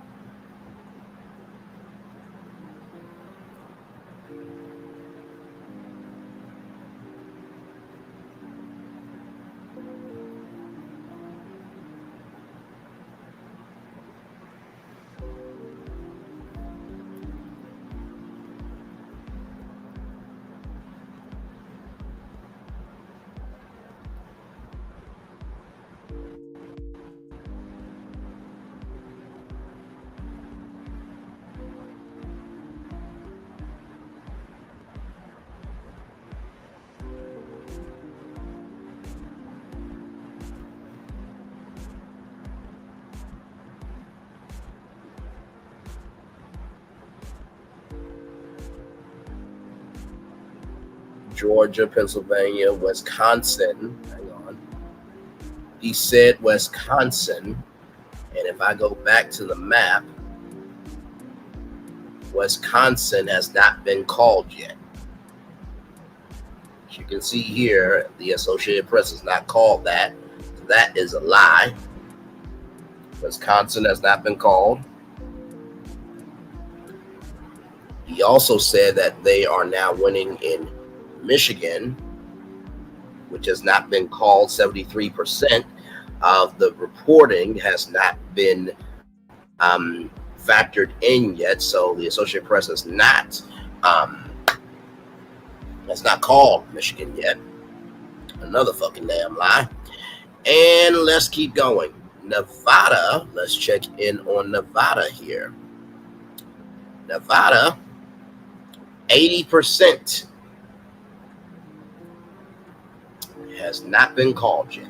Georgia, Pennsylvania, Wisconsin. Hang on. He said Wisconsin. And if I go back to the map, Wisconsin has not been called yet. As you can see here, the Associated Press has not called that. So that is a lie. Wisconsin has not been called. He also said that they are now winning in Michigan, which has not been called. 73% of the reporting has not been factored in yet. So the Associated Press has not called Michigan yet. Another fucking damn lie. And let's keep going. Nevada, let's check in on Nevada here. Nevada, 80% has not been called yet.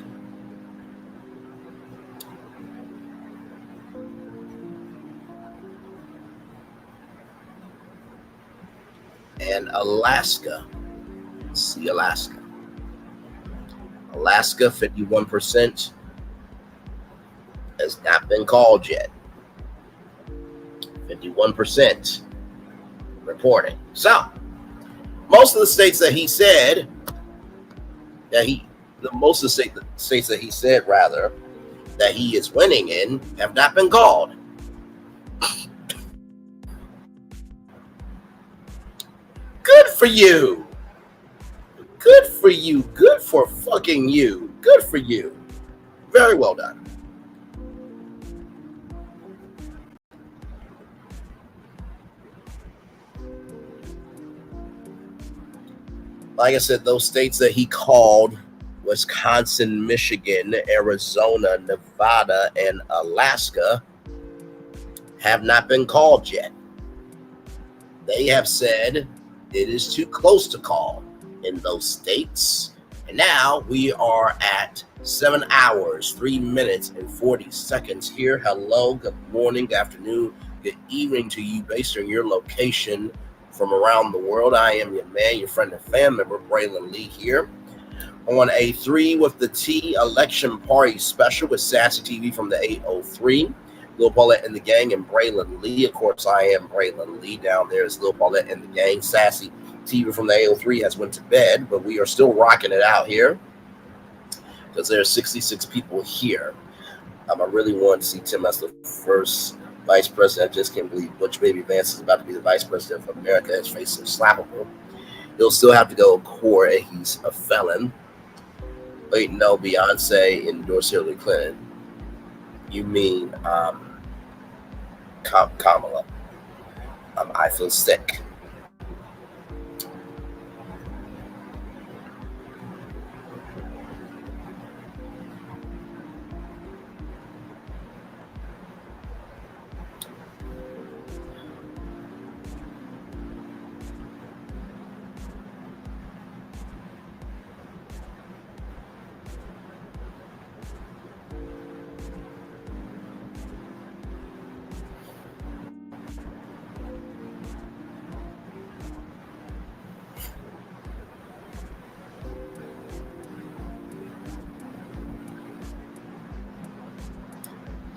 And Alaska, let's see Alaska. Alaska, 51% has not been called yet. 51% reporting. So, most of the states that he said that most of the states that he said rather that he is winning in have not been called. Good for you. Good for you. Good for fucking you. Good for you. Very well done. Like I said, those states that he called, Wisconsin, Michigan, Arizona, Nevada, and Alaska, have not been called yet. They have said it is too close to call in those states. And now we are at 7 hours, 3 minutes, and 40 seconds here. Hello, good morning, good afternoon, good evening to you based on your location from around the world. I am your man, your friend and fan member, Braylon Lee here on a 3 with the T election party special with Sassy TV from the 803. Lil Paulette and the gang and Braylon Lee. Of course, I am Braylon Lee. Down there is Lil Paulette and the gang. Sassy TV from the 803 has went to bed, but we are still rocking it out here because there are 66 people here. I really want to see Tim as the first vice president. I just can't believe Butch Baby Vance is about to be the vice president of America. His face is slappable. He'll still have to go to court. He's a felon. Wait, no, Beyonce endorsed Hillary Clinton. You mean Kamala? I feel sick.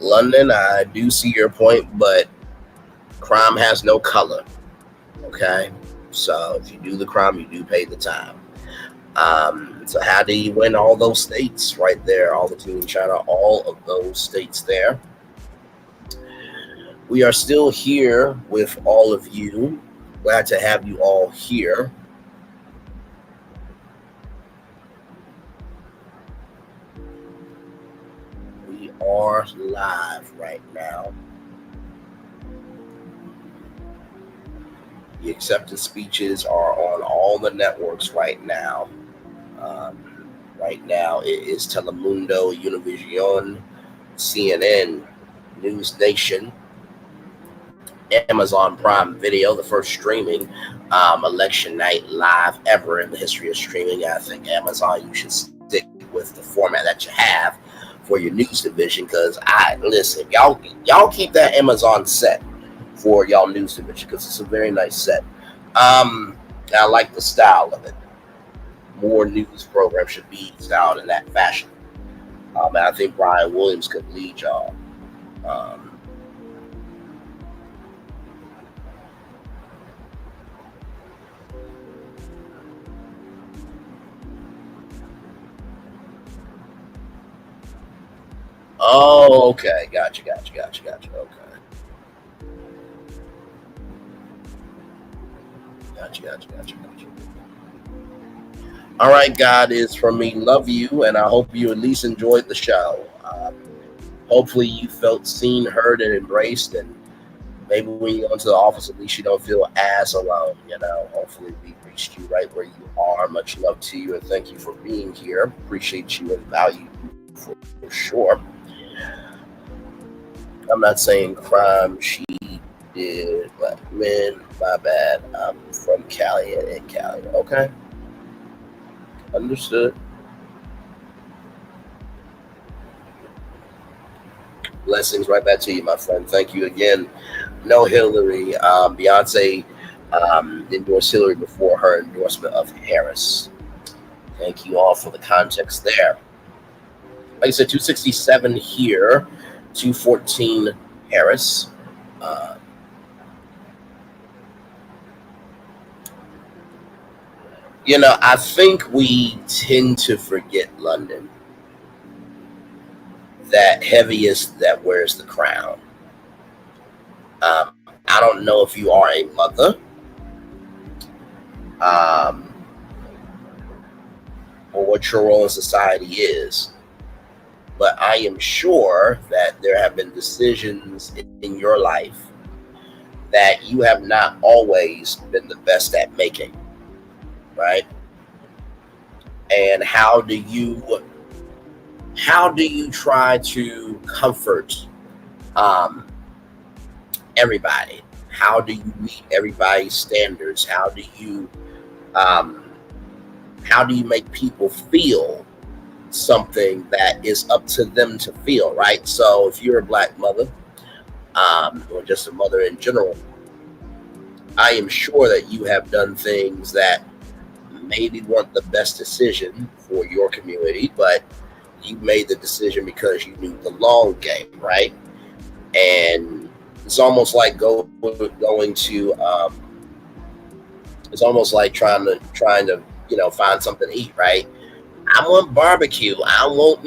London, I do see your point, but crime has no color. Okay, so if you do the crime, you do pay the time. So how do you win all those states right there? All the team in China, all of those states there. We are still here with all of you. Glad to have you all here. We are live right now. The acceptance speeches are on all the networks right now. Right now it is Telemundo, Univision, CNN, News Nation, Amazon Prime Video, the first streaming election night live ever in the history of streaming. I think Amazon, you should stick with the format that you have for your news division, because listen, y'all keep that Amazon set for y'all news division, because it's a very nice set. I like the style of it. more news programs should be styled in that fashion. And I think Brian Williams could lead y'all. Oh, okay. Gotcha. Okay. Gotcha. All right, God is from me. Love you, and I hope you at least enjoyed the show. Hopefully you felt seen, heard, and embraced, and maybe when you go into the office, at least you don't feel as alone. Hopefully we reached you right where you are. Much love to you, and thank you for being here. Appreciate you and value you for sure. I'm not saying crime she did, but men, my bad. I'm from Cali and in Cali. Okay. Understood. Blessings right back to you, my friend. Thank you again. No Hillary. Beyonce endorsed Hillary before her endorsement of Harris. Thank you all for the context there. Like I said, 267 here, 214 Harris. I think we tend to forget, London, that heaviest that wears the crown. I don't know if you are a mother, or what your role in society is, but I am sure that there have been decisions in your life that you have not always been the best at making, right? And how do you try to comfort everybody? How do you meet everybody's standards? How do you make people feel something that is up to them to feel, right? So if you're a Black mother, or just a mother in general, I am sure that you have done things that maybe weren't the best decision for your community, but you made the decision because you knew the long game, right? And it's almost like going to it's almost like trying to find something to eat, right? I want barbecue. I want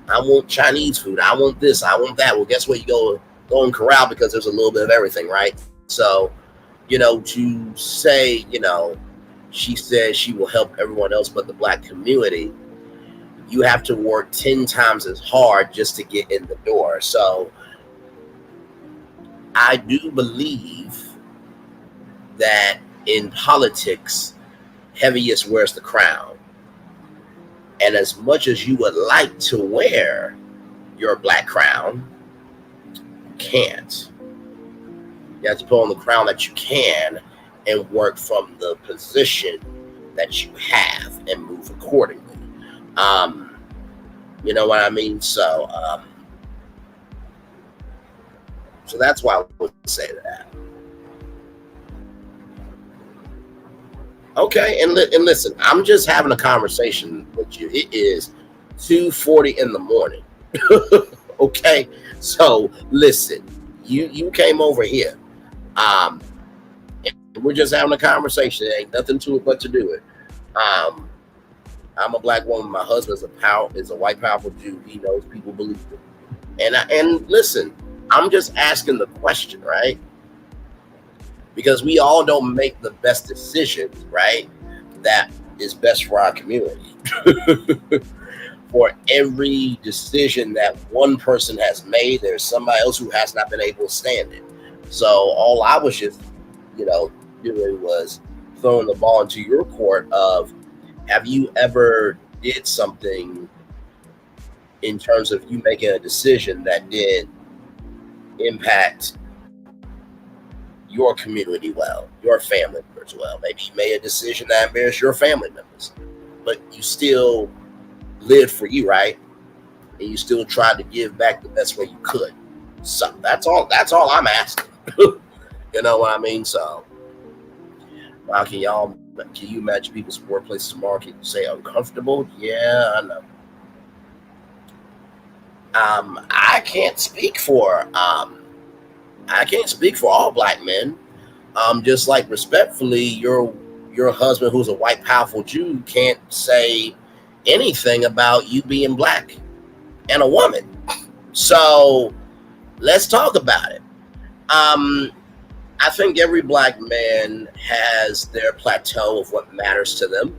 I want Chinese food. I want this. I want that. Well, guess what? You go and corral because there's a little bit of everything, right? So, to say, she says she will help everyone else but the Black community, you have to work 10 times as hard just to get in the door. So I do believe that in politics, heaviest wears the crown. And as much as you would like to wear your Black crown, you can't. You have to put on the crown that you can and work from the position that you have and move accordingly. You know what I mean? So that's why I would say that. Okay, and listen, I'm just having a conversation with you. It is 2:40 in the morning. Okay, so listen, you came over here. And we're just having a conversation. There ain't nothing to it but to do it. I'm a Black woman. My husband is a white powerful Jew. He knows people believe it. And listen, I'm just asking the question, right? Because we all don't make the best decisions, right? That is best for our community. For every decision that one person has made, there's somebody else who has not been able to stand it. So all I was just, doing was throwing the ball into your court of, have you ever did something in terms of you making a decision that did impact your community well, your family members well? Maybe you made a decision that embarrassed your family members, but you still lived for you, right? And you still tried to give back the best way you could. So that's all I'm asking. You know what I mean? So how can y'all But can you imagine people's workplaces tomorrow? Can you say uncomfortable? Yeah, I know. I can't speak for all black men. Just like respectfully, your husband, who's a white powerful Jew, can't say anything about you being black and a woman. So let's talk about it. I think every black man has their plateau of what matters to them.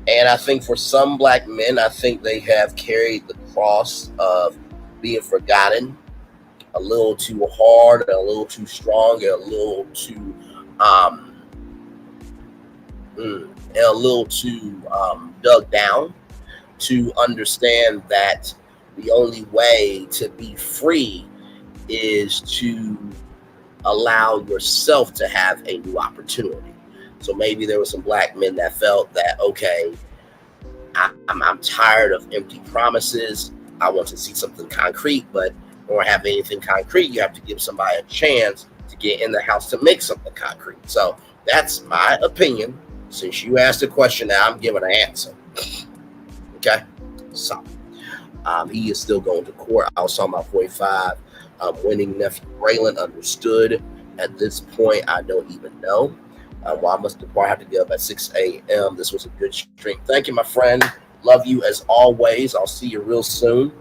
And I think for some black men, I think they have carried the cross of being forgotten a little too hard, and a little too strong, and a little too dug down to understand that the only way to be free is to allow yourself to have a new opportunity. So maybe there were some black men that felt that, okay, I'm tired of empty promises. I want to see something concrete, but or have anything concrete, you have to give somebody a chance to get in the house to make something concrete. So that's my opinion. Since you asked the question, now I'm giving an answer. Okay, so he is still going to court. I was talking about 45. Winning nephew Braylon understood. At this point, I don't even know. Well, I must have to get up at 6 a.m. This was a good stream. Thank you, my friend. Love you as always. I'll see you real soon.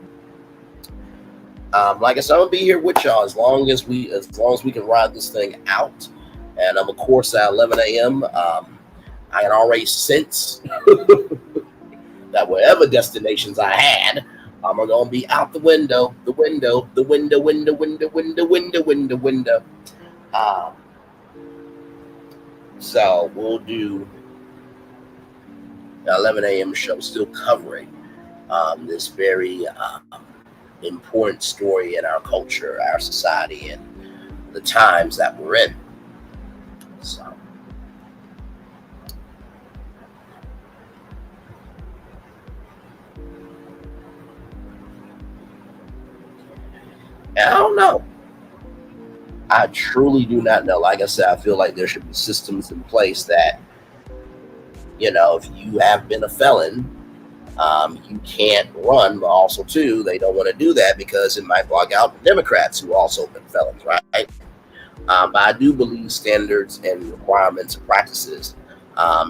Like I said, I'm gonna be here with y'all as long as we can ride this thing out. And of course at 11 a.m. I can already sense that whatever destinations I had, I'm gonna be out the window. So we'll do the 11 a.m. show, still covering this very important story in our culture, our society, and the times that we're in. So I don't know. I truly do not know. Like I said, I feel like there should be systems in place that, you know, if you have been a felon, you can't run, but also too, they don't want to do that because it might block out the Democrats who also been felons, right? But I do believe standards and requirements and practices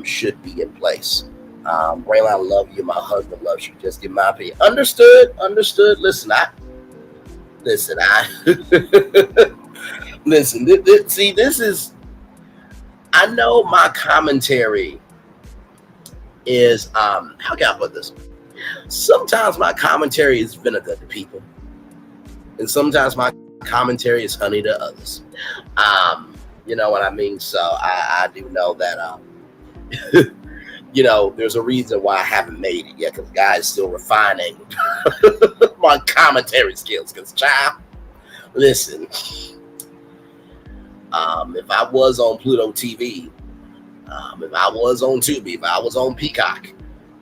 should be in place. Braylon, I love you. My husband loves you. Just give my opinion. Understood. Listen, listen. See, this is. I know my commentary is how can I put this? Sometimes my commentary is vinegar to people, and sometimes my commentary is honey to others. You know what I mean? So I do know that you know, there's a reason why I haven't made it yet, because guys still refining my commentary skills. Because child, listen, if I was on Pluto TV, if I was on Tubi, if I was on Peacock,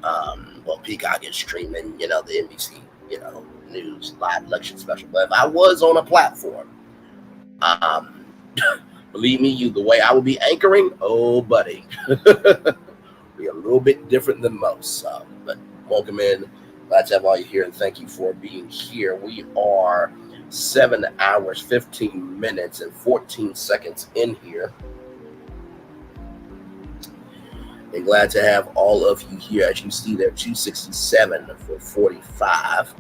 well, Peacock is streaming, you know, the NBC, you know, news live election special. But if I was on a platform, believe me, the way I would be anchoring, oh, buddy, be a little bit different than most. But welcome in. Glad to have all you here, and thank you for being here. We are 7 hours, 15 minutes, and 14 seconds in here. And glad to have all of you here. As you see there, 267 for 45,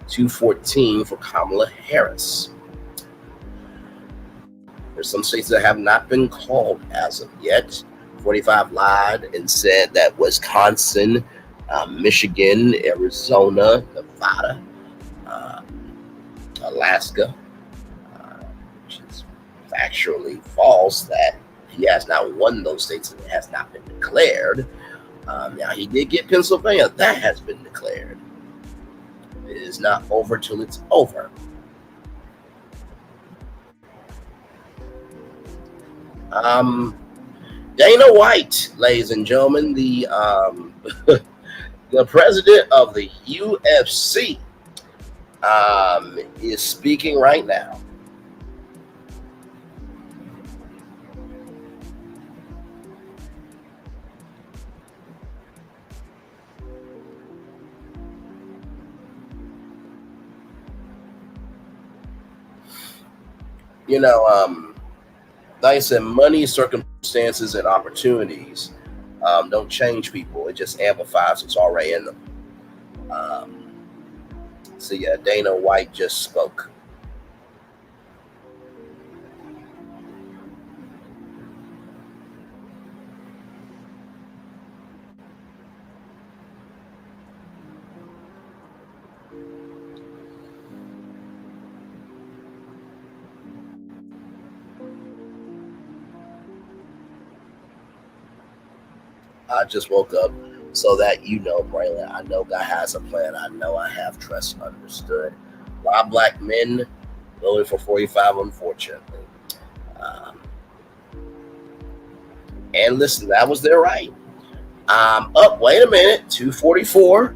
214 for Kamala Harris. There's some states that have not been called as of yet. 45 lied and said that Wisconsin, Michigan, Arizona, Nevada, Alaska, which is factually false, that he has not won those states and it has not been declared. Now, he did get Pennsylvania. That has been declared. It is not over till it's over. Dana White, ladies and gentlemen, the the president of the UFC, is speaking right now. Like I said, money, circumstances, and opportunities don't change people. It just amplifies what's already in them. So yeah, Dana White just spoke. I just woke up so that Braylon, I know God has a plan. I know I have trust understood. A lot of black men voted for 45, unfortunately. And listen, that was their right. Wait a minute, 244.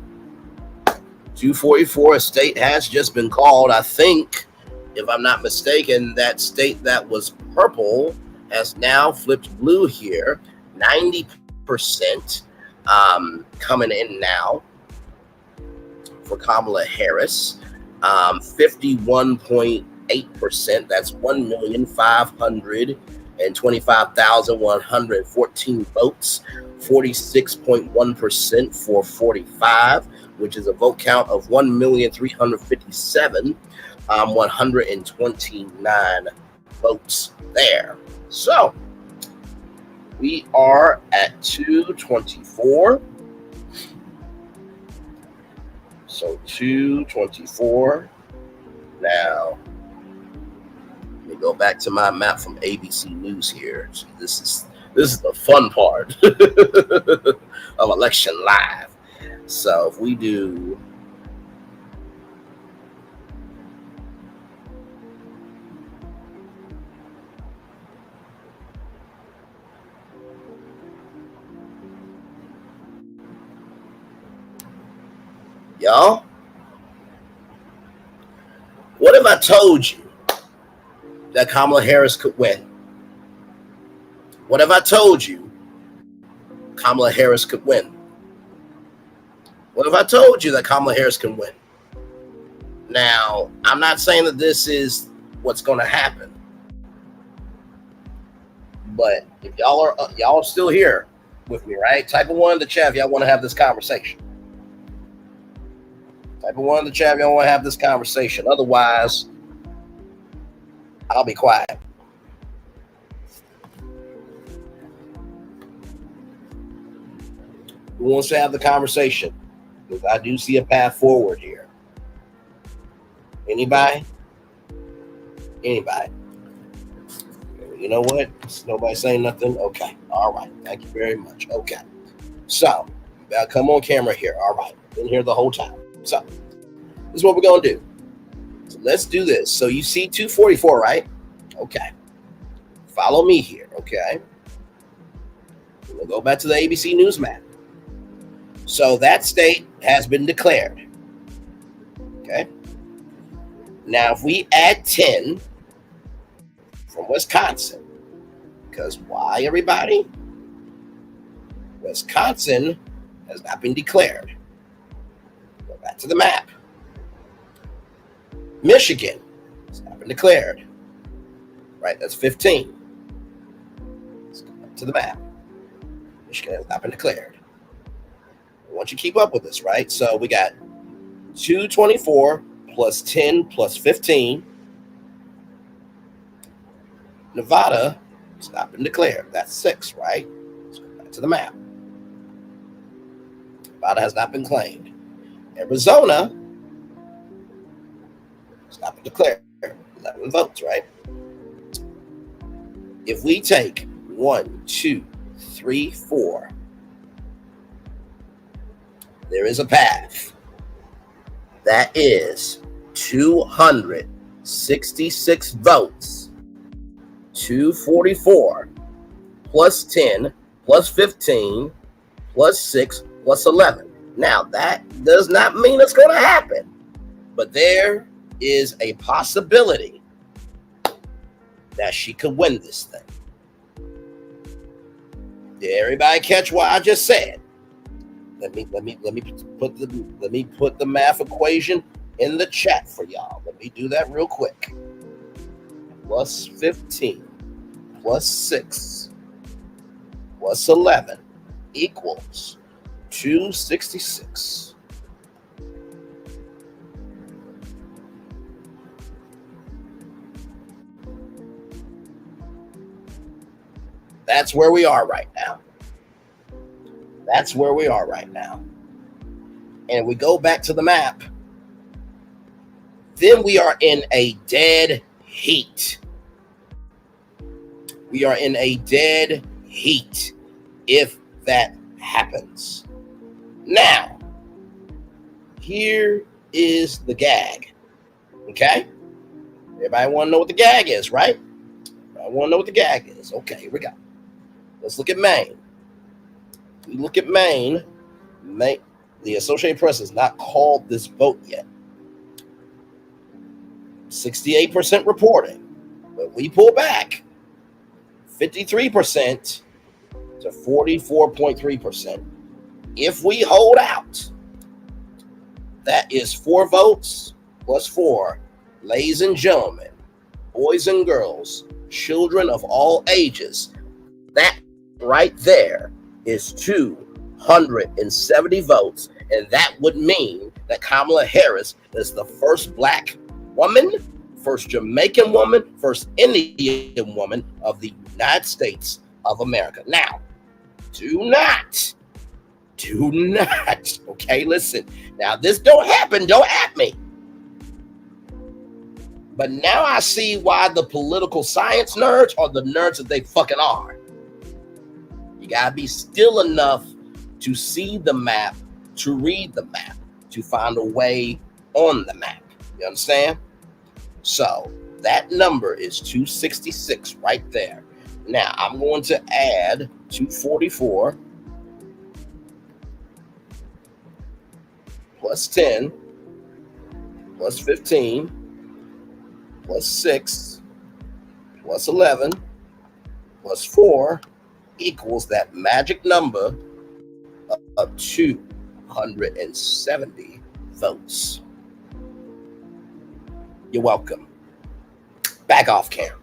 244, a state has just been called. I think, if I'm not mistaken, that state that was purple has now flipped blue here. 90% coming in now for Kamala Harris. 51.8%. That's 1,525,114 votes. 46.1% for 45, which is a vote count of 1,357,129 votes there. So we are at 224. So 224. Now, let me go back to my map from ABC News here. So this is the fun part of Election Live. So if we do y'all, what if I told you that Kamala Harris could win? What if I told you Kamala Harris could win? What if I told you that Kamala Harris can win? Now, I'm not saying that this is what's going to happen, but if y'all are still here with me, right? Type of 1 in the chat if y'all want to have this conversation. Type of 1 in the chat if y'all want to have this conversation. Otherwise, I'll be quiet. Who wants to have the conversation? Because I do see a path forward here. Anybody? Anybody? You know what? Nobody saying nothing? Okay. All right. Thank you very much. Okay. So, come on camera here. All right. Been here the whole time. So, this is what we're going to do. So let's do this. So, you see 244, right? Okay. Follow me here. Okay. We'll go back to the ABC News map. So that state has been declared. Okay. Now, if we add 10 from Wisconsin, because why, everybody? Wisconsin has not been declared. Go back to the map. Michigan has not been declared. Right, that's 15. Let's go back to the map. Michigan has not been declared. I want you to keep up with this, right? So we got 224 plus 10 plus 15. Nevada has not been declared. That's 6, right? Let's go back to the map. Nevada has not been claimed. Arizona has not been declared. 11 votes, right? If we take 1, 2, 3, 4, there is a path. That is 266 votes. 244 plus 10 plus 15 plus 6 plus 11. Now, that does not mean it's going to happen, but there is a possibility that she could win this thing. Did everybody catch what I just said? Let me put the math equation in the chat for y'all. Let me do that real quick. plus 15 plus 6 plus 11 equals 266. That's where we are right now. That's where we are right now. And we go back to the map. Then we are in a dead heat. We are in a dead heat if that happens. Now, here is the gag. Okay? Everybody want to know what the gag is, right? I want to know what the gag is. Okay, here we go. Let's look at Maine. We look at Maine. The Associated Press has not called this vote yet. 68% reporting. But we pull back 53% to 44.3%. If we hold out, that is 4 votes plus 4. Ladies and gentlemen, boys and girls, children of all ages, that right there is 270 votes. And that would mean that Kamala Harris is the first Black woman, first Jamaican woman, first Indian woman of the United States of America. Now, do not, okay, listen. Now, this don't happen, don't at me. But now I see why the political science nerds are the nerds that they fucking are. You gotta be still enough to see the map, to read the map, to find a way on the map. You understand? So that number is 266 right there. Now I'm going to add 244 plus 10 plus 15 plus 6 plus 11 plus 4 equals that magic number of 270 votes. You're welcome. Back off camera.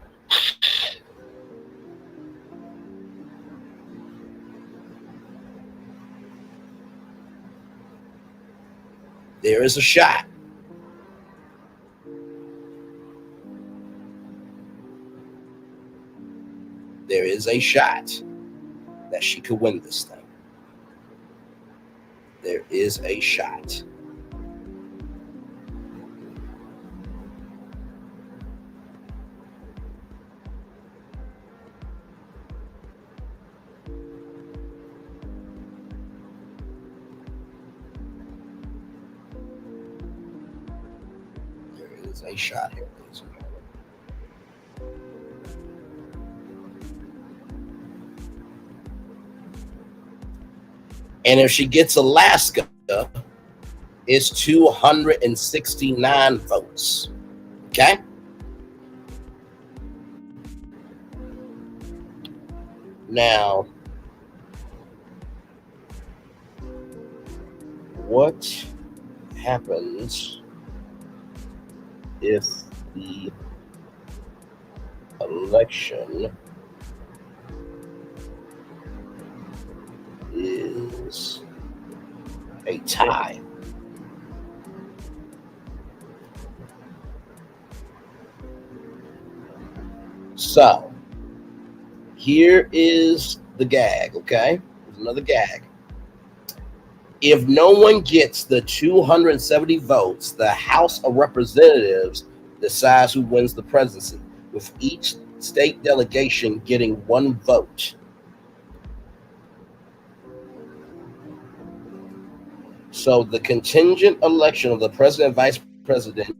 There is a shot. There is a shot that she could win this thing. There is a shot. There is a shot here, ladies and gentlemen. And if she gets Alaska, it's 269 votes. Okay? Now, what happens if the election is a tie? So, here is the gag, okay? There's another gag. If no one gets the 270 votes, the House of Representatives decides who wins the presidency, with each state delegation getting 1 vote. So the contingent election of the president and vice president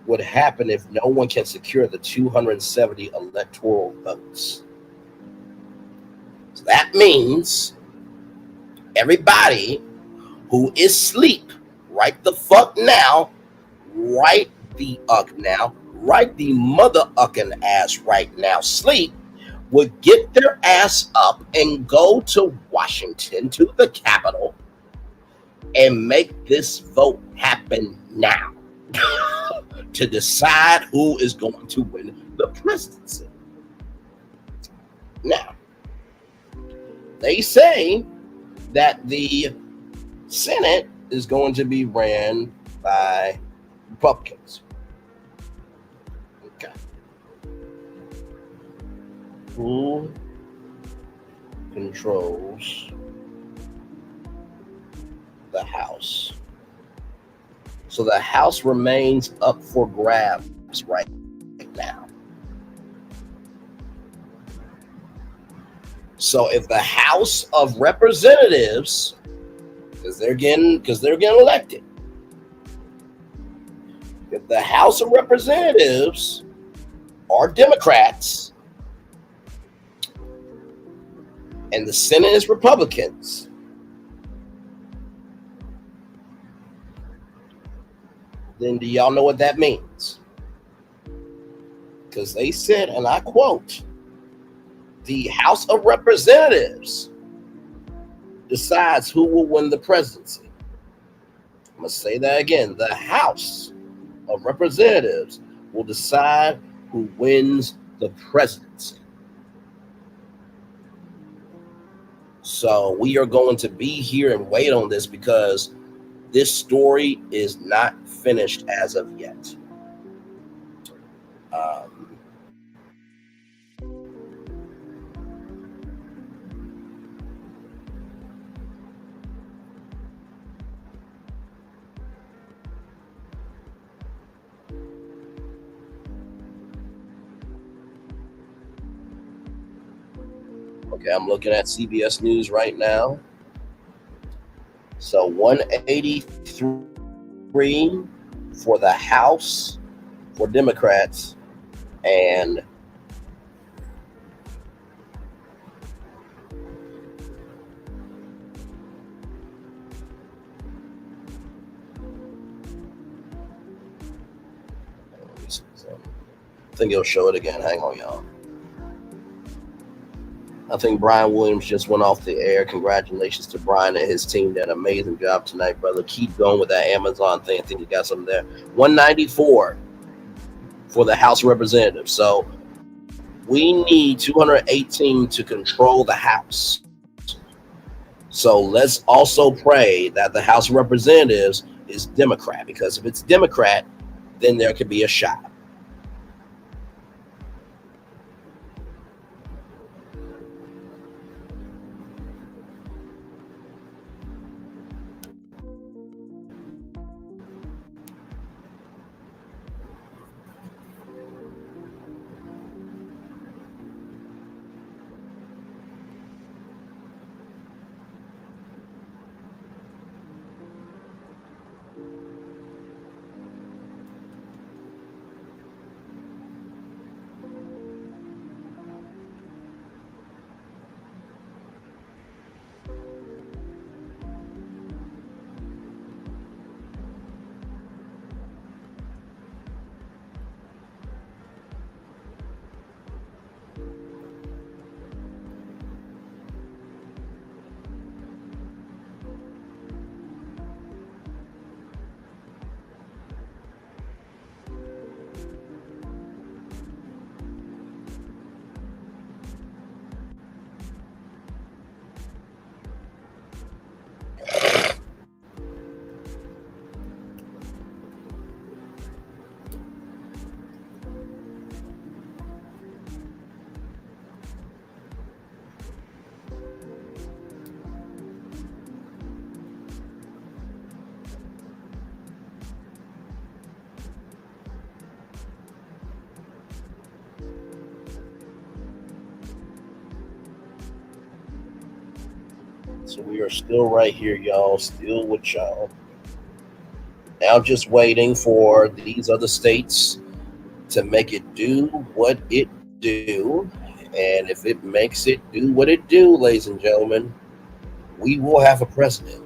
would happen if no one can secure the 270 electoral votes. So that means everybody who is asleep right the fuck now, right the now, right the mother ucking ass right now, sleep, would get their ass up and go to Washington, to the Capitol, and make this vote happen now to decide who is going to win the presidency. Now, they say that the Senate is going to be ran by Republicans. Okay. Who controls the House? So the House remains up for grabs right now. So if the House of Representatives, because they're getting elected, if the House of Representatives are Democrats and the Senate is Republicans, then do y'all know what that means? Because they said, and I quote, the House of Representatives decides who will win the presidency. I'm going to say that again. The House of Representatives will decide who wins the presidency. So we are going to be here and wait on this because this story is not finished as of yet. Okay, I'm looking at CBS News right now. So 183 for the House for Democrats and I think it'll show it again. Hang on, y'all. I think Brian Williams just went off the air. Congratulations to Brian and his team. Did an amazing job tonight, brother. Keep going with that Amazon thing. I think you got something there. 194 for the House of Representatives. So we need 218 to control the House. So let's also pray that the House of Representatives is Democrat, because if it's Democrat, then there could be a shot. So we are still right here, y'all. Still with y'all. Now just waiting for these other states to make it do what it do. And if it makes it do what it do, ladies and gentlemen, we will have a president.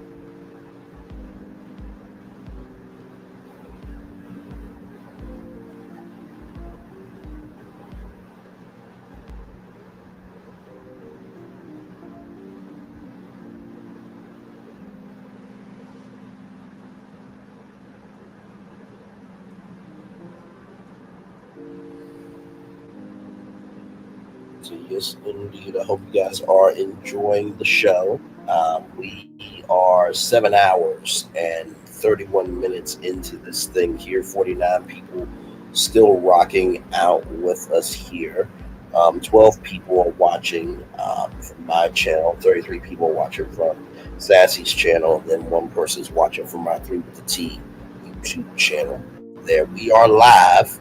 So yes, indeed. I hope you guys are enjoying the show. We are 7 hours and 31 minutes into this thing here. 49 people still rocking out with us here. 12 people are watching from my channel. 33 people are watching from Sassy's channel. And then one person is watching from my 3 with the T YouTube channel. There we are live.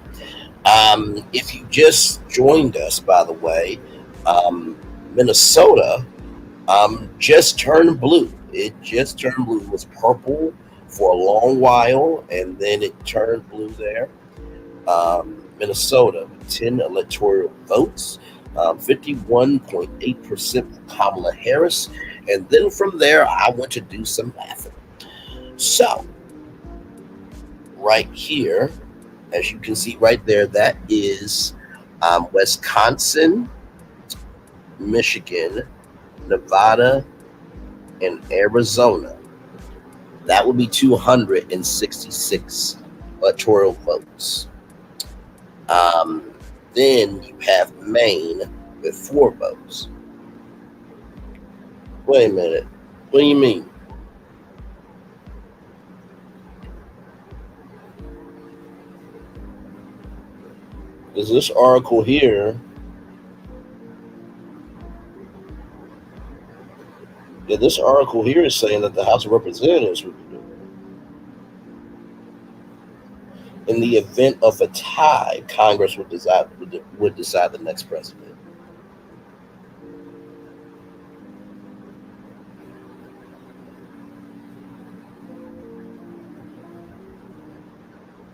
If you just joined us, by the way, Minnesota just turned blue. It just turned blue. It was purple for a long while, and then it turned blue there. Minnesota, 10 electoral votes, 51.8% for Kamala Harris. And then from there, I went to do some math. So, right here, as you can see right there, that is Wisconsin, Michigan, Nevada, and Arizona. That would be 266 electoral votes. Then you have Maine with 4 votes. Wait a minute. What do you mean? Is this article here? Yeah, this article here is saying that the House of Representatives would be doing it. In the event of a tie, Congress would decide the next president.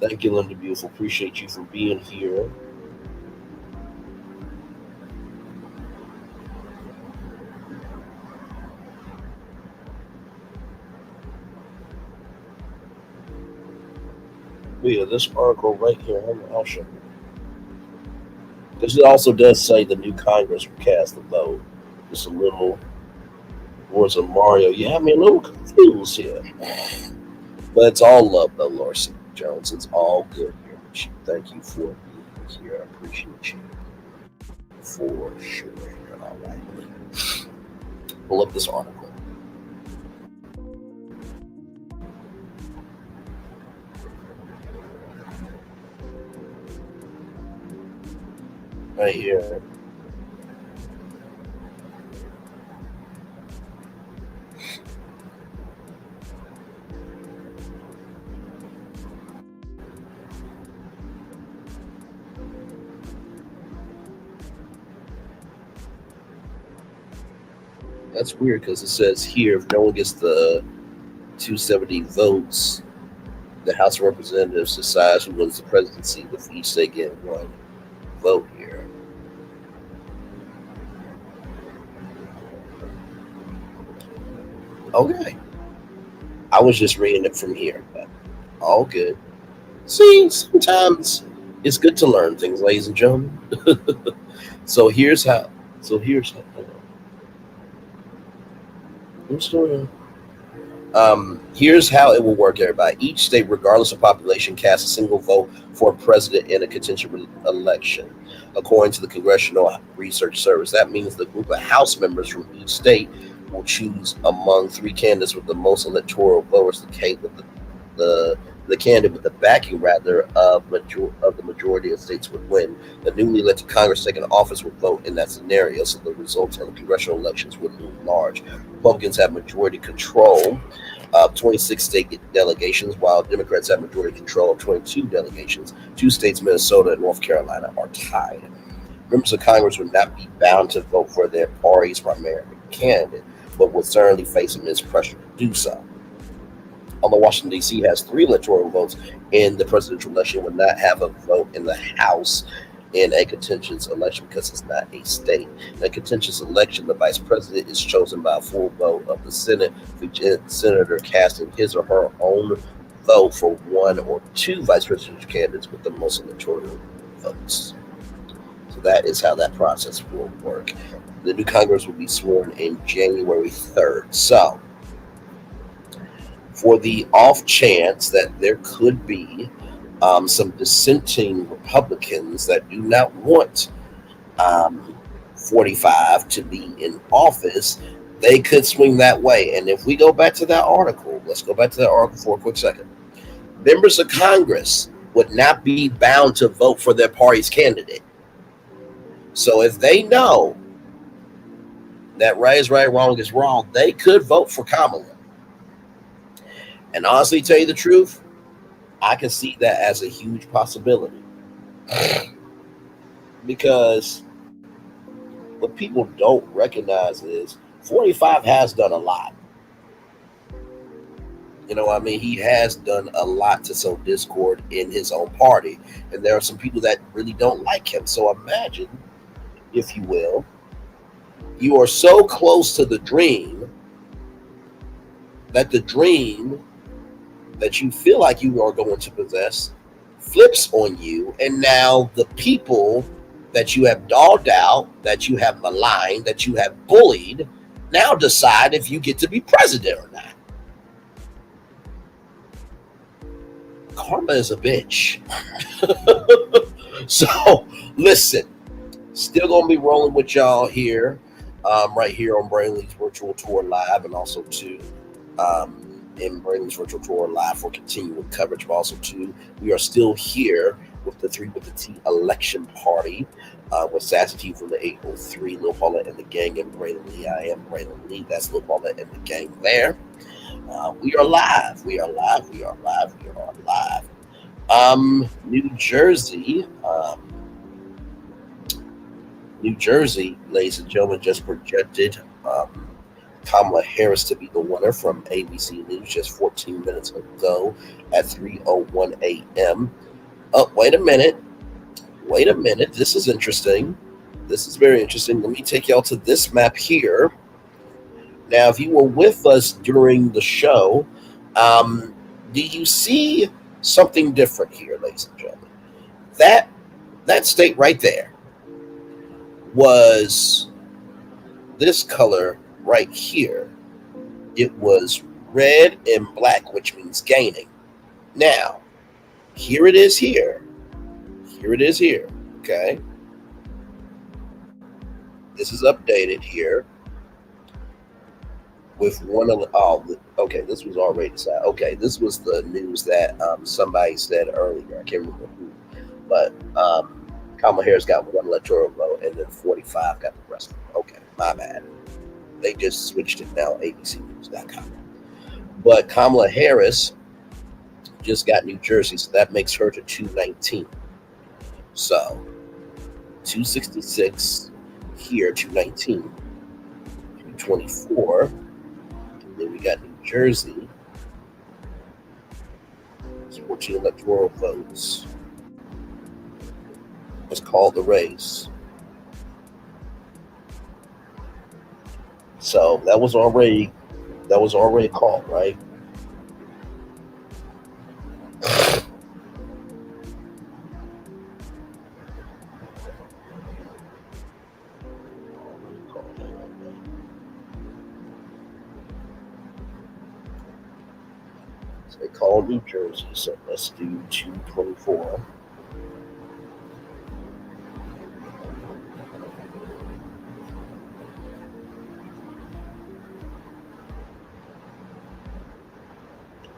Thank you, Linda Beautiful. Appreciate you for being here. But yeah, this article right here, I'll show you. Because it also does say the new Congress will cast the vote. Just a little words of Mario. You have me a little confused here. But it's all love, though, Larcy Jones. It's all good here with you. Thank you for being here. I appreciate you. For sure. All right. Pull up this article. Right here. That's weird because it says here if no one gets the 270 votes, the House of Representatives decides who wins the presidency, with each state getting 1 vote here. Okay. I was just reading it from here, but all good. See, sometimes it's good to learn things, ladies and gentlemen. So here's how. Here's how it will work, everybody. Each state, regardless of population, casts a single vote for a president in a contentious election. According to the Congressional Research Service, that means the group of House members from each state will choose among 3 candidates with the most electoral votes. The candidate with the backing, rather, of the majority of states would win. The newly elected Congress taking office would vote in that scenario, so the results of the congressional elections would loom large. Republicans have majority control of 26 state delegations, while Democrats have majority control of 22 delegations. 2 states, Minnesota and North Carolina, are tied. Members of Congress would not be bound to vote for their party's primary candidate, but would certainly face immense pressure to do so. Although Washington, D.C. has 3 electoral votes in the presidential election, would not have a vote in the House in a contentious election because it's not a state. In a contentious election, the vice president is chosen by a full vote of the Senate, each senator casting his or her own vote for 1 or 2 vice presidential candidates with the most electoral votes. So that is how that process will work. The new Congress will be sworn in January 3rd. So, for the off chance that there could be some dissenting Republicans that do not want 45 to be in office, they could swing that way. And if we go back to that article, let's go back to that article for a quick second. Members of Congress would not be bound to vote for their party's candidate. So if they know that right is right, wrong is wrong, they could vote for Kamala. And honestly, tell you the truth, I can see that as a huge possibility. Because what people don't recognize is 45 has done a lot. You know what I mean? He has done a lot to sow discord in his own party. And there are some people that really don't like him. So imagine, if you will, you are so close to the dream that the dream that you feel like you are going to possess flips on you. And now the people that you have dogged out, that you have maligned, that you have bullied, now decide if you get to be president or not. Karma is a bitch. So, listen, still going to be rolling with y'all here, right here on Braylon's Virtual Tour Live, and also too, in Braylon's Virtual Tour Live for continuing coverage, but also too, we are still here with the 3 with the T election party, with Sassy T from the 803, Lil Paulette and the gang, and Braylon Lee. I am Braylon Lee. That's Lil Paulette and the gang there. We are live. We are live. We are live. We are live. New Jersey, ladies and gentlemen, just projected Kamala Harris to be the winner from ABC News just 14 minutes ago at 3:01 a.m. Oh, wait a minute. Wait a minute. This is interesting. This is very interesting. Let me take y'all to this map here. Now, if you were with us during the show, do you see something different here, ladies and gentlemen? That state right there was this color right here. It was red and black, which means gaining. Now, here it is here. Here it is here. Okay. This is updated here. With one of the, okay, this was already decided. Okay, this was the news that somebody said earlier. I can't remember who, but Kamala Harris got 1 electoral vote, and then 45 got the rest of them. Okay, my bad. They just switched it now, abcnews.com. But Kamala Harris just got New Jersey, so that makes her to 219. So 266 here, 219, 224. Then we got New Jersey. It's 14 electoral votes. It's called the race. So that was already called, right? They call New Jersey, so let's do 224.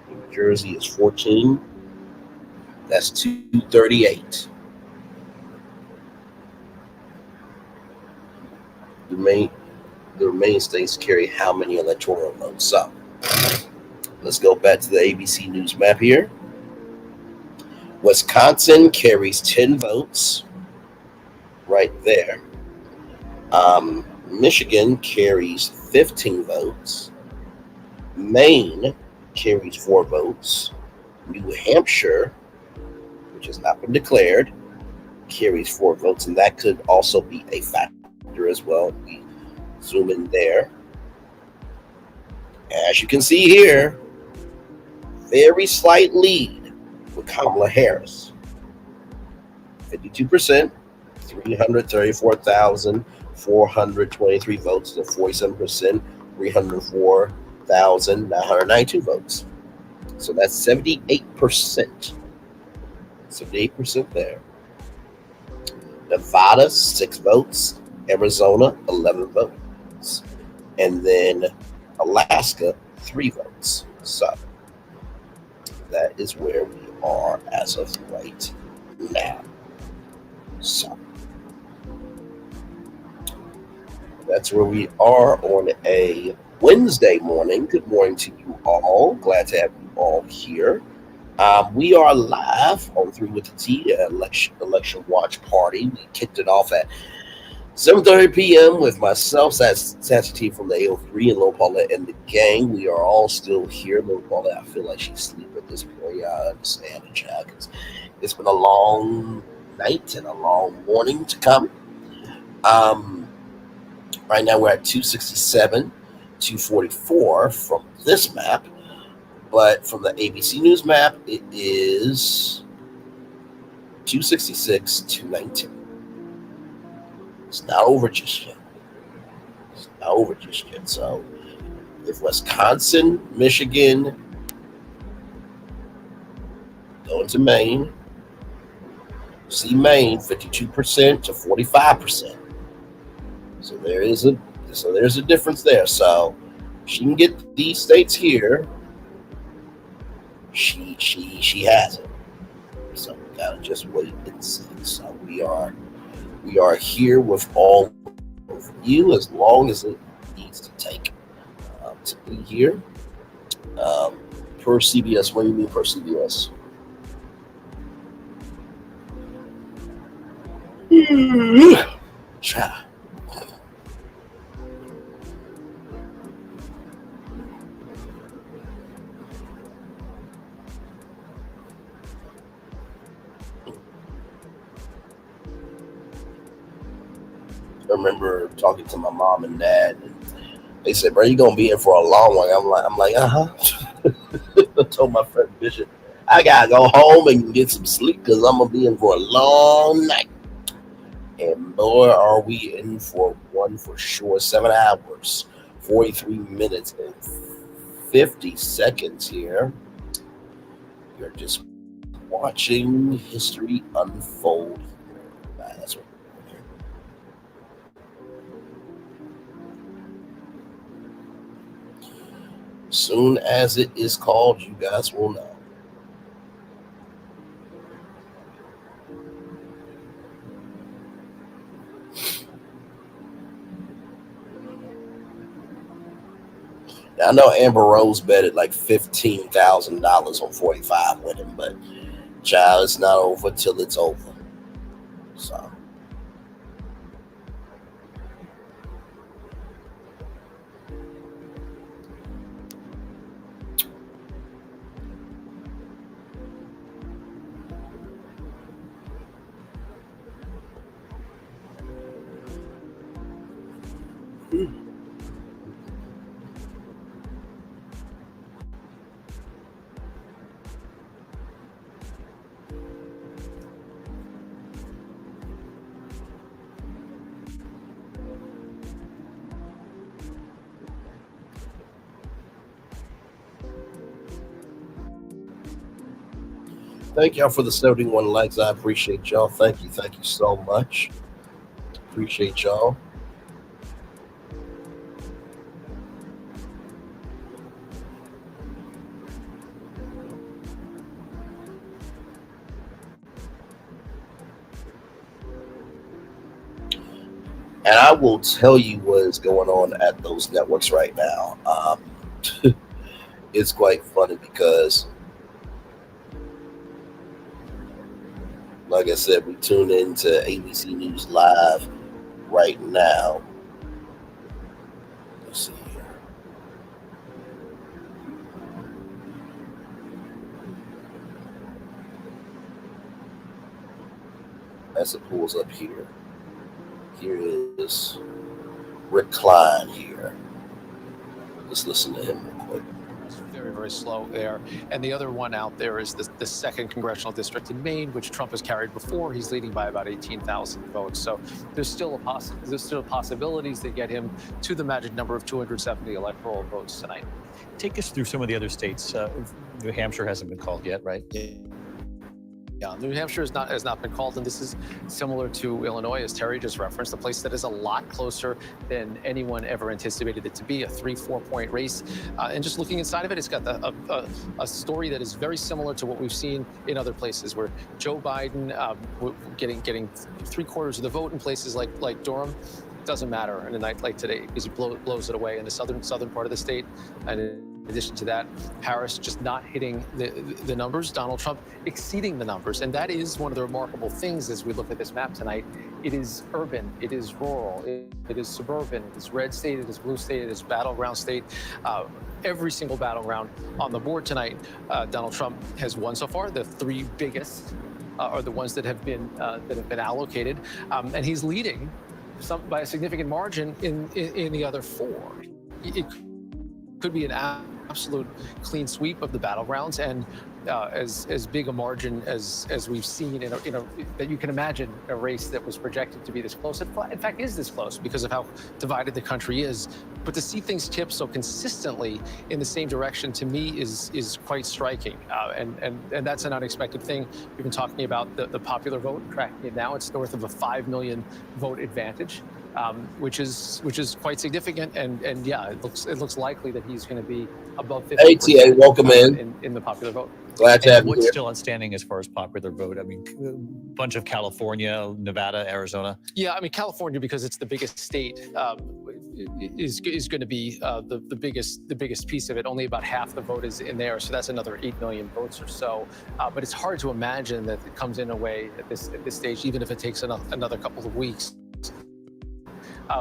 New Jersey is 14. That's 238. The remaining states carry how many electoral votes? So let's go back to the ABC News map here. Wisconsin carries 10 votes right there. Michigan carries 15 votes. Maine carries 4 votes. New Hampshire, which has not been declared, carries 4 votes, and that could also be a factor as well. We zoom in there. As you can see here, very slight lead with Kamala Harris. 52%, 334,423 votes, and 47%, 304,992 votes. So that's 78%. 78% there. Nevada, 6 votes. Arizona, 11 votes. And then Alaska, 3 votes. So that is where we are as of right now. So that's where we are on a Wednesday morning. Good morning to you all. Glad to have you all here. We are live on 3 with the T, election watch party. We kicked it off at 7:30 p.m. with myself, Sassy T from the AO3, and Lil Paulette and the gang. We are all still here. Lil Paulette, I feel like she's asleep at this point. I understand the child, because it's been a long night and a long morning to come. Right now we're at 267, 244 from this map. But from the ABC News map, it is 266, 219. It's not over just yet. So if Wisconsin, Michigan, going to Maine, see Maine 52% to 45%. So there's a difference there. So she can get these states here. She has it. So we gotta just wait and see. So we are here with all of you as long as it needs to take to be here. Per CBS, what do you mean per CBS? Child. I remember talking to my mom and dad, and they said, "Bro, you gonna be in for a long one." I'm like, I told my friend Bishop, I gotta go home and get some sleep because I'm gonna be in for a long night. And boy, are we in for one for sure. 7 hours, 43 minutes, and 50 seconds here. You're just watching history unfold. That's what. Soon as it is called, you guys will know. Now, I know Amber Rose betted like $15,000 on 45 with him, but child, it's not over till it's over. So. Thank y'all for the 71 likes. I appreciate y'all. Thank you so much. Appreciate y'all. And I will tell you what is going on at those networks right now. It's quite funny because, like I said, we tune into ABC News Live right now. Let's see here. As it pulls up here. Here is Rick Klein here. Let's listen to him real quick. Very, very slow there. And the other one out there is the second congressional district in Maine, which Trump has carried before. He's leading by about 18,000 votes. So there's still possibilities to get him to the magic number of 270 electoral votes tonight. Take us through some of the other states. New Hampshire hasn't been called yet, right? New Hampshire has not been called, and this is similar to Illinois, as Terry just referenced, a place that is a lot closer than anyone ever anticipated it to be, a 3-4 point race. And just looking inside of it, it's got a story that is very similar to what we've seen in other places, where Joe Biden getting 3/4 of the vote in places like Durham. Doesn't matter in a night like today, because he blows it away in the southern part of the state. And in addition to that, Harris just not hitting the numbers, Donald Trump exceeding the numbers. And that is one of the remarkable things as we look at this map tonight. It is urban, it is rural, it is suburban, it is red state, it is blue state, it is battleground state. Every single battleground on the board tonight, Donald Trump has won so far. The 3 biggest are the ones that have been allocated, and he's leading by a significant margin in the other 4. It could be an absolute clean sweep of the battlegrounds, and as big a margin as we've seen in a that you can imagine a race that was projected to be this close. In fact, is this close because of how divided the country is. But to see things tip so consistently in the same direction, to me, is quite striking, and that's an unexpected thing. We've been talking about the popular vote, tracking it now. It's north of a 5 million vote advantage, which is quite significant. And yeah, it looks likely that he's going to be above 50%. ATA, welcome in the popular vote. Glad to have you What's here. still outstanding as far as popular vote? I mean, a bunch of California, Nevada, Arizona. Yeah, I mean, California, because it's the biggest state, is going to be the biggest piece of it. Only about half the vote is in there, so that's another 8 million votes or so. But it's hard to imagine that it comes in a way at this stage, even if it takes another couple of weeks.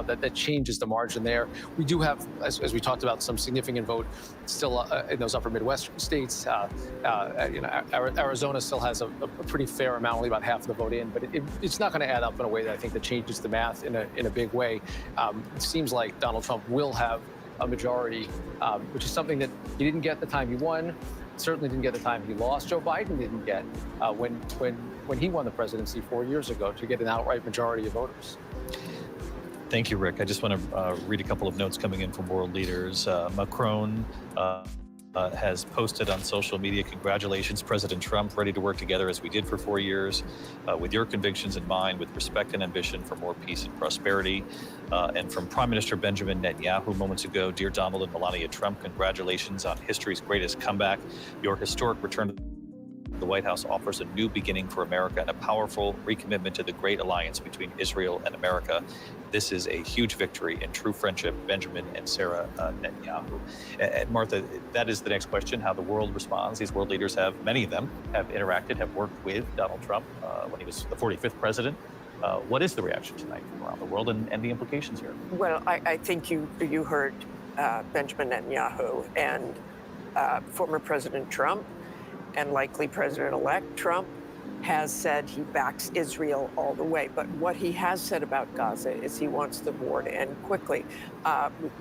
That changes the margin there. We do have, as we talked about, some significant vote still in those upper Midwestern states. Arizona still has a pretty fair amount, only about half of the vote in, but it's not going to add up in a way that I think that changes the math in a big way. It seems like Donald Trump will have a majority, which is something that he didn't get the time he won. Certainly didn't get the time he lost. Joe Biden didn't get when he won the presidency 4 years ago, to get an outright majority of voters. Thank you, Rick. I just want to read a couple of notes coming in from world leaders. Macron has posted on social media, congratulations, President Trump, ready to work together as we did for 4 years, with your convictions in mind, with respect and ambition for more peace and prosperity. And from Prime Minister Benjamin Netanyahu moments ago, dear Donald and Melania Trump, congratulations on history's greatest comeback. Your historic return to the White House offers a new beginning for America and a powerful recommitment to the great alliance between Israel and America. This is a huge victory in true friendship, Benjamin and Sarah Netanyahu. And Martha, that is the next question, how the world responds. These world leaders many of them have interacted, have worked with Donald Trump when he was the 45th president. What is the reaction tonight from around the world and the implications here? Well, I think you heard Benjamin Netanyahu and former President Trump, and likely President-elect Trump, has said he backs Israel all the way. But what he has said about Gaza is he wants the war to end quickly.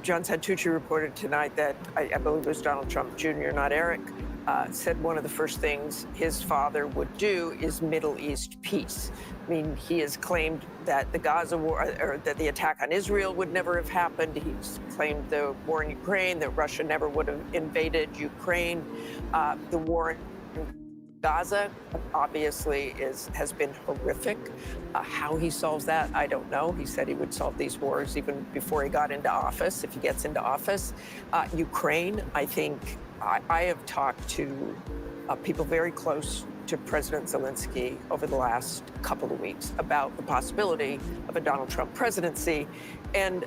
John Santucci reported tonight that, I believe it was Donald Trump Jr., not Eric, said one of the first things his father would do is Middle East peace. I mean, he has claimed that the Gaza war, or that the attack on Israel would never have happened. He's claimed the war in Ukraine, that Russia never would have invaded Ukraine. The war in Gaza obviously has been horrific. How he solves that, I don't know. He said he would solve these wars even before he got into office, if he gets into office. Ukraine, I think, I have talked to people very close to President Zelensky over the last couple of weeks about the possibility of a Donald Trump presidency. And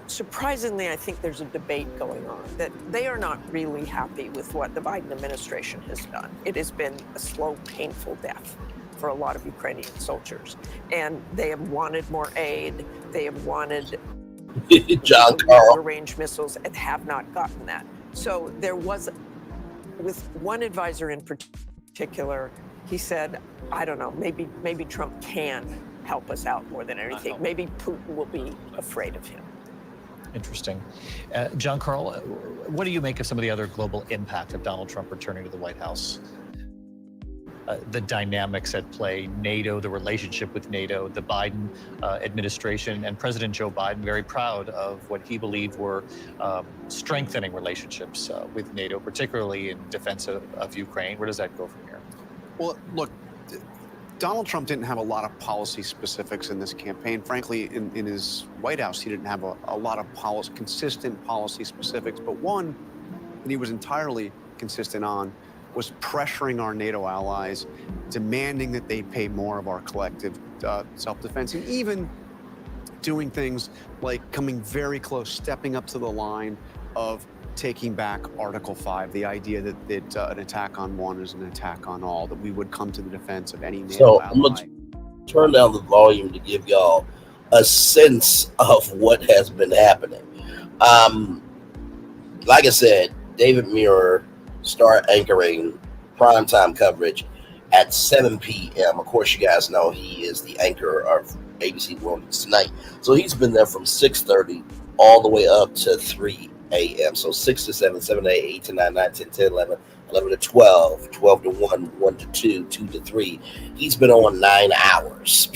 surprisingly, I think there's a debate going on that they are not really happy with what the Biden administration has done. It has been a slow, painful death for a lot of Ukrainian soldiers. And they have wanted more aid. They have wanted long-range missiles and have not gotten that. So there was, with one advisor in particular, he said, I don't know, maybe Trump can help us out more than anything. Maybe Putin will be afraid of him. Interesting. John Carl, what do you make of some of the other global impact of Donald Trump returning to the White House? The dynamics at play, NATO, the relationship with NATO, the Biden administration, and President Joe Biden very proud of what he believed were strengthening relationships with NATO, particularly in defense of Ukraine. Where does that go from here? Well, look, Donald Trump didn't have a lot of policy specifics in this campaign. Frankly, in his White House, he didn't have a lot of consistent policy specifics. But one that he was entirely consistent on was pressuring our NATO allies, demanding that they pay more of our collective self-defense, and even doing things like coming very close, stepping up to the line of taking back Article 5, the idea that an attack on one is an attack on all, that we would come to the defense of any NATO So ally. I'm going to turn down the volume to give y'all a sense of what has been happening. Like I said, David Muir start anchoring primetime coverage at 7 p.m. Of course, you guys know he is the anchor of ABC World News Tonight. So he's been there from 6:30 all the way up to 3 a.m. So 6 to 7, 7 to 8, 8 to 9, 9 to 10, 10, 11, 11 to 12, 12 to 1, 1 to 2, 2 to 3. He's been on 9 hours.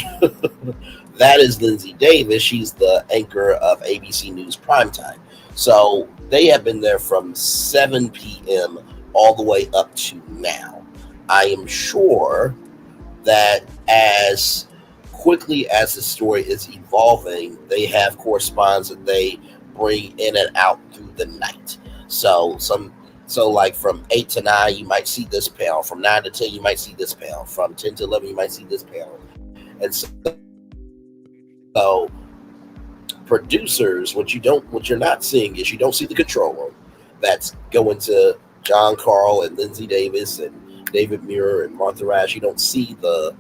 That is Lindsay Davis. She's the anchor of ABC News Primetime. So they have been there from 7 p.m. all the way up to now. I am sure that as quickly as the story is evolving, they have correspondents that they bring in and out through the night. So like from 8 to 9, you might see this panel. From 9 to 10, you might see this panel. From 10 to 11, you might see this panel. And so producers, what you're not seeing is you don't see the control room that's going to John Carl and Lindsay Davis and David Muir and Martha Rash. You don't see the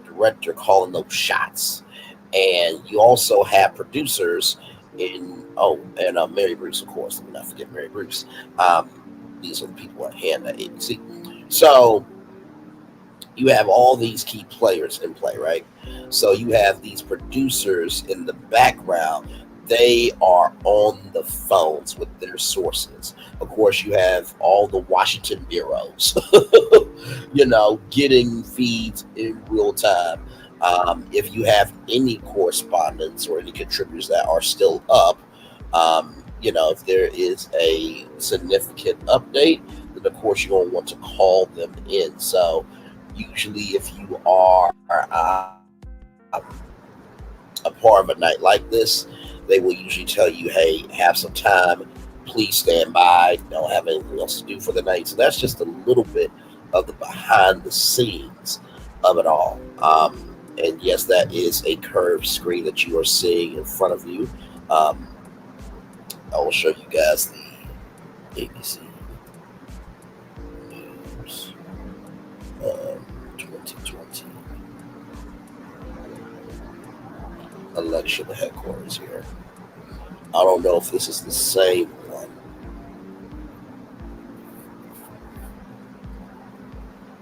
director calling those shots. And you also have producers and Mary Bruce, of course. Let me not forget Mary Bruce. These are the people at hand at ABC. So you have all these key players in play, right? So you have these producers in the background. They are on the phones with their sources. Of course, you have all the Washington bureaus, getting feeds in real time. If you have any correspondents or any contributors that are still up, if there is a significant update, then of course you're going to want to call them in. So usually if you are a part of a night like this, they will usually tell you, hey, have some time, please stand by, don't have anything else to do for the night. So that's just a little bit of the behind the scenes of it all. And yes, that is a curved screen that you are seeing in front of you. I will show you guys the ABC News 2020 election headquarters here. I don't know if this is the same one,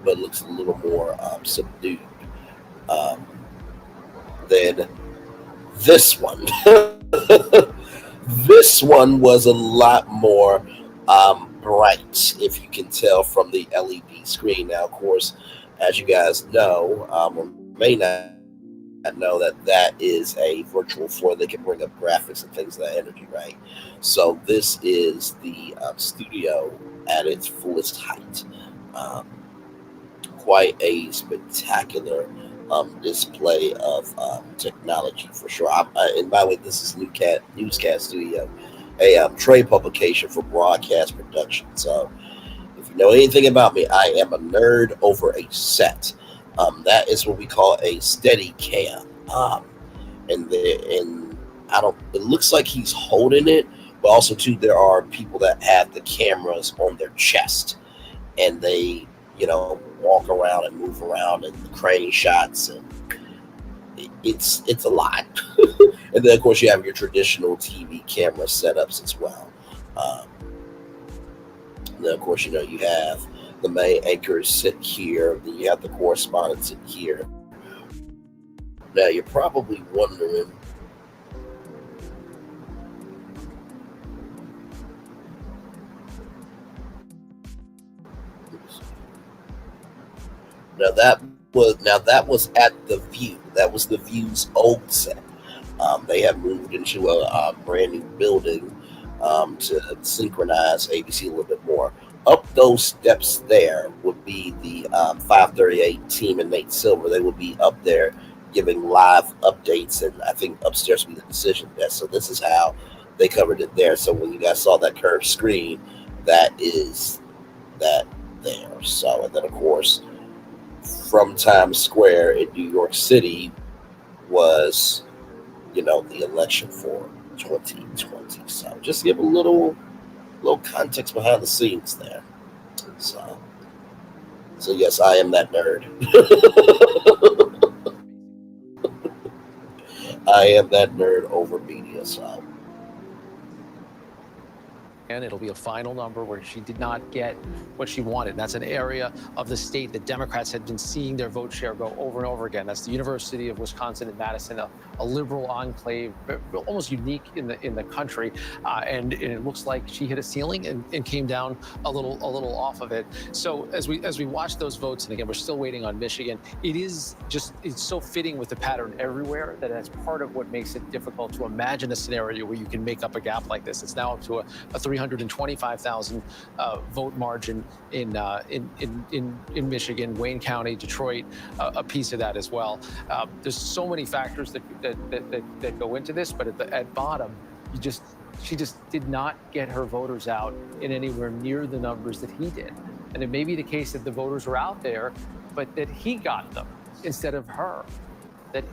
but it looks a little more subdued than this one. This one was a lot more bright, if you can tell from the LED screen. Now, of course, as you guys know, or may not know, that is a virtual floor. They can bring up graphics and things of that energy, right? So this is the studio at its fullest height. Quite a spectacular display of technology for sure. And by the way, this is Newscast Studio, a trade publication for broadcast production. So if you know anything about me, I am a nerd over a set. That is what we call a steady cam. It looks like he's holding it, but also too, there are people that have the cameras on their chest, and they, walk around and move around and the crane shots, and it's a lot. And then of course you have your traditional TV camera setups as well. And then of course, you have the main anchors sit here, then you have the correspondents sit here. Now you're probably wondering, that was at the View. That was the View's old set. They have moved into a brand new building to synchronize ABC a little bit more. Up those steps there would be the 538 team and Nate Silver. They would be up there giving live updates, and I think upstairs would be the decision desk. So this is how they covered it there. So when you guys saw that curved screen, that is that there. So, and then of course, from Times Square in New York City was, the election for 2020. So just give a little context behind the scenes there. So yes, I am that nerd. I am that nerd over media. So. And it'll be a final number where she did not get what she wanted. That's an area of the state that Democrats had been seeing their vote share go over and over again. That's the University of Wisconsin in Madison, a liberal enclave, almost unique in the country. And it looks like she hit a ceiling and came down a little off of it. So as we watch those votes, and again, we're still waiting on Michigan, it's so fitting with the pattern everywhere that that's part of what makes it difficult to imagine a scenario where you can make up a gap like this. It's now up to a 325,000 vote margin in Michigan, Wayne County, Detroit, a piece of that as well. There's so many factors that go into this, but at bottom, she just did not get her voters out in anywhere near the numbers that he did. And it may be the case that the voters were out there, but that he got them instead of her. That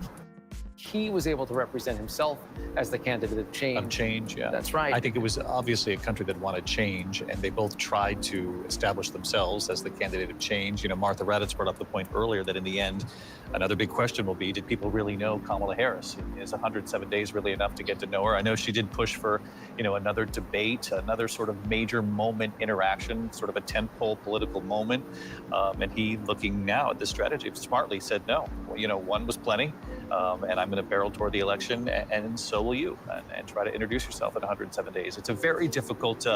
he was able to represent himself as the candidate of change. Of change, yeah. That's right. I think it was obviously a country that wanted change, and they both tried to establish themselves as the candidate of change. Martha Raddatz brought up the point earlier that in the end, another big question will be, did people really know Kamala Harris? Is 107 days really enough to get to know her? I know she did push for, another debate, another sort of major moment interaction, sort of a tentpole political moment. And he, looking now at the strategy, smartly said, no, one was plenty. And I'm going to barrel toward the election, and so will you, and try to introduce yourself in 107 days. It's a very difficult,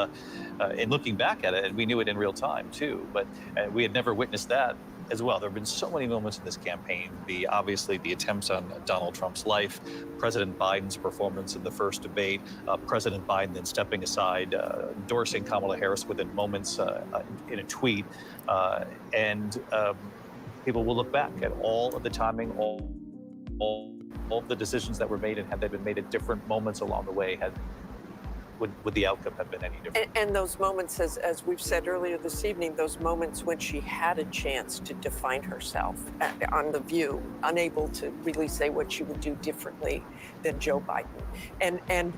in looking back at it, and we knew it in real time too, but we had never witnessed that as well. There have been so many moments in this campaign, obviously the attempts on Donald Trump's life, President Biden's performance in the first debate, President Biden then stepping aside, endorsing Kamala Harris within moments in a tweet, and people will look back at all of the timing, all of the decisions that were made, and had they been made at different moments along the way, would the outcome have been any different? And those moments, as we've said earlier this evening, those moments when she had a chance to define herself on The View, unable to really say what she would do differently than Joe Biden. And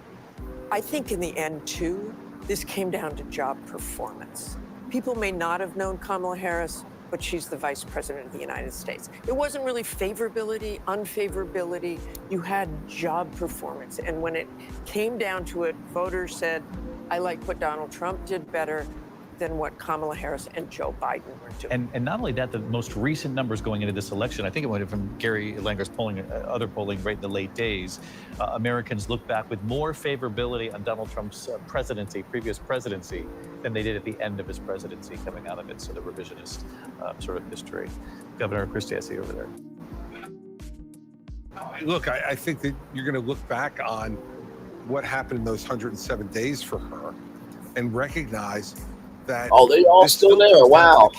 I think in the end, too, this came down to job performance. People may not have known Kamala Harris, but she's the vice president of the United States. It wasn't really favorability, unfavorability. You had job performance. And when it came down to it, voters said, I like what Donald Trump did better than what Kamala Harris and Joe Biden were doing. And not only that, the most recent numbers going into this election, I think it went from Gary Langer's polling, other polling right in the late days, Americans look back with more favorability on Donald Trump's previous presidency, than they did at the end of his presidency coming out of it. So the revisionist sort of history. Governor Christie, I see over there. Look, I think that you're going to look back on what happened in those 107 days for her and recognize that. Oh, they all still there. Wow.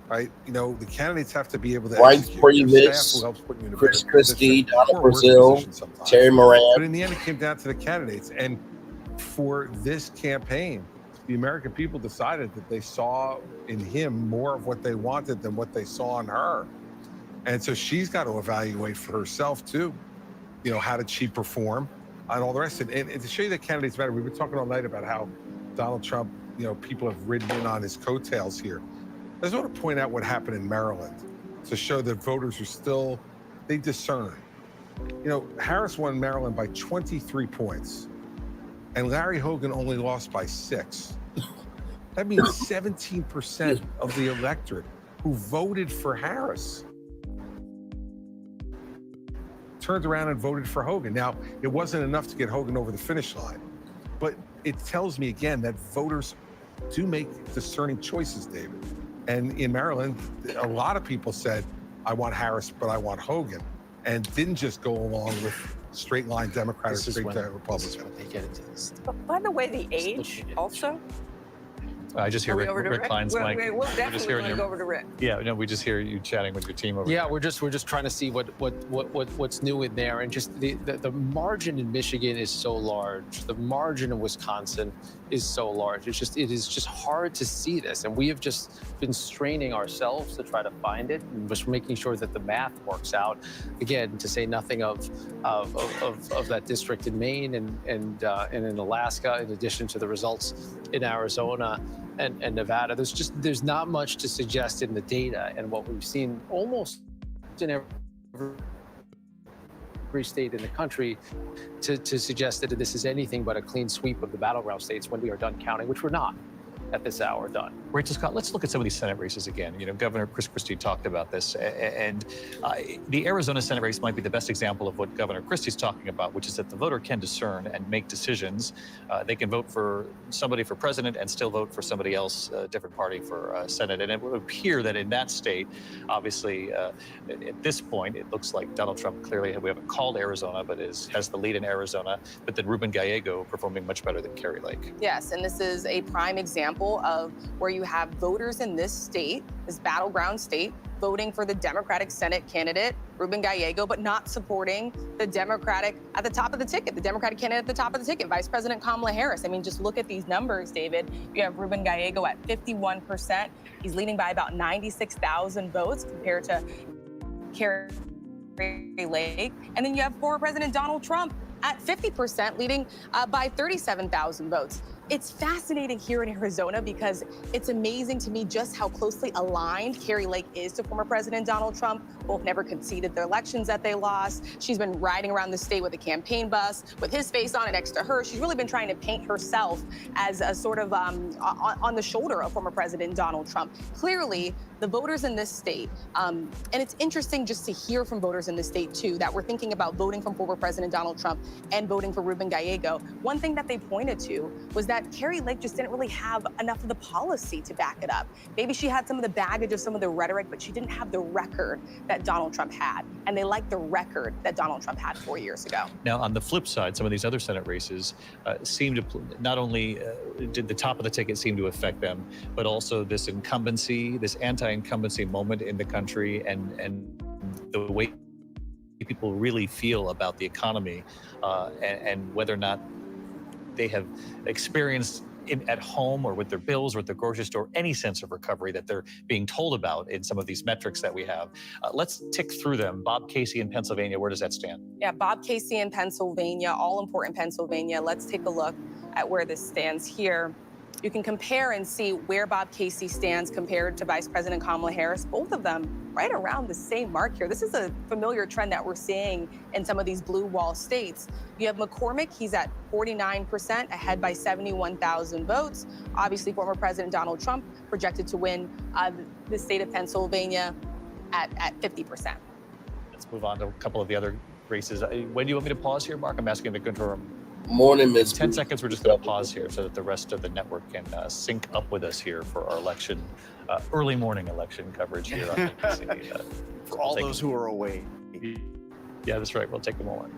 Right? The candidates have to be able to Brian execute. Previs, Chris Christie, Donald Brazil, Terry Moran. But in the end, it came down to the candidates. And for this campaign, the American people decided that they saw in him more of what they wanted than what they saw in her. And so she's got to evaluate for herself too. How did she perform and all the rest of it. And to show you that candidates matter, we've been talking all night about how Donald Trump, people have ridden in on his coattails here. I just want to point out what happened in Maryland to show that voters are still, they discern. Harris won Maryland by 23 points, and Larry Hogan only lost by 6. That means 17% of the electorate who voted for Harris turned around and voted for Hogan. Now, it wasn't enough to get Hogan over the finish line, but it tells me again that voters do make discerning choices, David. And in Maryland, a lot of people said, I want Harris, but I want Hogan, and didn't just go along with straight line Democrat or straight line Republican. But by the way, the age also. I just hear Are we Rick, over to Rick Rick? Klein's We'll mic. definitely hearing want to your- go over to Rick. Yeah, no, we just hear you chatting with your team over Yeah, there. we're just trying to see what's new in there, and just the margin in Michigan is so large. The margin in Wisconsin is so large. It is just hard to see this, and we have just been straining ourselves to try to find it, and just making sure that the math works out. Again, to say nothing of that district in Maine and in Alaska, in addition to the results in Arizona and Nevada. There's not much to suggest in the data, and what we've seen almost in every state in the country to suggest that this is anything but a clean sweep of the battleground states when we are done counting, which we're not at this hour done. Rachel Scott, let's look at some of these Senate races again. You know, Governor Chris Christie talked about this, and the Arizona Senate race might be the best example of what Governor Christie's talking about, which is that the voter can discern and make decisions. They can vote for somebody for president and still vote for somebody else, a different party for Senate. And it would appear that in that state, obviously, at this point, it looks like Donald Trump clearly, we haven't called Arizona, but has the lead in Arizona, but then Ruben Gallego performing much better than Kari Lake. Yes, and this is a prime example of where you have voters in this state, this battleground state, voting for the Democratic Senate candidate, Ruben Gallego, but not supporting the Democratic at the top of the ticket, the Democratic candidate at the top of the ticket, Vice President Kamala Harris. I mean, just look at these numbers, David. You have Ruben Gallego at 51%. He's leading by about 96,000 votes compared to Kari Lake. And then you have former President Donald Trump at 50%, leading by 37,000 votes. It's fascinating here in Arizona because it's amazing to me just how closely aligned Kari Lake is to former President Donald Trump. Both never conceded their elections that they lost. She's been riding around the state with a campaign bus with his face on it next to her. She's really been trying to paint herself as a sort of on the shoulder of former President Donald Trump. Clearly, the voters in this state, and it's interesting just to hear from voters in this state too, that were thinking about voting for former President Donald Trump and voting for Ruben Gallego. One thing that they pointed to was that Kari Lake just didn't really have enough of the policy to back it up. Maybe she had some of the baggage of some of the rhetoric, but she didn't have the record that Donald Trump had. And they liked the record that Donald Trump had 4 years ago. Now, on the flip side, some of these other Senate races seem to not only did the top of the ticket seem to affect them, but also this incumbency, this anti-incumbency moment in the country, and the way people really feel about the economy, and whether or not they have experienced at home or with their bills or at the grocery store any sense of recovery that they're being told about in some of these metrics that we have. Let's tick through them. Bob Casey in Pennsylvania, where does that stand? Yeah, Bob Casey in Pennsylvania, all important Pennsylvania. Let's take a look at where this stands here. You can compare and see where Bob Casey stands compared to Vice President Kamala Harris. Both of them right around the same mark here. This is a familiar trend that we're seeing in some of these blue wall states. You have McCormick, he's at 49%, ahead by 71,000 votes. Obviously, former President Donald Trump projected to win the state of Pennsylvania at 50%. Let's move on to a couple of the other races. When do you want me to pause here, Mark? I'm asking to confirm. Morning, Ms. 10 seconds, we're just going to pause here so that the rest of the network can sync up with us here for our election, early morning election coverage here on NBC. For all those who are awake. Yeah, that's right. We'll take a moment.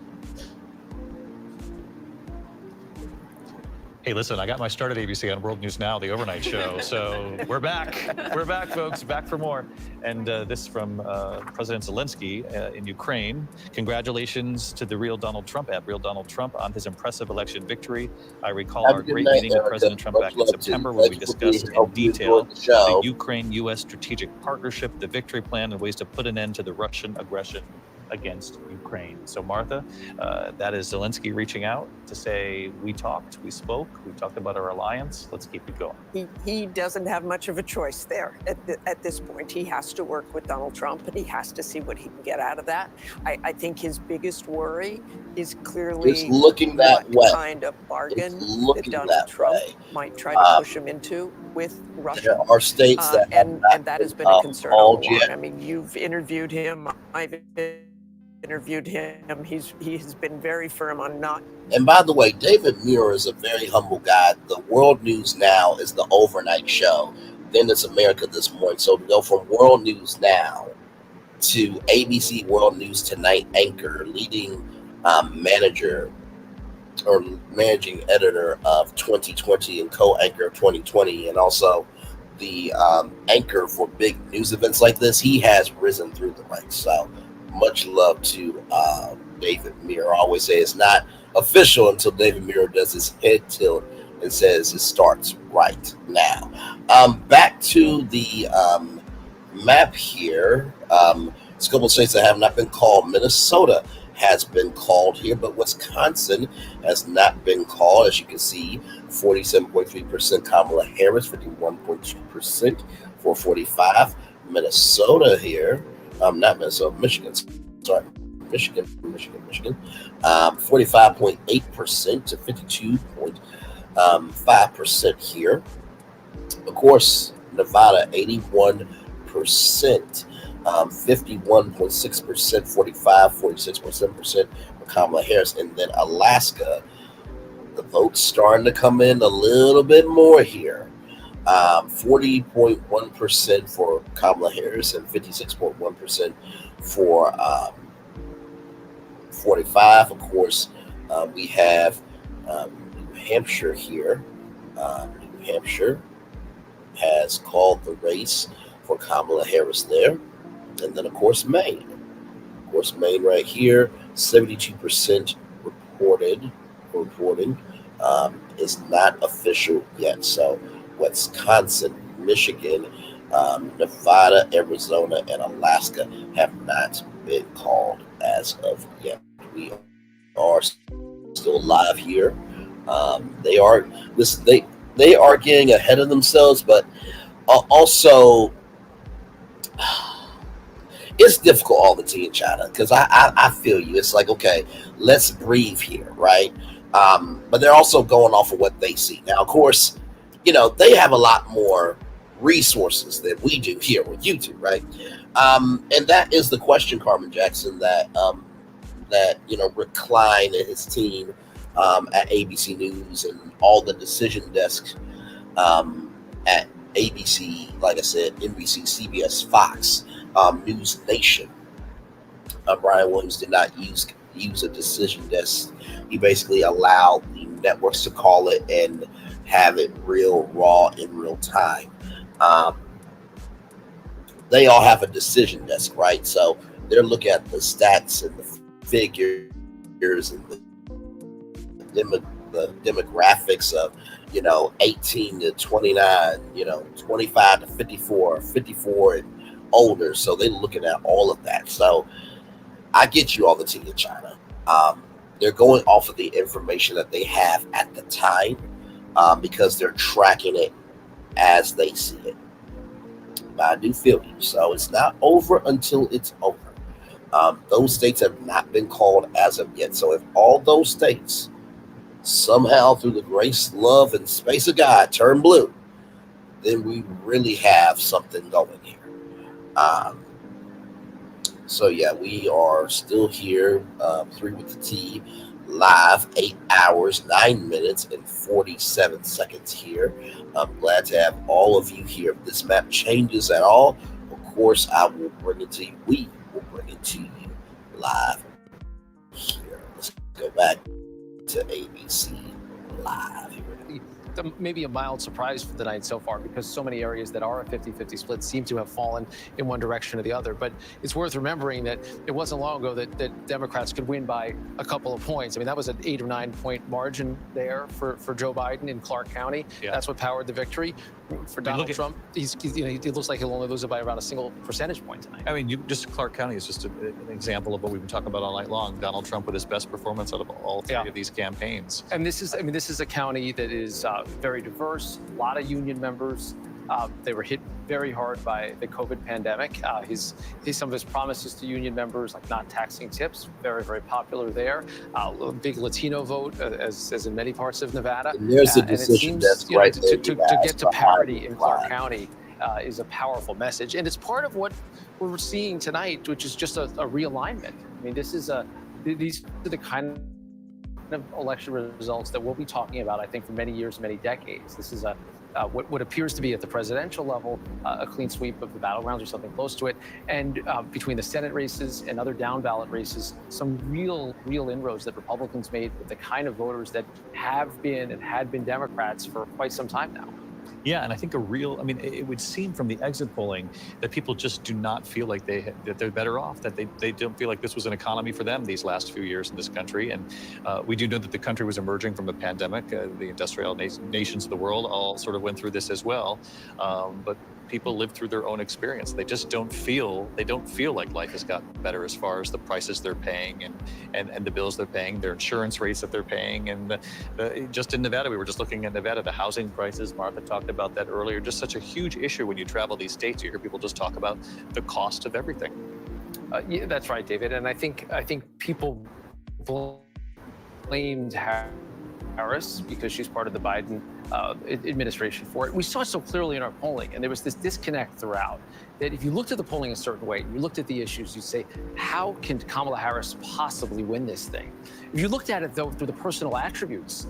Hey, listen, I got my start at ABC on World News Now, the overnight show. So we're back. We're back, folks. Back for more. And this from President Zelensky in Ukraine. Congratulations to the real Donald Trump at Real Donald Trump on his impressive election victory. I recall our great meeting with President Trump back in September where we discussed in detail the Ukraine-U.S. strategic partnership, the victory plan, and ways to put an end to the Russian aggression against Ukraine. So Martha, that is Zelensky reaching out to say, we talked, we spoke, we talked about our alliance, let's keep it going. He doesn't have much of a choice there at this point. He has to work with Donald Trump and he has to see what he can get out of that. I think his biggest worry is clearly It's looking that what way. kind of bargain It's that looking Donald that Trump way. might try to push him into with Russia. There are states that and that has been a concern all along. yet. I mean, you've interviewed him, I've interviewed him. He has been very firm on not. And by the way, David Muir is a very humble guy. The World News Now is the overnight show. Then it's America This Morning. So to go from World News Now to ABC World News Tonight anchor, leading manager or managing editor of 2020 and co-anchor of 2020, and also the anchor for big news events like this. He has risen through the ranks. So much love to David Muir. I always say it's not official until David Muir does his head tilt and says it starts right now. Back to the map here. There's a couple of states that have not been called. Minnesota has been called here, but Wisconsin has not been called. As you can see, 47.3% Kamala Harris, 51.2% for 45. Minnesota here, not Minnesota, Michigan. Sorry, Michigan. 45.8% to 52.5% here. Of course, Nevada, 81%. 51.6%, 46.7% for Kamala Harris. And then Alaska, the votes starting to come in a little bit more here. 40.1% for Kamala Harris and 56.1% for 45. Of course, we have New Hampshire here. New Hampshire has called the race for Kamala Harris there. And then, of course, Maine. Of course, Maine right here, 72% reporting is not official yet. So Wisconsin, Michigan, Nevada, Arizona, and Alaska have not been called as of yet. We are still live here. They are getting ahead of themselves, but also it's difficult all the tea in China, because I feel you. It's like, okay, let's breathe here, right? But they're also going off of what they see. Now, of course, they have a lot more resources than we do here with YouTube, right? And that is the question, Carmen Jackson, that Rick Klein and his team at ABC News and all the decision desks at ABC, like I said, NBC, CBS, Fox, News Nation. Brian Williams did not use a decision desk. He basically allowed the networks to call it and have it real raw in real time. They all have a decision desk, right? So they're looking at the stats and the figures and the demographics of 18 to 29, 25 to 54, 54 and older. So they're looking at all of that. So I get you all the tea in China. They're going off of the information that they have at the time, because they're tracking it as they see it. But I do feel you. So it's not over until it's over. Those states have not been called as of yet. So if all those states somehow, through the grace, love, and space of God, turn blue, then we really have something going here. So yeah, we are still here, 3 with the T, live, 8 hours, 9 minutes, and 47 seconds here. I'm glad to have all of you here. If this map changes at all, of course, I will bring it to you. We will bring it to you live here. Let's go back to ABC Live. Maybe a mild surprise for the night so far, because so many areas that are a 50-50 split seem to have fallen in one direction or the other. But it's worth remembering that it wasn't long ago that Democrats could win by a couple of points. I mean, that was an 8 or 9 point margin there for Joe Biden in Clark County. Yeah. That's what powered the victory. For Donald Trump, he looks like he'll only lose it by around a single percentage point tonight. I mean, just Clark County is just an example of what we've been talking about all night long. Donald Trump with his best performance out of all three of these campaigns. And this is a county that is very diverse, a lot of union members. They were hit very hard by the COVID pandemic. Some of his promises to union members, like not taxing tips, very, very popular there. A big Latino vote, as in many parts of Nevada. And there's a decision that's right there. To get to parity in Clark County is a powerful message. And it's part of what we're seeing tonight, which is just a realignment. I mean, these are the kind of election results that we'll be talking about, I think, for many years, many decades. This is a what appears to be at the presidential level, a clean sweep of the battlegrounds or something close to it. And between the Senate races and other down ballot races, some real inroads that Republicans made with the kind of voters that have been and had been Democrats for quite some time now. Yeah, and I think it would seem from the exit polling that people just do not feel like that they're better off, that they don't feel like this was an economy for them these last few years in this country. And we do know that the country was emerging from a pandemic. The industrial nations of the world all sort of went through this as well. But people live through their own experience. They just don't feel like life has gotten better as far as the prices they're paying and the bills they're paying, their insurance rates that they're paying. And just in Nevada, we were just looking at Nevada, the housing prices. Martha talked about that earlier. Just such a huge issue when you travel these states. You hear people just talk about the cost of everything. Yeah, that's right, David. And I think people blamed Harris because she's part of the Biden administration for it. We saw it so clearly in our polling, and there was this disconnect throughout that if you looked at the polling a certain way, you looked at the issues, you'd say, how can Kamala Harris possibly win this thing? If you looked at it, though, through the personal attributes,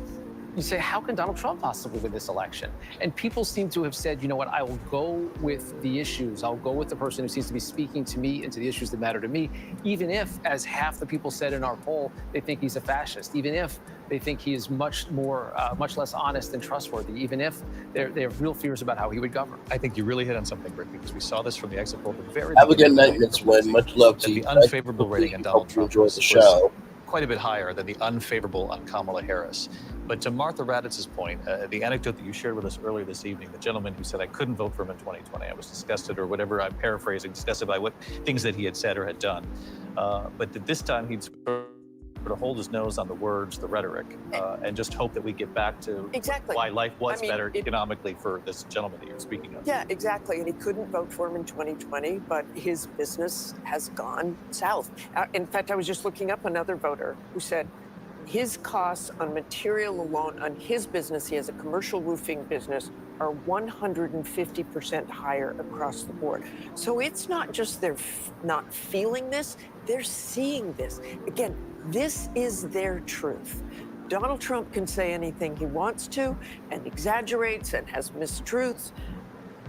you say, how can Donald Trump possibly win this election? And people seem to have said, you know what, I will go with the issues. I'll go with the person who seems to be speaking to me and to the issues that matter to me, even if, as half the people said in our poll, they think he's a fascist, even if they think he is much less honest and trustworthy, even if they have real fears about how he would govern. I think you really hit on something, Rick, because we saw this from the exit poll at the very Have a beginning. good night, Miss Wynn. Much love to you. The unfavorable rating on Donald Trump enjoy was the show. quite a bit higher than the unfavorable on Kamala Harris. But to Martha Raditz's point, the anecdote that you shared with us earlier this evening, the gentleman who said, I couldn't vote for him in 2020. I was disgusted, or whatever, I'm paraphrasing, disgusted by what things that he had said or had done. But that this time he'd sort of hold his nose on the words, the rhetoric, and just hope that we get back to why life was better economically for this gentleman that you're speaking of. Yeah, exactly. And he couldn't vote for him in 2020, but his business has gone south. In fact, I was just looking up another voter who said his costs on material alone on his business, he has a commercial roofing business, are 150% higher across the board. So it's not just they're not feeling this, they're seeing this. Again, this is their truth. Donald Trump can say anything he wants to and exaggerates and has mistruths,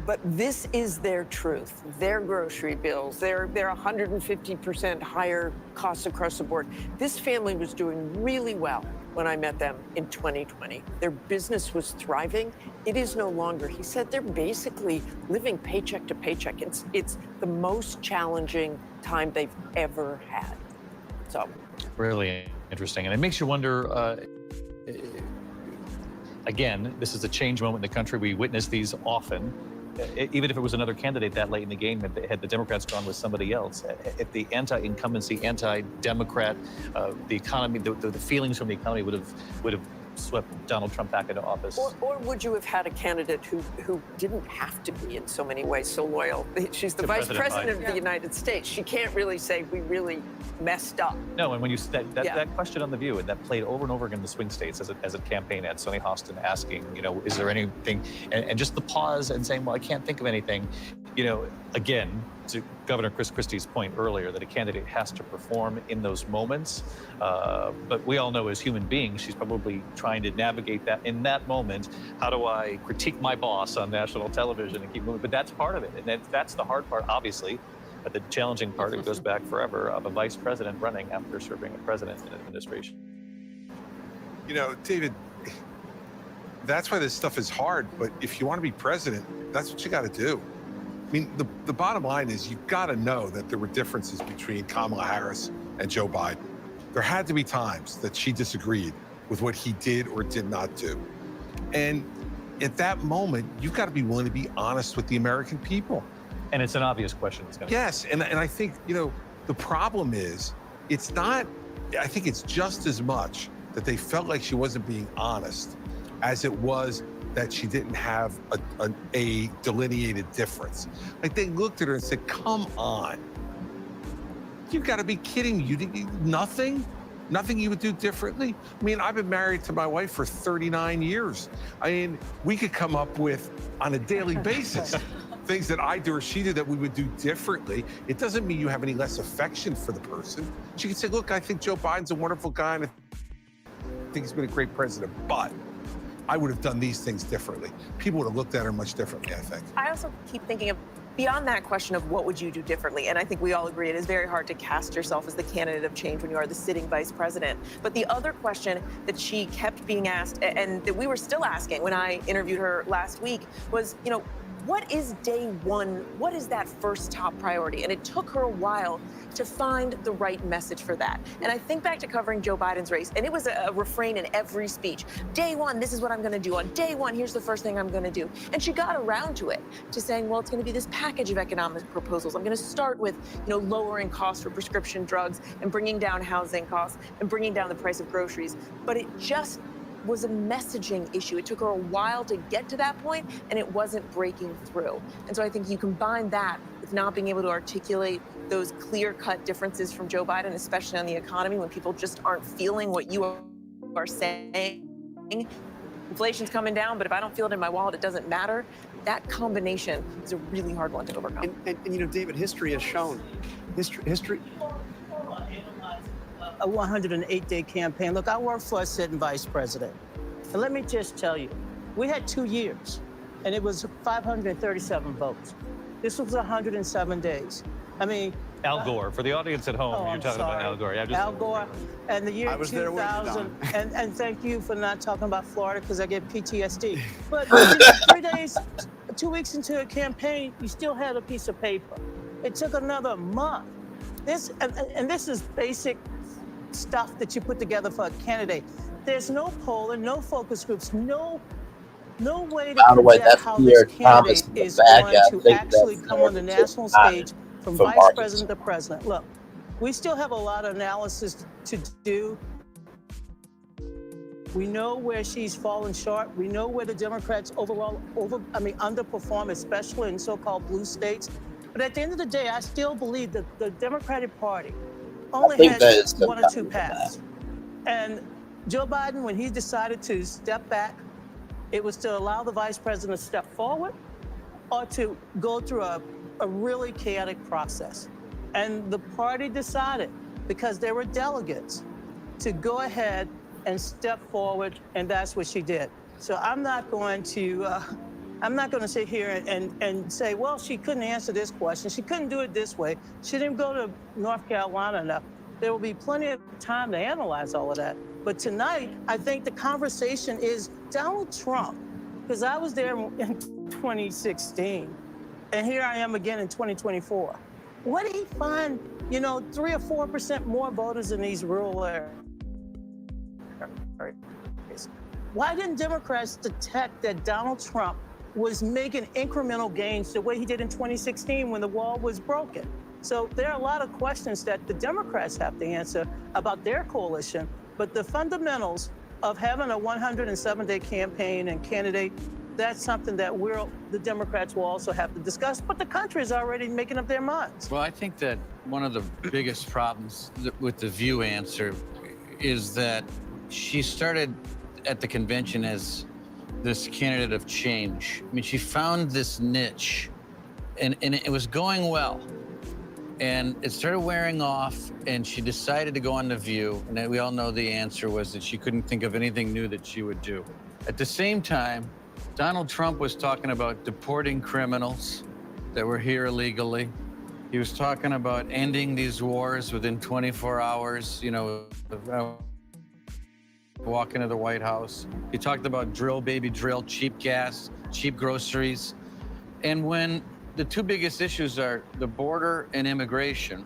but this is their truth. Their grocery bills, their 150% higher costs across the board. This family was doing really well when I met them in 2020. Their business was thriving. It is no longer. He said they're basically living paycheck to paycheck. It's the most challenging time they've ever had. So. Really interesting. And it makes you wonder, again, this is a change moment in the country. We witness these often. Even if it was another candidate that late in the game, had the Democrats gone with somebody else, if the anti-incumbency, anti-Democrat, the economy, the feelings from the economy would have swept Donald Trump back into office. Or would you have had a candidate who didn't have to be in so many ways so loyal? She's the vice president of the United States. She can't really say we really messed up. No, and when you that question on The View, and that played over and over again in the swing states as a campaign ad, Sonny Hostin asking, is there anything, and just the pause and saying, well, I can't think of anything. Again, to Governor Chris Christie's point earlier, that a candidate has to perform in those moments. But we all know as human beings, she's probably trying to navigate that in that moment. How do I critique my boss on national television and keep moving? But that's part of it. And that's the hard part, obviously. But the challenging part, it goes back forever, of a vice president running after serving a president in an administration. David, that's why this stuff is hard. But if you want to be president, that's what you got to do. I mean, the bottom line is you've got to know that there were differences between Kamala Harris and Joe Biden. There had to be times that she disagreed with what he did or did not do. And at that moment, you've got to be willing to be honest with the American people. And it's an obvious question. Yes, and I think, the problem is, it's not, I think it's just as much that they felt like she wasn't being honest as it was that she didn't have a delineated difference. Like, they looked at her and said, come on. You've got to be kidding me. You did nothing? Nothing you would do differently? I mean, I've been married to my wife for 39 years. I mean, we could come up with, on a daily basis, things that I do or she did that we would do differently. It doesn't mean you have any less affection for the person. She could say, look, I think Joe Biden's a wonderful guy and I think he's been a great president, but I would have done these things differently. People would have looked at her much differently, I think. I also keep thinking of beyond that question of what would you do differently, and I think we all agree it is very hard to cast yourself as the candidate of change when you are the sitting vice president. But the other question that she kept being asked, and that we were still asking when I interviewed her last week, was, you know, what is day one? What is that first top priority? And it took her a while to find the right message for that. And I think back to covering Joe Biden's race, and it was a refrain in every speech. Day one, this is what I'm going to do. On day one, here's the first thing I'm going to do. And she got around to it, to saying, well, it's going to be this package of economic proposals. I'm going to start with, you know, lowering costs for prescription drugs and bringing down housing costs and bringing down the price of groceries. But it just was a messaging issue. It took her a while to get to that point, and it wasn't breaking through. And so I think you combine that with not being able to articulate those clear-cut differences from Joe Biden, especially on the economy, when people just aren't feeling what you are saying. Inflation's coming down, but if I don't feel it in my wallet, it doesn't matter. That combination is a really hard one to overcome. And you know, David, history has shown, history. A 108-day campaign. Look, I worked for a sitting vice president. And let me just tell you, we had 2 years, and it was 537 votes. This was 107 days. I mean, Al Gore. For the audience at home, you're talking about Al Gore. Yeah, Al Gore and the year 2000. And thank you for not talking about Florida, because I get PTSD. But you know, 3 days, 2 weeks into a campaign, you still had a piece of paper. It took another month. This is basic stuff that you put together for a candidate. There's no polling, no focus groups, no way to project how this candidate is going to actually come on the national stage from vice president to president. Look, we still have a lot of analysis to do. We know where she's fallen short. We know where the Democrats underperform, especially in so-called blue states. But at the end of the day, I still believe that the Democratic Party only has one or two paths. And Joe Biden, when he decided to step back, it was to allow the vice president to step forward or to go through a really chaotic process. And the party decided, because there were delegates, to go ahead and step forward, and that's what she did. So I'm not going to sit here and say, well, she couldn't answer this question. She couldn't do it this way. She didn't go to North Carolina enough. There will be plenty of time to analyze all of that. But tonight, I think the conversation is Donald Trump, because I was there in 2016, and here I am again in 2024. What did he find, 3 or 4% more voters in these rural areas? Why didn't Democrats detect that Donald Trump was making incremental gains the way he did in 2016 when the wall was broken? So there are a lot of questions that the Democrats have to answer about their coalition, but the fundamentals of having a 107-day campaign and candidate, that's something that the Democrats will also have to discuss, but the country is already making up their minds. Well, I think that one of the biggest problems with the View answer is that she started at the convention as this candidate of change. I mean, she found this niche, and it was going well. And it started wearing off, and she decided to go on The View, and we all know the answer was that she couldn't think of anything new that she would do. At the same time, Donald Trump was talking about deporting criminals that were here illegally. He was talking about ending these wars within 24 hours, walk into the White House. He talked about drill, baby drill, cheap gas, cheap groceries. And when the two biggest issues are the border and immigration,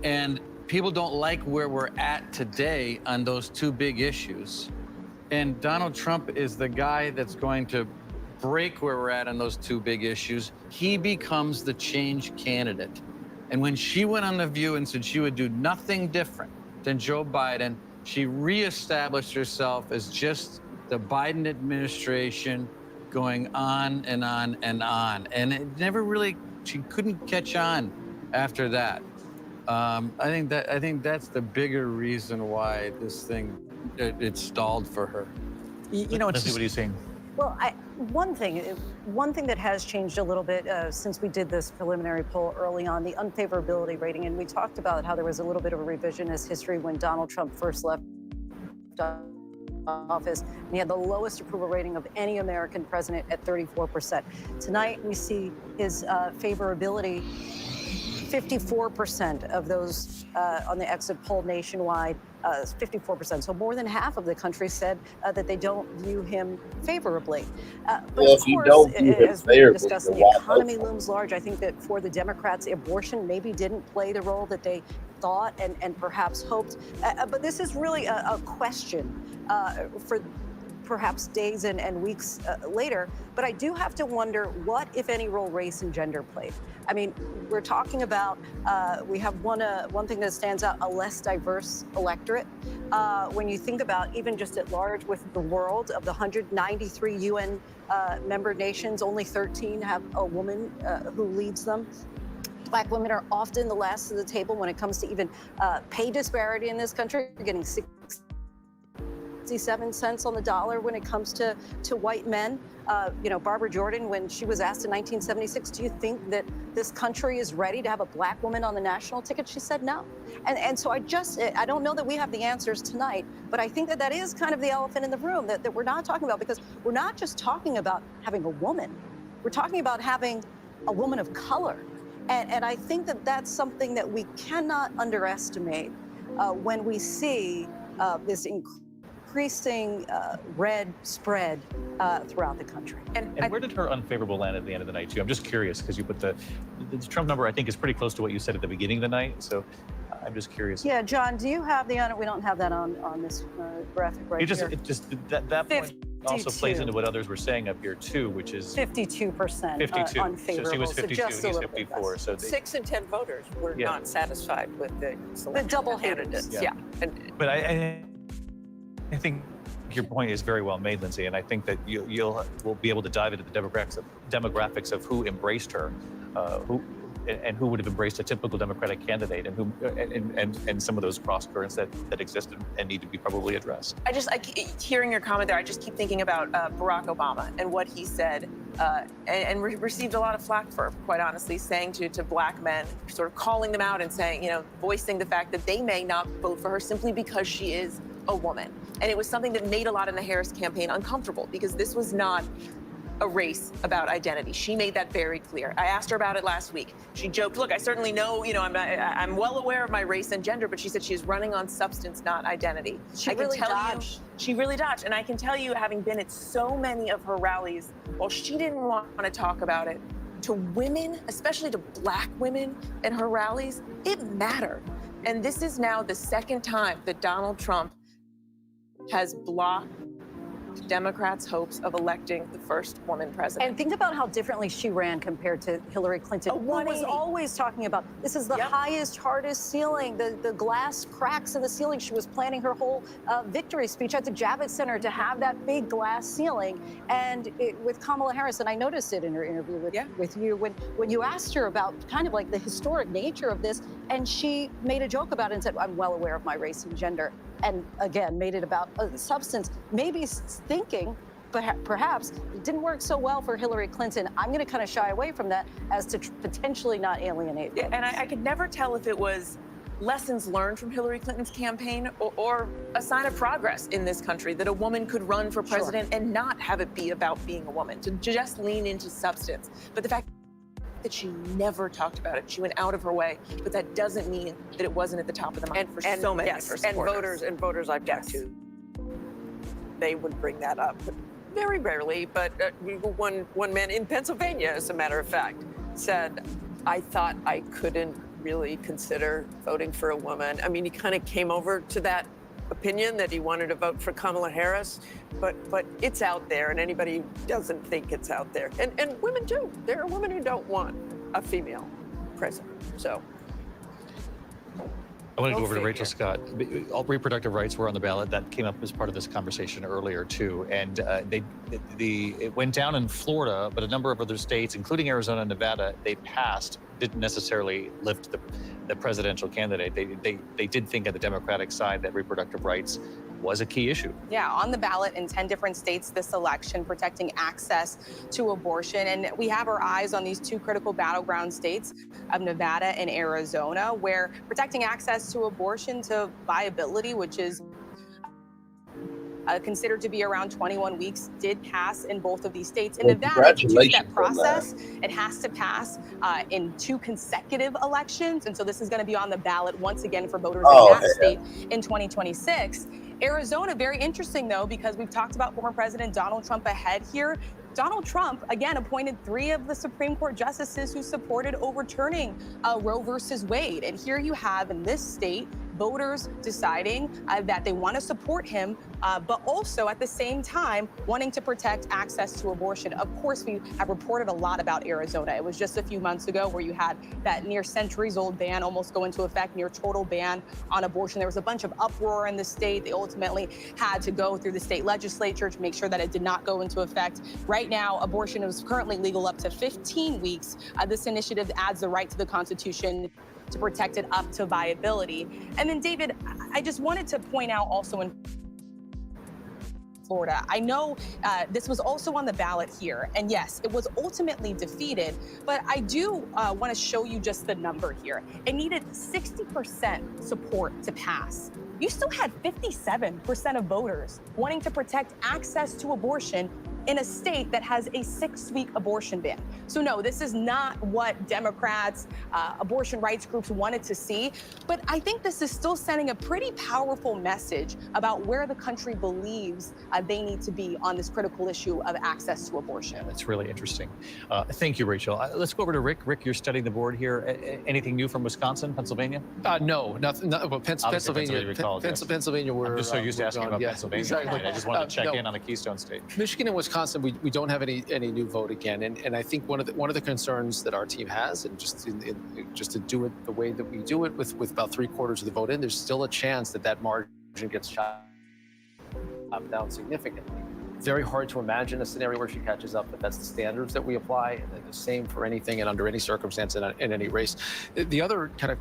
and people don't like where we're at today on those two big issues. And Donald Trump is the guy that's going to break where we're at on those two big issues. He becomes the change candidate. And when she went on The View and said she would do nothing different than Joe Biden, she reestablished herself as just the Biden administration going on and on and on. And it never really, she couldn't catch on after that. I think that's the bigger reason why this thing, it stalled for her. Let's see what he's saying. Well, one thing that has changed a little bit since we did this preliminary poll early on, the unfavorability rating, and we talked about how there was a little bit of a revisionist history when Donald Trump first left office, and he had the lowest approval rating of any American president at 34%. Tonight, we see his favorability. 54% of those on the exit poll nationwide, 54%. So more than half of the country said that they don't view him favorably. But Well, of if you course, don't view him as we favorably, discussed, then the why vote economy for him? looms large. I think that for the Democrats, abortion maybe didn't play the role that they thought and perhaps hoped. But this is really a question for perhaps days and weeks later. But I do have to wonder what, if any, role race and gender played. I mean, we're talking about, we have one thing that stands out, a less diverse electorate. When you think about even just at large with the world, of the 193 UN member nations, only 13 have a woman who leads them. Black women are often the last of the table when it comes to even pay disparity in this country. You're getting 67 cents on the dollar when it comes to white men. You know, Barbara Jordan, when she was asked in 1976, do you think that this country is ready to have a black woman on the national ticket? She said no. And so I don't know that we have the answers tonight, but I think that that is kind of the elephant in the room that we're not talking about, because we're not just talking about having a woman. We're talking about having a woman of color. And I think that that's something that we cannot underestimate when we see this increasing red spread throughout the country. And where did her unfavorable land at the end of the night, too? I'm just curious, because you put the Trump number, I think, is pretty close to what you said at the beginning of the night. So I'm just curious. Yeah, John, do you have the, we don't have that on this graphic right here. That point also plays into what others were saying up here, too, which is 52% 52. unfavorable. So she was 52, just a he's little bit 54. less. So 6 in 10 voters were not satisfied with the selection double of candidates. hitters. Yeah. But I think your point is very well made, Lindsay, and I think that we'll be able to dive into the demographics of who embraced her, who would have embraced a typical Democratic candidate, and some of those cross currents that exist and need to be probably addressed. Hearing your comment there, I just keep thinking about Barack Obama and what he said, and received a lot of flack for, quite honestly, saying to black men, sort of calling them out and saying, you know, voicing the fact that they may not vote for her simply because she is a woman. And it was something that made a lot in the Harris campaign uncomfortable, because this was not a race about identity. She made that very clear. I asked her about it last week. She joked, look, I certainly know, you know, I'm well aware of my race and gender, but she said she's running on substance, not identity. She really dodged. She really dodged. And I can tell you, having been at so many of her rallies, while she didn't want to talk about it, to women, especially to black women in her rallies, it mattered. And this is now the second time that Donald Trump has blocked Democrats' hopes of electing the first woman president. And think about how differently she ran compared to Hillary Clinton, who was always talking about, this is the highest, hardest ceiling, the glass cracks in the ceiling. She was planning her whole victory speech at the Javits Center to have that big glass ceiling. And with Kamala Harris, and I noticed it in her interview with you, when you asked her about kind of like the historic nature of this, and she made a joke about it and said, I'm well aware of my race and gender. And again, made it about substance, maybe thinking, but perhaps it didn't work so well for Hillary Clinton. I'm going to kind of shy away from that as to potentially not alienate votes. And I could never tell if it was lessons learned from Hillary Clinton's campaign or a sign of progress in this country, that a woman could run for president and not have it be about being a woman, to just lean into substance. But the fact that she never talked about it, she went out of her way, but that doesn't mean that it wasn't at the top of the mind for so many of her supporters. And voters I've talked to, they would bring that up. Very rarely, but one man in Pennsylvania, as a matter of fact, said, I thought I couldn't really consider voting for a woman. I mean, he kind of came over to that opinion that he wanted to vote for Kamala Harris, but it's out there, and anybody who doesn't think it's out there. And women too. There are women who don't want a female president, so. I want to go over to Rachel Scott. All reproductive rights were on the ballot. That came up as part of this conversation earlier, too. And it went down in Florida, but a number of other states, including Arizona and Nevada, they passed, didn't necessarily lift the presidential candidate. They did think at the Democratic side that reproductive rights was a key issue. Yeah, on the ballot in 10 different states this election, protecting access to abortion. And we have our eyes on these two critical battleground states of Nevada and Arizona, where protecting access to abortion, to viability, which is considered to be around 21 weeks, did pass in both of these states. In Well, Nevada, it's a two-step congratulations on that. process. It has to pass in 2 consecutive elections. And so this is going to be on the ballot once again for voters in that state in 2026. Arizona, very interesting, though, because we've talked about former President Donald Trump ahead here. Donald Trump, again, appointed 3 of the Supreme Court justices who supported overturning Roe versus Wade. And here you have, in this state, voters deciding that they want to support him, but also at the same time wanting to protect access to abortion. Of course, we have reported a lot about Arizona. It was just a few months ago where you had that near centuries-old ban almost go into effect, near total ban on abortion. There was a bunch of uproar in the state. They ultimately had to go through the state legislature to make sure that it did not go into effect. Right now, abortion is currently legal up to 15 weeks. This initiative adds the right to the Constitution to protect it up to viability. And then, David, I just wanted to point out also in Florida, I know this was also on the ballot here, and yes, it was ultimately defeated, but I do want to show you just the number here. It needed 60% support to pass. You still had 57% of voters wanting to protect access to abortion in a state that has a 6-week abortion ban. So no, this is not what Democrats, abortion rights groups wanted to see, but I think this is still sending a pretty powerful message about where the country believes they need to be on this critical issue of access to abortion. That's really interesting. Thank you, Rachel. Let's go over to Rick. Rick, you're studying the board here. Anything new from Wisconsin, Pennsylvania? No, nothing. Well, Pennsylvania, Pennsylvania, we're I'm just so used to asking about Pennsylvania. Exactly. I just wanted to check in on a Keystone state. Michigan and Wisconsin, we don't have any new vote again, and I think one of the concerns that our team has, and just to do it the way that we do it with about 3/4 of the vote in, there's still a chance that margin gets shot down significantly. Very hard to imagine a scenario where she catches up, but that's the standards that we apply, and they're the same for anything and under any circumstance in any race. The other kind of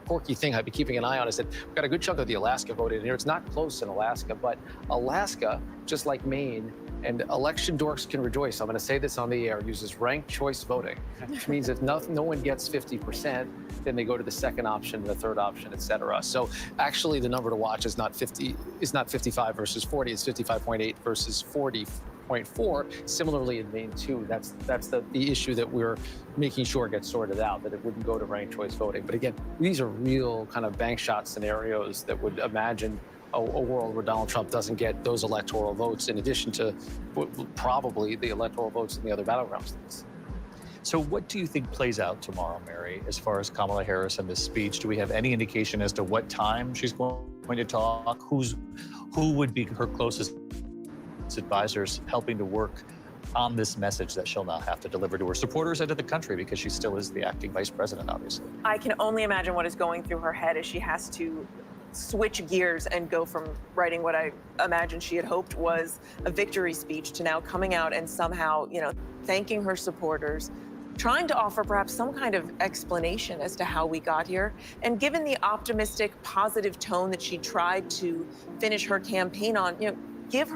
quirky thing I'd be keeping an eye on is that we've got a good chunk of the Alaska vote in here. It's not close in Alaska, but Alaska, just like Maine, and election dorks can rejoice, I'm going to say this on the air, uses ranked choice voting, which means if no one gets 50%, then they go to the second option, the third option, et cetera. So actually the number to watch is not 55 versus 40, it's 55.8 versus 40.4. Similarly in Maine too, that's the issue that we're making sure gets sorted out, that it wouldn't go to ranked choice voting. But again, these are real kind of bank shot scenarios that would imagine a world where Donald Trump doesn't get those electoral votes in addition to probably the electoral votes in the other battleground states. So what do you think plays out tomorrow, Mary, as far as Kamala Harris and this speech? Do we have any indication as to what time she's going to talk? Who would be her closest advisors helping to work on this message that she'll now have to deliver to her supporters and to the country, because she still is the acting vice president, obviously? I can only imagine what is going through her head as she has to switch gears and go from writing what I imagine she had hoped was a victory speech to now coming out and somehow, thanking her supporters, trying to offer perhaps some kind of explanation as to how we got here. And given the optimistic, positive tone that she tried to finish her campaign on, give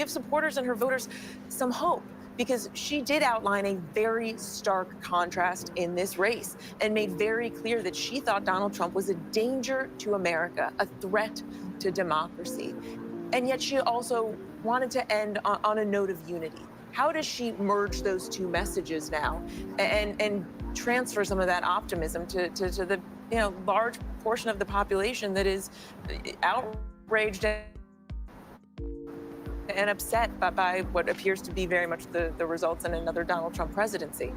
supporters and her voters some hope. Because she did outline a very stark contrast in this race and made very clear that she thought Donald Trump was a danger to America, a threat to democracy. And yet she also wanted to end on a note of unity. How does she merge those two messages now and transfer some of that optimism to the large portion of the population that is outraged and upset by what appears to be very much the results in another Donald Trump presidency?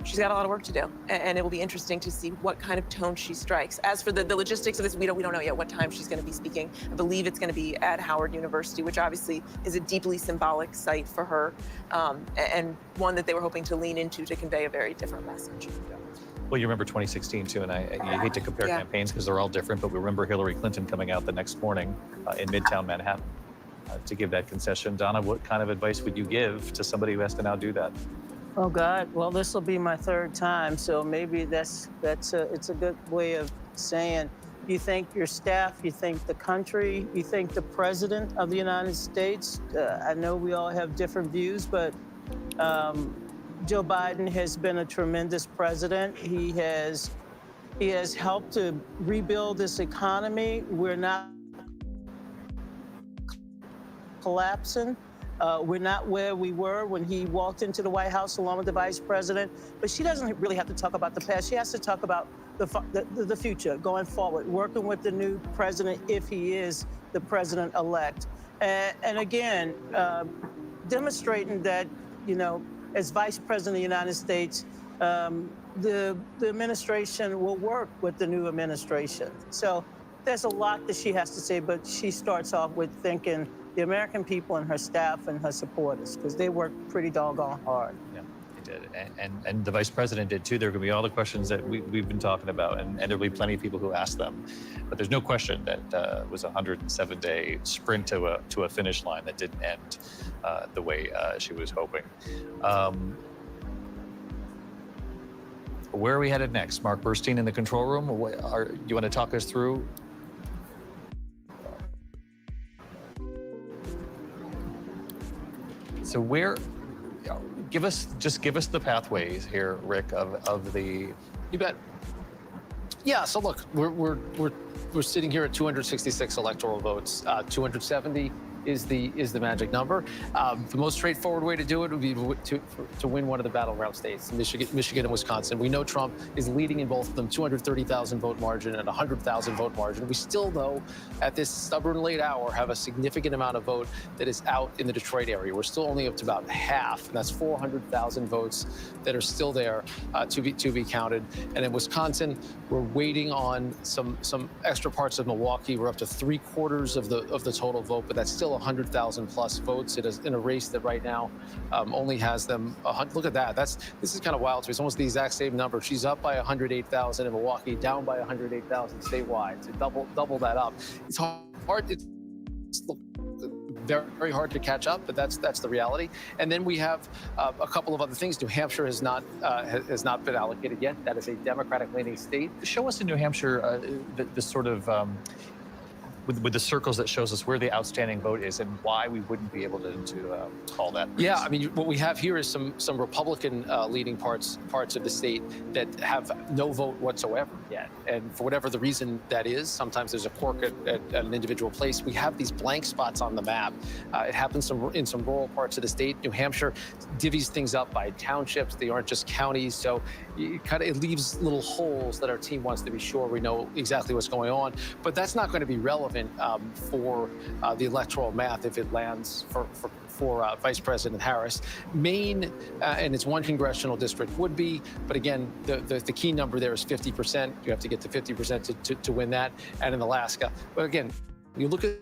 She's got a lot of work to do, and it will be interesting to see what kind of tone she strikes. As for the logistics of this, we don't know yet what time she's going to be speaking. I believe it's going to be at Howard University, which obviously is a deeply symbolic site for her, and one that they were hoping to lean into to convey a very different message. Well, you remember 2016 too, and you hate to compare campaigns because they're all different, but we remember Hillary Clinton coming out the next morning in Midtown Manhattan to give that concession. Donna, what kind of advice would you give to somebody who has to now do that? Oh God, well, this will be my 3rd time, so maybe it's a good way of saying, you thank your staff, you thank the country, you thank the president of the United States. I know we all have different views, but Joe Biden has been a tremendous president. He has helped to rebuild this economy. We're not collapsing. We're not where we were when he walked into the White House along with the vice president. But she doesn't really have to talk about the past. She has to talk about the future going forward, working with the new president if he is the president-elect. And again, demonstrating that, as vice president of the United States, the administration will work with the new administration. So there's a lot that she has to say, but she starts off with thanking the American people and her staff and her supporters, because they work pretty doggone hard. Yeah, they did. And the vice president did too. There are going to be all the questions that we've been talking about, and there'll be plenty of people who ask them. But there's no question that it was a 107-day sprint to a finish line that didn't end the way she was hoping. Where are we headed next? Mark Burstein in the control room? You want to talk us through? So give us the pathways here, Rick, of the. You bet. Yeah. So look, we're sitting here at 266 electoral votes. 270 is the magic number. The most straightforward way to do it would be to win one of the battleground states, Michigan and Wisconsin. We know Trump is leading in both of them, 230,000 vote margin and 100,000 vote margin. We still, though, at this stubborn late hour, have a significant amount of vote that is out in the Detroit area. We're still only up to about half, and that's 400,000 votes that are still there to be counted. And in Wisconsin, we're waiting on some extra parts of Milwaukee. We're up to 3/4 of the total vote, but that's still 100,000 plus votes. It is in a race that right now only has them. Look at that. This is kind of wild. So it's almost the exact same number. She's up by 108,000 in Milwaukee, down by 108,000 statewide. So double that up. It's hard. It's very, very hard to catch up, but that's the reality. And then we have a couple of other things. New Hampshire has not been allocated yet. That is a Democratic-leaning state. Show us in New Hampshire the sort of. With the circles that shows us where the outstanding vote is and why we wouldn't be able to call that. Yeah, I mean, what we have here is some Republican leading parts of the state that have no vote whatsoever yet. And for whatever the reason that is, sometimes there's a quirk at an individual place. We have these blank spots on the map. It happens in some rural parts of the state. New Hampshire divvies things up by townships. They aren't just counties. So it leaves little holes that our team wants to be sure we know exactly what's going on. But that's not going to be relevant for the electoral math if it lands for Vice President Harris. Maine and its one congressional district would be, but again, the key number there is 50%. You have to get to 50% to win that, and in Alaska. But again, you look at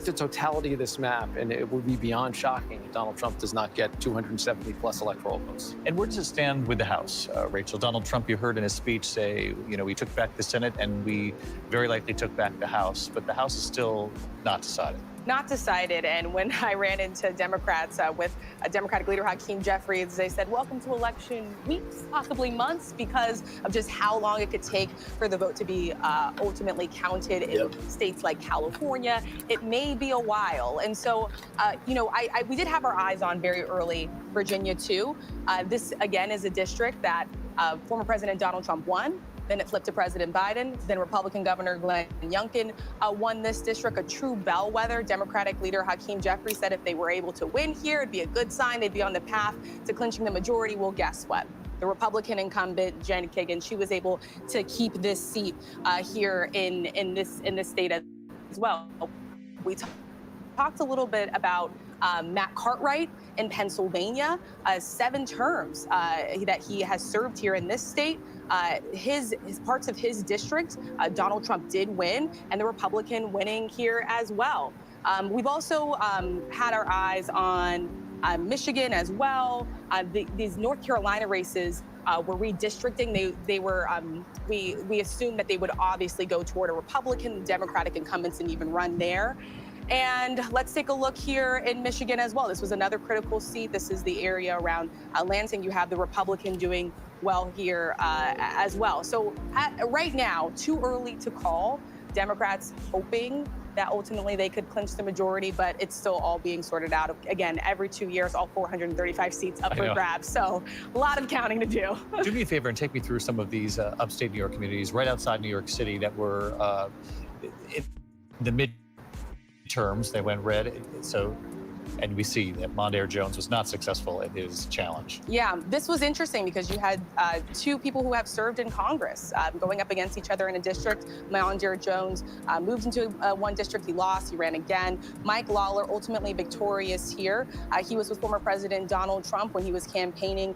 the totality of this map, and it would be beyond shocking if Donald Trump does not get 270 plus electoral votes. And where does it stand with the House, Rachel? Donald Trump, you heard in his speech say, we took back the Senate and we very likely took back the House, but the House is still not decided. Not decided. And when I ran into Democrats with Democratic leader Hakeem Jeffries, they said, welcome to election weeks, possibly months, because of just how long it could take for the vote to be ultimately counted in states like California. It may be a while. And so, we did have our eyes on very early Virginia, too. This, again, is a district that former President Donald Trump won. Then it flipped to President Biden. Then Republican Governor Glenn Youngkin won this district, a true bellwether. Democratic leader Hakeem Jeffries said if they were able to win here, it'd be a good sign. They'd be on the path to clinching the majority. Well, guess what? The Republican incumbent, Jen Kagan, she was able to keep this seat here in this state as well. We talked a little bit about Matt Cartwright in Pennsylvania, 7 terms that he has served here in this state. His parts of his district, Donald Trump did win, and the Republican winning here as well. We've also had our eyes on Michigan as well. These North Carolina races were redistricting. They were, we assumed that they would obviously go toward a Republican, Democratic incumbents and even run there. And let's take a look here in Michigan as well. This was another critical seat. This is the area around Lansing. You have the Republican doing well here as well. So right now, too early to call. Democrats hoping that ultimately they could clinch the majority, but it's still all being sorted out. Again, every 2 years, all 435 seats up for grabs. So a lot of counting to do. Do me a favor and take me through some of these upstate New York communities right outside New York City that were in the midterm terms. They went red. So, and we see that Mondaire Jones was not successful in his challenge. Yeah, this was interesting because you had two people who have served in Congress going up against each other in a district. Mondaire Jones moved into one district. He lost. He ran again. Mike Lawler ultimately victorious here. He was with former President Donald Trump when he was campaigning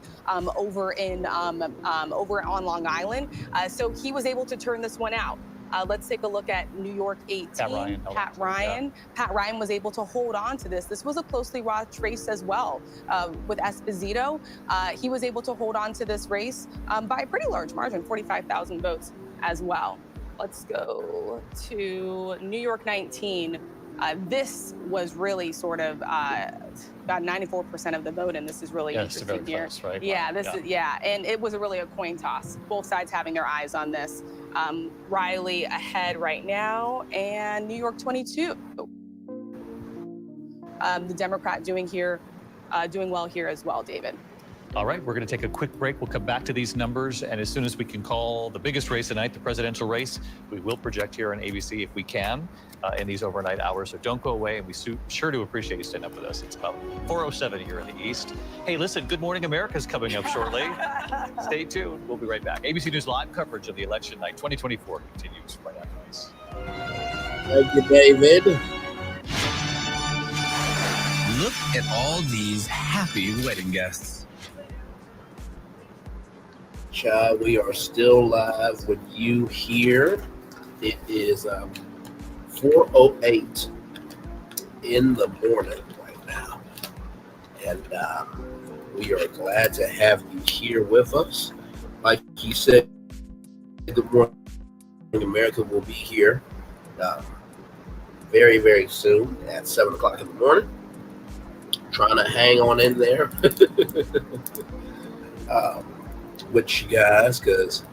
over on Long Island. So he was able to turn this one out. Let's take a look at New York 18. Pat Ryan. Pat Ryan was able to hold on to this. This was a closely watched race as well with Esposito. He was able to hold on to this race by a pretty large margin, 45,000 votes as well. Let's go to New York 19. This was really sort of about 94% of the vote, and this is really interesting here. Close, right? Yeah, Wow. And it was really a coin toss. Both sides having their eyes on this. Riley ahead right now, and New York 22. The Democrat doing well here as well, David. All right, we're going to take a quick break. We'll come back to these numbers, and as soon as we can call the biggest race tonight, the presidential race, we will project here on ABC if we can in these overnight hours. So don't go away, and we sure do appreciate you staying up with us. It's about 4:07 here in the East. Hey, listen, Good Morning America is coming up shortly. Stay tuned. We'll be right back. ABC News live coverage of the election night 2024 continues right after this. Thank you, David. Look at all these happy wedding guests. Child, we are still live with you here. It is 4:08 in the morning right now. And we are glad to have you here with us. Like you said, Good Morning America will be here very, very soon at 7 o'clock in the morning. Trying to hang on in there with you guys, because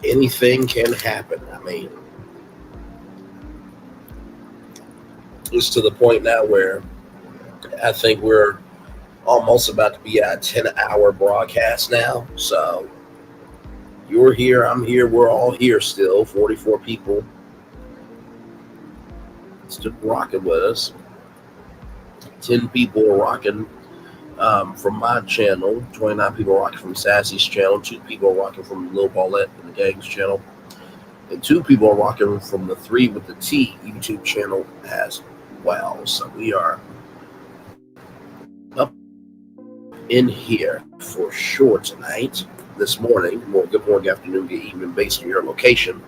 anything can happen. I mean, it's to the point now where I think we're almost about to be at a 10-hour broadcast now. So you're here, I'm here, we're all here still. 44 people still rocking with us. 10 people are rocking from my channel, 29 people are rocking from Sassy's channel, 2 people are rocking from Lil Paulette and the Gang's channel, and 2 people are rocking from the 3 with the T YouTube channel as well. So we are up in here for sure tonight, this morning. Well, good morning, afternoon, good evening, based on your location.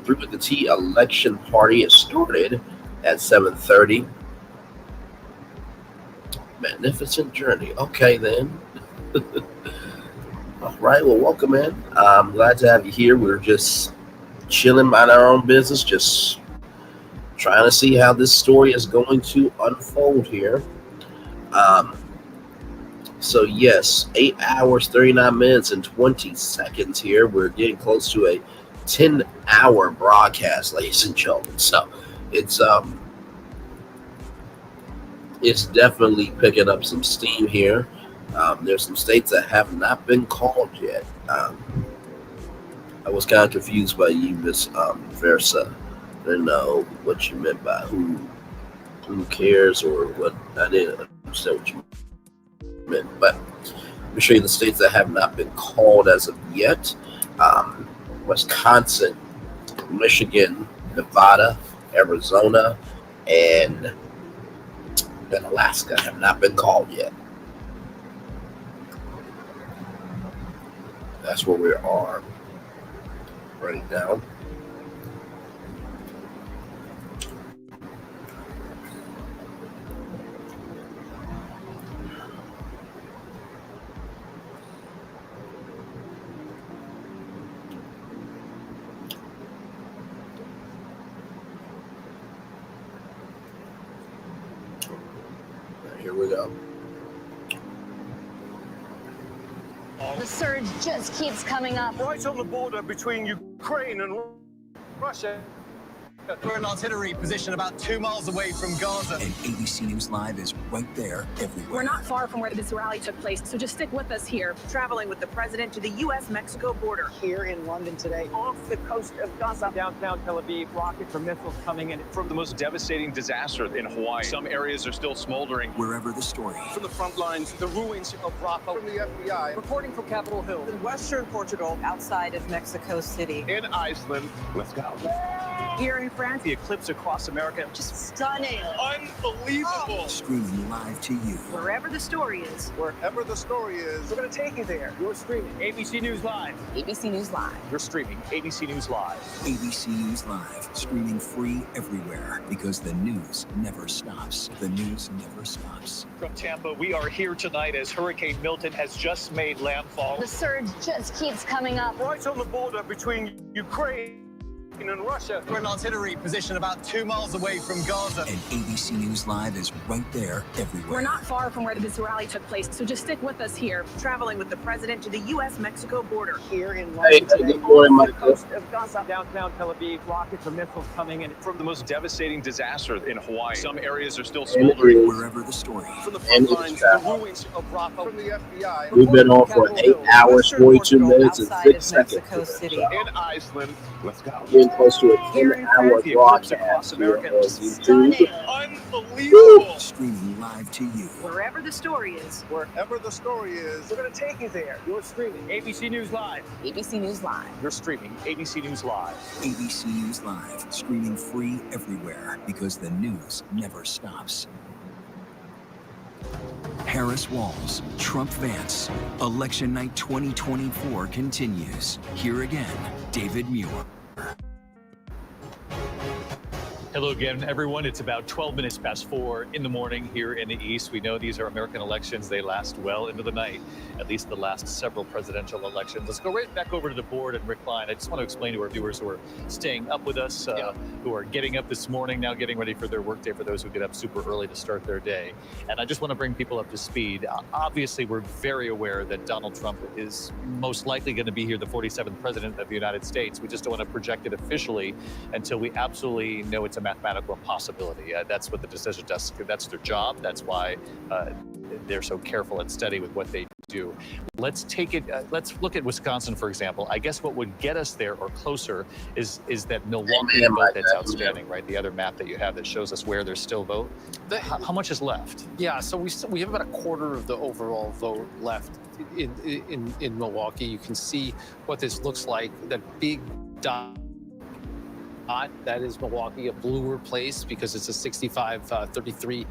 3 with the T election party has started at 7:30. Magnificent journey. Okay, then. All right. Well, welcome in. I'm glad to have you here. We're just chilling, minding our own business, just trying to see how this story is going to unfold here. So, yes, 8 hours, 39 minutes, and 20 seconds here. We're getting close to a 10-hour broadcast, ladies and gentlemen. So, it's definitely picking up some steam here. There's some states that have not been called yet. I was kind of confused by you, Miss Versa. I didn't know what you meant by who cares or what. I didn't understand what you meant. But let me show you the states that have not been called as of yet. Wisconsin, Michigan, Nevada, Arizona, and Alaska have not been called yet. That's where we are right now. Here we go. The surge just keeps coming up. Right on the border between Ukraine and Russia, Russia. We're in artillery position about 2 miles away from Gaza. And ABC News Live is right there everywhere. We're not far from where this rally took place, so just stick with us here. Traveling with the president to the U.S.-Mexico border. Here in London today, off the coast of Gaza. Downtown Tel Aviv, rockets or missiles coming in. From the most devastating disaster in Hawaii. Some areas are still smoldering. Wherever the story. From the front lines, the ruins of Rafah. From the FBI. Reporting from Capitol Hill. In western Portugal. Outside of Mexico City. In Iceland. Let's go. Here in France. The eclipse across America. Just stunning. Unbelievable. Streaming live to you. Wherever the story is. Wherever the story is. We're going to take you there. You're streaming ABC News Live. ABC News Live. You're streaming ABC News Live. ABC News Live. Streaming free everywhere because the news never stops. The news never stops. From Tampa, we are here tonight as Hurricane Milton has just made landfall. The surge just keeps coming up. Right on the border between Ukraine and Russia. We're in artillery position about 2 miles away from Gaza. And ABC News Live is right there everywhere. We're not far from where this rally took place, so just stick with us here. Traveling with the president to the U.S.-Mexico border. Here in Hey, London today, good morning, off the Michael. coast of Gaza. Downtown Tel Aviv, rockets or missiles coming in. From the most devastating disaster in Hawaii. Some areas are still And it smoldering. is. Wherever the story. From the And front it's lines, the travel. ruins of Rafah. From the FBI. We've been on for 8 hours, 42 minutes, and Outside 6 of Mexico seconds. City. In Iceland. Let's go. Getting close to a Here in 10-hour France, the eclipse broadcast across here America. on Just YouTube. Unbelievable. Streaming live to you. Wherever the story is. Wherever the story is. We're going to take you there. You're streaming ABC News Live. ABC News Live. You're streaming ABC News Live. ABC News Live. Streaming free everywhere because the news never stops. Harris Walls, Trump Vance. Election night 2024 continues. Here again, David Muir. Hello again, everyone. It's about 12 minutes past 4 in the morning here in the East. We know these are American elections. They last well into the night, at least the last several presidential elections. Let's go right back over to the board and Rick Klein. I just want to explain to our viewers who are staying up with us, who are getting up this morning, now getting ready for their workday, for those who get up super early to start their day. And I just want to bring people up to speed. Obviously, we're very aware that Donald Trump is most likely going to be here, the 47th president of the United States. We just don't want to project it officially until we absolutely know it's a mathematical impossibility. That's what the decision desk, that's their job. That's why they're so careful and steady with what they do. Let's take it, let's look at Wisconsin, for example. I guess what would get us there or closer is that Milwaukee vote that's outstanding, right? The other map that you have that shows us where there's still vote. How much is left? Yeah, so we have about a quarter of the overall vote left in Milwaukee. You can see what this looks like, that big dot. That is Milwaukee, a bluer place because it's a 65-33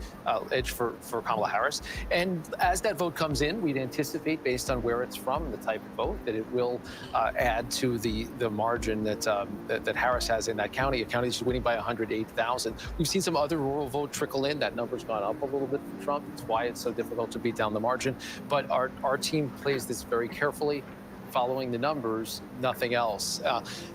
edge for Kamala Harris. And as that vote comes in, we'd anticipate, based on where it's from, the type of vote, that it will add to the margin that Harris has in that county. A county that's winning by 108,000. We've seen some other rural vote trickle in. That number's gone up a little bit for Trump. It's why it's so difficult to beat down the margin. But our team plays this very carefully, following the numbers, nothing else.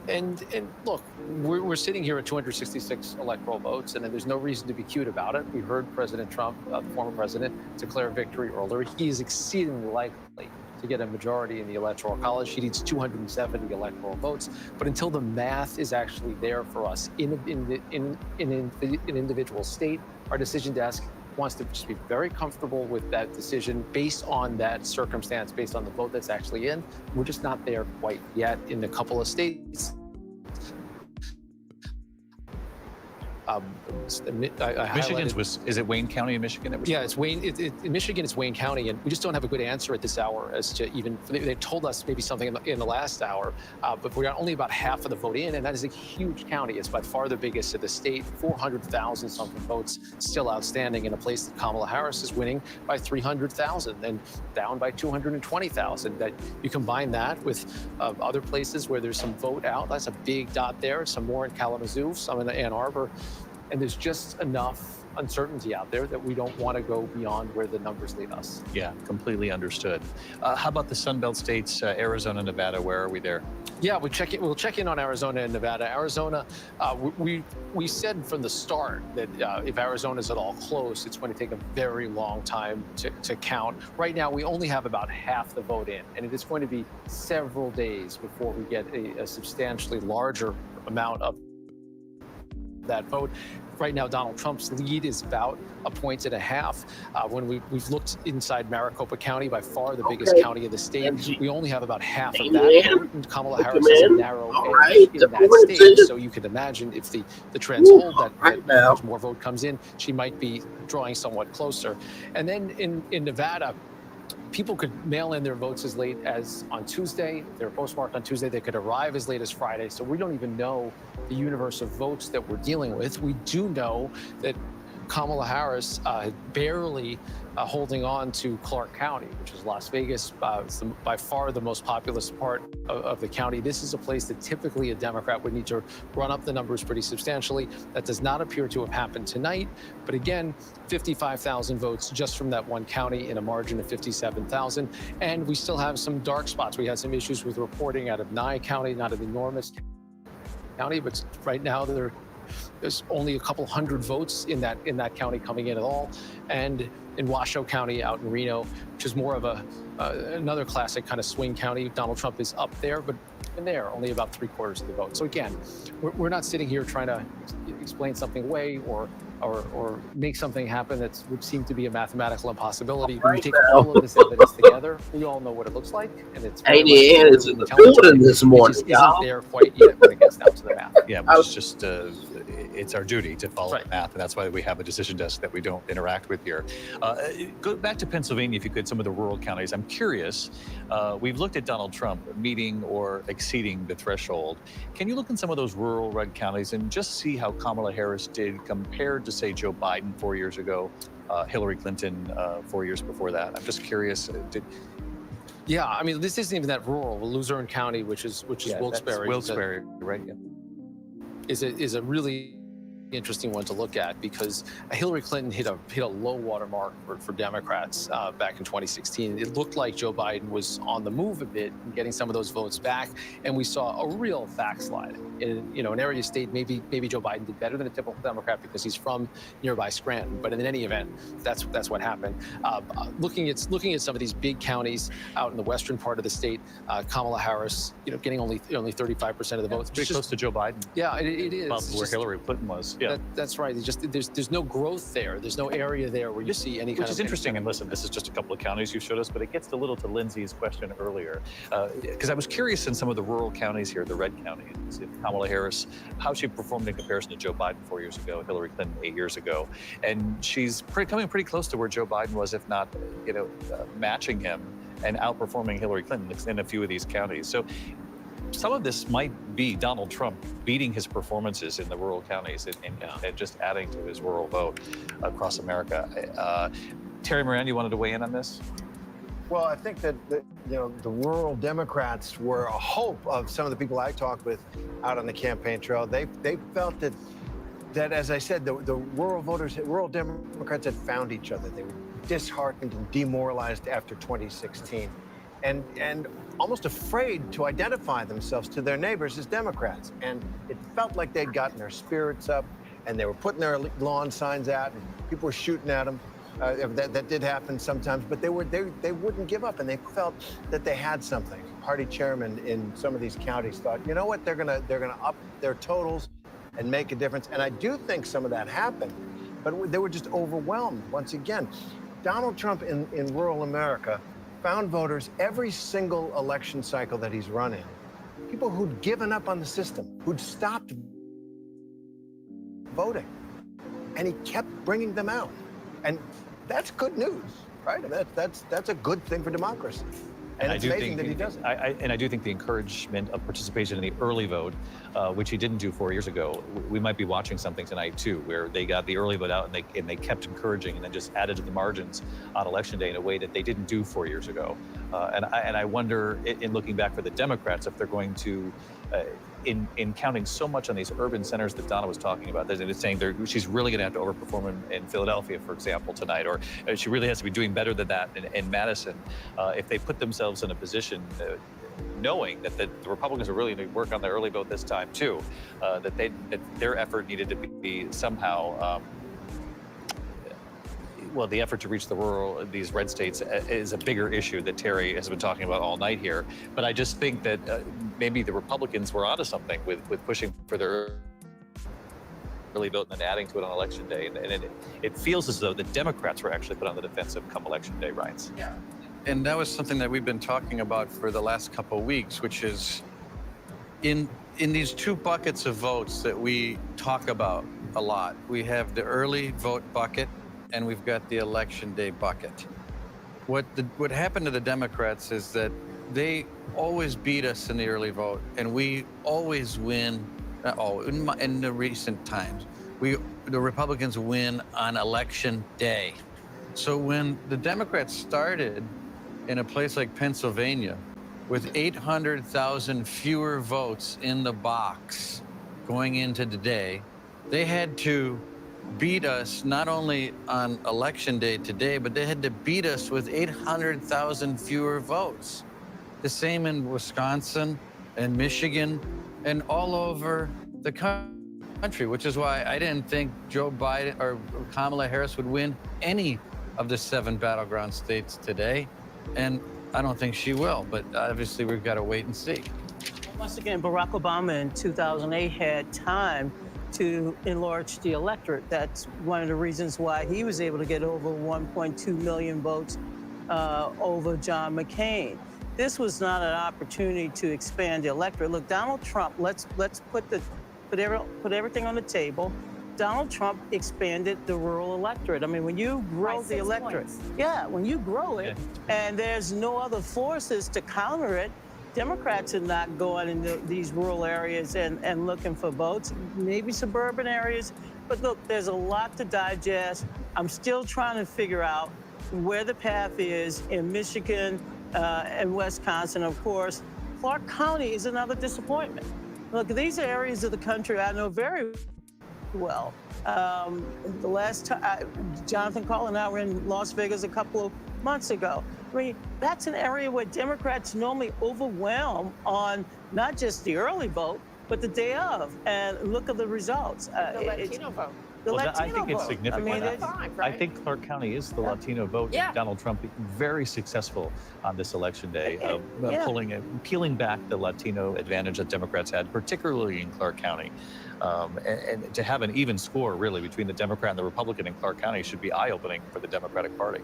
And look, we're sitting here at 266 electoral votes, and there's no reason to be cute about it. We heard President Trump, the former president, declare victory earlier. He is exceedingly likely to get a majority in the Electoral College. He needs 270 electoral votes. But until the math is actually there for us in an individual state, our decision desk wants to just be very comfortable with that decision based on that circumstance, based on the vote that's actually in. We're just not there quite yet in a couple of states. Michigan's is it Wayne County in Michigan? That was it's Wayne. In Michigan, it's Wayne County, and we just don't have a good answer at this hour as to even. They told us maybe something in the last hour, but we're only about half of the vote in, and that is a huge county. It's by far the biggest of the state. 400,000 something votes still outstanding in a place that Kamala Harris is winning by 300,000 and down by 220,000. That you combine that with other places where there's some vote out. That's a big dot there. Some more in Kalamazoo, some in Ann Arbor. And there's just enough uncertainty out there that we don't want to go beyond where the numbers lead us. Yeah, completely understood. How about the Sun Belt states, Arizona, Nevada? Where are we there? Yeah, we'll check in on Arizona and Nevada. Arizona, we said from the start that if Arizona's at all close, it's going to take a very long time to count. Right now, we only have about half the vote in, and it is going to be several days before we get a substantially larger amount of that vote. Right now, Donald Trump's lead is about 1.5 points. When we've looked inside Maricopa County, by far the biggest county of the state, we only have about half of that vote, and Kamala Harris has a narrow edge in that state. So you can imagine if the trends hold, that much more vote comes in, she might be drawing somewhat closer. And then in Nevada, people could mail in their votes as late as on Tuesday. If they're postmarked on Tuesday, they could arrive as late as Friday. So we don't even know the universe of votes that we're dealing with. We do know that Kamala Harris barely holding on to Clark County, which is Las Vegas. It's by far the most populous part of the county. This is a place that typically a Democrat would need to run up the numbers pretty substantially. That does not appear to have happened tonight. But again, 55,000 votes just from that one county in a margin of 57,000. And we still have some dark spots. We had some issues with reporting out of Nye County, not an enormous county, but right now there's only a couple hundred votes in that county coming in at all. And in Washoe County out in Reno, which is more of another classic kind of swing county, Donald Trump is up there, but in there, only about 3/4 of the vote. So again, we're not sitting here trying to explain something away or make something happen that would seem to be a mathematical impossibility. When you take all of this evidence together, we all know what it looks like, and it's Hey, the is in the building this morning, it just isn't there quite yet when it gets down to the math. Yeah, which is just it's our duty to follow the math, and that's why we have a decision desk that we don't interact with here. Go back to Pennsylvania, if you could, some of the rural counties. I'm curious. We've looked at Donald Trump meeting or exceeding the threshold. Can you look in some of those rural red counties and just see how Kamala Harris did compared to, say, Joe Biden 4 years ago, Hillary Clinton 4 years before that? I'm just curious. Yeah, I mean, this isn't even that rural. Luzerne County, which is Wilkes-Barre. Wilkes-Barre, right? Yeah. Is a really interesting one to look at, because Hillary Clinton hit a low water mark for Democrats back in 2016. It looked like Joe Biden was on the move a bit and getting some of those votes back, and we saw a real backslide in an area state. Maybe Joe Biden did better than a typical Democrat because he's from nearby Scranton, but in any event, that's what happened. Looking at some of these big counties out in the western part of the state, Kamala Harris, getting only 35% of the votes. Pretty close to Joe Biden. Yeah, it is. About where Hillary Clinton was. Yeah. That's right. There's no growth there. There's no area there where you see any kind of... Which is interesting. And listen, this is just a couple of counties you showed us, but it gets a little to Lindsay's question earlier. Because I was curious in some of the rural counties here, the red counties, Kamala Harris, how she performed in comparison to Joe Biden 4 years ago, Hillary Clinton 8 years ago. And she's coming pretty close to where Joe Biden was, if not, matching him and outperforming Hillary Clinton in a few of these counties. So some of this might be Donald Trump beating his performances in the rural counties and just adding to his rural vote across America. Terry Moran, you wanted to weigh in on this? Well, I think that the rural Democrats were a hope of some of the people I talked with out on the campaign trail. They felt that as I said, the rural Democrats had found each other. They were disheartened and demoralized after 2016. And almost afraid to identify themselves to their neighbors as Democrats. And it felt like they'd gotten their spirits up, and they were putting their lawn signs out, and people were shooting at them. That did happen sometimes, but they wouldn't give up, and they felt that they had something. Party chairman in some of these counties thought, you know what, they're gonna up their totals and make a difference. And I do think some of that happened, but they were just overwhelmed. Once again, Donald Trump in rural America found voters every single election cycle that he's run in. People who'd given up on the system, who'd stopped voting. And he kept bringing them out. And that's good news, right? That's a good thing for democracy. And it's amazing that he does it. And I do think the encouragement of participation in the early vote, which he didn't do 4 years ago, we might be watching something tonight too, where they got the early vote out and they kept encouraging and then just added to the margins on election day in a way that they didn't do 4 years ago. And I wonder, in looking back for the Democrats, if they're going to, in counting so much on these urban centers that Donna was talking about, that it's saying she's really going to have to overperform in Philadelphia, for example, tonight, or she really has to be doing better than that in Madison. If they put themselves in a position knowing that the Republicans are really going to work on the early vote this time too, that their effort needed to be somehow well, the effort to reach these red states is a bigger issue that Terry has been talking about all night here. But I just think that maybe the Republicans were onto something with pushing for their early vote and then adding to it on election day. And it feels as though the Democrats were actually put on the defensive come election day, Ryan's. Yeah. And that was something that we've been talking about for the last couple of weeks, which is in these two buckets of votes that we talk about a lot. We have the early vote bucket and we've got the election day bucket. What happened to the Democrats is that they always beat us in the early vote, and we always win. In the recent times, the Republicans win on election day. So when the Democrats started in a place like Pennsylvania with 800,000 fewer votes in the box going into the day, they had to beat us not only on election day today, but they had to beat us with 800,000 fewer votes. The same in Wisconsin and Michigan and all over the country, which is why I didn't think Joe Biden or Kamala Harris would win any of the 7 battleground states today. And I don't think she will, but obviously we've got to wait and see. Once again, Barack Obama in 2008 had time to enlarge the electorate. That's one of the reasons why he was able to get over 1.2 million votes over John McCain. This was not an opportunity to expand the electorate. Look, Donald Trump, let's put everything on the table. Donald Trump expanded the rural electorate. I mean, when you grow the electorate, when you grow it, and there's no other forces to counter it, Democrats are not going into these rural areas and looking for votes, maybe suburban areas. But look, there's a lot to digest. I'm still trying to figure out where the path is in Michigan and Wisconsin, of course. Clark County is another disappointment. Look, these are areas of the country I know very well. The last time, Jonathan Call and I were in Las Vegas a couple of months ago. I mean, that's an area where Democrats normally overwhelm on not just the early vote, but the day of. And look at the results. The Latino vote. I think it's significant. I Right? think Clark County is the Latino vote. Yeah. Donald Trump very successful on this election day, peeling back the Latino advantage that Democrats had, particularly in Clark County. And to have an even score, really, between the Democrat and the Republican in Clark County should be eye-opening for the Democratic Party.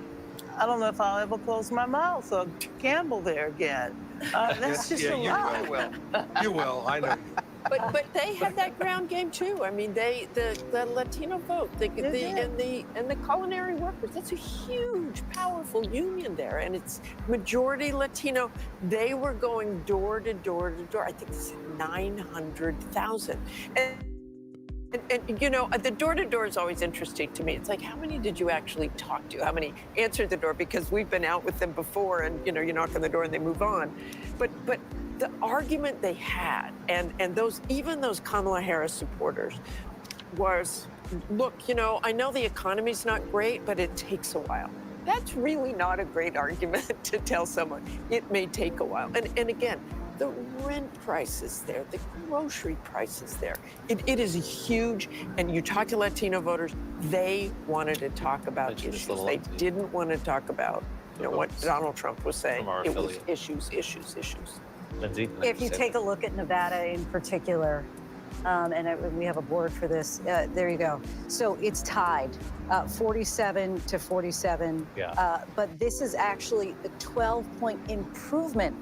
I don't know if I'll ever close my mouth or gamble there again. That's just a lot. You will. You will. I know. But they have that ground game too. I mean, the Latino vote, and the culinary workers. That's a huge, powerful union there, and it's majority Latino. They were going door to door to door. I think it's 900,000. And you know, the door-to-door is always interesting to me. It's like, how many did you actually talk to? How many answered the door? Because we've been out with them before, and you know, you knock on the door and they move on. But the argument they had, and even those Kamala Harris supporters, was, look, you know, I know the economy's not great, but it takes a while. That's really not a great argument to tell someone. It may take a while. And again, the rent prices there, the grocery prices there. It is huge, and you talk to Latino voters, they wanted to talk about issues. They didn't want to talk about, you know, what Donald Trump was saying. It was issues. Lindsay? If you take a look at Nevada in particular, and we have a board for this, there you go. So it's tied, 47 to 47. Yeah. But this is actually a 12-point improvement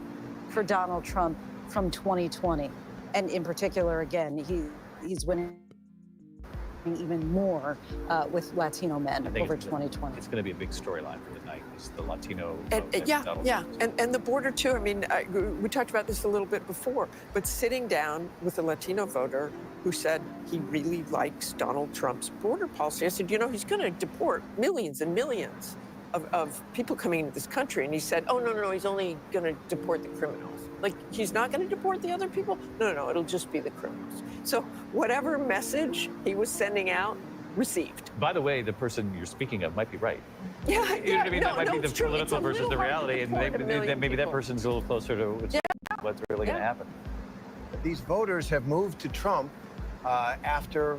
for Donald Trump from 2020. And in particular, again, he's winning even more with Latino men over 2020. It's going to be a big storyline for the night, is the Latino and the border too. I mean, we talked about this a little bit before, but sitting down with a Latino voter who said he really likes Donald Trump's border policy, I said, you know, he's going to deport millions and millions of people coming into this country. And he said, oh, no, he's only going to deport the criminals. Like, he's not going to deport the other people? No, it'll just be the criminals. So whatever message he was sending out, received. By the way, the person you're speaking of might be right. Yeah, you know what I mean? That might be the political versus the reality, and maybe that person's a little closer to what's really going to happen. These voters have moved to Trump after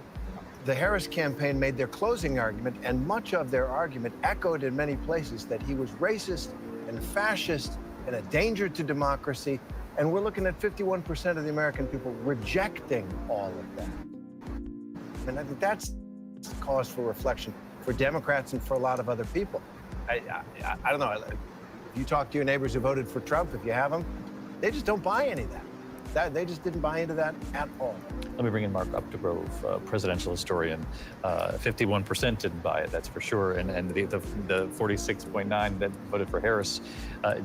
the Harris campaign made their closing argument, and much of their argument echoed in many places that he was racist and fascist and a danger to democracy. And we're looking at 51% of the American people rejecting all of that. And I think that's cause for reflection for Democrats and for a lot of other people. I don't know. If you talk to your neighbors who voted for Trump, if you have them, they just don't buy any of that. They just didn't buy into that at all. Let me bring in Mark Updegrove, presidential historian. 51% didn't buy it, that's for sure. And the 46.9 that voted for Harris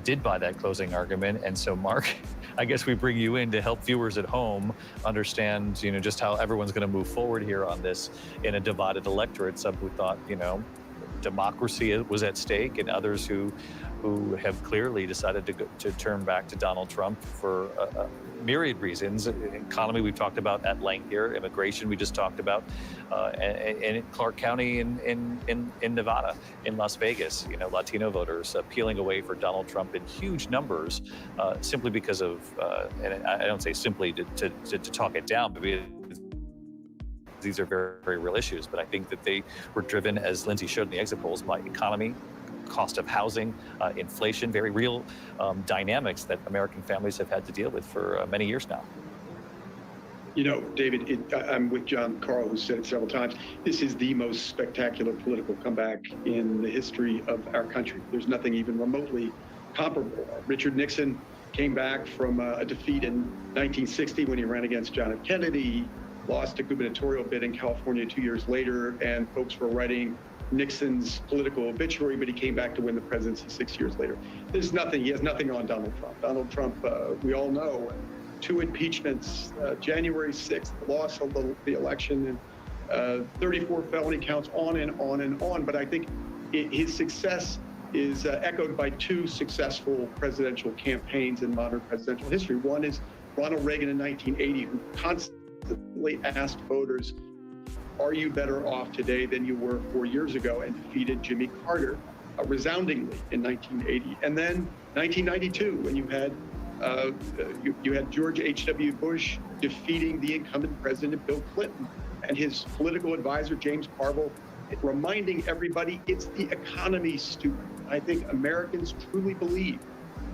did buy that closing argument. And so, Mark, I guess we bring you in to help viewers at home understand, just how everyone's going to move forward here on this in a divided electorate. Some who thought, democracy was at stake, and others who have clearly decided to turn back to Donald Trump for myriad reasons. Economy, we've talked about at length here. Immigration, we just talked about. And Clark County in Nevada, in Las Vegas, Latino voters peeling away for Donald Trump in huge numbers simply because of, and I don't say simply to talk it down, but these are very, very real issues. But I think that they were driven, as Lindsay showed in the exit polls, by economy, cost of housing, inflation, very real dynamics that American families have had to deal with for many years now. David, I'm with John Carl, who said it several times. This is the most spectacular political comeback in the history of our country. There's nothing even remotely comparable. Richard Nixon came back from a defeat in 1960 when he ran against John F. Kennedy, lost a gubernatorial bid in California 2 years later, and folks were writing Nixon's political obituary, but he came back to win the presidency 6 years later. He has nothing on Donald Trump. Donald Trump, we all know, 2 impeachments, January 6th, the loss of the election, and 34 felony counts, on and on and on. But I think his success is echoed by 2 successful presidential campaigns in modern presidential history. One is Ronald Reagan in 1980, who constantly asked voters, are you better off today than you were 4 years ago, and defeated Jimmy Carter resoundingly in 1980. And then 1992, when you had George H.W. Bush defeating the incumbent president, Bill Clinton, and his political advisor, James Carville, reminding everybody it's the economy, stupid. I think Americans truly believe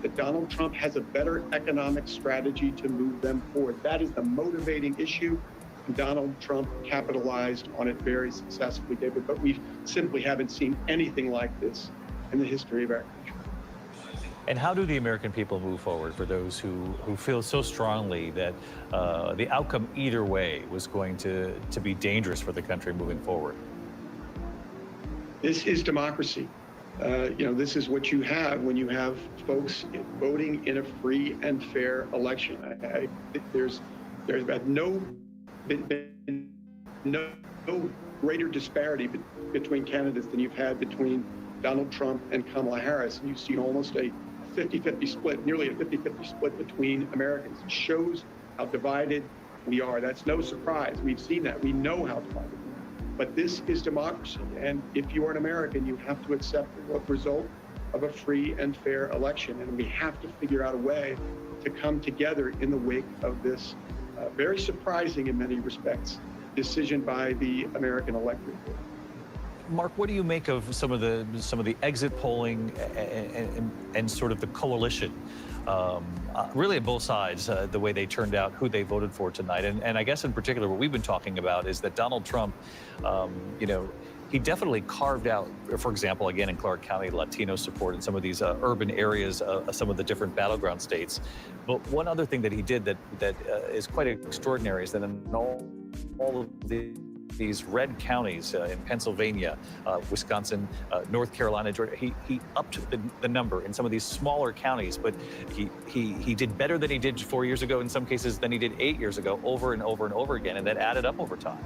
that Donald Trump has a better economic strategy to move them forward. That is the motivating issue. Donald Trump capitalized on it very successfully, David, but we simply haven't seen anything like this in the history of our country. And how do the American people move forward for those who feel so strongly that the outcome either way was going to be dangerous for the country moving forward? This is democracy. This is what you have when you have folks voting in a free and fair election. There's been no greater disparity between candidates than you've had between Donald Trump and Kamala Harris. And you've seen almost a 50-50 split, nearly a 50-50 split between Americans. It shows how divided we are. That's no surprise. We've seen that. We know how divided we are. But this is democracy. And if you are an American, you have to accept the result of a free and fair election. And we have to figure out a way to come together in the wake of this very surprising in many respects decision by the American electorate. Mark, what do you make of some of the exit polling and sort of the coalition, really at both sides, the way they turned out, who they voted for tonight, and I guess in particular what we've been talking about is that Donald Trump, he definitely carved out, for example, again in Clark County, Latino support in some of these urban areas, some of the different battleground states. But one other thing that he did that is quite extraordinary is that in all of these red counties in Pennsylvania, Wisconsin, North Carolina, Georgia, he upped the number in some of these smaller counties, but he did better than he did 4 years ago, in some cases than he did 8 years ago, over and over and over again, and that added up over time.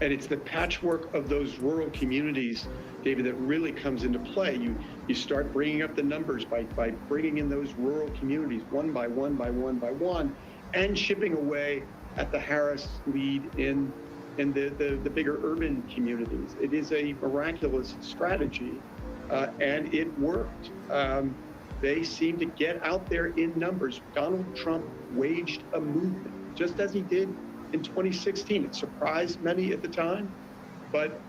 And it's the patchwork of those rural communities, David, that really comes into play. You start bringing up the numbers by bringing in those rural communities one by one by one by one, and chipping away at the Harris lead in the bigger urban communities. It is a miraculous strategy, and it worked. They seem to get out there in numbers. Donald Trump waged a movement, just as he did in 2016. It surprised many at the time,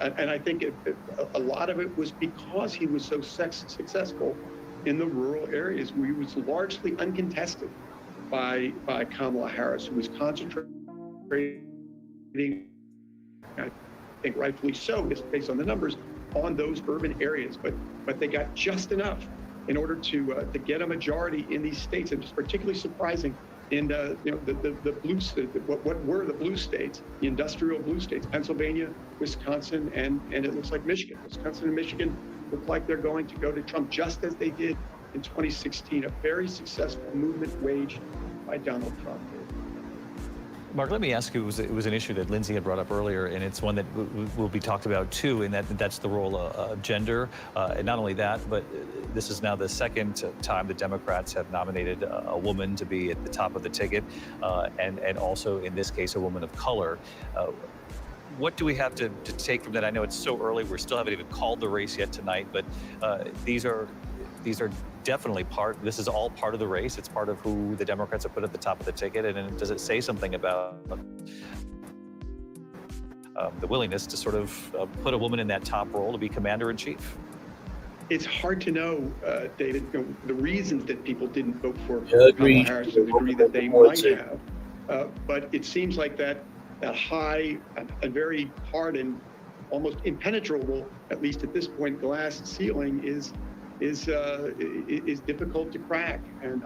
and I think a lot of it was because he was so successful in the rural areas where he was largely uncontested by Kamala Harris, who was concentrating I think rightfully so, just based on the numbers, on those urban areas. But they got just enough in order to get a majority in these states. And it's particularly surprising in the blue what were the blue states, the industrial blue states, Pennsylvania, Wisconsin, and it looks like Michigan. Wisconsin and Michigan look like they're going to go to Trump just as they did in 2016, a very successful movement waged by Donald Trump. Mark, let me ask you, it was an issue that Lindsay had brought up earlier, and it's one that will be talked about too, and that's the role of gender. And not only that, but this is now the second time the Democrats have nominated a woman to be at the top of the ticket, and also in this case, a woman of color. What do we have to take from that? I know it's so early, we still haven't even called the race yet tonight, but these are definitely this is all part of the race. It's part of who the Democrats have put at the top of the ticket. And does it say something about the willingness to sort of put a woman in that top role to be commander-in-chief? It's hard to know, David, the reasons that people didn't vote for Kamala Harris to the degree that they might have. But it seems like that high and very hard and almost impenetrable, at least at this point, glass ceiling is difficult to crack. And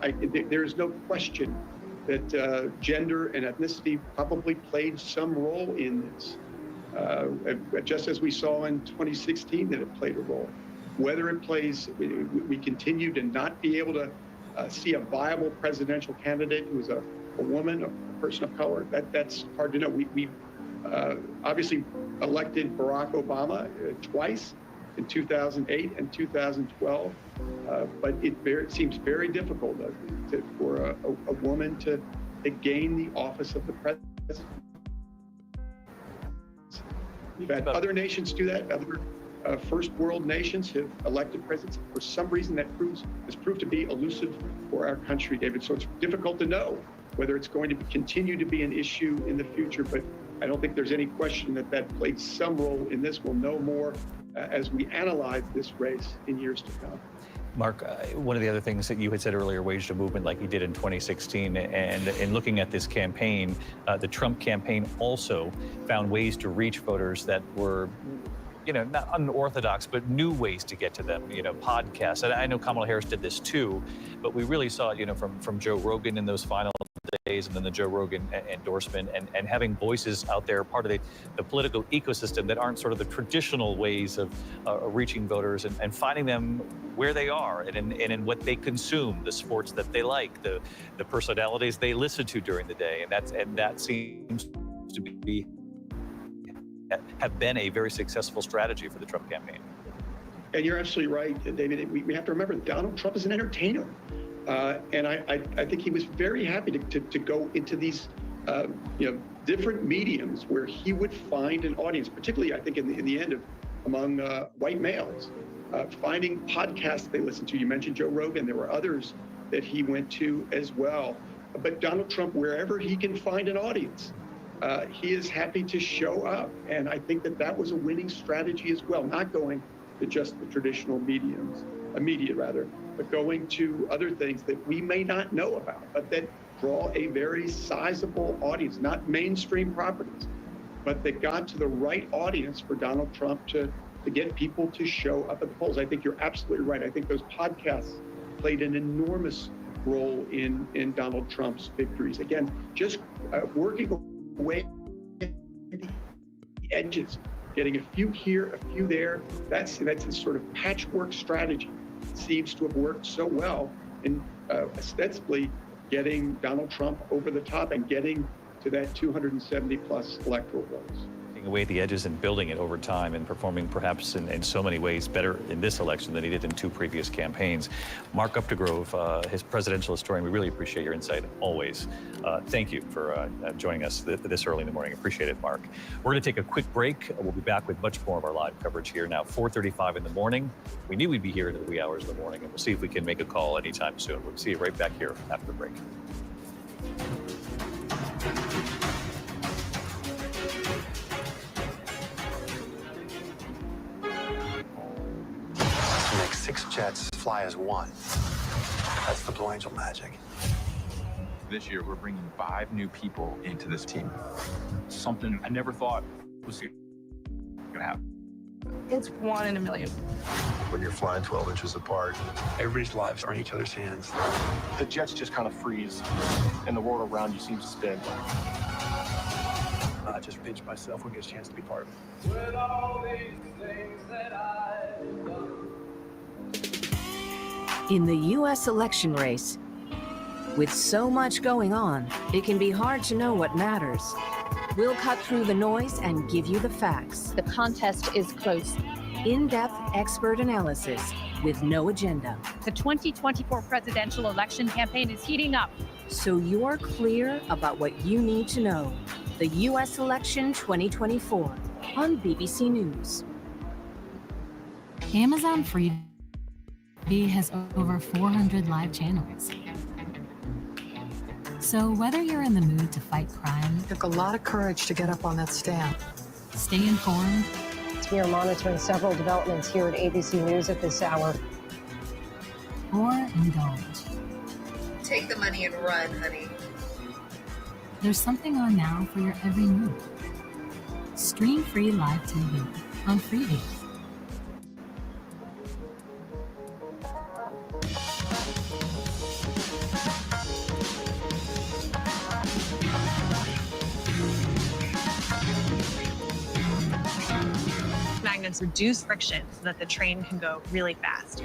there is no question that gender and ethnicity probably played some role in this, just as we saw in 2016 that it played a role. Whether it plays, we continue to not be able to see a viable presidential candidate who is a woman, a person of color. That's hard to know. We obviously elected Barack Obama twice, in 2008 and 2012, but it seems very difficult for a woman to gain the office of the president. We've had other nations do that. Other first world nations have elected presidents. For some reason, that has proved to be elusive for our country, David. So it's difficult to know whether it's going to continue to be an issue in the future, but I don't think there's any question that played some role in this. We'll know more as we analyze this race in years to come. Mark, one of the other things that you had said earlier, waged a movement like you did in 2016. And in looking at this campaign, the Trump campaign also found ways to reach voters that were, not unorthodox, but new ways to get to them, podcasts. And I know Kamala Harris did this too, but we really saw it, from Joe Rogan in those final days, and then the Joe Rogan endorsement, and having voices out there, part of the political ecosystem that aren't sort of the traditional ways of reaching voters and finding them where they are and in what they consume, the sports that they like, the personalities they listen to during the day. And that seems to have been a very successful strategy for the Trump campaign. And you're absolutely right, David. We have to remember Donald Trump is an entertainer. And I think he was very happy to go into these different mediums where he would find an audience, particularly I think in the end among white males, finding podcasts they listen to. You mentioned Joe Rogan. There were others that he went to as well. But Donald Trump, wherever he can find an audience, he is happy to show up. And I think that was a winning strategy as well, not going to just the traditional media, but going to other things that we may not know about, but that draw a very sizable audience, not mainstream properties, but that got to the right audience for Donald Trump to get people to show up at the polls. I think you're absolutely right. I think those podcasts played an enormous role in Donald Trump's victories. Again, just working away at the edges, getting a few here, a few there. That's a sort of patchwork strategy. Seems to have worked so well in ostensibly getting Donald Trump over the top and getting to that 270 plus electoral votes. Taking away the edges and building it over time and performing perhaps in so many ways better in this election than he did in two previous campaigns. Mark Updegrove, his presidential historian, we really appreciate your insight always. Thank you for joining us this early in the morning. Appreciate it, Mark. We're going to take a quick break. We'll be back with much more of our live coverage here now, 4:35 in the morning. We knew we'd be here into the wee hours of the morning, and we'll see if we can make a call anytime soon. We'll see you right back here after the break. To make 6 jets fly as one. That's the Blue Angel magic. This year, we're bringing 5 new people into this team. Something I never thought was going to happen. It's 1 in a million. When you're flying 12 inches apart, everybody's lives are in each other's hands. The jets just kind of freeze, and the world around you seems to spin. I just pinch myself when I get a chance to be part of it. With all these things that I've done. In the U.S. election race, with so much going on, it can be hard to know what matters. We'll cut through the noise and give you the facts. The contest is close. In-depth expert analysis with no agenda. The 2024 presidential election campaign is heating up. So you're clear about what you need to know. The U.S. election 2024 on BBC News. Amazon Freevee has over 400 live channels. So whether you're in the mood to fight crime, took a lot of courage to get up on that stand. Stay informed. We are monitoring several developments here at ABC News at this hour. Or indulge. Take the money and run, honey. There's something on now for your every mood. Stream free live TV on Freevee. Magnets reduce friction so that the train can go really fast.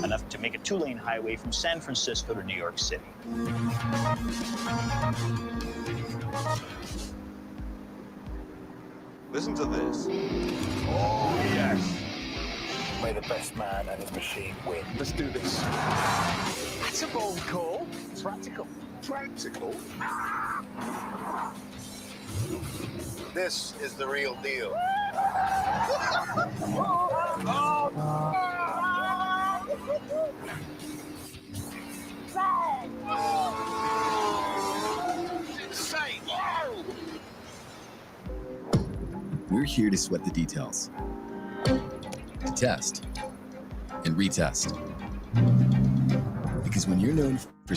Enough to make a 2-lane highway from San Francisco to New York City. Listen to this. Oh, yes. May the best man and his machine win. Let's do this. That's a bold call. Practical. Practical? This is the real deal. We're here to sweat the details, to test and retest. Because when you're known for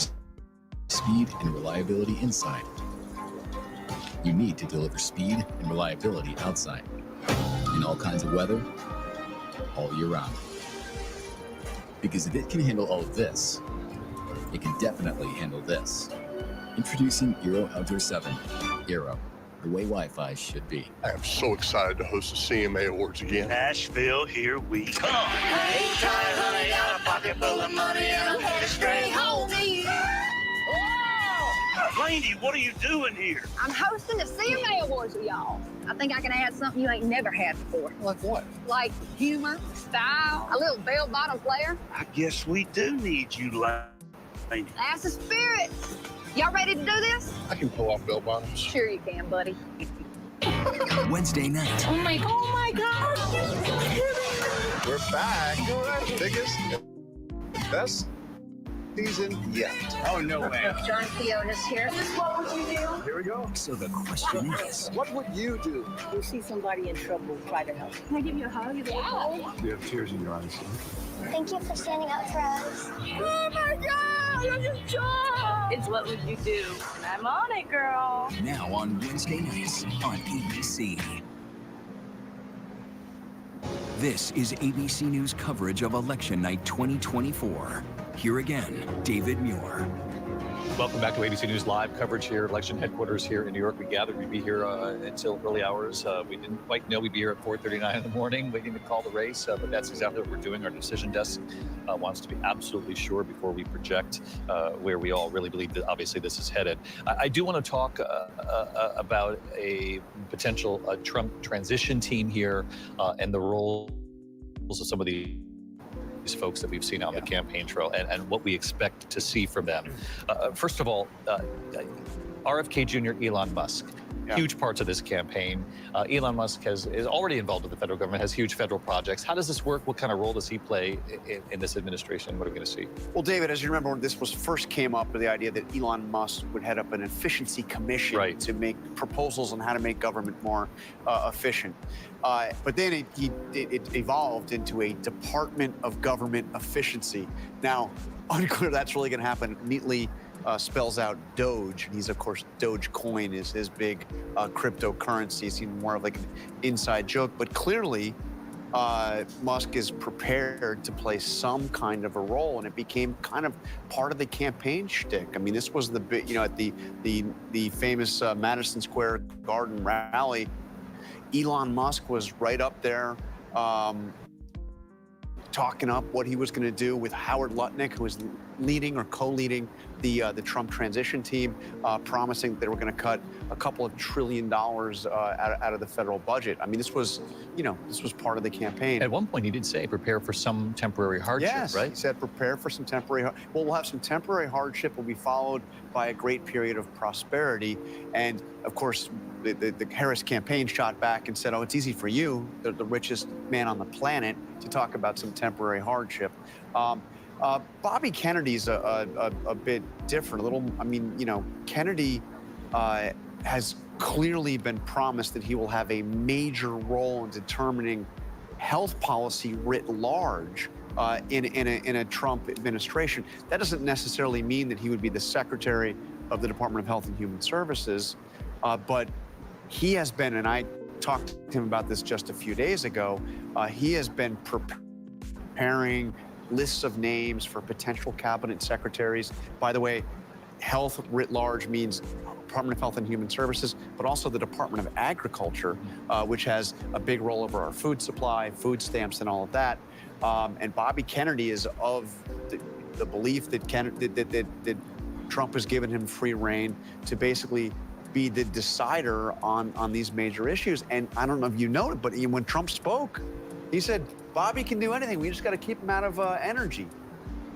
speed and reliability inside, you need to deliver speed and reliability outside, in all kinds of weather, all year round. Because if it can handle all of this, it can definitely handle this. Introducing Aero Outdoor 7. Aero, the way Wi-Fi should be. I am so excited to host the CMA Awards again. Nashville, here we come. I ain't tired, honey, got a pocket full of money, and I'm headed straight home to you. Laney, what are you doing here? I'm hosting the CMA Awards with y'all. I think I can add something you ain't never had before. Like what? Like humor, style, a little bell-bottom player. I guess we do need you, Laney. That's the spirit. Y'all ready to do this? I can pull off bell bottoms. Sure you can, buddy. Wednesday night. Oh my God. We're back. Biggest, best season yet. Oh, no way. John Fiona's here. What would you do? Here we go. So the question is, What would you do? You see somebody in trouble, try to help. Can I give you a hug? Yeah. You have tears in your eyes. Thank you for standing up for us. Oh my God, I'm just joy. It's what would you do? And I'm on it, girl. now on Wednesday nights on ABC. This is ABC News coverage of Election Night 2024. Here again, David Muir. Welcome back to ABC News Live coverage here, election headquarters here in New York. We gathered we'd be here until early hours. We didn't quite know we'd be here at 4:39 in the morning waiting to call the race, but that's exactly what we're doing. Our decision desk wants to be absolutely sure before we project where we all really believe that obviously this is headed. I do want to talk about a potential Trump transition team here and the roles of some of these folks that we've seen on the campaign trail and what we expect to see from them. First of all, RFK Jr. Elon Musk, huge parts of this campaign. Elon Musk is already involved with the federal government, has huge federal projects. How does this work? What kind of role does he play in this administration? What are we going to see? Well, David, as you remember, when this was first came up, the idea that Elon Musk would head up an efficiency commission to make proposals on how to make government more efficient. But then it evolved into a Department of Government Efficiency. Now, unclear that's really going to happen neatly spells out Doge. He's, of course, Dogecoin is his big cryptocurrency. It's even more of like an inside joke. But clearly, Musk is prepared to play some kind of a role, and it became kind of part of the campaign shtick. I mean, this was the big, you know, at the famous Madison Square Garden rally, Elon Musk was right up there talking up what he was going to do with Howard Lutnick, who was leading or co-leading the Trump transition team, promising they were going to cut a couple of $1 trillion out of the federal budget. I mean, this was, you know, this was part of the campaign. At one point, he did say, prepare for some temporary hardship, yes, right? He said, prepare for some temporary, well, we'll have some temporary hardship, will be followed by a great period of prosperity. And of course, the Harris campaign shot back and said, oh, it's easy for you, the richest man on the planet, to talk about some temporary hardship. Bobby Kennedy's a bit different, a little, I mean, you know, Kennedy has clearly been promised that he will have a major role in determining health policy writ large in a Trump administration. That doesn't necessarily mean that he would be the Secretary of the Department of Health and Human Services, but he has been, and I talked to him about this just a few days ago, he has been preparing lists of names for potential cabinet secretaries. By the way, health writ large means Department of Health and Human Services, but also the Department of Agriculture, which has a big role over our food supply, food stamps, and all of that. And Bobby Kennedy is of the belief that Trump has given him free rein to basically be the decider on these major issues. And I don't know if you know it, but when Trump spoke, he said, Bobby can do anything. We just got to keep him out of energy.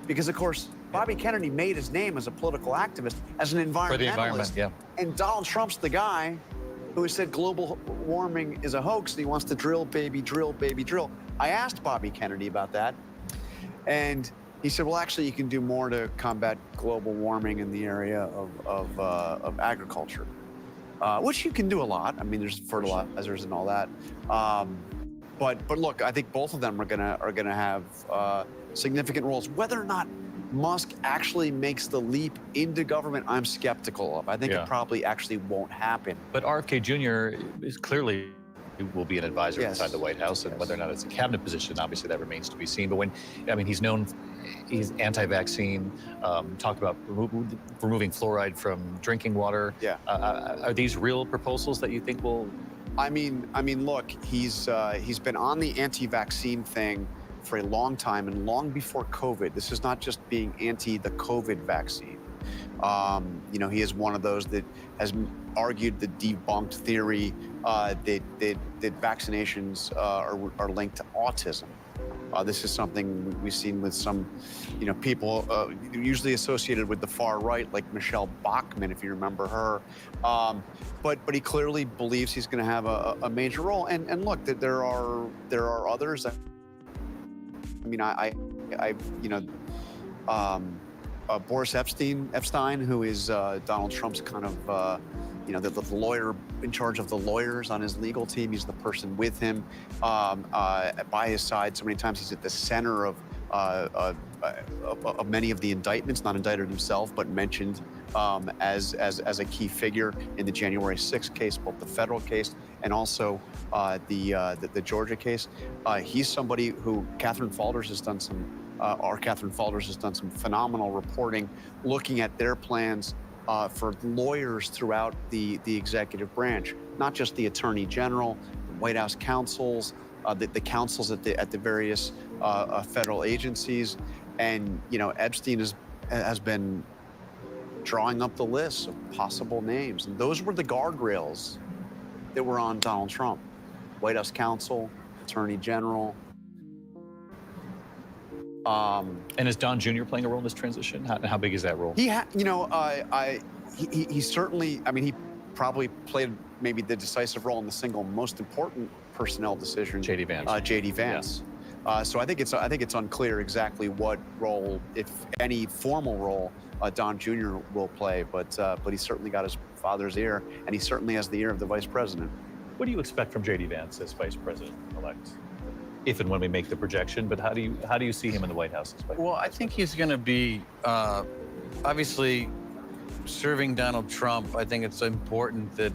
Because, of course, Bobby Kennedy made his name as a political activist, as an environmentalist. For the environment, yeah. And Donald Trump's the guy who has said global warming is a hoax, and he wants to drill, baby, drill, baby, drill. I asked Bobby Kennedy about that, and he said, well, actually, you can do more to combat global warming in the area of agriculture, which you can do a lot. I mean, there's fertilizers and all that. But look, I think both of them are gonna have significant roles. Whether or not Musk actually makes the leap into government, I'm skeptical of. I think it probably actually won't happen. But RFK Jr. is clearly will be an advisor inside the White House, and whether or not it's a cabinet position, obviously that remains to be seen. But he's known, he's anti-vaccine, talked about removing fluoride from drinking water. Yeah. Are these real proposals that you think will? I mean, look, he's been on the anti-vaccine thing for a long time, and long before COVID. This is not just being anti the COVID vaccine. You know, he is one of those that has argued the debunked theory that vaccinations are linked to autism. This is something we've seen with some, you know, people usually associated with the far right, like Michelle Bachmann, if you remember her. But he clearly believes he's going to have a major role. And look, that there are others. I mean, you know, Boris Epstein, who is Donald Trump's kind of, you know, the lawyer in charge of the lawyers on his legal team. He's the person with him by his side. So many times he's at the center of many of the indictments, not indicted himself, but mentioned as a key figure in the January 6th case, both the federal case and also the Georgia case. He's somebody who Catherine Falders has done some phenomenal reporting, looking at their plans for lawyers throughout the executive branch, not just the Attorney General, the White House counsels, the counsels at the various federal agencies. And, you know, Epstein has been drawing up the list of possible names. And those were the guardrails that were on Donald Trump. White House counsel, Attorney General. And is Don Jr. playing a role in this transition? How big is that role? He certainly, I mean, he probably played maybe the decisive role in the single most important personnel decision. J.D. Vance. J.D. Vance. Yeah. So I think it's unclear exactly what role, if any formal role, Don Jr. will play. But he's certainly got his father's ear, and he certainly has the ear of the vice president. What do you expect from J.D. Vance as vice president-elect? If and when we make the projection, but how do you see him in the White House as vice president? Well, I think he's going to be obviously serving Donald Trump, I think it's important that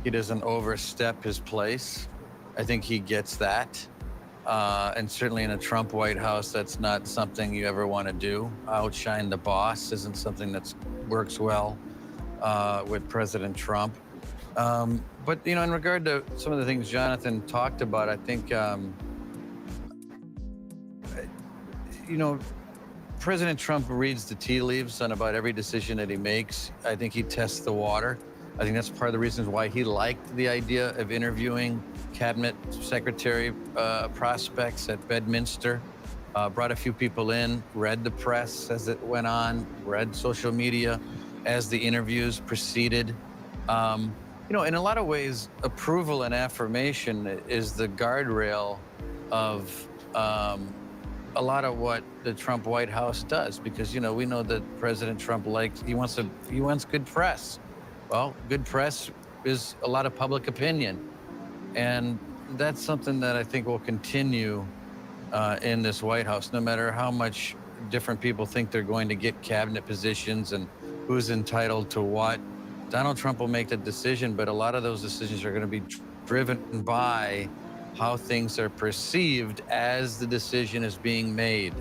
he doesn't overstep his place. I think he gets that. And certainly in a Trump White House, that's not something you ever want to do. Outshine the boss isn't something that works well with President Trump. But, you know, in regard to some of the things Jonathan talked about, I think, you know, President Trump reads the tea leaves on about every decision that he makes. I think he tests the water. I think that's part of the reasons why he liked the idea of interviewing cabinet secretary prospects at Bedminster. Brought a few people in, read the press as it went on, read social media as the interviews proceeded. You know, in a lot of ways, approval and affirmation is the guardrail of a lot of what the Trump White House does, because, you know, we know that President Trump he wants good press. Well, good press is a lot of public opinion. And that's something that I think will continue in this White House, no matter how much different people think they're going to get cabinet positions and who's entitled to what. Donald Trump will make the decision, but a lot of those decisions are going to be driven by how things are perceived as the decision is being made.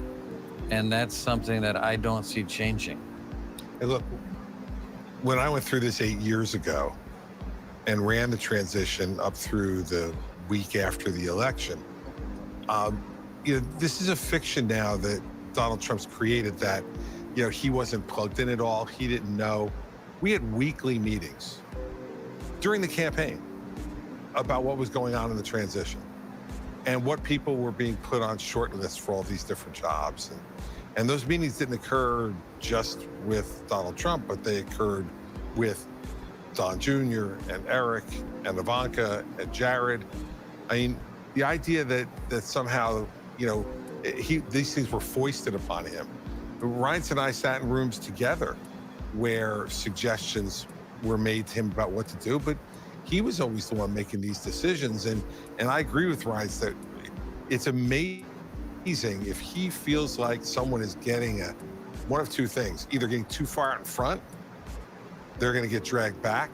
And that's something that I don't see changing. And look, when I went through this 8 years ago and ran the transition up through the week after the election, you know, this is a fiction now that Donald Trump's created, that, you know, he wasn't plugged in at all. He didn't know. We had weekly meetings during the campaign about what was going on in the transition and what people were being put on short lists for all these different jobs. And those meetings didn't occur just with Donald Trump, but they occurred with Don Jr. and Eric and Ivanka and Jared. I mean, the idea that somehow, you know, these things were foisted upon him. Reince and I sat in rooms together where suggestions were made to him about what to do, but he was always the one making these decisions. And I agree with Reince that it's amazing if he feels like someone is getting one of two things: either getting too far out in front, they're going to get dragged back,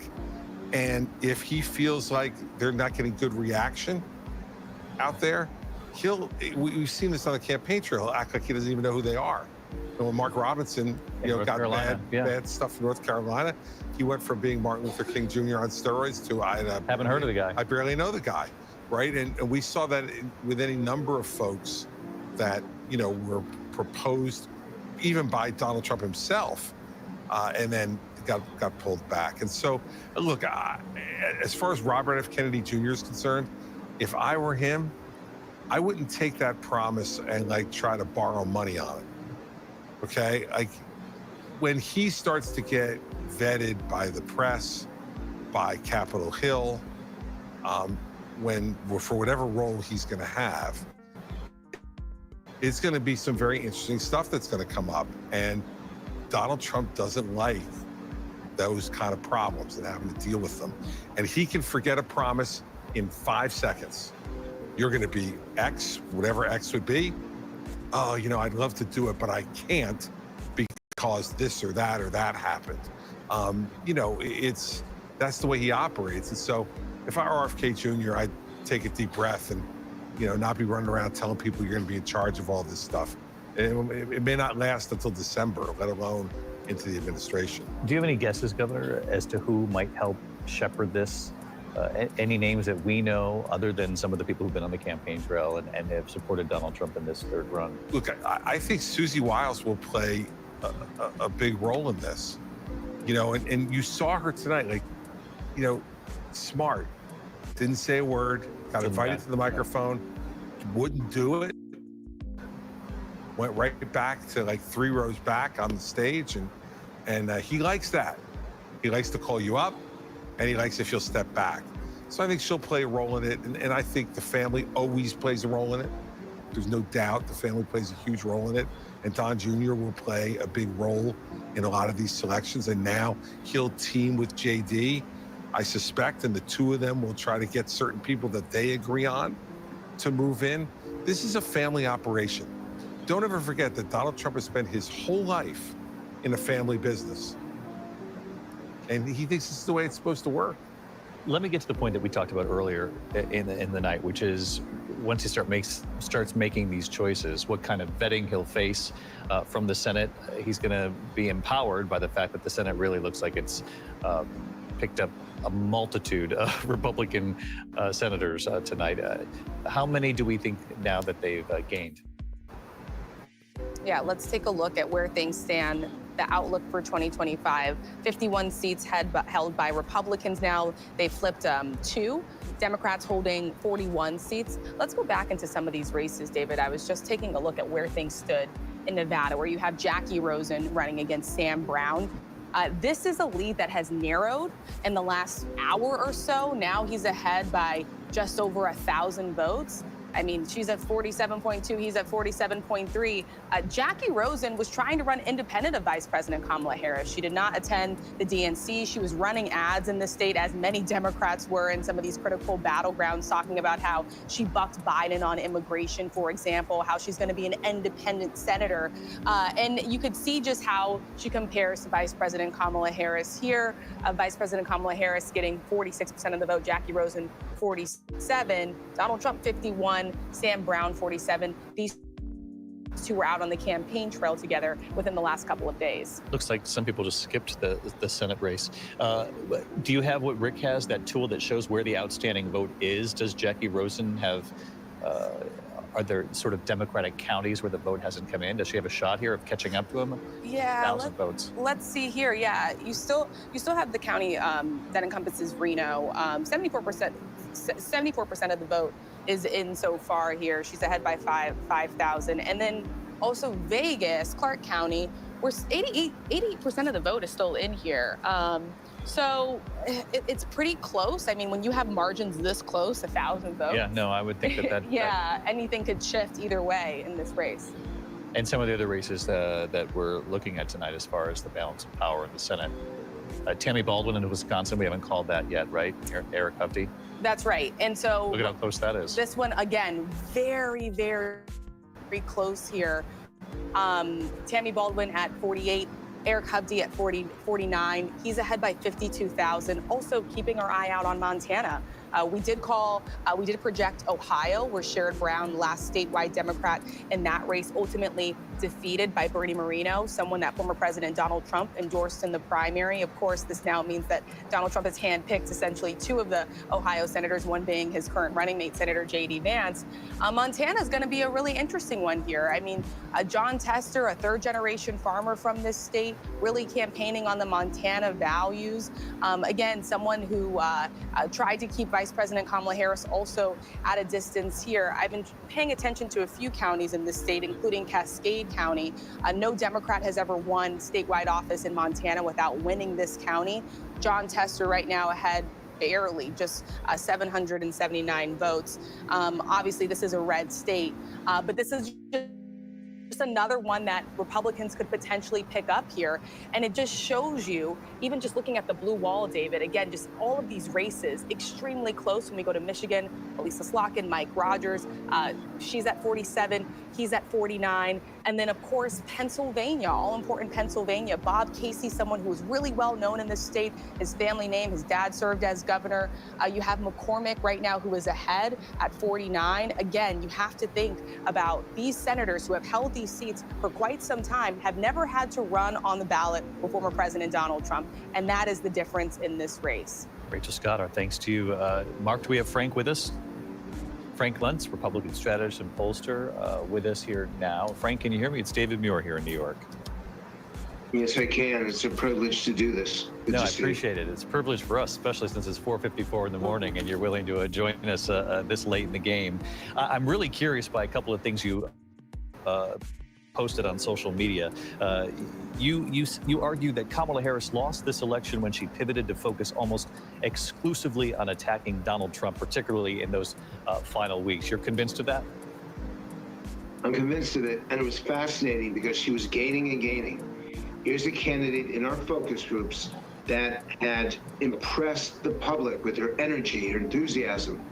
and if he feels like they're not getting good reaction out there, we've seen this on the campaign trail, he'll act like he doesn't even know who they are. And when Mark Robinson, you know, got bad stuff in North Carolina, he went from being Martin Luther King Jr. on steroids to haven't heard of the guy. I barely know the guy, right? And we saw that with any number of folks that, you know, were proposed even by Donald Trump himself, and then got pulled back. And so, look, as far as Robert F. Kennedy Jr. is concerned, if I were him, I wouldn't take that promise and like try to borrow money on it. Okay, like when he starts to get vetted by the press, by Capitol Hill, for whatever role he's going to have, it's going to be some very interesting stuff that's going to come up. And Donald Trump doesn't like those kind of problems and having to deal with them. And he can forget a promise in 5 seconds. You're going to be X, whatever X would be. Oh, you know, I'd love to do it, but I can't because this or that happened. You know, that's the way he operates. And so if I were RFK Jr., I'd take a deep breath and, you know, not be running around telling people you're going to be in charge of all this stuff. It may not last until December, let alone into the administration. Do you have any guesses, Governor, as to who might help shepherd this? Any names that we know other than some of the people who've been on the campaign trail and have supported Donald Trump in this third run? Look, I think Susie Wiles will play a big role in this. You know, and you saw her tonight, like, you know, smart, didn't say a word, got invited to the microphone, wouldn't do it, went right back to like 3 rows back on the stage, and he likes that. He likes to call you up, and he likes if you'll step back. So I think she'll play a role in it, and I think the family always plays a role in it. There's no doubt the family plays a huge role in it, and Don Jr. will play a big role in a lot of these selections, and now he'll team with JD, I suspect, and the two of them will try to get certain people that they agree on to move in. This is a family operation. Don't ever forget that Donald Trump has spent his whole life in a family business. And he thinks this is the way it's supposed to work. Let me get to the point that we talked about earlier in the night, which is once he starts making these choices, what kind of vetting he'll face from the Senate. He's going to be empowered by the fact that the Senate really looks like it's picked up a multitude of Republican senators tonight. How many do we think now that they've gained? Yeah, let's take a look at where things stand. The outlook for 2025, 51 seats held by Republicans now. They flipped 2. Democrats holding 41 seats. Let's go back into some of these races, David. I was just taking a look at where things stood in Nevada, where you have Jackie Rosen running against Sam Brown. This is a lead that has narrowed in the last hour or so. Now he's ahead by just over 1,000 votes. I mean, she's at 47.2, he's at 47.3. Jackie Rosen was trying to run independent of Vice President Kamala Harris. She did not attend the DNC. She was running ads in the state, as many Democrats were in some of these critical battlegrounds, talking about how she bucked Biden on immigration, for example, how she's going to be an independent senator. And you could see just how she compares to Vice President Kamala Harris here. Vice President Kamala Harris getting 46% of the vote, Jackie Rosen 47, Donald Trump 51, Sam Brown 47. These two were out on the campaign trail together within the last couple of days. Looks like some people just skipped the Senate race. Do you have what Rick has, that tool that shows where the outstanding vote is? Does Jackie Rosen have, are there sort of Democratic counties where the vote hasn't come in? Does she have a shot here of catching up to him? Yeah, 1,000 votes. Let's see here. Yeah, you still have the county that encompasses Reno. 74% of the vote is in so far here. She's ahead by 5,000. And then also Vegas, Clark County, where 88% of the vote is still in here. So it's pretty close. I mean, when you have margins this close, 1,000 votes. Yeah, no, I would think that. Yeah, anything could shift either way in this race. And some of the other races that we're looking at tonight as far as the balance of power in the Senate. Tammy Baldwin in Wisconsin, we haven't called that yet, right? Eric Hovde. That's right. And so look at how close that is. This one, again, very, very, very close here. Tammy Baldwin at 48, Eric Hovde at 49. He's ahead by 52,000. Also keeping our eye out on Montana. We did project Ohio, where Sherrod Brown, last statewide Democrat in that race, ultimately defeated by Bernie Moreno, someone that former President Donald Trump endorsed in the primary. Of course, this now means that Donald Trump has handpicked essentially 2 of the Ohio senators, one being his current running mate, Senator J.D. Vance. Montana is going to be a really interesting one here. I mean, John Tester, a third-generation farmer from this state, really campaigning on the Montana values. Again, someone who tried to keep Vice President Kamala Harris also at a distance here. I've been paying attention to a few counties in this state, including Cascade County. No Democrat has ever won statewide office in Montana without winning this county. John Tester right now ahead barely, just 779 votes. Obviously, this is a red state, but this is just another one that Republicans could potentially pick up here. And it just shows you, even just looking at the blue wall, David, again, just all of these races extremely close. When we go to Michigan, Elisa Slotkin, Mike Rogers, she's at 47, he's at 49. And then, of course, Pennsylvania, all-important Pennsylvania. Bob Casey, someone who is really well known in this state, his family name, his dad served as governor. You have McCormick right now, who is ahead at 49. Again, you have to think about these senators who have held these seats for quite some time, have never had to run on the ballot with former President Donald Trump. And that is the difference in this race. Rachel Scott, our thanks to you. Mark, do we have Frank with us? Frank Luntz, Republican strategist and pollster, with us here now. Frank, can you hear me? It's David Muir here in New York. Yes, I can. It's a privilege to do this. No, I appreciate it. It's a privilege for us, especially since it's 4:54 in the morning and you're willing to join us this late in the game. I'm really curious by a couple of things you posted on social media. You argued that Kamala Harris lost this election when she pivoted to focus almost exclusively on attacking Donald Trump, particularly in those final weeks. You're convinced of that? I'm convinced of it, and it was fascinating because she was gaining and gaining. Here's a candidate in our focus groups that had impressed the public with her energy, her enthusiasm,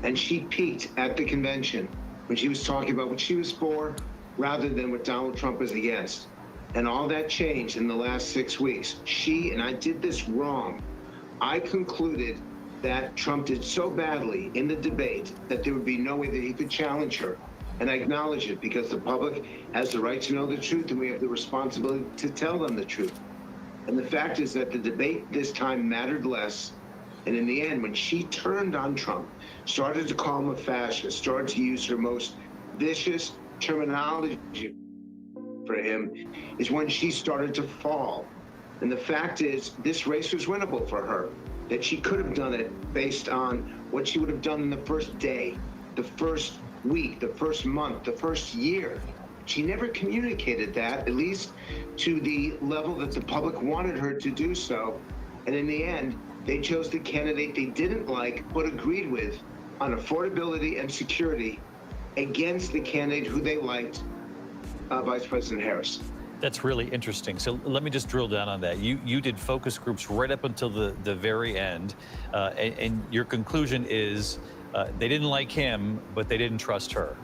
and she peaked at the convention when she was talking about what she was for rather than what Donald Trump was against. and all that changed in the last 6 weeks. And I did this wrong. I concluded that Trump did so badly in the debate that there would be no way that he could challenge her. And I acknowledge it because the public has the right to know the truth and we have the responsibility to tell them the truth. And the fact is that the debate this time mattered less. And in the end, when she turned on Trump, started to call him a fascist, started to use her most vicious terminology for him, is when she started to fall. And the fact is, this race was winnable for her, that she could have done it based on what she would have done in the first day, the first week, the first month, the first year. She never communicated that, at least to the level that the public wanted her to do so. And in the end, they chose the candidate they didn't like but agreed with on affordability and security against the candidate who they liked, Vice President Harris. That's really interesting. So let me just drill down on that. You did focus groups right up until the very end, and your conclusion is they didn't like him, but they didn't trust her.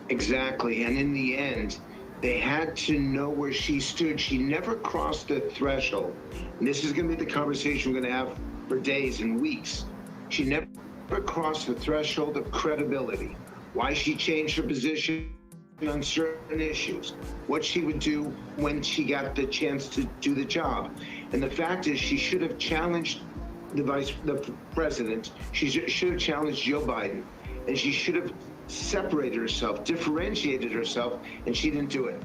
Exactly, and in the end, they had to know where she stood. She never crossed the threshold. And this is going to be the conversation we're going to have for days and weeks. She never crossed the threshold of credibility. Why she changed her position on certain issues, what she would do when she got the chance to do the job. And the fact is, she should have challenged the president. She should have challenged Joe Biden, and she should have separated herself, differentiated herself, and she didn't do it.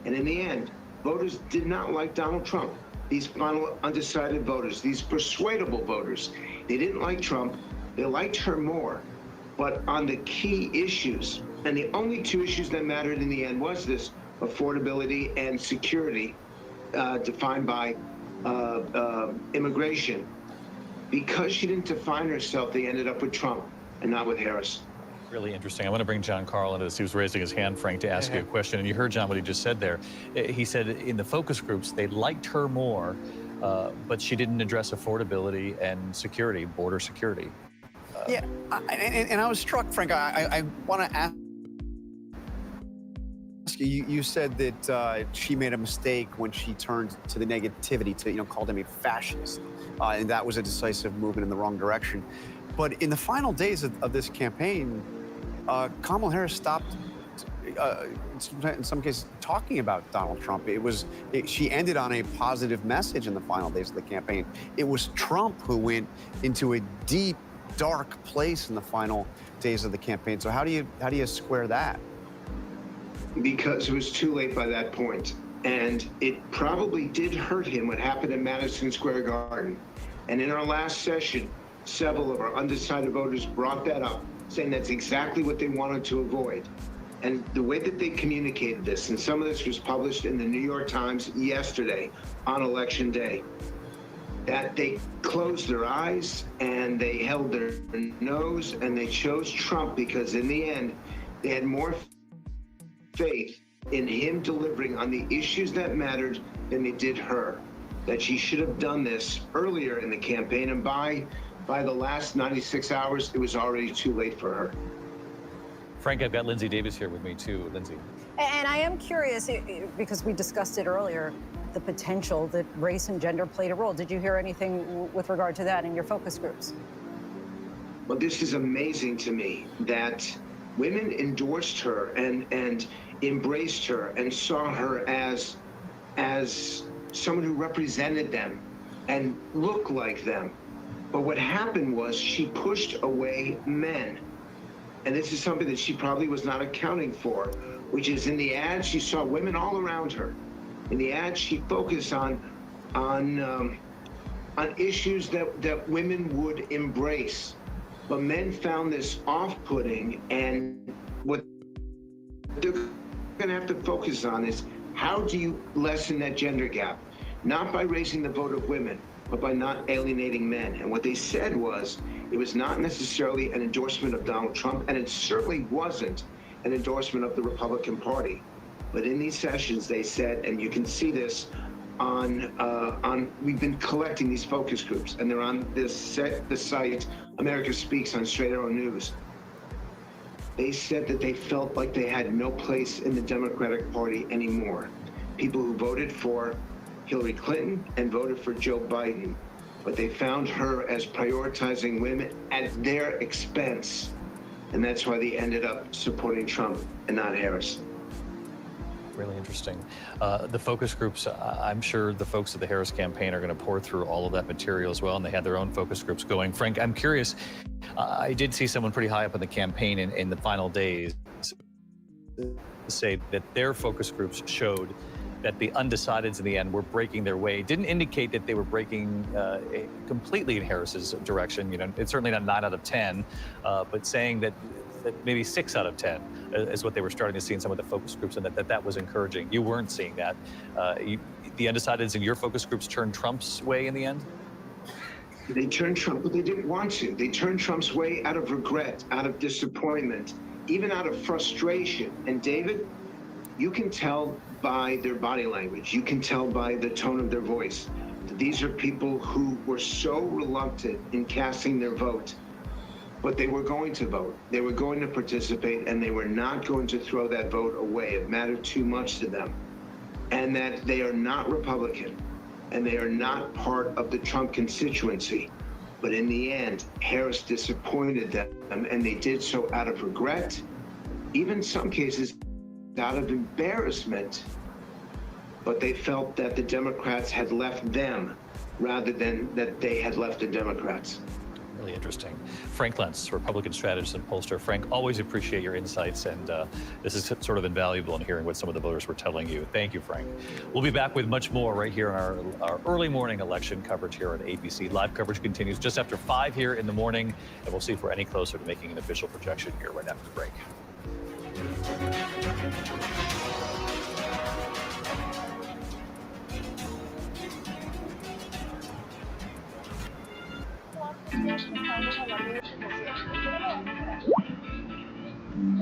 And in the end, voters did not like Donald Trump. These final undecided voters, these persuadable voters, they didn't like Trump. They liked her more. But on the key issues, and the only two issues that mattered in the end was this affordability and security defined by immigration. Because she didn't define herself, they ended up with Trump and not with Harris. Really interesting. I want to bring John Carl into this. He was raising his hand, Frank, to ask you a question. And you heard, John, what he just said there. He said in the focus groups, they liked her more, but she didn't address affordability and security, border security. Yeah, and I was struck, Frank. I want to ask you. You said that she made a mistake when she turned to the negativity, to called him a fascist, and that was a decisive movement in the wrong direction. But in the final days of this campaign, Kamala Harris stopped, in some cases, talking about Donald Trump. She ended on a positive message in the final days of the campaign. It was Trump who went into a deep, dark place in the final days of the campaign. So how do you square that? Because it was too late by that point. And it probably did hurt him what happened in Madison Square Garden. And in our last session, several of our undecided voters brought that up, saying that's exactly what they wanted to avoid. And the way that they communicated this, and some of this was published in the New York Times yesterday on Election Day, that they closed their eyes and they held their nose and they chose Trump because in the end, they had more faith in him delivering on the issues that mattered than they did her. That she should have done this earlier in the campaign, and by the last 96 hours, it was already too late for her. Frank, I've got Lindsay Davis here with me too. Lindsay. And I am curious, because we discussed it earlier, the potential that race and gender played a role. Did you hear anything with regard to that in your focus groups? Well, this is amazing to me that women endorsed her and embraced her and saw her as someone who represented them and looked like them. But what happened was she pushed away men. And this is something that she probably was not accounting for, which is in the ads, she saw women all around her. In the ads, she focused on issues that women would embrace. But men found this off-putting, and what they're going to have to focus on is how do you lessen that gender gap? Not by raising the vote of women, but by not alienating men. And what they said was, it was not necessarily an endorsement of Donald Trump, and it certainly wasn't an endorsement of the Republican Party. But in these sessions, they said, and you can see this we've been collecting these focus groups, and they're on the site, America Speaks on Straight Arrow News. They said that they felt like they had no place in the Democratic Party anymore. people who voted for Hillary Clinton and voted for Joe Biden, but they found her as prioritizing women at their expense. And that's why they ended up supporting Trump and not Harris. Really interesting. The focus groups, I'm sure the folks at the Harris campaign are going to pour through all of that material as well, and they had their own focus groups going. Frank, I'm curious, I did see someone pretty high up in the campaign in the final days say that their focus groups showed that the undecideds in the end were breaking their way. It didn't indicate that they were breaking completely in Harris's direction. You know, it's certainly not 9 out of 10, but saying that maybe 6 out of 10 is what they were starting to see in some of the focus groups, and that was encouraging. You weren't seeing that. The undecideds in your focus groups turned Trump's way in the end? They turned Trump, but they didn't want to. They turned Trump's way out of regret, out of disappointment, even out of frustration. And David, you can tell by their body language, you can tell by the tone of their voice, that these are people who were so reluctant in casting their vote, but they were going to vote. They were going to participate, and they were not going to throw that vote away. It mattered too much to them. And that they are not Republican, and they are not part of the Trump constituency. But in the end, Harris disappointed them, and they did so out of regret, even in some cases out of embarrassment. But they felt that the Democrats had left them rather than that they had left the Democrats. Really interesting. Frank Lentz, Republican strategist and pollster. Frank, always appreciate your insights, and this is sort of invaluable in hearing what some of the voters were telling you. Thank you, Frank. We'll be back with much more right here on our early morning election coverage here on ABC. Live coverage continues just after 5 here in the morning, and we'll see if we're any closer to making an official projection here right after the break.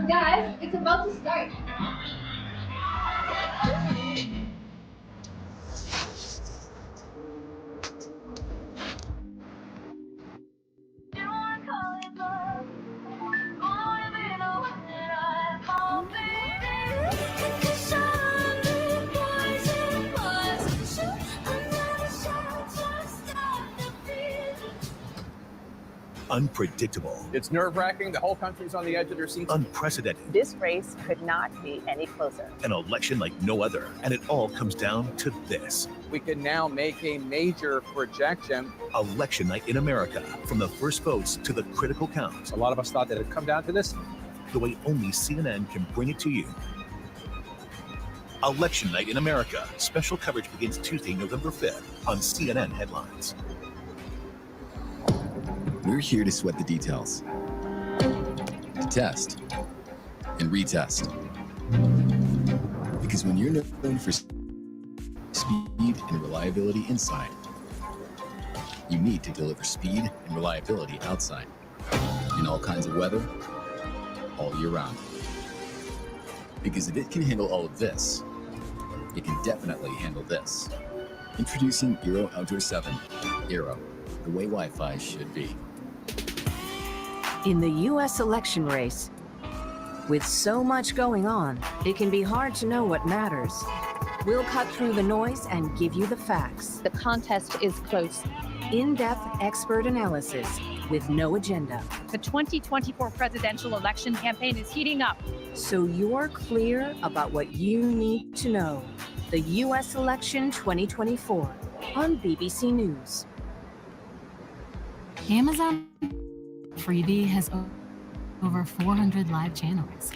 Guys, it's about to start. Unpredictable. It's nerve-wracking. The whole country's on the edge of their seats. Unprecedented. This race could not be any closer. An election like no other. And it all comes down to this. We can now make a major projection. Election night in America. From the first votes to the critical counts. A lot of us thought that it'd come down to this. The way only CNN can bring it to you. Election night in America. Special coverage begins Tuesday, November 5th on CNN Headlines. We're here to sweat the details, to test and retest. Because when you're known for speed and reliability inside, you need to deliver speed and reliability outside, in all kinds of weather, all year round. Because if it can handle all of this, it can definitely handle this. Introducing Aero Outdoor 7. Aero, the way Wi-Fi should be. In the U.S. election race, with so much going on, it can be hard to know what matters. We'll cut through the noise and give you the facts. The contest is close. In-depth expert analysis with no agenda. The 2024 presidential election campaign is heating up. So you're clear about what you need to know. The U.S. election 2024 on BBC News. Amazon Freebie has over 400 live channels.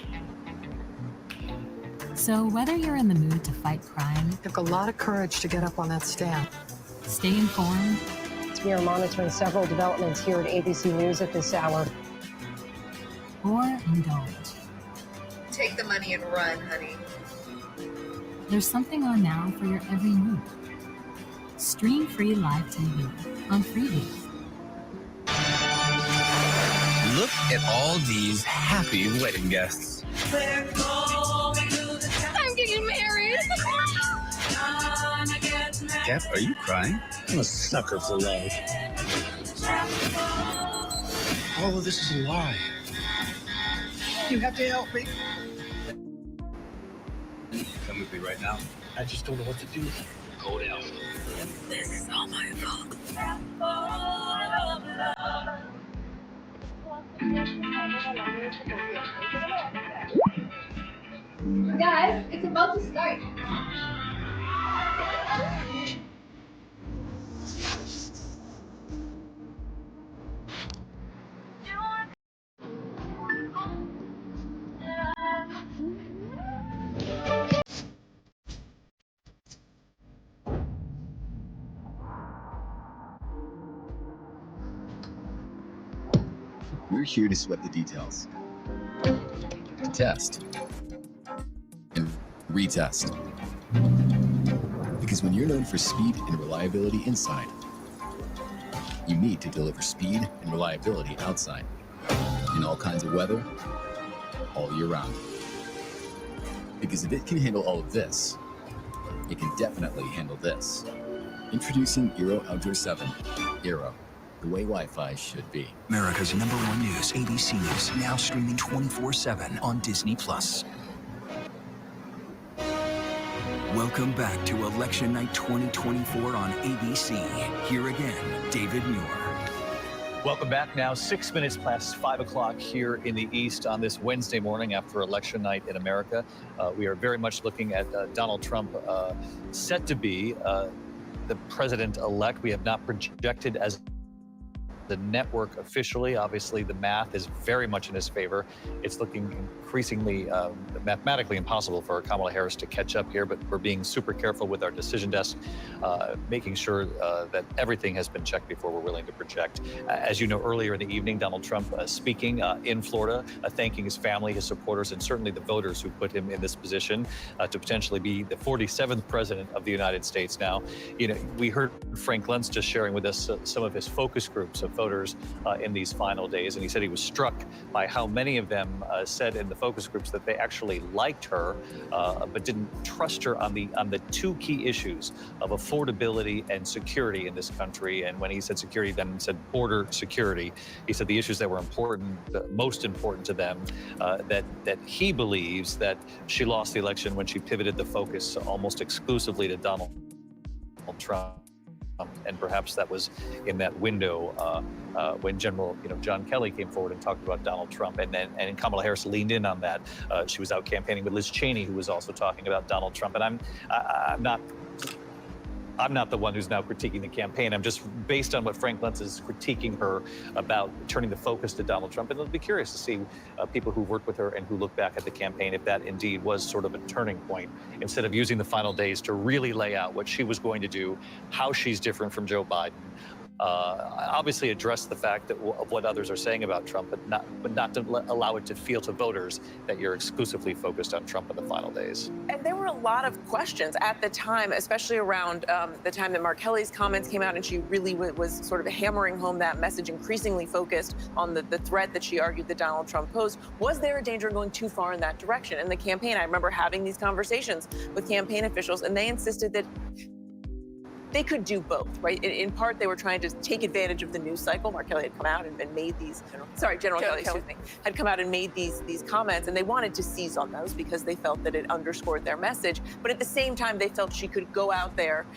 So whether you're in the mood to fight crime, It took a lot of courage to get up on that stand. stay informed, We are monitoring several developments here at ABC News at this hour. or indulge, Take the money and run, honey. there's something on now for your every mood. Stream free live TV on Freebie. Look at all these happy wedding guests. I'm getting married. Jeff, are you crying? I'm a sucker for love. All of this is a lie. You have to help me. Come with me right now. I just don't know what to do. Hold out. This is all my fault. Guys, it's about to start. We're here to sweat the details, to test and retest. Because when you're known for speed and reliability inside, you need to deliver speed and reliability outside, in all kinds of weather, all year round. Because if it can handle all of this, it can definitely handle this. Introducing Aero Outdoor 7. Aero, the way Wi-Fi should be. America's #1 news, ABC News, now streaming 24/7 on Disney+. Welcome back to Election Night 2024 on ABC. Here again, David Muir. Welcome back now, 6 minutes past 5 o'clock here in the East on this Wednesday morning after election night in America. We are very much looking at Donald Trump set to be the president-elect. We have not projected as the network officially. Obviously, the math is very much in his favor. It's looking increasingly mathematically impossible for Kamala Harris to catch up here, but we're being super careful with our decision desk, making sure that everything has been checked before we're willing to project. As you know, earlier in the evening, Donald Trump speaking in Florida, thanking his family, his supporters, and certainly the voters who put him in this position to potentially be the 47th president of the United States now. You know, we heard Frank Luntz just sharing with us some of his focus groups of voters in these final days, and he said he was struck by how many of them said in the focus groups that they actually liked her, but didn't trust her on the two key issues of affordability and security in this country. And when he said security, then said border security. He said the issues that were important, most important to them, that he believes that she lost the election when she pivoted the focus almost exclusively to Donald Trump. And perhaps that was in that window when General John Kelly came forward and talked about Donald Trump, and Kamala Harris leaned in on that. She was out campaigning with Liz Cheney, who was also talking about Donald Trump. And I'm not the one who's now critiquing the campaign. I'm just based on what Frank Luntz is critiquing her about turning the focus to Donald Trump. And I'll be curious to see people who worked with her and who look back at the campaign, if that indeed was sort of a turning point, instead of using the final days to really lay out what she was going to do, how she's different from Joe Biden. Obviously address the fact of what others are saying about Trump, but not to allow it to feel to voters that you're exclusively focused on Trump in the final days. And there were a lot of questions at the time, especially around the time that Mark Kelly's comments came out, and she really was sort of hammering home that message, increasingly focused on the threat that she argued that Donald Trump posed. Was there a danger of going too far in that direction? In the campaign, I remember having these conversations with campaign officials, and they insisted that they could do both, right? In part, they were trying to take advantage of the news cycle. Mark Kelly had come out and made these, General Kelly, excuse me, had come out and made these comments, and they wanted to seize on those because they felt that it underscored their message. But at the same time, they felt she could go out there,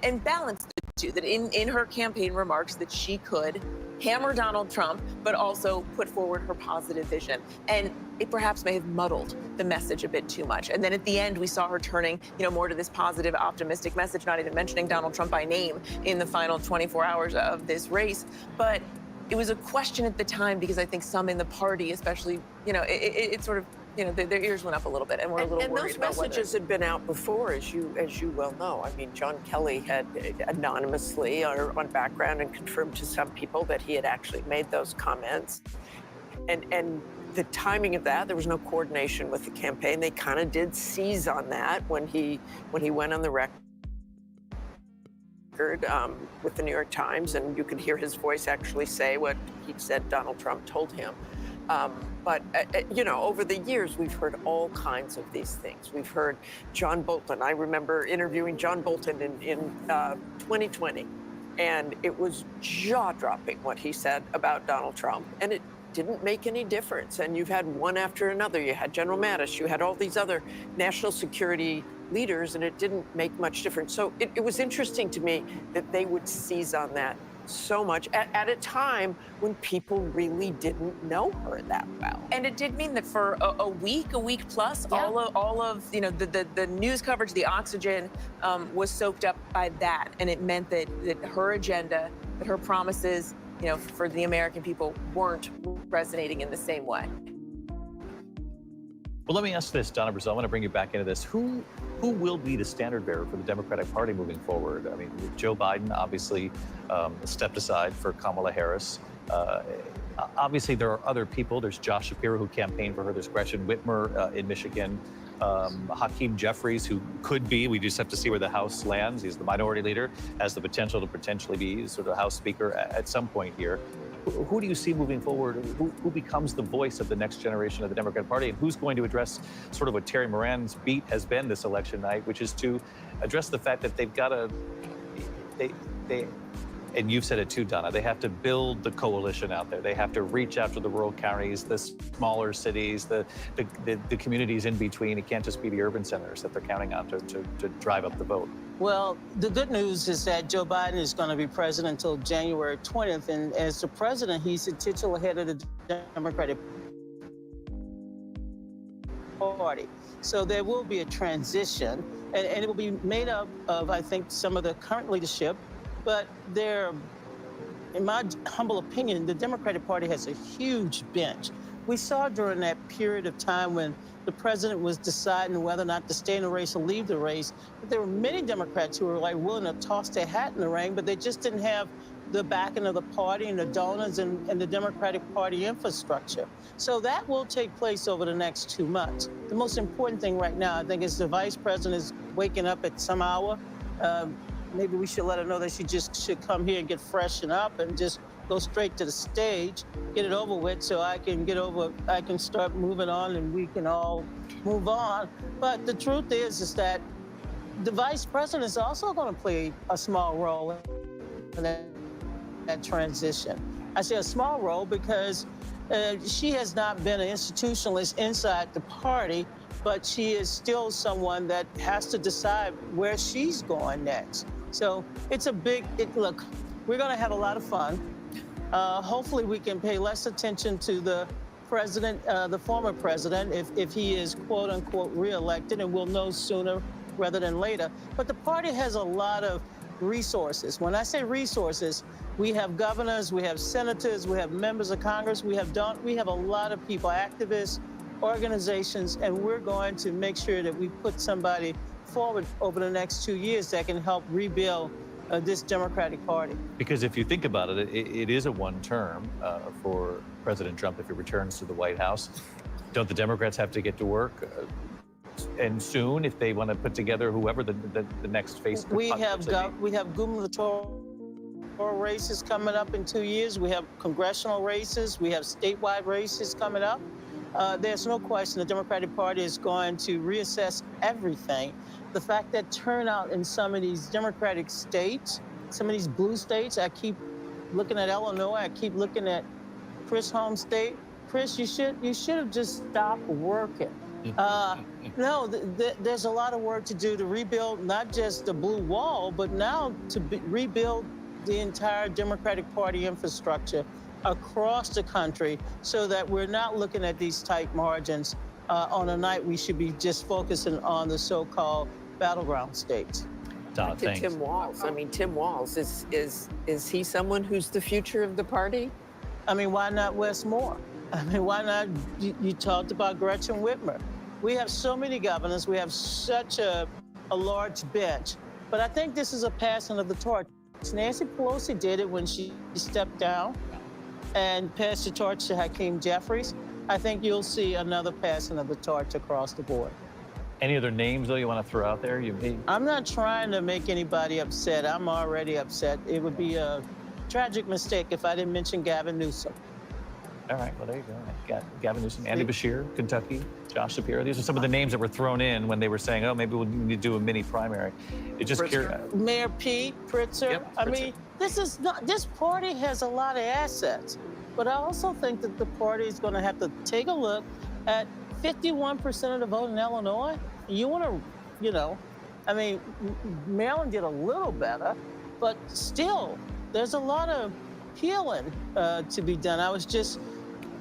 and balance the two, that in her campaign remarks that she could hammer Donald Trump, but also put forward her positive vision. And it perhaps may have muddled the message a bit too much. And then at the end, we saw her turning, more to this positive, optimistic message, not even mentioning Donald Trump by name in the final 24 hours of this race. But it was a question at the time because I think some in the party, especially, it sort of, their ears went up a little bit, and we're a little worried about whether. And those messages had been out before, as you well know. I mean, John Kelly had anonymously or on background and confirmed to some people that he had actually made those comments. And the timing of that, there was no coordination with the campaign. They kind of did seize on that when he went on the record with the New York Times, and you could hear his voice actually say what he said Donald Trump told him. But over the years, we've heard all kinds of these things. We've heard John Bolton. I remember interviewing John Bolton in 2020, and it was jaw-dropping what he said about Donald Trump, and it didn't make any difference. And you've had one after another. You had General Mattis. You had all these other national security leaders, and it didn't make much difference. So it was interesting to me that they would seize on that so much at a time when people really didn't know her that well. And it did mean that for a week plus, all of the news coverage, the oxygen was soaked up by that, and it meant that her agenda, that her promises, for the American people weren't resonating in the same way. Well, let me ask this, Donna Brazil. I want to bring you back into this. Who will be the standard bearer for the Democratic Party moving forward? I mean, Joe Biden obviously stepped aside for Kamala Harris. Obviously, there are other people. There's Josh Shapiro, who campaigned for her. There's Gretchen Whitmer in Michigan. Hakeem Jeffries, who could be, we just have to see where the House lands. He's the minority leader, has the potential to potentially be sort of House Speaker at some point here. Who do you see moving forward? Who becomes the voice of the next generation of the Democratic Party? And who's going to address sort of what Terry Moran's beat has been this election night, which is to address the fact that they've got to, and you've said it too, Donna, they have to build the coalition out there. They have to reach out to the rural counties, the smaller cities, the communities in between. It can't just be the urban centers that they're counting on to drive up the vote. Well, the good news is that Joe Biden is going to be president until January 20th. And as the president, he's the titular head of the Democratic Party. So there will be a transition, and it will be made up of, I think, some of the current leadership. But there, in my humble opinion, the Democratic Party has a huge bench. We saw during that period of time when the president was deciding whether or not to stay in the race or leave the race, that there were many Democrats who were willing to toss their hat in the ring, but they just didn't have the backing of the party and the donors and the Democratic Party infrastructure. So that will take place over the next 2 months. The most important thing right now, I think, is the vice president is waking up at some hour. Maybe we should let her know that she just should come here and get freshened up and just go straight to the stage, get it over with, so I can start moving on and we can all move on. But the truth is that the vice president is also going to play a small role in that transition. I say a small role because she has not been an institutionalist inside the party, but she is still someone that has to decide where she's going next. So it's a big, look, we're going to have a lot of fun. Hopefully we can pay less attention to the president, the former president, if he is quote unquote reelected, and we'll know sooner rather than later. But the party has a lot of resources. When I say resources, we have governors, we have senators, we have members of Congress, we have a lot of people, activists, organizations, and we're going to make sure that we put somebody forward over the next 2 years that can help rebuild this Democratic Party. Because if you think about it, it is a one term for President Trump if he returns to the White House. Don't the Democrats have to get to work and soon if they want to put together whoever the next face? We have gubernatorial races coming up in 2 years. We have congressional races. We have statewide races coming up. There's no question the Democratic Party is going to reassess everything. The fact that turnout in some of these Democratic states, some of these blue states, I keep looking at Illinois, I keep looking at Chris' home state. Chris, you should have just stopped working. No, there's a lot of work to do to rebuild not just the blue wall, but now to rebuild the entire Democratic Party infrastructure across the country so that we're not looking at these tight margins on a night we should be just focusing on the so-called battleground states. Donna, thanks. Tim Walz. I mean, Tim Walz, is he someone who's the future of the party? I mean, why not Wes Moore? I mean, why not? You talked about Gretchen Whitmer. We have so many governors. We have such a large bench. But I think this is a passing of the torch. Nancy Pelosi did it when she stepped down and passed the torch to Hakeem Jeffries. I think you'll see another passing of the torch across the board. Any other names, though, you want to throw out there? I'm not trying to make anybody upset. I'm already upset. It would be a tragic mistake if I didn't mention Gavin Newsom. All right, well, there you go. Gavin Newsom, Andy Beshear, Kentucky, Josh Shapiro. These are some of the names that were thrown in when they were saying, oh, maybe we'll need to do a mini primary. It just Mayor Pete, Pritzker. Yep, I mean, this party has a lot of assets. But I also think that the party is going to have to take a look at 51% of the vote in Illinois. You want to you know. I mean, Maryland did a little better, but still, there's a lot of healing to be done. I was just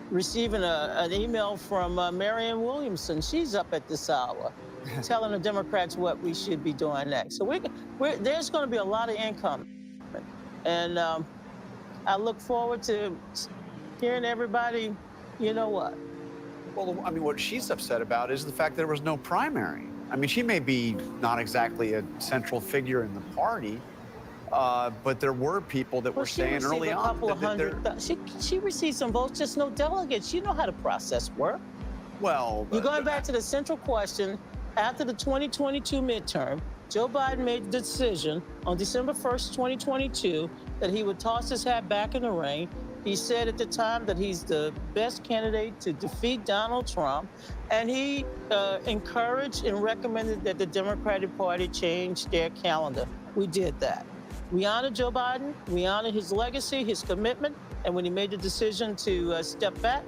receiving an email from Marianne Williamson. She's up at this hour telling the Democrats what we should be doing next. So there's going to be a lot of income. And I look forward to hearing everybody, you know what. Well, I mean, what she's upset about is the fact that there was no primary. I mean, she may be not exactly a central figure in the party, but there were people that were saying early on. A couple of hundred. She received some votes, just no delegates. You know how the process works. Well, you're going back to the central question. After the 2022 midterm, Joe Biden made the decision on December 1st, 2022, that he would toss his hat back in the ring. He said at the time that he's the best candidate to defeat Donald Trump, and he encouraged and recommended that the Democratic Party change their calendar. We did that. We honored Joe Biden, we honored his legacy, his commitment, and when he made the decision to step back,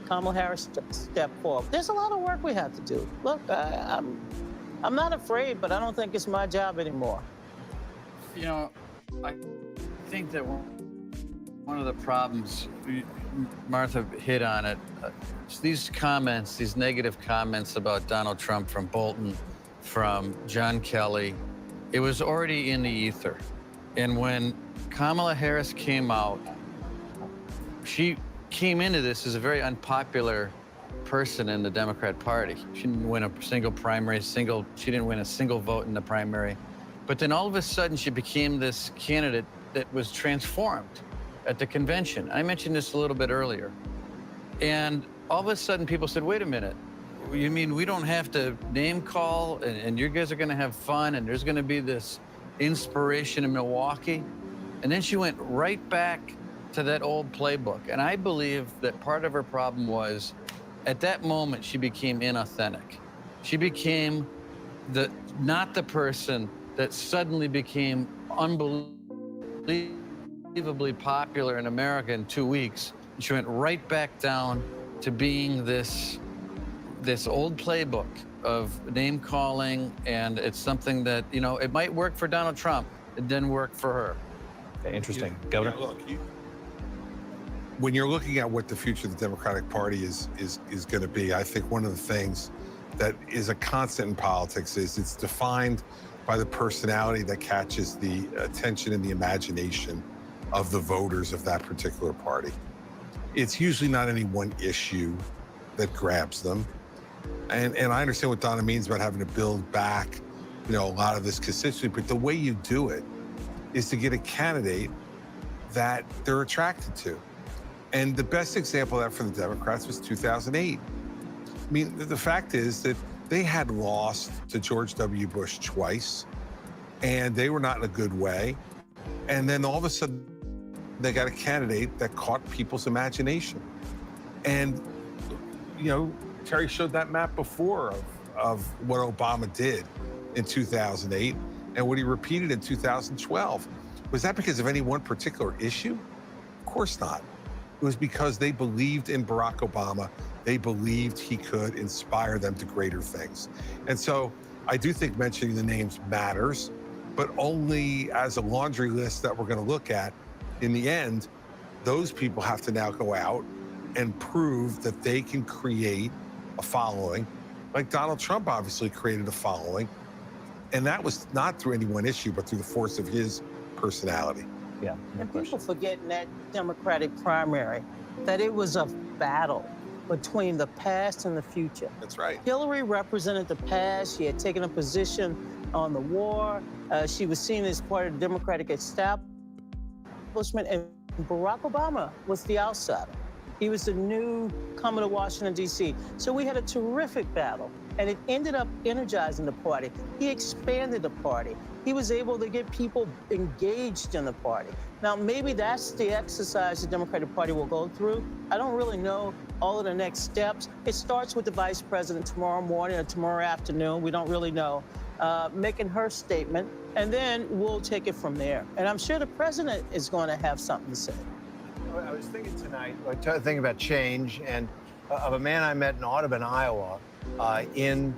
Kamala Harris stepped forward. There's a lot of work we have to do. Look, I'm not afraid, but I don't think it's my job anymore. You know, I think that one of the problems, Martha hit on it, these comments, these negative comments about Donald Trump from Bolton, from John Kelly, it was already in the ether. And when Kamala Harris came out, she came into this as a very unpopular person in the Democrat Party. She didn't win a single primary, she didn't win a single vote in the primary. But then all of a sudden she became this candidate that was transformed at the convention. I mentioned this a little bit earlier. And all of a sudden people said, wait a minute, you mean we don't have to name call and you guys are gonna have fun and there's gonna be this inspiration in Milwaukee? And then she went right back to that old playbook. And I believe that part of her problem was, at that moment, she became inauthentic. She became not the person that suddenly became unbelievably popular in America in 2 weeks. She went right back down to being this old playbook of name calling, and it's something that, you know, it might work for Donald Trump, it didn't work for her. Okay, interesting. Governor? Yeah, look, when you're looking at what the future of the Democratic Party is going to be, I think one of the things that is a constant in politics is it's defined by the personality that catches the attention and the imagination of the voters of that particular party. It's usually not any one issue that grabs them. And I understand what Donna means about having to build back, you know, a lot of this constituency, but the way you do it is to get a candidate that they're attracted to. And the best example of that for the Democrats was 2008. I mean, the fact is that they had lost to George W. Bush twice, and they were not in a good way. And then all of a sudden, they got a candidate that caught people's imagination. And, you know, Terry showed that map before of what Obama did in 2008 and what he repeated in 2012. Was that because of any one particular issue? Of course not. It was because they believed in Barack Obama. They believed he could inspire them to greater things. And so I do think mentioning the names matters, but only as a laundry list that we're going to look at. In the end, those people have to now go out and prove that they can create a following, like Donald Trump obviously created a following. And that was not through any one issue, but through the force of his personality. Yeah. And people forget in that Democratic primary that it was a battle between the past and the future. That's right. Hillary represented the past. She had taken a position on the war. She was seen as part of the Democratic establishment, and Barack Obama was the outsider. He was the newcomer to Washington, D.C. So we had a terrific battle, and it ended up energizing the party. He expanded the party. He was able to get people engaged in the party. Now, maybe that's the exercise the Democratic Party will go through. I don't really know all of the next steps. It starts with the vice president tomorrow morning or tomorrow afternoon. We don't really know. Making her statement, and then we'll take it from there. And I'm sure the president is going to have something to say. I was thinking tonight, thinking about change, and of a man I met in Audubon, Iowa, in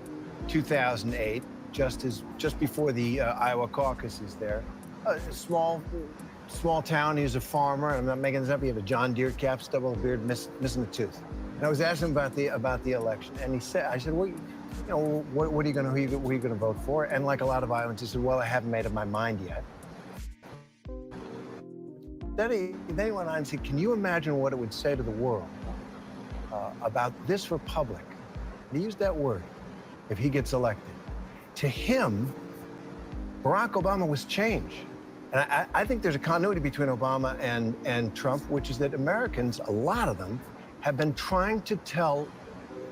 2008. just before the Iowa caucuses there. A small town. He's a farmer. I'm not making this up. He had a John Deere cap, stubble beard, missing a tooth. And I was asking him about the election, and I said, well, who are you going to vote for? And like a lot of Iowans, he said, well, I haven't made up my mind yet. Then he went on and said, can you imagine what it would say to the world about this republic? And he used that word, if he gets elected. To him, Barack Obama was change. And I think there's a continuity between Obama and Trump, which is that Americans, a lot of them, have been trying to tell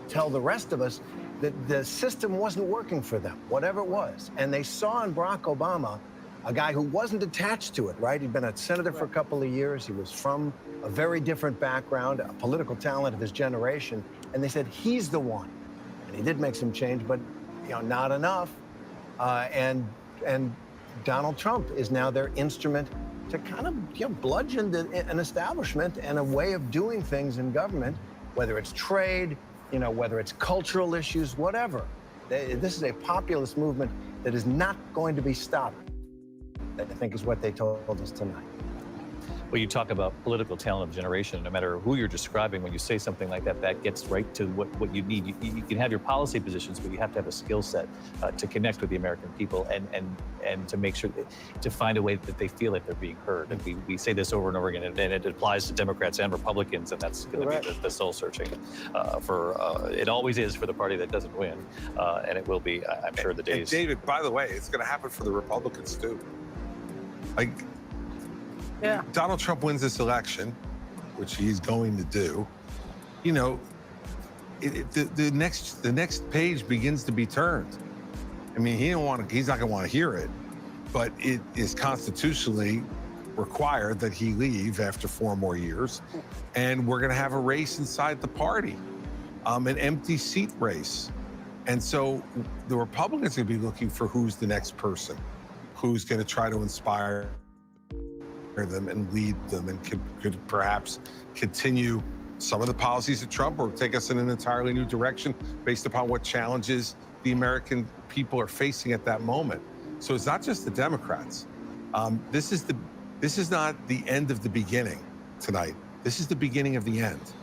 the rest of us that the system wasn't working for them, whatever it was. And they saw in Barack Obama a guy who wasn't attached to it, right? He'd been a senator for a couple of years. He was from a very different background, a political talent of his generation. And they said, he's the one. And he did make some change, but not enough. And Donald Trump is now their instrument to kind of bludgeon an establishment and a way of doing things in government, whether it's trade, whether it's cultural issues, whatever. This is a populist movement that is not going to be stopped, I think is what they told us tonight. Well, you talk about political talent of generation. No matter who you're describing, when you say something like that, that gets right to what you need. You can have your policy positions, but you have to have a skill set to connect with the American people and to make sure to find a way that they feel like they're being heard. And we say this over and over again, and it applies to Democrats and Republicans, and that's going to be the soul searching it always is for the party that doesn't win, and it will be, I'm sure, the days. And David, by the way, it's going to happen for the Republicans too. Yeah. Donald Trump wins this election, which he's going to do. The next page begins to be turned. I mean, he's not going to want to hear it, but it is constitutionally required that he leave after 4 more years, and we're going to have a race inside the party, an empty seat race, and so the Republicans are going to be looking for who's the next person, who's going to try to inspire them and lead them and could perhaps continue some of the policies of Trump or take us in an entirely new direction based upon what challenges the American people are facing at that moment. So it's not just the Democrats. This is not the end of the beginning tonight. This is the beginning of the end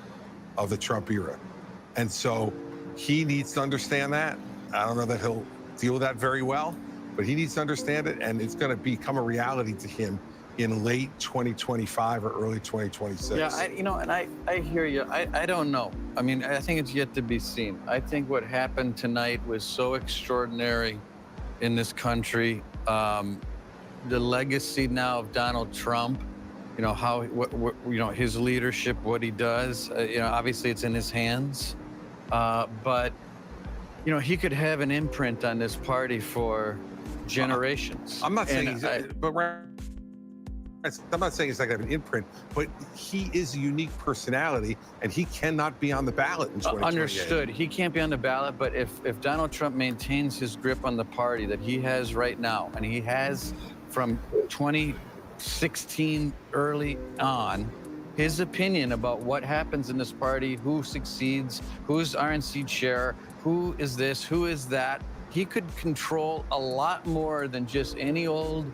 of the Trump era. And so he needs to understand that. I don't know that he'll deal with that very well, but he needs to understand it, and it's going to become a reality to him in late 2025 or early 2026. Yeah, and I hear you. I don't know. I mean, I think it's yet to be seen. I think what happened tonight was so extraordinary in this country. The legacy now of Donald Trump, his leadership, what he does, obviously it's in his hands. But, he could have an imprint on this party for generations. I'm not saying I'm not saying he's not going to have an imprint, but he is a unique personality, and he cannot be on the ballot in 2028. Understood. He can't be on the ballot, but if Donald Trump maintains his grip on the party that he has right now, and he has from 2016 early on, his opinion about what happens in this party, who succeeds, who's RNC chair, who is this, who is that, he could control a lot more than just any old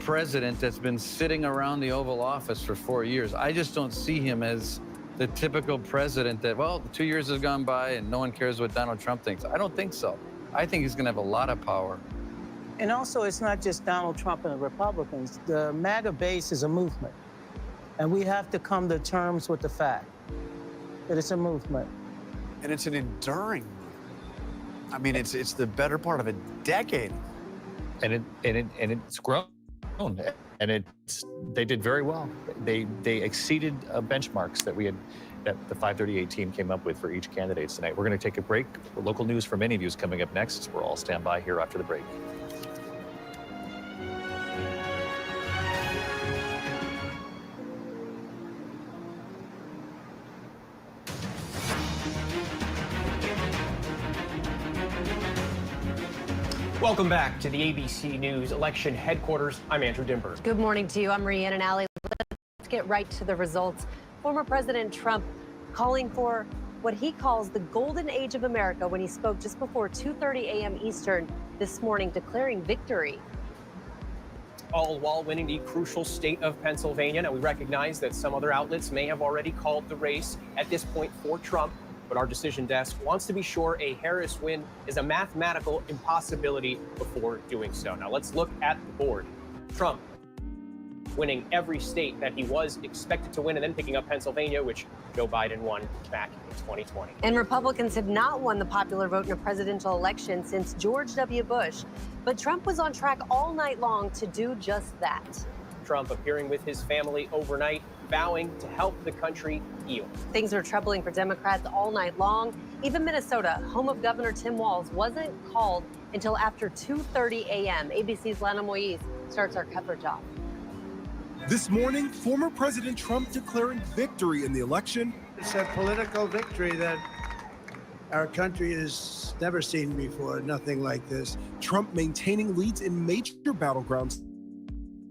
president that's been sitting around the Oval Office for 4 years. I just don't see him as the typical president that, 2 years has gone by and no one cares what Donald Trump thinks. I don't think so. I think he's going to have a lot of power. And also, it's not just Donald Trump and the Republicans. The MAGA base is a movement. And we have to come to terms with the fact that it's a movement. And it's an enduring movement. I mean, it's the better part of a decade. And it's grown. And they did very well. They exceeded benchmarks that the 538 team came up with for each candidate tonight. We're going to take a break. Local news for many of you is coming up next. We'll all stand by here after the break. Welcome back to the ABC News election headquarters. I'm Andrew Dimber. Good morning to you. I'm Rhiannon Alley. Let's get right to the results. Former President Trump calling for what he calls the golden age of America when he spoke just before 2:30 a.m. Eastern this morning declaring victory. All while winning the crucial state of Pennsylvania. Now, we recognize that some other outlets may have already called the race at this point for Trump, but our decision desk wants to be sure a Harris win is a mathematical impossibility before doing so. Now, let's look at the board. Trump winning every state that he was expected to win, and then picking up Pennsylvania, which Joe Biden won back in 2020. And Republicans have not won the popular vote in a presidential election since George W. Bush. But Trump was on track all night long to do just that. Trump appearing with his family overnight, vowing to help the country heal. Things are troubling for Democrats all night long. Even Minnesota, home of Governor Tim Walz, wasn't called until after 2:30 a.m. ABC's Lana Moise starts our coverage off. This morning, former President Trump declaring victory in the election. It's a political victory that our country has never seen before, nothing like this. Trump maintaining leads in major battleground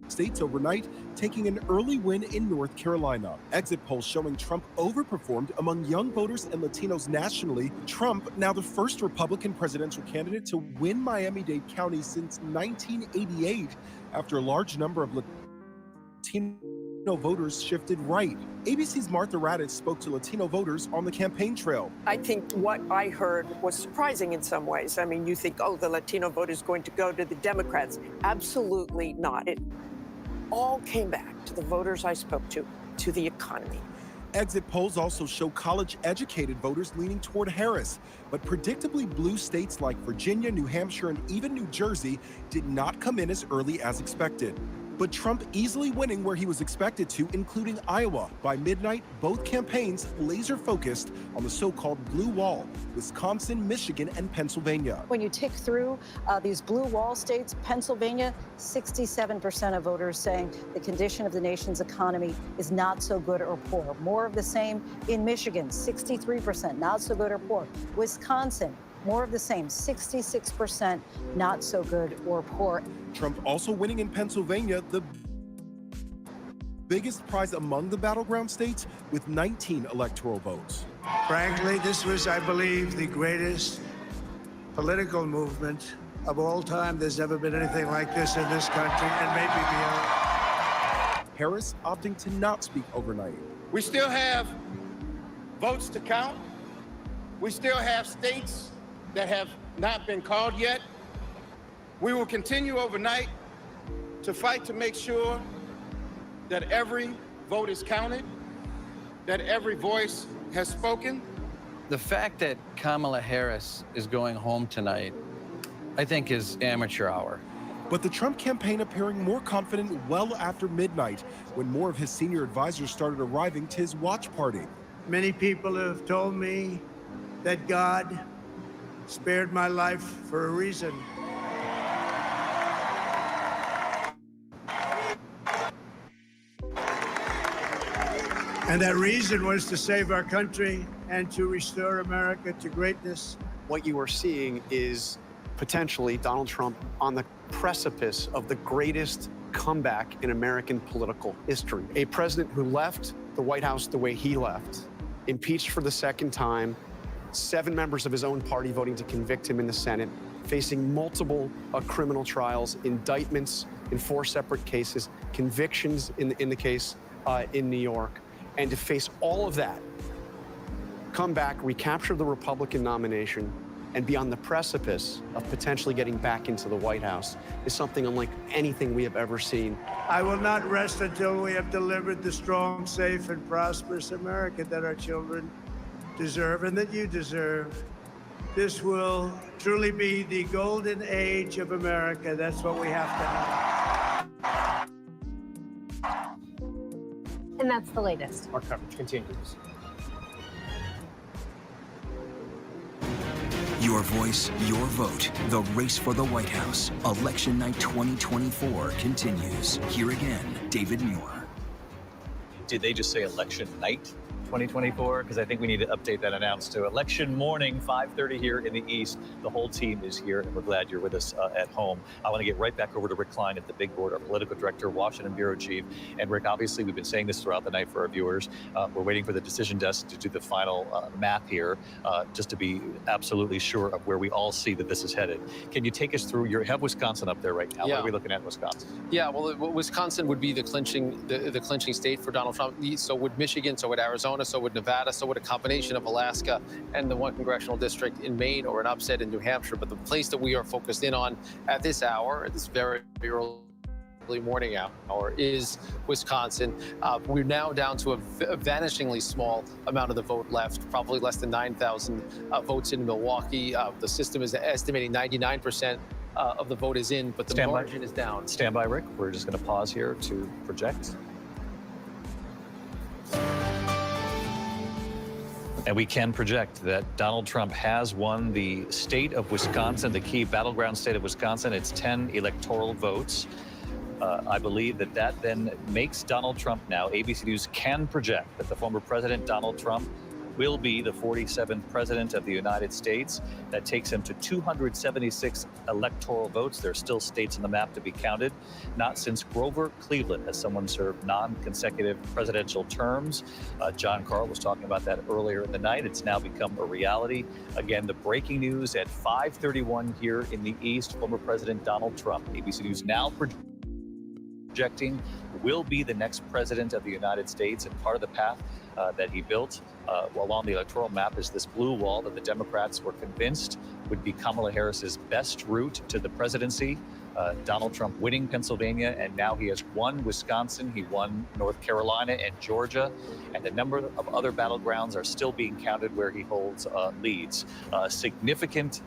states overnight, taking an early win in North Carolina. Exit polls showing Trump overperformed among young voters and Latinos nationally. Trump, now the first Republican presidential candidate to win Miami-Dade County since 1988, after a large number of Latino voters shifted right. ABC's Martha Raddatz spoke to Latino voters on the campaign trail. I think what I heard was surprising in some ways. I mean, you think, oh, the Latino vote is going to go to the Democrats. Absolutely not. It all came back to the voters I spoke to the economy. Exit polls also show college-educated voters leaning toward Harris, but predictably blue states like Virginia, New Hampshire, and even New Jersey did not come in as early as expected. But Trump easily winning where he was expected to, including Iowa. By midnight, both campaigns laser-focused on the so-called blue wall, Wisconsin, Michigan, and Pennsylvania. When you tick through these blue wall states, Pennsylvania, 67% of voters saying the condition of the nation's economy is not so good or poor. More of the same in Michigan, 63%, not so good or poor. Wisconsin, more of the same, 66% not so good or poor. Trump also winning in Pennsylvania, the biggest prize among the battleground states with 19 electoral votes. Frankly, this was, I believe, the greatest political movement of all time. There's never been anything like this in this country, and maybe beyond. Harris opting to not speak overnight. We still have votes to count. We still have states that have not been called yet. We will continue overnight to fight to make sure that every vote is counted, that every voice has spoken. The fact that Kamala Harris is going home tonight, I think, is amateur hour. But the Trump campaign appearing more confident well after midnight, when more of his senior advisors started arriving to his watch party. Many people have told me that God spared my life for a reason. And that reason was to save our country and to restore America to greatness. What you are seeing is potentially Donald Trump on the precipice of the greatest comeback in American political history. A president who left the White House the way he left, impeached for the second time, 7 members of his own party voting to convict him in the Senate, facing multiple criminal trials, indictments in 4 separate cases, convictions in the case in New York. And to face all of that, come back, recapture the Republican nomination, and be on the precipice of potentially getting back into the White House is something unlike anything we have ever seen. I will not rest until we have delivered the strong, safe, and prosperous America that our children deserve and that you deserve. This will truly be the golden age of America. That's what we have to have. And that's the latest. Our coverage continues. Your voice, your vote. The race for the White House. Election night 2024 continues. Here again, David Muir. Did they just say election night 2024? Because I think we need to update that announce to election morning, 5:30 here in the East. The whole team is here, and we're glad you're with us at home. I want to get right back over to Rick Klein at the Big Board, our political director, Washington Bureau Chief. And Rick, obviously, we've been saying this throughout the night for our viewers. We're waiting for the decision desk to do the final map here, just to be absolutely sure of where we all see that this is headed. Can you take us through? You have Wisconsin up there right now. Yeah. What are we looking at in Wisconsin? Yeah, well, Wisconsin would be the clinching state for Donald Trump. So would Michigan, so would Arizona, so would Nevada, so would a combination of Alaska and the one congressional district in Maine, or an upset in New Hampshire. But the place that we are focused in on at this hour, at this very early morning hour, is Wisconsin. We're now down to a vanishingly small amount of the vote left, probably less than 9,000 votes in Milwaukee. The system is estimating 99% of the vote is in, but the margin is down. Stand by, Rick. We're just going to pause here to project. And we can project that Donald Trump has won the state of Wisconsin, the key battleground state of Wisconsin. It's 10 electoral votes. I believe that then makes Donald Trump now, ABC News can project that the former president, Donald Trump, will be the 47th president of the United States. That takes him to 276 electoral votes. There are still states on the map to be counted. Not since Grover Cleveland has someone served non-consecutive presidential terms. John Carl was talking about that earlier in the night. It's now become a reality. Again, the breaking news at 5:31 here in the East, former President Donald Trump, ABC News now projecting, will be the next president of the United States. And part of the path that he built along the electoral map is this blue wall that the Democrats were convinced would be Kamala Harris's best route to the presidency. Donald Trump winning Pennsylvania, and now he has won Wisconsin. He won North Carolina and Georgia, and a number of other battlegrounds are still being counted where he holds leads. Significant,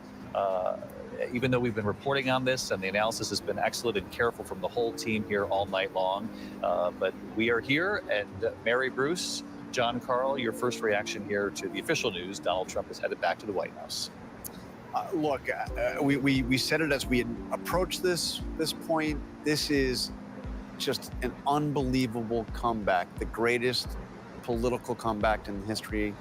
even though we've been reporting on this and the analysis has been excellent and careful from the whole team here all night long, but we are here, and Mary Bruce, John Carl, your first reaction here to the official news: Donald Trump is headed back to the White House. Look, we said it as we approached this point. This is just an unbelievable comeback, the greatest political comeback in the history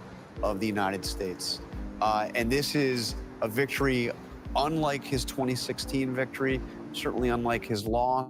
of the United States. And this is a victory unlike his 2016 victory, certainly unlike his loss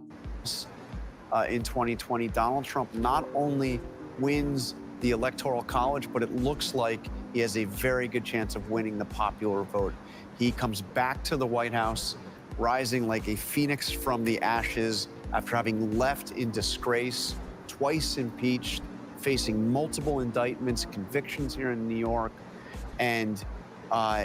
in 2020. Donald Trump not only wins the Electoral College, but it looks like he has a very good chance of winning the popular vote. He comes back to the White House, rising like a phoenix from the ashes after having left in disgrace, twice impeached, facing multiple indictments, convictions here in New York, and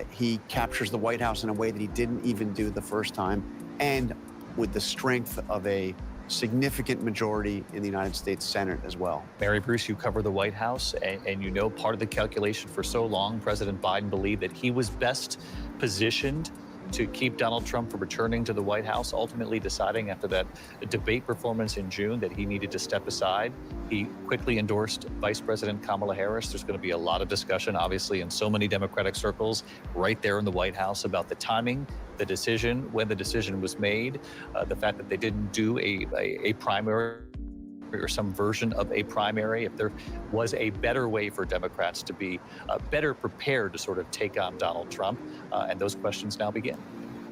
he captures the White House in a way that he didn't even do the first time, and with the strength of a significant majority in the United States Senate as well. Mary Bruce, you cover the White House, and you know part of the calculation for so long, President Biden believed that he was best positioned to keep Donald Trump from returning to the White House, ultimately deciding after that debate performance in June that he needed to step aside. He quickly endorsed Vice President Kamala Harris. There's going to be a lot of discussion, obviously, in so many Democratic circles right there in the White House about the timing, the decision, when the decision was made, the fact that they didn't do a primary or some version of a primary, if there was a better way for Democrats to be better prepared to sort of take on Donald Trump. And those questions now begin.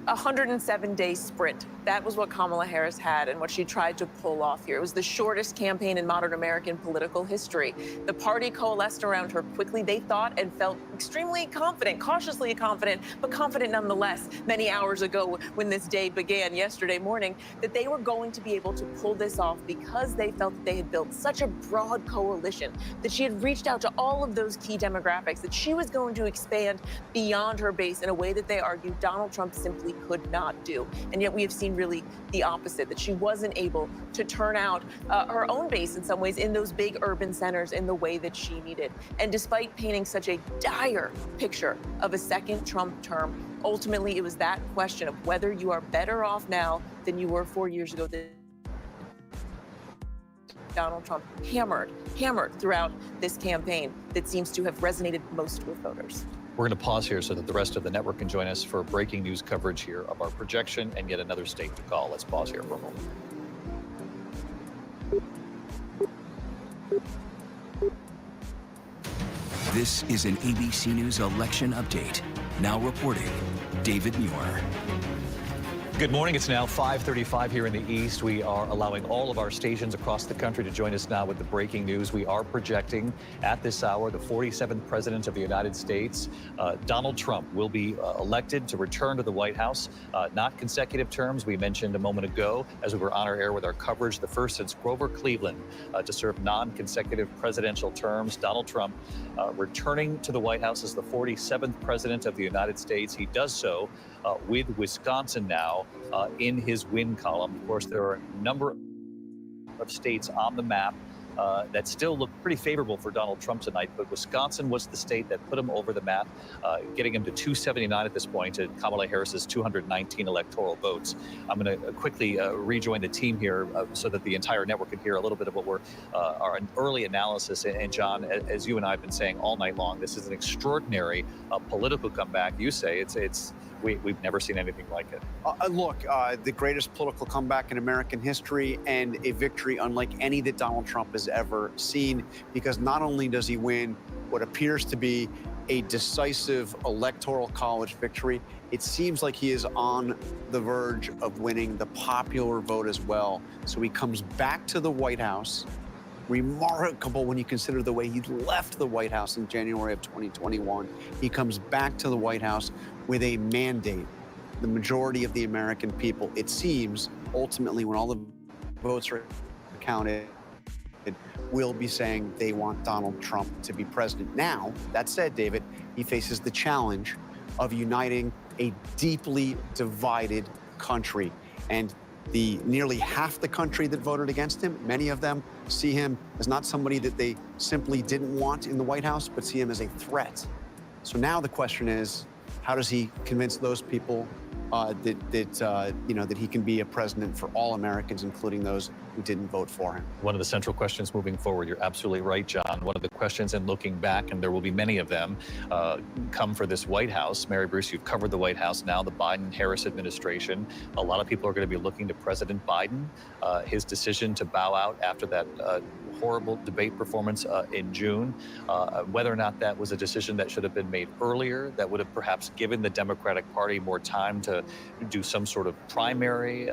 107-day sprint. That was what Kamala Harris had and what she tried to pull off here. It was the shortest campaign in modern American political history. The party coalesced around her quickly. They thought and felt extremely confident, cautiously confident, but confident nonetheless, many hours ago when this day began yesterday morning, that they were going to be able to pull this off because they felt that they had built such a broad coalition, that she had reached out to all of those key demographics, that she was going to expand beyond her base in a way that they argued Donald Trump simply could not do. And yet we have seen really the opposite, that she wasn't able to turn out her own base in some ways in those big urban centers in the way that she needed. And despite painting such a dire picture of a second Trump term, ultimately it was that question of whether you are better off now than you were 4 years ago that Donald Trump hammered throughout this campaign that seems to have resonated most with voters. We're going to pause here so that the rest of the network can join us for breaking news coverage here of our projection and yet another state to call. Let's pause here for a moment. This is an ABC News election update. Now reporting, David Muir. Good morning. It's now 5:35 here in the East. We are allowing all of our stations across the country to join us now with the breaking news. We are projecting at this hour the 47th President of the United States, Donald Trump, will be elected to return to the White House. Not consecutive terms. We mentioned a moment ago as we were on our air with our coverage, the first since Grover Cleveland to serve non-consecutive presidential terms. Donald Trump returning to the White House as the 47th President of the United States. He does so with Wisconsin now in his win column. Of course, there are a number of states on the map that still look pretty favorable for Donald Trump tonight, but Wisconsin was the state that put him over the map, getting him to 279 at this point, and Kamala Harris's 219 electoral votes. I'm going to quickly rejoin the team here so that the entire network can hear a little bit of what we're our early analysis. And John, as you and I have been saying all night long, this is an extraordinary political comeback. You say we've never seen anything like it. Look, the greatest political comeback in American history, and a victory unlike any that Donald Trump has ever seen, because not only does he win what appears to be a decisive electoral college victory, it seems like he is on the verge of winning the popular vote as well. So he comes back to the White House. Remarkable when you consider the way he left the White House in January of 2021. He comes back to the White House with a mandate. The majority of the American people, it seems, ultimately, when all the votes are counted, will be saying they want Donald Trump to be president. Now, that said, David, he faces the challenge of uniting a deeply divided country. And the nearly half the country that voted against him, many of them see him as not somebody that they simply didn't want in the White House, but see him as a threat. So now the question is, how does he convince those people that he can be a president for all Americans, including those who didn't vote for him? One of the central questions moving forward, you're absolutely right, John. One of the questions in looking back, and there will be many of them, come for this White House. Mary Bruce, you've covered the White House now, the Biden-Harris administration. A lot of people are going to be looking to President Biden, his decision to bow out after that horrible debate performance in June, whether or not that was a decision that should have been made earlier, that would have perhaps given the Democratic Party more time to do some sort of primary,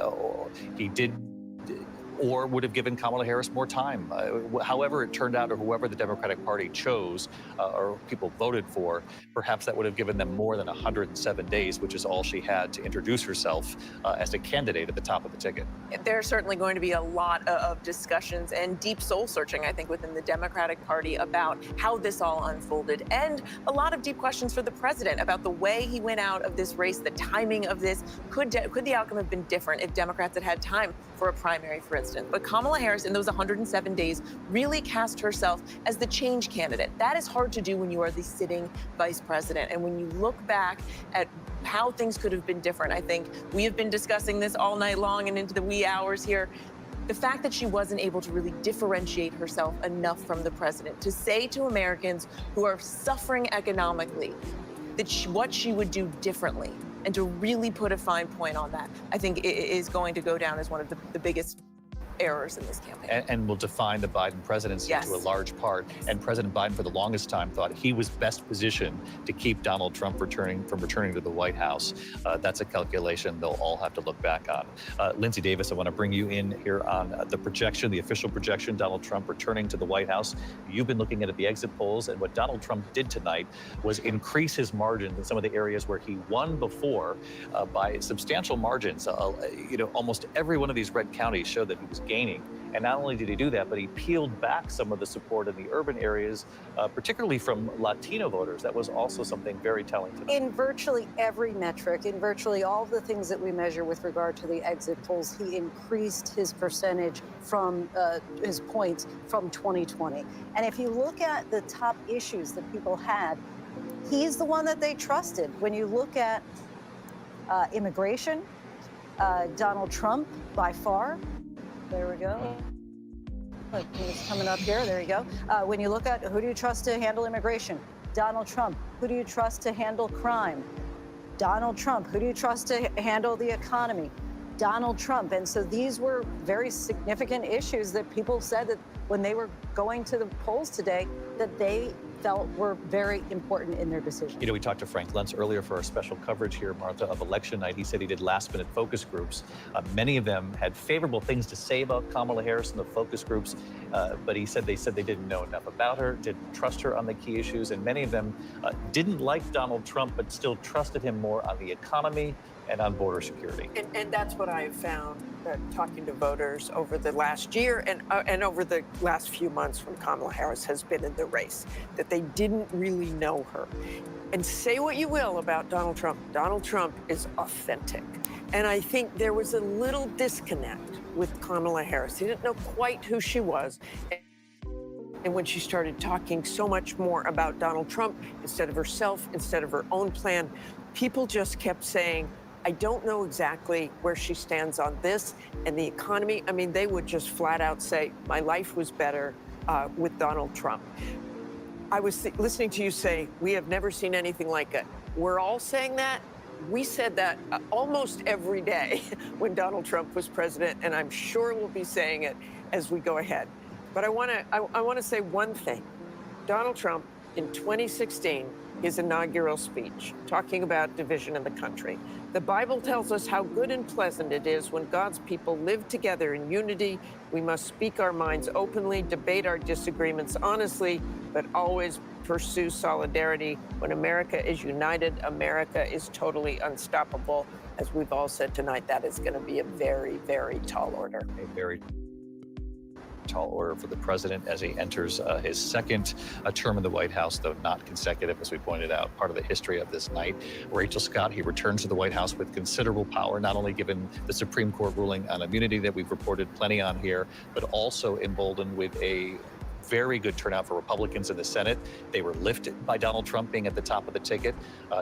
or would have given Kamala Harris more time. However it turned out, or whoever the Democratic Party chose or people voted for, perhaps that would have given them more than 107 days, which is all she had to introduce herself as a candidate at the top of the ticket. There's certainly going to be a lot of discussions and deep soul searching, I think, within the Democratic Party about how this all unfolded, and a lot of deep questions for the president about the way he went out of this race, the timing of this. Could the outcome have been different if Democrats had had time for a primary, for instance? But Kamala Harris, in those 107 days, really cast herself as the change candidate. That is hard to do when you are the sitting vice president. And when you look back at how things could have been different, I think we have been discussing this all night long and into the wee hours here. The fact that she wasn't able to really differentiate herself enough from the president to say to Americans who are suffering economically that what she would do differently, and to really put a fine point on that, I think it is going to go down as one of the biggest errors in this campaign. And will define the Biden presidency to a large part. And President Biden, for the longest time, thought he was best positioned to keep Donald Trump returning to the White House. That's a calculation they'll all have to look back on. Lindsay Davis, I want to bring you in here on the projection, the official projection, Donald Trump returning to the White House. You've been looking at the exit polls, and what Donald Trump did tonight was increase his margins in some of the areas where he won before by substantial margins. Almost every one of these red counties showed that he was gaining. And not only did he do that, but he peeled back some of the support in the urban areas, particularly from Latino voters. That was also something very telling to them. In virtually every metric, in virtually all of the things that we measure with regard to the exit polls, he increased his percentage from his points from 2020. And if you look at the top issues that people had, he's the one that they trusted. When you look at immigration, Donald Trump, by far. There we go. It's coming up here. There you go. When you look at who do you trust to handle immigration? Donald Trump. Who do you trust to handle crime? Donald Trump. Who do you trust to handle the economy? Donald Trump. And so these were very significant issues that people said that when they were going to the polls today, that they felt were very important in their decision. You know, we talked to Frank Luntz earlier for our special coverage here, Martha, of election night. He said he did last-minute focus groups. Many of them had favorable things to say about Kamala Harris in the focus groups, but they said they didn't know enough about her, didn't trust her on the key issues, and many of them didn't like Donald Trump, but still trusted him more on the economy and on border security. And that's what I have found talking to voters over the last year and over the last few months when Kamala Harris has been in the race, that they didn't really know her. And say what you will about Donald Trump is authentic. And I think there was a little disconnect with Kamala Harris. He didn't know quite who she was. And when she started talking so much more about Donald Trump instead of herself, instead of her own plan, people just kept saying, I don't know exactly where she stands on this and the economy. I mean, they would just flat out say, my life was better with Donald Trump. I was listening to you say, we have never seen anything like it. We're all saying that. We said that almost every day when Donald Trump was president, and I'm sure we'll be saying it as we go ahead. But I want to say one thing. Donald Trump, in 2016, his inaugural speech, talking about division in the country. The Bible tells us how good and pleasant it is when God's people live together in unity. We must speak our minds openly, debate our disagreements honestly, but always pursue solidarity. When America is united, America is totally unstoppable. As we've all said tonight, that is going to be a very, very tall order. A very tall order for the president as he enters his second term in the White House, though not consecutive, as we pointed out, part of the history of this night. Rachel Scott, he returns to the White House with considerable power, not only given the Supreme Court ruling on immunity that we've reported plenty on here, but also emboldened with a very good turnout for Republicans in the Senate. They were lifted by Donald Trump being at the top of the ticket.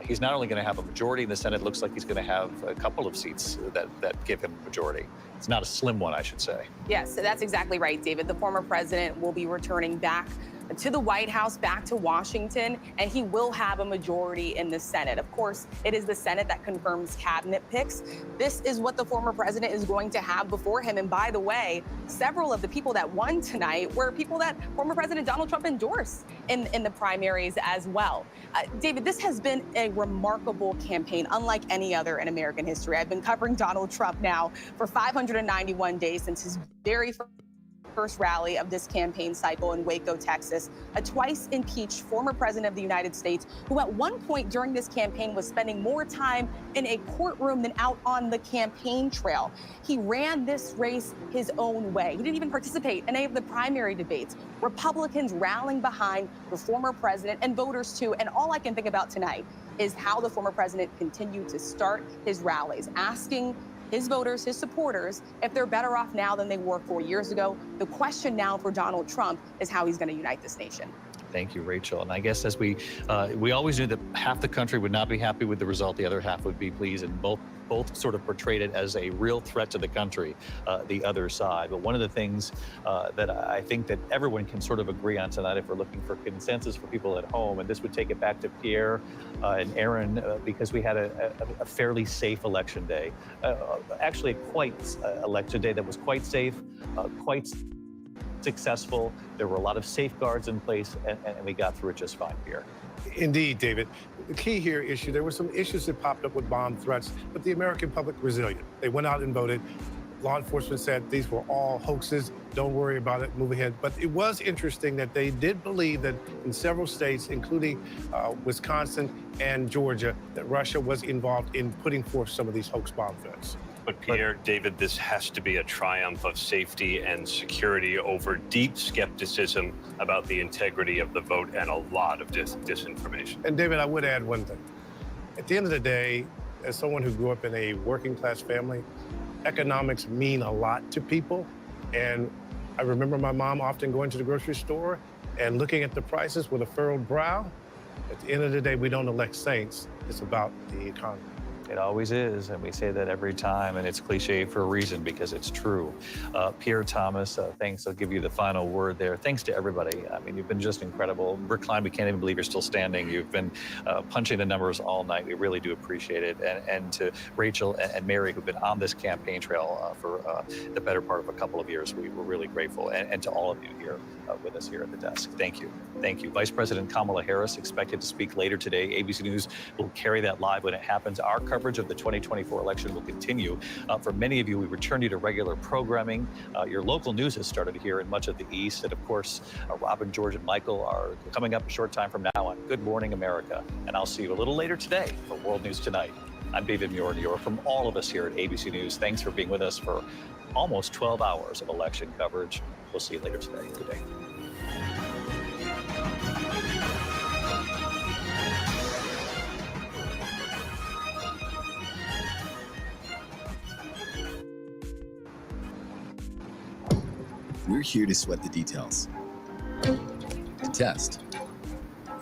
He's not only going to have a majority in the Senate, it looks like he's going to have a couple of seats that give him a majority. It's not a slim one, I should say. Yes, that's exactly right, David. The former president will be returning back to the White House, back to Washington, and he will have a majority in the Senate. Of course, it is the Senate that confirms cabinet picks. This is what the former president is going to have before him. And by the way, several of the people that won tonight were people that former President Donald Trump endorsed in the primaries as well. David, this has been a remarkable campaign, unlike any other in American history. I've been covering Donald Trump now for 591 days since his very first rally of this campaign cycle in Waco, Texas, a twice impeached former president of the United States who at one point during this campaign was spending more time in a courtroom than out on the campaign trail. He ran this race his own way. He didn't even participate in any of the primary debates. Republicans rallying behind the former president and voters too. And all I can think about tonight is how the former president continued to start his rallies, asking his voters, his supporters, if they're better off now than they were 4 years ago. The question now for Donald Trump is how he's going to unite this nation. Thank you, Rachel. And I guess as we always knew that half the country would not be happy with the result, the other half would be pleased, and both sort of portrayed it as a real threat to the country, the other side. But one of the things that I think that everyone can sort of agree on tonight, if we're looking for consensus for people at home, and this would take it back to Pierre and Aaron, because we had a fairly safe election day. Actually, election day that was quite safe, quite successful. There were a lot of safeguards in place, and we got through it just fine, Pierre. Indeed, David. The key here there were some issues that popped up with bomb threats, but the American public resilient. They went out and voted. Law enforcement said these were all hoaxes. Don't worry about it, move ahead. But it was interesting that they did believe that in several states, including Wisconsin and Georgia, that Russia was involved in putting forth some of these hoax bomb threats. But Pierre, David, this has to be a triumph of safety and security over deep skepticism about the integrity of the vote and a lot of disinformation. And David, I would add one thing. At the end of the day, as someone who grew up in a working class family, economics mean a lot to people. And I remember my mom often going to the grocery store and looking at the prices with a furrowed brow. At the end of the day, we don't elect saints. It's about the economy. It always is, and we say that every time, and it's cliche for a reason because it's true. Pierre Thomas, thanks. I'll give you the final word there. Thanks to everybody. I mean, you've been just incredible. Rick Klein, we can't even believe you're still standing. You've been punching the numbers all night. We really do appreciate it. And to Rachel and Mary, who've been on this campaign trail for the better part of a couple of years, we're really grateful. And to all of you here with us here at the desk, thank you. Thank you. Vice President Kamala Harris expected to speak later today. ABC News will carry that live when it happens. Our coverage of the 2024 election will continue. For many of you, we return you to regular programming. Your local news has started here in much of the East. And of course, Robin, George, and Michael are coming up a short time from now on Good Morning America. And I'll see you a little later today for World News Tonight. I'm David Muir. From all of us here at ABC News, thanks for being with us for almost 12 hours of election coverage. We'll see you later today. Good day. We're here to sweat the details, to test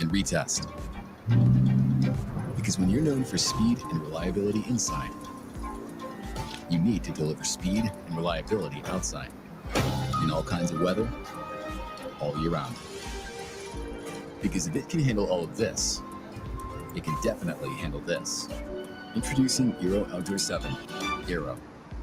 and retest. Because when you're known for speed and reliability inside, you need to deliver speed and reliability outside, in all kinds of weather, all year round. Because if it can handle all of this, it can definitely handle this. Introducing Aero Outdoor 7. Aero,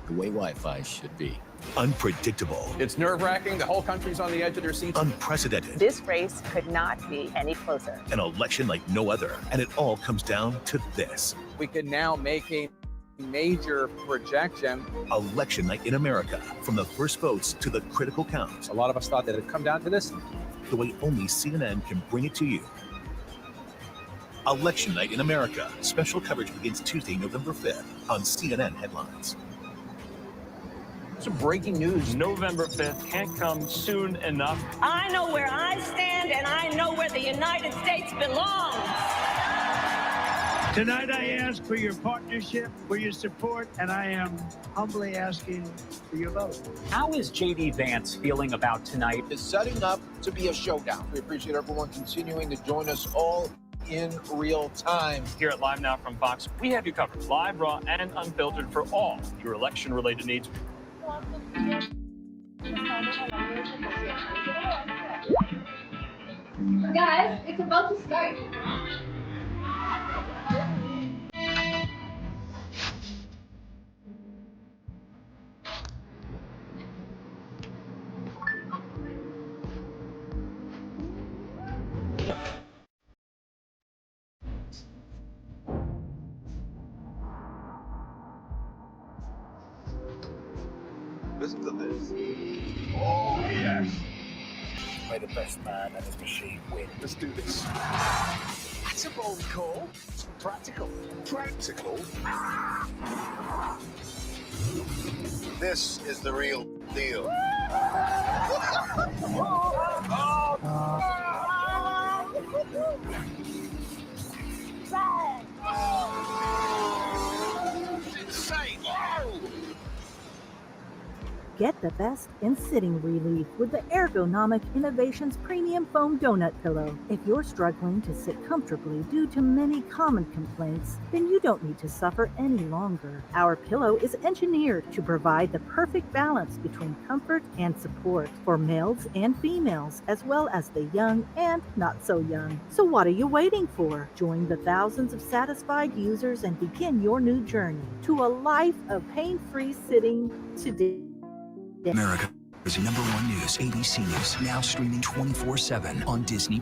the way Wi-Fi should be. Unpredictable. It's nerve-wracking. The whole country's on the edge of their seats. Unprecedented. This race could not be any closer. An election like no other. And it all comes down to this. We can now make a major projection. Election night in America. From the first votes to the critical count. A lot of us thought that it'd come down to this. The way only CNN can bring it to you. Election night in America. Special coverage begins Tuesday, November 5th on CNN Headlines. Some breaking news. November 5th can't come soon enough. I know where I stand, and I know where the United States belongs. Tonight I ask for your partnership, for your support, and I am humbly asking for your vote. How is J.D. Vance feeling about tonight? It's setting up to be a showdown. We appreciate everyone continuing to join us all in real time. Here at Live Now from Fox, we have you covered live, raw, and unfiltered for all your election-related needs. Guys, it's about to start. Listen to this. Oh, yes. May the best man and his machine win. Let's do this. That's a bold call. Practical. Practical? This is the real deal. Insane. Get the best in sitting relief with the Ergonomic Innovations Premium Foam Donut Pillow. If you're struggling to sit comfortably due to many common complaints, then you don't need to suffer any longer. Our pillow is engineered to provide the perfect balance between comfort and support for males and females, as well as the young and not so young. So what are you waiting for? Join the thousands of satisfied users and begin your new journey to a life of pain-free sitting today. America is #1 news. ABC News, now streaming 24/7 on Disney+.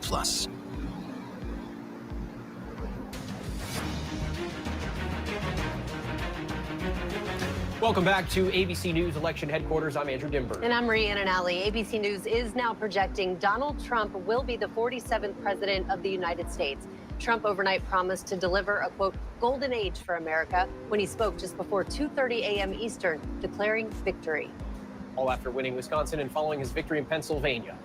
Welcome back to ABC News Election Headquarters. I'm Andrew Dimber. And I'm Marie Ananelli. ABC News is now projecting Donald Trump will be the 47th president of the United States. Trump overnight promised to deliver a, quote, golden age for America when he spoke just before 2:30 a.m. Eastern, declaring victory. All after winning Wisconsin and following his victory in Pennsylvania.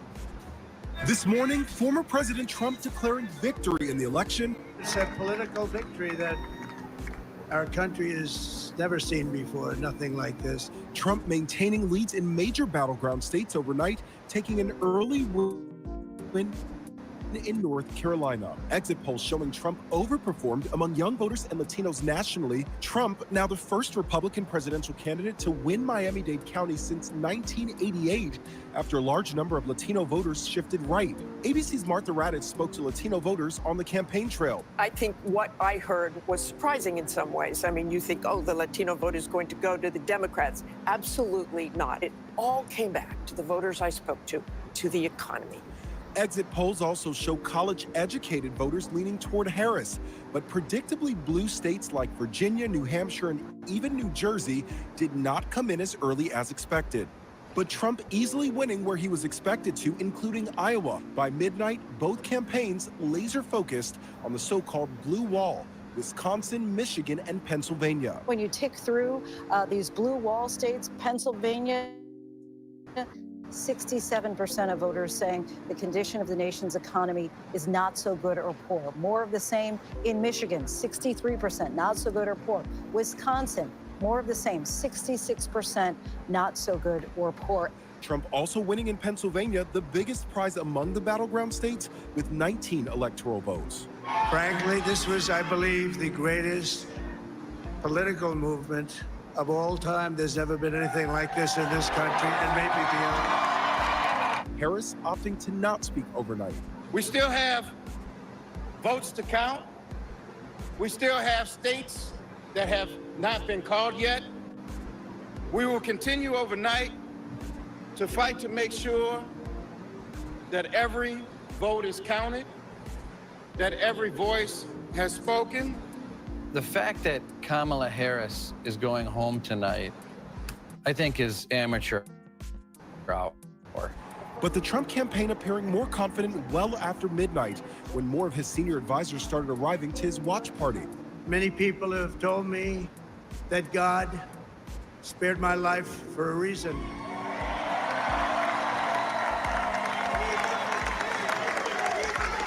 This morning, former President Trump declaring victory in the election. It's a political victory that our country has never seen before, nothing like this. Trump maintaining leads in major battleground states overnight, taking an early win Clinton in North Carolina. Exit polls showing Trump overperformed among young voters and Latinos nationally. Trump, now the first Republican presidential candidate to win Miami-Dade County since 1988, after a large number of Latino voters shifted right. ABC's Martha Raddatz spoke to Latino voters on the campaign trail. I think what I heard was surprising in some ways. I mean, you think, oh, the Latino vote is going to go to the Democrats. Absolutely not. It all came back to the voters I spoke to the economy. Exit polls also show college-educated voters leaning toward Harris, but predictably blue states like Virginia, New Hampshire, and even New Jersey did not come in as early as expected. But Trump easily winning where he was expected to, including Iowa. By midnight, both campaigns laser-focused on the so-called blue wall, Wisconsin, Michigan, and Pennsylvania. When you tick through these blue wall states, Pennsylvania, 67% of voters saying the condition of the nation's economy is not so good or poor. More of the same in Michigan, 63%, not so good or poor. Wisconsin, more of the same, 66% not so good or poor. Trump also winning in Pennsylvania, the biggest prize among the battleground states, with 19 electoral votes. Frankly, this was, I believe, the greatest political movement of all time. There's never been anything like this in this country, and maybe beyond. Harris opting to not speak overnight. We still have votes to count. We still have states that have not been called yet. We will continue overnight to fight to make sure that every vote is counted, that every voice has spoken. The fact that Kamala Harris is going home tonight, I think, is amateur hour. But the Trump campaign appearing more confident well after midnight, when more of his senior advisors started arriving to his watch party. Many people have told me that God spared my life for a reason.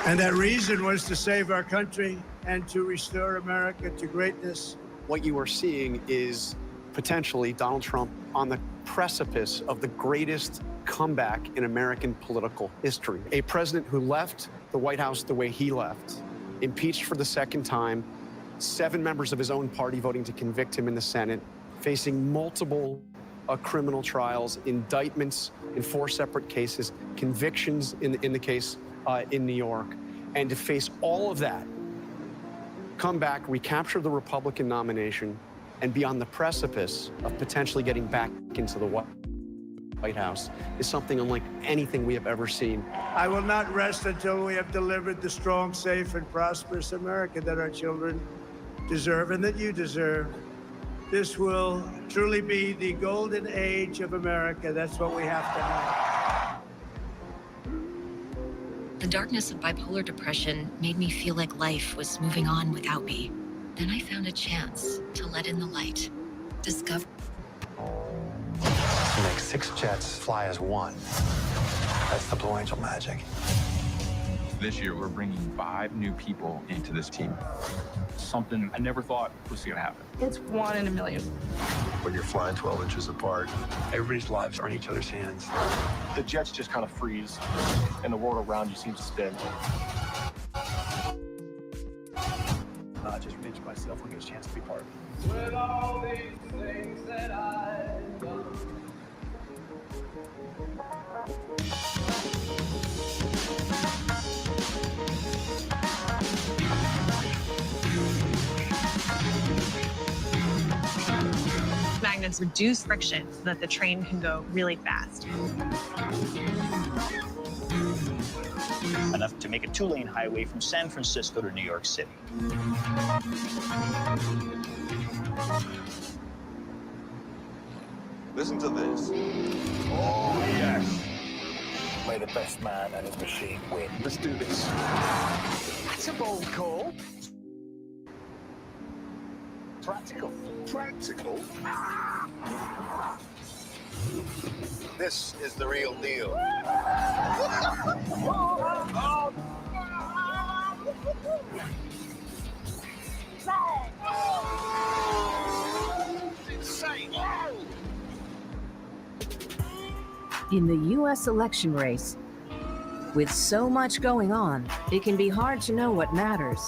And that reason was to save our country and to restore America to greatness. What you are seeing is potentially Donald Trump on the precipice of the greatest comeback in American political history. A president who left the White House the way he left, impeached for the second time, 7 members of his own party voting to convict him in the Senate, facing multiple criminal trials, indictments in 4 separate cases, convictions in the case in New York, and to face all of that, come back, recapture the Republican nomination, and be on the precipice of potentially getting back into the White House is something unlike anything we have ever seen. I will not rest until we have delivered the strong, safe, and prosperous America that our children deserve and that you deserve. This will truly be the golden age of America. That's what we have to have. The darkness of bipolar depression made me feel like life was moving on without me. Then I found a chance to let in the light. Discover. You make 6 jets fly as one. That's the Blue Angel magic. This year, we're bringing 5 new people into this team. Something I never thought was going to happen. It's 1 in a million. When you're flying 12 inches apart, everybody's lives are in each other's hands. The jets just kind of freeze, and the world around you seems to spin. I just pinch myself when I get a chance to be part of it. With all these things that I've done. Magnets reduce friction so that the train can go really fast. Enough to make a 2-lane highway from San Francisco to New York City. Listen to this. Oh, yes. May the best man and his machine win. Let's do this. That's a bold call. Practical. Practical? This is the real deal. In the U.S. election race, With so much going on, it can be hard to know what matters.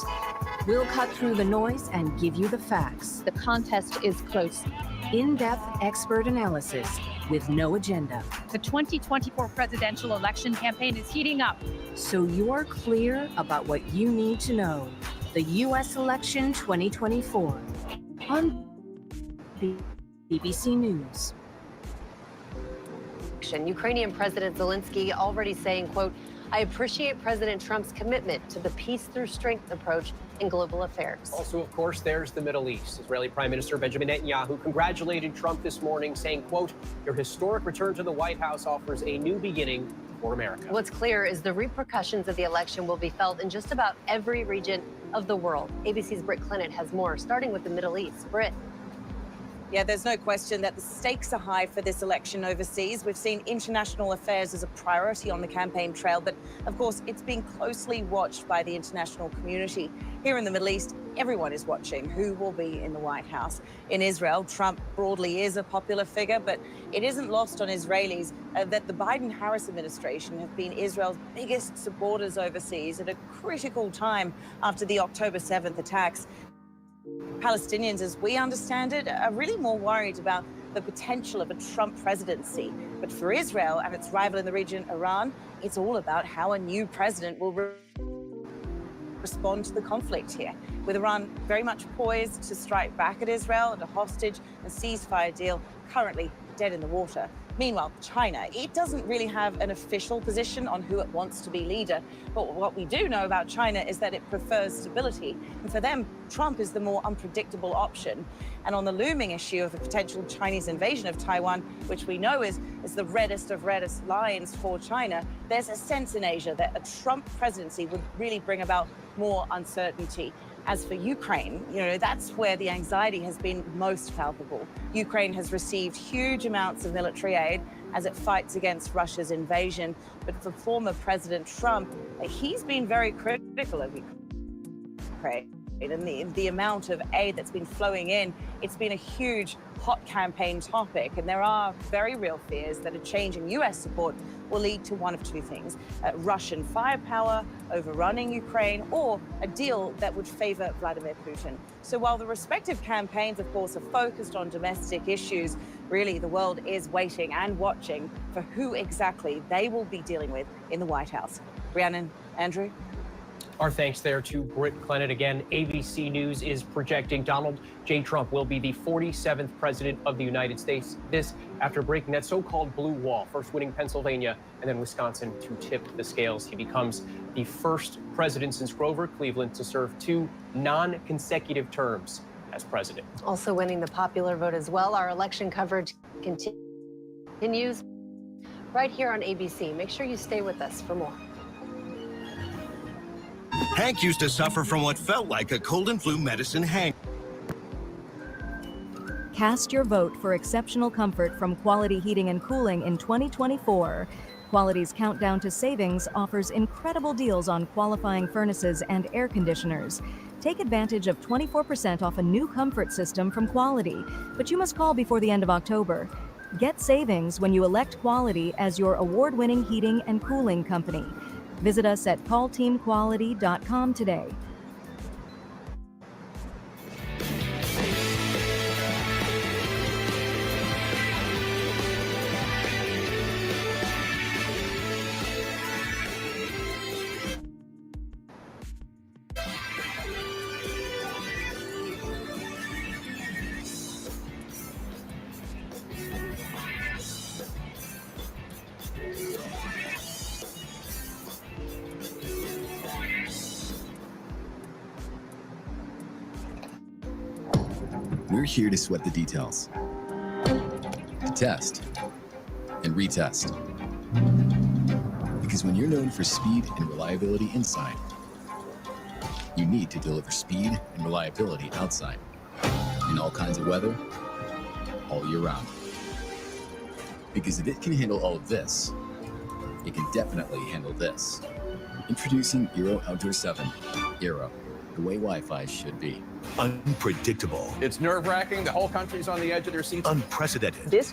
We'll cut through the noise and give you the facts. The contest is close. In-depth expert analysis with no agenda. The 2024 presidential election campaign is heating up. So you're clear about what you need to know. The U.S. election 2024 on BBC News. Ukrainian President Zelensky already saying, quote, I appreciate President Trump's commitment to the peace through strength approach in global affairs. Also, of course, there's the Middle East. Israeli Prime Minister Benjamin Netanyahu congratulated Trump this morning, saying, quote, your historic return to the White House offers a new beginning for America. What's clear is the repercussions of the election will be felt in just about every region of the world. ABC's Britt Clinton has more, starting with the Middle East. Britt. Yeah, there's no question that the stakes are high for this election overseas. We've seen international affairs as a priority on the campaign trail, but of course, it's being closely watched by the international community. Here in the Middle East, everyone is watching who will be in the White House. In Israel, Trump broadly is a popular figure, but it isn't lost on Israelis that the Biden-Harris administration have been Israel's biggest supporters overseas at a critical time after the October 7th attacks. Palestinians, as we understand it, are really more worried about the potential of a Trump presidency. But for Israel and its rival in the region, Iran, it's all about how a new president will respond to the conflict here, with Iran very much poised to strike back at Israel and a hostage and ceasefire deal currently dead in the water. Meanwhile, China, it doesn't really have an official position on who it wants to be leader. But what we do know about China is that it prefers stability. And for them, Trump is the more unpredictable option. And on the looming issue of the potential Chinese invasion of Taiwan, which we know is the reddest of reddest lines for China, there's a sense in Asia that a Trump presidency would really bring about more uncertainty. As for Ukraine, that's where the anxiety has been most palpable. Ukraine has received huge amounts of military aid as it fights against Russia's invasion. But for former President Trump, he's been very critical of Ukraine. And the amount of aid that's been flowing in, it's been a huge hot campaign topic. And there are very real fears that a change in U.S. support will lead to one of two things: Russian firepower overrunning Ukraine, or a deal that would favor Vladimir Putin. So while the respective campaigns, of course, are focused on domestic issues, really the world is waiting and watching for who exactly they will be dealing with in the White House. Rhiannon, Andrew? Our thanks there to Britt Clinton. Again, ABC News is projecting Donald J. Trump will be the 47th president of the United States. This after breaking that so-called blue wall, first winning Pennsylvania and then Wisconsin to tip the scales. He becomes the first president since Grover Cleveland to serve 2 non-consecutive terms as president. Also winning the popular vote as well. Our election coverage continues right here on ABC. Make sure you stay with us for more. Hank used to suffer from what felt like a cold and flu medicine hang. Cast your vote for exceptional comfort from Quality Heating and Cooling in 2024. Quality's Countdown to Savings offers incredible deals on qualifying furnaces and air conditioners. Take advantage of 24% off a new comfort system from Quality, but you must call before the end of October. Get savings when you elect Quality as your award-winning heating and cooling company. Visit us at callteamquality.com today. We're here to sweat the details, to test and retest. Because when you're known for speed and reliability inside, you need to deliver speed and reliability outside, in all kinds of weather, all year round. Because if it can handle all of this, it can definitely handle this. Introducing Eero Outdoor 7. Eero, the way Wi-Fi should be. Unpredictable. It's nerve-wracking. The whole country's on the edge of their seats. Unprecedented. This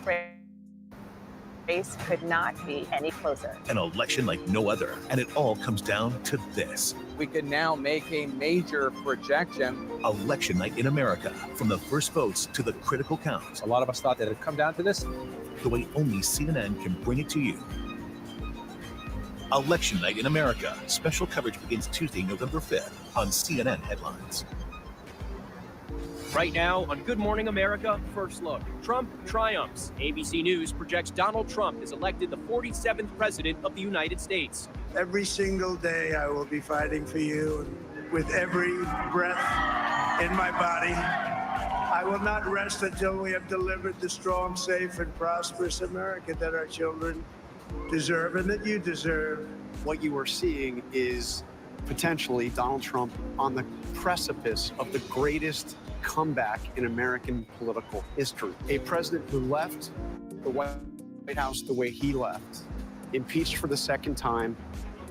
race could not be any closer. An election like no other, and it all comes down to this. We can now make a major projection. Election night in America, from the first votes to the critical count. A lot of us thought that it'd come down to this. The way only CNN can bring it to you. Election night in America. Special coverage begins Tuesday, November 5th on CNN Headlines. Right now on Good Morning America, First Look. Trump triumphs. ABC News projects Donald Trump is elected the 47th president of the United States. Every single day I will be fighting for you. With every breath in my body, I will not rest until we have delivered the strong, safe, and prosperous America that our children deserve and that you deserve. What you are seeing is potentially Donald Trump on the precipice of the greatest comeback in American political history. A president who left the White House the way he left, impeached for the second time,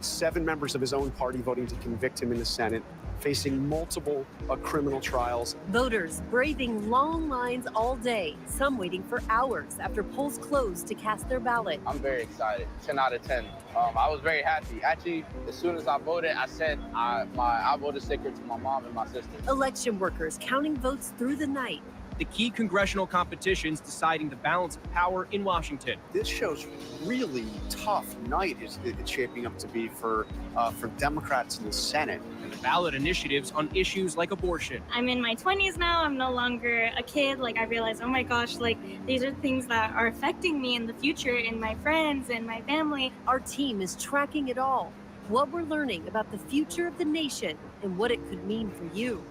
7 members of his own party voting to convict him in the Senate, facing multiple criminal trials. Voters braving long lines all day, some waiting for hours after polls closed to cast their ballot. I'm very excited. 10 out of 10. I was very happy. Actually, as soon as I voted, I sent my voted sticker to my mom and my sister. Election workers counting votes through the night. The key congressional competitions deciding the balance of power in Washington. This show's really tough night it's shaping up to be for Democrats in the Senate. And the ballot initiatives on issues like abortion. I'm in my 20s now. I'm no longer a kid. Like, I realized, oh my gosh, like, these are things that are affecting me in the future and my friends and my family. Our team is tracking it all. What we're learning about the future of the nation and what it could mean for you.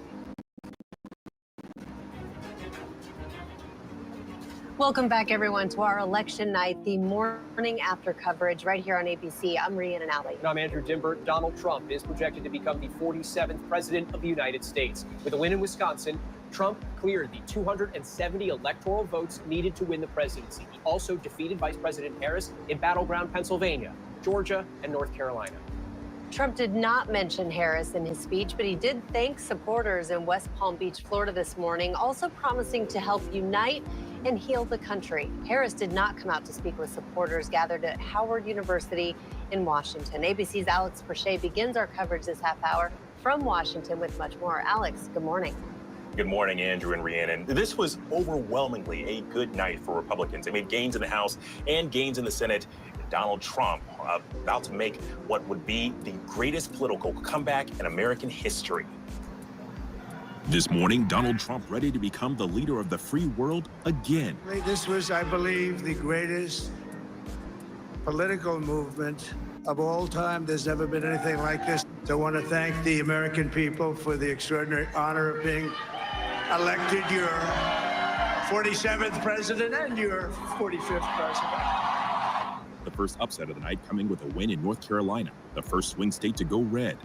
Welcome back, everyone, to our election night, the morning after coverage right here on ABC. I'm Rhiannon Alley. And I'm Andrew Dimbert. Donald Trump is projected to become the 47th president of the United States. With a win in Wisconsin, Trump cleared the 270 electoral votes needed to win the presidency. He also defeated Vice President Harris in battleground Pennsylvania, Georgia, and North Carolina. Trump did not mention Harris in his speech, but he did thank supporters in West Palm Beach, Florida this morning, also promising to help unite and heal the country. Harris did not come out to speak with supporters gathered at Howard University in Washington. ABC's Alex Perche begins our coverage this half hour from Washington with much more. Alex, good morning. Good morning, Andrew and Rhiannon. This was overwhelmingly a good night for Republicans. They made gains in the House and gains in the Senate. Donald Trump about to make what would be the greatest political comeback in American history. This morning, Donald Trump ready to become the leader of the free world again. This was, I believe, the greatest political movement of all time. There's never been anything like this. So I want to thank the American people for the extraordinary honor of being elected your 47th president and your 45th president. The first upset of the night coming with a win in North Carolina, the first swing state to go red.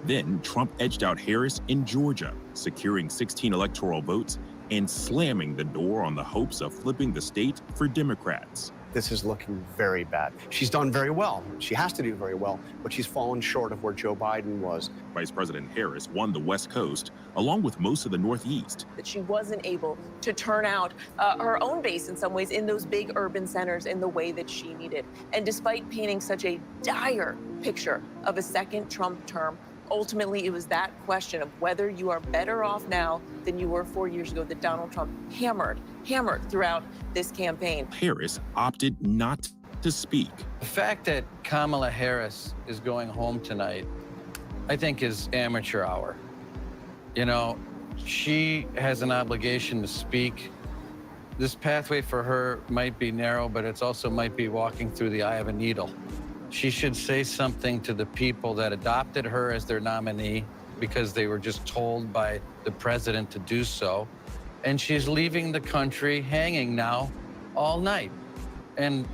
Then Trump edged out Harris in Georgia, securing 16 electoral votes and slamming the door on the hopes of flipping the state for Democrats. This is looking very bad. She's done very well. She has to do very well, but she's fallen short of where Joe Biden was. Vice President Harris won the West Coast, along with most of the Northeast. That she wasn't able to turn out her own base in some ways in those big urban centers in the way that she needed. And despite painting such a dire picture of a second Trump term, ultimately, it was that question of whether you are better off now than you were 4 years ago that Donald Trump hammered throughout this campaign. Harris opted not to speak. The fact that Kamala Harris is going home tonight, I think, is amateur hour. You know, she has an obligation to speak. This pathway for her might be narrow, but it's also might be walking through the eye of a needle. She should say something to the people that adopted her as their nominee because they were just told by the president to do so. And she's leaving the country hanging now all night. And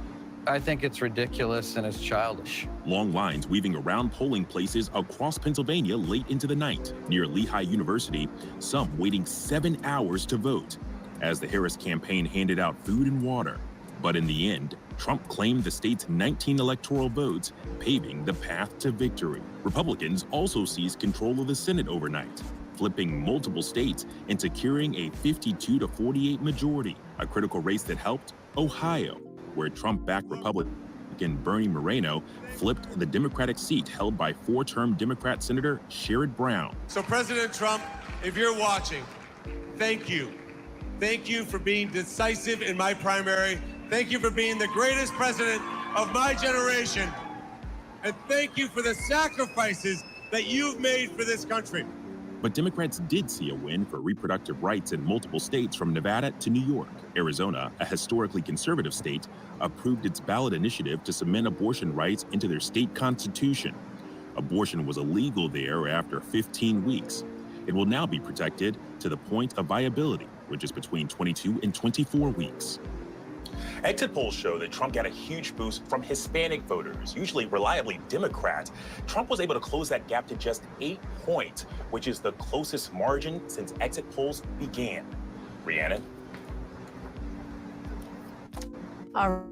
I think it's ridiculous and it's childish. Long lines weaving around polling places across Pennsylvania late into the night. Near Lehigh University, some waiting 7 hours to vote as the Harris campaign handed out food and water. But in the end, Trump claimed the state's 19 electoral votes, paving the path to victory. Republicans also seized control of the Senate overnight, flipping multiple states and securing a 52-48 majority, a critical race that helped Ohio. where Trump-backed Republican Bernie Moreno flipped the Democratic seat held by four-term Democrat Senator Sherrod Brown. So President Trump, if you're watching, thank you. Thank you for being decisive in my primary. Thank you for being the greatest president of my generation. And thank you for the sacrifices that you've made for this country. But Democrats did see a win for reproductive rights in multiple states from Nevada to New York. Arizona, a historically conservative state, approved its ballot initiative to cement abortion rights into their state constitution. Abortion was illegal there after 15 weeks. It will now be protected to the point of viability, which is between 22 and 24 weeks. Exit polls show that Trump got a huge boost from Hispanic voters, usually reliably Democrat. Trump was able to close that gap to just 8 points, which is the closest margin since exit polls began. Rhiannon? All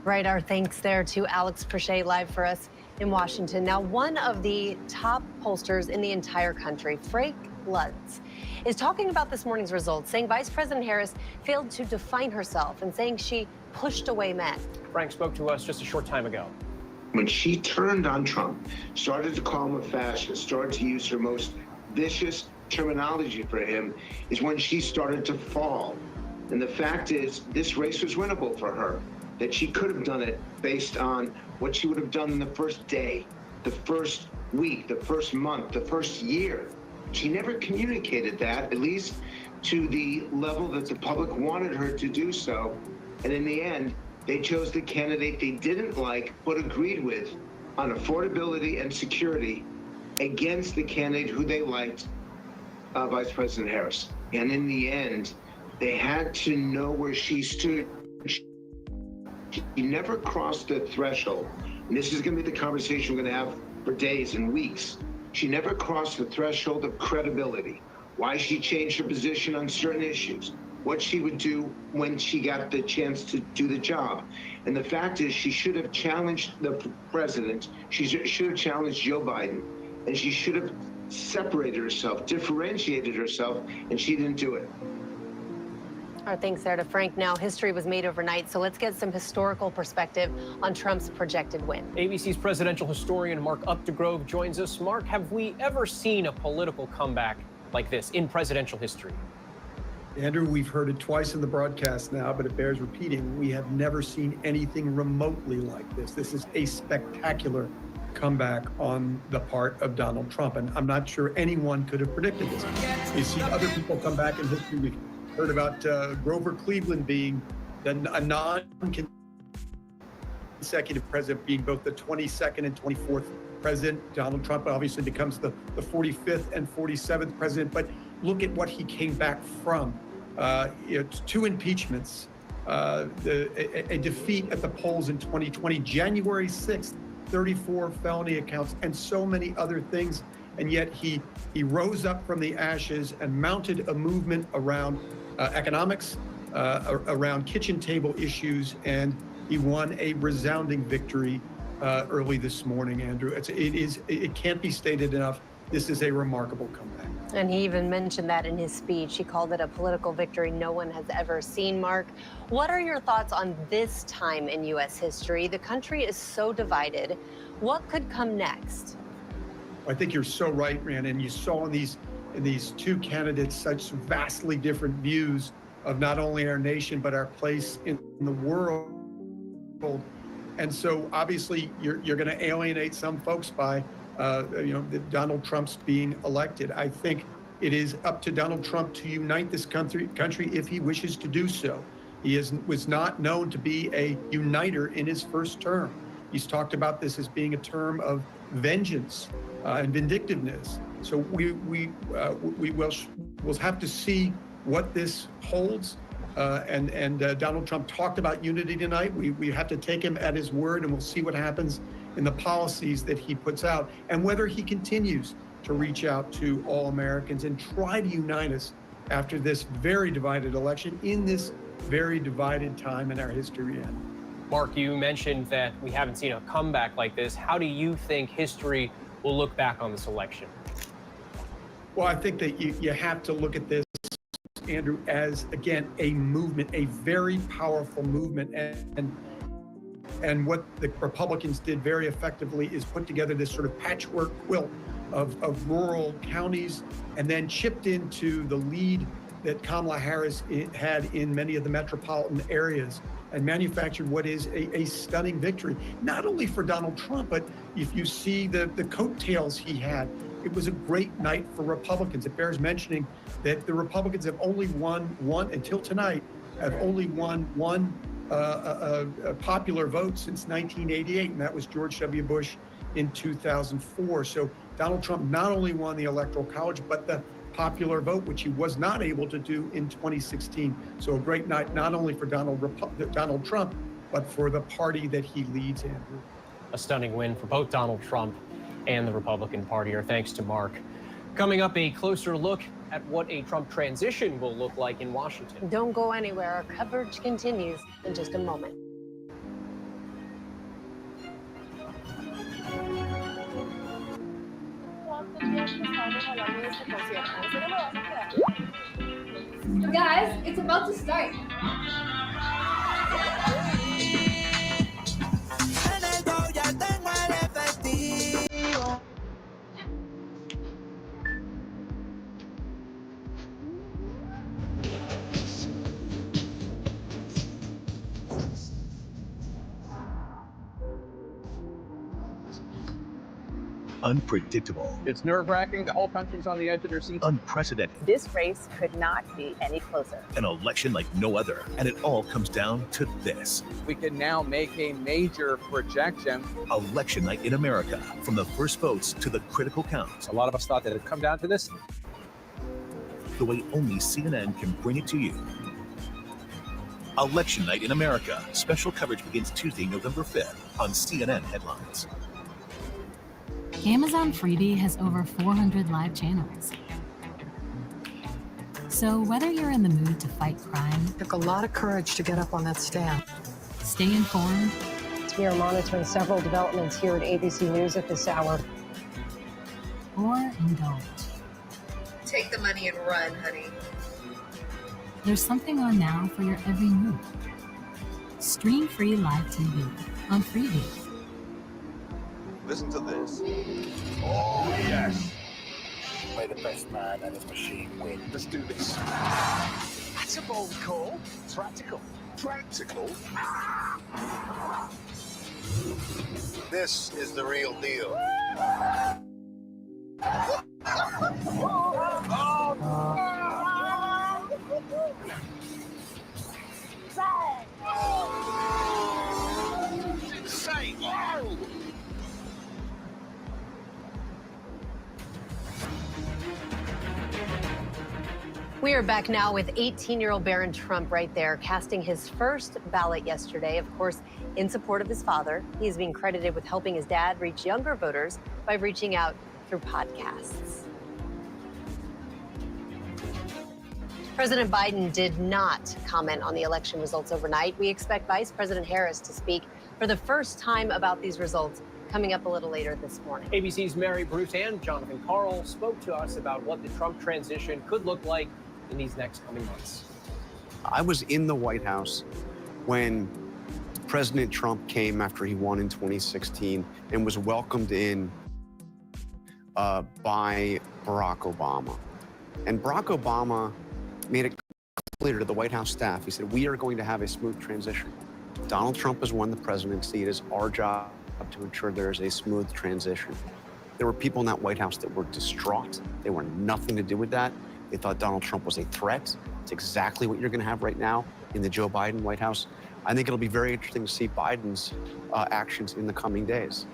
right, our thanks there to Alex Prochet live for us in Washington. Now, one of the top pollsters in the entire country, Frank Luntz, is talking about this morning's results, saying Vice President Harris failed to define herself and saying she pushed away men. Frank spoke to us just a short time ago. When she turned on Trump, started to call him a fascist, started to use her most vicious terminology for him, is when she started to fall. And the fact is, this race was winnable for her, that she could have done it based on what she would have done in the first day, the first week, the first month, the first year. She never communicated that, at least to the level that the public wanted her to do so. And in the end, they chose the candidate they didn't like but agreed with on affordability and security against the candidate who they liked, Vice President Harris. And in the end, they had to know where she stood. She never crossed the threshold. And this is going to be the conversation we're going to have for days and weeks. She never crossed the threshold of credibility. Why she changed her position on certain issues, what she would do when she got the chance to do the job. And the fact is, she should have challenged the president. She should have challenged Joe Biden. And she should have separated herself, differentiated herself, and she didn't do it. Our thanks there to Frank. Now, history was made overnight, so let's get some historical perspective on Trump's projected win. ABC's presidential historian Mark Updegrove joins us. Mark, have we ever seen a political comeback like this in presidential history? Andrew, we've heard it twice in the broadcast now, but it bears repeating. We have never seen anything remotely like this. This is a spectacular comeback on the part of Donald Trump, and I'm not sure anyone could have predicted this. We've seen other people come back in history. We've heard about Grover Cleveland being a non-consecutive president, being both the 22nd and 24th president. Donald Trump obviously becomes the 45th and 47th president, but look at what he came back from. 2 impeachments, a defeat at the polls in 2020, January 6th, 34 felony accounts, and so many other things. And yet he rose up from the ashes and mounted a movement around economics, around kitchen table issues, and he won a resounding victory early this morning, Andrew. It can't be stated enough. This is a remarkable comeback. And he even mentioned that in his speech. He called it a political victory no one has ever seen. Mark, what are your thoughts on this time in U.S. history? The country is so divided. What could come next? I think you're so right, Rhiannon. You saw in these 2 candidates such vastly different views of not only our nation, but our place in the world. And so obviously you're going to alienate some folks by Donald Trump's being elected. I think it is up to Donald Trump to unite this country if he wishes to do so. He was not known to be a uniter in his first term. He's talked about this as being a term of vengeance and vindictiveness. So we'll have to see what this holds. And Donald Trump talked about unity tonight. We have to take him at his word, and we'll see what happens in the policies that he puts out and whether he continues to reach out to all Americans and try to unite us after this very divided election in this very divided time in our history. Mark, you mentioned that we haven't seen a comeback like this. How do you think history will look back on this election? Well, I think that you have to look at this Andrew, as, again, a movement, a very powerful movement. And what the Republicans did very effectively is put together this sort of patchwork quilt of rural counties, and then chipped into the lead that Kamala Harris had in many of the metropolitan areas, and manufactured what is a stunning victory, not only for Donald Trump, but if you see the coattails he had, it was a great night for Republicans. It bears mentioning that the Republicans have only won one, until tonight, have only won one popular vote since 1988, and that was George W. Bush in 2004. So Donald Trump not only won the Electoral College, but the popular vote, which he was not able to do in 2016. So a great night, not only for Donald Trump, but for the party that he leads, Andrew. A stunning win for both Donald Trump and the Republican Party. Our thanks to Mark. Coming up, a closer look at what a Trump transition will look like in Washington. Don't go anywhere. Our coverage continues in just a moment. Guys, it's about to start. Unpredictable. It's nerve-wracking. The whole country's on the edge of their seats. Unprecedented. This race could not be any closer. An election like no other. And it all comes down to this. We can now make a major projection. Election night in America. From the first votes to the critical counts. A lot of us thought that it'd come down to this. The way only CNN can bring it to you. Election night in America. Special coverage begins Tuesday, November 5th on CNN Headlines. Amazon Freebie has over 400 live channels. So whether you're in the mood to fight crime, took a lot of courage to get up on that stand. Stay informed. We are monitoring several developments here at ABC News at this hour. Or indulge. Take the money and run, honey. There's something on now for your every mood. Stream free live TV on Freebie. Listen to this. Oh, yes. May the best man and his machine win. Let's do this. That's a bold call. Practical. Practical? This is the real deal. Insane. We are back now with 18-year-old Barron Trump right there, casting his first ballot yesterday, of course, in support of his father. He's being credited with helping his dad reach younger voters by reaching out through podcasts. President Biden did not comment on the election results overnight. We expect Vice President Harris to speak for the first time about these results coming up a little later this morning. ABC's Mary Bruce and Jonathan Karl spoke to us about what the Trump transition could look like in these next coming months. I was in the White House when President Trump came after he won in 2016 and was welcomed in by Barack Obama. And Barack Obama made it clear to the White House staff, he said, we are going to have a smooth transition. Donald Trump has won the presidency. It is our job to ensure there is a smooth transition. There were people in that White House that were distraught. They wanted nothing to do with that. They thought Donald Trump was a threat. It's exactly what you're going to have right now in the Joe Biden White House. I think it'll be very interesting to see Biden's actions in the coming days.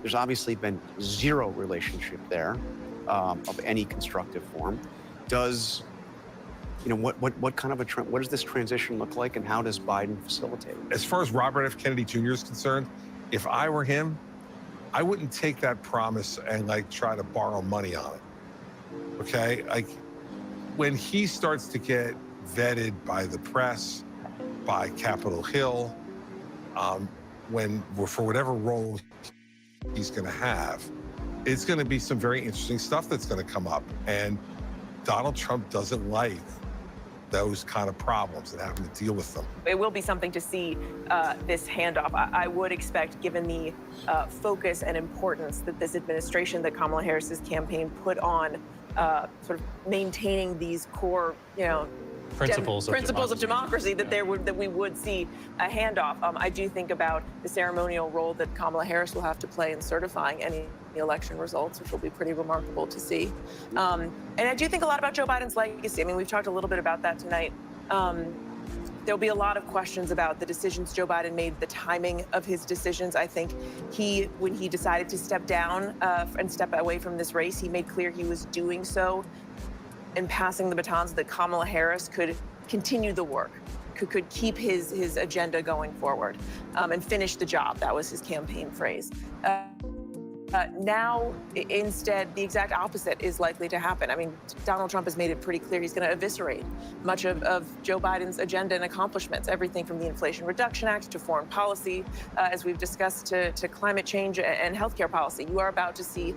There's obviously been zero relationship there of any constructive form. Does, you know, what kind of a, what does this transition look like, and how does Biden facilitate it? As far as Robert F. Kennedy Jr. is concerned, if I were him, I wouldn't take that promise and like try to borrow money on it. Okay, like when he starts to get vetted by the press, by Capitol Hill, when for whatever role he's going to have, it's going to be some very interesting stuff that's going to come up. And Donald Trump doesn't like those kind of problems and having to deal with them. It will be something to see this handoff. I would expect, given the focus and importance that this administration, that Kamala Harris's campaign put on sort of maintaining these core, principles of democracy, that we would see a handoff. I do think about the ceremonial role that Kamala Harris will have to play in certifying any election results, which will be pretty remarkable to see. And I do think a lot about Joe Biden's legacy. I mean, we've talked a little bit about that tonight. There'll be a lot of questions about the decisions Joe Biden made, the timing of his decisions. I think when he decided to step down and step away from this race, he made clear he was doing so and passing the batons that Kamala Harris could continue the work, could keep his agenda going forward and finish the job. That was his campaign phrase. Now, instead, the exact opposite is likely to happen. I mean, Donald Trump has made it pretty clear he's going to eviscerate much of Joe Biden's agenda and accomplishments, everything from the Inflation Reduction Act to foreign policy, as we've discussed, to climate change and healthcare policy. You are about to see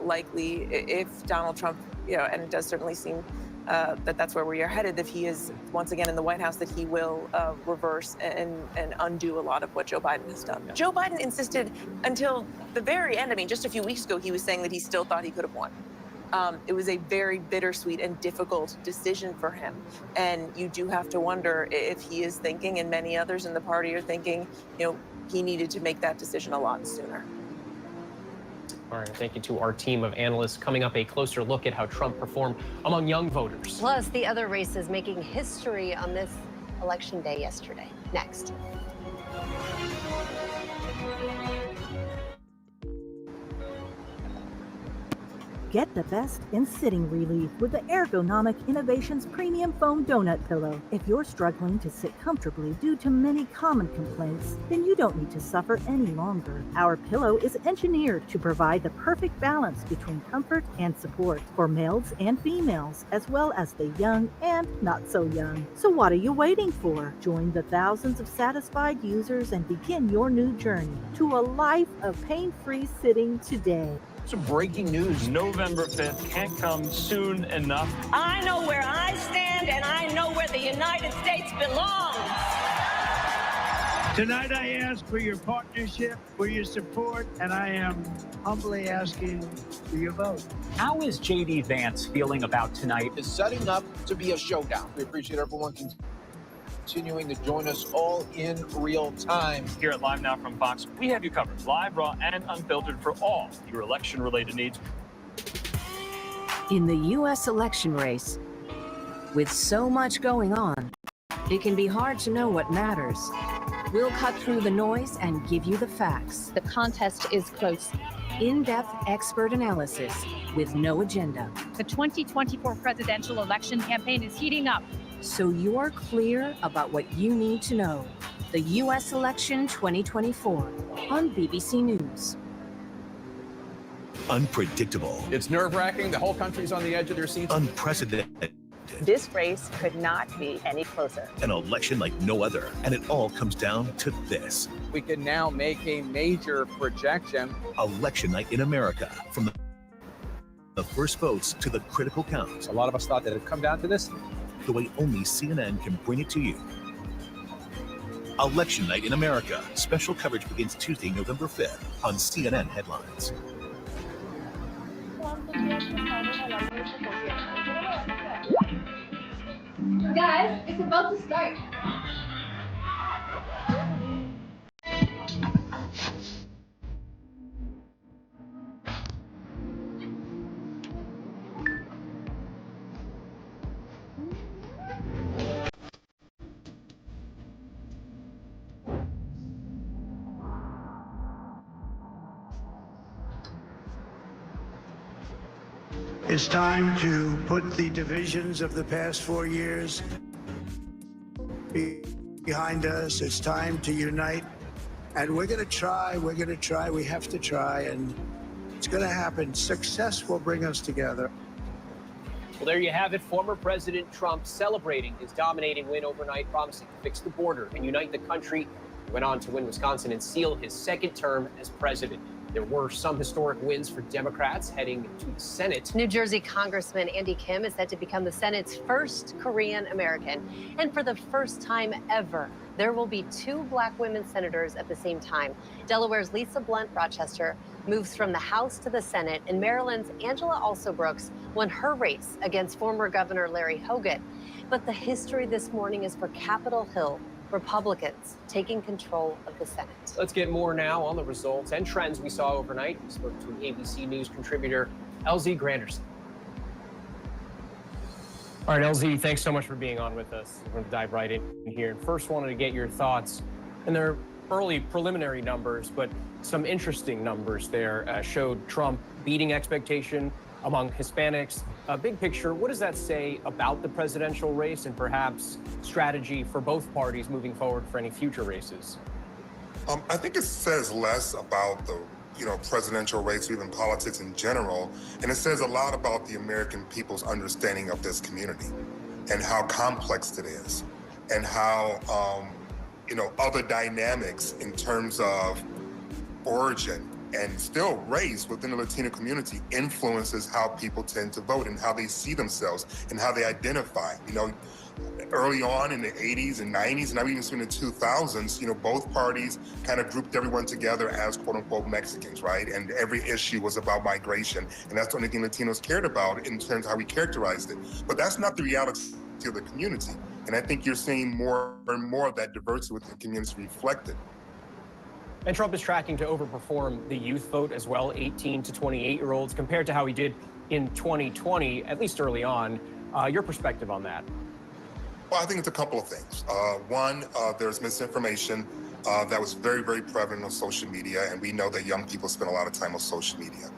likely, if Donald Trump, and it does certainly seem that's where we are headed, if he is once again in the White House, that he will reverse and undo a lot of what Joe Biden has done. Yeah. Joe Biden insisted until the very end. I mean, just a few weeks ago, he was saying that he still thought he could have won. It was a very bittersweet and difficult decision for him. And you do have to wonder if he is thinking, and many others in the party are thinking, he needed to make that decision a lot sooner. All right, thank you to our team of analysts. Coming up, a closer look at how Trump performed among young voters. Plus, the other races making history on this election day yesterday. Next. Get the best in sitting relief with the Ergonomic Innovations Premium Foam Donut Pillow. If you're struggling to sit comfortably due to many common complaints, then you don't need to suffer any longer. Our pillow is engineered to provide the perfect balance between comfort and support for males and females, as well as the young and not so young. So what are you waiting for? Join the thousands of satisfied users and begin your new journey to a life of pain-free sitting today. Some breaking news. November 5th can't come soon enough. I know where I stand, and I know where the United States belongs. Tonight I ask for your partnership, for your support, and I am humbly asking for your vote. How is J.D. Vance feeling about tonight? It's setting up to be a showdown. We appreciate everyone continuing to join us all in real time. Here at Live Now from Fox, we have you covered, live, raw, and unfiltered for all your election-related needs. In the U.S. election race, with so much going on, it can be hard to know what matters. We'll cut through the noise and give you the facts. The contest is close. In-depth expert analysis with no agenda. The 2024 presidential election campaign is heating up. So you're clear about what you need to know. The U.S. election 2024 on BBC News. Unpredictable. It's nerve-wracking. The whole country's on the edge of their seats. Unprecedented. This race could not be any closer. An election like no other. And it all comes down to this. We can now make a major projection. Election night in America. From the first votes to the critical count. A lot of us thought that it'd come down to this. The way only CNN can bring it to you. Election night in America. Special coverage begins Tuesday, November 5th on CNN Headlines. Guys, it's about to start. It's time to put the divisions of the past 4 years behind us. It's time to unite. And we're going to try, we have to try, and it's going to happen. Success will bring us together. Well, there you have it. Former President Trump celebrating his dominating win overnight, promising to fix the border and unite the country. He went on to win Wisconsin and seal his second term as president. There were some historic wins for Democrats heading to the Senate. New Jersey Congressman Andy Kim is set to become the Senate's first Korean American. And for the first time ever, there will be 2 Black women senators at the same time. Delaware's Lisa Blunt Rochester moves from the House to the Senate, and Maryland's Angela Alsobrooks won her race against former Governor Larry Hogan. But the history this morning is for Capitol Hill, Republicans taking control of the Senate. Let's get more now on the results and trends we saw overnight. We spoke to ABC News contributor LZ Granderson. All right, LZ, thanks so much for being on with us. We're going to dive right in here. And first, wanted to get your thoughts. And there are early preliminary numbers, but some interesting numbers there showed Trump beating expectation among Hispanics. Big picture, what does that say about the presidential race and perhaps strategy for both parties moving forward for any future races? I think it says less about the presidential race or even politics in general, and it says a lot about the American people's understanding of this community and how complex it is, and how other dynamics in terms of origin and still race within the Latino community influences how people tend to vote and how they see themselves and how they identify. Early on in the 80s and 90s, and I've even seen in the 2000s, both parties kind of grouped everyone together as quote unquote Mexicans, right? And every issue was about migration. And that's the only thing Latinos cared about in terms of how we characterized it. But that's not the reality of the community. And I think you're seeing more and more of that diversity within the community reflected. And Trump is tracking to overperform the youth vote as well, 18 to 28-year-olds, compared to how he did in 2020, at least early on. Your perspective on that? Well, I think it's a couple of things. One, there's misinformation that was very, very prevalent on social media, and we know that young people spend a lot of time on social media.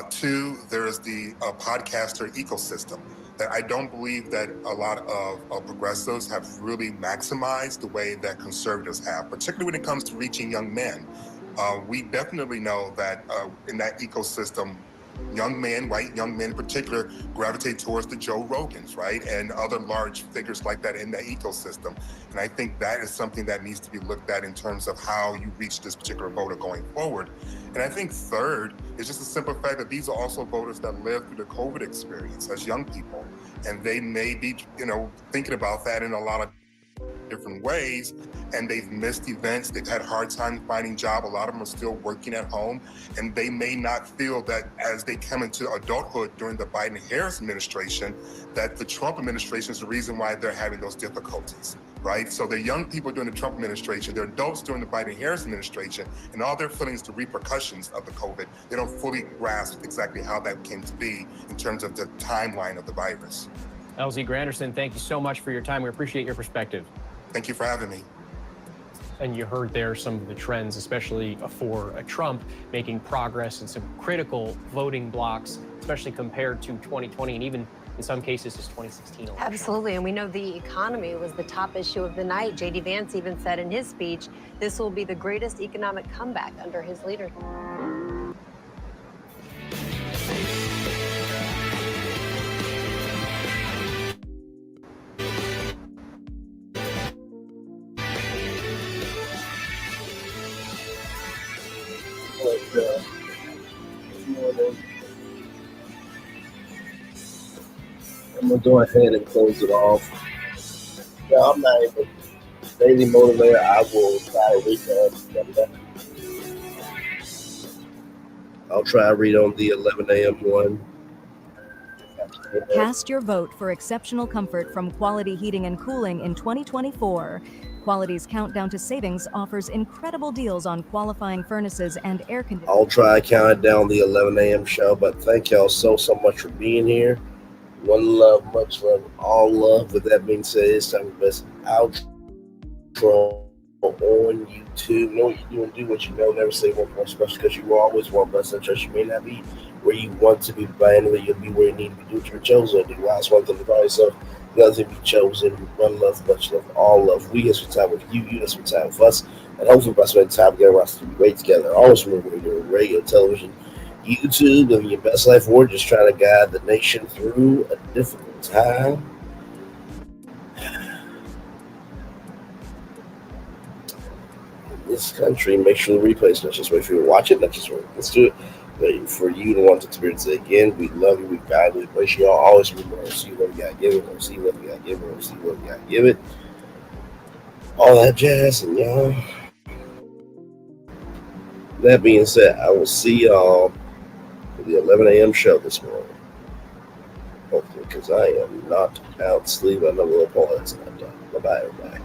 Two, there's the podcaster ecosystem that I don't believe that a lot of progressives have really maximized the way that conservatives have, particularly when it comes to reaching young men. We definitely know that in that ecosystem, young men, white young men in particular, gravitate towards the Joe Rogans, right? And other large figures like that in the ecosystem. And I think that is something that needs to be looked at in terms of how you reach this particular voter going forward. And I think third is just the simple fact that these are also voters that lived through the COVID experience as young people. And they may be, thinking about that in a lot of different ways, and they've missed events. They've had a hard time finding jobs. A lot of them are still working at home, and they may not feel that as they come into adulthood during the Biden-Harris administration, that the Trump administration is the reason why they're having those difficulties, right? So they're young people during the Trump administration, they're adults during the Biden-Harris administration, and all their feelings, the repercussions of the COVID, they don't fully grasp exactly how that came to be in terms of the timeline of the virus. LZ Granderson, thank you so much for your time. We appreciate your perspective. Thank you for having me. And you heard there some of the trends, especially for Trump making progress in some critical voting blocks, especially compared to 2020 and even in some cases his 2016 election. Absolutely, and we know the economy was the top issue of the night. J.D. Vance even said in his speech, this will be the greatest economic comeback under his leadership. I'm gonna go ahead and close it off. Yeah, I'm not even daily motivator. I will try to read that. I'll try to read on the 11 a.m. one. Cast your vote for exceptional comfort from Quality Heating and Cooling in 2024. Quality's Countdown to Savings offers incredible deals on qualifying furnaces and air conditioning. I'll try to count it down the 11 a.m. show, but thank y'all so much for being here. One love, much love, all love. With that being said, it's time for the best outro on YouTube. Know what you're doing, do what you know, never say one more special, because you always want best interest. You may not be where you want to be, but anyway, you'll be where you need to be. Do what you're chosen to do. Last one thing about yourself, the other thing be chosen. One love, much love, all love. We get some time with you, you get some time with us, and hopefully by spending time together, we'll be great together. Always remember we're doing radio, television, YouTube, living your best life. We're just trying to guide the nation through a difficult time. this country. Make sure the replay is not just wait for you to watch it, not just wait. Let's do it. But for you to want to experience it again, we love you. We value it. Make sure y'all always remember, see what we got to give it, see what we got to give it, see what we got to give it. All that jazz, and y'all. That being said, I will see y'all for the 11 a.m. show this morning. Hopefully, because I am not out sleeping. I know little Paulette's not done. Bye-bye, everybody.